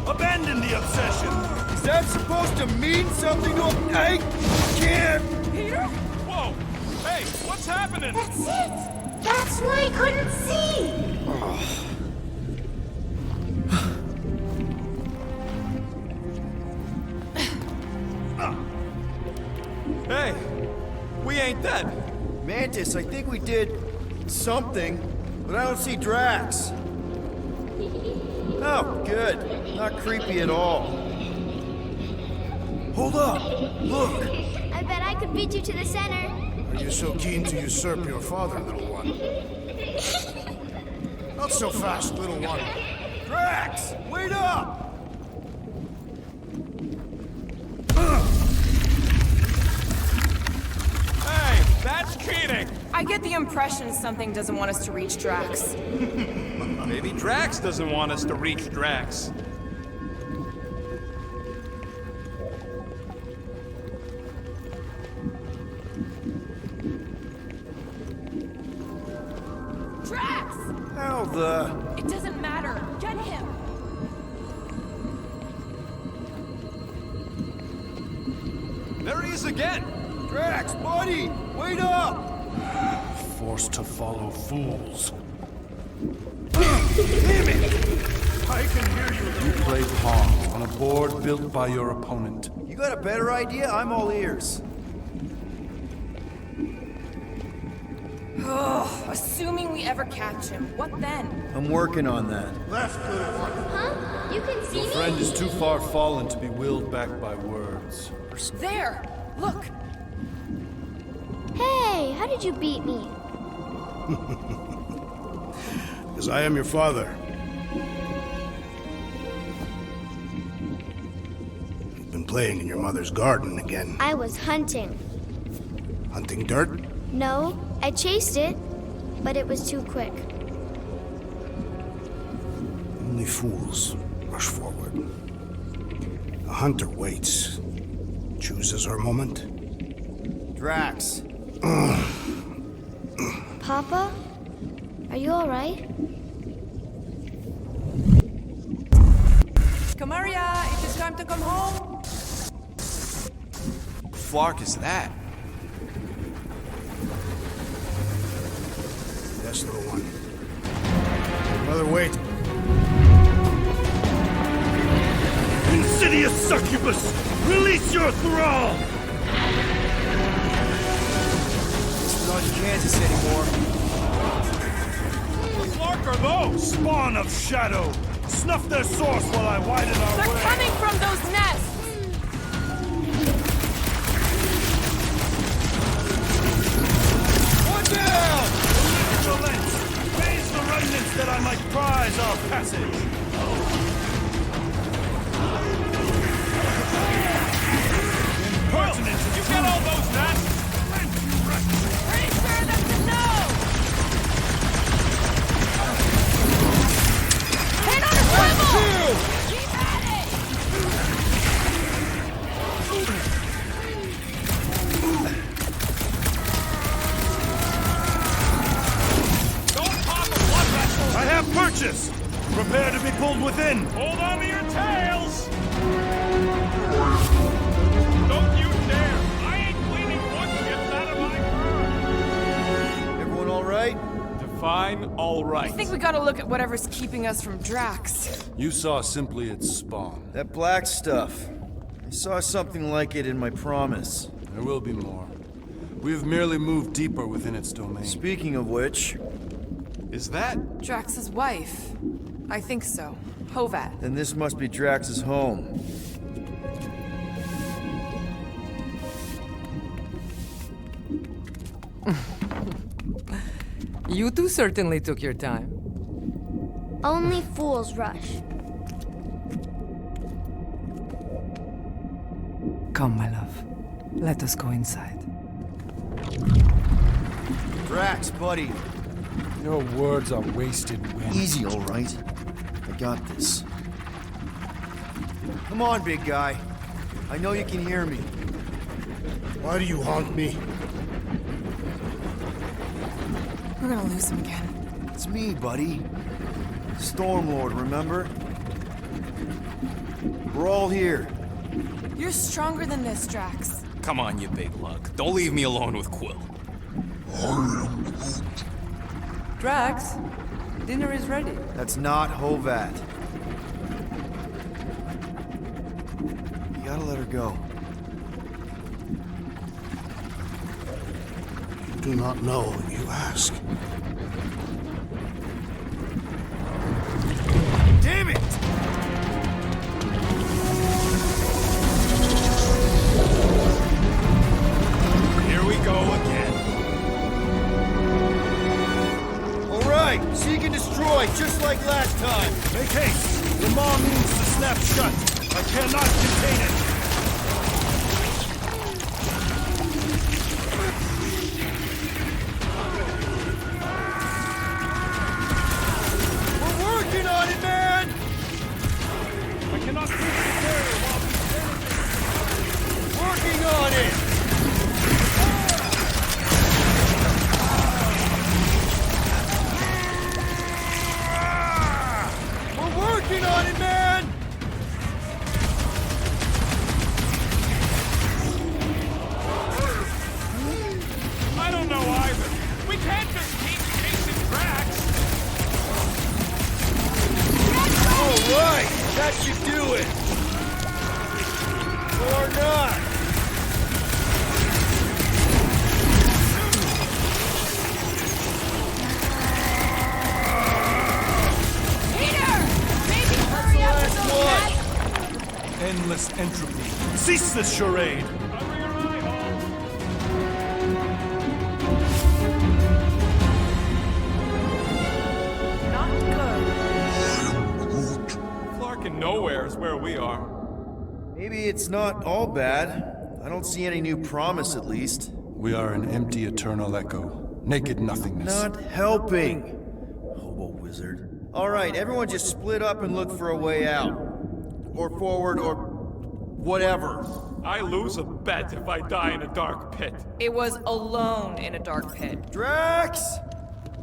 G: Abandon the obsession.
E: Is that supposed to mean something to him? I can't.
I: Peter?
G: Whoa! Hey, what's happening?
Q: That's it! That's why I couldn't see!
G: Hey, we ain't dead.
E: Mantis, I think we did something, but I don't see Drax. Oh, good. Not creepy at all. Hold up! Look!
Q: I bet I could beat you to the center.
R: Are you so keen to usurp your father, little one? Not so fast, little one.
E: Drax, wait up!
G: Hey, that's cheating!
I: I get the impression something doesn't want us to reach Drax.
G: Maybe Drax doesn't want us to reach Drax.
P: Drax!
E: How the...
P: It doesn't matter. Get him!
G: There he is again!
E: Drax, buddy, wait up!
S: Forced to follow fools.
E: Damn it!
S: I can hear you. You play pawn on a board built by your opponent.
E: You got a better idea? I'm all ears.
I: Oh, assuming we ever catch him, what then?
E: I'm working on that.
S: Left, little one.
Q: Huh? You can see
S: Your
Q: me?
S: friend is too far fallen to be willed back by words.
I: There! Look!
Q: Hey, how did you beat me?
R: Because I am your father. You've been playing in your mother's garden again.
Q: I was hunting.
R: Hunting dirt?
Q: No, I chased it, but it was too quick.
R: Only fools rush forward. A hunter waits. Chooses her moment.
E: Drax.
Q: Papa? Are you alright?
O: Kamaria, it is time to come home.
C: Flark is that?
R: Yes, little one. Mother, wait.
S: Insidious succubus! Release your thrall!
E: This is not Kansas anymore.
G: What the Flark are those?
S: Spawn of shadow! Snuff their source while I widen our
I: They're
S: way!
I: coming from those nests!
E: One down!
S: Vigilance! Raise the remnants that I might prize our passage! Impertinent!
G: You get all those nests?
P: Pretty sure that's a no! Hit on a swivel! Keep at it!
G: Don't pop a blood vessel!
S: I have purchased! Prepare to be pulled within!
G: Hold on to your tails! Don't you dare! I ain't cleaning wood chips out of my car!
E: Everyone all right?
G: Define all right.
I: I think we gotta look at whatever's keeping us from Drax.
S: You saw simply its spawn.
E: That black stuff. I saw something like it in my promise.
S: There will be more. We have merely moved deeper within its domain.
E: Speaking of which,
G: Is that?
I: Drax's wife. I think so. Hovat.
E: then this must be Drax's home.
O: You two certainly took your time.
Q: Only fools rush.
O: Come, my love. Let us go inside.
E: Drax, buddy.
S: Your words are wasted wind.
E: Easy, all right. I got this. Come on, big guy. I know you can hear me.
R: Why do you haunt me?
I: We're gonna lose him again.
E: It's me, buddy. Stormlord, remember? We're all here.
I: You're stronger than this, Drax.
C: Come on, you big lug. Don't leave me alone with Quill.
O: Drax, dinner is ready.
E: That's not Hovat. You gotta let her go.
R: You do not know, you ask.
E: Damn it!
G: Here we go again.
E: All right, seek and destroy. Just
S: time. Make haste! The maw means to snap shut. I cannot contain it.
E: We're working on it, man!
S: I cannot reach the barrier while
E: Working on it! We're working on it, man!
G: I don't know either. We can't just keep chasing tracks.
E: All right, that should do it. Or not.
P: Peter! Maybe hurry up with those guys.
S: endless entropy. Cease this charade!
I: Not good.
G: Flarkin' nowhere is where we are.
E: Maybe it's not all bad. I don't see any new promise, at least.
S: We are an empty eternal echo. Naked nothingness.
E: Not helping. Hobo wizard. All right, everyone just split up and look for a way out. Or forward, or whatever.
G: I lose a bet if I die in a dark pit.
I: It was alone in a dark pit.
E: Drax!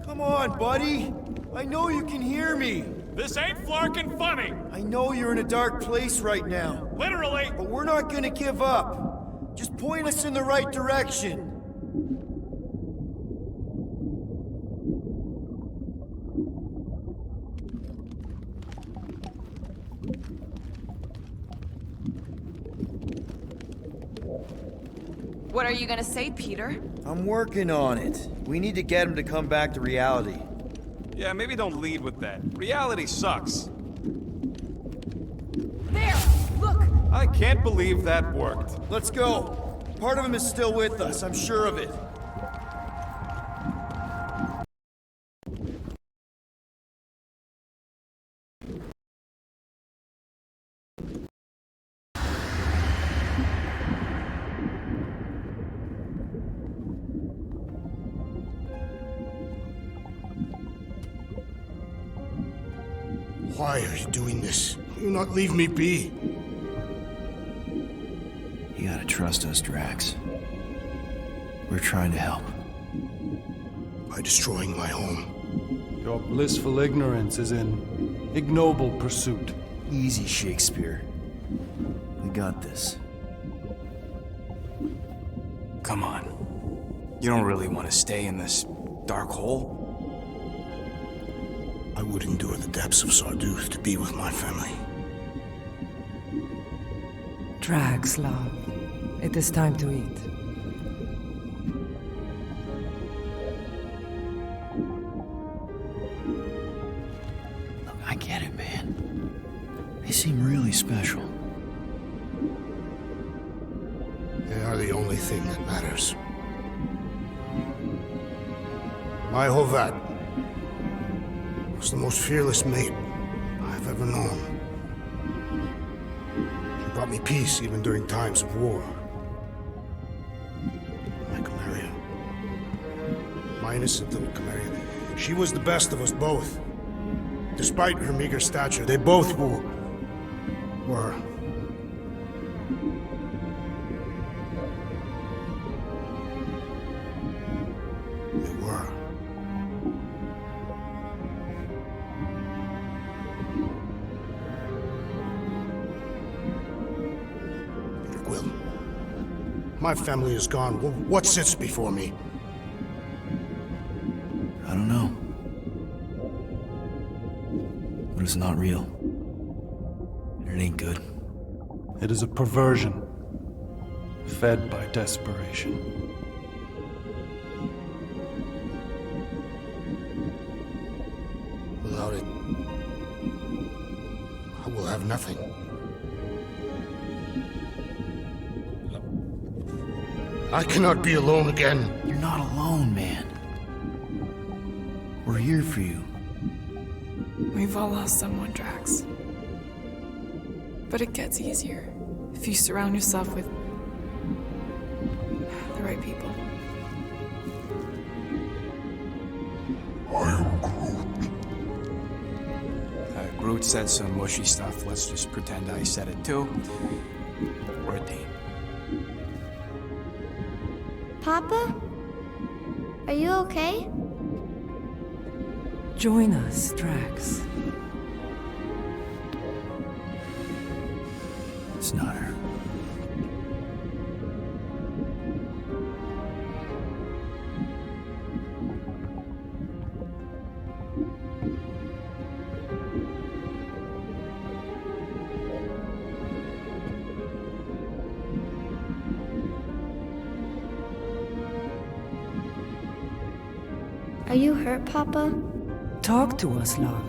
E: Come on, buddy. I know you can hear me.
G: This ain't Flarkin' funny.
E: I know you're in a dark place right now.
G: Literally.
E: But we're not gonna give up. Just point us in the right direction.
I: What are you gonna say, Peter?
E: I'm working on it. We need to get him to come back to reality.
G: Yeah, maybe don't lead with that. Reality sucks.
P: There! Look!
G: I can't believe that worked.
E: Let's go. Part of him is still with us, I'm sure of it.
R: Why are you doing this? Will you not leave me be?
N: You gotta trust us, Drax. We're trying to help.
R: By destroying my home.
S: Your blissful ignorance is in ignoble pursuit.
N: Easy, Shakespeare. We got this.
C: Come on. You don't really want to stay in this dark hole?
R: I would endure the depths of Sarduth to be with my family.
O: Drax, love. It is time to eat.
N: Look, I get it, man. They seem really special.
R: They are the only thing that matters. My Hovat was the most fearless mate I've ever known. She brought me peace even during times of war. My Camaria. My innocent little Camaria. She was the best of us both. Despite her meager stature, they both were. They were. Peter Quill. My family is gone. What sits before me?
N: I don't know. But it's not real. And it ain't good.
S: It is a perversion, fed by desperation.
R: Without it, I will have nothing. I cannot be alone again.
N: You're not alone, man. We're here for you.
O: We
T: We've all lost someone, Drax. But it gets easier if you surround yourself with the right people.
G: Groot said some mushy stuff. Let's just pretend I said it too. We're a team.
B: Papa? Are you okay?
O: Join us, Drax.
N: It's not her.
B: Are you hurt, Papa?
O: Talk to us, love.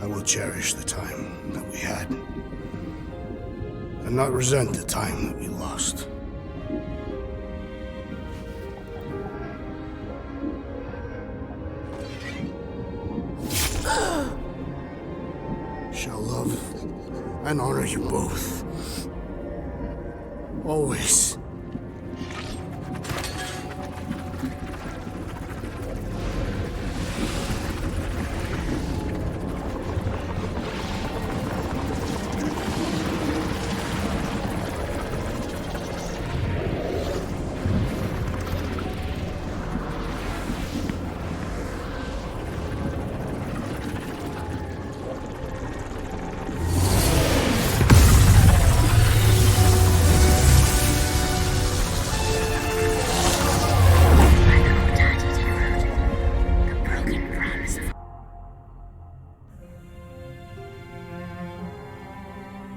R: I will cherish the time that we had, and not resent the time that we lost. Shall love and honor you both. Always.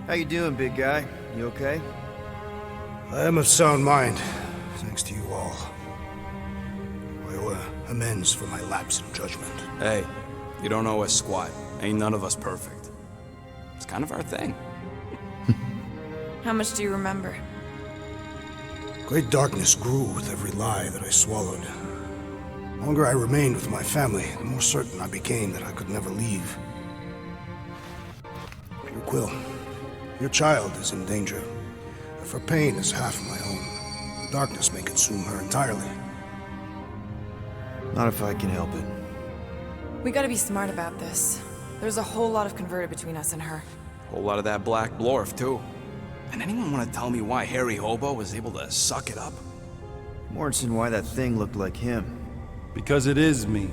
E: How you doing, big guy? You okay?
R: I am of sound mind, thanks to you all. I owe amends for my lapse in judgment.
C: Hey, you don't owe us squat. Ain't none of us perfect. It's kind of our thing.
I: How much do you remember?
R: Great darkness grew with every lie that I swallowed. The longer I remained with my family, the more certain I became that I could never leave. Peter Quill, your child is in danger. If her pain is half my own, the darkness may consume her entirely.
E: Not if I can help it.
I: We gotta be smart about this. There's a whole lot of converted between us and her.
C: Whole lot of that black blorf, too. And anyone want to tell me why Harry Hobo was able to suck it up?
E: Morrison, why that thing looked like him.
S: Because it is me.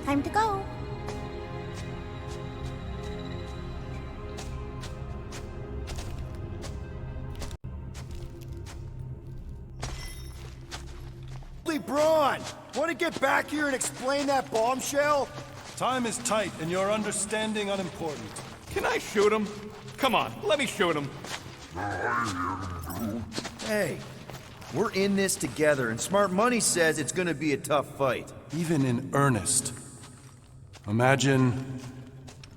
Q: Time to go.
E: Braun! Want to get back here and explain that bombshell?
S: Time is tight, and your understanding unimportant.
G: Can I shoot him? Come on, let me shoot him.
E: Hey, we're in this together, and Smart Money says it's gonna be a tough fight.
S: Even in earnest. Imagine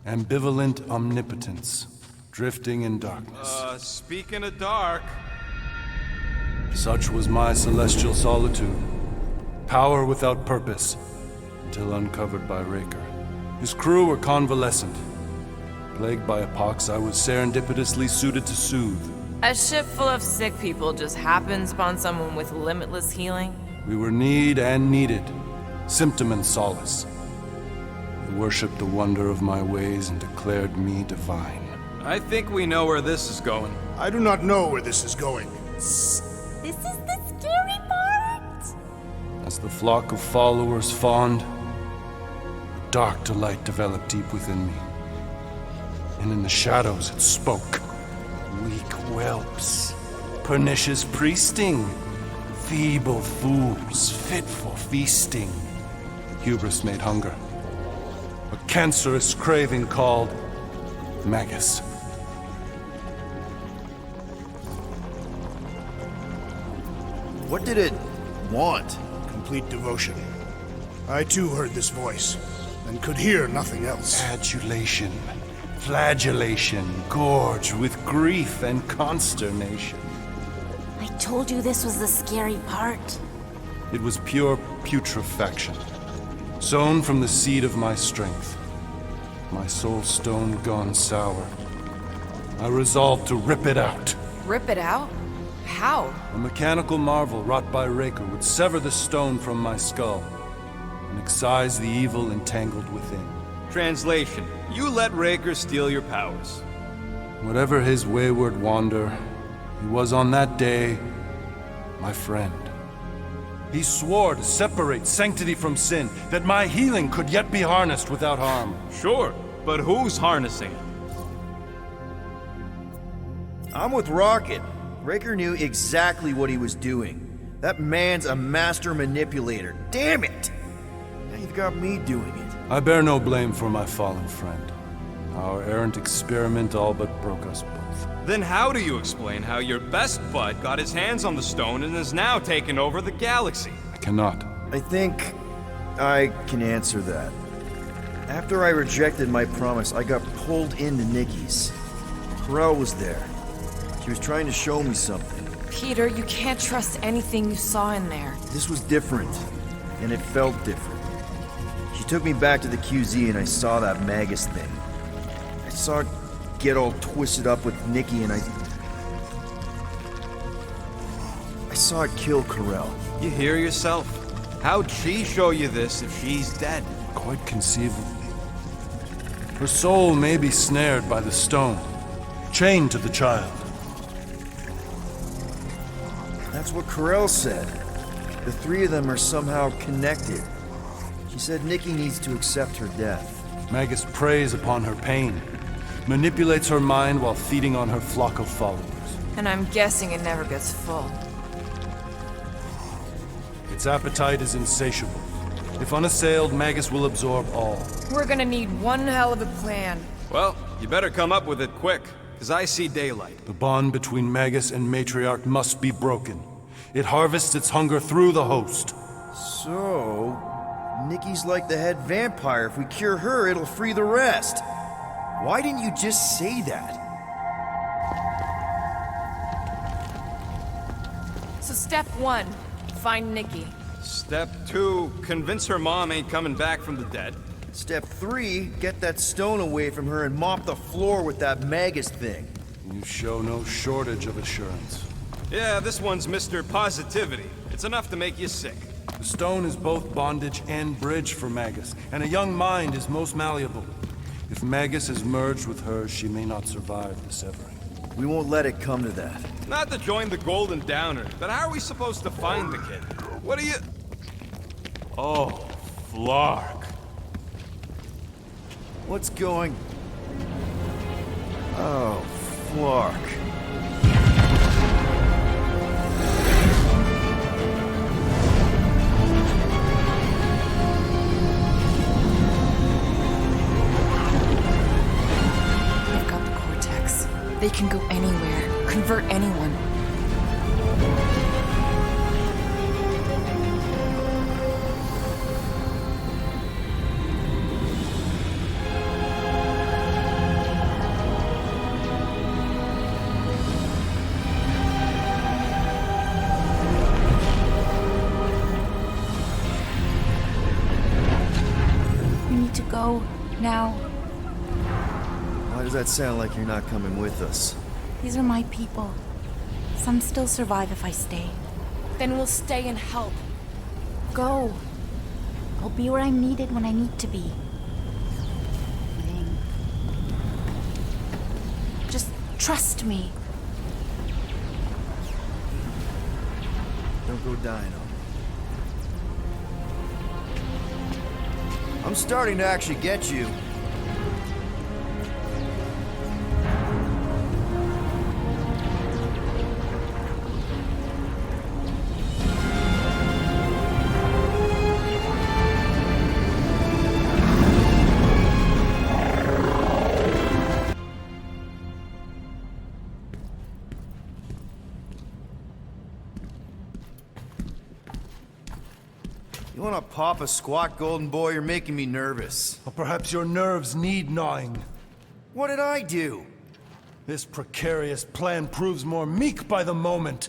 S: ambivalent omnipotence, drifting in darkness.
G: Speaking of dark...
S: Such was my celestial solitude. Power without purpose, until uncovered by Raker. His crew were convalescent. Plagued by a pox I was serendipitously suited to soothe.
I: A ship full of sick people just happens upon someone with limitless healing?
S: We were need and needed, symptom and solace. They worshipped the wonder of my ways and declared me divine.
G: I think we know where this is going.
R: I do not know where this is going.
Q: This is the scary part!
S: As the flock of followers fawned, a dark delight developed deep within me. And in the shadows it spoke. Weak whelps, pernicious priesting, Feeble fools, fit for feasting. Hubris made hunger. A cancerous craving called Magus.
E: What did it want?
R: Complete devotion. I too heard this voice, and could hear nothing else.
S: Adulation, flagellation, gorged with grief and consternation.
M: I told you this was the scary part.
S: It was pure putrefaction, sown from the seed of my strength. My soul stone gone sour. I resolved to rip it out.
I: Rip it out? How?
S: A mechanical marvel wrought by Raker would sever the stone from my skull and excise the evil entangled within.
G: Translation: you let Raker steal your powers.
S: Whatever his wayward wander, he was on that day my friend. He swore to separate sanctity from sin, that my healing could yet be harnessed without harm.
G: Sure, but who's harnessing it?
E: I'm with Rocket. Raker knew exactly what he was doing. That man's a master manipulator. Damn it! Now you've got me doing it.
S: I bear no blame for my fallen friend. Our errant experiment all but broke us both.
G: Then how do you explain how your best bud got his hands on the stone and is now taking over the galaxy?
S: I cannot.
E: I think I can answer that. After I rejected my promise, I got pulled into Nikki's. Corel was there. She was trying to show me something.
I: Peter, you can't trust anything you saw in there.
E: This was different, and it felt different. She took me back to the QZ and I saw that Magus thing. I saw it get all twisted up with Nikki and I saw it kill Corel.
G: You hear yourself? How'd she show you this if she's dead?
S: Quite conceivably. Her soul may be snared by the stone, chained to the child.
E: That's what Corel said. The three of them are somehow connected. She said Nikki needs to accept her death.
S: Magus preys upon her pain, manipulates her mind while feeding on her flock of followers.
I: And I'm guessing it never gets full.
S: Its appetite is insatiable. If unassailed, Magus will absorb all.
I: We're gonna need one hell of a plan.
G: Well, you better come up with it quick, because I see daylight.
S: The bond between Magus and Matriarch must be broken. It harvests its hunger through the host.
E: So, Nikki's like the head vampire. If we cure her, it'll free the rest. Why didn't you just say that?
I: So step 1, find Nikki.
G: Step 2, convince her mom ain't coming back from the dead.
E: Step 3, get that stone away from her and mop the floor with that Magus thing.
S: You show no shortage of assurance.
G: Yeah, this one's Mr. Positivity. It's enough to make you sick.
S: The stone is both bondage and bridge for Magus, and a young mind is most malleable. If Magus is merged with hers, she may not survive the severing.
E: We won't let it come to that.
G: Not to join the Golden Downer, but how are we supposed to find the kid? What are you... Oh, Flark.
E: What's going... Oh, Flark.
I: They've got the Cortex. They can go anywhere, convert anyone.
B: Go now.
E: Why does that sound like you're not coming with us?
B: These are my people. Some still survive if I stay.
I: Then we'll stay and help.
B: Go. I'll be where I'm needed when I need to be. Just trust me.
E: Don't go dying on me. I'm starting to actually get you. want to pop a squat, Golden Boy. You're making me nervous.
S: Or perhaps your nerves need gnawing.
E: What did I do?
S: This precarious plan proves more meek by the moment.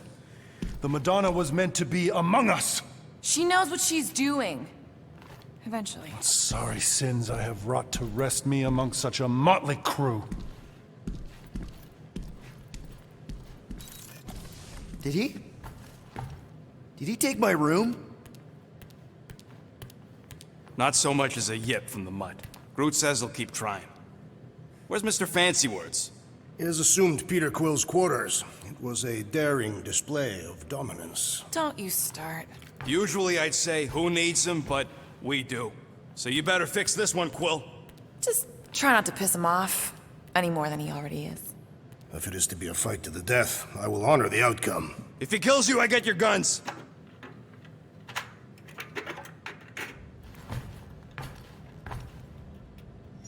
S: The Madonna was meant to be among us.
I: She knows what she's doing. Eventually.
S: Sorry sins I have wrought to wrest me among such a motley crew.
E: Did he? Did he take my room?
C: Not so much as a yip from the mud. Groot says he'll keep trying. Where's Mr. Fancy Words?
R: It is assumed Peter Quill's quarters. It was a daring display of dominance.
I: Don't you start.
C: Usually I'd say, who needs him, but we do. So you better fix this one, Quill.
I: Just try not to piss him off any more than he already is.
R: If it is to be a fight to the death, I will honor the outcome.
C: If he kills you, I get your guns.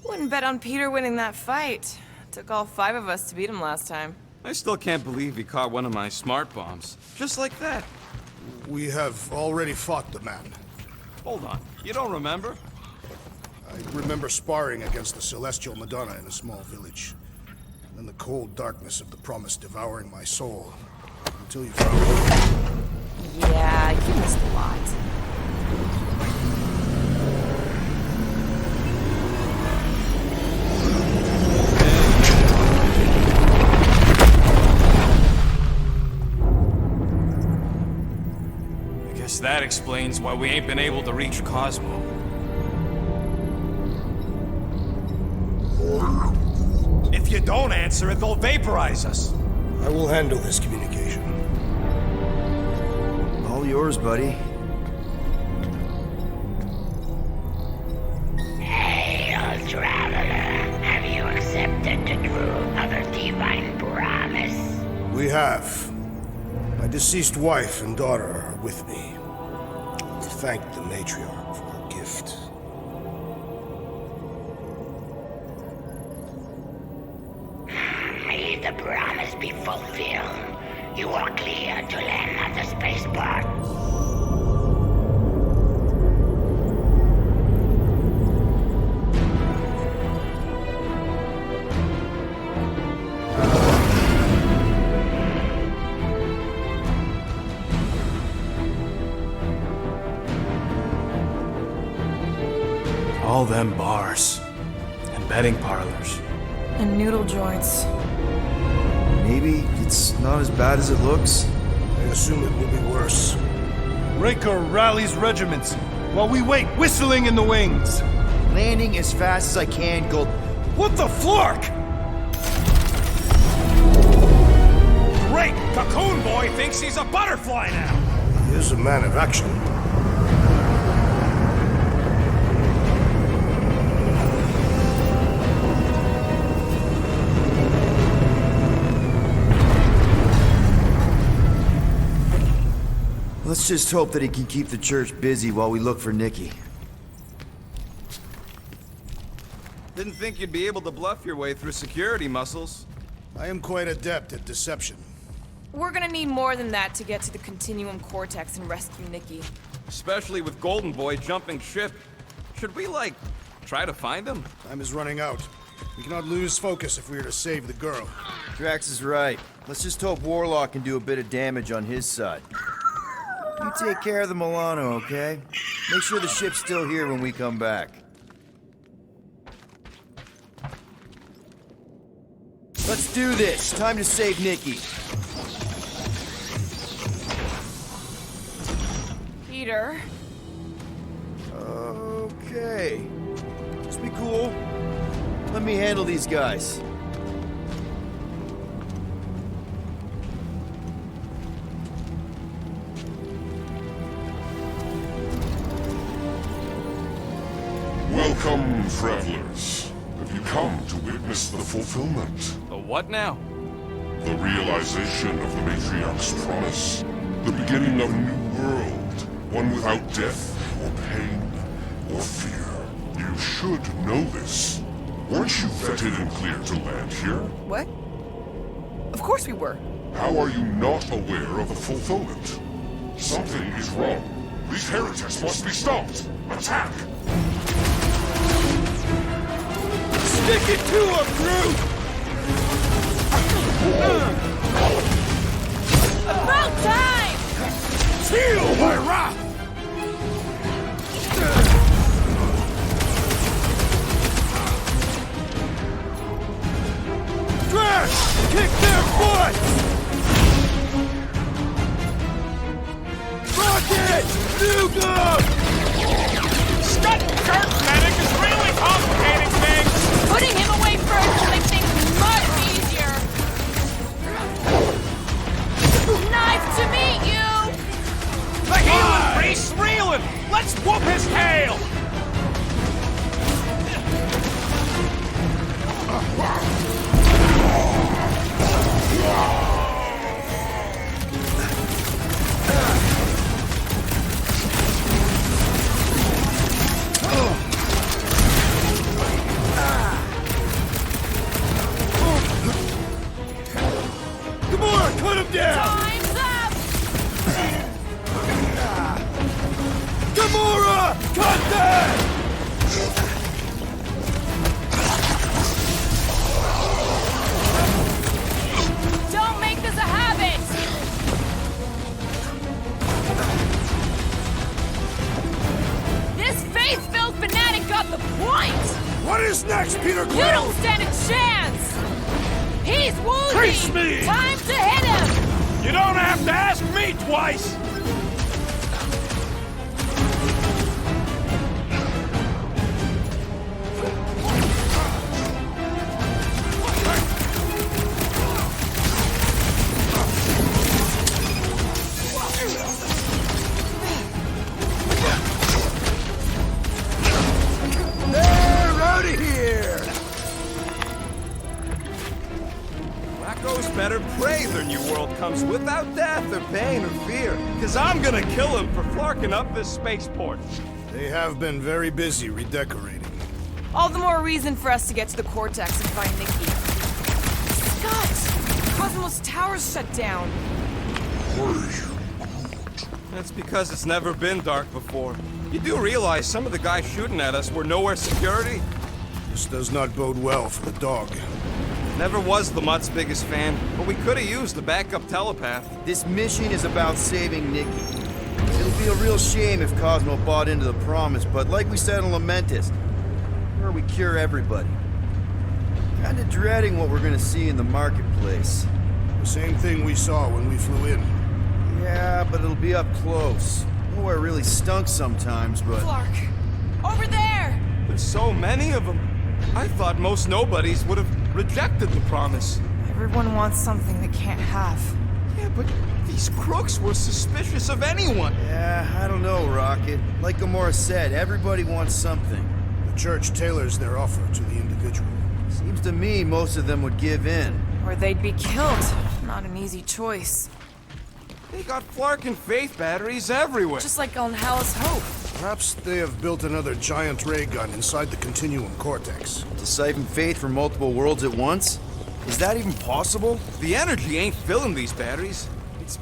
I: Wouldn't bet on Peter winning that fight. Took all 5 of us to beat him last time.
C: I still can't believe he caught one of my smart bombs. Just like that.
R: We have already fought the man.
C: Hold on. You don't remember?
R: I remember sparring against the Celestial Madonna in a small village. Then the cold darkness of the promise devouring my soul. Until you found me.
I: Yeah, you missed a lot.
C: I guess that explains why we ain't been able to reach Cosmo.
L: If you don't answer it, they'll vaporize us.
R: I will handle this communication.
E: All yours, buddy.
K: Hail, traveler. Have you accepted the truth of a divine promise?
R: We have. My deceased wife and daughter are with me. To thank the matriarch for her gift.
K: May the promise be fulfilled. You are clear to land at the spaceport.
C: All them bars. And betting parlors.
I: And noodle joints.
E: Maybe it's not as bad as it looks.
R: I assume it will be worse.
S: Raker rallies regiments, while we wait whistling in the wings.
E: Landing as fast as I can, Gold.
L: What the flark? Great! Cocoon Boy thinks he's a butterfly now!
R: He is a man of action.
E: Let's just hope that he can keep the church busy while we look for Nikki.
C: Didn't think you'd be able to bluff your way through security muscles.
R: I am quite adept at deception.
I: We're gonna need more than that to get to the Continuum Cortex and rescue Nikki.
C: Especially with Golden Boy jumping ship. Should we, like, try to find him?
R: Time is running out. We cannot lose focus if we are to save the girl.
E: Drax is right. Let's just hope Warlock can do a bit of damage on his side. You take care of the Milano, okay? Make sure the ship's still here when we come back. Let's do this. Time to save Nikki.
I: Peter.
E: Okay. Just be cool. Let me handle these guys.
F: Welcome, travelers. Have you come to witness the fulfillment?
C: The what now?
F: The realization of the Matriarch's promise. The beginning of a new world. One without death, or pain, or fear. You should know this. Weren't you vetted and cleared to land here?
I: What? Of course we were.
F: How are you not aware of the fulfillment? Something is wrong. These heretics must be stopped! Attack!
E: Stick it to him, Groot!
P: About time!
E: Seal my wrath! Drash! Kick their butts! Rocket! Nuke 'em!
L: Scott Kirk Medic is really complicating things!
P: Putting him away first will make things much easier. Nice to meet you!
L: The healing priest's reeling! Let's whoop his tail!
E: Gamora, cut him down!
P: Time's up!
E: Gamora, cut that!
P: Don't make this a habit! This faith-filled fanatic got the point!
E: What is next, Peter Quill?
P: You don't stand a chance! He's wounded!
E: Face me!
P: Time to hit him!
L: You don't have to ask me twice!
E: They're out of here!
G: Wacko's better pray their new world comes without death or pain or fear. Cause I'm gonna kill him for flarking up this spaceport.
R: They have been very busy redecorating.
I: All the more reason for us to get to the Cortex and find Nikki. Scott! Cosmos Tower's shut down.
G: That's because it's never been dark before. You do realize some of the guys shooting at us were nowhere security?
R: This does not bode well for the dog.
G: Never was the Mutt's biggest fan, but we could have used a backup telepath.
E: This mission is about saving Nikki. It'll be a real shame if Cosmo bought into the promise, but like we said in Lamentus, where we cure everybody. Kinda dreading what we're gonna see in the marketplace.
R: The same thing we saw when we flew in.
E: Yeah, but it'll be up close. Nowhere really stunk sometimes, but...
I: Clark! Over there!
G: There's so many of them. I thought most nobodies would have rejected the promise.
I: Everyone wants something they can't have.
G: Yeah, but these crooks were suspicious of anyone.
E: Yeah, I don't know, Rocket. Like Gamora said, everybody wants something.
R: The church tailors their offer to the individual.
E: Seems to me most of them would give in.
I: Or they'd be killed. Not an easy choice.
G: They got Flark and Faith batteries everywhere.
I: Just like on Hallis Hope.
R: Perhaps they have built another giant ray gun inside the Continuum Cortex.
E: To siphon Faith from multiple worlds at once? Is that even possible?
G: The energy ain't filling these batteries. It's...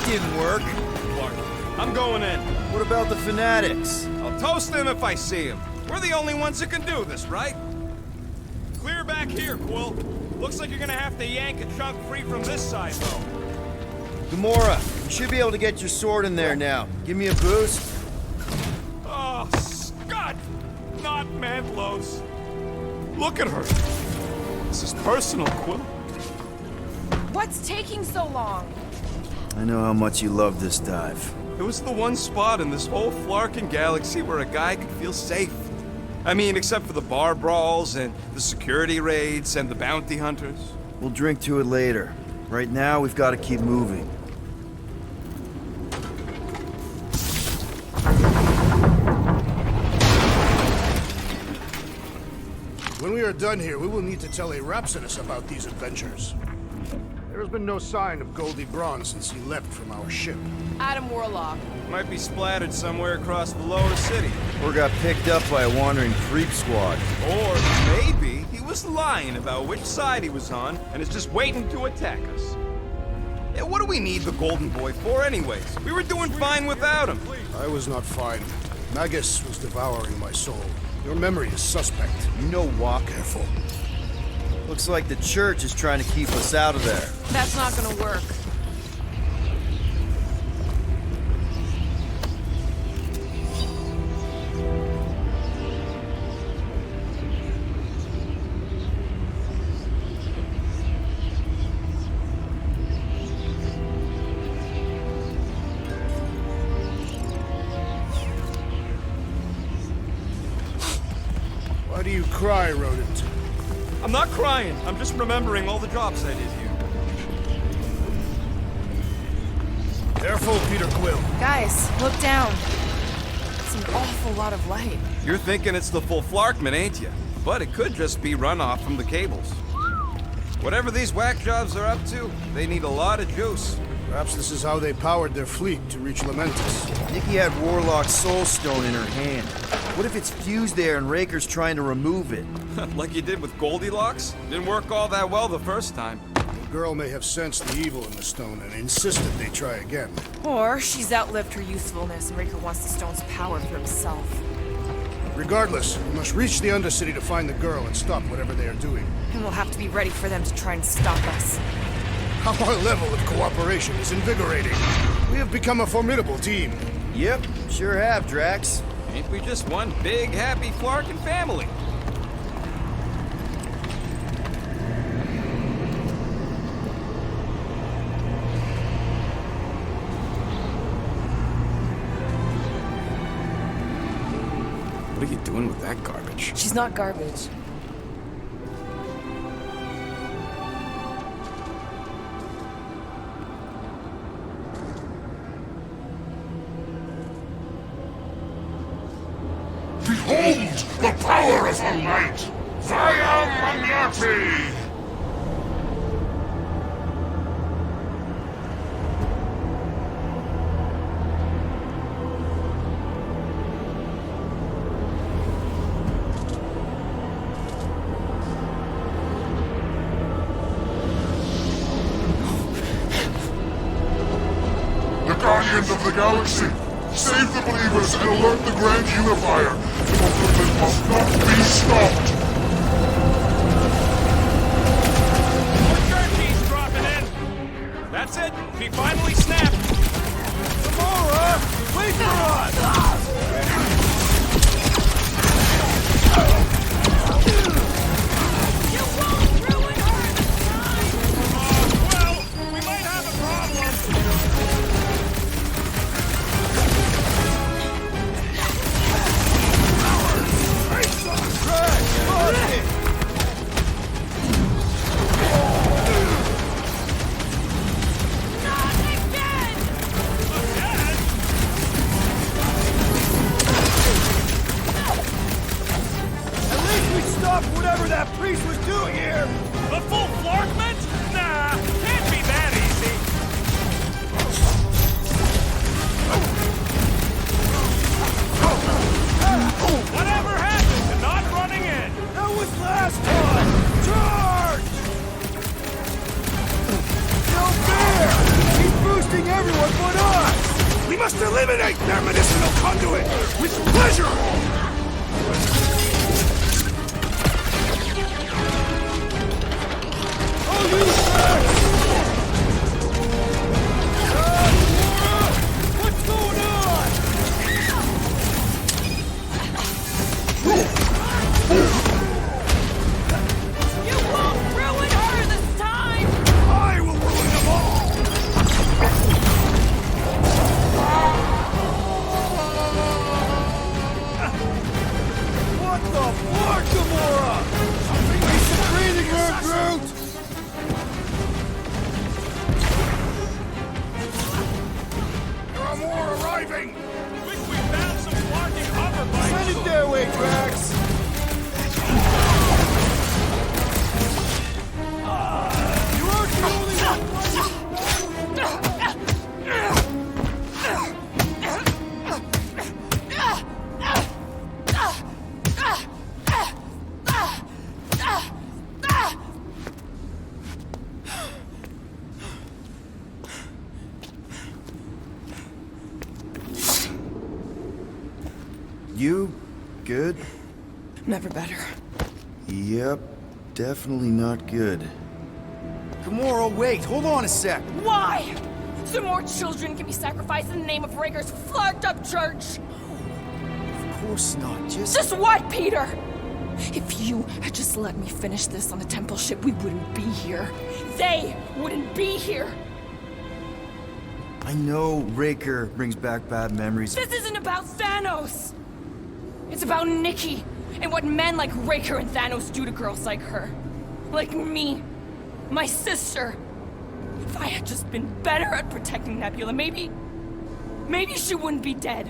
E: didn't work.
G: Clark, I'm going in.
E: What about the fanatics?
G: I'll toast them if I see them. We're the only ones who can do this, right? Clear back here, Quill. Looks like you're gonna have to yank a chunk free from this side, though.
E: Gamora, you should be able to get your sword in there now. Give me a boost.
G: Oh, Scott! Not Mantlos. Look at her. This is personal, Quill.
I: What's taking so long?
E: I know how much you love this dive.
G: It was the one spot in this whole Flarkin galaxy where a guy could feel safe. I mean, except for the bar brawls and the security raids and the bounty hunters.
E: We'll drink to it later. Right now, we've got to keep moving.
R: When we are done here, we will need to tell a Rhapsodus about these adventures. There has been no sign of Goldie Braun since he left from our ship.
I: Adam Warlock.
G: Might be splattered somewhere across the lower city.
E: Or got picked up by a wandering creep squad.
G: Or maybe he was lying about which side he was on and is just waiting to attack us. Yeah, what do we need the Golden Boy for anyways? We were doing fine without him.
R: I was not fine. Magus was devouring my soul. Your memory is suspect.
E: You know what?
R: Careful.
E: Looks like the church is trying to keep us out of there.
I: That's not gonna work.
R: Why do you cry, rodent?
G: I'm not crying. I'm just remembering all the jobs I did here.
R: Careful, Peter Quill.
I: Guys, look down. It's an awful lot of light.
G: You're thinking it's the full Flarkman, ain't you? But it could just be runoff from the cables. Whatever these whack jobs are up to, they need a lot of juice.
R: Perhaps this is how they powered their fleet to reach Lamentus.
E: Nikki had Warlock's soul stone in her hand. What if it's fused there and Raker's trying to remove it?
G: Like you did with Goldilocks? Didn't work all that well the first time.
R: The girl may have sensed the evil in the stone and insisted they try again.
I: Or she's outlived her usefulness and Raker wants the stone's power for himself.
R: Regardless, we must reach the Undercity to find the girl and stop whatever they are doing.
I: And we'll have to be ready for them to try and stop us.
R: Our level of cooperation is invigorating. We have become a formidable team.
E: Yep, sure have, Drax.
G: Ain't we just one big, happy Flarkin family? What are you doing with that garbage?
I: She's not garbage.
F: Behold the power of the light! Via Magnati! The Guardians of the Galaxy! Save the believers and alert the Grand Unifier! The movement must not be stopped!
G: More turkeys dropping in! That's it! She finally snapped! Gamora! Wait for us!
P: You won't ruin her this time!
G: Well, we might have a problem!
P: Not again!
G: Again?
E: protecting everyone but us!
R: We must eliminate their medicinal conduit with pleasure!
E: Oh, you sacks! What's going on?
P: You won't ruin her this time!
R: I will ruin them all!
E: What the fuck, Gamora? Need some breathing room, Groot!
R: There are more arriving!
G: We found some walking hover bikes.
E: Send it their way, Drax! You aren't the only one fighting. You good?
I: Never better.
E: Yep, definitely not good. Gamora, wait, hold on a sec.
P: Why? So more children can be sacrificed in the name of Raker's flagged up church?
E: Of course not,
P: Just what, Peter? If you had just let me finish this on the temple ship, we wouldn't be here. They wouldn't be here.
E: I know Raker brings back bad memories.
P: This isn't about Thanos. It's about Nikki and what men like Raker and Thanos do to girls like her. Like me. My sister. If I had just been better at protecting Nebula, maybe she wouldn't be dead.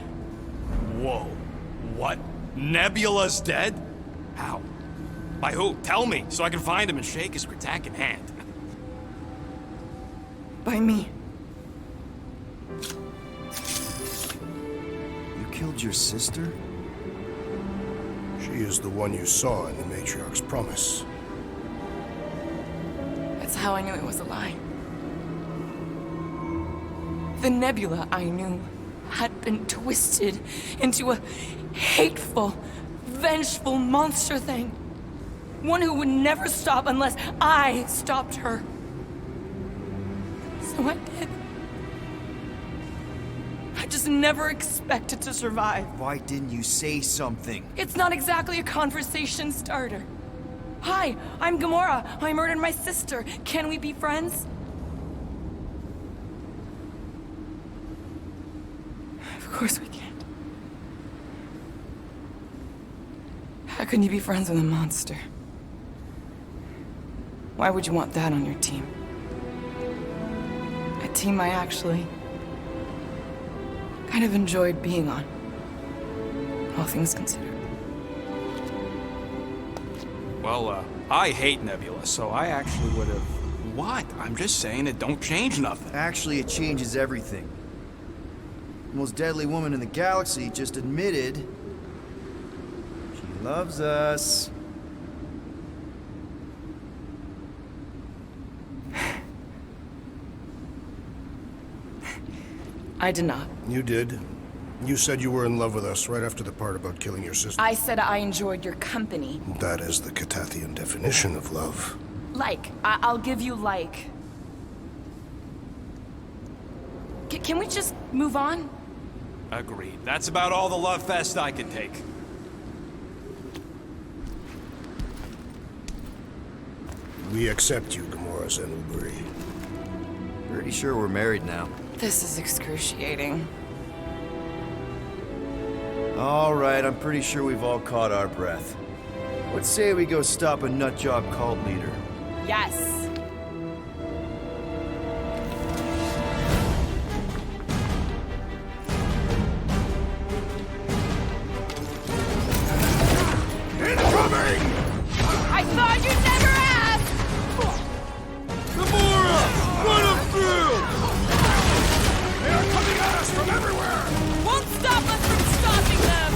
G: Whoa. What? Nebula's dead? How? By who? Tell me, so I can find him and shake his Kratak in hand.
I: By me.
E: You killed your sister?
R: She is the one you saw in the Matriarch's promise.
I: That's how I knew it was a lie. The Nebula I knew had been twisted into a hateful, vengeful monster thing. One who would never stop unless I stopped her. So I did. I just never expected to survive.
E: Why didn't you say something?
I: It's not exactly a conversation starter. Hi, I'm Gamora. I murdered my sister. Can we be friends? Of course we can't. How can you be friends with a monster? Why would you want that on your team? A team I actually kind of enjoyed being on, all things considered.
G: Well, I hate Nebula, so I actually would have... What? I'm just saying it don't change nothing.
E: Actually, it changes everything. The most deadly woman in the galaxy just admitted she loves us.
I: I did not.
R: You did. You said you were in love with us right after the part about killing your sister.
I: I said I enjoyed your company.
R: That is the Catathian definition of love.
I: Like. I'll give you like. Can we just move on?
G: Agreed. That's about all the love fest I can take.
R: We accept you, Gamora Zenuburi.
E: Pretty sure we're married now.
I: This is excruciating.
E: All right, I'm pretty sure we've all caught our breath. Let's say we go stop a nutjob cult leader.
I: Yes.
R: Incoming!
P: I thought you'd never ask!
E: Gamora! Run him through!
R: They are coming at us from everywhere!
P: Won't stop us from stopping them!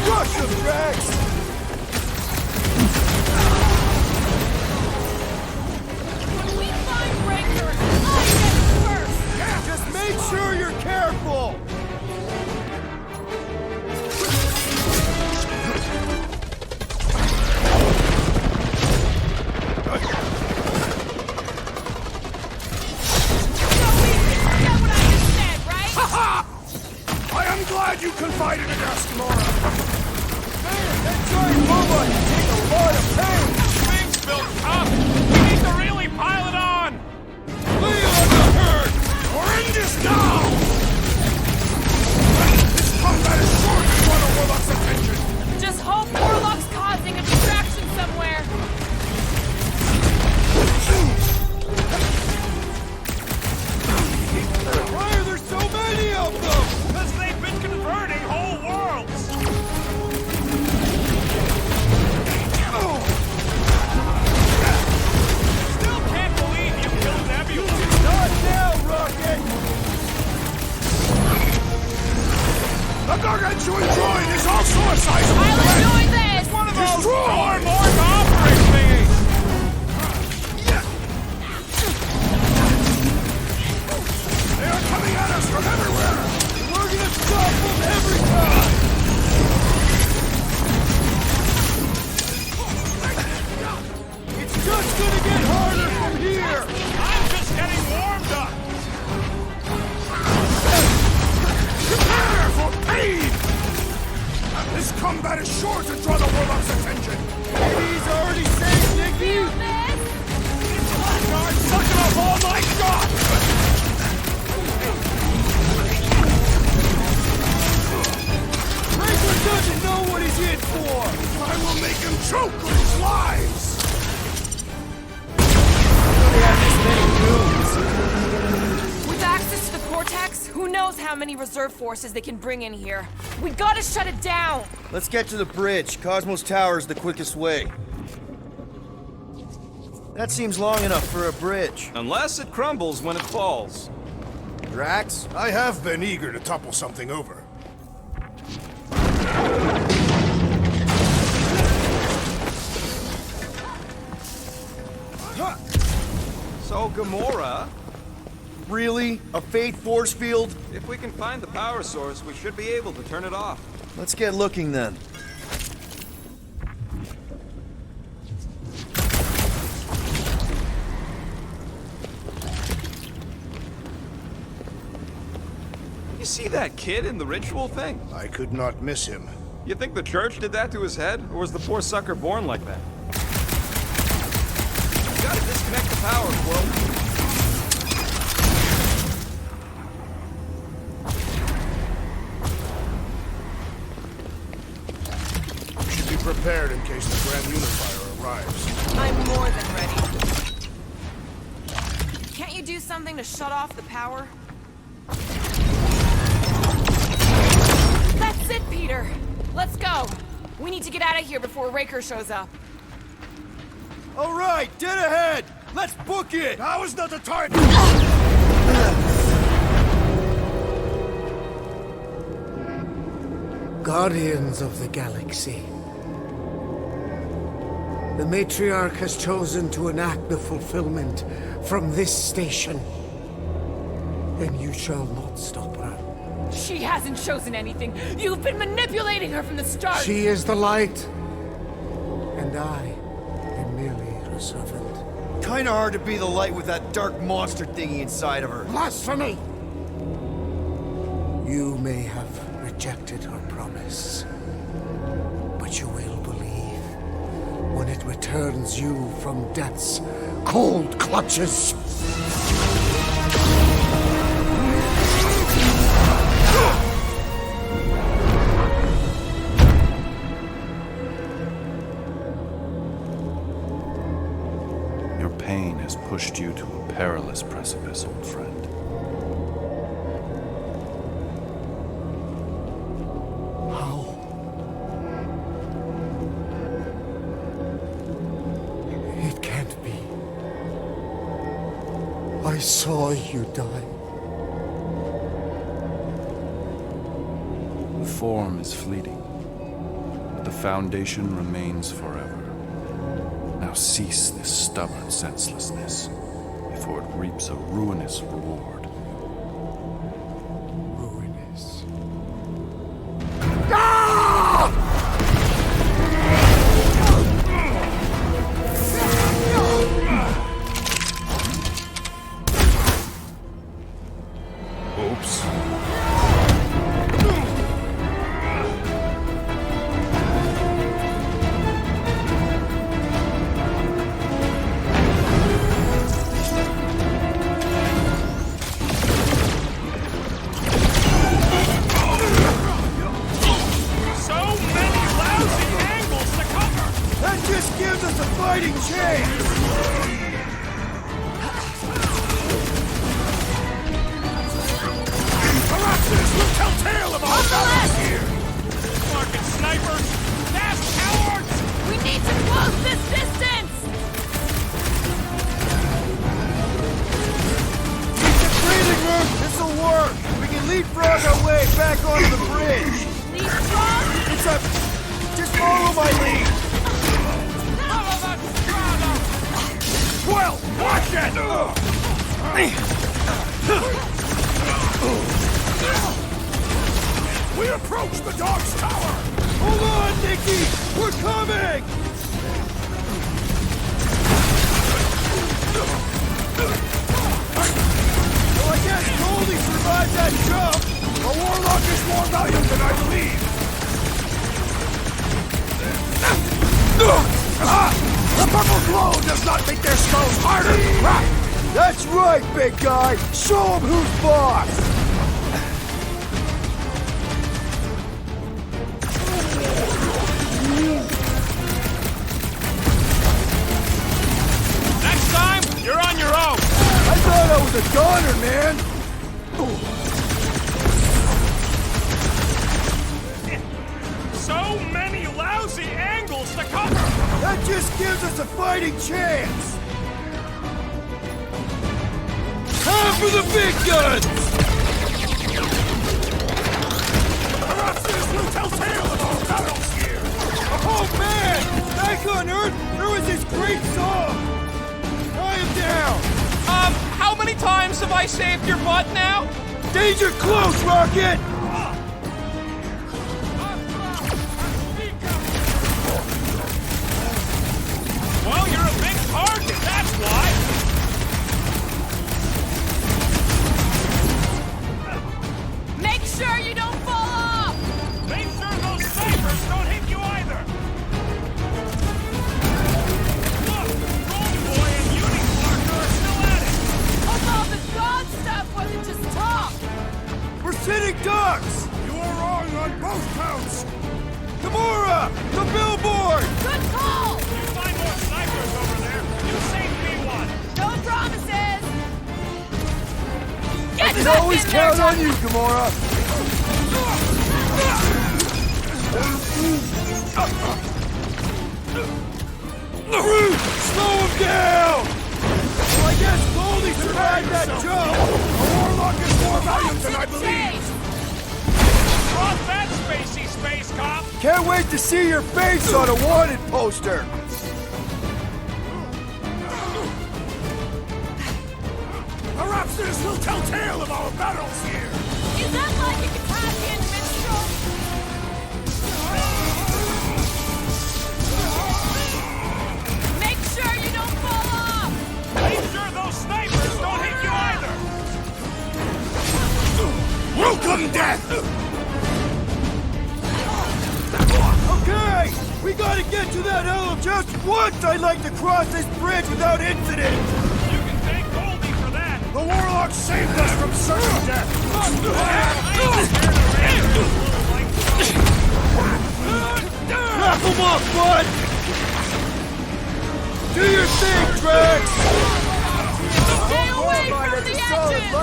E: Rush him, Drax!
R: glad you confided in us, Gamora!
G: Man, that giant robot can take a lot of pain! Things built up! We need to really pile it on! Leon the herd!
R: We're in this now! This combat is short to draw the Warlock's attention!
P: Just hope Warlock's causing a distraction somewhere.
G: Why are there so many of them? Because they've been converting whole worlds! Still can't believe you killed Nebula! Not now, Rocket!
R: The gargantuan droid is also a sizable
P: I'll
R: threat!
P: enjoy this!
G: One of those
R: Destroy!
G: more operate thingies!
R: They are coming at us from everywhere!
G: We're gonna stop them every time! It's just gonna get harder from here! I'm just getting warmed up!
R: Prepare for pain! This combat is sure to draw the Warlock's attention!
G: Maybe he's already saved Nikki! Blackguard sucking up all my shots! Raker doesn't know what he's in for!
R: I will make him choke with his lies!
P: With access to the Cortex, who knows how many reserve forces they can bring in here. We gotta shut it down!
E: Let's get to the bridge. Cosmos Tower is the quickest way. That seems long enough for a bridge.
G: Unless it crumbles when it falls.
E: Drax?
R: I have been eager to topple something over.
G: So, Gamora,
E: Really? A Fate force field?
G: if we can find the power source, we should be able to turn it off.
E: Let's get looking then.
G: You see that kid in the ritual thing?
R: I could not miss him.
G: You think the church did that to his head, or was the poor sucker born like that? You gotta disconnect the power, Quill.
R: We should be prepared in case the Grand Unifier arrives.
I: I'm more than ready. Can't you do something to shut off the power?
P: That's it, Peter! Let's go! We need to get out of here before Raker shows up.
E: All right, dead ahead! Let's book it!
R: Now is not the time!
J: Guardians of the Galaxy. The Matriarch has chosen to enact the fulfillment from this station. And you shall not stop her.
P: She hasn't chosen anything. You've been manipulating her from the start.
J: She is the light. And I am merely her servant.
E: Kinda hard to be the light with that dark monster thingy inside of her.
J: Blasphemy! You may have rejected her promise, but you will believe when it returns you from death's cold clutches.
S: Your pain has pushed you to a perilous precipice, old friend.
J: It can't be. I saw you die.
S: The form is fleeting, but the foundation remains forever. Now cease this stubborn senselessness, before it reaps a ruinous reward.
J: Ruinous.
S: Oops.
E: leapfrog our way back onto the bridge.
Q: Leapfrog?
E: It's a... Just follow my lead.
L: Well, watch it! We approach the dog's tower!
E: Hold on, Nicky! We're coming! Well, I guess Goldie survived that jump.
L: A warlock is more valuable than I believe. The purple glow does not make their skulls harder to crack!
E: That's right, big guy! Show 'em who's boss!
G: Next time, you're on your own!
E: I thought I was a goner, man!
G: So many lousy angles to cover!
E: That just gives us a fighting chance! Time for the big guns!
L: Perhaps this will tell tale of our battles here!
E: Oh man! Back on Earth, there was this great song! Tie him down!
G: How many times have I saved your butt now?
E: Danger close, Rocket!
G: Well, you're a big target, that's why!
P: Make sure you don't fall off!
G: Make sure those snipers don't hit you either! Look! Golden Boy and Unicorn are still at it!
P: Although the god stuff wasn't just talk!
E: We're sitting ducks!
L: You are wrong on both counts!
E: Gamora! The billboard!
P: Good call!
G: You find more snipers over there, you save me one!
P: No promises! Get
E: I can
P: back
E: always
P: in there,
E: count on
P: Doc!
E: you, Gamora! Slow him down! Well, I guess Goldie survived that jump!
L: A warlock is more valuable than I believe!
G: Cross that spacey space cop!
E: Can't wait to see your face on a wanted poster!
L: Perhaps this will tell tale of our battles here!
P: Is that like a Kentuckian minstrel? Make sure you don't fall off!
G: Make sure those snipers don't hit you either!
L: Welcome, death!
E: Okay! We gotta get to that hill just once! I'd like to cross this bridge without incident!
G: You can thank Goldie for that!
L: The warlock saved us from certain death!
E: Knock him off, bud! Do your thing, Drax!
P: Stay away from the edges!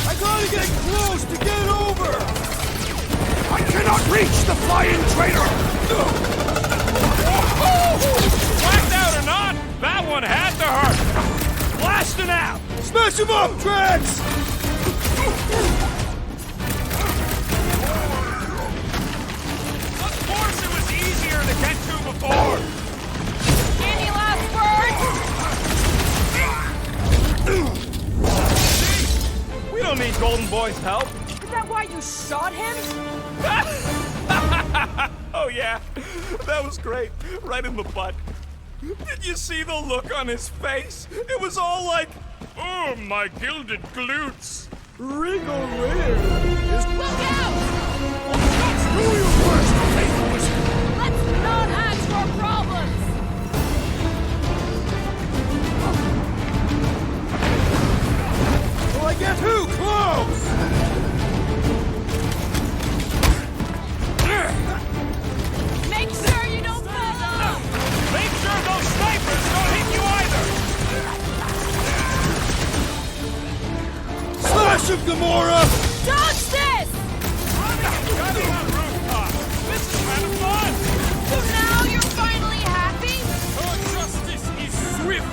E: I gotta get close to get over!
L: I cannot reach the flying traitor!
G: Whacked out or not, that one had to hurt! Blasting out!
E: Smash him up, Drax!
G: Of course it was easier to get to before!
P: Any last words?
G: We don't need Golden Boy's help!
P: Is that why you shot him?
G: Oh yeah, that was great. Right in the butt. Did you see the look on his face? It was all like, oh, my gilded glutes.
E: Wriggle weird.
P: Look out!
L: Do your worst, faithless!
P: Let's not add to our problems!
E: Well, I get who close!
P: Make sure you don't fall off!
G: Make sure those snipers don't hit you either.
E: Slash him, Gamora!
P: Dodge this!
G: Got him on rooftop. This is kind of fun.
P: So now you're finally happy?
G: Our justice is swift.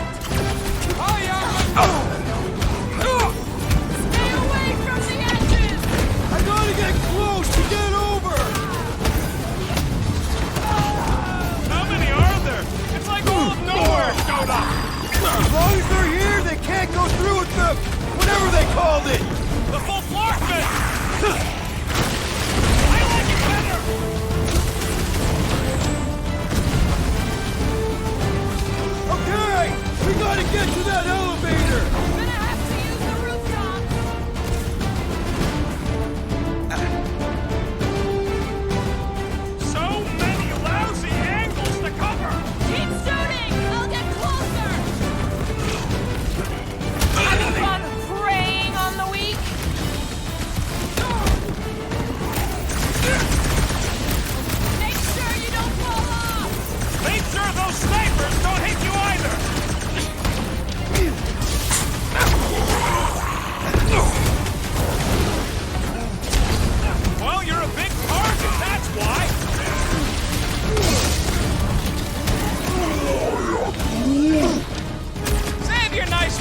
P: Stay away from the edges!
E: I got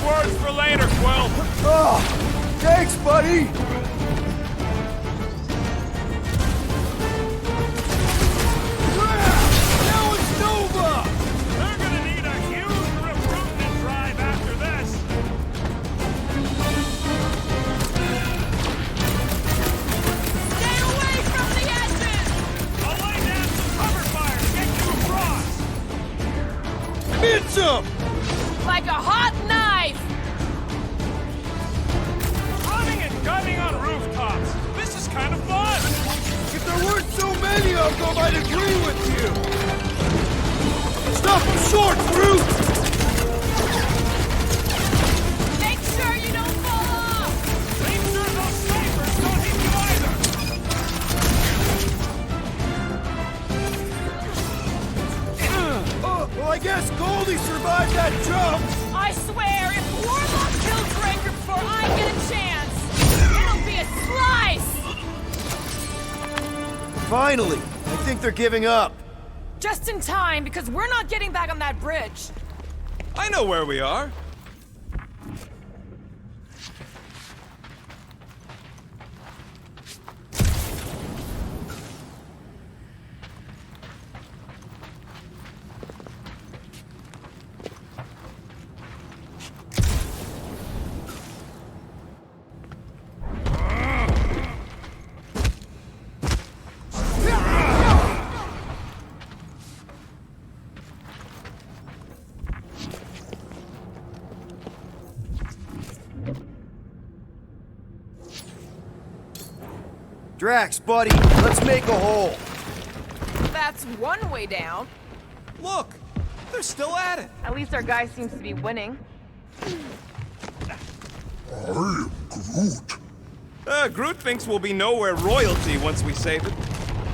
G: Last words for later, Quill.
E: Oh, thanks, buddy. Now it's Nova.
G: They're gonna need a huge recruitment drive after this.
Q: Stay away from the edges!
G: I'll lay down some cover fire to get you across.
E: Hit some.
P: Like a hot knife!
G: Running and gunning on rooftops. This is kind of fun.
E: If there weren't so many of them, I'd agree with you. Stop them short, Groot.
P: Make sure you don't fall off!
G: Make sure those snipers don't hit you either.
E: Oh, well, I guess Goldie survived that jump.
P: I swear, if Warlock kills Raker before I get a chance, it'll be a slice!
E: Finally, I think they're giving up.
P: Just in time, because we're not getting back on that bridge.
C: I know where we are.
E: Drax, buddy, let's make a hole.
I: That's one way down.
C: Look, they're still at it.
I: At least our guy seems to be winning.
F: I am Groot.
C: Groot thinks we'll be nowhere royalty once we save it.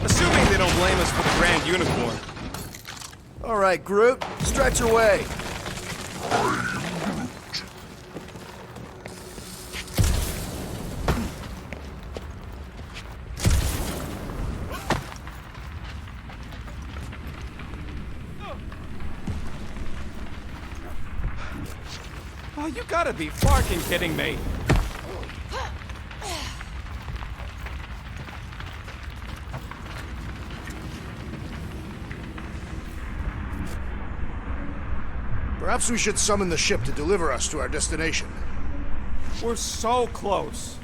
C: Assuming they don't blame us for the Grand Unicorn.
E: All right, Groot, stretch away.
C: Oh, you gotta be fucking kidding me.
R: Perhaps we should summon the ship to deliver us to our destination.
C: We're so close.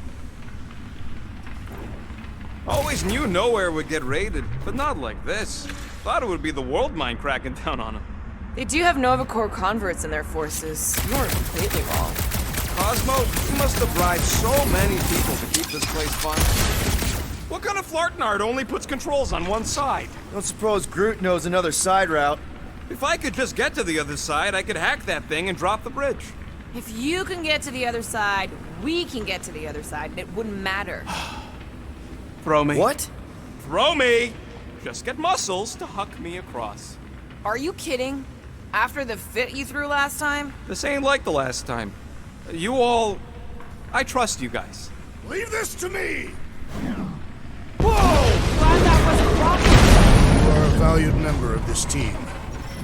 C: Always knew nowhere would get raided, but not like this. Thought it would be the world mine cracking down on them.
I: They do have Nova Corps converts in their forces. You weren't completely wrong.
C: Cosmo, you must have bribed so many people to keep this place fun. What kind of Flartnard only puts controls on one side?
E: Don't suppose Groot knows another side route.
C: If I could just get to the other side, I could hack that thing and drop the bridge.
I: If you can get to the other side, we can get to the other side, and it wouldn't matter.
C: Throw me.
E: What?
C: Throw me! Just get muscles to huck me across.
I: Are you kidding? After the fit you threw last time?
C: This ain't like the last time. You all... I trust you guys.
R: Leave this to me!
P: Whoa! Glad that wasn't rocket.
R: You are a valued member of this team,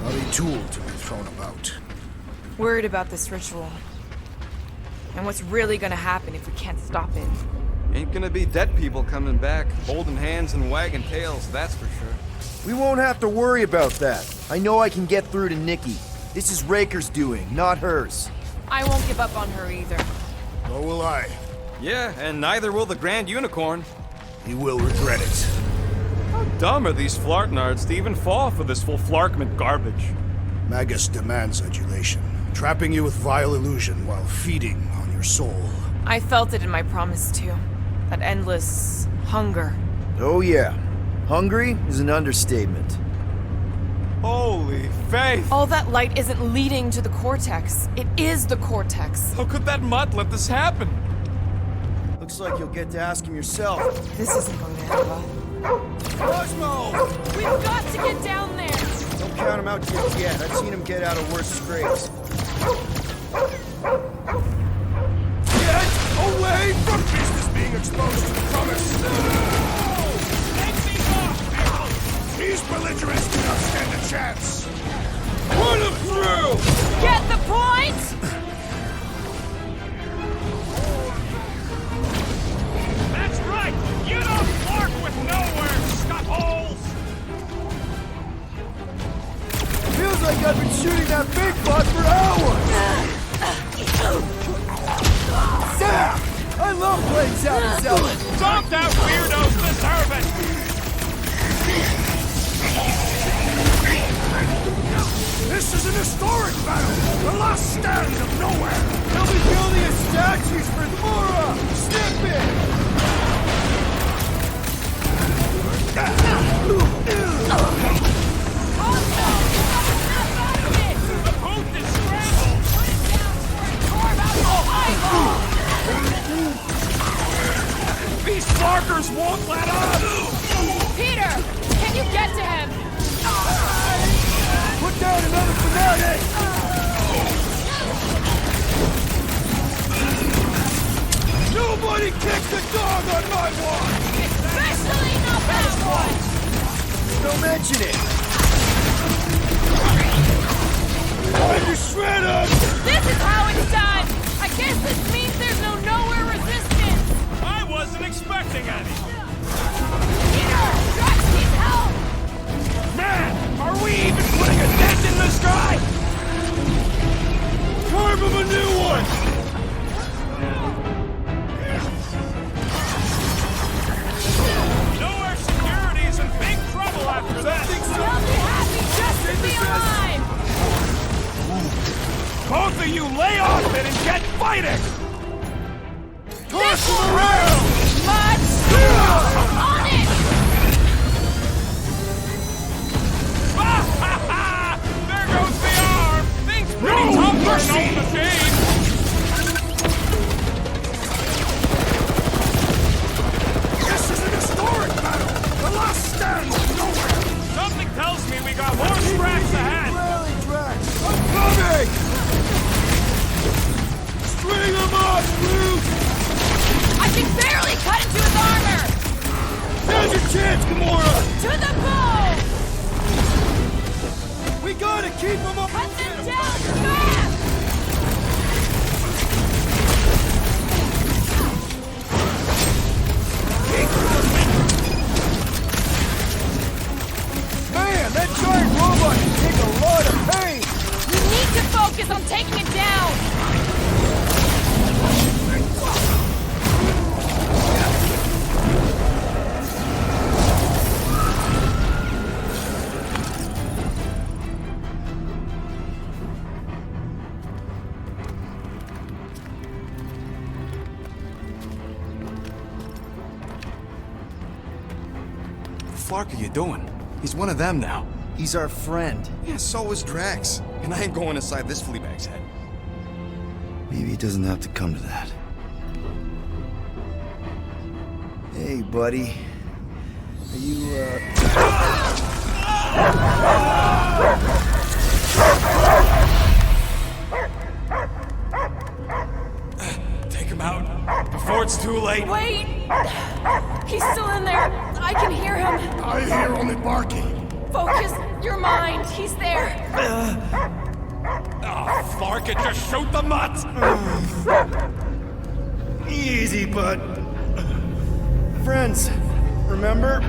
R: not a tool to be thrown about.
I: Worried about this ritual. And what's really gonna happen if we can't stop it.
C: Ain't gonna be dead people coming back, holding hands and wagging tails, that's for sure.
E: We won't have to worry about that. I know I can get through to Nikki. This is Raker's doing, not hers.
I: I won't give up on her either.
R: Nor will I.
C: Yeah, and neither will the Grand Unicorn.
R: He will regret it.
C: How dumb are these Flartnards to even fall for this full Flarkment garbage?
R: Magus demands adulation, trapping you with vile illusion while feeding on your soul.
I: I felt it in my promise too. That endless hunger.
E: Oh yeah. Hungry is an understatement.
C: Holy faith!
I: All that light isn't leading to the Cortex. It is the Cortex.
C: How could that mutt let this happen?
E: Looks like you'll get to ask him yourself.
I: This isn't going to end well.
E: Cosmo!
P: We've got to get down there!
E: Don't count him out just yet. I've seen him get out of worse scrapes.
R: Get away from business being exposed to the promise! These belligerents do not stand a chance!
E: Put him through!
P: Get the point?
E: I love playing Zombie Zelda!
G: Zombed out weirdos deserve it!
J: This is an historic battle! The last stand of nowhere!
E: They'll be building us statues for Thora! Snip it!
G: The booth is scrambled! These Clarkers won't let up!
P: Peter! Can you get to him?
E: Put down another fanatic! Nobody kicks the dog on my watch!
P: Especially not that one!
E: Don't mention it! Time to shred him!
P: This is how it's done! I guess this means there's no nowhere resistance!
G: I wasn't expecting any!
P: Peter! Drax needs help!
G: Man, are we even putting a dent in the sky?
E: Carve him a new one!
G: Nowhere security's in big trouble after that!
P: They'll be happy just to be alive!
G: Both of you lay off it and get fighting!
E: Toss him around!
P: Much! On it!
G: There goes the arm! Things pretty tough for an old machine!
J: This is an historic battle! The last stand of nowhere!
G: Something tells me we got more scraps ahead!
E: Rally, Drax! I'm coming! String him up, Groot!
P: I can barely cut into his armor!
E: Now's your chance, Gamora!
P: To the bow!
E: We gotta keep him up!
P: Cut them down fast!
E: Man, that giant robot can take a lot of pain!
P: You need to focus on taking it down!
C: What the fuck are you doing? He's one of them now.
E: He's our friend.
C: Yeah, so is Drax. And I ain't going inside this fleabag's head.
E: Maybe it doesn't have to come to that. Hey, buddy. Are you,
G: Take him out before it's too late.
P: Wait! He's still in there. I can hear him.
J: I hear only barking.
P: Focus your mind. He's there.
G: Oh, Flark it, just shoot the mutt!
E: Easy, bud. Friends, remember?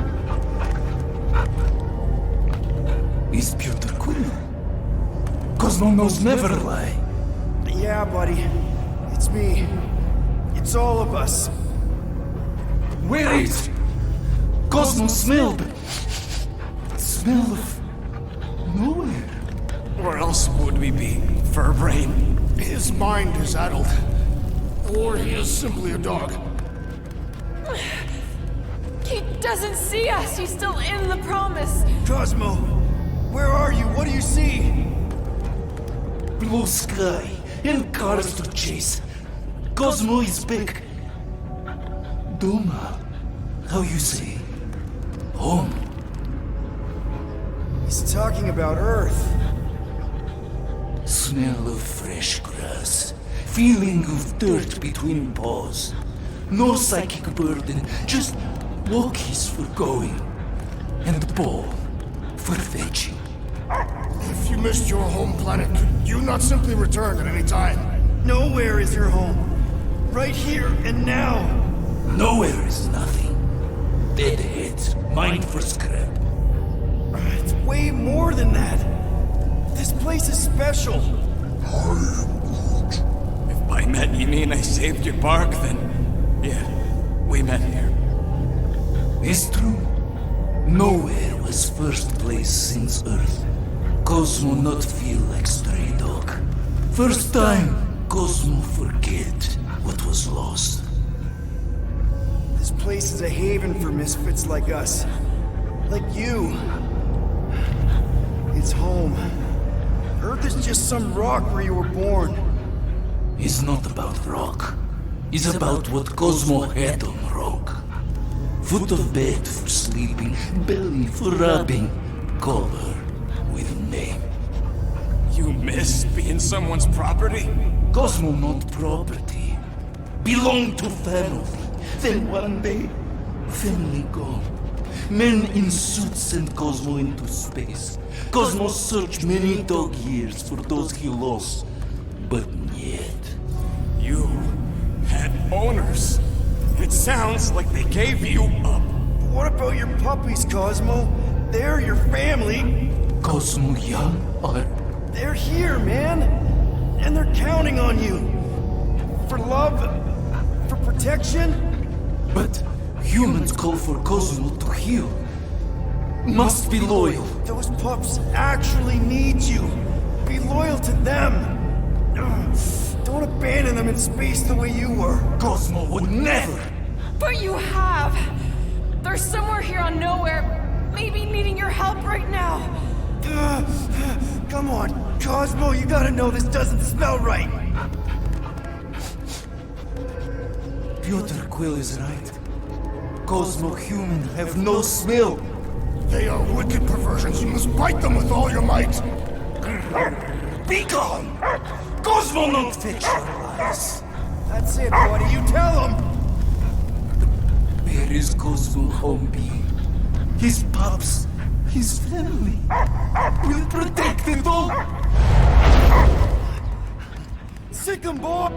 N: Is Peter Quill? Cosmo knows never lie.
E: Yeah, buddy. It's me. It's all of us.
N: Where is Cosmo smelled? Smell of nowhere.
G: Where else would we be, Furbrain?
J: His mind is addled. Or he is simply a dog.
P: He doesn't see us. He's still in the promise.
E: Cosmo, where are you? What do you see?
N: Blue sky and cars to chase. Cosmo is back. Doma, how you say? Home.
E: He's talking about Earth.
N: Smell of fresh grass. Feeling of dirt between paws. No psychic burden, just walkies for going. And the ball for fetching.
J: If you missed your home planet, could you not simply return at any time?
E: Nowhere is your home. Right here and now.
N: Nowhere is nothing. Deadheads, mind for scrap.
E: It's way more than that. This place is special.
G: If by that you mean I saved your bark, then
N: Yeah, we met here. It's true. Nowhere was first place since Earth. Cosmo not feel like stray dog. First time, Cosmo forget what was lost.
E: This place is a haven for misfits like us. Like you. It's home. Earth is just some rock where you were born.
N: It's not about rock. It's about what Cosmo had on rock. Foot of bed for sleeping, belly for rubbing, color with name.
G: You miss being someone's property?
N: Cosmo not property. Belong to family. Then one day, family gone. Men in suits send Cosmo into space. Cosmo searched many dog years for those he lost, but yet.
G: You had owners. It sounds like they gave you up.
E: What about your puppies, Cosmo? They're your family.
N: Cosmo young or?
E: They're here, man. And they're counting on you. For love, for protection.
N: But humans call for Cosmo to heal. Must be loyal.
E: Those pups actually need you. Be loyal to them. Don't abandon them in space the way you were.
N: Cosmo would never.
P: But you have. They're somewhere here on Nowhere, maybe needing your help right now.
E: Come on, Cosmo, you gotta know this doesn't smell right.
N: Piotr Quill is right. Cosmo human have no smell.
R: They are wicked perversions. You must bite them with all your might.
N: Be gone! Cosmo not fetch your lies.
E: That's it, buddy. You tell him.
N: Where is Cosmo home be? His pups, his family. We'll protect it all.
E: Sick 'em, boy.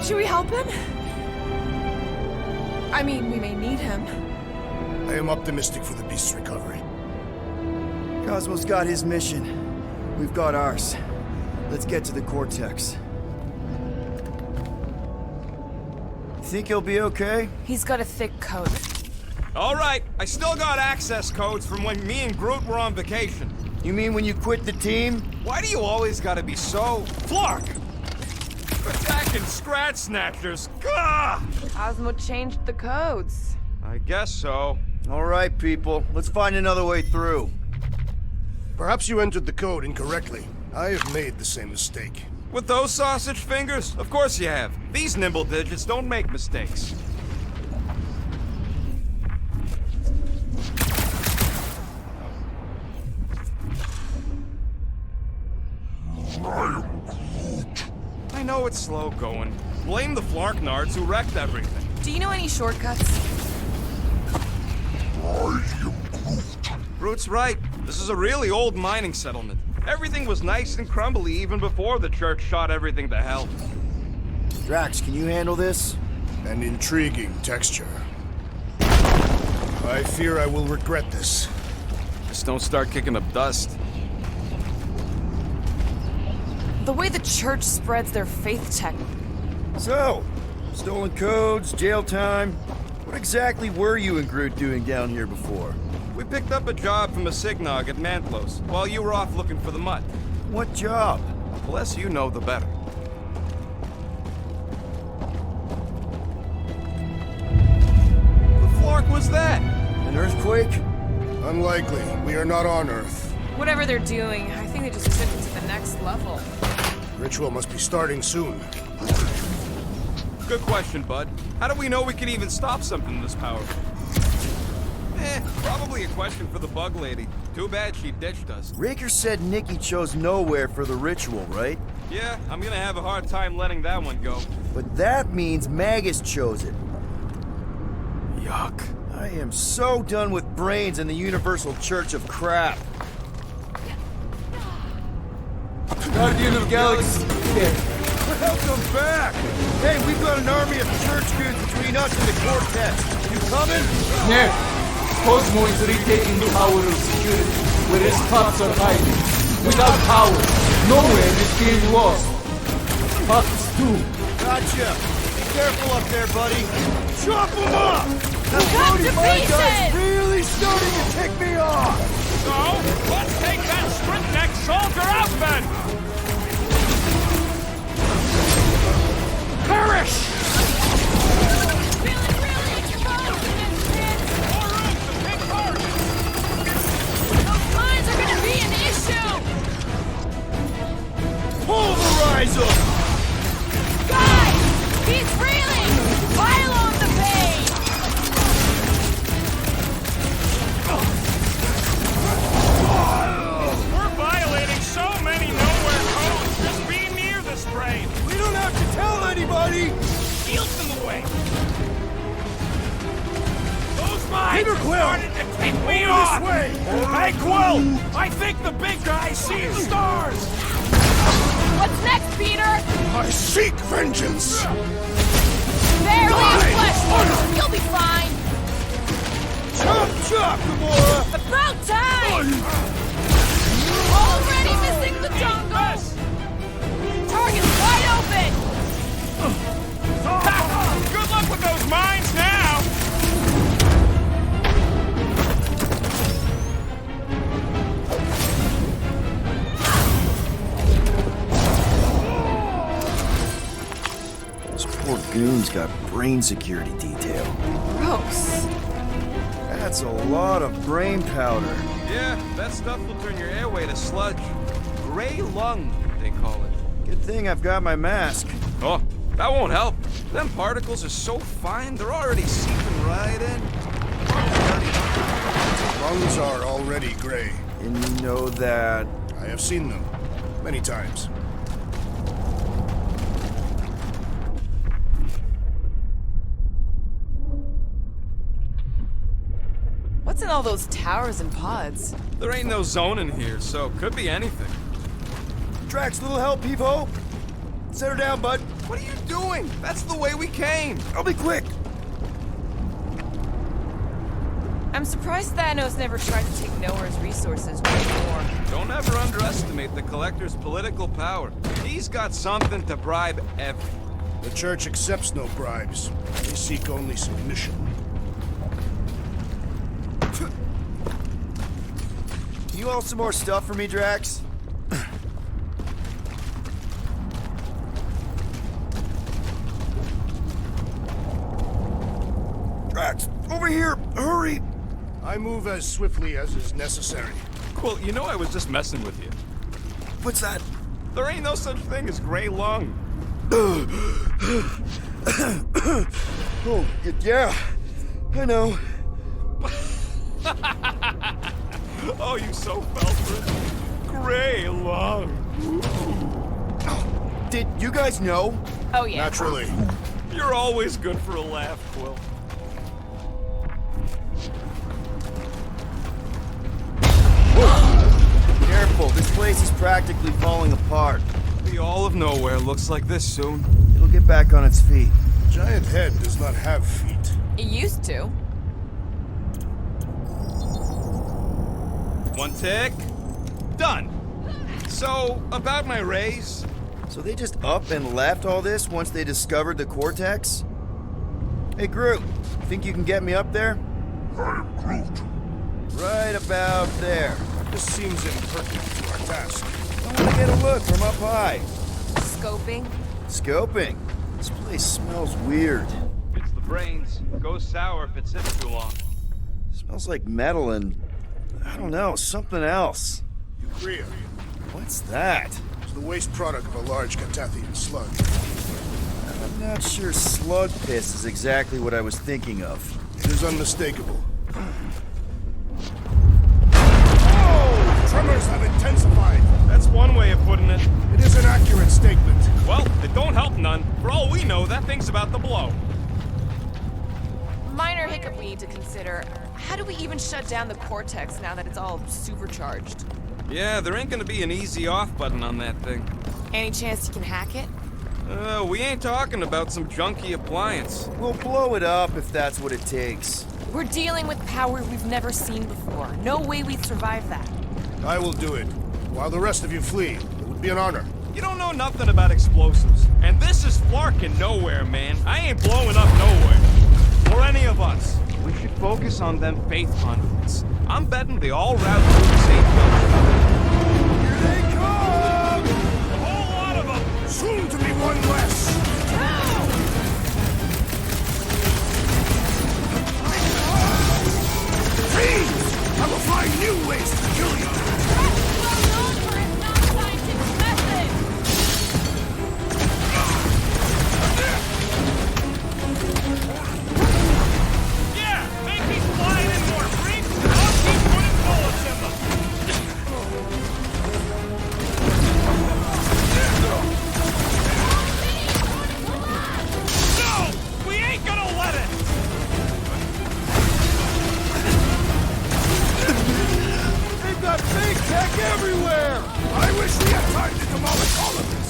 P: Should we help him? I mean, we may need him.
R: I am optimistic for the beast's recovery.
E: Cosmo's got his mission. We've got ours. Let's get to the Cortex. Think he'll be okay?
I: He's got a thick coat.
G: All right, I still got access codes from when me and Groot were on vacation.
E: You mean when you quit the team?
G: Why do you always gotta be so... Flark! Attacking Scratch Snatchers! Gah!
I: Cosmo changed the codes.
G: I guess so.
E: All right, people. Let's find another way through.
R: Perhaps you entered the code incorrectly. I have made the same mistake.
G: With those sausage fingers? Of course you have. These nimble digits don't make mistakes. I know it's slow going. Blame the Flarknards who wrecked everything.
I: Do you know any shortcuts?
G: Groot's right. This is a really old mining settlement. Everything was nice and crumbly even before the church shot everything to hell.
E: Drax, can you handle this?
R: An intriguing texture. I fear I will regret this.
G: Just don't start kicking up dust.
I: The way the church spreads their faith tech.
E: So, stolen codes, jail time. What exactly were you and Groot doing down here before?
G: We picked up a job from a Signog at Mantlos while you were off looking for the mutt.
E: What job?
G: The less you know, the better. The Flark was that?
E: An earthquake?
R: Unlikely. We are not on Earth.
I: Whatever they're doing, I think they just took it to the next level.
R: Ritual must be starting soon.
G: Good question, bud. How do we know we can even stop something this powerful? Probably a question for the bug lady. Too bad she ditched us.
E: Raker said Nikki chose Nowhere for the ritual, right?
G: Yeah, I'm gonna have a hard time letting that one go.
E: But that means Magus chose it.
G: Yuck.
E: I am so done with brains and the Universal Church of crap.
N: Guardian of Galaxy.
E: Welcome back! Hey, we've got an army of church goons between us and the Cortex. You coming?
N: Yeah. Cosmo is retaking the power of security, where his pups are hiding. Without power, Nowhere is being lost. pucks too.
E: Gotcha. Be careful up there, buddy. Chop him up! That
P: Cut to
E: 45 guy's
P: pieces!
E: really starting to tick me off!
G: So, let's take that strip-neck soldier out then! Perish!
P: Feeling really exposed against this. Those lines are gonna be an issue!
E: Pulverize him!
P: Guys! He's reeling! Pile on the pain!
G: We're violating so many nowhere codes just being near this brain!
E: We don't have to tell anybody!
G: Shields in the way! Those mines
E: Peter
G: are
E: Quill!
G: starting to take me
E: Over
G: off!
E: this way!
G: Hey, Quill! I think the big guy's seeing stars!
P: What's next, Peter?
R: I seek vengeance!
P: Barely a flesh wound. You'll be fine.
E: Chop, chop, Gamora!
P: About time! Already missing the jungle! Target's wide open!
G: Good luck with those mines now!
E: This poor goon's got brain security detail.
P: Gross.
E: That's a lot of brain powder.
C: Yeah, that stuff will turn your airway to sludge. Gray lung, they call it.
E: Good thing I've got my mask.
C: Oh, that won't help. Them particles are so fine, they're already seeping right in.
R: Lungs are already gray.
E: And you know that...
R: I have seen them. Many times.
I: What's in all those towers and pods?
C: There ain't no zone in here, so could be anything.
E: Drax, little help, Peepo? Set her down, bud.
C: What are you doing? That's the way we came.
E: I'll be quick.
I: I'm surprised Thanos never tried to take Nowhere's resources more.
C: Don't ever underestimate the Collector's political power. He's got something to bribe everyone.
R: The Church accepts no bribes. They seek only submission.
E: You want some more stuff for me, Drax? Drax, over here! Hurry!
R: I move as swiftly as is necessary.
C: Well, you know I was just messing with you.
E: What's that?
C: There ain't no such thing as gray lung.
E: Oh, yeah. I know.
C: Oh, you so fell for it. Gray lung.
E: Did you guys know?
I: Oh, yeah.
R: Naturally.
C: You're always good for a laugh, Quill.
E: Careful, this place is practically falling apart.
C: The All of Nowhere looks like this soon.
E: It'll get back on its feet.
R: The giant head does not have feet.
I: It used to.
C: One tick. Done. So, about my raise.
E: So they just up and left all this once they discovered the Cortex? Hey, Groot, think you can get me up there?
F: I am Groot.
E: Right about there.
R: This seems impertinent to our task.
E: I want to get a look from up high.
I: Scoping.
E: Scoping? This place smells weird.
C: It's the brains. Goes sour if it sits too long.
E: Smells like metal and... I don't know, something else.
R: Urea.
E: What's that?
R: It's the waste product of a large Catathian slug.
E: I'm not sure slug piss is exactly what I was thinking of.
R: It is unmistakable. Oh! Tremors have intensified.
G: That's one way of putting it.
R: It is an accurate statement.
G: Well, it don't help none. For all we know, that thing's about to blow.
I: Minor hiccup we need to consider. How do we even shut down the Cortex now that it's all supercharged?
C: Yeah, there ain't gonna be an easy off button on that thing.
I: Any chance you can hack it?
C: We ain't talking about some junky appliance.
E: We'll blow it up if that's what it takes.
I: We're dealing with power we've never seen before. No way we'd survive that.
R: I will do it. While the rest of you flee, it would be an honor.
G: You don't know nothing about explosives. And this is flarking nowhere, man. I ain't blowing up nowhere. Or any of us. We should focus on them faith conduits. I'm betting they all route through the same building.
E: Here they come!
G: A whole lot of them!
R: Soon to be one less! Please! I will find new ways to kill you!
G: Yeah! Make these flying in more freaks! I'll keep putting bullets in them! No! We ain't gonna let it!
E: They've got big tech everywhere!
R: I wish we had time to demolish all of this!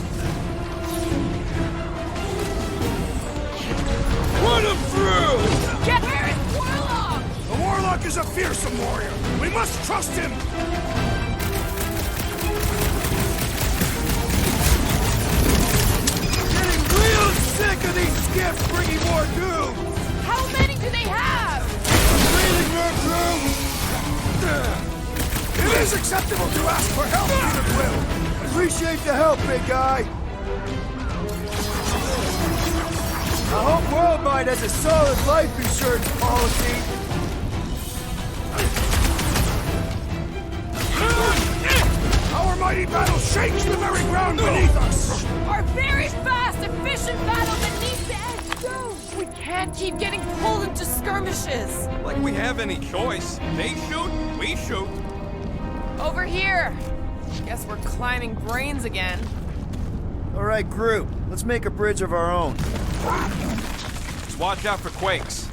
E: Run them through!
P: Get where is Warlock?
R: The Warlock is a fearsome warrior! We must trust him!
E: Getting real sick of these skiffs bringing more doom!
P: How many do they have?
E: Really, Murkrow?
R: It is acceptable to ask for help, Peter Quill!
E: Appreciate the help, big guy! I hope Worldwide has a solid life insurance policy!
R: Our mighty battle shakes the very ground beneath us!
P: Our very fast, efficient battle that needs to end soon! We can't keep getting pulled into skirmishes!
G: Like we have any choice. They shoot, we shoot.
I: Over here! Guess we're climbing brains again.
E: Alright, group, let's make a bridge of our own.
G: Just watch out for quakes.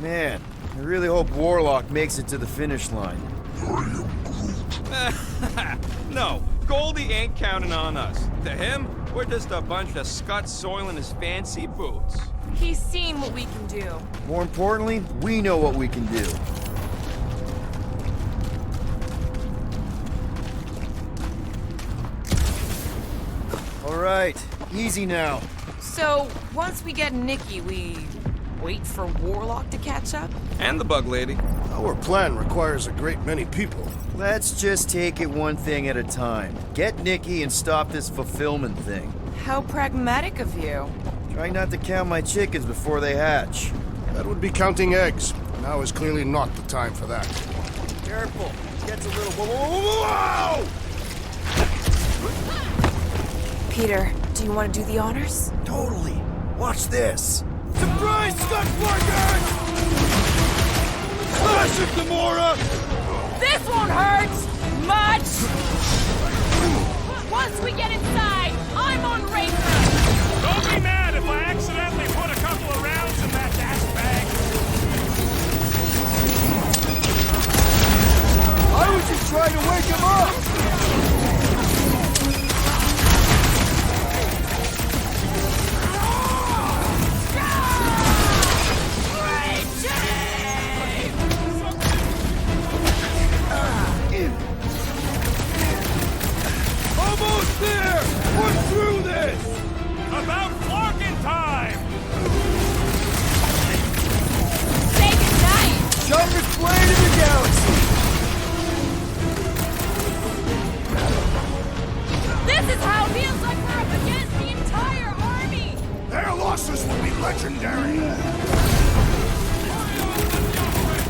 E: Man, I really hope Warlock makes it to the finish line.
G: No, Goldie ain't counting on us. To him, we're just a bunch of scuts soiling his fancy boots.
I: He's seen what we can do.
E: More importantly, we know what we can do. Alright, easy now.
I: So, once we get Nikki, we wait for Warlock to catch up?
G: And the bug lady.
R: Our plan requires a great many people.
E: Let's just take it one thing at a time. Get Nikki and stop this fulfillment thing.
I: How pragmatic of you.
E: Try not to count my chickens before they hatch.
R: That would be counting eggs. Now is clearly not the time for that.
E: Careful. Gets a little... Whoa!
I: Peter, do you want to do the honors?
E: Totally. Watch this. Surprise, Skunkworkers! Smash it, Gamora!
P: This won't hurt much! Once we get inside, I'm on Raker!
G: Don't be mad if I accidentally put a couple of rounds in that gas bag.
E: I was just trying to wake him up! Almost there! We're through this!
G: About flarkin' time!
P: Say goodnight!
E: Sharpest blade in the galaxy!
P: This is how it feels like we're up against the entire army!
R: Their losses will be legendary!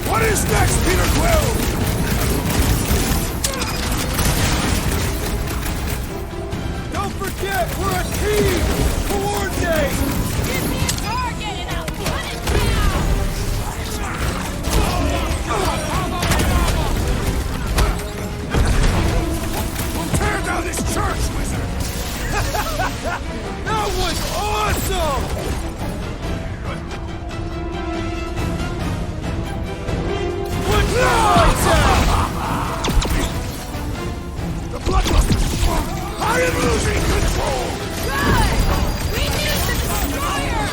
R: What is next, Peter Quill?
E: Don't forget, we're a team! Coordinate!
P: Give me a target and I'll put it down!
R: We'll tear down this church, wizard!
E: That was awesome! Put the lights out!
R: The bloodluster's strong! I am losing control!
P: Good! We need the destroyer!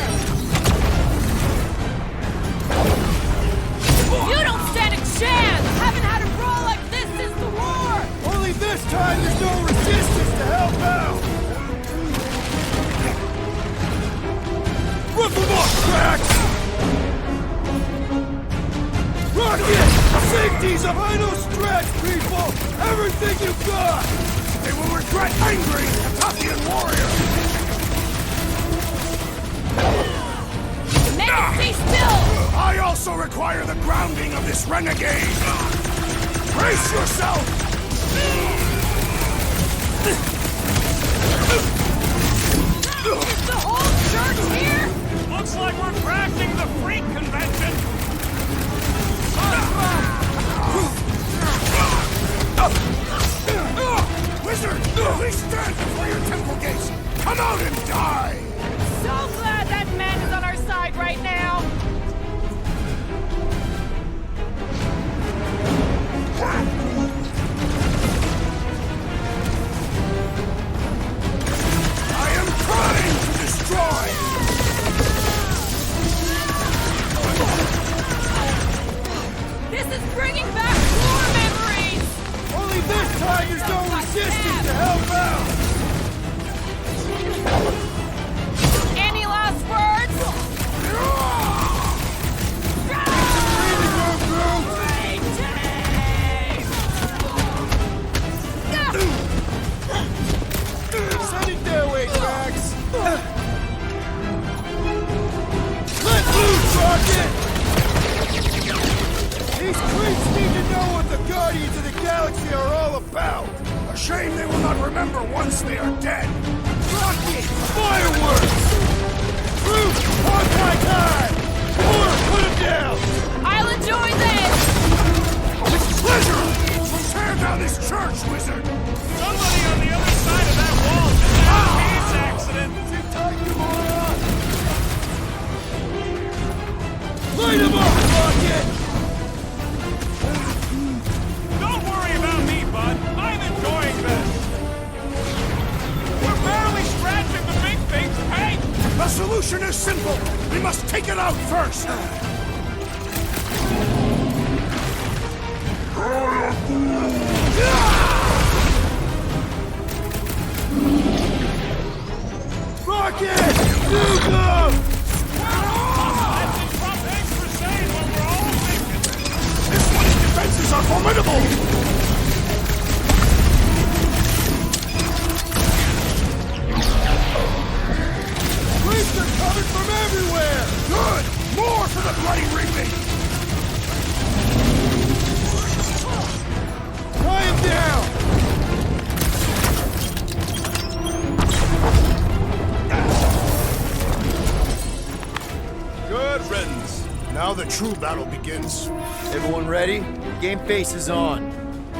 P: You don't stand a chance! Haven't had a brawl like this since the war!
E: Only this time there's no resistance!
J: angry Tathian warrior!
P: Stay still!
J: I also require the grounding of this renegade! Brace yourself!
P: Is the whole church here?
L: Looks like we're crashing the freak convention!
J: Wizard! Please stand before your temple gates! Come out and die!
P: So glad that man is on our side right now!
J: I am trying to destroy!
P: This is bringing back war memories!
E: Only this time there's no resistance to help out!
P: Any last words?
E: Send it their way, Drax! Let loose, Rocket! These creeps need to know what the Guardians of the Galaxy are all about!
J: A shame they will not remember once they are dead!
E: Rocket! Fireworks! Groot! Hawkeye time! Or put him down!
P: I'll enjoy this!
J: With pleasure! So tear down this church, wizard!
L: Somebody on the other side of that wall just had a pants accident!
E: Sit tight, Gamora! Light him up, Rocket!
L: Don't worry about me, bud. I'm enjoying this. We're barely scratching the big thing's paint.
J: The solution is simple. We must take it out first.
E: Rocket! Hugo!
J: This one's defenses are formidable!
E: Creeps are coming from everywhere!
J: Good! More for the bloody reaping!
E: Tie him down!
G: Good riddance.
R: Now the true battle begins.
E: Everyone ready? Game face is on.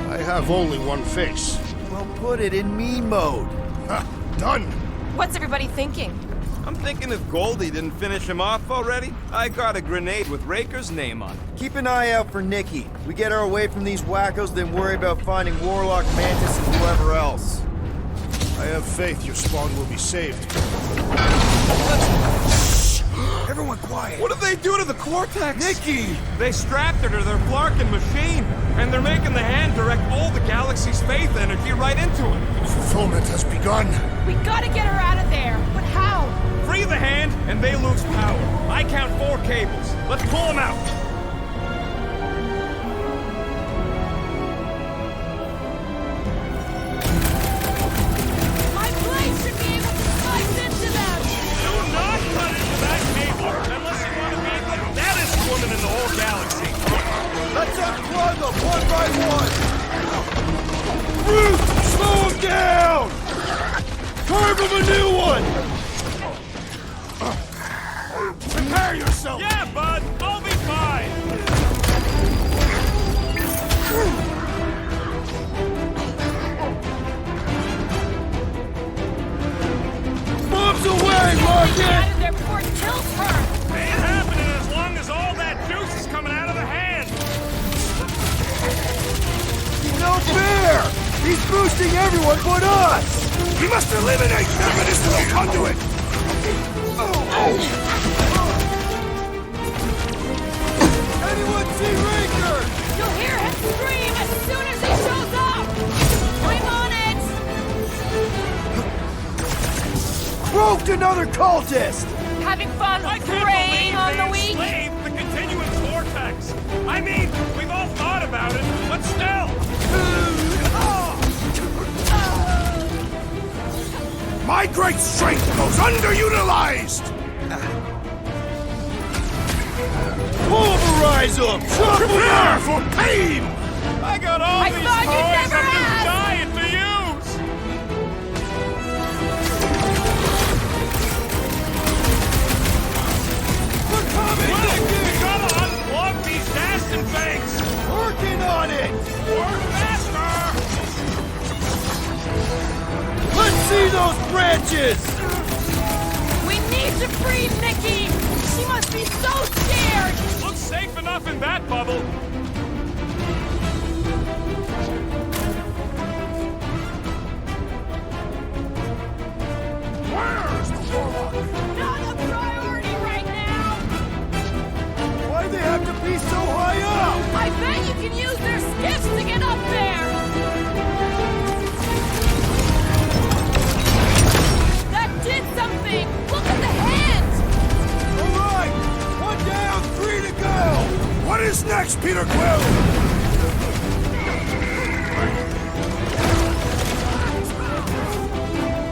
R: I have only one face.
E: Well, put it in me mode.
R: Ha! Done!
I: What's everybody thinking?
G: I'm thinking if Goldie didn't finish him off already, I got a grenade with Raker's name on it.
E: Keep an eye out for Nikki. We get her away from these wackos, then worry about finding Warlock, Mantis, and whoever else.
R: I have faith your spawn will be saved.
J: Everyone quiet!
G: What did they do to the Cortex?
E: Nikki!
G: They strapped her to their Flarkin machine, and they're making the hand direct all the galaxy's faith energy right into it.
R: Fulfillment has begun.
P: We gotta get her out of there! But how?
G: Free the hand, and they lose power. I count 4 cables. Let's pull them out.
P: My blade should be able to slice into them!
L: Do not cut into that cable unless you want to be the baddest woman in the whole galaxy.
E: Let's unplug them one by one! Groot! Slow him down! Carve him a new one!
J: Prepare yourself!
L: Yeah, bud, I'll be fine.
E: Bombs away, Rocket!
P: Out of there before it kills her!
L: Ain't happening as long as all that juice is coming out of the hand.
E: No fair! He's boosting everyone but us!
J: We must eliminate that medicinal conduit!
E: Anyone see Raker?
P: You'll hear him scream as soon as he shows up! I'm on it!
E: Roped another cultist!
P: Having fun
L: I can't
P: preying
L: believe
P: on
L: they
P: the weak?
L: enslaved the continuous vortex. I mean, we've all thought about it, but still.
R: My great strength goes underutilized!
E: Pulverize them!
R: Prepare for pain!
G: I got all
P: I
G: these
P: thought you'd
G: toys
P: never
G: I'm
P: ask!
G: just dying to use!
E: We're coming!
G: We gotta unplug these Aston things!
E: Working on it!
G: Work faster!
E: Let's see those branches!
P: We need to free Nikki! She must be so scared!
G: Looks safe enough in that bubble.
R: Where's the warlock?
P: Not a priority right now!
E: Why'd they have to be so high up?
P: I bet you can use their skiffs to get up there! That did something! Look at the hands!
E: All right! One down, 3 to go!
R: What is next, Peter Quill?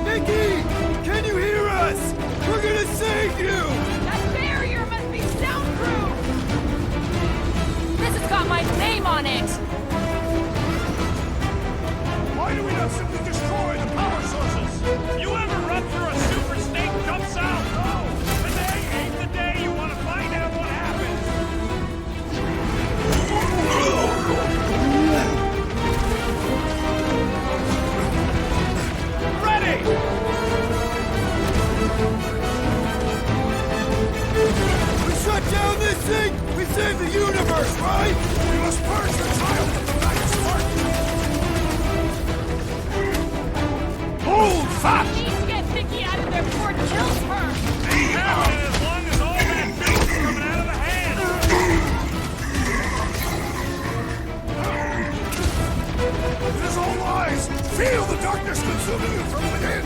E: Nikki! Can you hear us? We're gonna save you!
P: That barrier must be soundproof! This has got my name on it!
G: Why do we not simply destroy the power sources? You ever run through a super snake jump south? No! Today ain't the day you want to find out what happens! Ready!
E: We shut down this thing! We saved the universe, right?
R: We must purge the child of the Night's heart! Hold fast!
P: We need to get Nikki out of there before it kills her!
G: Have it as long as all that filth is coming out of the hand!
R: It is all lies! Feel the darkness consuming you from within!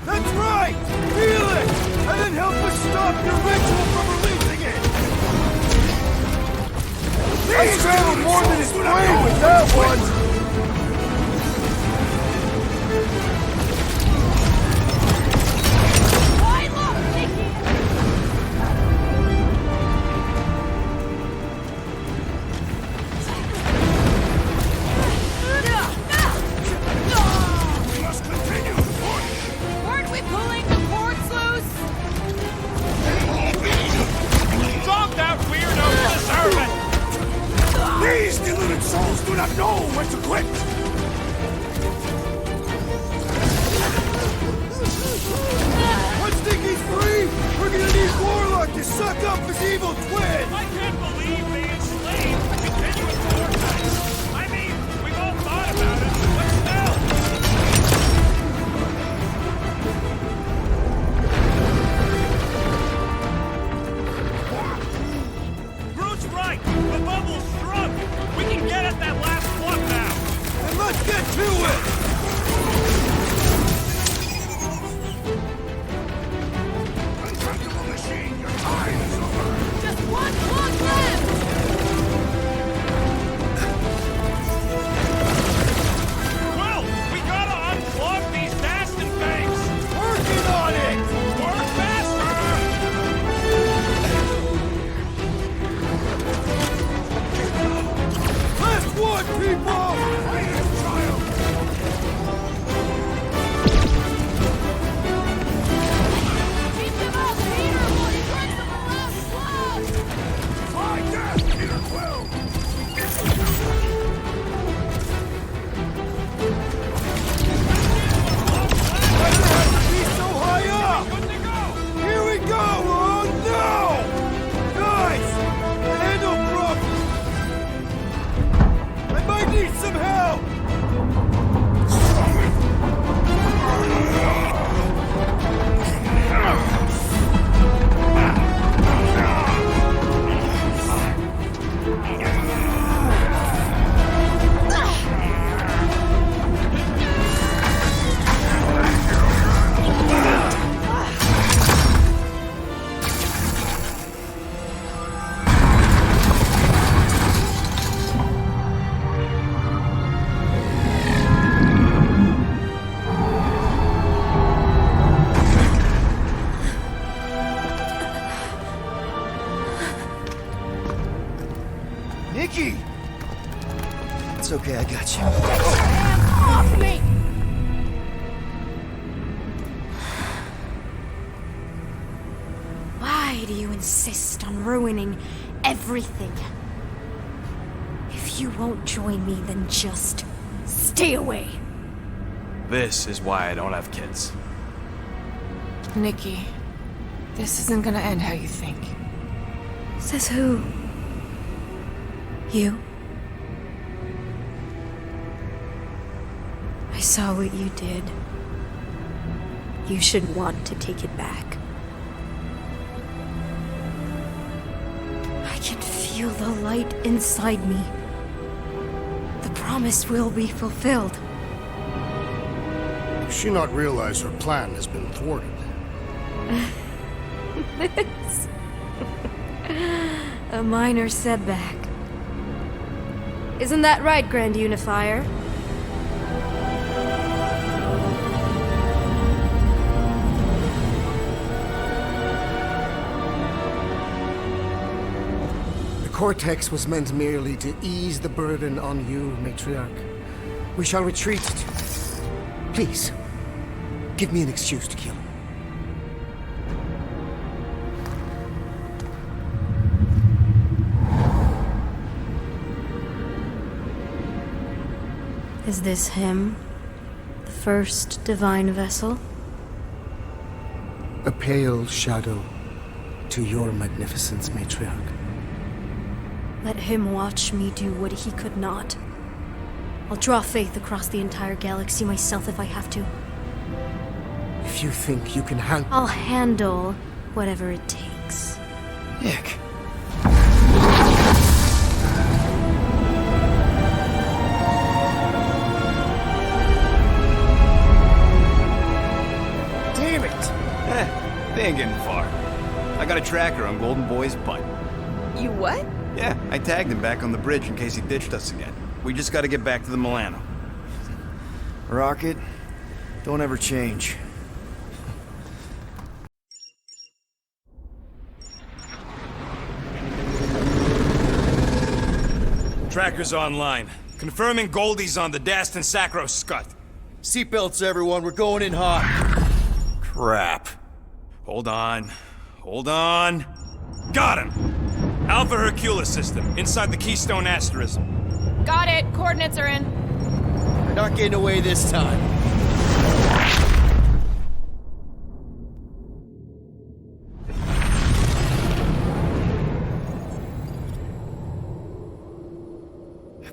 E: That's right! Feel it! And then help us stop your ritual from releasing it! I traveled more than his brain with that one!
P: Why look, Nikki!
R: We must continue the push!
P: Weren't we pulling the cords loose?
G: Drop that weirdo to deserve it!
R: These deluded souls do not know when to quit!
E: Once Nikki's free, we're gonna need Warlock to suck up his evil twin!
G: I can't believe they enslaved the continuous vortex! I mean, we've all thought about it, but still! Groot's right! The bubble's shrunk! We can get at that last plug now!
E: Then let's get to it!
R: Untrackable machine, your time is over!
P: Just one plug left!
G: Well, we gotta unplug these Aston things!
E: Working on it!
G: Work faster!
E: Last one, people!
R: Fight him, child!
B: insist on ruining everything. If you won't join me, then just stay away.
G: This is why I don't have kids.
P: Nikki, this isn't gonna end how you think.
B: Says who? You? I saw what you did. You should want to take it back. I can feel the light inside me. The promise will be fulfilled.
R: Does she not realize her plan has been thwarted?
B: This. A minor setback. Isn't that right, Grand Unifier?
J: The Cortex was meant merely to ease the burden on you, Matriarch. We shall retreat. Please, give me an excuse to kill him.
B: Is this him? The first divine vessel?
J: A pale shadow to your magnificence, Matriarch.
B: Let him watch me do what he could not. I'll draw faith across the entire galaxy myself if I have to.
J: If you think you can handle...
B: I'll handle whatever it takes.
E: Nick.
G: Damn it! They ain't getting far. I got a tracker on Golden Boy's butt.
I: You what?
G: Yeah, I tagged him back on the bridge in case he ditched us again. We just gotta get back to the Milano.
E: Rocket, don't ever change.
G: Tracker's online. Confirming Goldie's on the Dastan Sacro Scut.
E: Seatbelts, everyone. We're going in hot.
G: Crap. Hold on. Hold on. Got him! Alpha Hercules system, inside the Keystone Asterism.
I: Got it. Coordinates are in.
E: You're not getting away this time.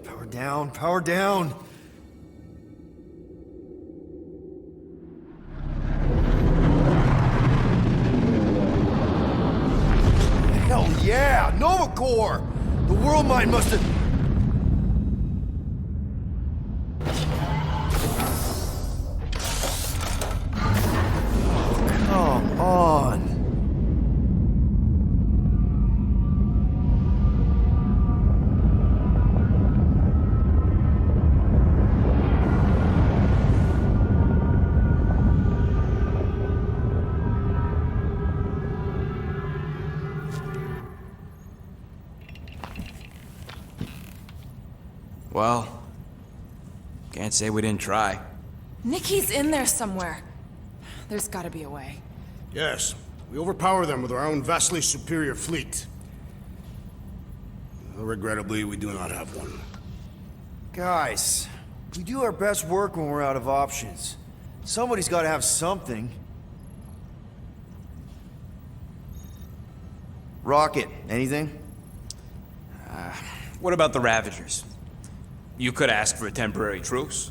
E: Power down, power down. Hell yeah! Nova Corps! The World Mine must have... Come on.
C: Well, can't say we didn't try.
P: Nikki's in there somewhere. There's gotta be a way.
R: Yes, we overpower them with our own vastly superior fleet. Regrettably, we do not have one.
E: Guys, we do our best work when we're out of options. Somebody's got to have something. Rocket, anything?
C: What about the Ravagers? You could ask for a temporary truce.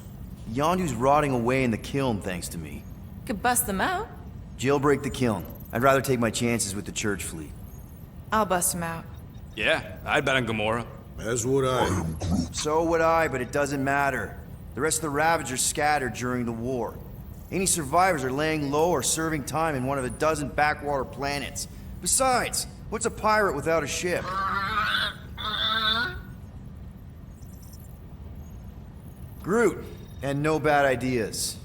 E: Yondu's rotting away in the kiln thanks to me.
I: Could bust them out.
E: Jailbreak the kiln. I'd rather take my chances with the church fleet.
I: I'll bust them out.
C: Yeah, I'd bet on Gamora.
R: As would I.
E: So would I, but it doesn't matter. The rest of the Ravagers scattered during the war. Any survivors are laying low or serving time in one of a dozen backwater planets. Besides, what's a pirate without a ship? Groot, and no bad ideas.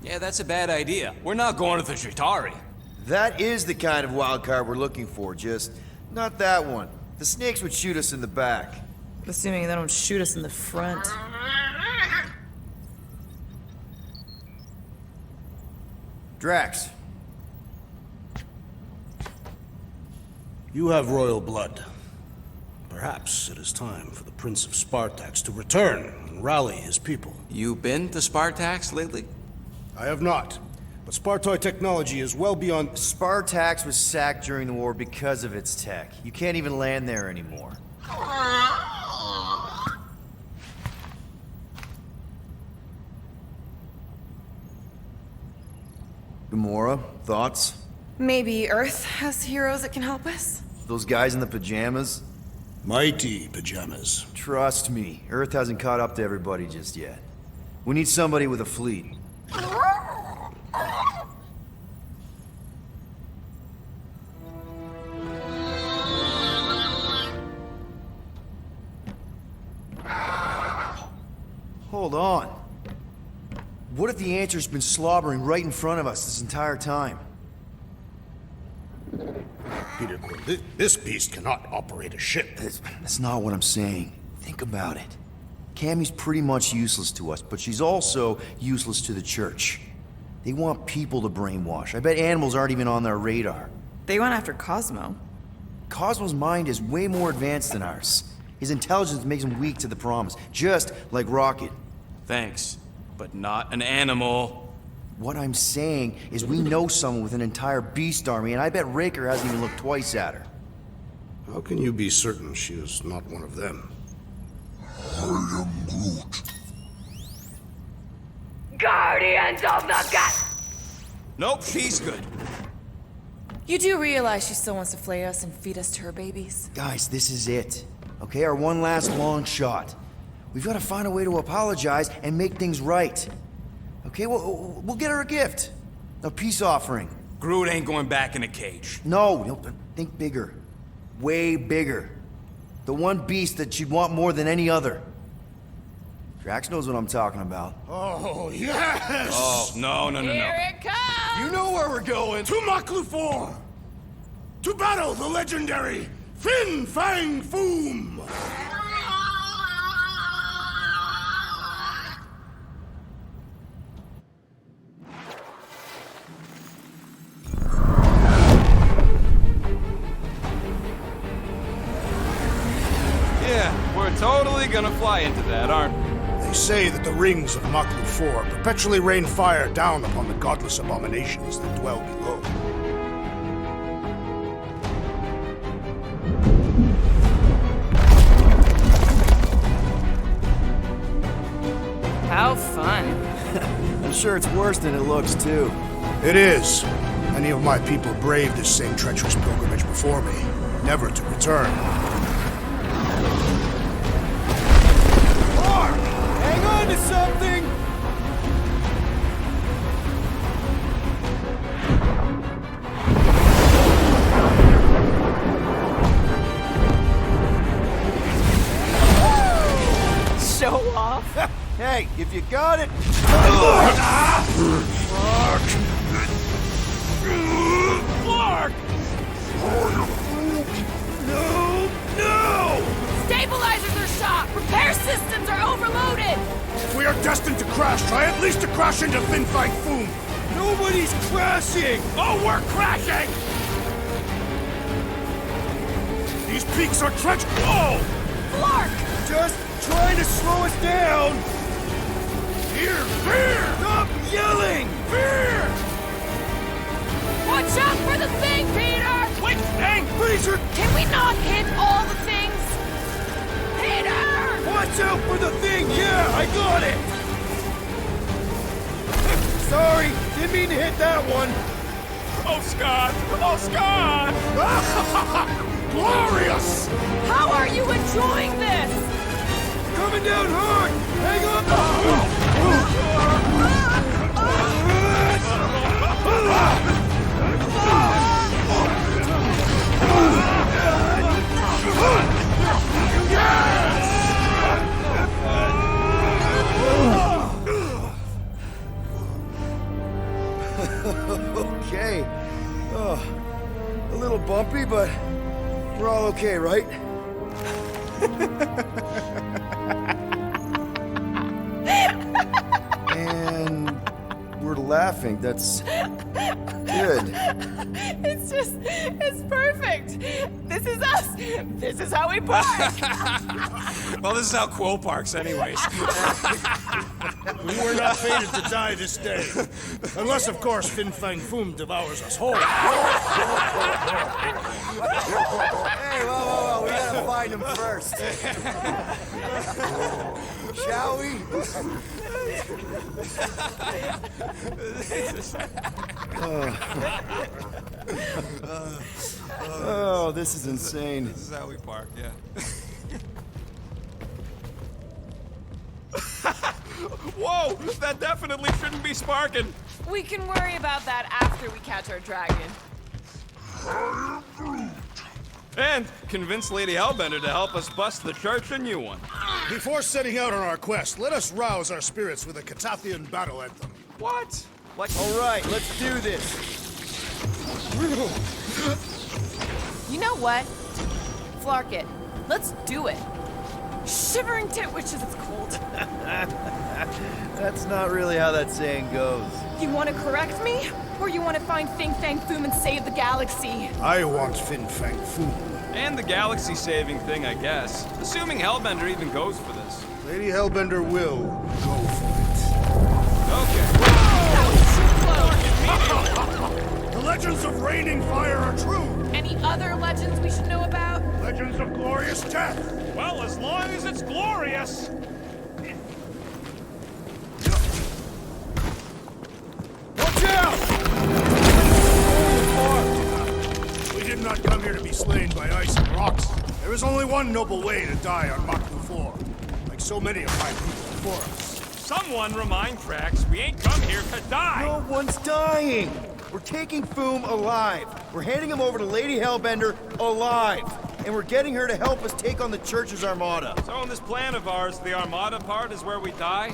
C: Yeah, that's a bad idea. We're not going to the Chitauri.
E: That is the kind of wild card we're looking for, just not that one. The snakes would shoot us in the back.
I: Assuming they don't shoot us in the front.
E: Drax.
R: You have royal blood. Perhaps it is time for the Prince of Spartax to return and rally his people.
C: You been to Spartax lately?
R: I have not. But Spartoid technology is well beyond...
E: Spartax was sacked during the war because of its tech. You can't even land there anymore. Gamora, thoughts?
I: Maybe Earth has heroes that can help us?
E: Those guys in the pajamas?
R: Mighty pajamas.
E: Trust me, Earth hasn't caught up to everybody just yet. We need somebody with a fleet. Hold on. What if the answer's been slobbering right in front of us this entire time?
R: Peter Quill, this beast cannot operate a ship.
E: That's not what I'm saying. Think about it. Cammie's pretty much useless to us, but she's also useless to the Church. They want people to brainwash. I bet animals aren't even on their radar.
I: They went after Cosmo.
E: Cosmo's mind is way more advanced than ours. His intelligence makes him weak to the promise, just like Rocket.
C: Thanks, but not an animal.
E: What I'm saying is we know someone with an entire beast army, and I bet Raker hasn't even looked twice at her.
R: How can you be certain she is not one of them?
F: I am Groot.
Q: Guardians of the Galaxy.
C: Nope, she's good.
I: You do realize she still wants to flay us and feed us to her babies?
E: Guys, this is it. Okay, our one last long shot. We've got to find a way to apologize and make things right. Okay, we'll get her a gift. A peace offering.
C: Groot ain't going back in a cage.
E: No, think bigger. Way bigger. The one beast that she'd want more than any other. Drax knows what I'm talking about.
R: Oh, yes!
C: Oh, no.
P: Here it comes!
R: You know where we're going. To Maklu-4! To battle the legendary Fin Fang Foom!
G: Yeah, we're totally gonna fly into that, aren't we?
R: They say that the rings of Maklu-4 perpetually rain fire down upon the godless abominations that dwell below.
I: How fun.
E: I'm sure it's worse than it looks, too.
R: It is. Many of my people braved this same treacherous pilgrimage before me, never to return.
E: Hang on to something!
I: Show off.
E: Hey, if you got it...
L: Clark! No!
P: Stabilizers are shot! Repair systems are overloaded!
R: If we are destined to crash, try at least to crash into Fin Fang Foom!
E: Nobody's crashing!
L: Oh, we're crashing!
R: These peaks are treacherous! Whoa!
P: Clark!
E: Just trying to slow us down!
L: Fear!
E: Stop yelling!
L: Fear!
P: Watch out for the thing, Peter!
L: Which thing?
E: Freezer!
P: Can we not hit all the things? Peter!
E: Watch out for the thing! Yeah, I got it! Sorry, didn't mean to hit that one.
L: Oh, Scott! Oh, Scott!
R: Glorious!
P: How are you enjoying this?
E: Coming down hard! Hang on! Okay. Oh, a little bumpy, but we're all okay, right? And we're laughing. That's good.
P: It's perfect. This is us. This is how we park.
G: Well, this is how Quill parks, anyways.
R: We were not fated to die this day. Unless, of course, Fin Fang Foom devours us whole.
E: Hey, whoa. We gotta find him first. Shall we? Oh, this is insane.
G: This is how we park, yeah. Whoa! That definitely shouldn't be sparking.
I: We can worry about that after we catch our dragon.
G: And convince Lady Hellbender to help us bust the church a new one.
R: Before setting out on our quest, let us rouse our spirits with a Catathian battle anthem.
G: What? Like,
E: all right, let's do this.
I: You know what? Flark it. Let's do it. Shivering tit wishes it's cold.
E: That's not really how that saying goes.
P: You want to correct me? Or you want to find Fin Fang Foom and save the galaxy?
R: I want Fin Fang Foom.
G: And the galaxy-saving thing, I guess. Assuming Hellbender even goes for this.
R: Lady Hellbender will go for
G: Okay.
R: it. The legends of raining fire are true.
I: Any other legends we should know about?
R: Legends of glorious death.
G: Well, as long as it's glorious.
R: Watch out! We did not come here to be slain by ice and rocks. There is only one noble way to die on Maklu 4, like so many of my people before us.
G: Someone remind Trax we ain't come here to die.
E: No one's dying. We're taking Foom alive. We're handing him over to Lady Hellbender alive. And we're getting her to help us take on the church's armada.
G: So in this plan of ours, the armada part is where we die?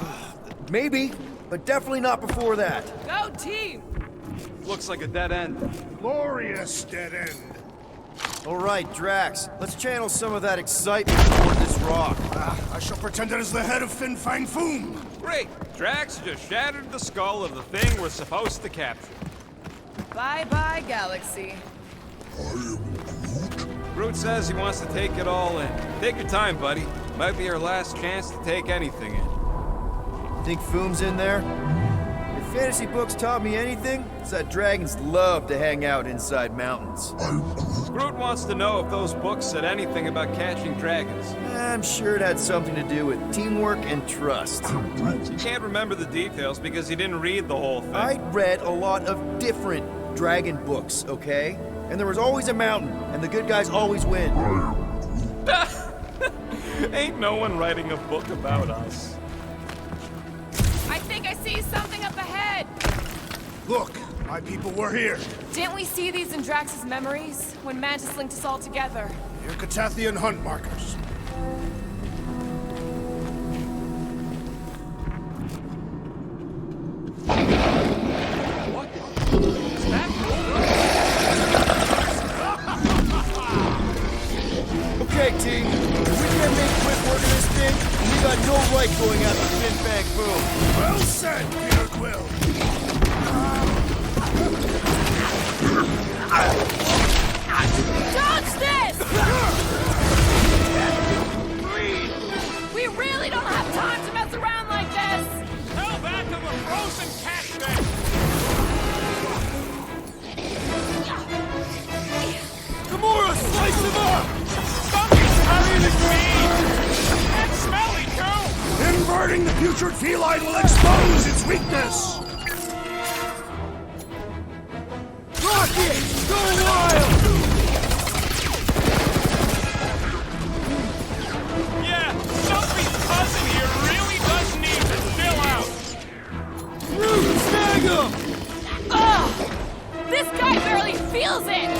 E: Maybe, but definitely not before that.
I: Go team!
G: Looks like a dead end.
R: Glorious dead end.
E: All right, Drax, let's channel some of that excitement toward this rock.
R: I shall pretend it is the head of Fin Fang Foom.
G: Great! Drax just shattered the skull of the thing we're supposed to capture.
I: Bye-bye, galaxy.
G: Groot says he wants to take it all in. Take your time, buddy. Might be our last chance to take anything in.
E: Think Foom's in there? If fantasy books taught me anything, it's that dragons love to hang out inside mountains.
G: Groot wants to know if those books said anything about catching dragons.
E: I'm sure it had something to do with teamwork and trust.
G: He can't remember the details because he didn't read the whole thing.
E: I read a lot of different dragon books, okay? And there was always a mountain, and the good guys always win.
G: Ain't no one writing a book about us.
I: I think I see something up ahead.
R: Look, my people were here.
I: Didn't we see these in Drax's memories when Mantis linked us all together?
R: Your Catathian hunt markers.
E: Okay, team. If we can't make quick work of this thing, we got no right going after Fin Fang Foom.
R: Well said, Peter Quill.
P: Dodge this! We really don't have time to mess around like this!
G: Hell back to the frozen cat thing!
E: Gamora, slice him up!
G: Something's hurting me! That's smelly, too!
R: Inverting the putrid feline will expose its weakness!
E: Rocket! Go wild!
G: Yeah, somebody's cousin here really does need to chill out!
E: Groot, snag him!
P: Ugh! This guy barely feels it!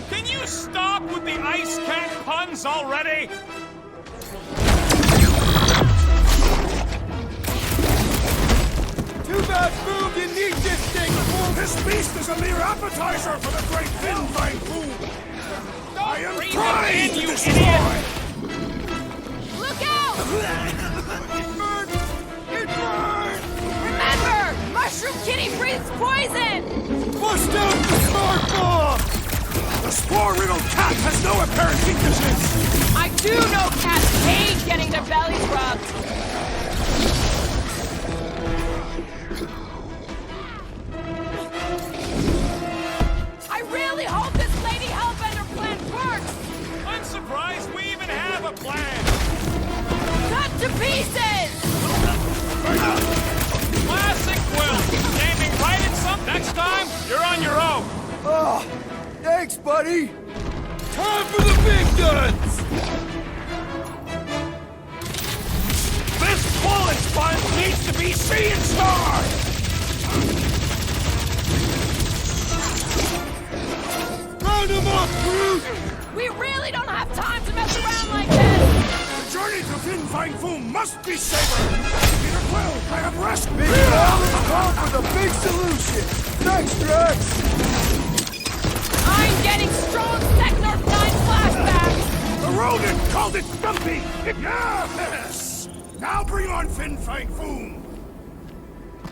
G: Can you stop with the ice cat puns already?
E: Too bad, Foom, you need this thing!
R: This beast is a mere appetizer for the great Fin Fang Foom! I am
G: breathe
R: trying
G: it in,
R: to
G: you
R: destroy
G: idiot!
P: kitty breathes poison!
E: Bust out the spore bomb!
J: The spore-riddled cat has no apparent weaknesses!
P: I do know cats hate getting their bellies rubbed. I really hope this Lady Hellbender plan works!
G: I'm surprised we even have a plan!
P: Cut to pieces!
G: Classic Quill! Aiming right at something. Next time, you're on your own!
E: Oh, thanks, buddy! Time for the big guns!
L: This bullet sponge needs to be seeing stars!
E: Round them up, Groot!
P: We really don't have time to mess around like this!
J: The journey to Fin Fang Foom must be savored! Peter Quill, I have rescued
E: Big Al is called for the big solution! Thanks, Drax!
P: I'm getting strong Technarch 9 flashbacks!
J: The rodent called it Stumpy! Yes! Now bring on Fin Fang Foom!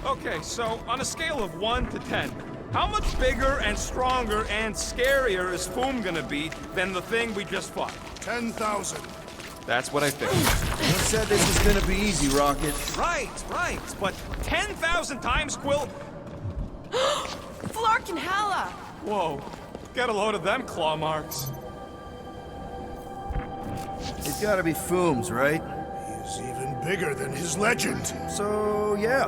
G: Okay, so on a scale of 1 to 10, how much bigger and stronger and scarier is Foom gonna be than the thing we just fought?
J: 10,000.
G: That's what I think.
E: Who said this was gonna be easy, Rocket?
G: Right, but 10,000 times, Quill?
I: Flark and Hella!
G: Whoa, get a load of them claw marks.
E: It's gotta be Foom's, right?
J: He's even bigger than his legend.
E: So, yeah,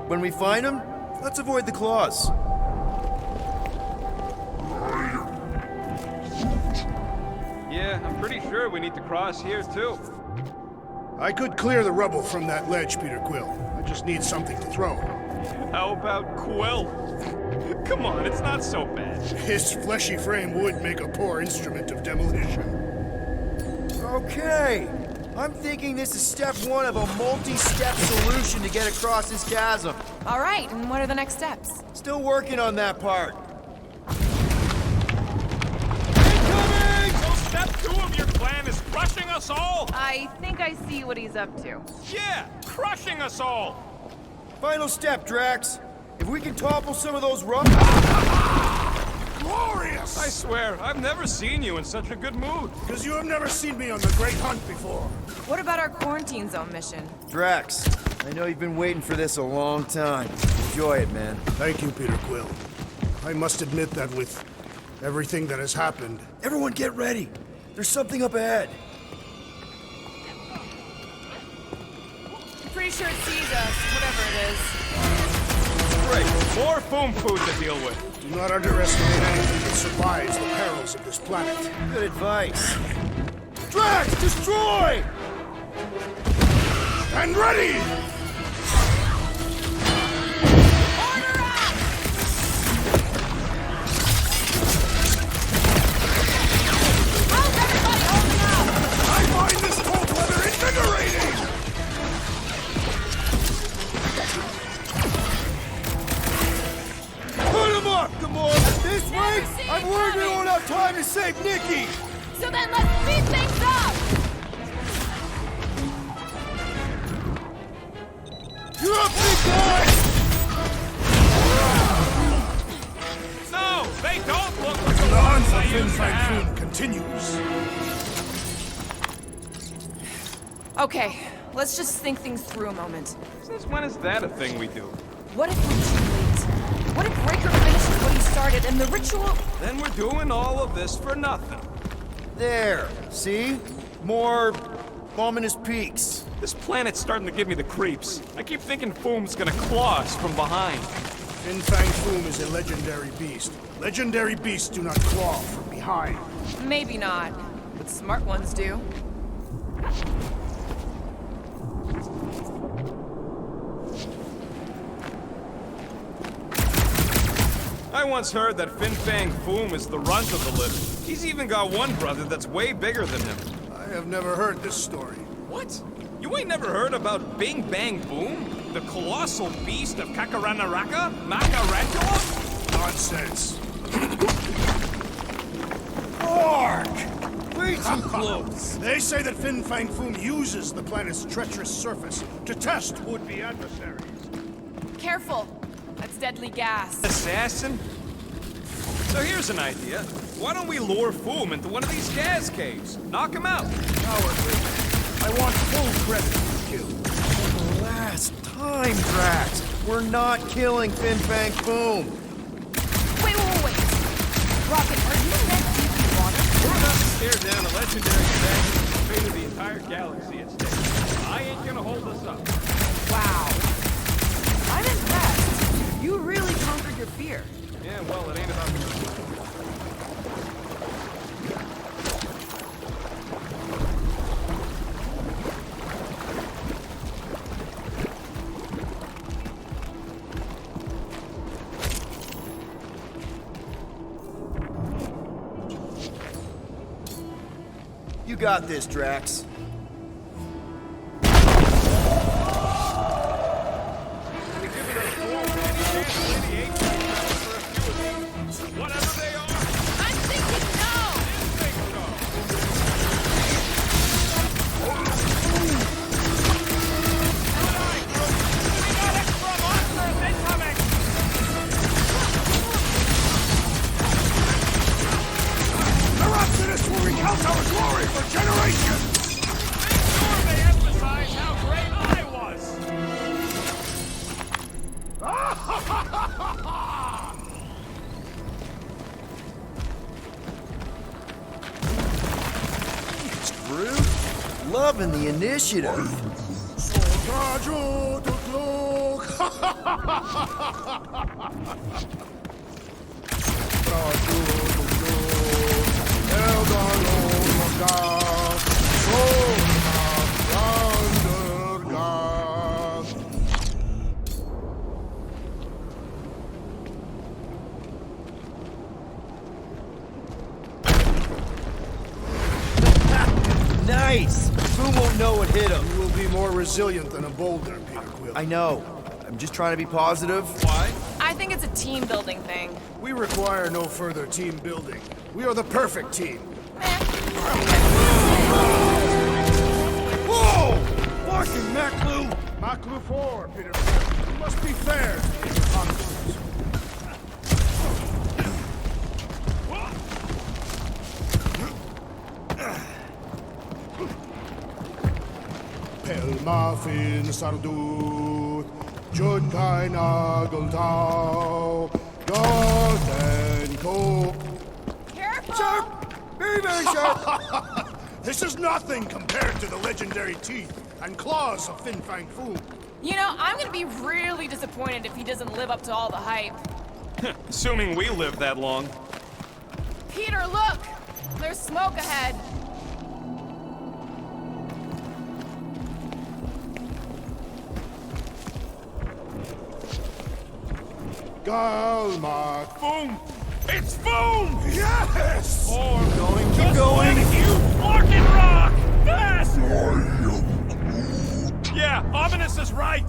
E: when we find him, let's avoid the claws.
G: Yeah, I'm pretty sure we need to cross here, too.
J: I could clear the rubble from that ledge, Peter Quill. I just need something to throw.
G: How about Quill? Come on, it's not so bad.
J: His fleshy frame would make a poor instrument of demolition.
E: Okay, I'm thinking this is step one of a multi-step solution to get across this chasm.
I: All right, and what are the next steps?
E: Still working on that part.
G: So step 2 of your plan is crushing us all?
I: I think I see what he's up to.
G: Yeah, crushing us all!
E: Final step, Drax. If we can topple some of those rubble...
J: Glorious!
G: I swear, I've never seen you in such a good mood.
J: Because you have never seen me on the Great Hunt before.
I: What about our quarantine zone mission?
E: Drax, I know you've been waiting for this a long time. Enjoy it, man.
J: Thank you, Peter Quill. I must admit that with everything that has happened...
E: Everyone get ready. There's something up ahead.
I: Pretty sure it sees us, whatever it is.
G: Great, more foam food to deal with.
J: Do not underestimate anything that survives the perils of this planet.
E: Good advice. Drax, destroy!
J: And ready!
P: Order up! How's everybody holding up?
J: I find this cold weather invigorating!
E: Put him up, Gamora! This way, I'm worried we won't have time to save Nikki!
P: So then let's speed things up!
E: You're up, big guy!
G: No, they don't look
J: The
G: like the
J: dawn
G: ones
J: for
G: I
J: Fin
G: used to
J: Fang
G: have.
J: Foom continues.
I: Okay, let's just think things through a moment.
G: Since when is that a thing we do?
I: What if we're too late? What if Breaker finishes what he started and the ritual...
G: Then we're doing all of this for nothing.
E: There, see? More ominous peaks.
G: This planet's starting to give me the creeps. I keep thinking Foom's gonna claw us from behind.
J: Fin Fang Foom is a legendary beast. Legendary beasts do not claw from behind.
I: Maybe not, but smart ones do.
G: I once heard that Fin Fang Foom is the runt of the litter. He's even got one brother that's way bigger than him.
J: I have never heard this story.
G: What? You ain't never heard about Bing Bang Boom? The colossal beast of Kakaranaraka? Macarantula?
J: Nonsense.
E: Ark! Way too close!
J: They say that Fin Fang Foom uses the planet's treacherous surface to test would-be adversaries.
I: Careful! That's deadly gas.
G: Assassin? So here's an idea. Why don't we lure Foom into one of these gas caves? Knock him out.
E: Cowardly. I want full credit for the kill. For the last time, Drax. We're not killing Fin Fang Foom.
I: Wait. Rocket, are you meant deep water?
G: We're about to stare down a legendary dragon and the fate of the entire galaxy at stake. I ain't gonna hold us up.
I: Wow. I'm impressed. You really conquered your fear.
G: Yeah, well, it ain't about me.
E: You got this, Drax.
G: Whatever they are.
Q: I'm thinking no!
J: The Rhapsodists will recount our glory for generations!
G: Make sure they emphasize how great I was.
E: Groot, loving the initiative.
J: Soldier to cloak!
E: Nice! Foom won't know what hit him.
R: You will be more resilient than a boulder, Peter Quill.
E: I know. I'm just trying to be positive.
G: Why?
I: I think it's a team building thing.
R: We require no further team building. We are the perfect team.
E: Whoa! Fucking Maclu!
R: Maclu 4, Peter Quill. You must be fair to your conquerors. Pelma fin sardut, Jud kai nagel tau, Garden cook.
Q: Careful!
E: Sharp! Very, very sharp!
R: This is nothing compared to the legendary teeth and claws of Fin Fang Foom.
I: You know, I'm gonna be really disappointed if he doesn't live up to all the hype.
G: Assuming we live that long.
I: Peter, look! There's smoke ahead.
R: Galmak.
G: Boom! It's Foom!
R: Yes!
G: Or going
E: Keep going!
G: You fucking rock! Fast! Yeah, Ominous is right!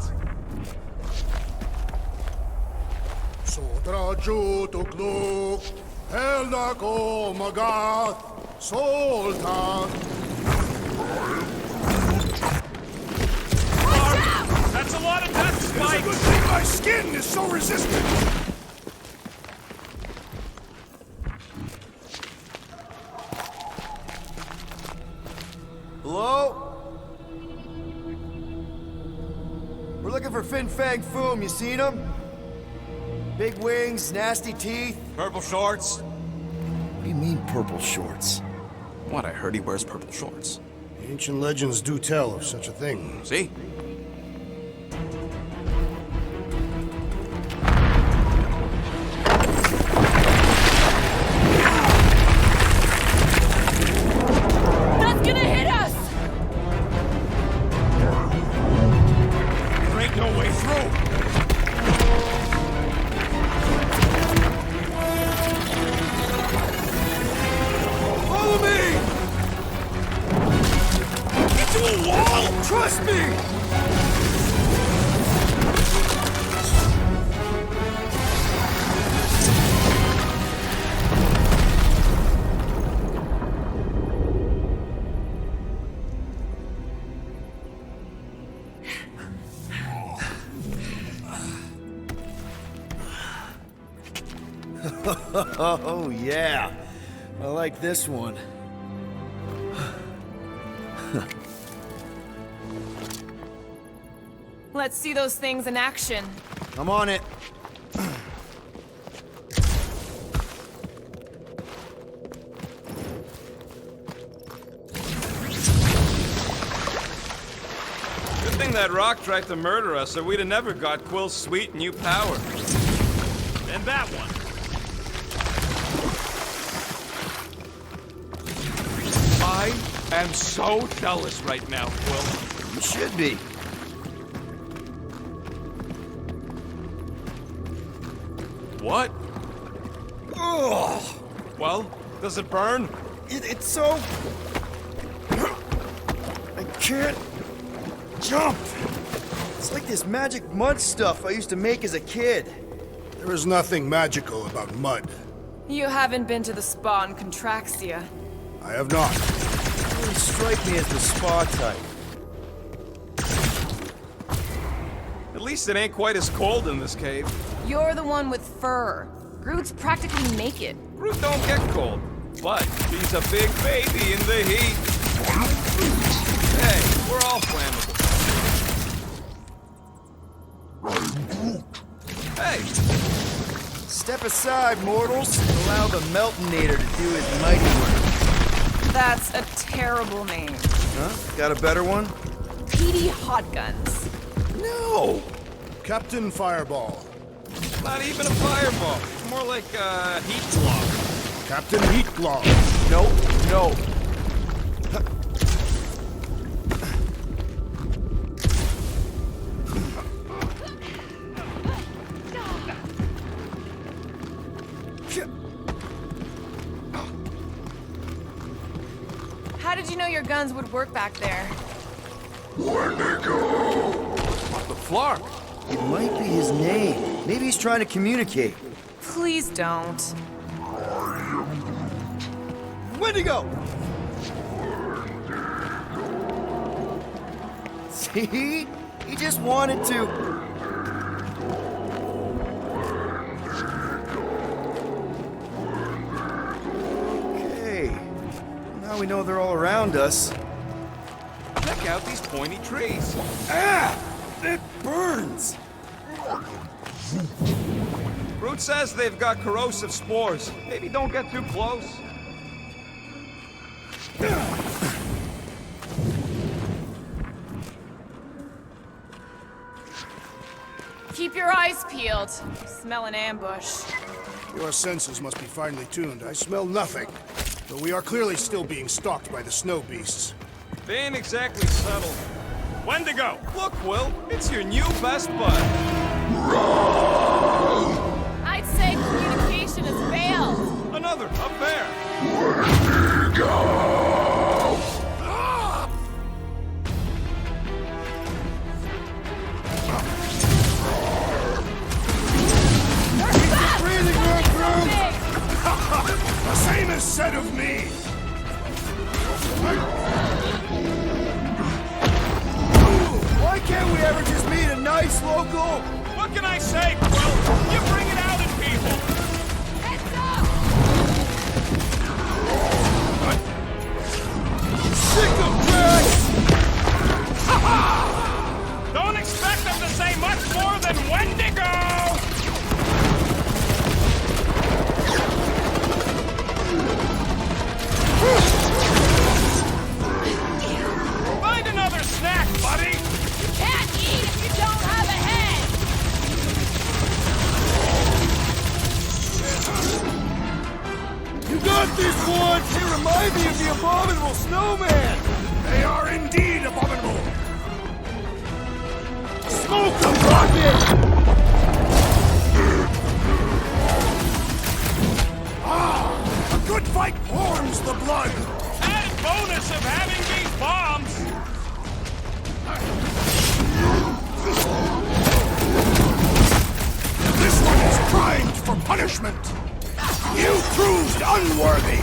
R: Sodra jutukluk, Helnako Magath, Sultan.
G: That's a lot of death
R: It's a
G: spikes!
R: good thing my skin is so resistant.
E: Hello? We're looking for Fin Fang Foom. You seen him? Big wings, nasty teeth.
C: Purple shorts?
E: What do you mean, purple shorts?
C: What, I heard he wears purple shorts.
R: Ancient legends do tell of such a thing.
C: See?
P: That's gonna hit us!
G: There ain't no way through!
E: Follow me!
G: Into a wall!
E: Trust me! Oh, yeah. I like this one.
I: Let's see those things in action.
E: I'm on it.
G: Good thing that rock tried to murder us, or we'd have never got Quill's sweet new power. And that one. I am so jealous right now, Quill.
E: You should be.
G: What?
E: Ugh.
G: Well, does it burn?
E: It's so... I can't jump. It's like this magic mud stuff I used to make as a kid.
R: There is nothing magical about mud.
I: You haven't been to the spa in Contraxia.
R: I have not.
E: You really strike me as the spa type.
G: At least it ain't quite as cold in this cave.
I: You're the one with fur. Groot's practically naked.
G: Groot don't get cold, but he's a big baby in the heat. Hey, we're all flammable. Hey!
E: Step aside, mortals, and allow the Meltonator to do his mighty work.
I: That's a terrible name.
E: Huh? Got a better one?
I: Petey Hotguns.
E: No!
R: Captain Fireball.
G: Not even a fireball. More like a heat glove.
R: Captain Heat Glove.
E: No, no.
I: How did you know your guns would work back there?
G: What the flark?
E: It might be his name. Maybe he's trying to communicate.
I: Please don't.
E: Wendigo! See? He just wanted to... Okay. Now we know they're all around us.
G: Check out these pointy trees.
E: Ah! It burns!
G: Groot says they've got corrosive spores. Maybe don't get too close.
I: Keep your eyes peeled. Smell an ambush.
R: Your senses must be finely tuned. I smell nothing. Though we are clearly still being stalked by the snow beasts.
G: They ain't exactly subtle. Wendigo! Look, Will, it's your new best bud.
P: I'd say communication has failed.
G: Another up there.
R: Breathing room, Groot! The same is said of me!
E: Why can't we ever just meet a nice local?
G: What can I say, Quill? You bring it out in people.
P: Heads up!
E: Sick of Drax!
G: Don't expect them to say much more than Wendigo! Find another snack, buddy!
P: You can't eat if you don't have a head!
E: You got this one! They remind me of the abominable snowman!
R: They are indeed abominable!
E: Smoke the rocket!
R: A good fight warms the blood!
G: Added bonus of having these bombs!
R: This one is primed for punishment! You proved unworthy!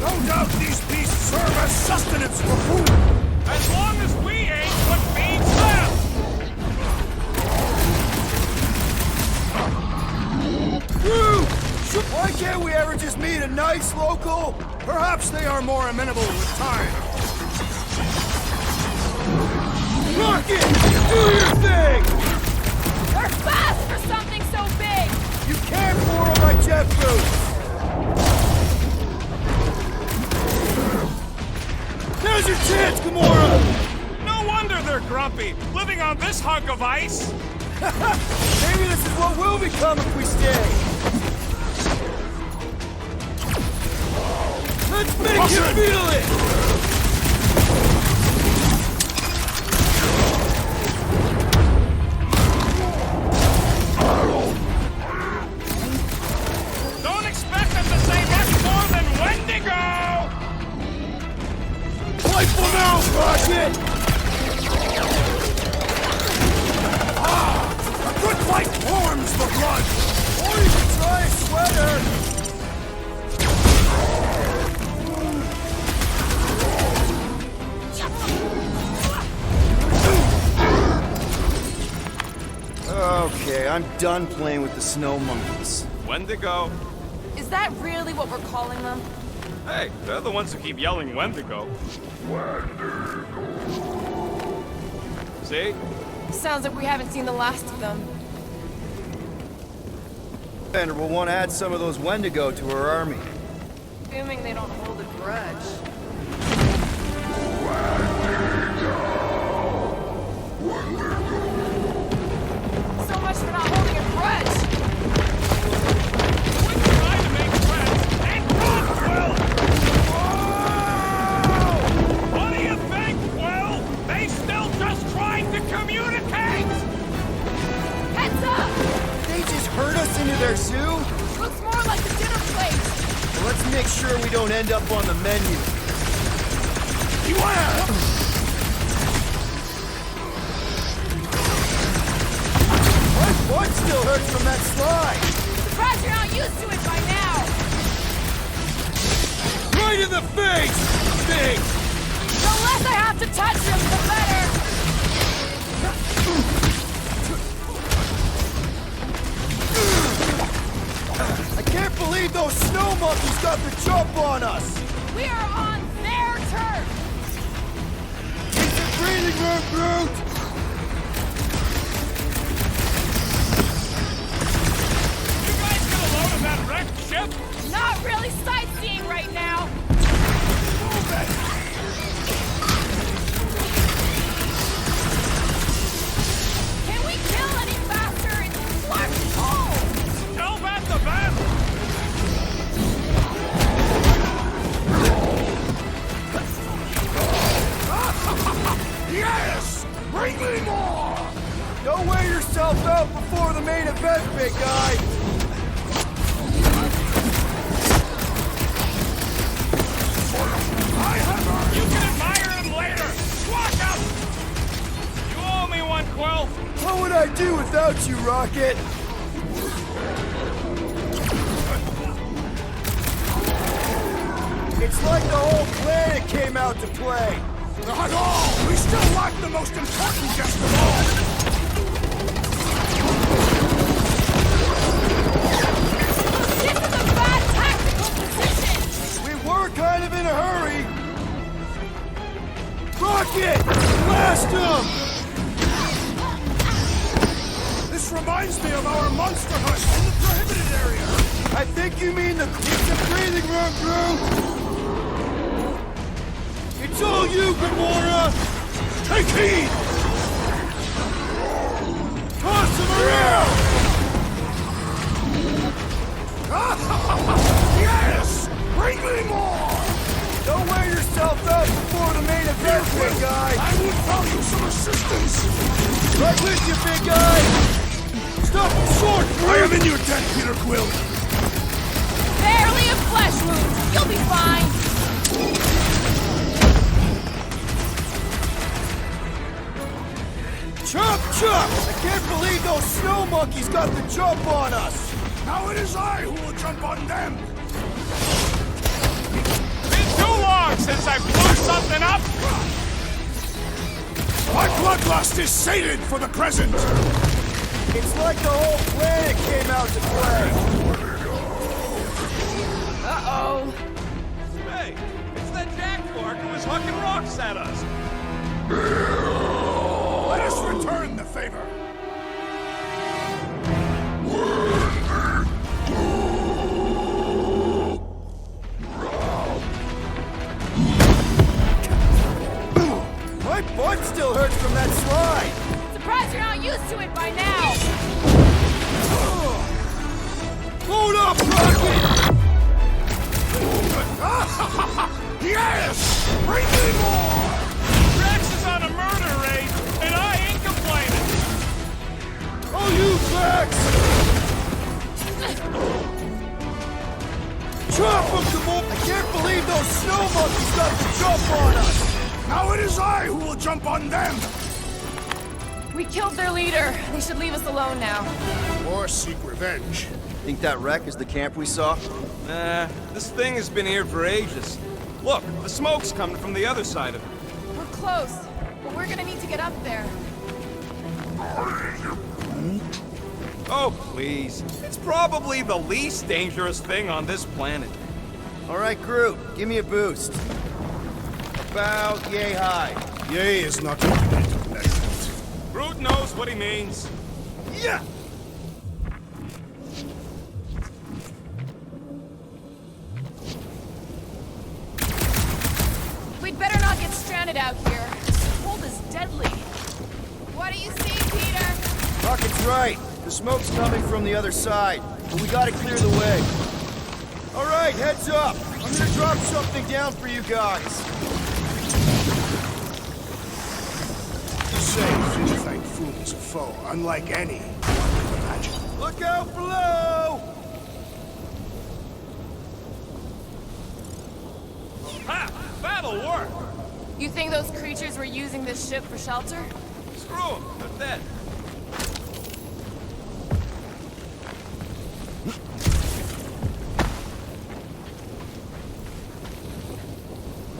R: No doubt these beasts serve as sustenance for food!
G: As long as we ain't what feeds them!
E: Why can't we ever just meet a nice local?
R: Perhaps they are more amenable with time.
E: Rocket! Do your thing!
P: They're fast for something so big!
E: You can't fool my jet boots! Now's your chance, Gamora!
G: No wonder they're grumpy, living on this hunk of ice!
E: Maybe this is what will become if we stay! Let's make you feel it!
G: Don't expect them to say much more than Wendigo!
E: Playful now, Rocket!
R: A good fight warms the blood!
E: Or you can try a sweater! Okay, I'm done playing with the snow monkeys.
G: Wendigo.
I: Is that really what we're calling them?
G: Hey, they're the ones who keep yelling Wendigo. See?
I: Sounds like we haven't seen the last of them.
E: Bender will want to add some of those Wendigo to her army.
I: Assuming they don't hold a grudge. So much for not holding a grudge!
G: We're trying to make friends, and God will! What do you think, Will? They still just trying to communicate!
P: Heads up!
E: They just herd us into their zoo?
P: Looks more like a dinner plate!
E: Well, let's make sure we don't end up on the menu.
R: Beware!
E: My butt still hurts from that slide!
P: Surprised you're not used to it by now!
E: Right in the face! Big!
P: The less I have to touch him, the better!
E: I can't believe those snow monkeys got the jump on us!
P: We are on their turf!
E: It's a breathing room, Groot!
G: You guys get a load of that wrecked ship?
P: Not really sightseeing right now!
G: Move it!
P: Can we kill any faster? It's black cold!
G: Tell that the best!
R: Yes! Bring me more!
E: Don't wear yourself out before the main event, big guy!
G: You can admire him later! Walk up! You owe me one, Quill!
E: What would I do without you, Rocket? It's like the whole planet came out to play!
R: Not all! We still lack the most important guest of all!
P: This is a bad tactical position!
E: We were kind of in a hurry! Rocket! Blast him!
R: This reminds me of our monster hunt in the prohibited area!
E: I think you mean the breathing room, Groot! It's all you, Gamora!
R: Take heed!
E: Toss him around!
R: Yes! Bring me more!
E: Don't wear yourself out before the main event, big guy!
R: I will value some assistance!
E: Right with you, big guy! Stop the sword,
R: I am in your debt, Peter Quill!
P: Barely a flesh wound! You'll be fine!
E: Chop, chop! I can't believe those snow monkeys got the jump on us!
R: Now it is I who will jump on them!
G: Been too long since I blew something up!
R: My bloodlust is sated for the present!
E: It's like the whole planet came out to play!
G: rocks at us!
J: Let us return the favor.
E: My butt still hurts from that slide!
P: Surprised you're not used to it by now!
E: Hold up, Rocket!
J: Yes! Bring me more!
G: Rex is on a murder raid, and I ain't complaining!
E: Oh, you Drax! Chop him, Kaboom! I can't believe those snow monkeys got to jump on us!
J: Now it is I who will jump on them!
P: We killed their leader. They should leave us alone now.
R: Or seek revenge.
E: Think that wreck is the camp we saw?
G: Nah, this thing has been here for ages. Look, the smoke's coming from the other side of it.
P: We're close, but we're gonna need to get up there.
G: Oh, please. It's probably the least dangerous thing on this planet.
E: All right, Groot, give me a boost. About yay high.
R: Yay is not a unit of measurement.
G: Groot knows what he means.
E: Yeah!
P: We'd better not get stranded out here. This cold is deadly. What do you see, Peter?
E: Rocket's right. The smoke's coming from the other side, but we gotta clear the way. All right, heads up. I'm gonna drop something down for you guys.
J: To say Fin Fang Foom is a foe, unlike any one could imagine.
E: Look out below!
G: Ha! That'll work!
P: You think those creatures were using this ship for shelter?
G: Screw them, they're dead.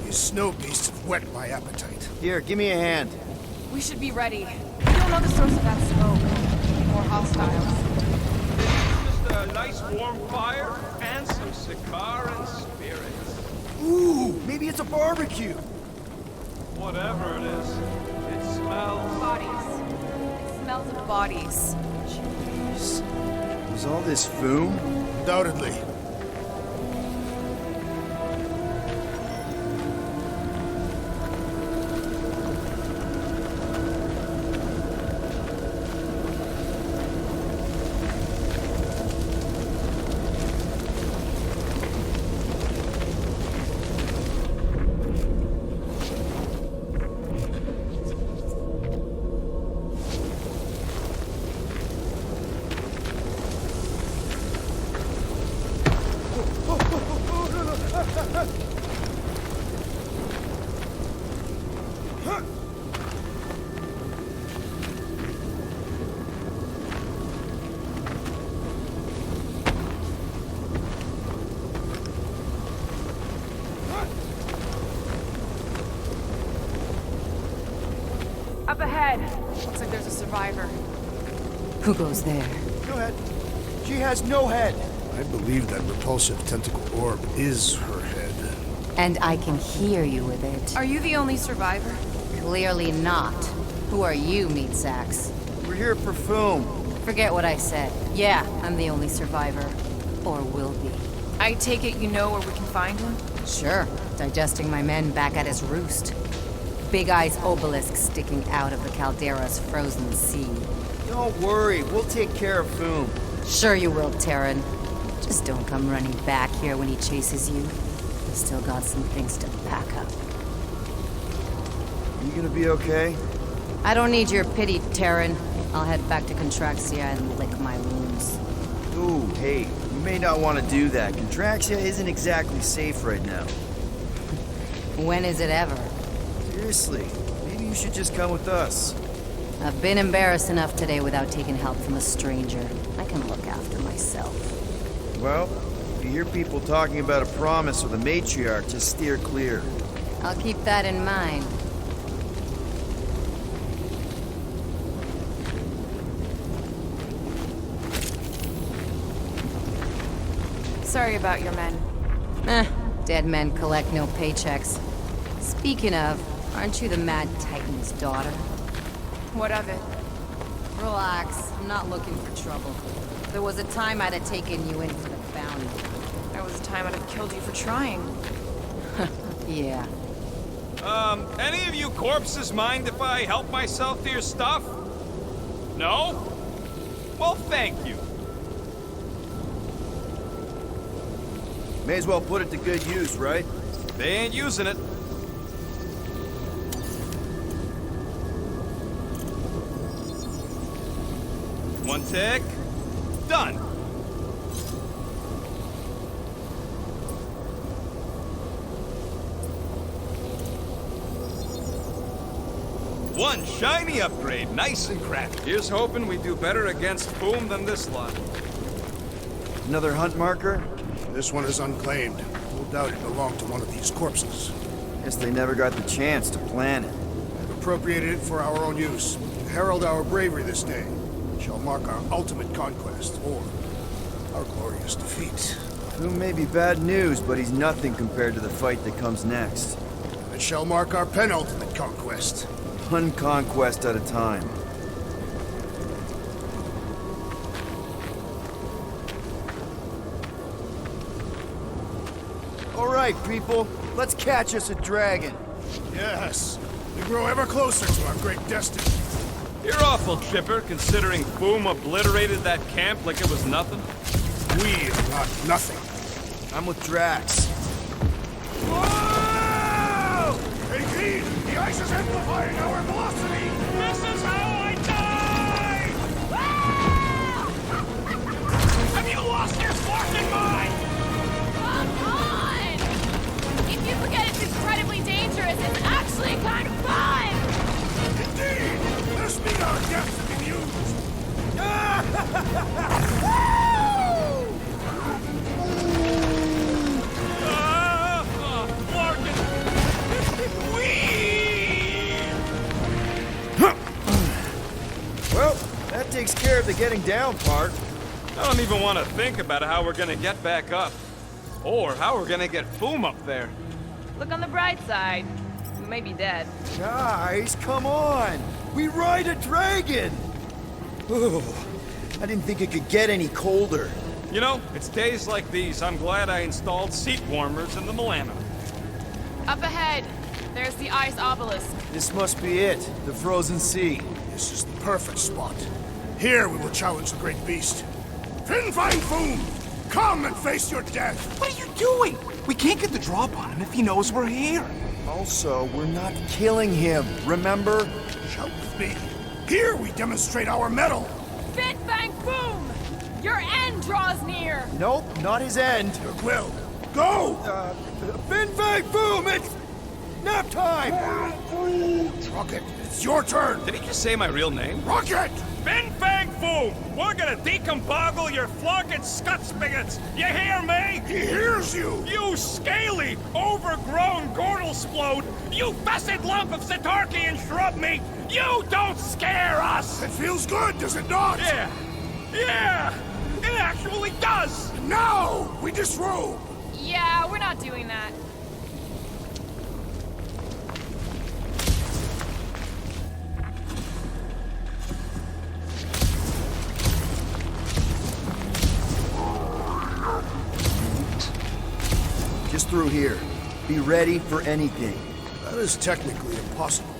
J: These snow beasts have whet my appetite.
E: Here, give me a hand.
P: We should be ready. We don't know the source of that smoke. More hostiles.
G: Just a nice warm fire and some Sakaran spirits.
E: Ooh, maybe it's a barbecue.
G: Whatever it is, it smells.
P: Bodies. It smells of bodies.
E: Jeez. Was all this foom?
J: Undoubtedly.
P: Up ahead. Looks like there's a survivor.
A: Who goes there?
E: No head. She has no head.
R: I believe that repulsive tentacle orb is her head.
U: And I can hear you with it.
P: Are you the only survivor?
U: Clearly not. Who are you, meat sacks?
E: We're here for Foom.
U: Forget what I said. Yeah, I'm the only survivor. Or will be.
P: I take it you know where we can find him?
U: Sure. Digesting my men back at his roost. Big Eye's obelisk sticking out of the Caldera's frozen sea.
E: Don't worry, we'll take care of Foom.
U: Sure you will, Terran. Just don't come running back here when he chases you. He's still got some things to pack up.
E: You gonna be okay?
U: I don't need your pity, Terran. I'll head back to Contraxia and lick my wounds.
E: Ooh, hey, you may not want to do that. Contraxia isn't exactly safe right now.
U: When is it ever?
E: Seriously, maybe you should just come with us.
U: I've been embarrassed enough today without taking help from a stranger. I can look after myself.
E: Well, if you hear people talking about a promise with a matriarch, just steer clear.
U: I'll keep that in mind.
P: Sorry about your men.
U: Dead men collect no paychecks. Speaking of, aren't you the Mad Titan's daughter?
I: What of it?
U: Relax, I'm not looking for trouble. There was a time I'd have taken you in for the bounty.
I: There was a time I'd have killed you for trying.
U: Yeah.
G: Any of you corpses mind if I help myself to your stuff? No? Well, thank you.
E: May as well put it to good use, right?
G: They ain't using it. One tick. Done. One shiny upgrade, nice and cracked. Here's hoping we do better against Boom than this lot.
E: Another hunt marker?
R: This one is unclaimed. No doubt it belonged to one of these corpses.
E: Guess they never got the chance to plan it.
R: We've appropriated it for our own use. To herald our bravery this day. It shall mark our ultimate conquest, or our glorious defeat.
E: Boom may be bad news, but he's nothing compared to the fight that comes next.
R: It shall mark our penultimate conquest.
E: One conquest at a time. All right, people. Let's catch us a dragon.
R: Yes. We grow ever closer to our great destiny.
G: You're awful chipper, considering Boom obliterated that camp like it was nothing.
R: We are not nothing.
E: I'm with Drax.
R: Whoa! Hey, Pete! The ice is amplifying our velocity!
L: This is how I die! Have you lost your fucking mind?
Q: Come on! If you forget it's incredibly dangerous, it's actually kind of fun!
R: Indeed! Let us meet our deaths bemused!
E: Well, that takes care of the getting down part.
G: I don't even want to think about how we're gonna get back up. Or how we're gonna get Boom up there.
I: Look on the bright side. We may be dead.
E: Guys, come on! We ride a dragon! Ooh, I didn't think it could get any colder.
G: You know, it's days like these I'm glad I installed seat warmers in the Milano.
P: Up ahead, there's the ice obelisk.
E: This must be it, the frozen sea.
R: This is the perfect spot. Here we will challenge the great beast. Fin Fang Foom! Come and face your death!
N: What are you doing? We can't get the drop on him if he knows we're here.
E: Also, we're not killing him, remember?
R: Shout with me. Here we demonstrate our mettle.
P: Fin Fang Boom! Your end draws near!
E: Nope, not his end.
R: Your will. Go!
E: Fin Fang Boom! It's nap time!
R: Rocket, it's your turn!
G: Did he just say my real name?
R: Rocket!
L: Fin Fang Foom! We're gonna decomboggle your flunking scut spigots! You hear me?
R: He hears you!
L: You scaly, overgrown Gordlesplode! You fessed lump of Satarkian shrub meat! You don't scare us!
R: It feels good, does it not?
L: Yeah! Yeah! It actually does!
R: Now we disrobe!
P: Yeah, we're not doing that.
E: Just through here. Be ready for anything.
R: That is technically impossible.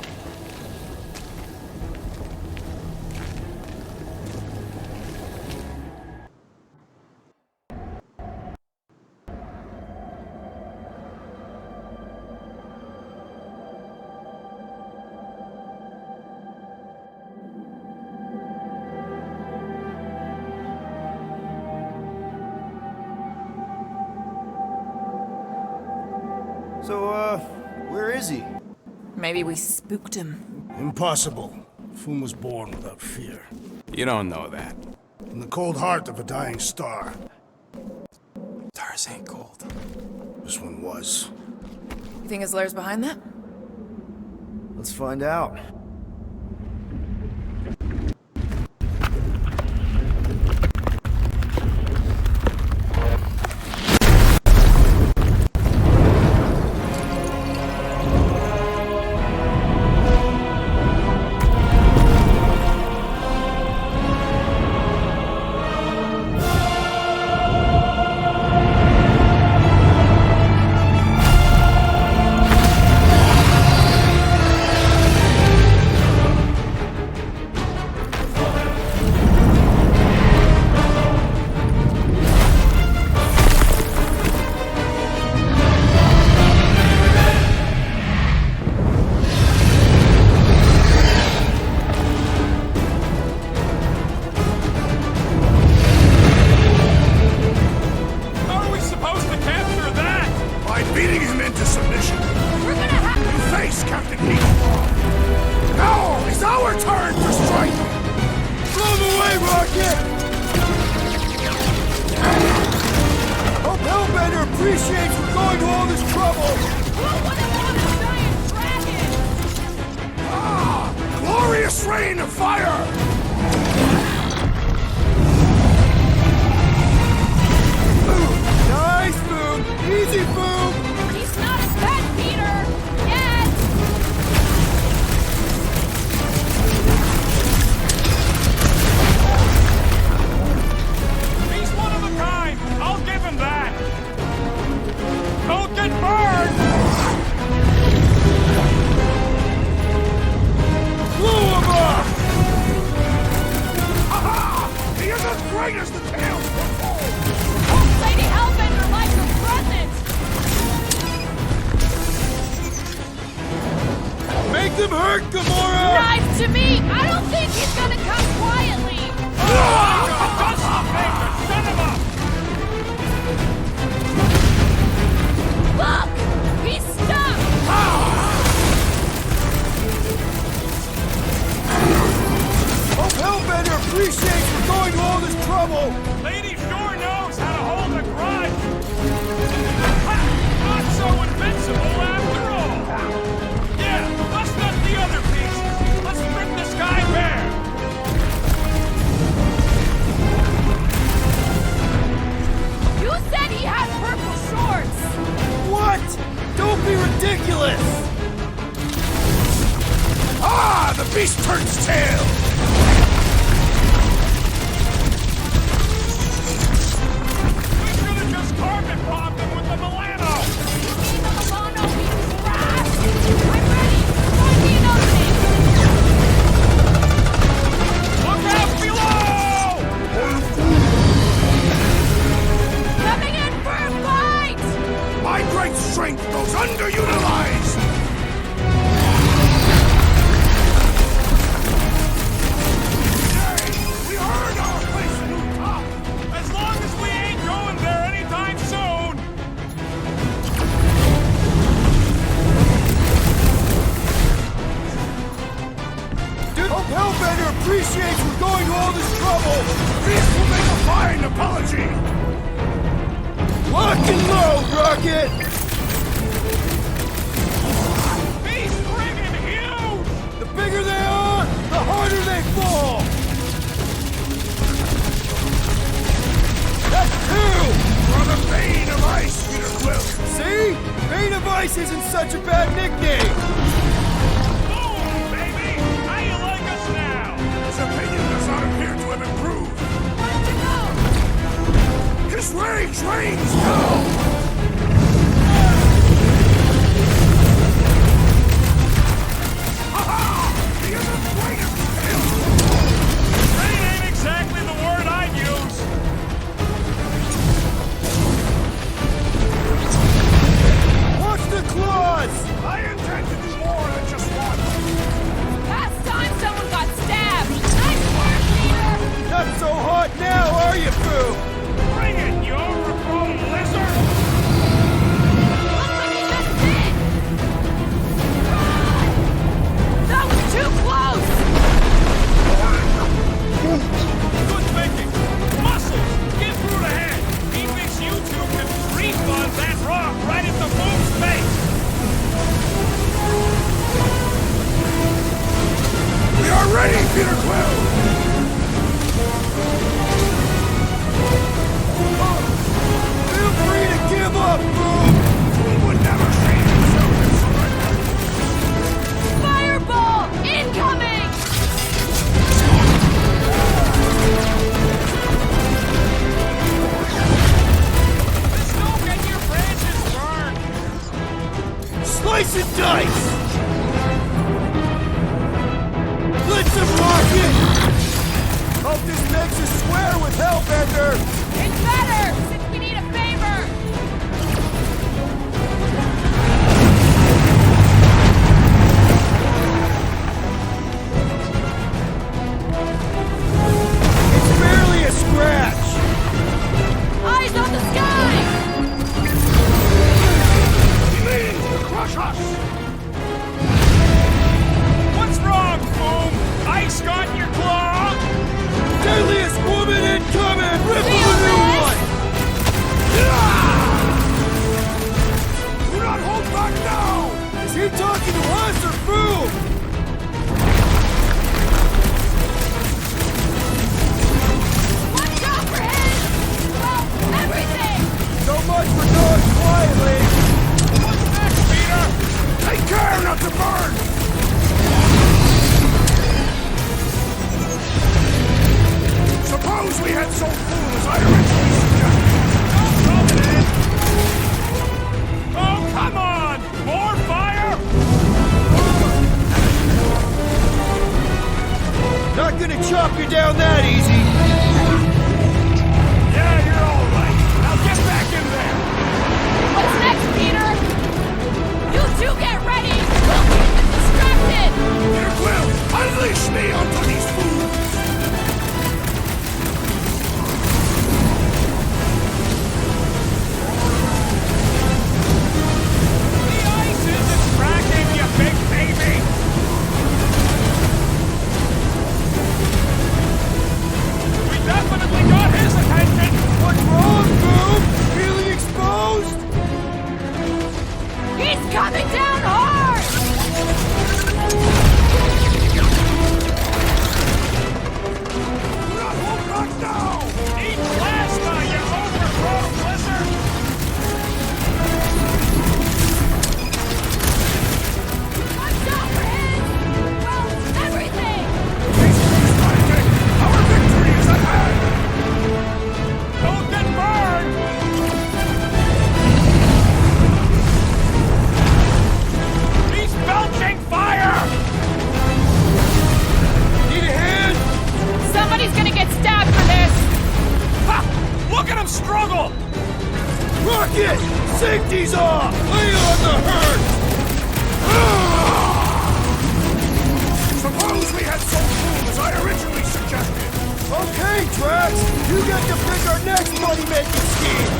E: So, where is he?
I: Maybe we spooked him.
R: Impossible. Foom was born without fear.
G: You don't know that.
R: In the cold heart of a dying star.
N: Stars ain't cold.
R: This one was.
I: You think his lair's behind that?
E: Let's find out.
J: the heat. Now it's our turn to strike!
E: Blow them away, Rocket! Hope Hellbender appreciates we're going to all this trouble!
J: Glorious rain of fire!
E: Nice, Boom! Easy, Boom!
Q: He's not as bad, Peter! Yet!
G: He's one of a kind. I'll give him that. Don't get burned!
E: Blew him up!
J: Aha! He is as great as the tales were told!
Q: Old Lady Hellbender likes her presence!
E: Make them hurt, Gamora!
Q: Knife to me! I don't think he's gonna come quietly! Look! He's stuck!
E: Hope Hellbender appreciates we're going to all this trouble!
G: Lady sure knows how to hold a grudge. Ha! Not so invincible after all. Yeah, let's nut the other pieces. Let's strip this guy bare.
Q: You said he had purple shorts!
E: What? Don't be ridiculous!
J: Ah! The beast turns tail!
G: We should have just carpet bombed him with the Milano. Look out below!
Q: Coming in for a fight!
J: My great strength goes underutilized! We earned our place in Utah!
G: As long as we ain't going there anytime soon.
E: Dude, hope Hellbender appreciates we're going to all this trouble!
J: This will make a fine apology!
E: Lock and load, Rocket!
G: He's friggin' huge!
E: The bigger they are, the harder they fall! That's two!
J: You're the Bane of Ice, Peter Quill!
E: See? Bane of Ice isn't such a bad nickname!
G: Boom, baby! How you like us now?
J: His opinion does not appear to have improved. His rage rains down! Ha-ha! He is as great as the tales were told!
G: Great ain't exactly the word I'd use.
E: Watch the claws!
J: I intend to do more than just one!
Q: Last time someone got stabbed! Nice work, Peter!
E: Not so hot now, are you, Boo?
G: Bring it, you overgrown lizard!
Q: Looks like he just did! Run! That was too close!
G: Good thinking. Muscles, get through the head. He thinks you two can refund that rock right at the Boom's face.
J: We are ready, Peter Quill!
E: Feel free to give up, Boom!
J: We would never shame himself in surrender!
Q: Fireball! Incoming!
G: This don't get your branches burned.
E: Slice and dice! Blitz him, Rocket! Hope this makes us swear with Hellbender!
Q: It's better, since we need a favor!
E: It's barely a scratch!
Q: Eyes on the sky!
J: He means to crush us!
P: coming down hard!
L: Eat plasma, you overgrown lizard!
P: Watch out for his... well, everything!
L: Our victory is at hand! Don't get burned! He's belching fire!
E: Need a hand?
P: Somebody's gonna get stabbed for this!
L: Ha! Look at him struggle!
E: Rocket! Safety's off! Lay on the hurt!
L: Suppose we had some food as I originally suggested.
E: Okay, Drax! You get to pick our next money-making scheme!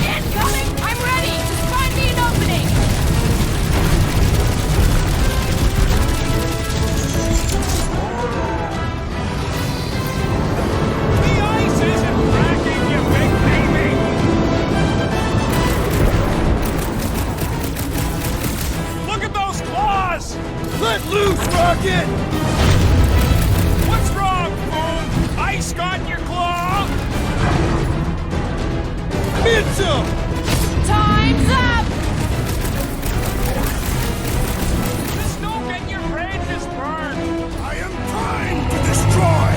P: Incoming! I'm ready! Just find me an opening!
L: The ice isn't cracking, you big baby! Look at those claws!
E: Let loose, Rocket!
L: What's wrong, Boom? Ice got in your claw?
E: Mitchell!
P: Time's up!
L: The smoke in your brain is burned! I am trying to destroy!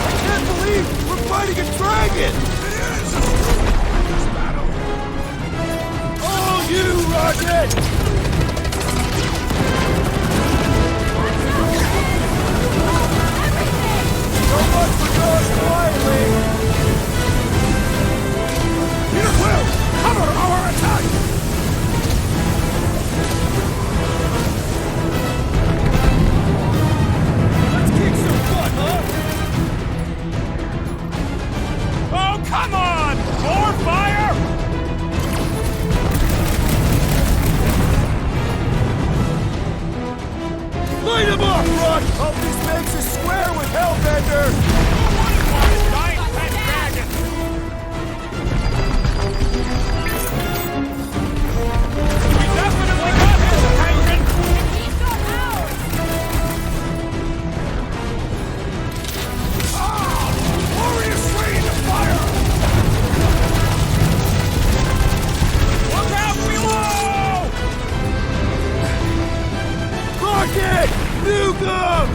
E: I can't believe we're fighting a dragon!
L: It is a this battle!
E: All you, Rocket! So much for going quietly!
L: Peter Quill! Cover our attack!
E: Let's kick some butt, huh?
L: Oh, come on! More fire!
E: Light him up, Rock! Hope this makes us square with Hellbender!
L: Giant pet dragon! We definitely got his attention!
P: He's got ours!
L: Glorious rain of fire! Look out below!
E: Rocket! Nukem!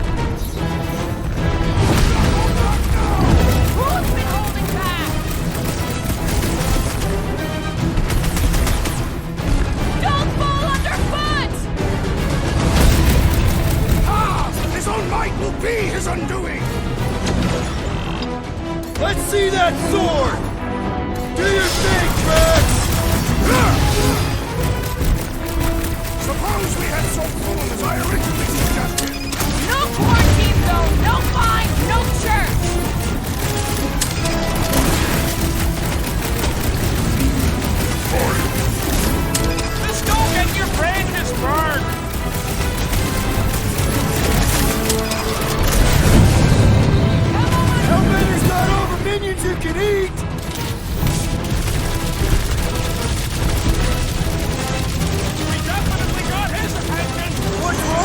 P: Who's been holding back? Don't fall underfoot!
L: Ah! His own might will be his undoing!
E: Let's see that sword! Do your thing, Drax!
L: Suppose we had some food as I originally suggested.
P: No quarantine zone, no fine, no church!
L: The smoke in your brain is burned!
E: Hellbender's got over minions you can eat!
L: We definitely got his attention!
E: What's wrong?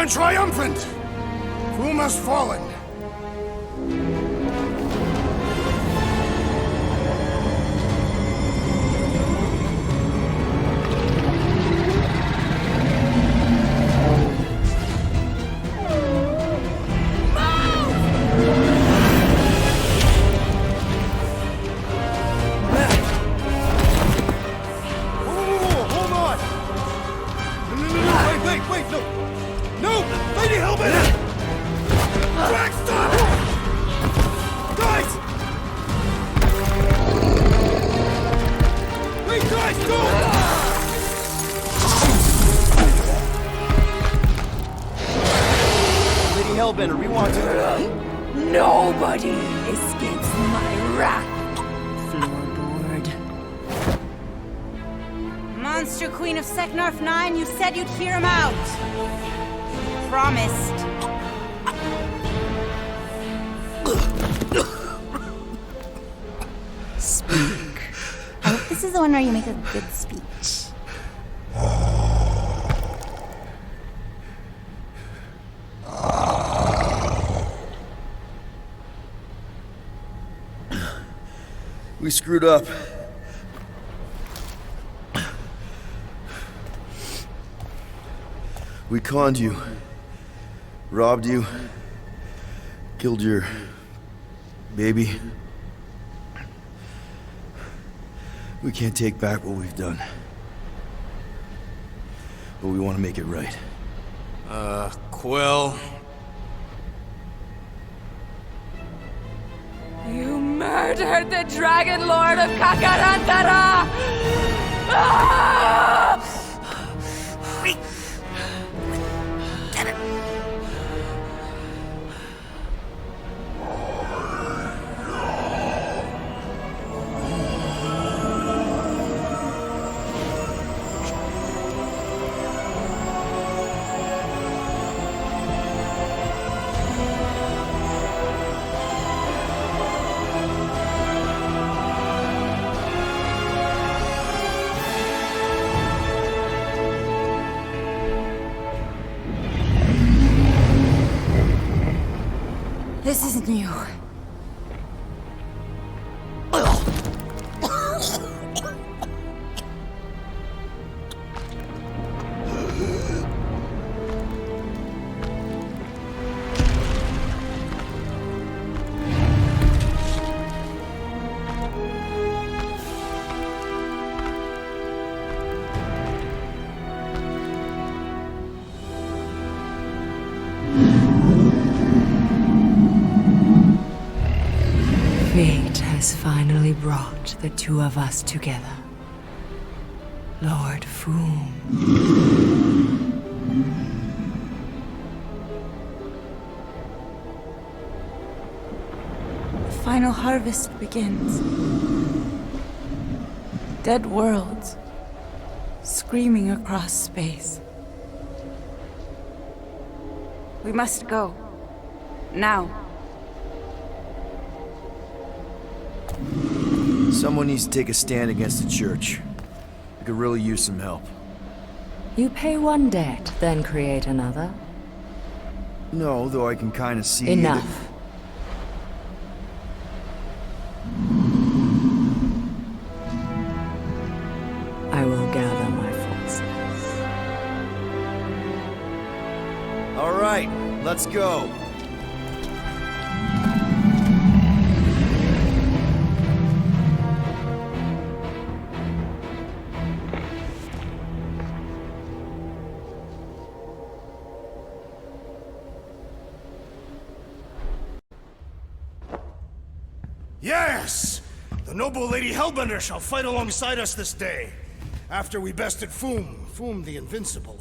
R: stand triumphant! Foom has fallen.
E: Hellbender, we want to...
A: Nobody escapes my wrath. Floorboard.
M: Monster Queen of Seknarf 9, you said you'd hear him out. Promised.
A: Speak.
Q: I hope this is the one where you make a good speech.
E: We screwed up. We conned you. Robbed you. Killed your... baby. We can't take back what we've done. But we want to make it right.
C: Quill.
P: You murdered the Dragon Lord of Kakarantara! Ah!
K: Get it.
B: This isn't you.
O: Fate has finally brought the two of us together. Lord Foom.
B: The final harvest begins. Dead worlds, screaming across space. We must go. Now.
E: Someone needs to take a stand against the church. We could really use some help.
O: You pay one debt, then create another.
E: No, though I can kind of see...
O: Enough. I will gather my forces.
E: All right, let's go.
R: Yes! The noble Lady Hellbender shall fight alongside us this day. After we bested Foom the Invincible.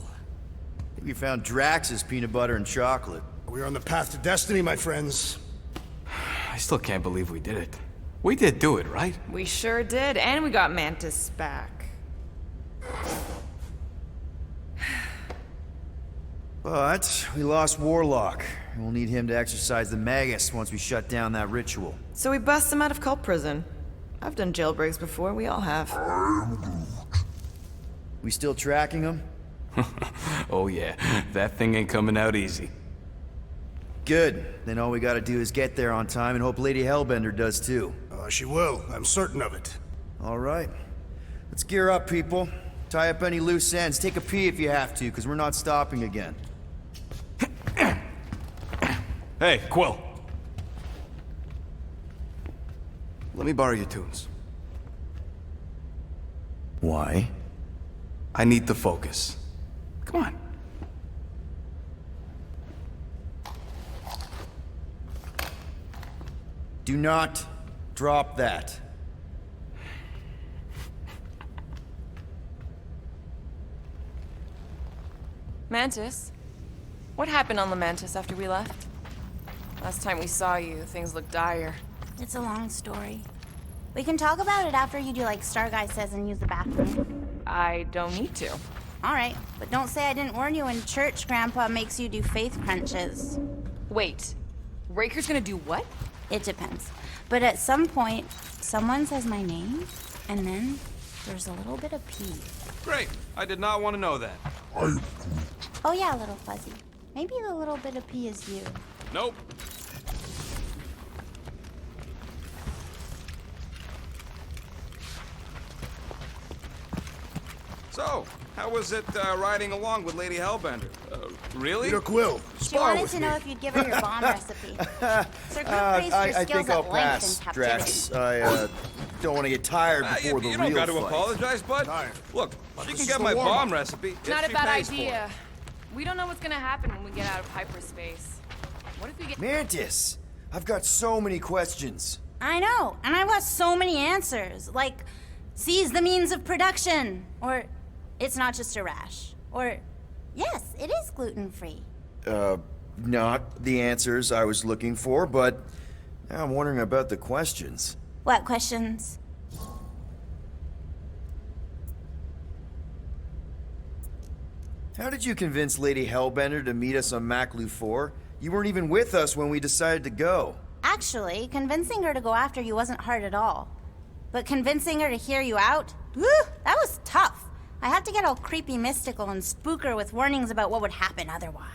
E: We found Drax's peanut butter and chocolate.
R: We are on the path to destiny, my friends.
C: I still can't believe we did it. We did do it, right?
I: We sure did, and we got Mantis back.
E: But we lost Warlock. And we'll need him to exercise the Magus once we shut down that ritual.
I: So we bust him out of cult prison. I've done jailbreaks before, we all have.
E: We still tracking him?
C: Oh yeah, that thing ain't coming out easy.
E: Good. Then all we gotta do is get there on time and hope Lady Hellbender does too.
R: She will. I'm certain of it.
E: All right. Let's gear up, people. Tie up any loose ends. Take a pee if you have to, because we're not stopping again.
G: Hey, Quill.
C: Let me borrow your tunes.
E: Why?
C: I need to focus. Come on.
E: Do not drop that.
I: Mantis? What happened on Lamentis after we left? Last time we saw you, things looked dire.
M: It's a long story. We can talk about it after you do like Star Guy says and use the bathroom.
I: I don't need to.
M: Alright, but don't say I didn't warn you in church Grandpa makes you do faith crunches.
I: Wait, Raker's gonna do what?
M: It depends. But at some point, someone says my name, and then there's a little bit of pee.
G: Great. I did not want to know that.
M: Oh yeah, little fuzzy. Maybe the little bit of pee is you.
G: Nope. So, how was it riding along with Lady Hellbender? Really?
R: Peter Quill,
M: She
R: spar
M: wanted
R: with
M: to
R: me.
M: know if you'd give her your bomb recipe. Sir Groot praised your
E: I
M: skills
E: think I'll
M: at length
E: pass,
M: in captivity.
E: Drax. I don't want to get tired before the
G: you
E: real
G: don't got to
E: fight.
G: apologize, bud. Look, she
E: this
G: can
E: is
G: get
E: the
G: my
E: warm-up.
G: bomb recipe. if
P: Not a
G: she
P: bad
G: pays for it.
P: idea. We don't know what's gonna happen when we get out of hyperspace. What if we get—
E: Mantis, I've got so many questions.
M: I know, and I've got so many answers. Like, seize the means of production. Or, it's not just a rash. Or, yes, it is gluten-free.
E: Not the answers I was looking for, but now I'm wondering about the questions.
M: What questions?
E: How did you convince Lady Hellbender to meet us on Maklu 4? You weren't even with us when we decided to go.
M: Actually, convincing her to go after you wasn't hard at all. But convincing her to hear you out? Whew, that was tough. I had to get all creepy mystical and spook her with warnings about what would happen otherwise.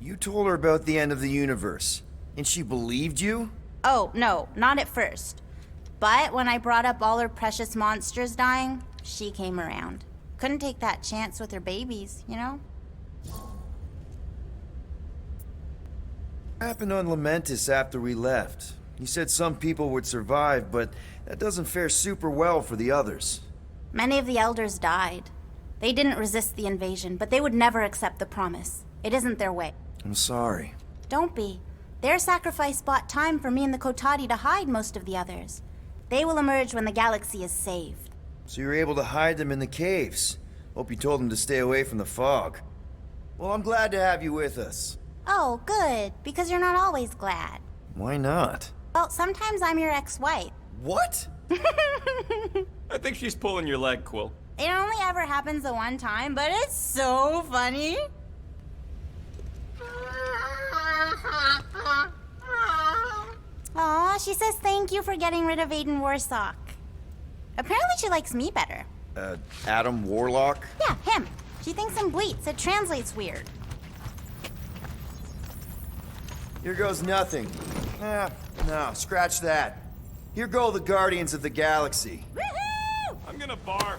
E: You told her about the end of the universe, and she believed you?
M: Oh, no, not at first. But when I brought up all her precious monsters dying, she came around. Couldn't take that chance with her babies, you know?
E: What happened on Lamentis after we left? You said some people would survive, but that doesn't fare super well for the others.
M: Many of the elders died. They didn't resist the invasion, but they would never accept the promise. It isn't their way.
E: I'm sorry.
M: Don't be. Their sacrifice bought time for me and the Kotati to hide most of the others. They will emerge when the galaxy is saved.
E: So you were able to hide them in the caves. Hope you told them to stay away from the fog. Well, I'm glad to have you with us.
M: Oh, good, because you're not always glad.
E: Why not?
M: Well, sometimes I'm your ex-wife.
E: What?
G: I think she's pulling your leg, Quill.
M: It only ever happens the one time, but it's so funny. Aw, she says thank you for getting rid of Aiden Warsock. Apparently she likes me better.
E: Adam Warlock?
M: Yeah, him. She thinks I'm bleats. It translates weird.
E: Here goes nothing. No, scratch that. Here go the Guardians of the Galaxy.
M: Woohoo!
G: I'm gonna barf.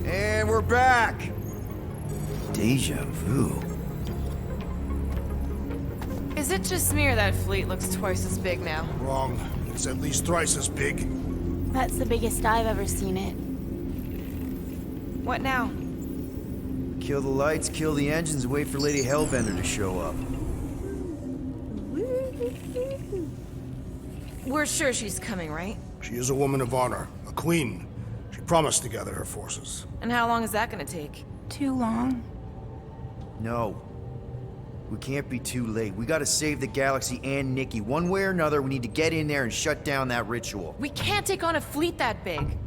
E: And we're back. Deja vu.
I: Is it just me or that fleet looks twice as big now?
R: Wrong. It's at least thrice as big.
M: That's the biggest I've ever seen it.
I: What now?
E: Kill the lights, kill the engines, and wait for Lady Hellbender to show up.
I: We're sure she's coming, right?
R: She is a woman of honor, a queen. She promised to gather her forces.
I: And how long is that gonna take?
M: Too long.
E: No. We can't be too late. We gotta save the galaxy and Nikki. One way or another, we need to get in there and shut down that ritual.
I: We can't take on a fleet that big.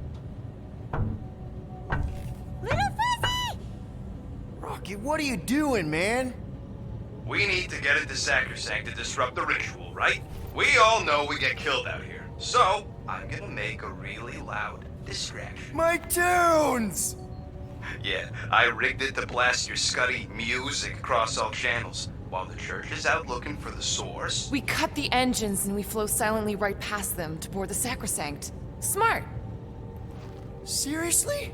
E: Okay, what are you doing, man?
C: We need to get into Sacrosanct to disrupt the ritual, right? We all know we get killed out here. So, I'm gonna make a really loud distraction.
E: My tunes!
C: Yeah, I rigged it to blast your scuddy music across all channels. While the church is out looking for the source,
I: We cut the engines and we flow silently right past them to board the Sacrosanct. Smart.
E: Seriously?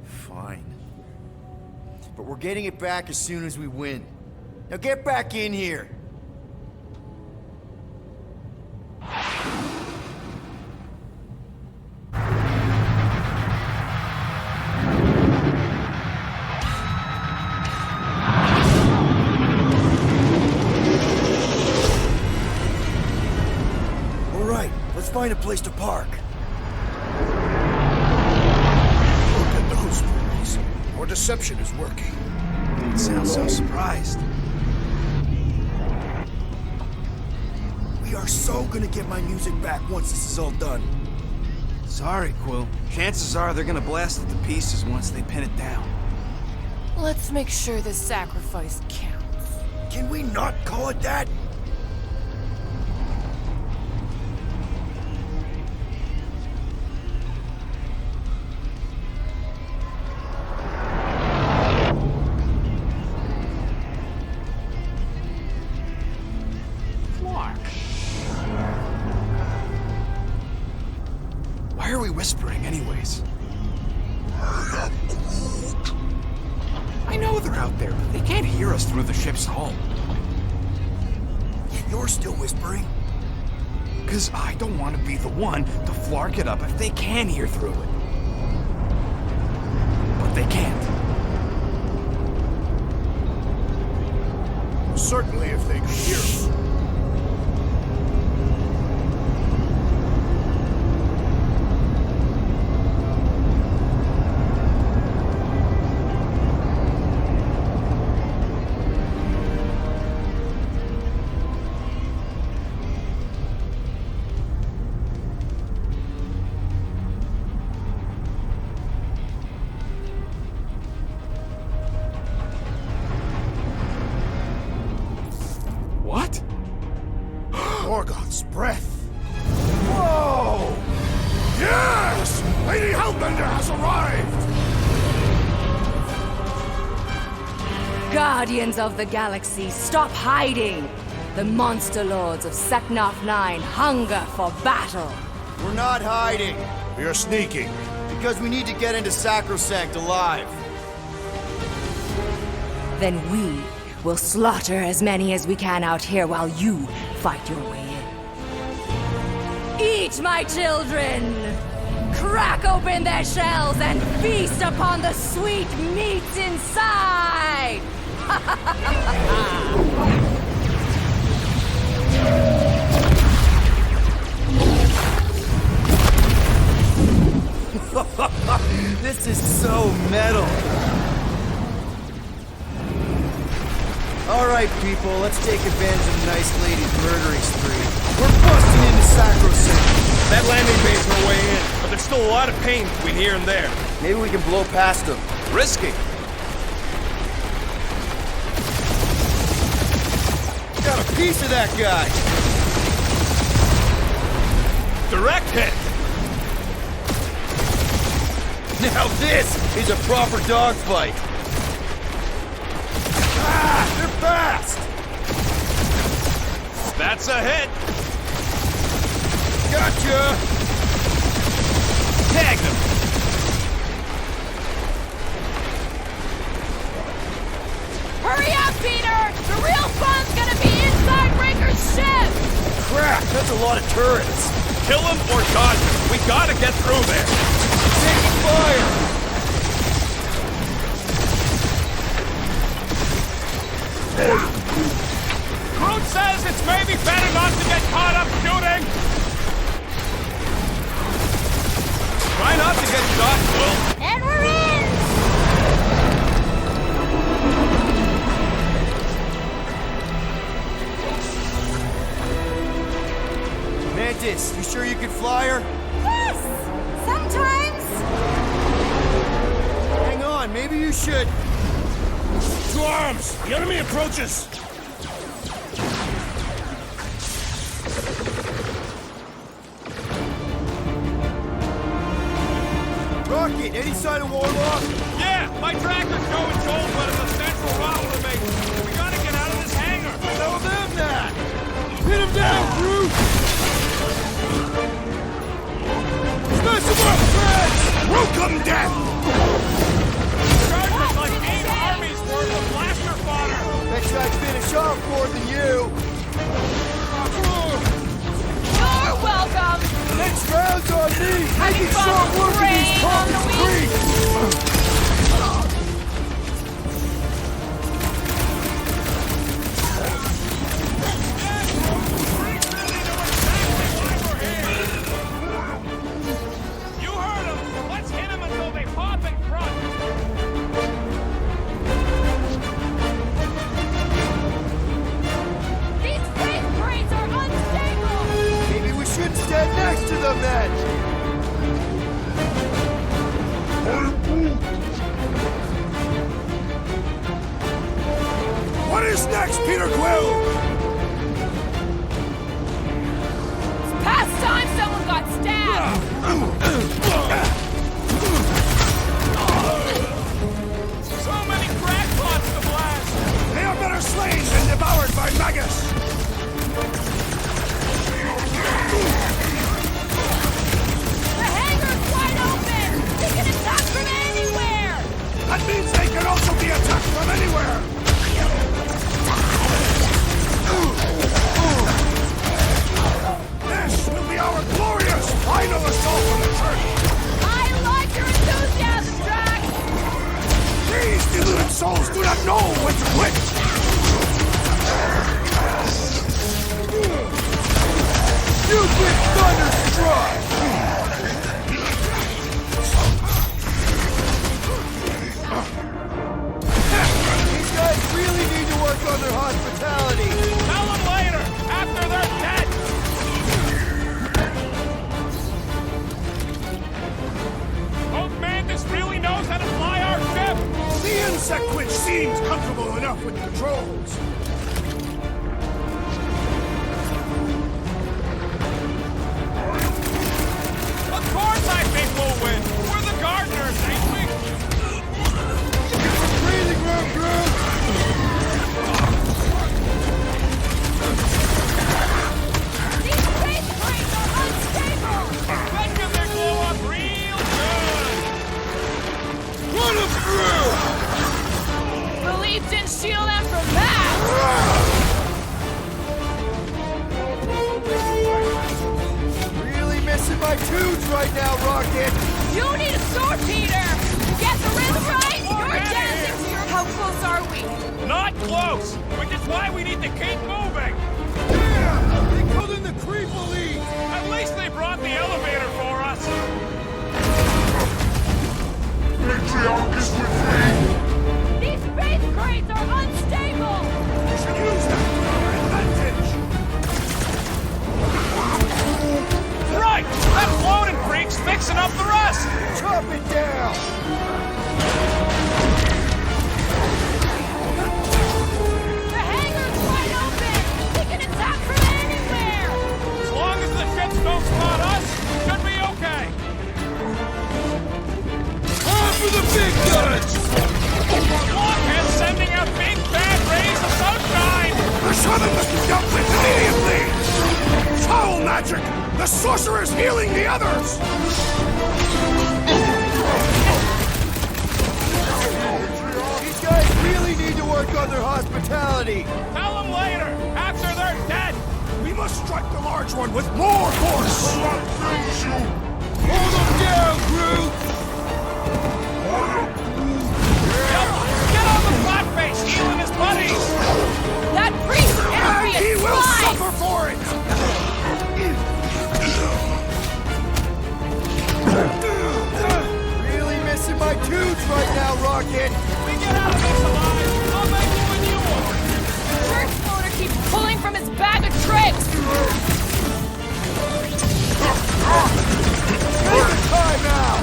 E: Fine. But we're getting it back as soon as we win. Now get back in here! All right, let's find a place to park.
R: Look at those boys. Our deception is working.
C: you sound so surprised.
E: We are so gonna get my music back once this is all done.
G: Sorry, Quill. Chances are they're gonna blast it to pieces once they pin it down.
I: Let's make sure this sacrifice counts.
E: Can we not call it that?
G: Why are we whispering anyways? I know they're out there, but they can't hear us through the ship's hull.
E: Yet you're still whispering.
G: Because I don't want to be the one to flark it up if they can hear through it. But they can't.
R: Certainly if they could hear us.
G: What?
R: Morgoth's breath.
J: Whoa! Yes! Lady Hellbender has arrived!
U: Guardians of the Galaxy, stop hiding! The monster lords of Seknarf 9 hunger for battle.
E: We're not hiding.
R: We are sneaking.
E: Because we need to get into Sacrosanct alive.
U: Then we will slaughter as many as we can out here while you fight your way in. Eat, my children! Crack open their shells and feast upon the sweet meats inside!
E: This is so metal. All right, people, let's take advantage of the nice lady's murdering spree. We're busting into Sacrosanct.
G: That landing bay's our way in, but there's still a lot of pain between here and there.
E: Maybe we can blow past them.
G: Risky.
E: Got a piece of that guy.
G: Direct hit.
E: Now this is a proper dogfight. Ah, they're fast.
G: That's a hit.
E: Gotcha.
G: Tagged him.
P: Hurry up, Peter! The real fun's gonna be inside Raker's ship!
E: Crap, that's a lot of turrets.
G: Kill him or dodge him. We gotta get through there.
E: Taking fire.
G: Groot says it's maybe better not to get caught up shooting. Try not to get shot, Will.
Q: And we're in!
E: Mantis, you sure you can fly her?
Q: Yes! Sometimes!
E: maybe you should.
L: To arms! The enemy approaches!
E: Rocket, any sign of Warlock?
G: Yeah, my tractor's showing Joel, but it's a central route to make. We gotta get out of this hangar.
E: Tell them that! Hit him down, Groot! Smash him up, Fred!
L: Welcome, death!
G: Charges like 8 armies worth of blaster fodder.
E: Bet you I'd finish off more than you.
P: You're welcome!
E: Next round's on me! I can start working these pumps free!
G: You heard him. Let's hit him until they pop and crunch.
Q: These faith crates are unstable!
E: Maybe we should stand next to them then!
L: What is next, Peter Quill?
P: It's past time someone got stabbed!
G: So many crackpots to blast.
L: They are better slain than devoured by Magus!
Q: The hangar's wide open! They can attack from anywhere!
L: That means they can also be attacked from anywhere! This will be our glorious final assault on the church!
Q: I like your enthusiasm, Drax!
L: These deluded souls do not know when to quit!
E: You get thunderstruck! These guys really need to work on their hospitality!
G: Tell them later, after they're dead. Hope Mantis really knows how to fly our ship.
L: The insect witch seems comfortable enough with controls.
G: Of course I think we'll win. We're the gardeners, ain't we?
E: Breathing room, Groot!
Q: These faith crates are unstable!
G: Bet you they blow up real good.
E: Run him through!
P: The leaves didn't shield them from that!
E: Really missing my tunes right now, Rocket!
P: You need a sword, Peter! Get the rhythm right! You're dancing to your... How close are we?
G: Not close, which is why we need to keep moving.
E: Yeah! They called in the Creep Elite!
G: At least they brought the elevator for us.
F: Matriarch is with me!
Q: These faith crates are unstable!
L: We should use that to our advantage!
G: Right! That floating freak's fixing up the rest!
E: Chop it down!
Q: The hangar's wide open! They can attack from anywhere!
G: As long as the ships don't spot us, should be okay.
E: On for the big guns!
G: Blockhead sending out big bad rays of sunshine!
L: The shaman must be dealt with immediately! Foul magic! The sorcerer's healing the others!
E: These guys really need to work on their hospitality!
G: Tell them later, after they're dead!
L: We must strike the large one with more force!
E: Hold them down, Groot!
G: Get on the flatface, healing his buddies!
P: That priest
L: And
P: area
L: he will
P: flies!
L: suffer for it!
E: Really missing my tunes right now, Rocket!
G: We get out of this alive, I'll make you a new one!
P: Church floater keeps pulling from his bag of tricks!
E: Take the time out!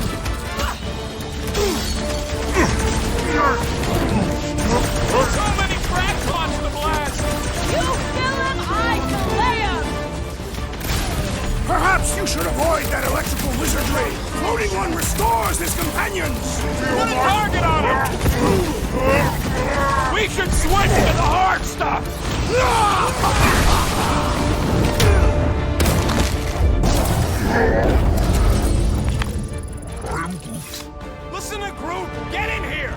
R: You should avoid that electrical wizardry! Floating one restores his companions!
G: Put a target on him! We should switch to the hard stuff! Listen to Groot! Get in here!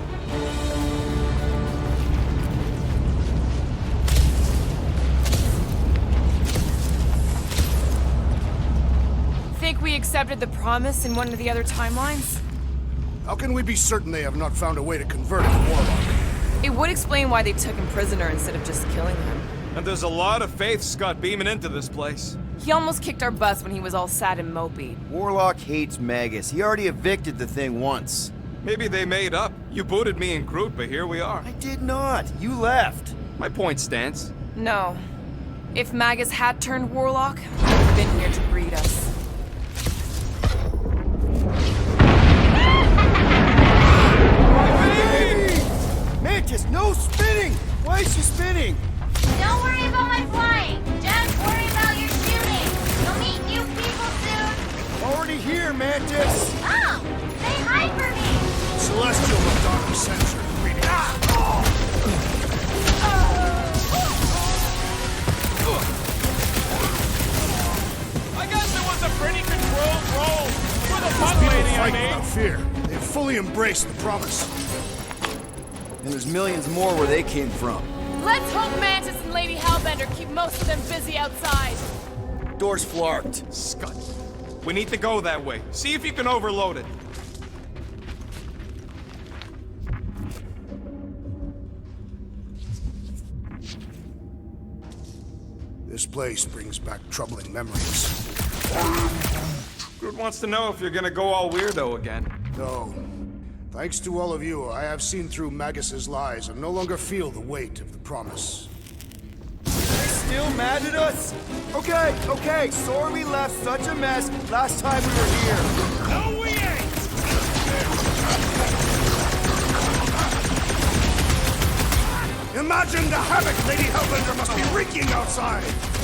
I: Think we accepted the promise in one of the other timelines?
R: How can we be certain they have not found a way to convert the Warlock?
I: It would explain why they took him prisoner instead of just killing him.
G: And there's a lot of faith Scott beaming into this place.
I: He almost kicked our butts when he was all sad and mopey.
E: Warlock hates Magus. He already evicted the thing once.
G: Maybe they made up. You booted me and Groot, but here we are.
E: I did not. You left.
G: My point stands.
I: No. If Magus had turned Warlock, he would have been here to greet us.
E: Mantis, no spinning! Why is she spinning?
Q: Don't worry about my flying. Just worry about your shooting. You'll meet new people soon.
E: Already here, Mantis!
Q: Oh! Say hi for me!
R: Celestial Madonna sends her greeting.
G: I guess it was a pretty controlled roll. For the
R: These
G: fun
R: people
G: lady, I
R: fight
G: mean.
R: without fear. They've fully embraced the promise.
E: And there's millions more where they came from.
P: Let's hope Mantis and Lady Hellbender keep most of them busy outside.
E: Door's flarked.
G: Scott, we need to go that way. See if you can overload it.
R: This place brings back troubling memories.
G: Groot wants to know if you're gonna go all weirdo again.
R: No. Thanks to all of you, I have seen through Magus's lies and no longer feel the weight of the promise.
E: Still mad at us? Okay, sorry we left such a mess last time we were here.
G: No, we ain't!
R: Imagine the havoc Lady Hellbender must be wreaking outside!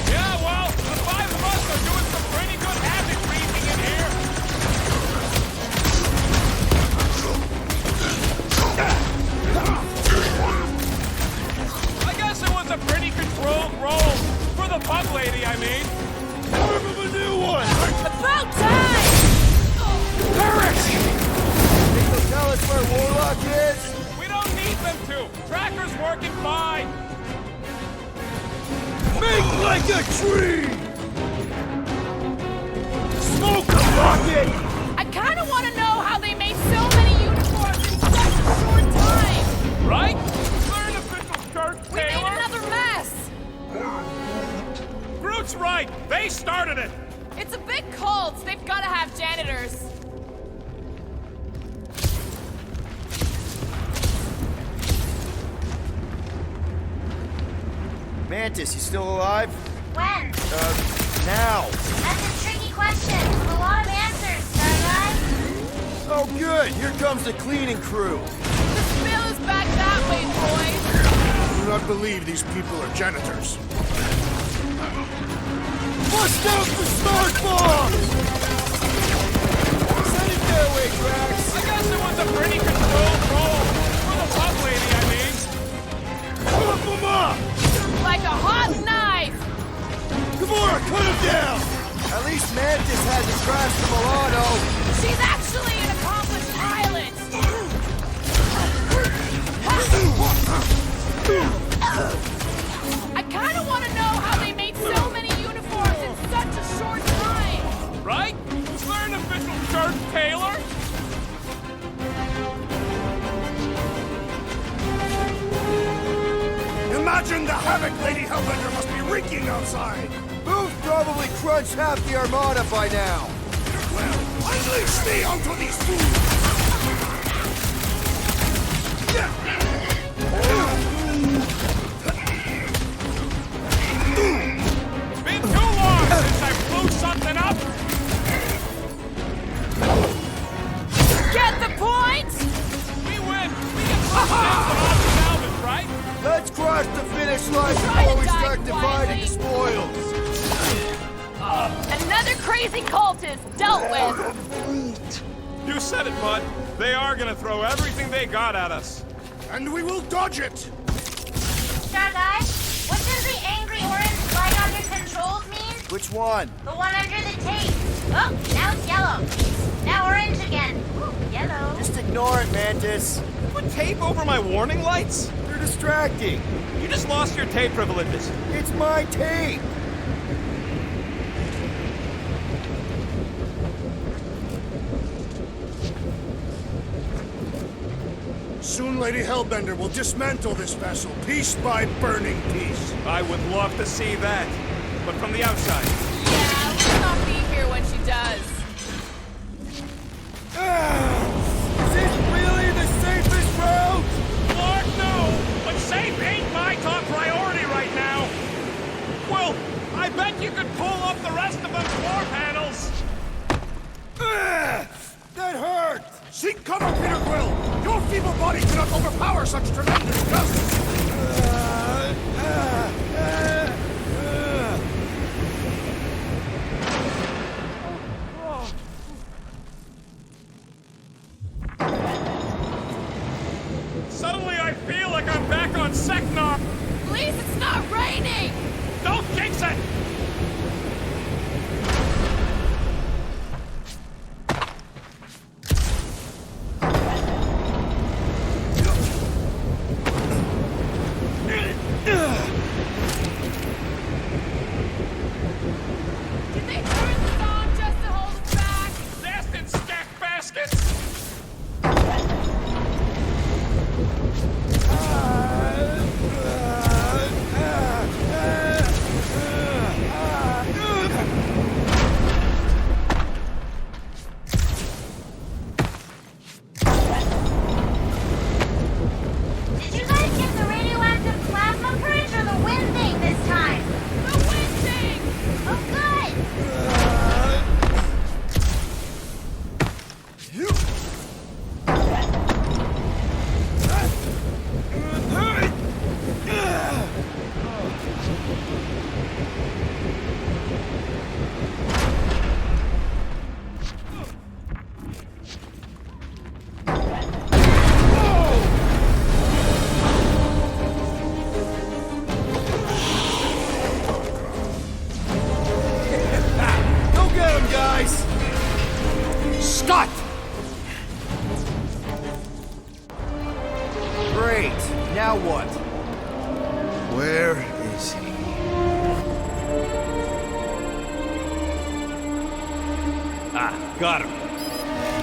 G: Yeah, well, the five of us are doing some pretty good havoc wreaking in here. I guess it was a pretty controlled roll. For the bug lady, I mean.
E: More of a new one!
P: About time!
E: Perish! Think they'll tell us where Warlock is?
G: We don't need them to. Tracker's working fine.
E: Make like a tree! Smoke the rocket!
P: I kind of want to know how they made so many uniforms in such a short time.
G: Right? Learn official church,
P: We made
G: Taylor.
P: another mess.
G: Groot's right. They started it.
P: It's a big cult. They've got to have janitors.
E: Mantis, you still alive?
Q: When?
E: Now.
Q: That's a tricky question. With a lot of answers, Starlight.
E: Oh, good. Here comes the cleaning crew.
P: The spill is back that way, boys.
R: I do not believe these people are janitors.
E: Bust out the smart bomb! Send it their way, Drax.
G: I guess it was a pretty controlled roll. For the bug lady, I mean.
E: Whip them up!
P: Like a hot knife.
E: Gamora, cut him down! At least Mantis hasn't crashed the Milano.
P: She's actually an accomplished pilot. I kind of want to know how they made so many uniforms in such a short time.
G: Right? Learn official church, Taylor.
R: Imagine the havoc Lady Hellbender must be wreaking outside!
E: Booth probably crunched half the Armada by now.
R: Well, unleash me onto these fools!
G: It's been too long since I blew something up.
P: Get the point?
G: We win. We get first dibs on all the salvage, right?
E: Let's cross the finish line
P: Try
E: before
P: to
E: we
P: die
E: start dividing
P: quietly.
E: the spoils.
P: Another crazy cultist dealt with!
G: You said it, bud. They are gonna throw everything they got at us.
R: And we will dodge it!
Q: Star Guy, what does the angry orange light on your controls mean?
E: Which one?
Q: The one under the tape. Oh, now it's yellow. Now orange again. Ooh, yellow.
E: Just ignore it, Mantis.
G: Put tape over my warning lights?
E: They're distracting.
G: You just lost your tape privileges.
E: It's my tape.
R: Soon Lady Hellbender will dismantle this vessel, piece by burning piece.
G: I would love to see that, but from the outside.
P: Yeah, we'll not be here when she does.
E: Is this really the safest route?
G: Lord, no! But safe ain't my top priority right now! Well, I bet you could pull up the rest of them floor panels!
E: That hurt!
R: Seek cover, Peter Quill! Your feeble body cannot overpower such tremendous gusts!
G: Suddenly I feel like I'm back on Seknarf!
P: Please, it's not raining!
G: Don't jinx it!
P: Did they turn this on just to hold us back?
G: Nasty stack baskets!
Q: Did you guys get the radioactive plasma purge or the wind thing this time?
P: The wind thing!
Q: Oh, good!
E: Go get him, guys!
R: Scott!
E: Great. Now what? Where is he?
G: Ah, got him.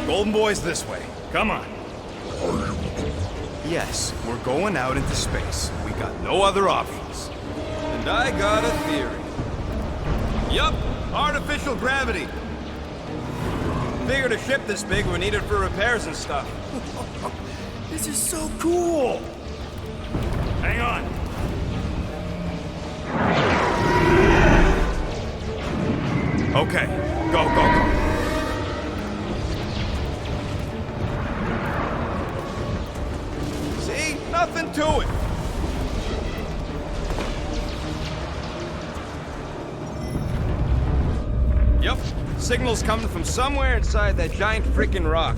G: Golden Boy's this way. Come on. Yes, we're going out into space. We got no other options. And I got a theory. Yup, artificial gravity. Figured a ship this big would need it for repairs and stuff.
E: This is so cool!
G: Hang on. Okay, go, go, go. See? Nothing to it. Yep, signal's coming from somewhere inside that giant freaking rock.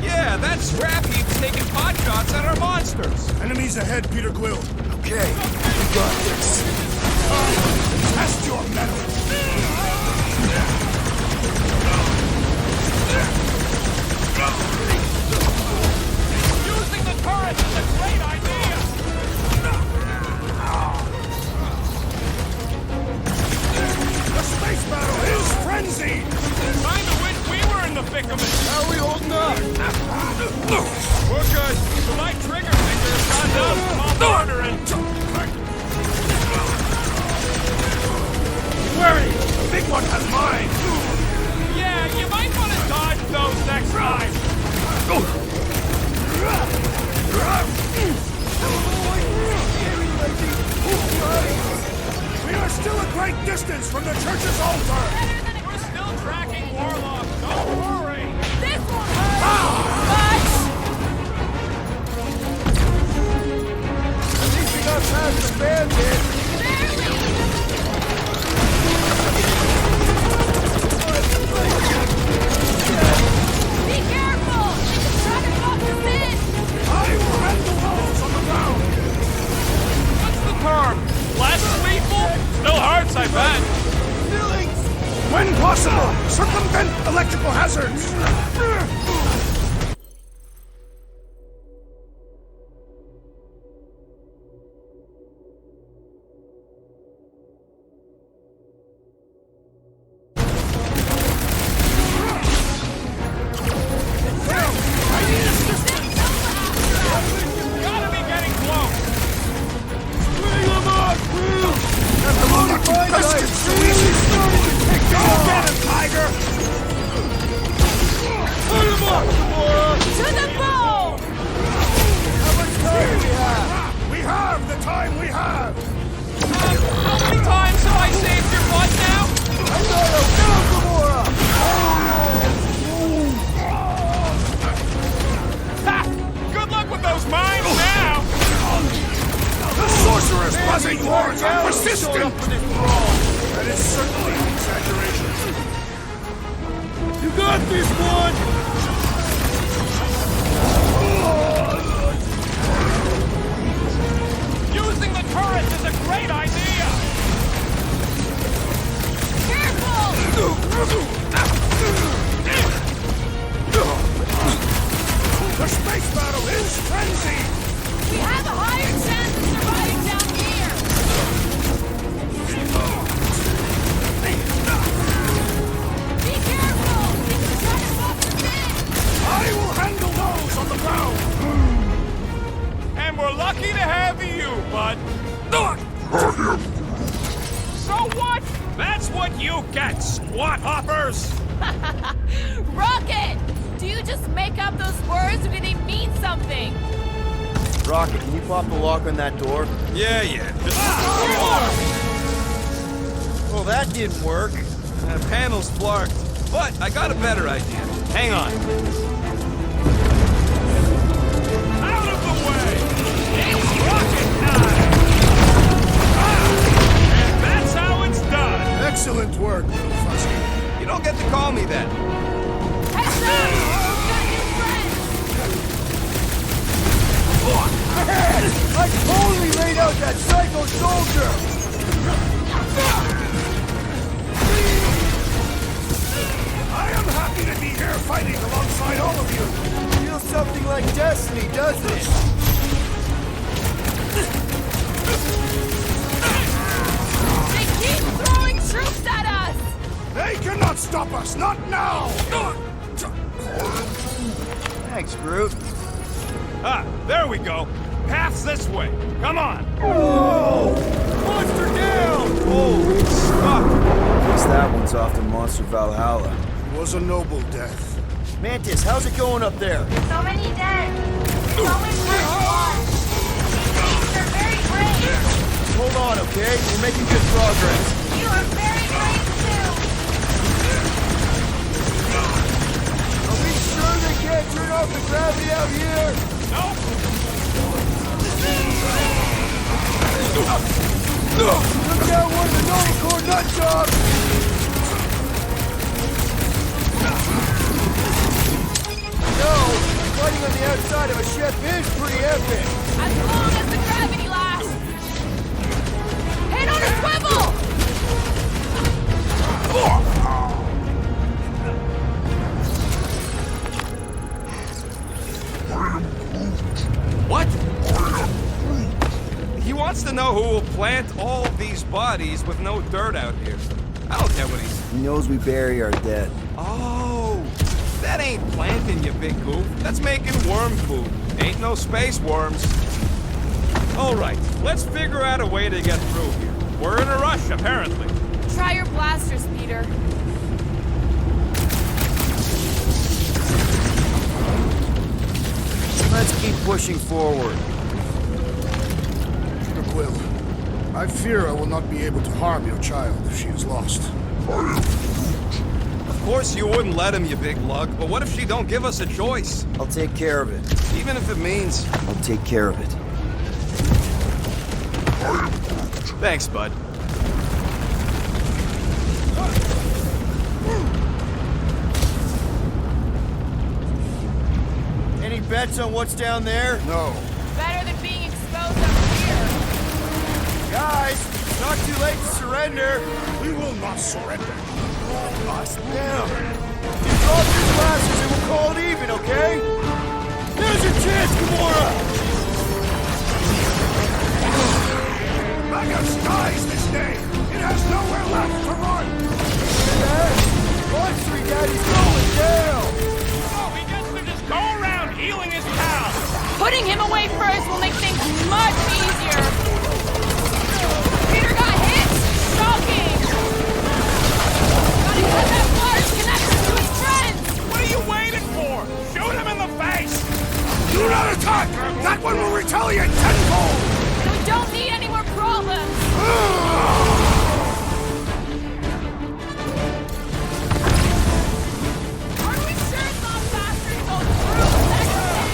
G: Yeah, that's Scrap Heap's taking pot shots at our monsters.
R: Enemies ahead, Peter Quill.
E: Okay, we got this.
R: Test your mettle!
G: Using the turret is a great idea!
R: The space battle is frenzied!
G: Kinda wish we were in the thick of it.
E: How are we holding up?
G: We're good, but my trigger finger has gone down from all ordering.
R: Wary! The big one has mine!
G: Yeah, you might want to dodge those next time.
R: We are still a great distance from the church's altar!
G: We're still tracking Warlock. Don't worry.
P: This will hurt!
E: At least we got past the bandit.
P: Barely!
R: Impossible! Circumvent electrical hazards!
G: Gotta be getting close!
R: Go get him, Tiger!
Q: Put him up, Gamora! To the bone!
R: How much time do we have? We have the time we have!
G: How many times have I saved your butt now?
Q: I gotta go, Gamora!
G: Ha! Good luck with those mines now!
R: The sorcerer's buzzing horns are persistent! That is certainly an exaggeration.
Q: You got this one!
G: Using the turret is a great idea!
Q: Careful!
R: The space battle is frenzied!
Q: We have a higher chance of surviving down here! Be careful! We can try to bump the thing!
R: I will handle those on the ground!
G: And we're lucky to have you, bud. So what? That's what you get, squat hoppers!
P: Rocket! Do you just make up those words or do they mean something?
E: Rocket, can you pop the lock on that door?
C: Yeah. Just...
E: Well, that didn't work.
C: The panel's flarked. But I got a better idea. Hang on.
G: Out of the way! It's rocket time! And that's how it's done!
R: Excellent work, little Fuzzy.
C: You don't get to call me that.
Q: Heads up! We've got new friends!
E: I totally laid out that psycho soldier!
R: I am happy to be here fighting alongside all of you.
E: Feels something like destiny, doesn't it?
P: They keep throwing troops at us!
R: They cannot stop us, not now!
E: Thanks, Groot.
G: Ah, there we go. Path's this way. Come on.
E: Oh! Monster down!
G: Holy stuff.
E: Guess that one's off to Monster Valhalla.
R: It was a noble death.
E: Mantis, how's it going up there?
Q: So many dead! So much blood! These are very brave!
E: Hold on, okay? We're making good progress.
Q: You are very brave too!
E: Are we sure they can't turn off the gravity out here?
G: Nope.
E: Look out, one of the Nova Corps nut jobs! Fighting on the outside of a ship is pretty epic.
P: As long as the gravity lasts! Head on a swivel!
C: What? He wants to know who will plant all these bodies with no dirt out here. I don't get what he's...
E: He knows we bury our dead.
C: Oh, that ain't planting, you big goof. That's making worm food. Ain't no space worms. All right, let's figure out a way to get through here. We're in a rush, apparently.
P: Try your blasters, Peter.
E: Let's keep pushing forward.
R: Peter Quill, I fear I will not be able to harm your child if she is lost.
C: Of course you wouldn't let him, you big lug, but what if she don't give us a choice?
E: I'll take care of it.
C: Even if it means...
E: I'll take care of it.
C: Thanks, bud.
E: Any bets on what's down there?
R: No.
P: Better than being exposed up here.
E: Guys, it's not too late to surrender.
R: We will not surrender.
E: Us down. You drop your glasses and we'll call it even, okay? There's your chance, Gamora!
J: Magus dies this day! It has nowhere left to run!
E: Monster Daddy's going down!
L: Oh, he gets to just go around healing his pals!
P: Putting him away first will make things much easier. Peter got hit! Shocking! Gotta cut that large connection to his friends!
L: What are you waiting for? Shoot him in the face!
J: Do not attack! That one will retaliate tenfold!
P: And we don't need any more problems! Are we sure it's not faster to go through the second thing?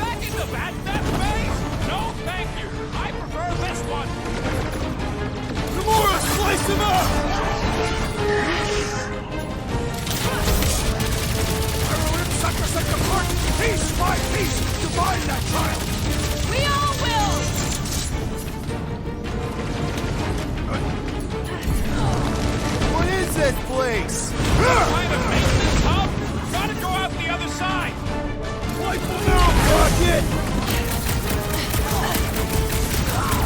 L: Back into that phase? No, thank you. I prefer this one.
E: Gamora, slice him up!
J: I will rip Sacrosanct apart, piece by piece, to find that child!
P: We all will!
E: What is this place?
L: Trying to make this hub? Gotta go out the other side.
E: Wipe them out, Rocket!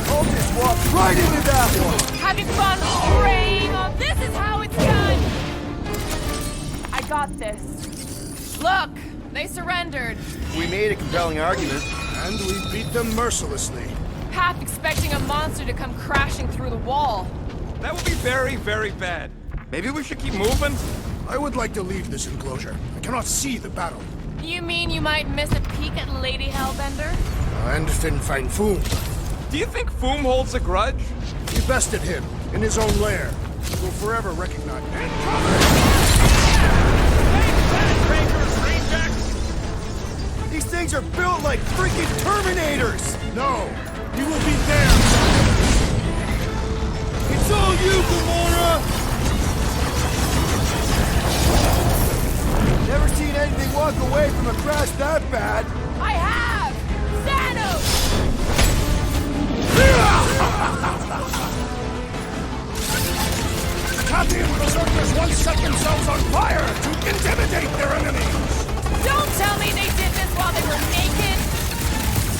E: I'll just walk right into that one!
P: Having fun spraying? Oh, this is how it's done! I got this. Look, they surrendered.
E: We made a compelling argument.
R: And we beat them mercilessly.
P: Half expecting a monster to come crashing through the wall.
G: That would be very, very bad. Maybe we should keep moving?
R: I would like to leave this enclosure. I cannot see the battle.
P: You mean you might miss a peek at Lady Hellbender?
R: And Fin Fang Foom.
G: Do you think Foom holds a grudge?
R: We bested him in his own lair. He will forever recognize him.
E: These things are built like freaking Terminators!
R: No, he will be there.
E: It's all you, Gamora! Never seen anything walk away from a crash that bad.
P: I have! Thanos!
J: Kathy and Berserkers once set themselves on fire to intimidate their enemies!
P: Don't tell me they did this while they were naked!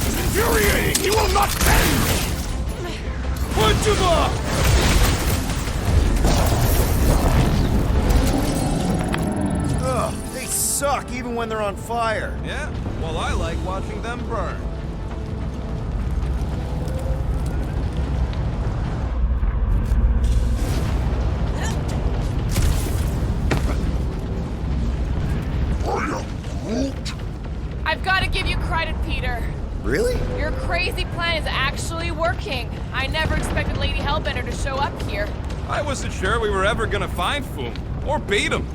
J: It's infuriating! He will not bend!
E: Punch him up! Ugh, they suck even when they're on fire.
G: Yeah? Well, I like watching them burn.
P: I've got to give you credit, Peter.
E: Really?
P: Your crazy plan is actually working. I never expected Lady Hellbender to show up here.
G: I wasn't sure we were ever gonna find Foom. Or beat him.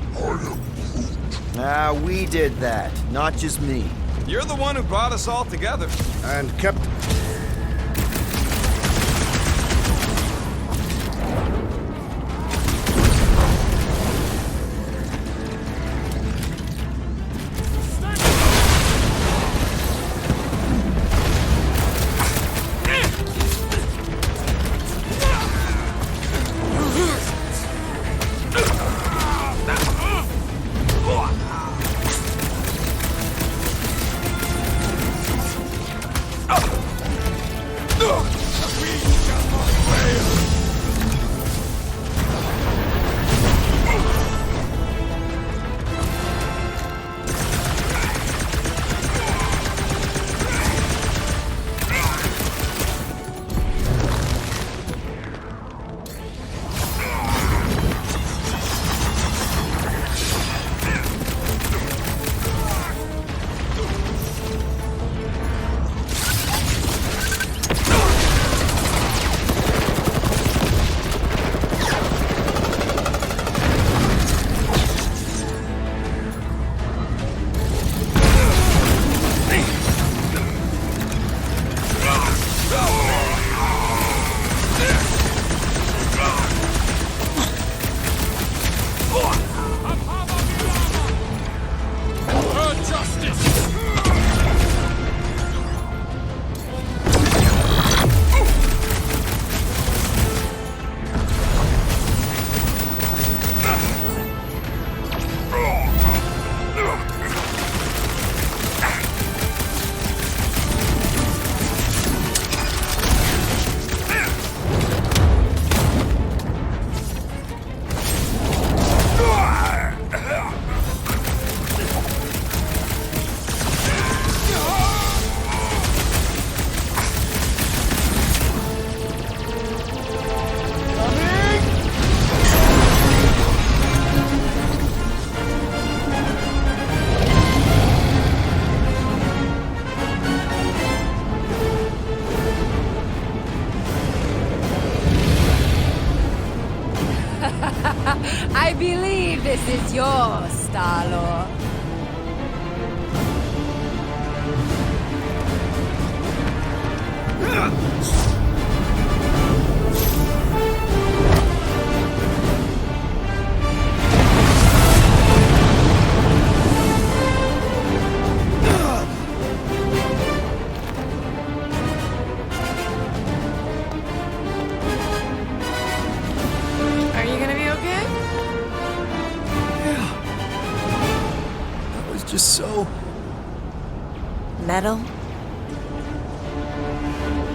E: Ah, we did that. Not just me.
G: You're the one who brought us all together.
R: And kept...
U: This is yours, Star-Lord.
T: Are you gonna be okay?
N: That was just so...
A: Metal?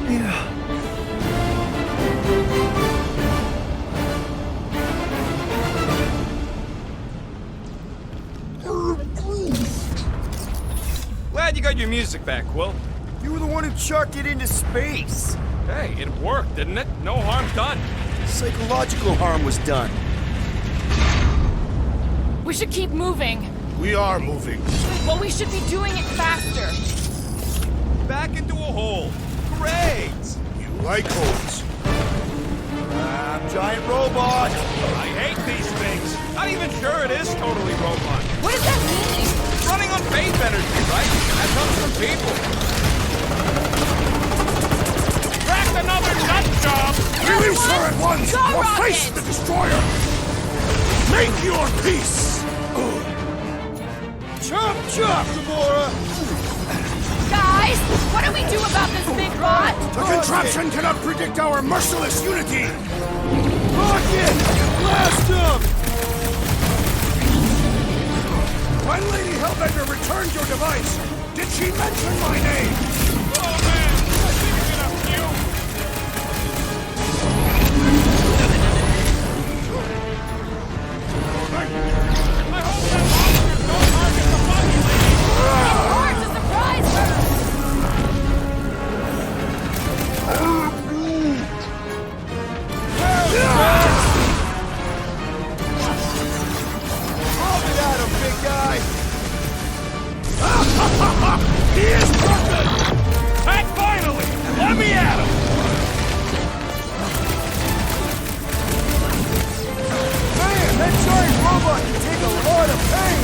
N: Yeah.
G: Glad you got your music back, Quill.
E: You were the one who chucked it into space.
G: Hey, it worked, didn't it? No harm done.
E: Psychological harm was done.
P: We should keep moving.
R: We are moving.
P: Well, we should be doing it faster.
G: Back into a hole. Great!
R: You like holes.
E: Giant robot!
G: I hate these things. Not even sure it is totally robot.
P: What does that mean?
G: Running on faith energy, right? That comes from people. Crack another nut job!
R: Release her at once,
P: Go,
R: or
P: Rocket!
R: face the destroyer! Make your peace!
E: Chop, chop, Gamora!
P: Guys, what do we do about this big bot?
R: The contraption cannot predict our merciless unity!
E: Rocket! Blast him!
R: When Lady Hellbender returned your device, did she mention my name?
G: Oh man, I think you're gonna fume. I hope that monsters don't target the buggy lady.
P: It's hard to surprise her.
E: Hold it at him, big guy!
R: He is broken!
G: And finally, let me at him.
E: Man, that giant robot can take a lot of pain!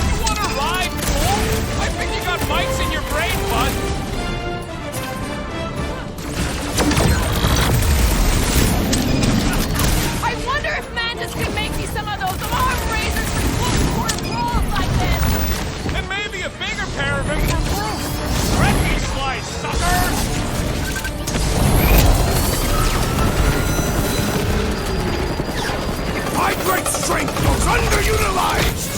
G: You wanna ride, fool? I think you got mics in your brain, bud.
P: I wonder if Mantis can make me some of those arm raisers for close rolls like this.
G: And maybe a bigger pair of them for Bruce. Recky slice, suckers!
R: My great strength goes underutilized!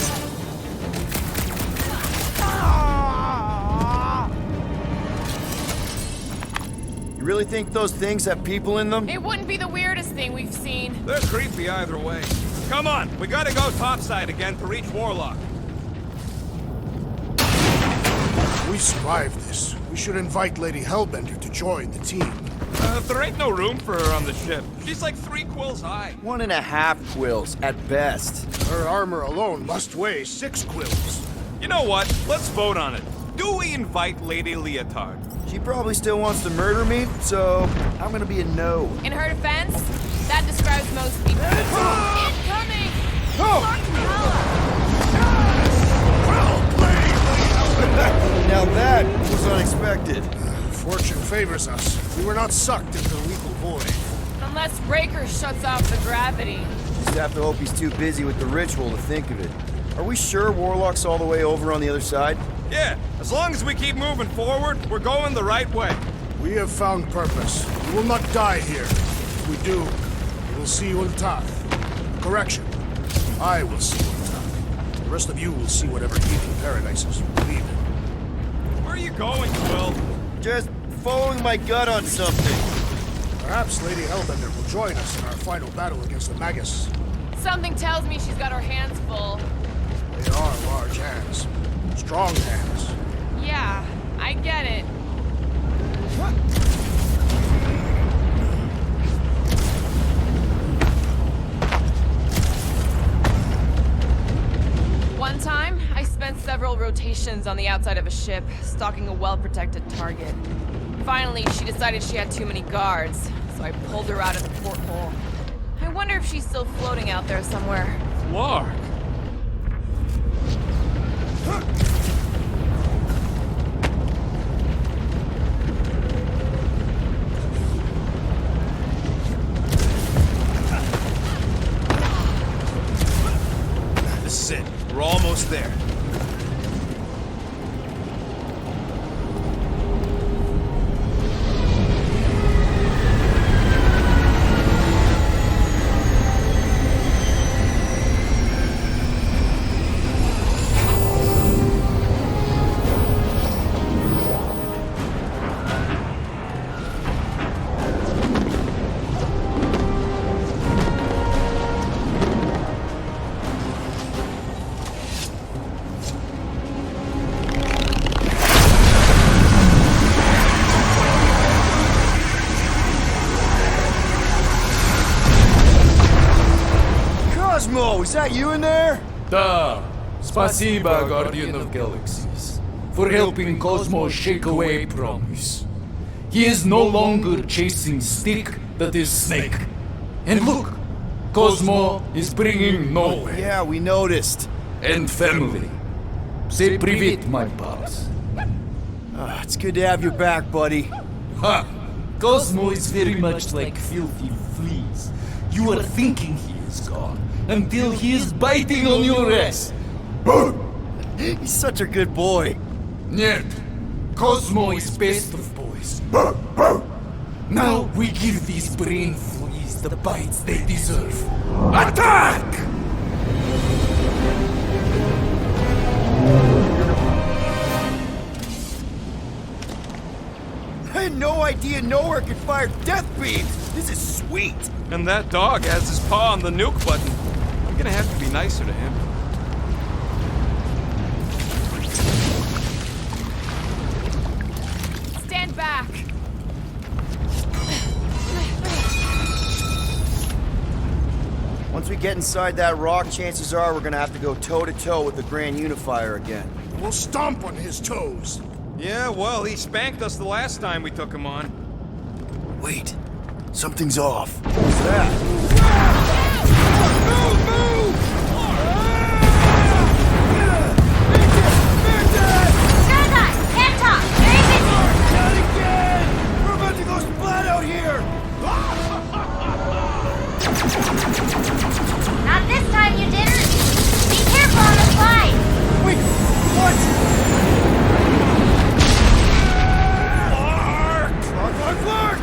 E: You really think those things have people in them?
P: It wouldn't be the weirdest thing we've seen.
G: They're creepy either way. Come on, we gotta go topside again to reach Warlock.
R: We survived this. We should invite Lady Hellbender to join the team.
G: There ain't no room for her on the ship. She's like 3 quills high.
E: 1.5 quills, at best.
R: Her armor alone must weigh 6 quills.
G: You know what? Let's vote on it. Do we invite Lady Leotard?
E: She probably still wants to murder me, so I'm gonna be a no.
P: In her defense, that describes most people. Incoming!
E: Now that was unexpected.
R: Fortune favors us. We were not sucked into the lethal void.
P: Unless Raker shuts off the gravity.
E: Just have to hope he's too busy with the ritual to think of it. Are we sure Warlock's all the way over on the other side?
G: Yeah, as long as we keep moving forward, we're going the right way.
R: We have found purpose. We will not die here. If we do, we will see Ultath. Correction. I will see Ultath. The rest of you will see whatever heathen paradises you believe in.
G: Where are you going, Quill?
E: Just following my gut on something.
R: Perhaps Lady Hellbender will join us in our final battle against the Magus.
P: Something tells me she's got her hands full.
R: They are large hands. Strong hands.
P: Yeah, I get it. One time, I spent several rotations on the outside of a ship, stalking a well-protected target.
I: Finally, she decided she had too many guards, so I pulled her out of the porthole. I wonder if she's still floating out there somewhere.
S: Lark!
E: This is it. We're almost there. Cosmo, is that you in there?
N: Da! Spasiba, Guardian of Galaxies, for helping Cosmo shake away promise. He is no longer chasing stick that is snake. And look, Cosmo is bringing nowhere.
E: Yeah, we noticed.
N: And family. Say privet, my pals.
E: It's good to have you back, buddy.
N: Ha! Cosmo is very much like filthy fleas. You are thinking he is gone until he is biting on your ass.
E: He's such a good boy.
N: Нет, Cosmo is best of boys. Now we give these brain fleas the bites they deserve. Attack!
E: I had no idea nowhere could fire death beams. This is sweet.
G: And that dog has his paw on the nuke button. I'm gonna have to be nicer to him.
I: Stand back!
E: Once we get inside that rock, chances are we're gonna have to go toe-to-toe with the Grand Unifier again.
R: We'll stomp on his toes.
G: Yeah, well, he spanked us the last time we took him on.
E: Wait, something's off. What's that?
Q: Dragon! Can't talk! Very busy!
E: Not again! We're about to go splat out here!
Q: Not this time, you didn't! Be careful on the slide!
E: Wait, what? Clark!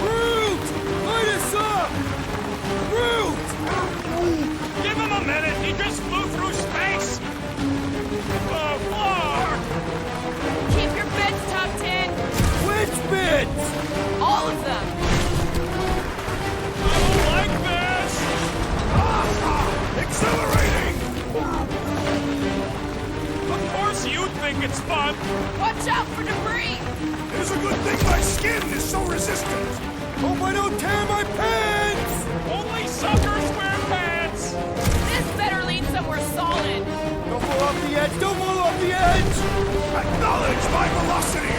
E: Groot! Light us up! Groot!
L: Give him a minute! He just flew through space! Oh, Clark!
I: Keep your beds tucked in!
E: Which bits?
I: All of them!
L: I don't like this! Accelerating! Of course you think it's fun!
I: Watch out for debris!
R: It's a good thing my skin is so resistant.
E: Hope I don't tear my pants!
L: Only suckers wear pants!
I: This better lead somewhere solid!
E: Don't fall off the edge! Don't fall off the edge!
R: Acknowledge my velocity!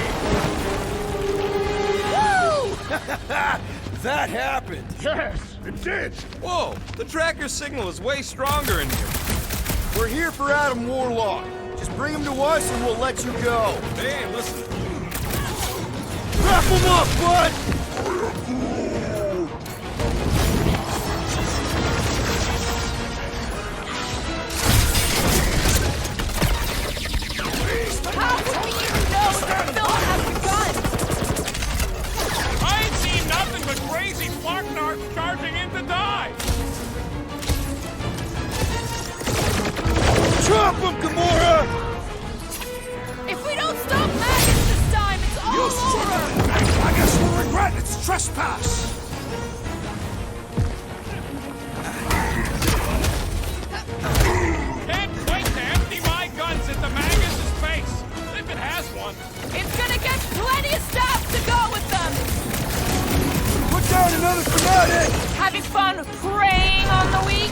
E: That happened!
R: Yes, it did!
G: Whoa, the tracker signal is way stronger in here.
E: We're here for Adam Warlock. Just bring him to us and we'll let you go.
G: Hey, listen.
E: Wrap him up, bud!
I: How do you know that Phil has begun?
L: I ain't seen nothing but crazy Flarknarks charging in to die!
E: Chop him, Gamora!
I: If we don't stop Magus this time, it's all over!
R: I guess we'll regret its trespass!
L: Can't wait to empty my guns into Magus' face! If it has one!
I: It's gonna get plenty of staff to go with them!
E: Put down another fanatic!
I: Having fun preying on the weak?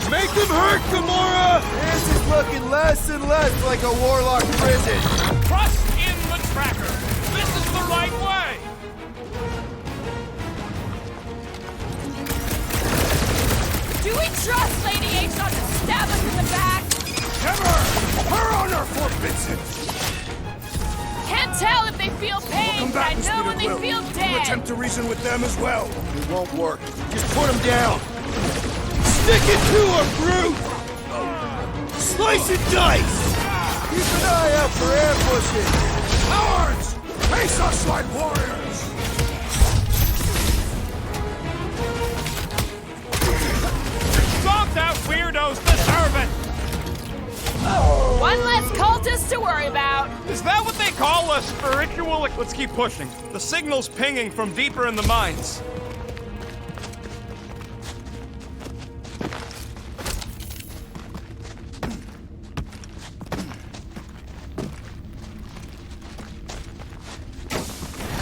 E: Make some hurt, Gamora! This is looking less and less like a warlock prison.
L: Trust in the tracker. This is the right way.
P: Do we trust Lady H not to stab us in the back?
J: Never! Her honor forbids it!
P: Can't tell if they feel pain, but I
J: Combatants,
P: know when
J: Peter
P: they
J: Quill.
P: feel
J: You
P: dead.
J: attempt to reason with them as well.
E: It won't work. Just put him down. Stick it to him, Groot! Slice and dice! Keep an eye out for ambushes!
J: Cowards! Face us like warriors!
L: Stomped out weirdos deserve it.
P: One less cultist to worry about.
G: Is that what they call a spiritual? Let's keep pushing. The signal's pinging from deeper in the mines.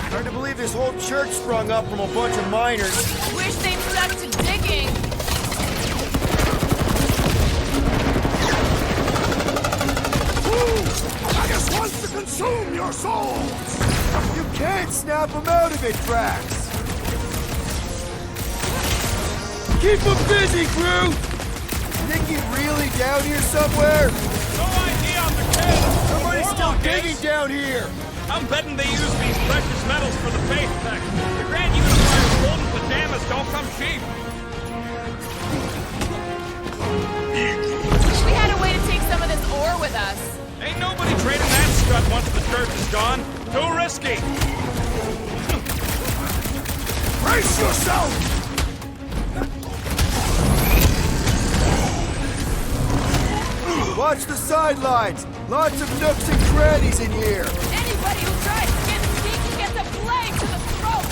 E: Hard to believe this whole church sprung up from a bunch of miners.
P: Wish they'd stuck to digging.
J: Magus wants to consume your souls!
E: You can't snap them out of it, Drax! Keep them busy, Groot! Think he really down here somewhere?
G: No idea on the kid.
E: Somebody's still digging down here!
G: I'm betting they use these precious metals for the faith tech. The Grand Unifier's golden pajamas don't come cheap.
P: Wish we had a way to take some of this ore with us.
G: Ain't nobody trading that strut once the church is gone. Too risky.
J: Brace yourself!
E: Watch the sidelines! Lots of nooks and crannies in here!
P: Anybody who tries to get sneaky gets a blade to the throat!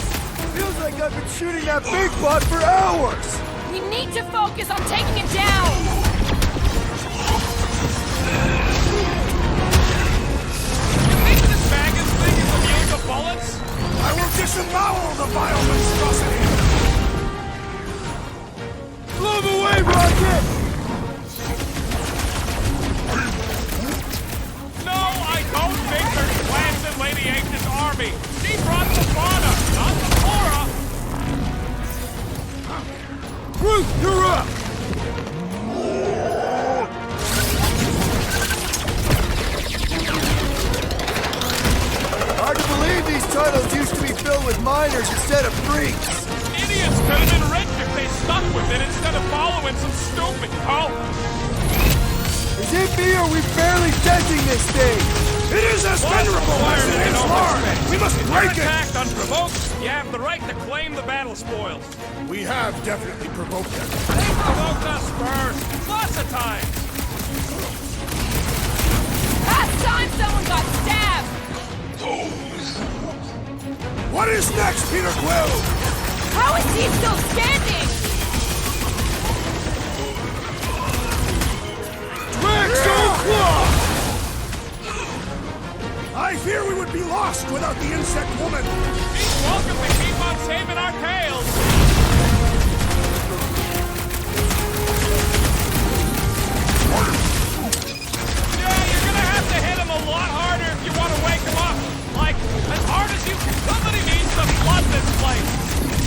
E: Feels like I've been shooting that big bot for hours!
P: We need to focus on taking it down!
G: You think this Magus thing is immune to bullets?
J: I will disembowel the vile monstrosity!
E: Blow him away, Rocket!
G: No, I don't think there's plans in Lady H's army. She brought the fauna, not the flora.
E: Groot, you're up! Hard to believe these tunnels used to be filled with miners instead of freaks.
G: Idiots could have been rich if they stuck with it instead of following some stupid cult.
E: Is it me or are we barely denting this thing?
J: It is as venerable as it is large! We must break it!
G: Attacked unprovoked, you have the right to claim the battle spoils.
J: We have definitely provoked them.
G: They provoked us first, lots of times.
P: Last time someone got stabbed!
J: What is next, Peter Quill?
P: How is he still standing?
J: I fear we would be lost without the insect woman.
G: She's welcome to keep on saving our tails. Yeah, you're gonna have to hit him a lot harder if you want to wake him up. Like, as hard as you can. Somebody needs to flood this place.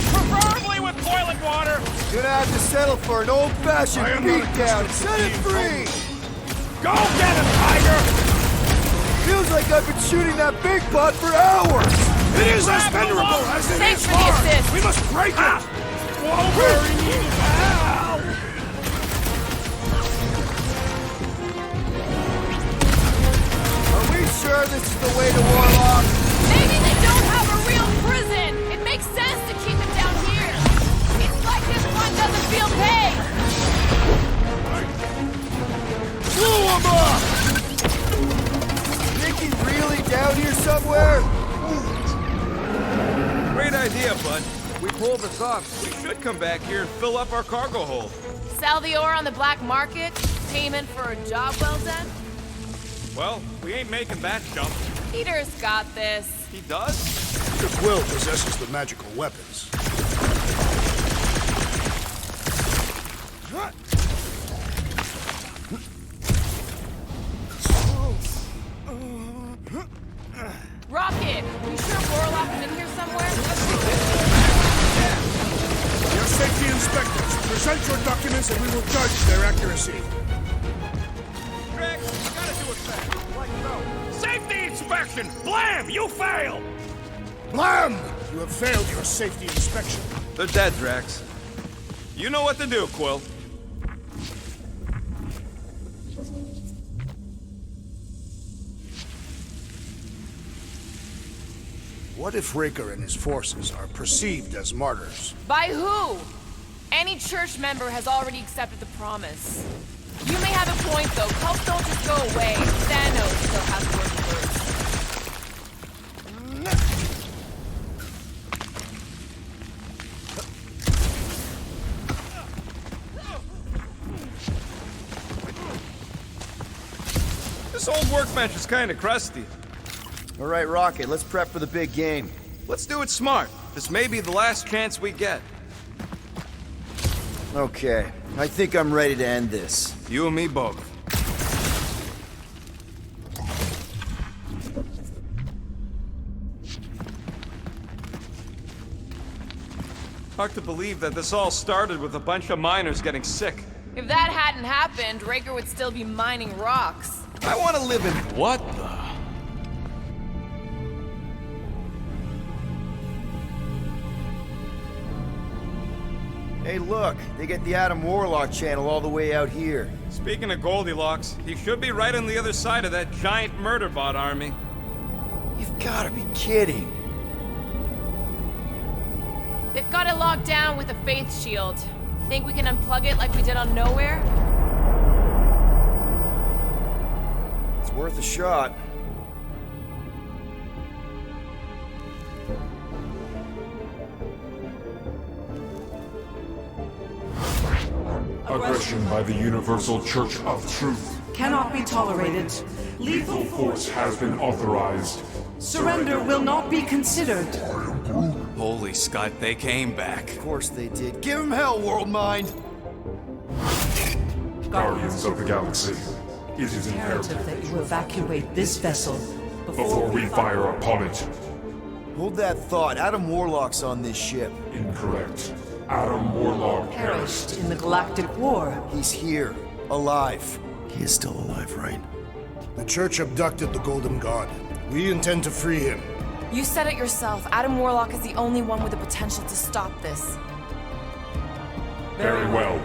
G: Preferably with boiling water.
E: Gonna have to settle for an old-fashioned beatdown. Set it free!
J: Go get him, Tiger!
E: Feels like I've been shooting that big bot for hours!
J: It is as venerable as it
P: Thanks
J: is
P: for the
J: large!
P: assist.
J: We must break it!
G: Wolverine needs help!
E: Are we sure this is the way to Warlock?
P: Maybe they don't have a real prison! It makes sense to keep it down here! It's like this one doesn't feel pain!
E: Blew him up! Think he's really down here somewhere?
C: Great idea, bud. If we pull this off, we should come back here and fill up our cargo hold.
P: Sell the ore on the black market? Payment for a job well done?
G: Well, we ain't making that jump.
P: Peter's got this.
G: He does?
J: Peter Quill possesses the magical weapons.
R: Present your documents and we will judge their accuracy.
G: Drax, you gotta do it fast. Like so. Safety inspection! Blam! You fail!
R: Blam! You have failed your safety inspection.
G: They're dead, Drax. You know what to do, Quill.
R: What if Raker and his forces are perceived as martyrs?
I: By who? Any church member has already accepted the promise. You may have a point, though. Cults don't just go away. Thanos still has to work first.
G: This old workbench is kind of crusty.
E: All right, Rocket, let's prep for the big game.
G: Let's do it smart. This may be the last chance we get.
E: Okay, I think I'm ready to end this.
G: You and me both. Hard to believe that this all started with a bunch of miners getting sick.
I: If that hadn't happened, Raker would still be mining rocks.
G: I want to live in what the?
E: Hey, look, they get the Adam Warlock channel all the way out here.
G: Speaking of Goldilocks, he should be right on the other side of that giant murder bot army.
E: You've gotta be kidding.
I: They've got it locked down with a faith shield. Think we can unplug it like we did on Nowhere?
E: It's worth a shot.
F: Aggression by the Universal Church of Truth
O: Cannot be tolerated.
F: Lethal force has been authorized.
O: Surrender will not be considered.
C: Holy Scott, they came back.
E: Of course they did. Give them hell, World Mind!
F: Guardians of the Galaxy, it is imperative
O: that you evacuate this vessel
F: before we fire upon it.
E: Hold that thought. Adam Warlock's on this ship.
F: Incorrect. Adam Warlock perished
O: in the Galactic War.
E: He's here, alive. He is still alive, right?
R: The Church abducted the Golden God. We intend to free him.
I: You said it yourself. Adam Warlock is the only one with the potential to stop this.
F: Very well.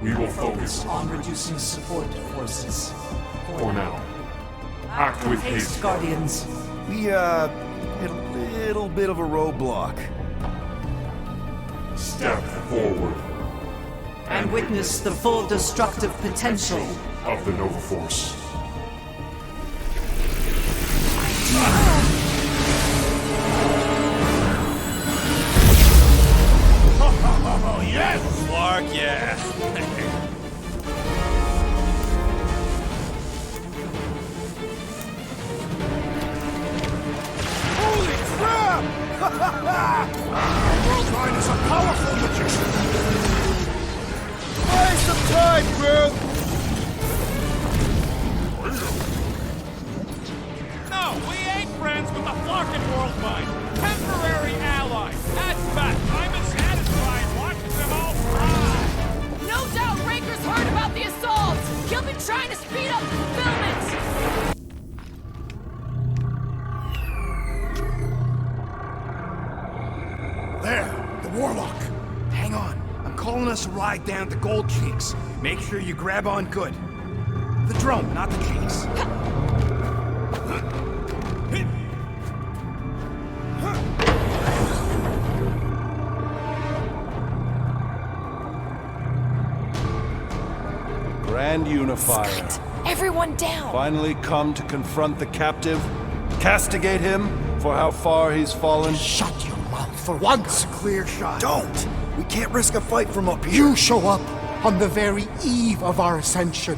F: We will focus
O: on reducing support forces.
F: For now. Act with haste,
O: Guardians.
E: We, hit a little bit of a roadblock.
F: Step forward.
O: And witness the full destructive potential
F: of the Nova Force.
G: Oh, yes! Clark, yeah.
E: Holy crap!
R: World Mind is a powerful magician.
E: Buy some time, bro!
G: No, we ain't friends with the fucking World Mind. Temporary allies. That's fact. I'm as satisfied watching them all fry.
I: No doubt Raker's heard about the assault. He'll be trying to speed up fulfillment.
R: There, the Warlock.
L: Hang on. I'm calling us a ride down to Gold Cheeks. Make sure you grab on good. The drone, not the cheeks.
S: Grand Unifier.
I: Scott, everyone down.
S: Finally come to confront the captive, castigate him for how far he's fallen.
J: Shut your mouth for once.
L: Clear shot.
E: Don't! We can't risk a fight from up here.
J: You show up on the very eve of our ascension.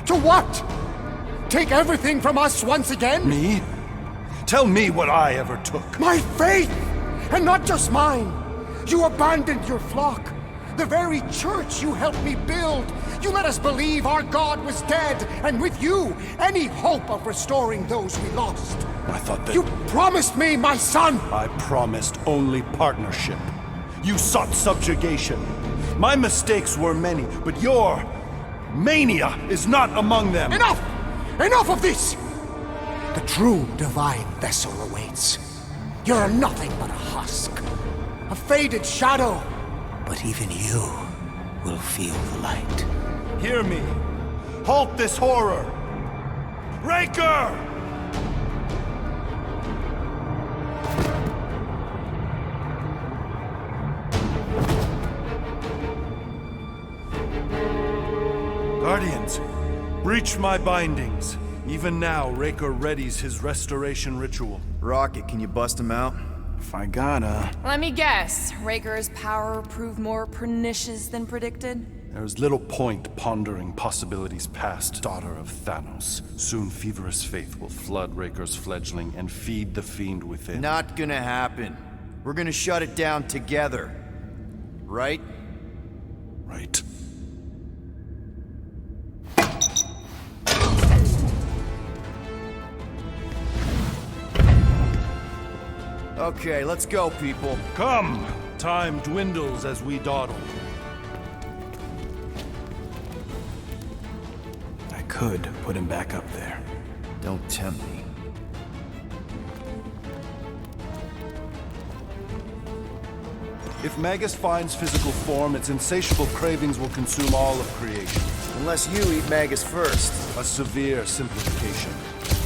J: To what? Take everything from us once again?
S: Me? Tell me what I ever took.
J: My faith! And not just mine. You abandoned your flock. The very church you helped me build. You let us believe our God was dead, and with you, any hope of restoring those we lost.
S: I thought that...
J: You promised me, my son!
S: I promised only partnership. You sought subjugation. My mistakes were many, but your mania is not among them.
J: Enough! Enough of this! The true divine vessel awaits. You're nothing but a husk. A faded shadow. But even you will feel the light.
S: Hear me. Halt this horror. Raker! Guardians, breach my bindings. Even now, Raker readies his restoration ritual.
E: Rocket, can you bust him out?
S: If I gotta.
I: Let me guess. Raker's power proved more pernicious than predicted?
S: There's little point pondering possibilities past, daughter of Thanos. Soon feverous faith will flood Raker's fledgling and feed the fiend within.
E: Not gonna happen. We're gonna shut it down together. Right?
S: Right.
E: Okay, let's go, people.
S: Come! Time dwindles as we dawdle. I could put him back up there.
E: Don't tempt me.
S: If Magus finds physical form, its insatiable cravings will consume all of creation.
E: Unless you eat Magus first.
S: A severe simplification.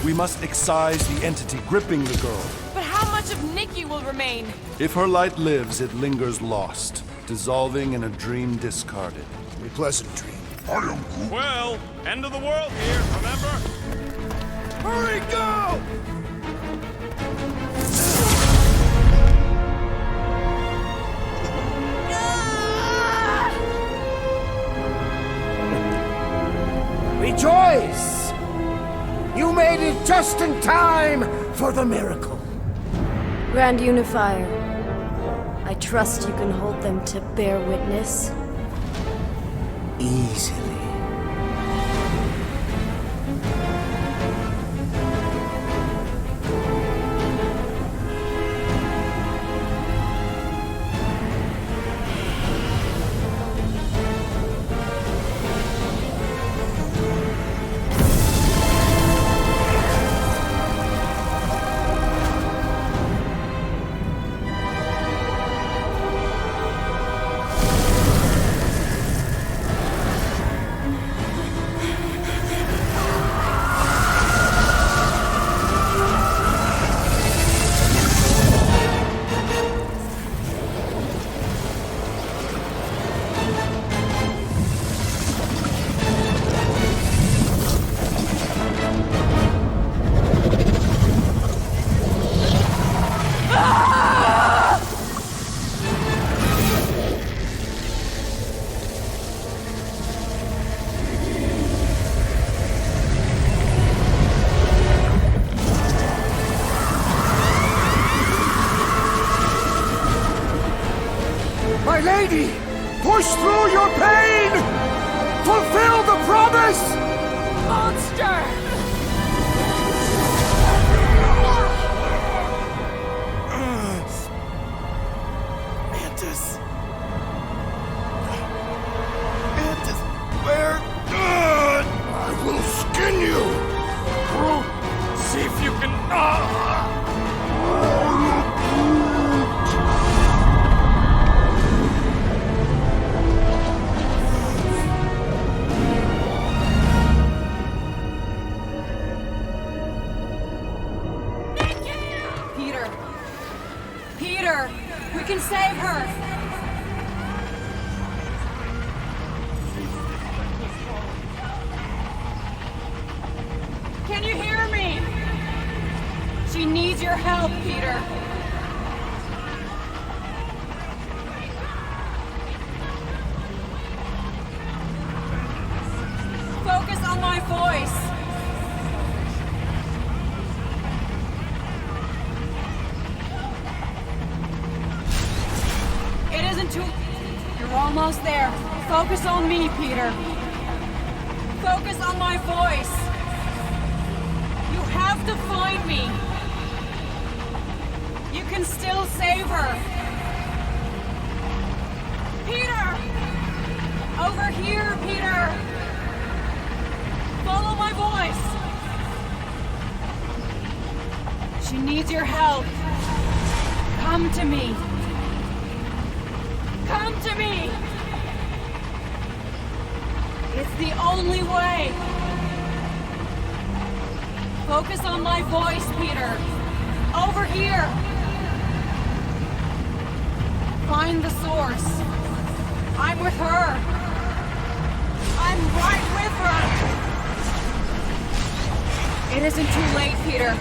S: We must excise the entity gripping the girl.
I: But how much of Nikki will remain?
S: If her light lives, it lingers lost, dissolving in a dream discarded.
R: A pleasant dream.
G: Well, end of the world here, remember?
E: Hurry, go!
J: Rejoice! You made it just in time for the miracle.
B: Grand Unifier, I trust you can hold them to bear witness.
J: Easily. My lady! Push through your pain! Fulfill the promise!
P: Monster!
E: Mantis! Mantis, where?
J: I will skin you!
G: Groot, see if you can...
M: Peter! We can save her! Can you hear me? She needs your help, Peter. Focus on my voice. It isn't too... You're almost there. Focus on me, Peter. Focus on my voice. You have to find me. You can still save her. Peter!
P: needs your help. Come to me. Come to me. It's the only way. Focus on my voice, Peter. Over here. Find the source. I'm with her. I'm right with her. It isn't too late, Peter.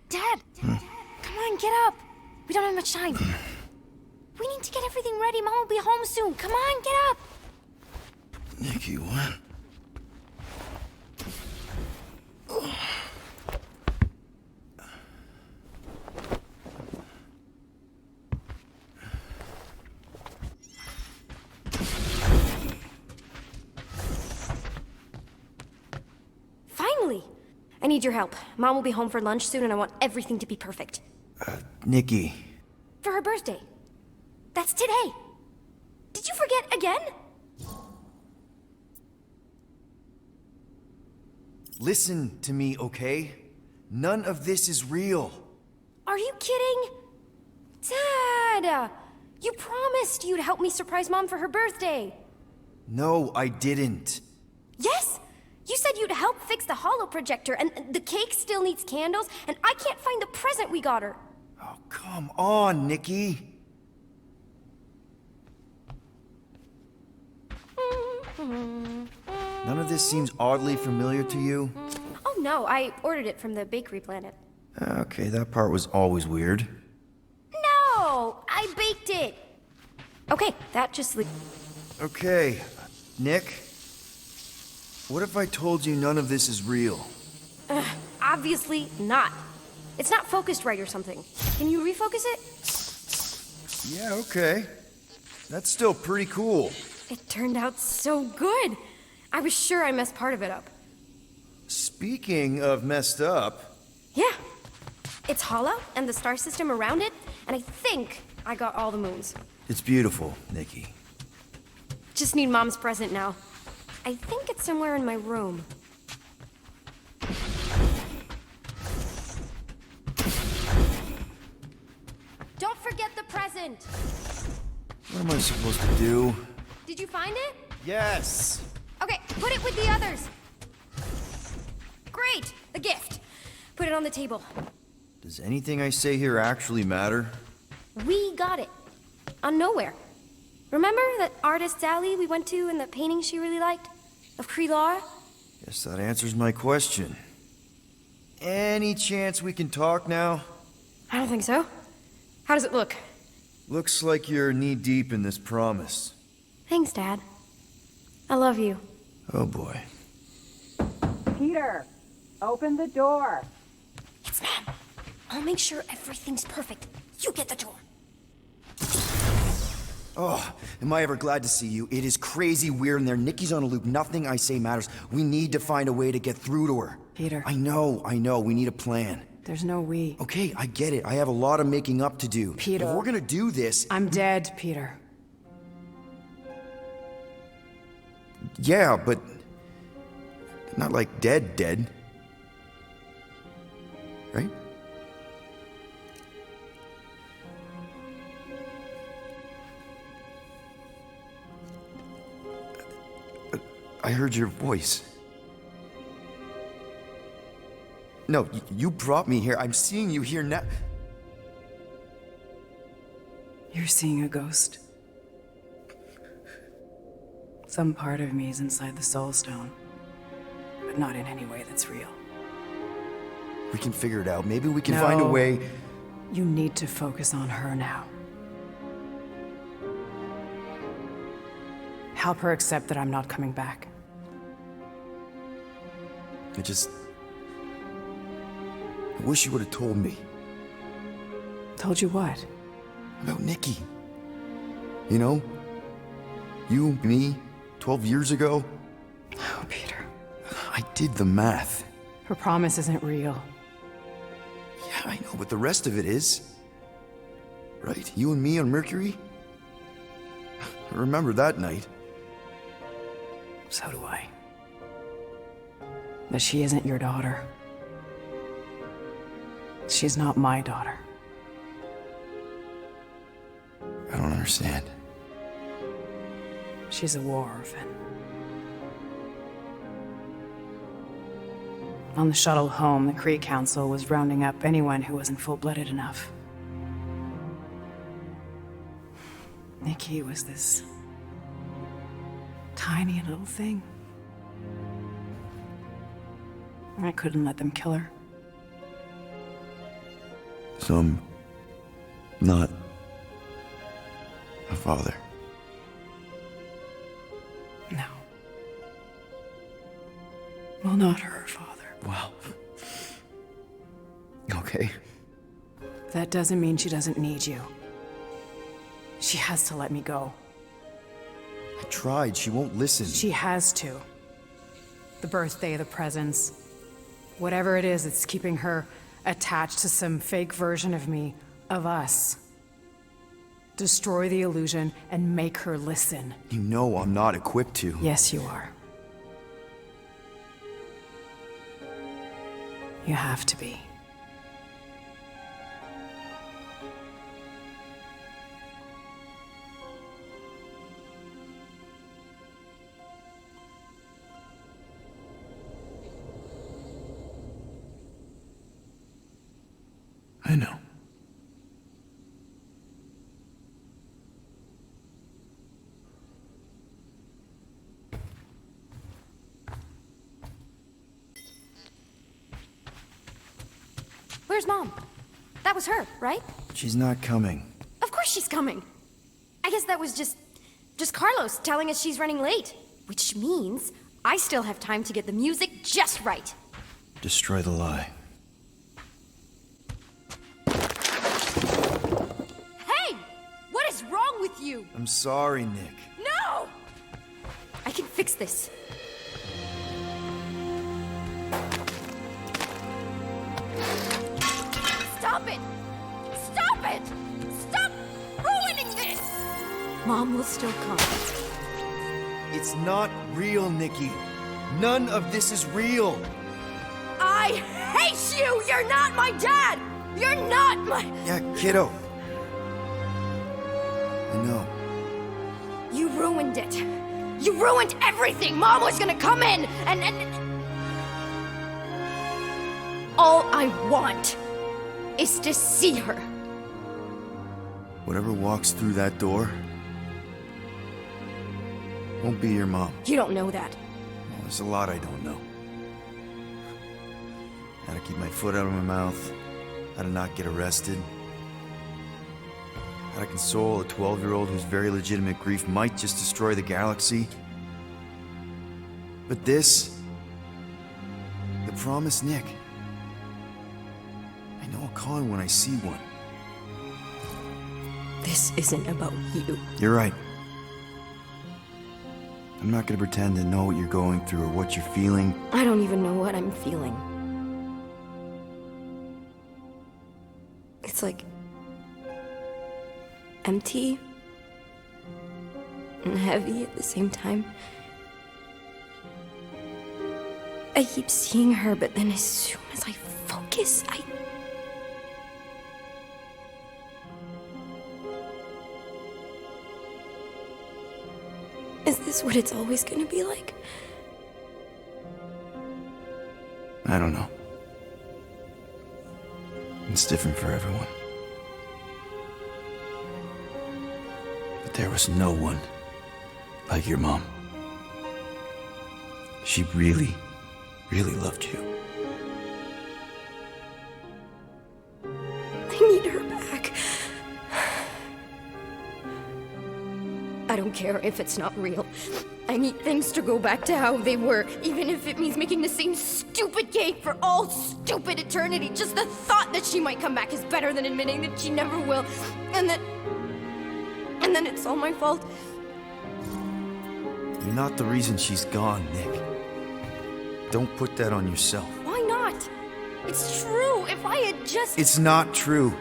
B: Dad! Come on, get up! We don't have much time. We need to get everything ready. Mom will be home soon. Come on, get up!
E: Nikki, what?
B: Finally! I need your help. Mom will be home for lunch soon and I want everything to be perfect.
E: Nikki.
B: For her birthday. That's today. Did you forget again?
E: Listen to me, okay? None of this is real.
B: Are you kidding? Dad! You promised you'd help me surprise Mom for her birthday.
E: No, I didn't.
B: Yes! You said you'd help fix the holo projector, and the cake still needs candles, and I can't find the present we got her.
E: Oh, come on, Nikki. None of this seems oddly familiar to you?
B: Oh no, I ordered it from the Bakery Planet.
E: Okay, that part was always weird.
B: No! I baked it! Okay, that just
E: Okay, Nick. What if I told you none of this is real?
B: Obviously not. It's not focused right or something. Can you refocus it?
E: Yeah, okay. That's still pretty cool.
B: It turned out so good. I was sure I messed part of it up.
E: Speaking of messed up...
B: Yeah. It's hollow, and the star system around it, and I think I got all the moons.
E: It's beautiful, Nikki.
B: Just need Mom's present now. I think it's somewhere in my room. Don't forget the present!
E: What am I supposed to do?
B: Did you find it?
E: Yes!
B: Okay, put it with the others. Great! The gift. Put it on the table.
E: Does anything I say here actually matter?
B: We got it. On Nowhere. Remember that artist's alley we went to and the painting she really liked? Of Krelar?
E: Guess that answers my question. Any chance we can talk now?
B: I don't think so. How does it look?
E: Looks like you're knee-deep in this promise.
B: Thanks, Dad. I love you.
E: Oh boy.
P: Peter, open the door.
B: It's Mom. I'll make sure everything's perfect. You get the door.
E: Oh, am I ever glad to see you. It is crazy weird in there. Nikki's on a loop. Nothing I say matters. We need to find a way to get through to her.
O: Peter.
E: I know. We need a plan.
O: There's no we.
E: Okay, I get it. I have a lot of making up to do.
O: Peter.
E: If we're gonna do this...
O: I'm dead, Peter.
E: Yeah, but... not like dead. Right? I heard your voice. No, you brought me here. I'm seeing you here now.
O: You're seeing a ghost. Some part of me is inside the Soul Stone, but not in any way that's real.
E: We can figure it out. Maybe we can find a way...
O: You need to focus on her now. Help her accept that I'm not coming back.
E: I wish you would have told me.
O: Told you what?
E: About Nikki. You know? You, me, 12 years ago.
O: Oh, Peter.
E: I did the math.
O: Her promise isn't real.
E: Yeah, I know, but the rest of it is. Right? You and me on Mercury? I remember that night.
O: So do I. But she isn't your daughter. She's not my daughter.
D: I don't understand.
O: She's a war orphan. On the shuttle home, the Kree Council was rounding up anyone who wasn't full-blooded enough. Nikki was this tiny little thing. I couldn't let them kill her.
D: So I'm not a father.
O: No. Well, not her father.
D: Wow. Okay.
O: That doesn't mean she doesn't need you. She has to let me go.
E: I tried. She won't listen.
O: She has to. The birthday, the presents. Whatever it is, it's keeping her attached to some fake version of me, of us. Destroy the illusion and make her listen.
E: You know I'm not equipped to.
O: Yes, you are. You have to be.
D: I know.
B: Where's Mom? That was her, right?
E: She's not coming.
B: Of course she's coming. I guess that was just Carlos telling us she's running late. Which means I still have time to get the music just right.
E: Destroy the lie.
B: Hey! What is wrong with you?
E: I'm sorry, Nick.
B: No! I can fix this. Stop it! Stop it! Stop ruining this! Mom will still come.
E: It's not real, Nikki. None of this is real.
B: I hate you! You're not my dad! You're not my...
E: Yeah, kiddo. I know.
B: You ruined it. You ruined everything! Mom was gonna come in and... All I want is to see her.
E: Whatever walks through that door won't be your mom.
B: You don't know that.
E: Well, there's a lot I don't know. How to keep my foot out of my mouth, how to not get arrested, how to console a 12-year-old whose very legitimate grief might just destroy the galaxy. But this, the promised Nick, I know I'll call him when I see one.
B: This isn't about you.
E: You're right. I'm not gonna pretend to know what you're going through or what you're feeling.
B: I don't even know what I'm feeling. It's like... empty and heavy at the same time. I keep seeing her, but then as soon as I focus, Is this what it's always gonna be like?
E: I don't know. It's different for everyone. But there was no one like your mom. She really, really loved you.
B: I need her back. I don't care if it's not real. I need things to go back to how they were, even if it means making the same stupid game for all stupid eternity. Just the thought that she might come back is better than admitting that she never will. And then it's all my fault.
E: You're not the reason she's gone, Nick. Don't put that on yourself.
B: Why not? It's true. If I had just...
E: It's not true.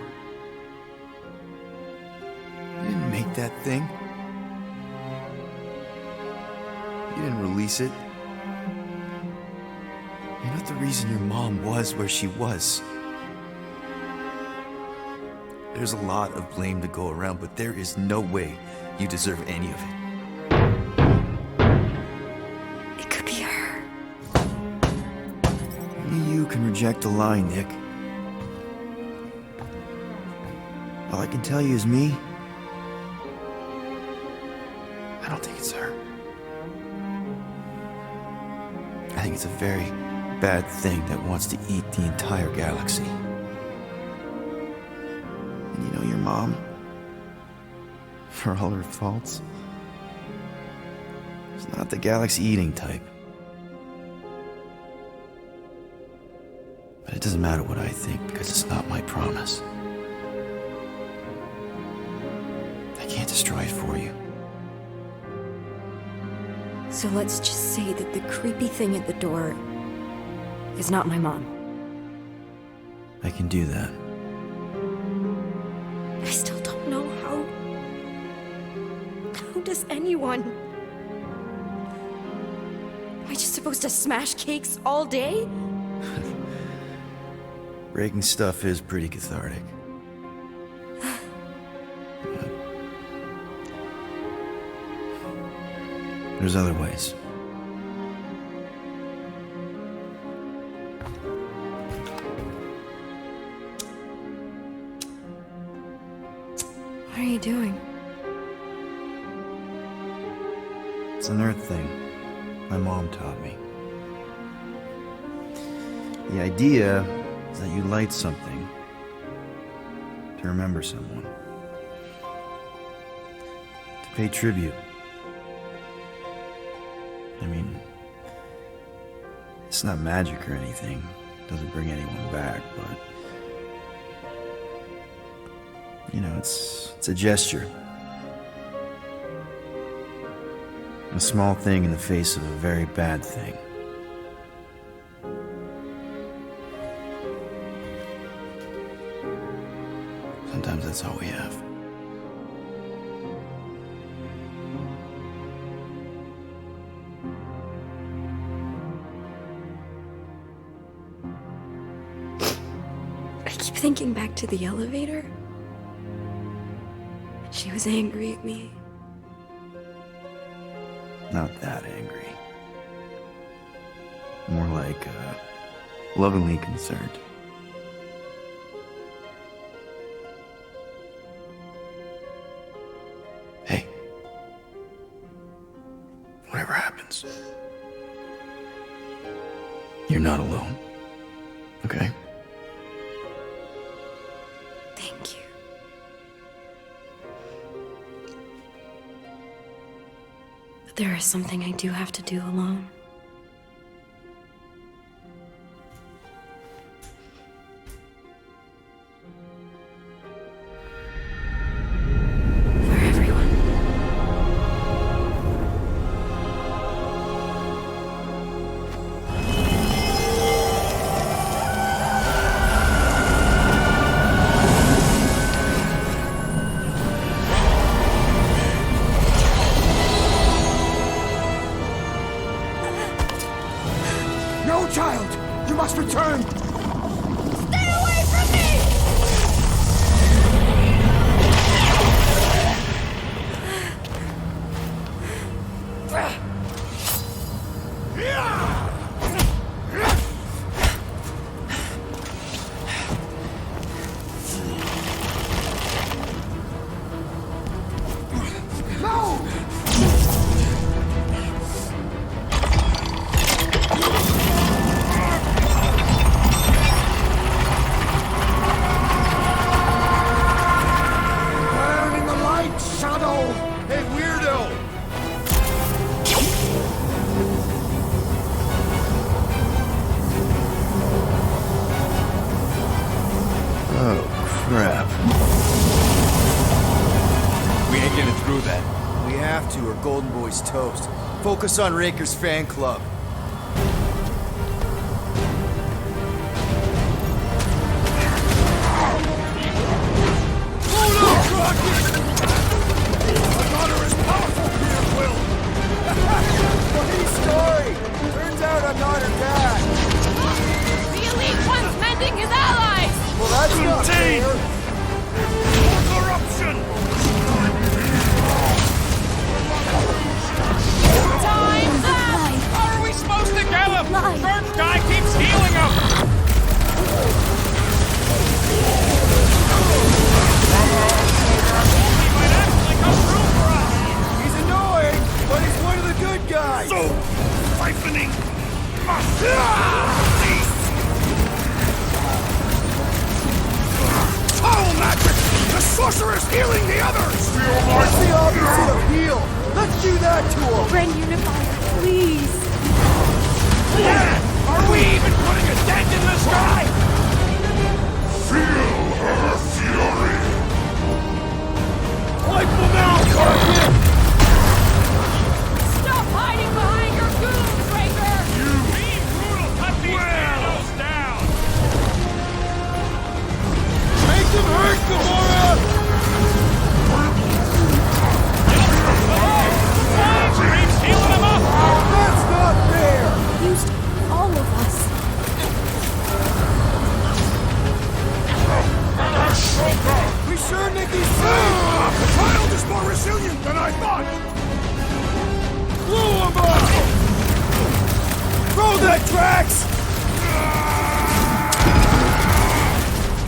E: You didn't make that thing.
D: You didn't release it. You're not the reason your mom was where she was. There's a lot of blame to go around, but there is no way you deserve any of it.
B: It could be her.
D: Only you can reject a lie, Nick. All I can tell you is me. I don't think it's her. I think it's a very bad thing that wants to eat the entire galaxy. And you know your mom? For all her faults, she's not the galaxy-eating type. But it doesn't matter what I think, because it's not my promise. I can't destroy it for you.
B: So let's just say that the creepy thing at the door is not my mom.
D: I can do that.
B: I still don't know how. How does anyone? Am I just supposed to smash cakes all day?
D: Breaking stuff is pretty cathartic. There's other ways.
B: What are you doing?
D: It's an Earth thing my mom taught me. The idea is that you light something to remember someone, to pay tribute. I mean, it's not magic or anything. It doesn't bring anyone back, but you know, it's a gesture. A small thing in the face of a very bad thing. Sometimes that's all we have.
B: I keep thinking back to the elevator. She was angry at me.
D: Not that angry. More like, lovingly concerned. Hey. Whatever happens, you're not alone. Okay?
B: Thank you. But there is something I do have to do alone. For everyone.
J: No, child! You must return!
Q: Stay away from me!
J: No! Burn in the light, Shadow!
E: Hey, weirdo!
D: Oh, crap.
C: We ain't getting through that.
E: We have to, or Golden Boy's toast. Focus on Raker's fan club.
J: My daughter is powerful, Peter Quill! But
E: That's not fair.
G: More corruption!
P: Time's up!
G: How are we supposed to get him? First guy keeps healing him!
E: He's annoying, but he's one of the good guys.
G: So, siphoning.
J: Foul magic! The sorcerer's healing the others!
E: What's the opposite of heal? Let's do that to him.
B: Ren Unifier, please.
G: Are we even putting a dent in this guy?
F: Feel her fury.
G: Wipe them out, Target!
P: Stop hiding behind your goons, Raker!
G: You mean brutal, cut these Thanos down!
E: Make him hurt, Gamora!
G: Scream's healing him up!
E: That's not fair!
B: Used all of us.
E: We sure Nikki's
J: The child is more resilient than I thought!
E: Blow him up! Throw that, Drax!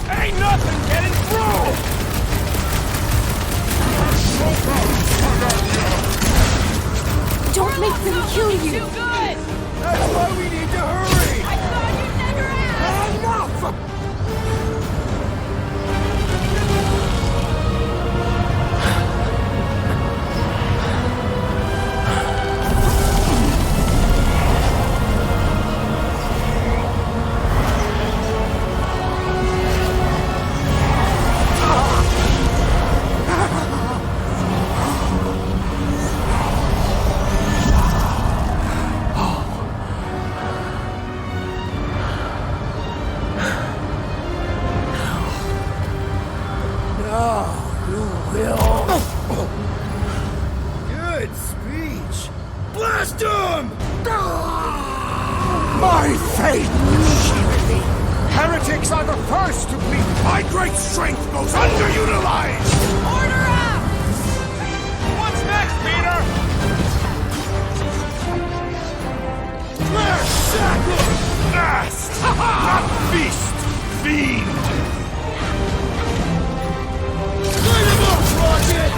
G: Ain't nothing getting through!
B: Don't make them kill you.
P: Too good!
E: That's why we need to hurry!
P: I thought you'd never ask!
J: Enough!
E: Good speech! Blast him!
J: My fate will shield thee! Heretics are the first to bleed! My great strength goes underutilized!
P: Order up!
G: What's next, Peter?
J: Flesh shackle!
G: Fast! Not beast! Fiend!
E: Light him up, Rocket!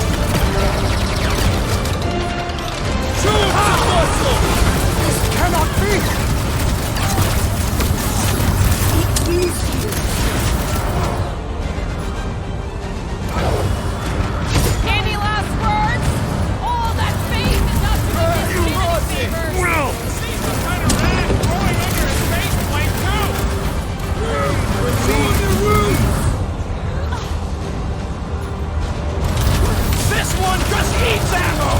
E: Show him some muscle!
J: This cannot be!
P: Any last words? All that faith is not doing this kid any favors!
G: Well! Seems some kind of rat growing under his faceplate, too!
E: Show him the roof!
G: This one just eats ammo!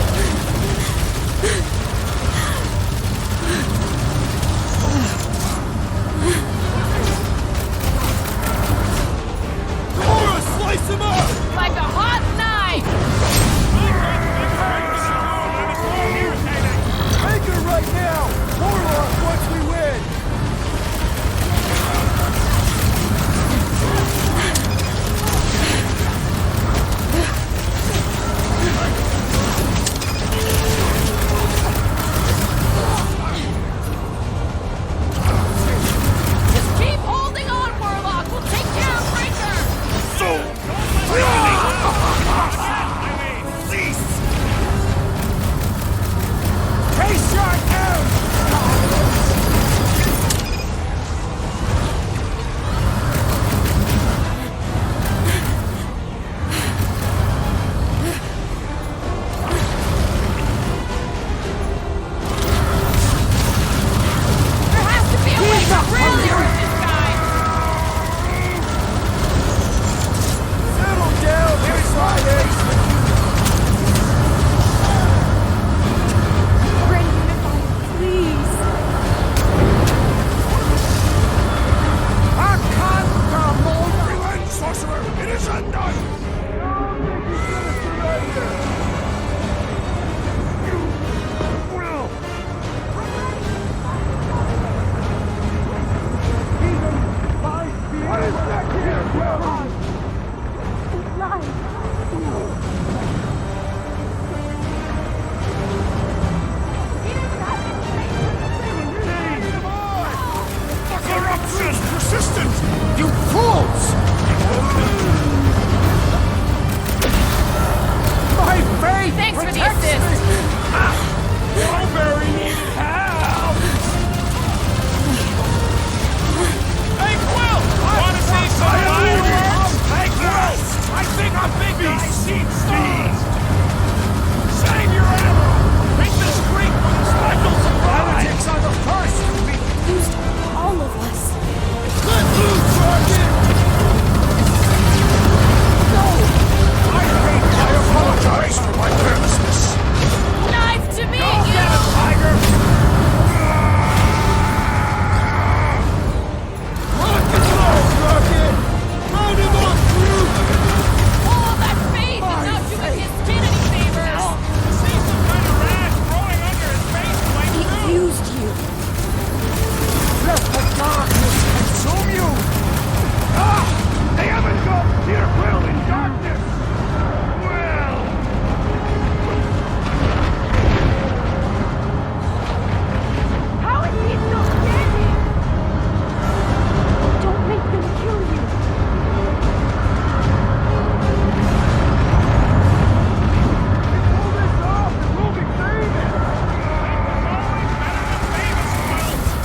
E: Gamora, slice him up!
P: Like a hot knife!
E: Make her right now! Warlock once we win!
P: Just keep holding on, Warlock! We'll take care of Breaker!
G: Cease!
J: Face your end!
P: There has to be a way to really hurt this guy!
E: Settle down, Friday!
B: Ren Unifier, please.
J: Relent, sorcerer! It is undone! What is that here? Corruption! Persistence! You fools! My faith
P: Thanks for the
J: protects
P: assist.
J: me! Strawberry needed help!
G: Hey, Quill! Wanna see some fireworks? Hey, Quill! I think a big guy seen stars! Save your ammo! Hit this creek with a special surprise!
J: Heretics are the first to be
B: Used all of us.
J: Let loose, Rocket! No! I apologize for my carelessness.
P: Nice to meet
J: Go
P: you!
J: get him, Tiger! Rocket low, Rocket! Round him up, Groot!
P: All that faith is not doing his kid any favors!
G: See some kind of rash growing under his face right
B: He
G: now!
B: used you.
J: Let the darkness consume you! Ah! They haven't got Peter Quill in darkness! Well...
Q: How is he still standing? Don't make them kill you.
J: Pull this off and we'll be famous!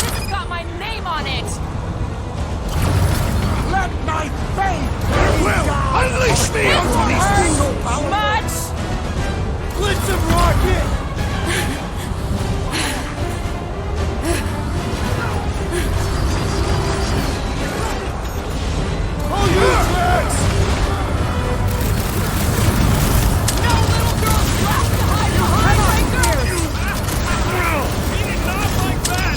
P: This has got my name on it!
J: Let my faith Quill! Unleash me onto these single power!
P: Much!
J: Blitz him, Rocket! Hold your tracks!
P: No little girl's left to hide behind Raker!
G: He did not like that!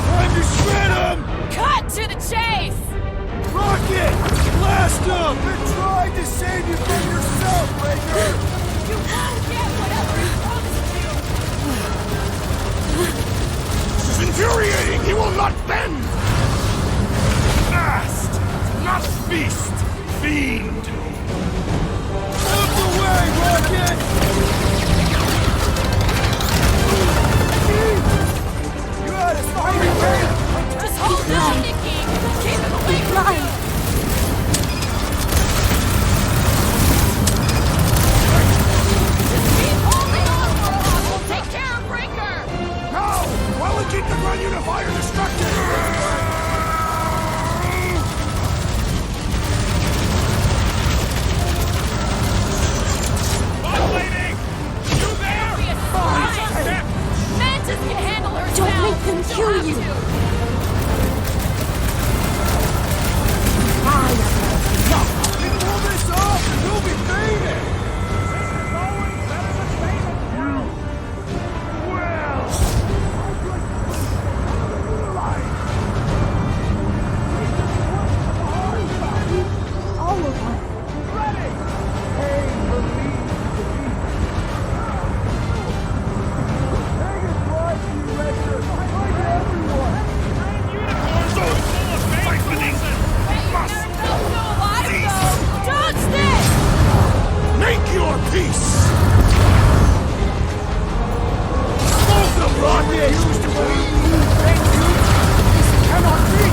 J: Time to shred him!
P: Cut to the chase!
J: Rocket! Blast him! They're trying to save you from yourself, Raker!
P: You won't get whatever he promised you!
J: This is infuriating! He will not bend! Fast! Not feast! Fiend! Out of the way, Rocket! You had us fighting!
P: Just hold on, Nikki! Keep him away from you! Just keep holding on for a while! We'll take care of Raker!
J: No! While we keep the Grand Unifier distracted!
G: Bug lady! You there?
P: Be a spy! Mantis can handle herself!
B: Don't make them
P: She'll
B: kill
P: have
B: you.
P: to.
J: Pull this off and we'll be famous!
Q: All of us.
J: Make your peace! Smoke them, Rocket! Used to believe you thank you! This cannot be!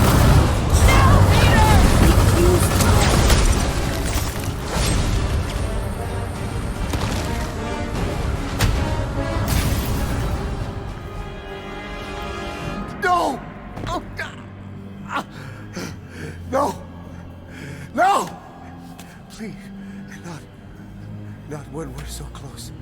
J: No! Oh, God. No! No! Please, not when we're so close.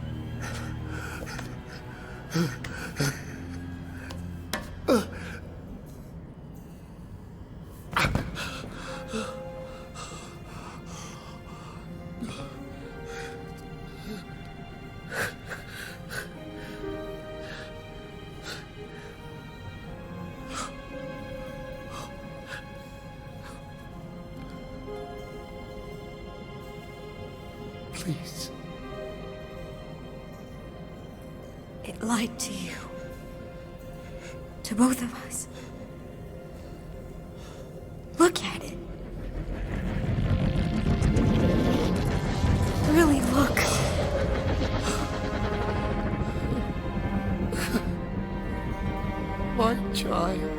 J: Please.
B: It lied to you. to both of us. Look at it. Really look.
J: My child.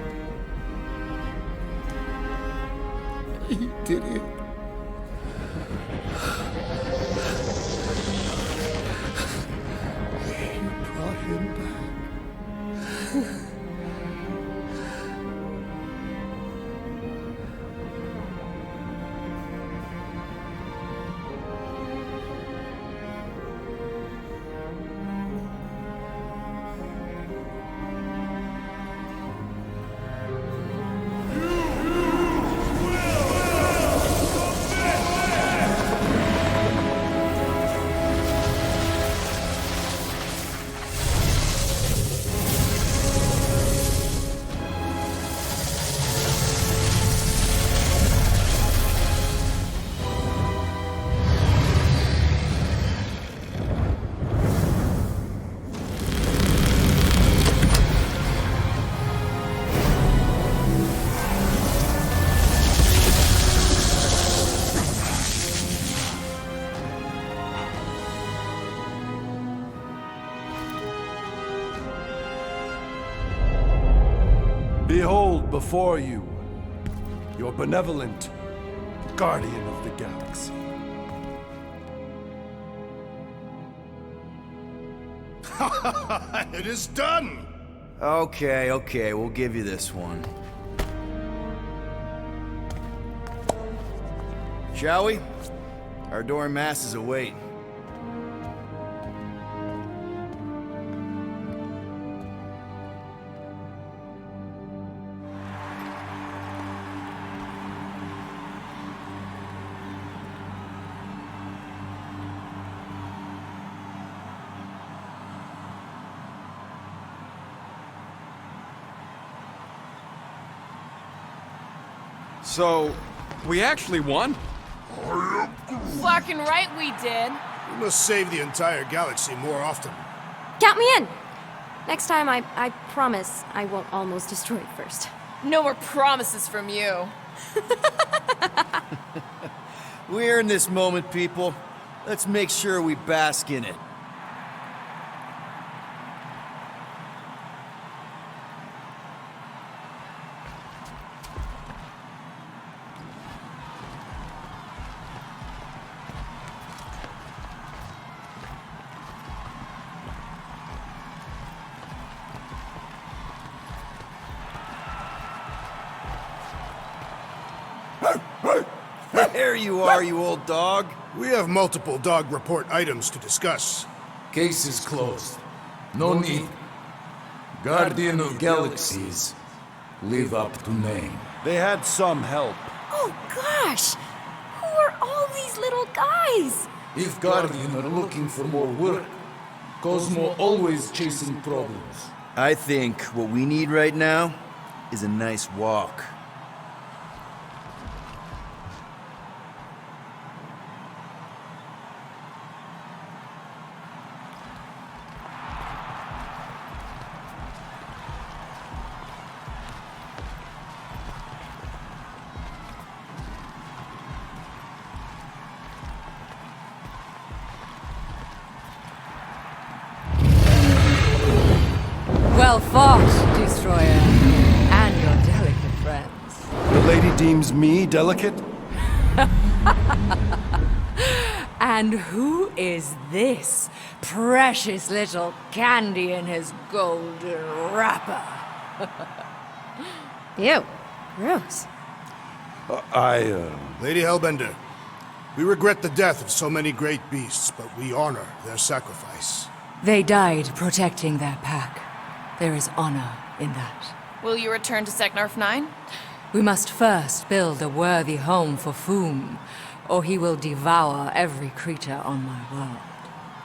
J: He did it. You brought him back.
S: Behold before you, your benevolent guardian of the galaxy.
R: It is done!
E: Okay, we'll give you this one. Shall we? Our adoring masses await.
G: So, we actually won?
P: Fucking right we did.
R: We must save the entire galaxy more often.
B: Count me in! Next time, I promise I won't almost destroy it first.
I: No more promises from you.
E: We're in this moment, people. Let's make sure we bask in it. There you are, you old dog.
R: We have multiple dog report items to discuss.
N: Case is closed. No need. Guardian of Galaxies. Live up to name.
S: They had some help.
B: Oh gosh! Who are all these little guys?
N: If Guardian are looking for more work, Cosmo always chasing problems.
E: I think what we need right now is a nice walk.
U: Well fought, Destroyer, and your delicate friends.
S: The lady deems me delicate?
U: And who is this precious little candy in his golden wrapper?
B: Ew, gross.
R: Lady Hellbender, we regret the death of so many great beasts, but we honor their sacrifice.
U: They died protecting their pack. There is honor in that.
I: Will you return to Seknarf 9?
U: We must first build a worthy home for Foom, or he will devour every creature on my world.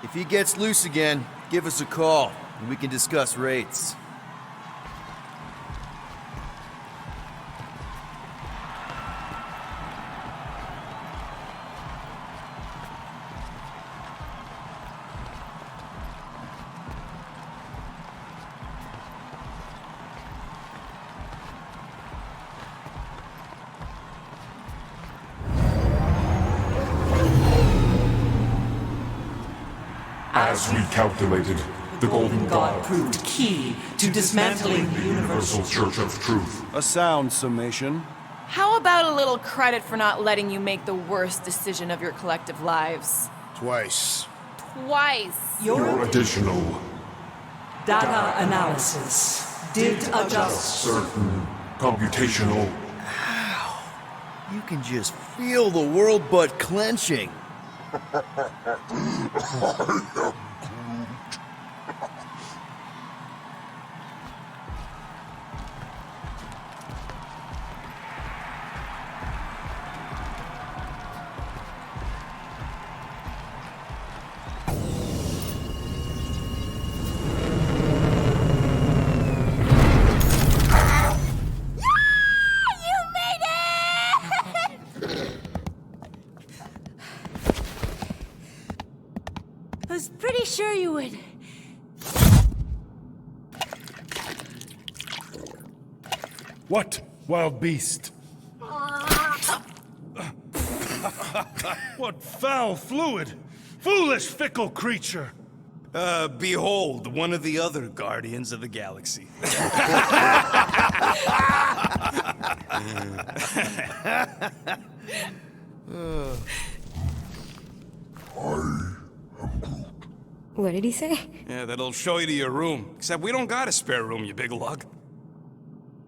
E: If he gets loose again, give us a call, and we can discuss rates.
F: As we calculated, the Golden God
N: proved key to dismantling the
F: Universal Church of Truth.
S: A sound summation.
I: How about a little credit for not letting you make the worst decision of your collective lives?
R: Twice.
I: Twice.
F: Your additional
N: data analysis did adjust
F: certain computational.
E: You can just feel the world butt clenching.
U: I was pretty sure you would.
S: What, wild beast? What foul fluid! Foolish, fickle creature!
G: Behold, one of the other Guardians of the Galaxy.
B: What did he say?
G: Yeah, that'll show you to your room. Except we don't got a spare room, you big lug.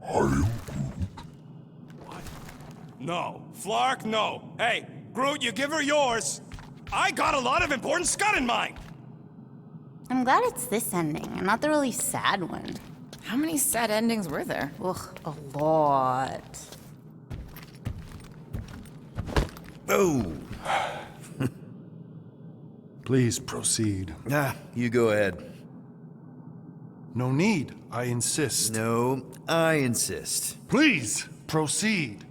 G: What? No. Flark, no. Hey, Groot, you give her yours. I got a lot of important scud in mind.
M: I'm glad it's this ending, and not the really sad one.
I: How many sad endings were there?
M: Ugh, a lot.
E: Oh.
S: Please proceed.
E: You go ahead.
S: No need, I insist.
E: No, I insist.
S: Please proceed.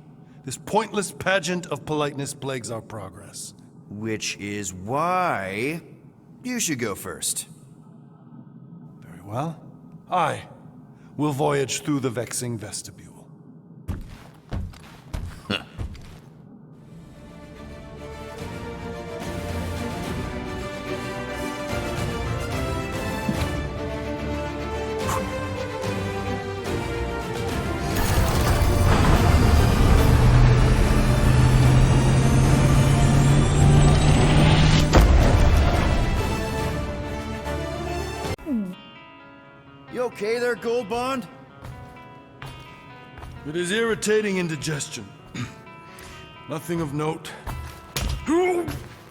S: This pointless pageant of politeness plagues our progress.
E: Which is why you should go first.
S: Very well. I will voyage through the vexing vestibule.
E: You okay there, Gold Bond?
S: It is irritating indigestion. Nothing of note.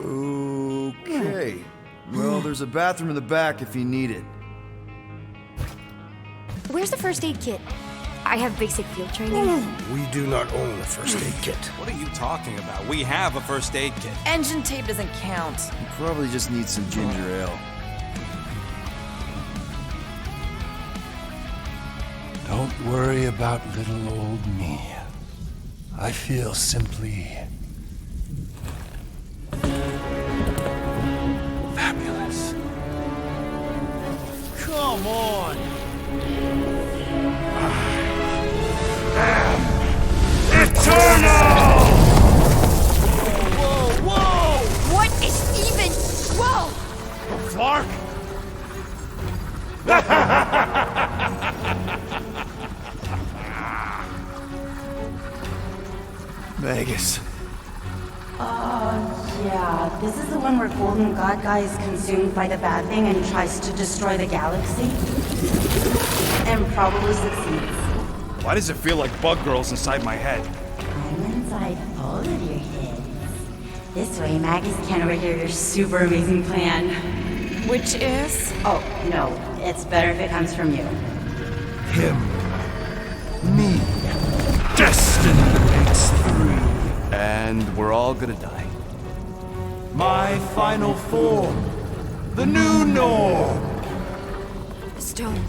E: Okay. Well, there's a bathroom in the back if you need it.
B: Where's the first aid kit? I have basic field training.
R: We do not own a first aid kit.
C: What are you talking about? We have a first aid kit.
I: Engine tape doesn't count.
E: You probably just need some ginger ale.
S: Don't worry about little old me. I feel simply fabulous.
E: Come on!
S: Eternal!
B: Whoa, whoa! What is even... Whoa!
S: Clark?
E: Magus.
M: Yeah, this is the one where Golden God Guy is consumed by the bad thing and tries to destroy the galaxy. And probably succeeds.
G: Why does it feel like bug girls inside my head?
M: I'm inside all of your heads. This way, Magus can overhear your super amazing plan.
I: Which is?
M: Oh, no. It's better if it comes from you.
S: Him. Me. Destiny makes three.
C: And we're all gonna die.
N: My final form. The new norm.
B: The stone.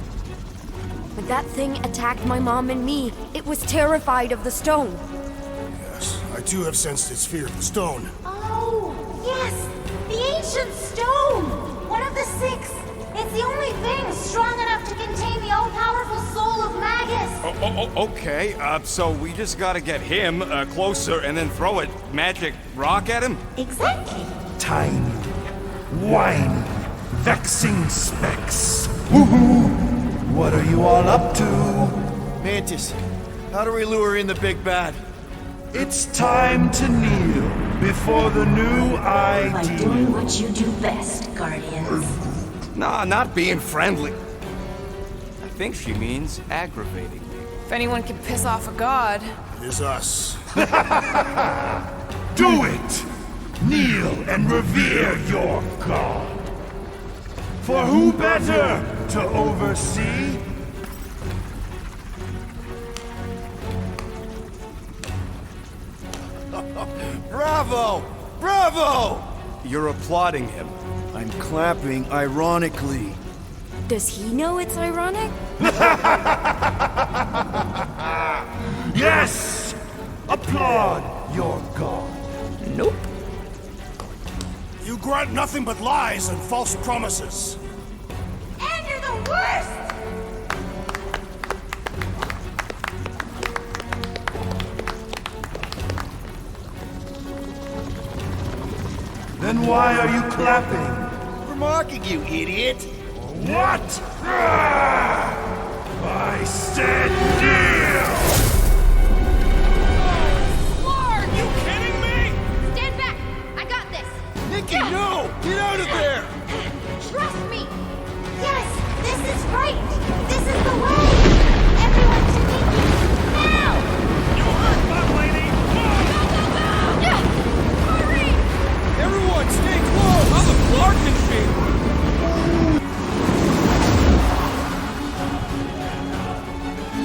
B: When that thing attacked my mom and me, it was terrified of the stone.
R: Yes, I too have sensed its fear of the stone.
Q: Oh, yes! The ancient stone! One of the six! It's the only thing strong enough to contain the all-powerful soul of Magus!
G: Okay, so we just gotta get him closer and then throw a magic rock at him?
Q: Exactly.
N: Tiny, whiny, vexing specks. Woohoo! What are you all up to?
E: Mantis, how do we lure in the big bad?
N: It's time to kneel before the new ID.
H: By doing what you do best, Guardians.
C: Nah, not being friendly. I think she means aggravating me.
I: If anyone can piss off a god,
R: It is us.
N: Do it! Kneel and revere your god. For who better to oversee?
E: Bravo! Bravo!
C: You're applauding him.
E: I'm clapping ironically.
B: Does he know it's ironic?
N: Yes! Applaud your god.
C: Nope.
R: You grant nothing but lies and false promises.
Q: And you're the worst!
N: Then why are you clapping?
E: We're mocking you, idiot!
N: What? I said kneel!
Q: Lord! You kidding me? Stand back! I got this!
E: Nikki, no! Get out of there!
Q: Trust me! Yes, this is right! This is the way! Everyone to Nikki! Now!
L: You heard, bug lady!
Q: Go! Yeah! Hurry!
E: Everyone, stay close!
C: I'm the Clark machine!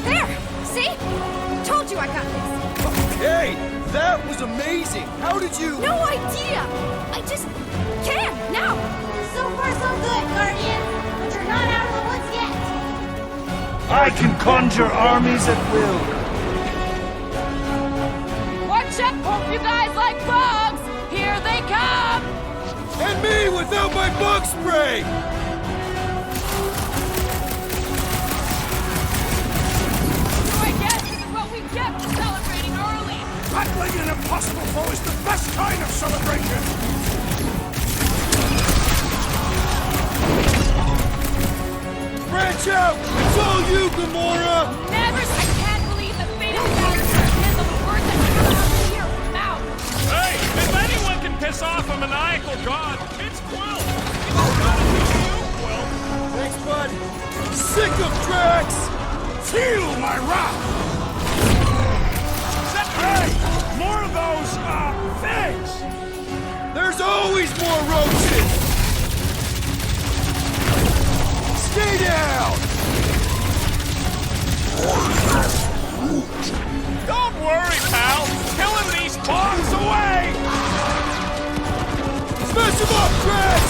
B: There! See? Told you I got this!
E: Hey, that was amazing! How did you...
B: No idea! I just can now!
Q: So far so good, Guardians! But you're not out of the woods yet!
N: I can conjure armies at will.
P: Watch out! Hope you guys like bugs! Here they come!
E: And me without my bug spray!
P: So I guess this is what we get for celebrating early!
R: Battling an impossible foe is the best kind of celebration!
E: Branch out! It's all you, Gamora!
P: Never! I can't believe the fate of Saturn depends on the words that come out of your mouth!
L: Hey, if anyone can piss off a maniacal god, it's Quill! It's gotta be you, Quill!
E: Thanks, bud! Sick of Drax!
R: Feel my wrath!
L: Hey! More of those, things!
E: There's always more roaches! Stay down!
L: Don't worry, pal! Killing these bombs away!
E: Smash him up, Drax!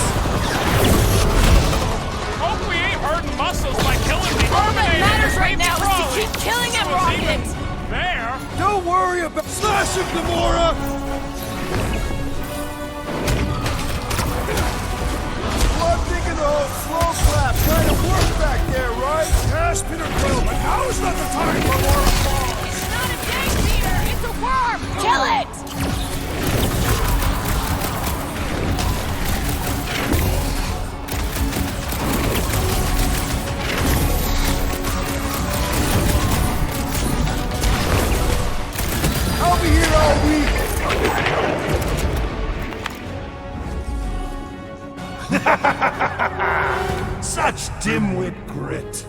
L: Hope we ain't hurting muscles by killing the
P: All that
L: Terminator
P: matters
L: and
P: right now is to
L: Trolley.
P: keep killing them,
L: So it's even
P: Rocket!
L: There!
E: Don't worry about... Slash him, Gamora! Well, I'm thinking the whole slow clap kind of work back there, right?
R: Yes, Peter Quill, but now is not the time for more applause!
P: It's not a day, Peter! It's a worm! Kill it!
E: I'll be here all week!
N: Such dimwit grit.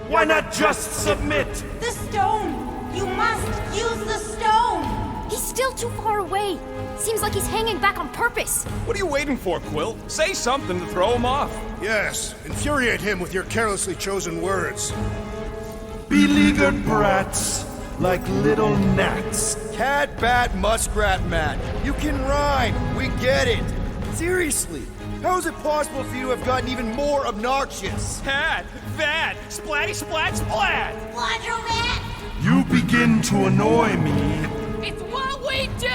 N: Why not just submit?
Q: The stone! You must use the stone!
B: He's still too far away. Seems like he's hanging back on purpose.
C: What are you waiting for, Quill? Say something to throw him off.
R: Yes, infuriate him with your carelessly chosen words.
N: Beleaguered brats, like little gnats.
E: Cat, bat, muskrat, Matt. You can rhyme. We get it. Seriously, how is it possible for you to have gotten even more obnoxious?
L: Hat, that, splatty, splat, splat!
Q: Laundromat!
N: You begin to annoy me.
P: It's what we do!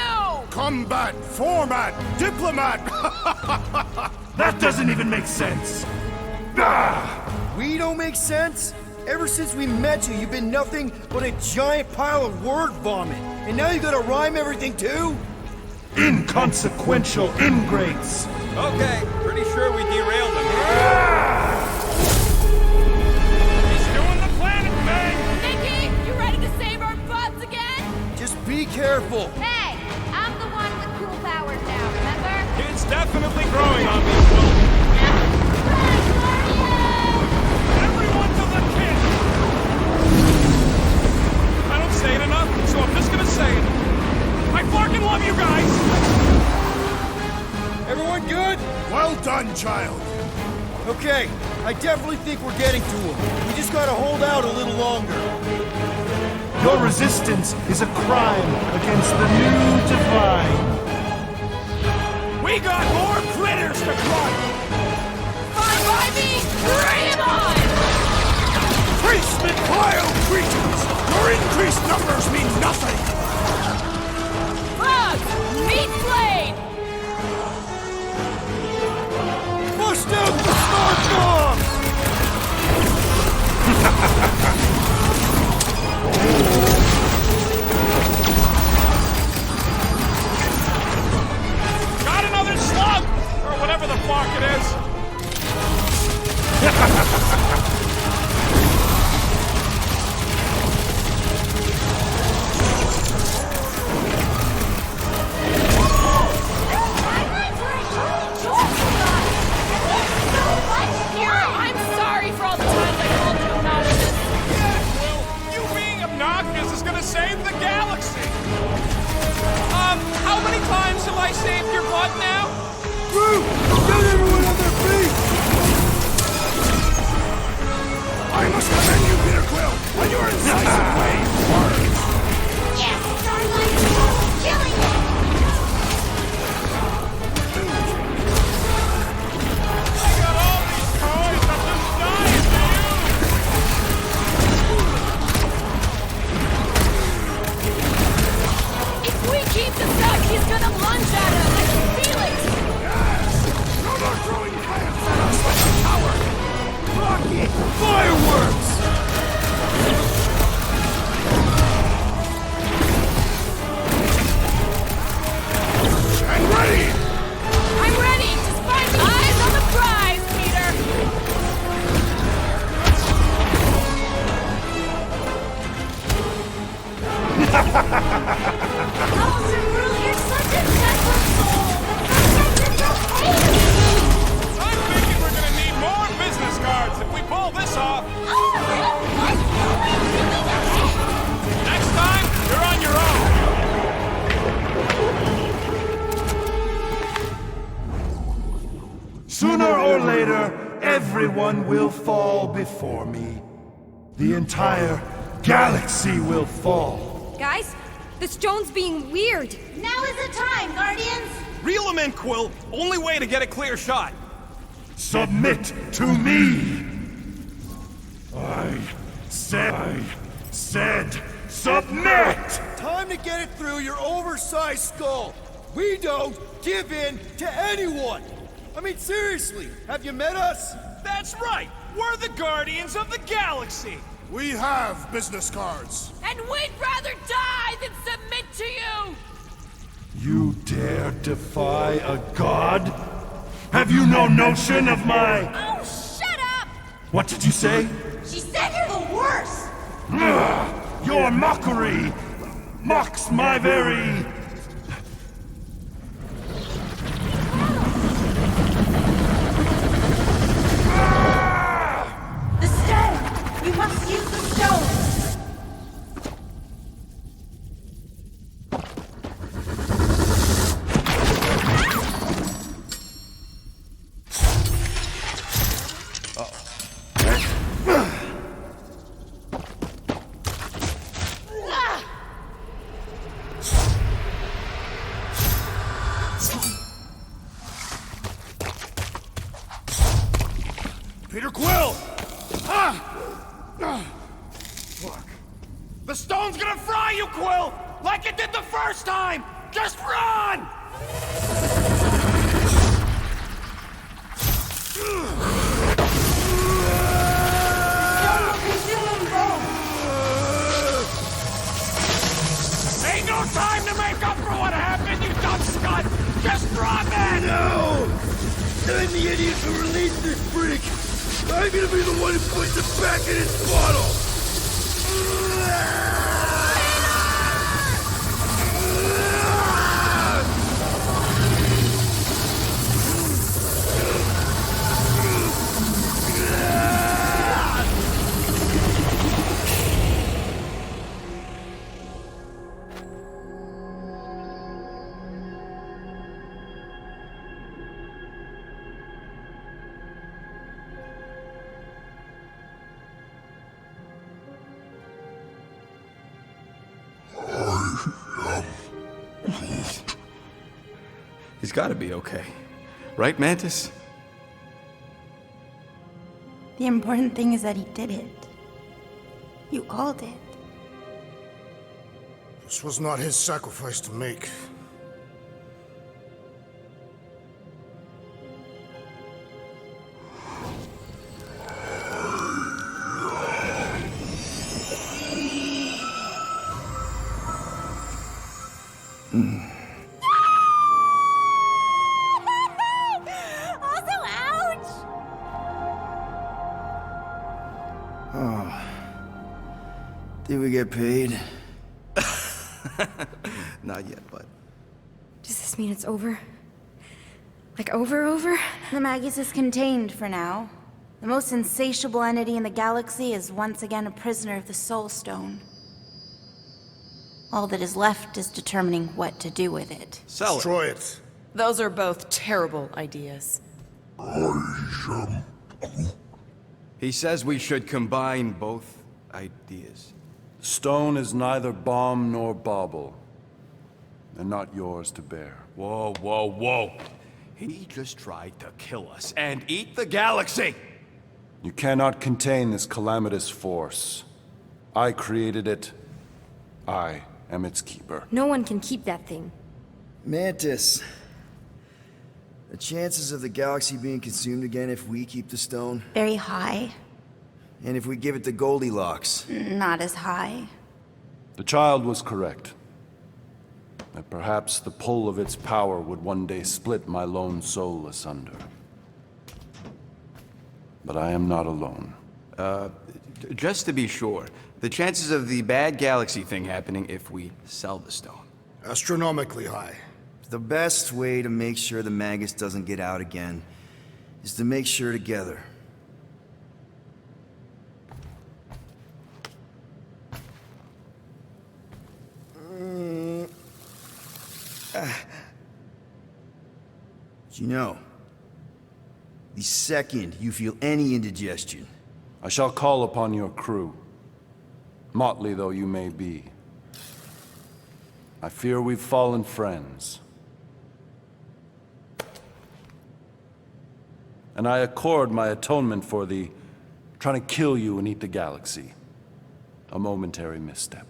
R: Combat, format, diplomat!
N: That doesn't even make sense. Ah!
E: We don't make sense? Ever since we met you, you've been nothing but a giant pile of word vomit. And now you gotta rhyme everything too?
N: Inconsequential ingrates!
G: Okay, pretty sure we derailed him. He's doing the planet thing!
Q: Nikki, you ready to save our butts again?
E: Just be careful.
Q: Hey, I'm the one with cool powers now, remember?
G: It's definitely growing on me. Everyone to the kid! I don't say it enough, so I'm just gonna say it. I fucking love you guys!
E: Everyone good?
R: Well done, child.
E: Okay, I definitely think we're getting to him. We just gotta hold out a little longer.
N: Your resistance is a crime against the new divine.
L: We got more critters to grunt!
Q: Fine by me! Bring him on!
J: Priestly vile creatures! Your increased numbers mean nothing!
Q: Bugs! Meat blade!
E: Bust out the smart bomb!
G: Got another slug! Or whatever the fuck it is.
P: I'm sorry for all the times I called you obnoxious.
G: Well, you being obnoxious is gonna save the galaxy. How many times have I saved your butt now?
E: Groot! Get everyone on their feet!
J: I must commend you, Peter Quill, on your incisive ways.
Q: Yes, Starlight! Killing it!
G: I got all these toys, I'm just dying to
Q: If we keep this up, he's gonna lunge at us! I can feel it!
J: No more throwing plants at us like a coward! Rocket!
E: Fireworks!
J: And ready!
Q: I'm ready! Just find me eyes on the prize, Peter! Allison, really, you're such a gentle soul!
G: I'm thinking we're gonna need more business cards if we pull this off. Next time, you're on your own.
N: Sooner or later, everyone will fall before me. The entire galaxy will fall.
B: Guys, the stone's being weird.
Q: Now is the time, Guardians!
G: Reel him in, Quill. Only way to get a clear shot.
N: Submit to me! I said, submit!
E: Time to get it through your oversized skull. We don't give in to anyone. I mean, seriously, have you met us?
G: That's right. We're the Guardians of the Galaxy.
R: We have business cards.
P: And we'd rather die than submit to you!
N: You dare defy a god? Have you no notion of my...
Q: Oh, shut up!
N: What did you say?
Q: She said you're the worst!
N: Your mockery mocks my very...
Q: The stone! We must use the stone!
L: Peter Quill! Look. The stone's gonna fry you, Quill! Like it did the first time! Just run! Ain't no time to make up for what happened, you dumb scum!
E: Destroy me! No! I'm the idiot who released this freak! I'm gonna be the one who puts it back in its bottle!
C: He's gotta be okay. Right, Mantis?
B: The important thing is that he did it. You called it.
R: This was not his sacrifice to make.
D: Did we get paid?
C: Not yet, but...
B: Does this mean it's over? Like over? The Magus is contained for now. The most insatiable entity in the galaxy is once again a prisoner of the Soul Stone. All that is left is determining what to do with it.
C: Sell it.
R: Destroy it.
I: Those are both terrible ideas.
C: He says we should combine both ideas.
S: Stone is neither bomb nor bauble, and not yours to bear.
C: Whoa, whoa, whoa. He just tried to kill us and eat the galaxy!
S: You cannot contain this calamitous force. I created it. I am its keeper.
B: No one can keep that thing.
D: Mantis. The chances of the galaxy being consumed again if we keep the stone?
B: Very high.
D: And if we give it to Goldilocks?
B: Not as high.
S: The child was correct. That perhaps the pull of its power would one day split my lone soul asunder. But I am not alone.
C: Just to be sure, the chances of the bad galaxy thing happening if we sell the stone?
R: Astronomically high.
D: The best way to make sure the Magus doesn't get out again is to make sure together. You know, the second you feel any indigestion,
S: I shall call upon your crew, motley though you may be. I fear we've fallen friends. And I accord my atonement for the trying to kill you and eat the galaxy. A momentary misstep.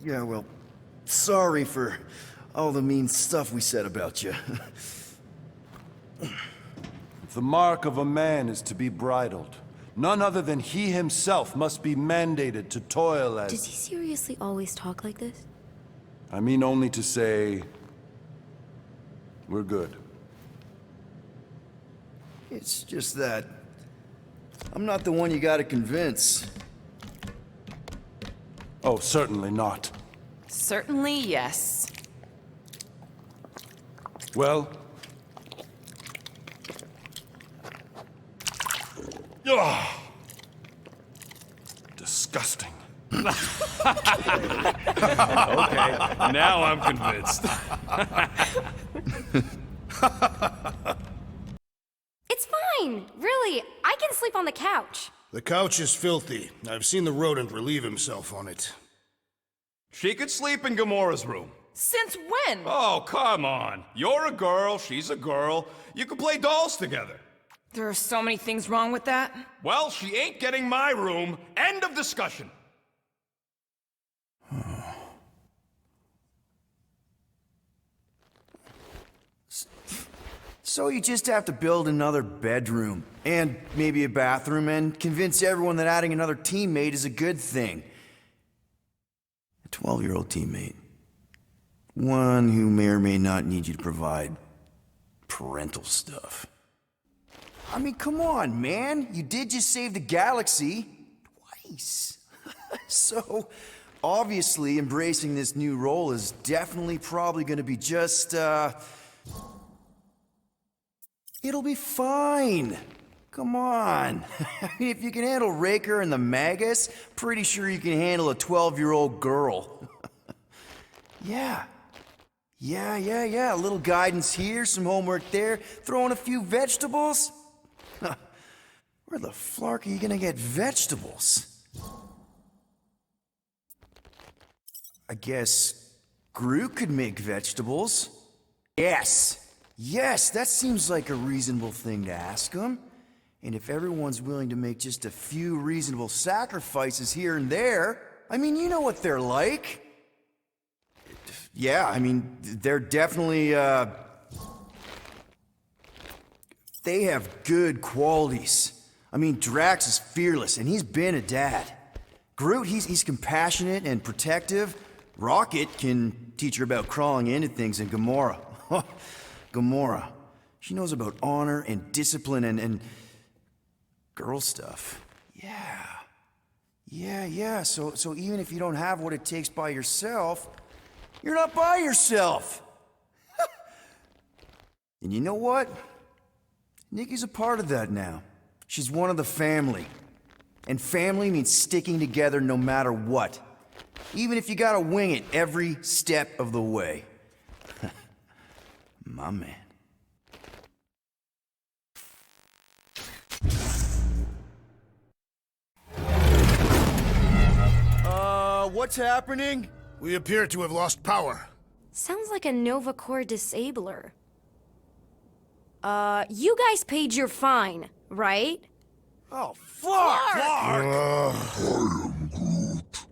D: yeah, well, sorry for all the mean stuff we said about you.
S: If the mark of a man is to be bridled, none other than he himself must be mandated to toil as...
B: Does he seriously always talk like this?
S: I mean only to say... we're good.
D: It's just that I'm not the one you gotta convince.
S: Oh, certainly not.
I: Certainly, yes.
S: Well... Ugh. Disgusting.
G: Okay, now I'm convinced.
B: It's fine! Really, I can sleep on the couch.
R: The couch is filthy. I've seen the rodent relieve himself on it.
G: She could sleep in Gamora's room.
I: Since when?
G: Oh, come on. You're a girl, she's a girl. You can play dolls together.
I: There are so many things wrong with that.
G: Well, she ain't getting my room. End of discussion.
D: So you just have to build another bedroom, and maybe a bathroom, and convince everyone that adding another teammate is a good thing. A 12-year-old teammate. One who may or may not need you to provide parental stuff. I mean, come on, man. You did just save the galaxy. Twice. So, obviously, embracing this new role is definitely probably gonna be just, it'll be fine. Come on. I mean, if you can handle Raker and the Magus, pretty sure you can handle a 12-year-old girl. Yeah. Yeah. A little guidance here, some homework there, throw in a few vegetables. Where the flark are you gonna get vegetables? I guess Groot could make vegetables. Yes, that seems like a reasonable thing to ask him. And if everyone's willing to make just a few reasonable sacrifices here and there, I mean, you know what they're like. Yeah, I mean, they're definitely, they have good qualities. I mean, Drax is fearless, and he's been a dad. Groot, he's compassionate and protective. Rocket can teach her about crawling into things, and Gamora. Gamora. She knows about honor and discipline and girl stuff. Yeah. So even if you don't have what it takes by yourself, you're not by yourself. And you know what? Nikki's a part of that now. She's one of the family. And family means sticking together no matter what. Even if you gotta wing it every step of the way. My man.
E: What's happening?
R: We appear to have lost power.
B: Sounds like a Nova Corps disabler. You guys paid your fine, right?
E: Oh, fuck!
F: I am Groot.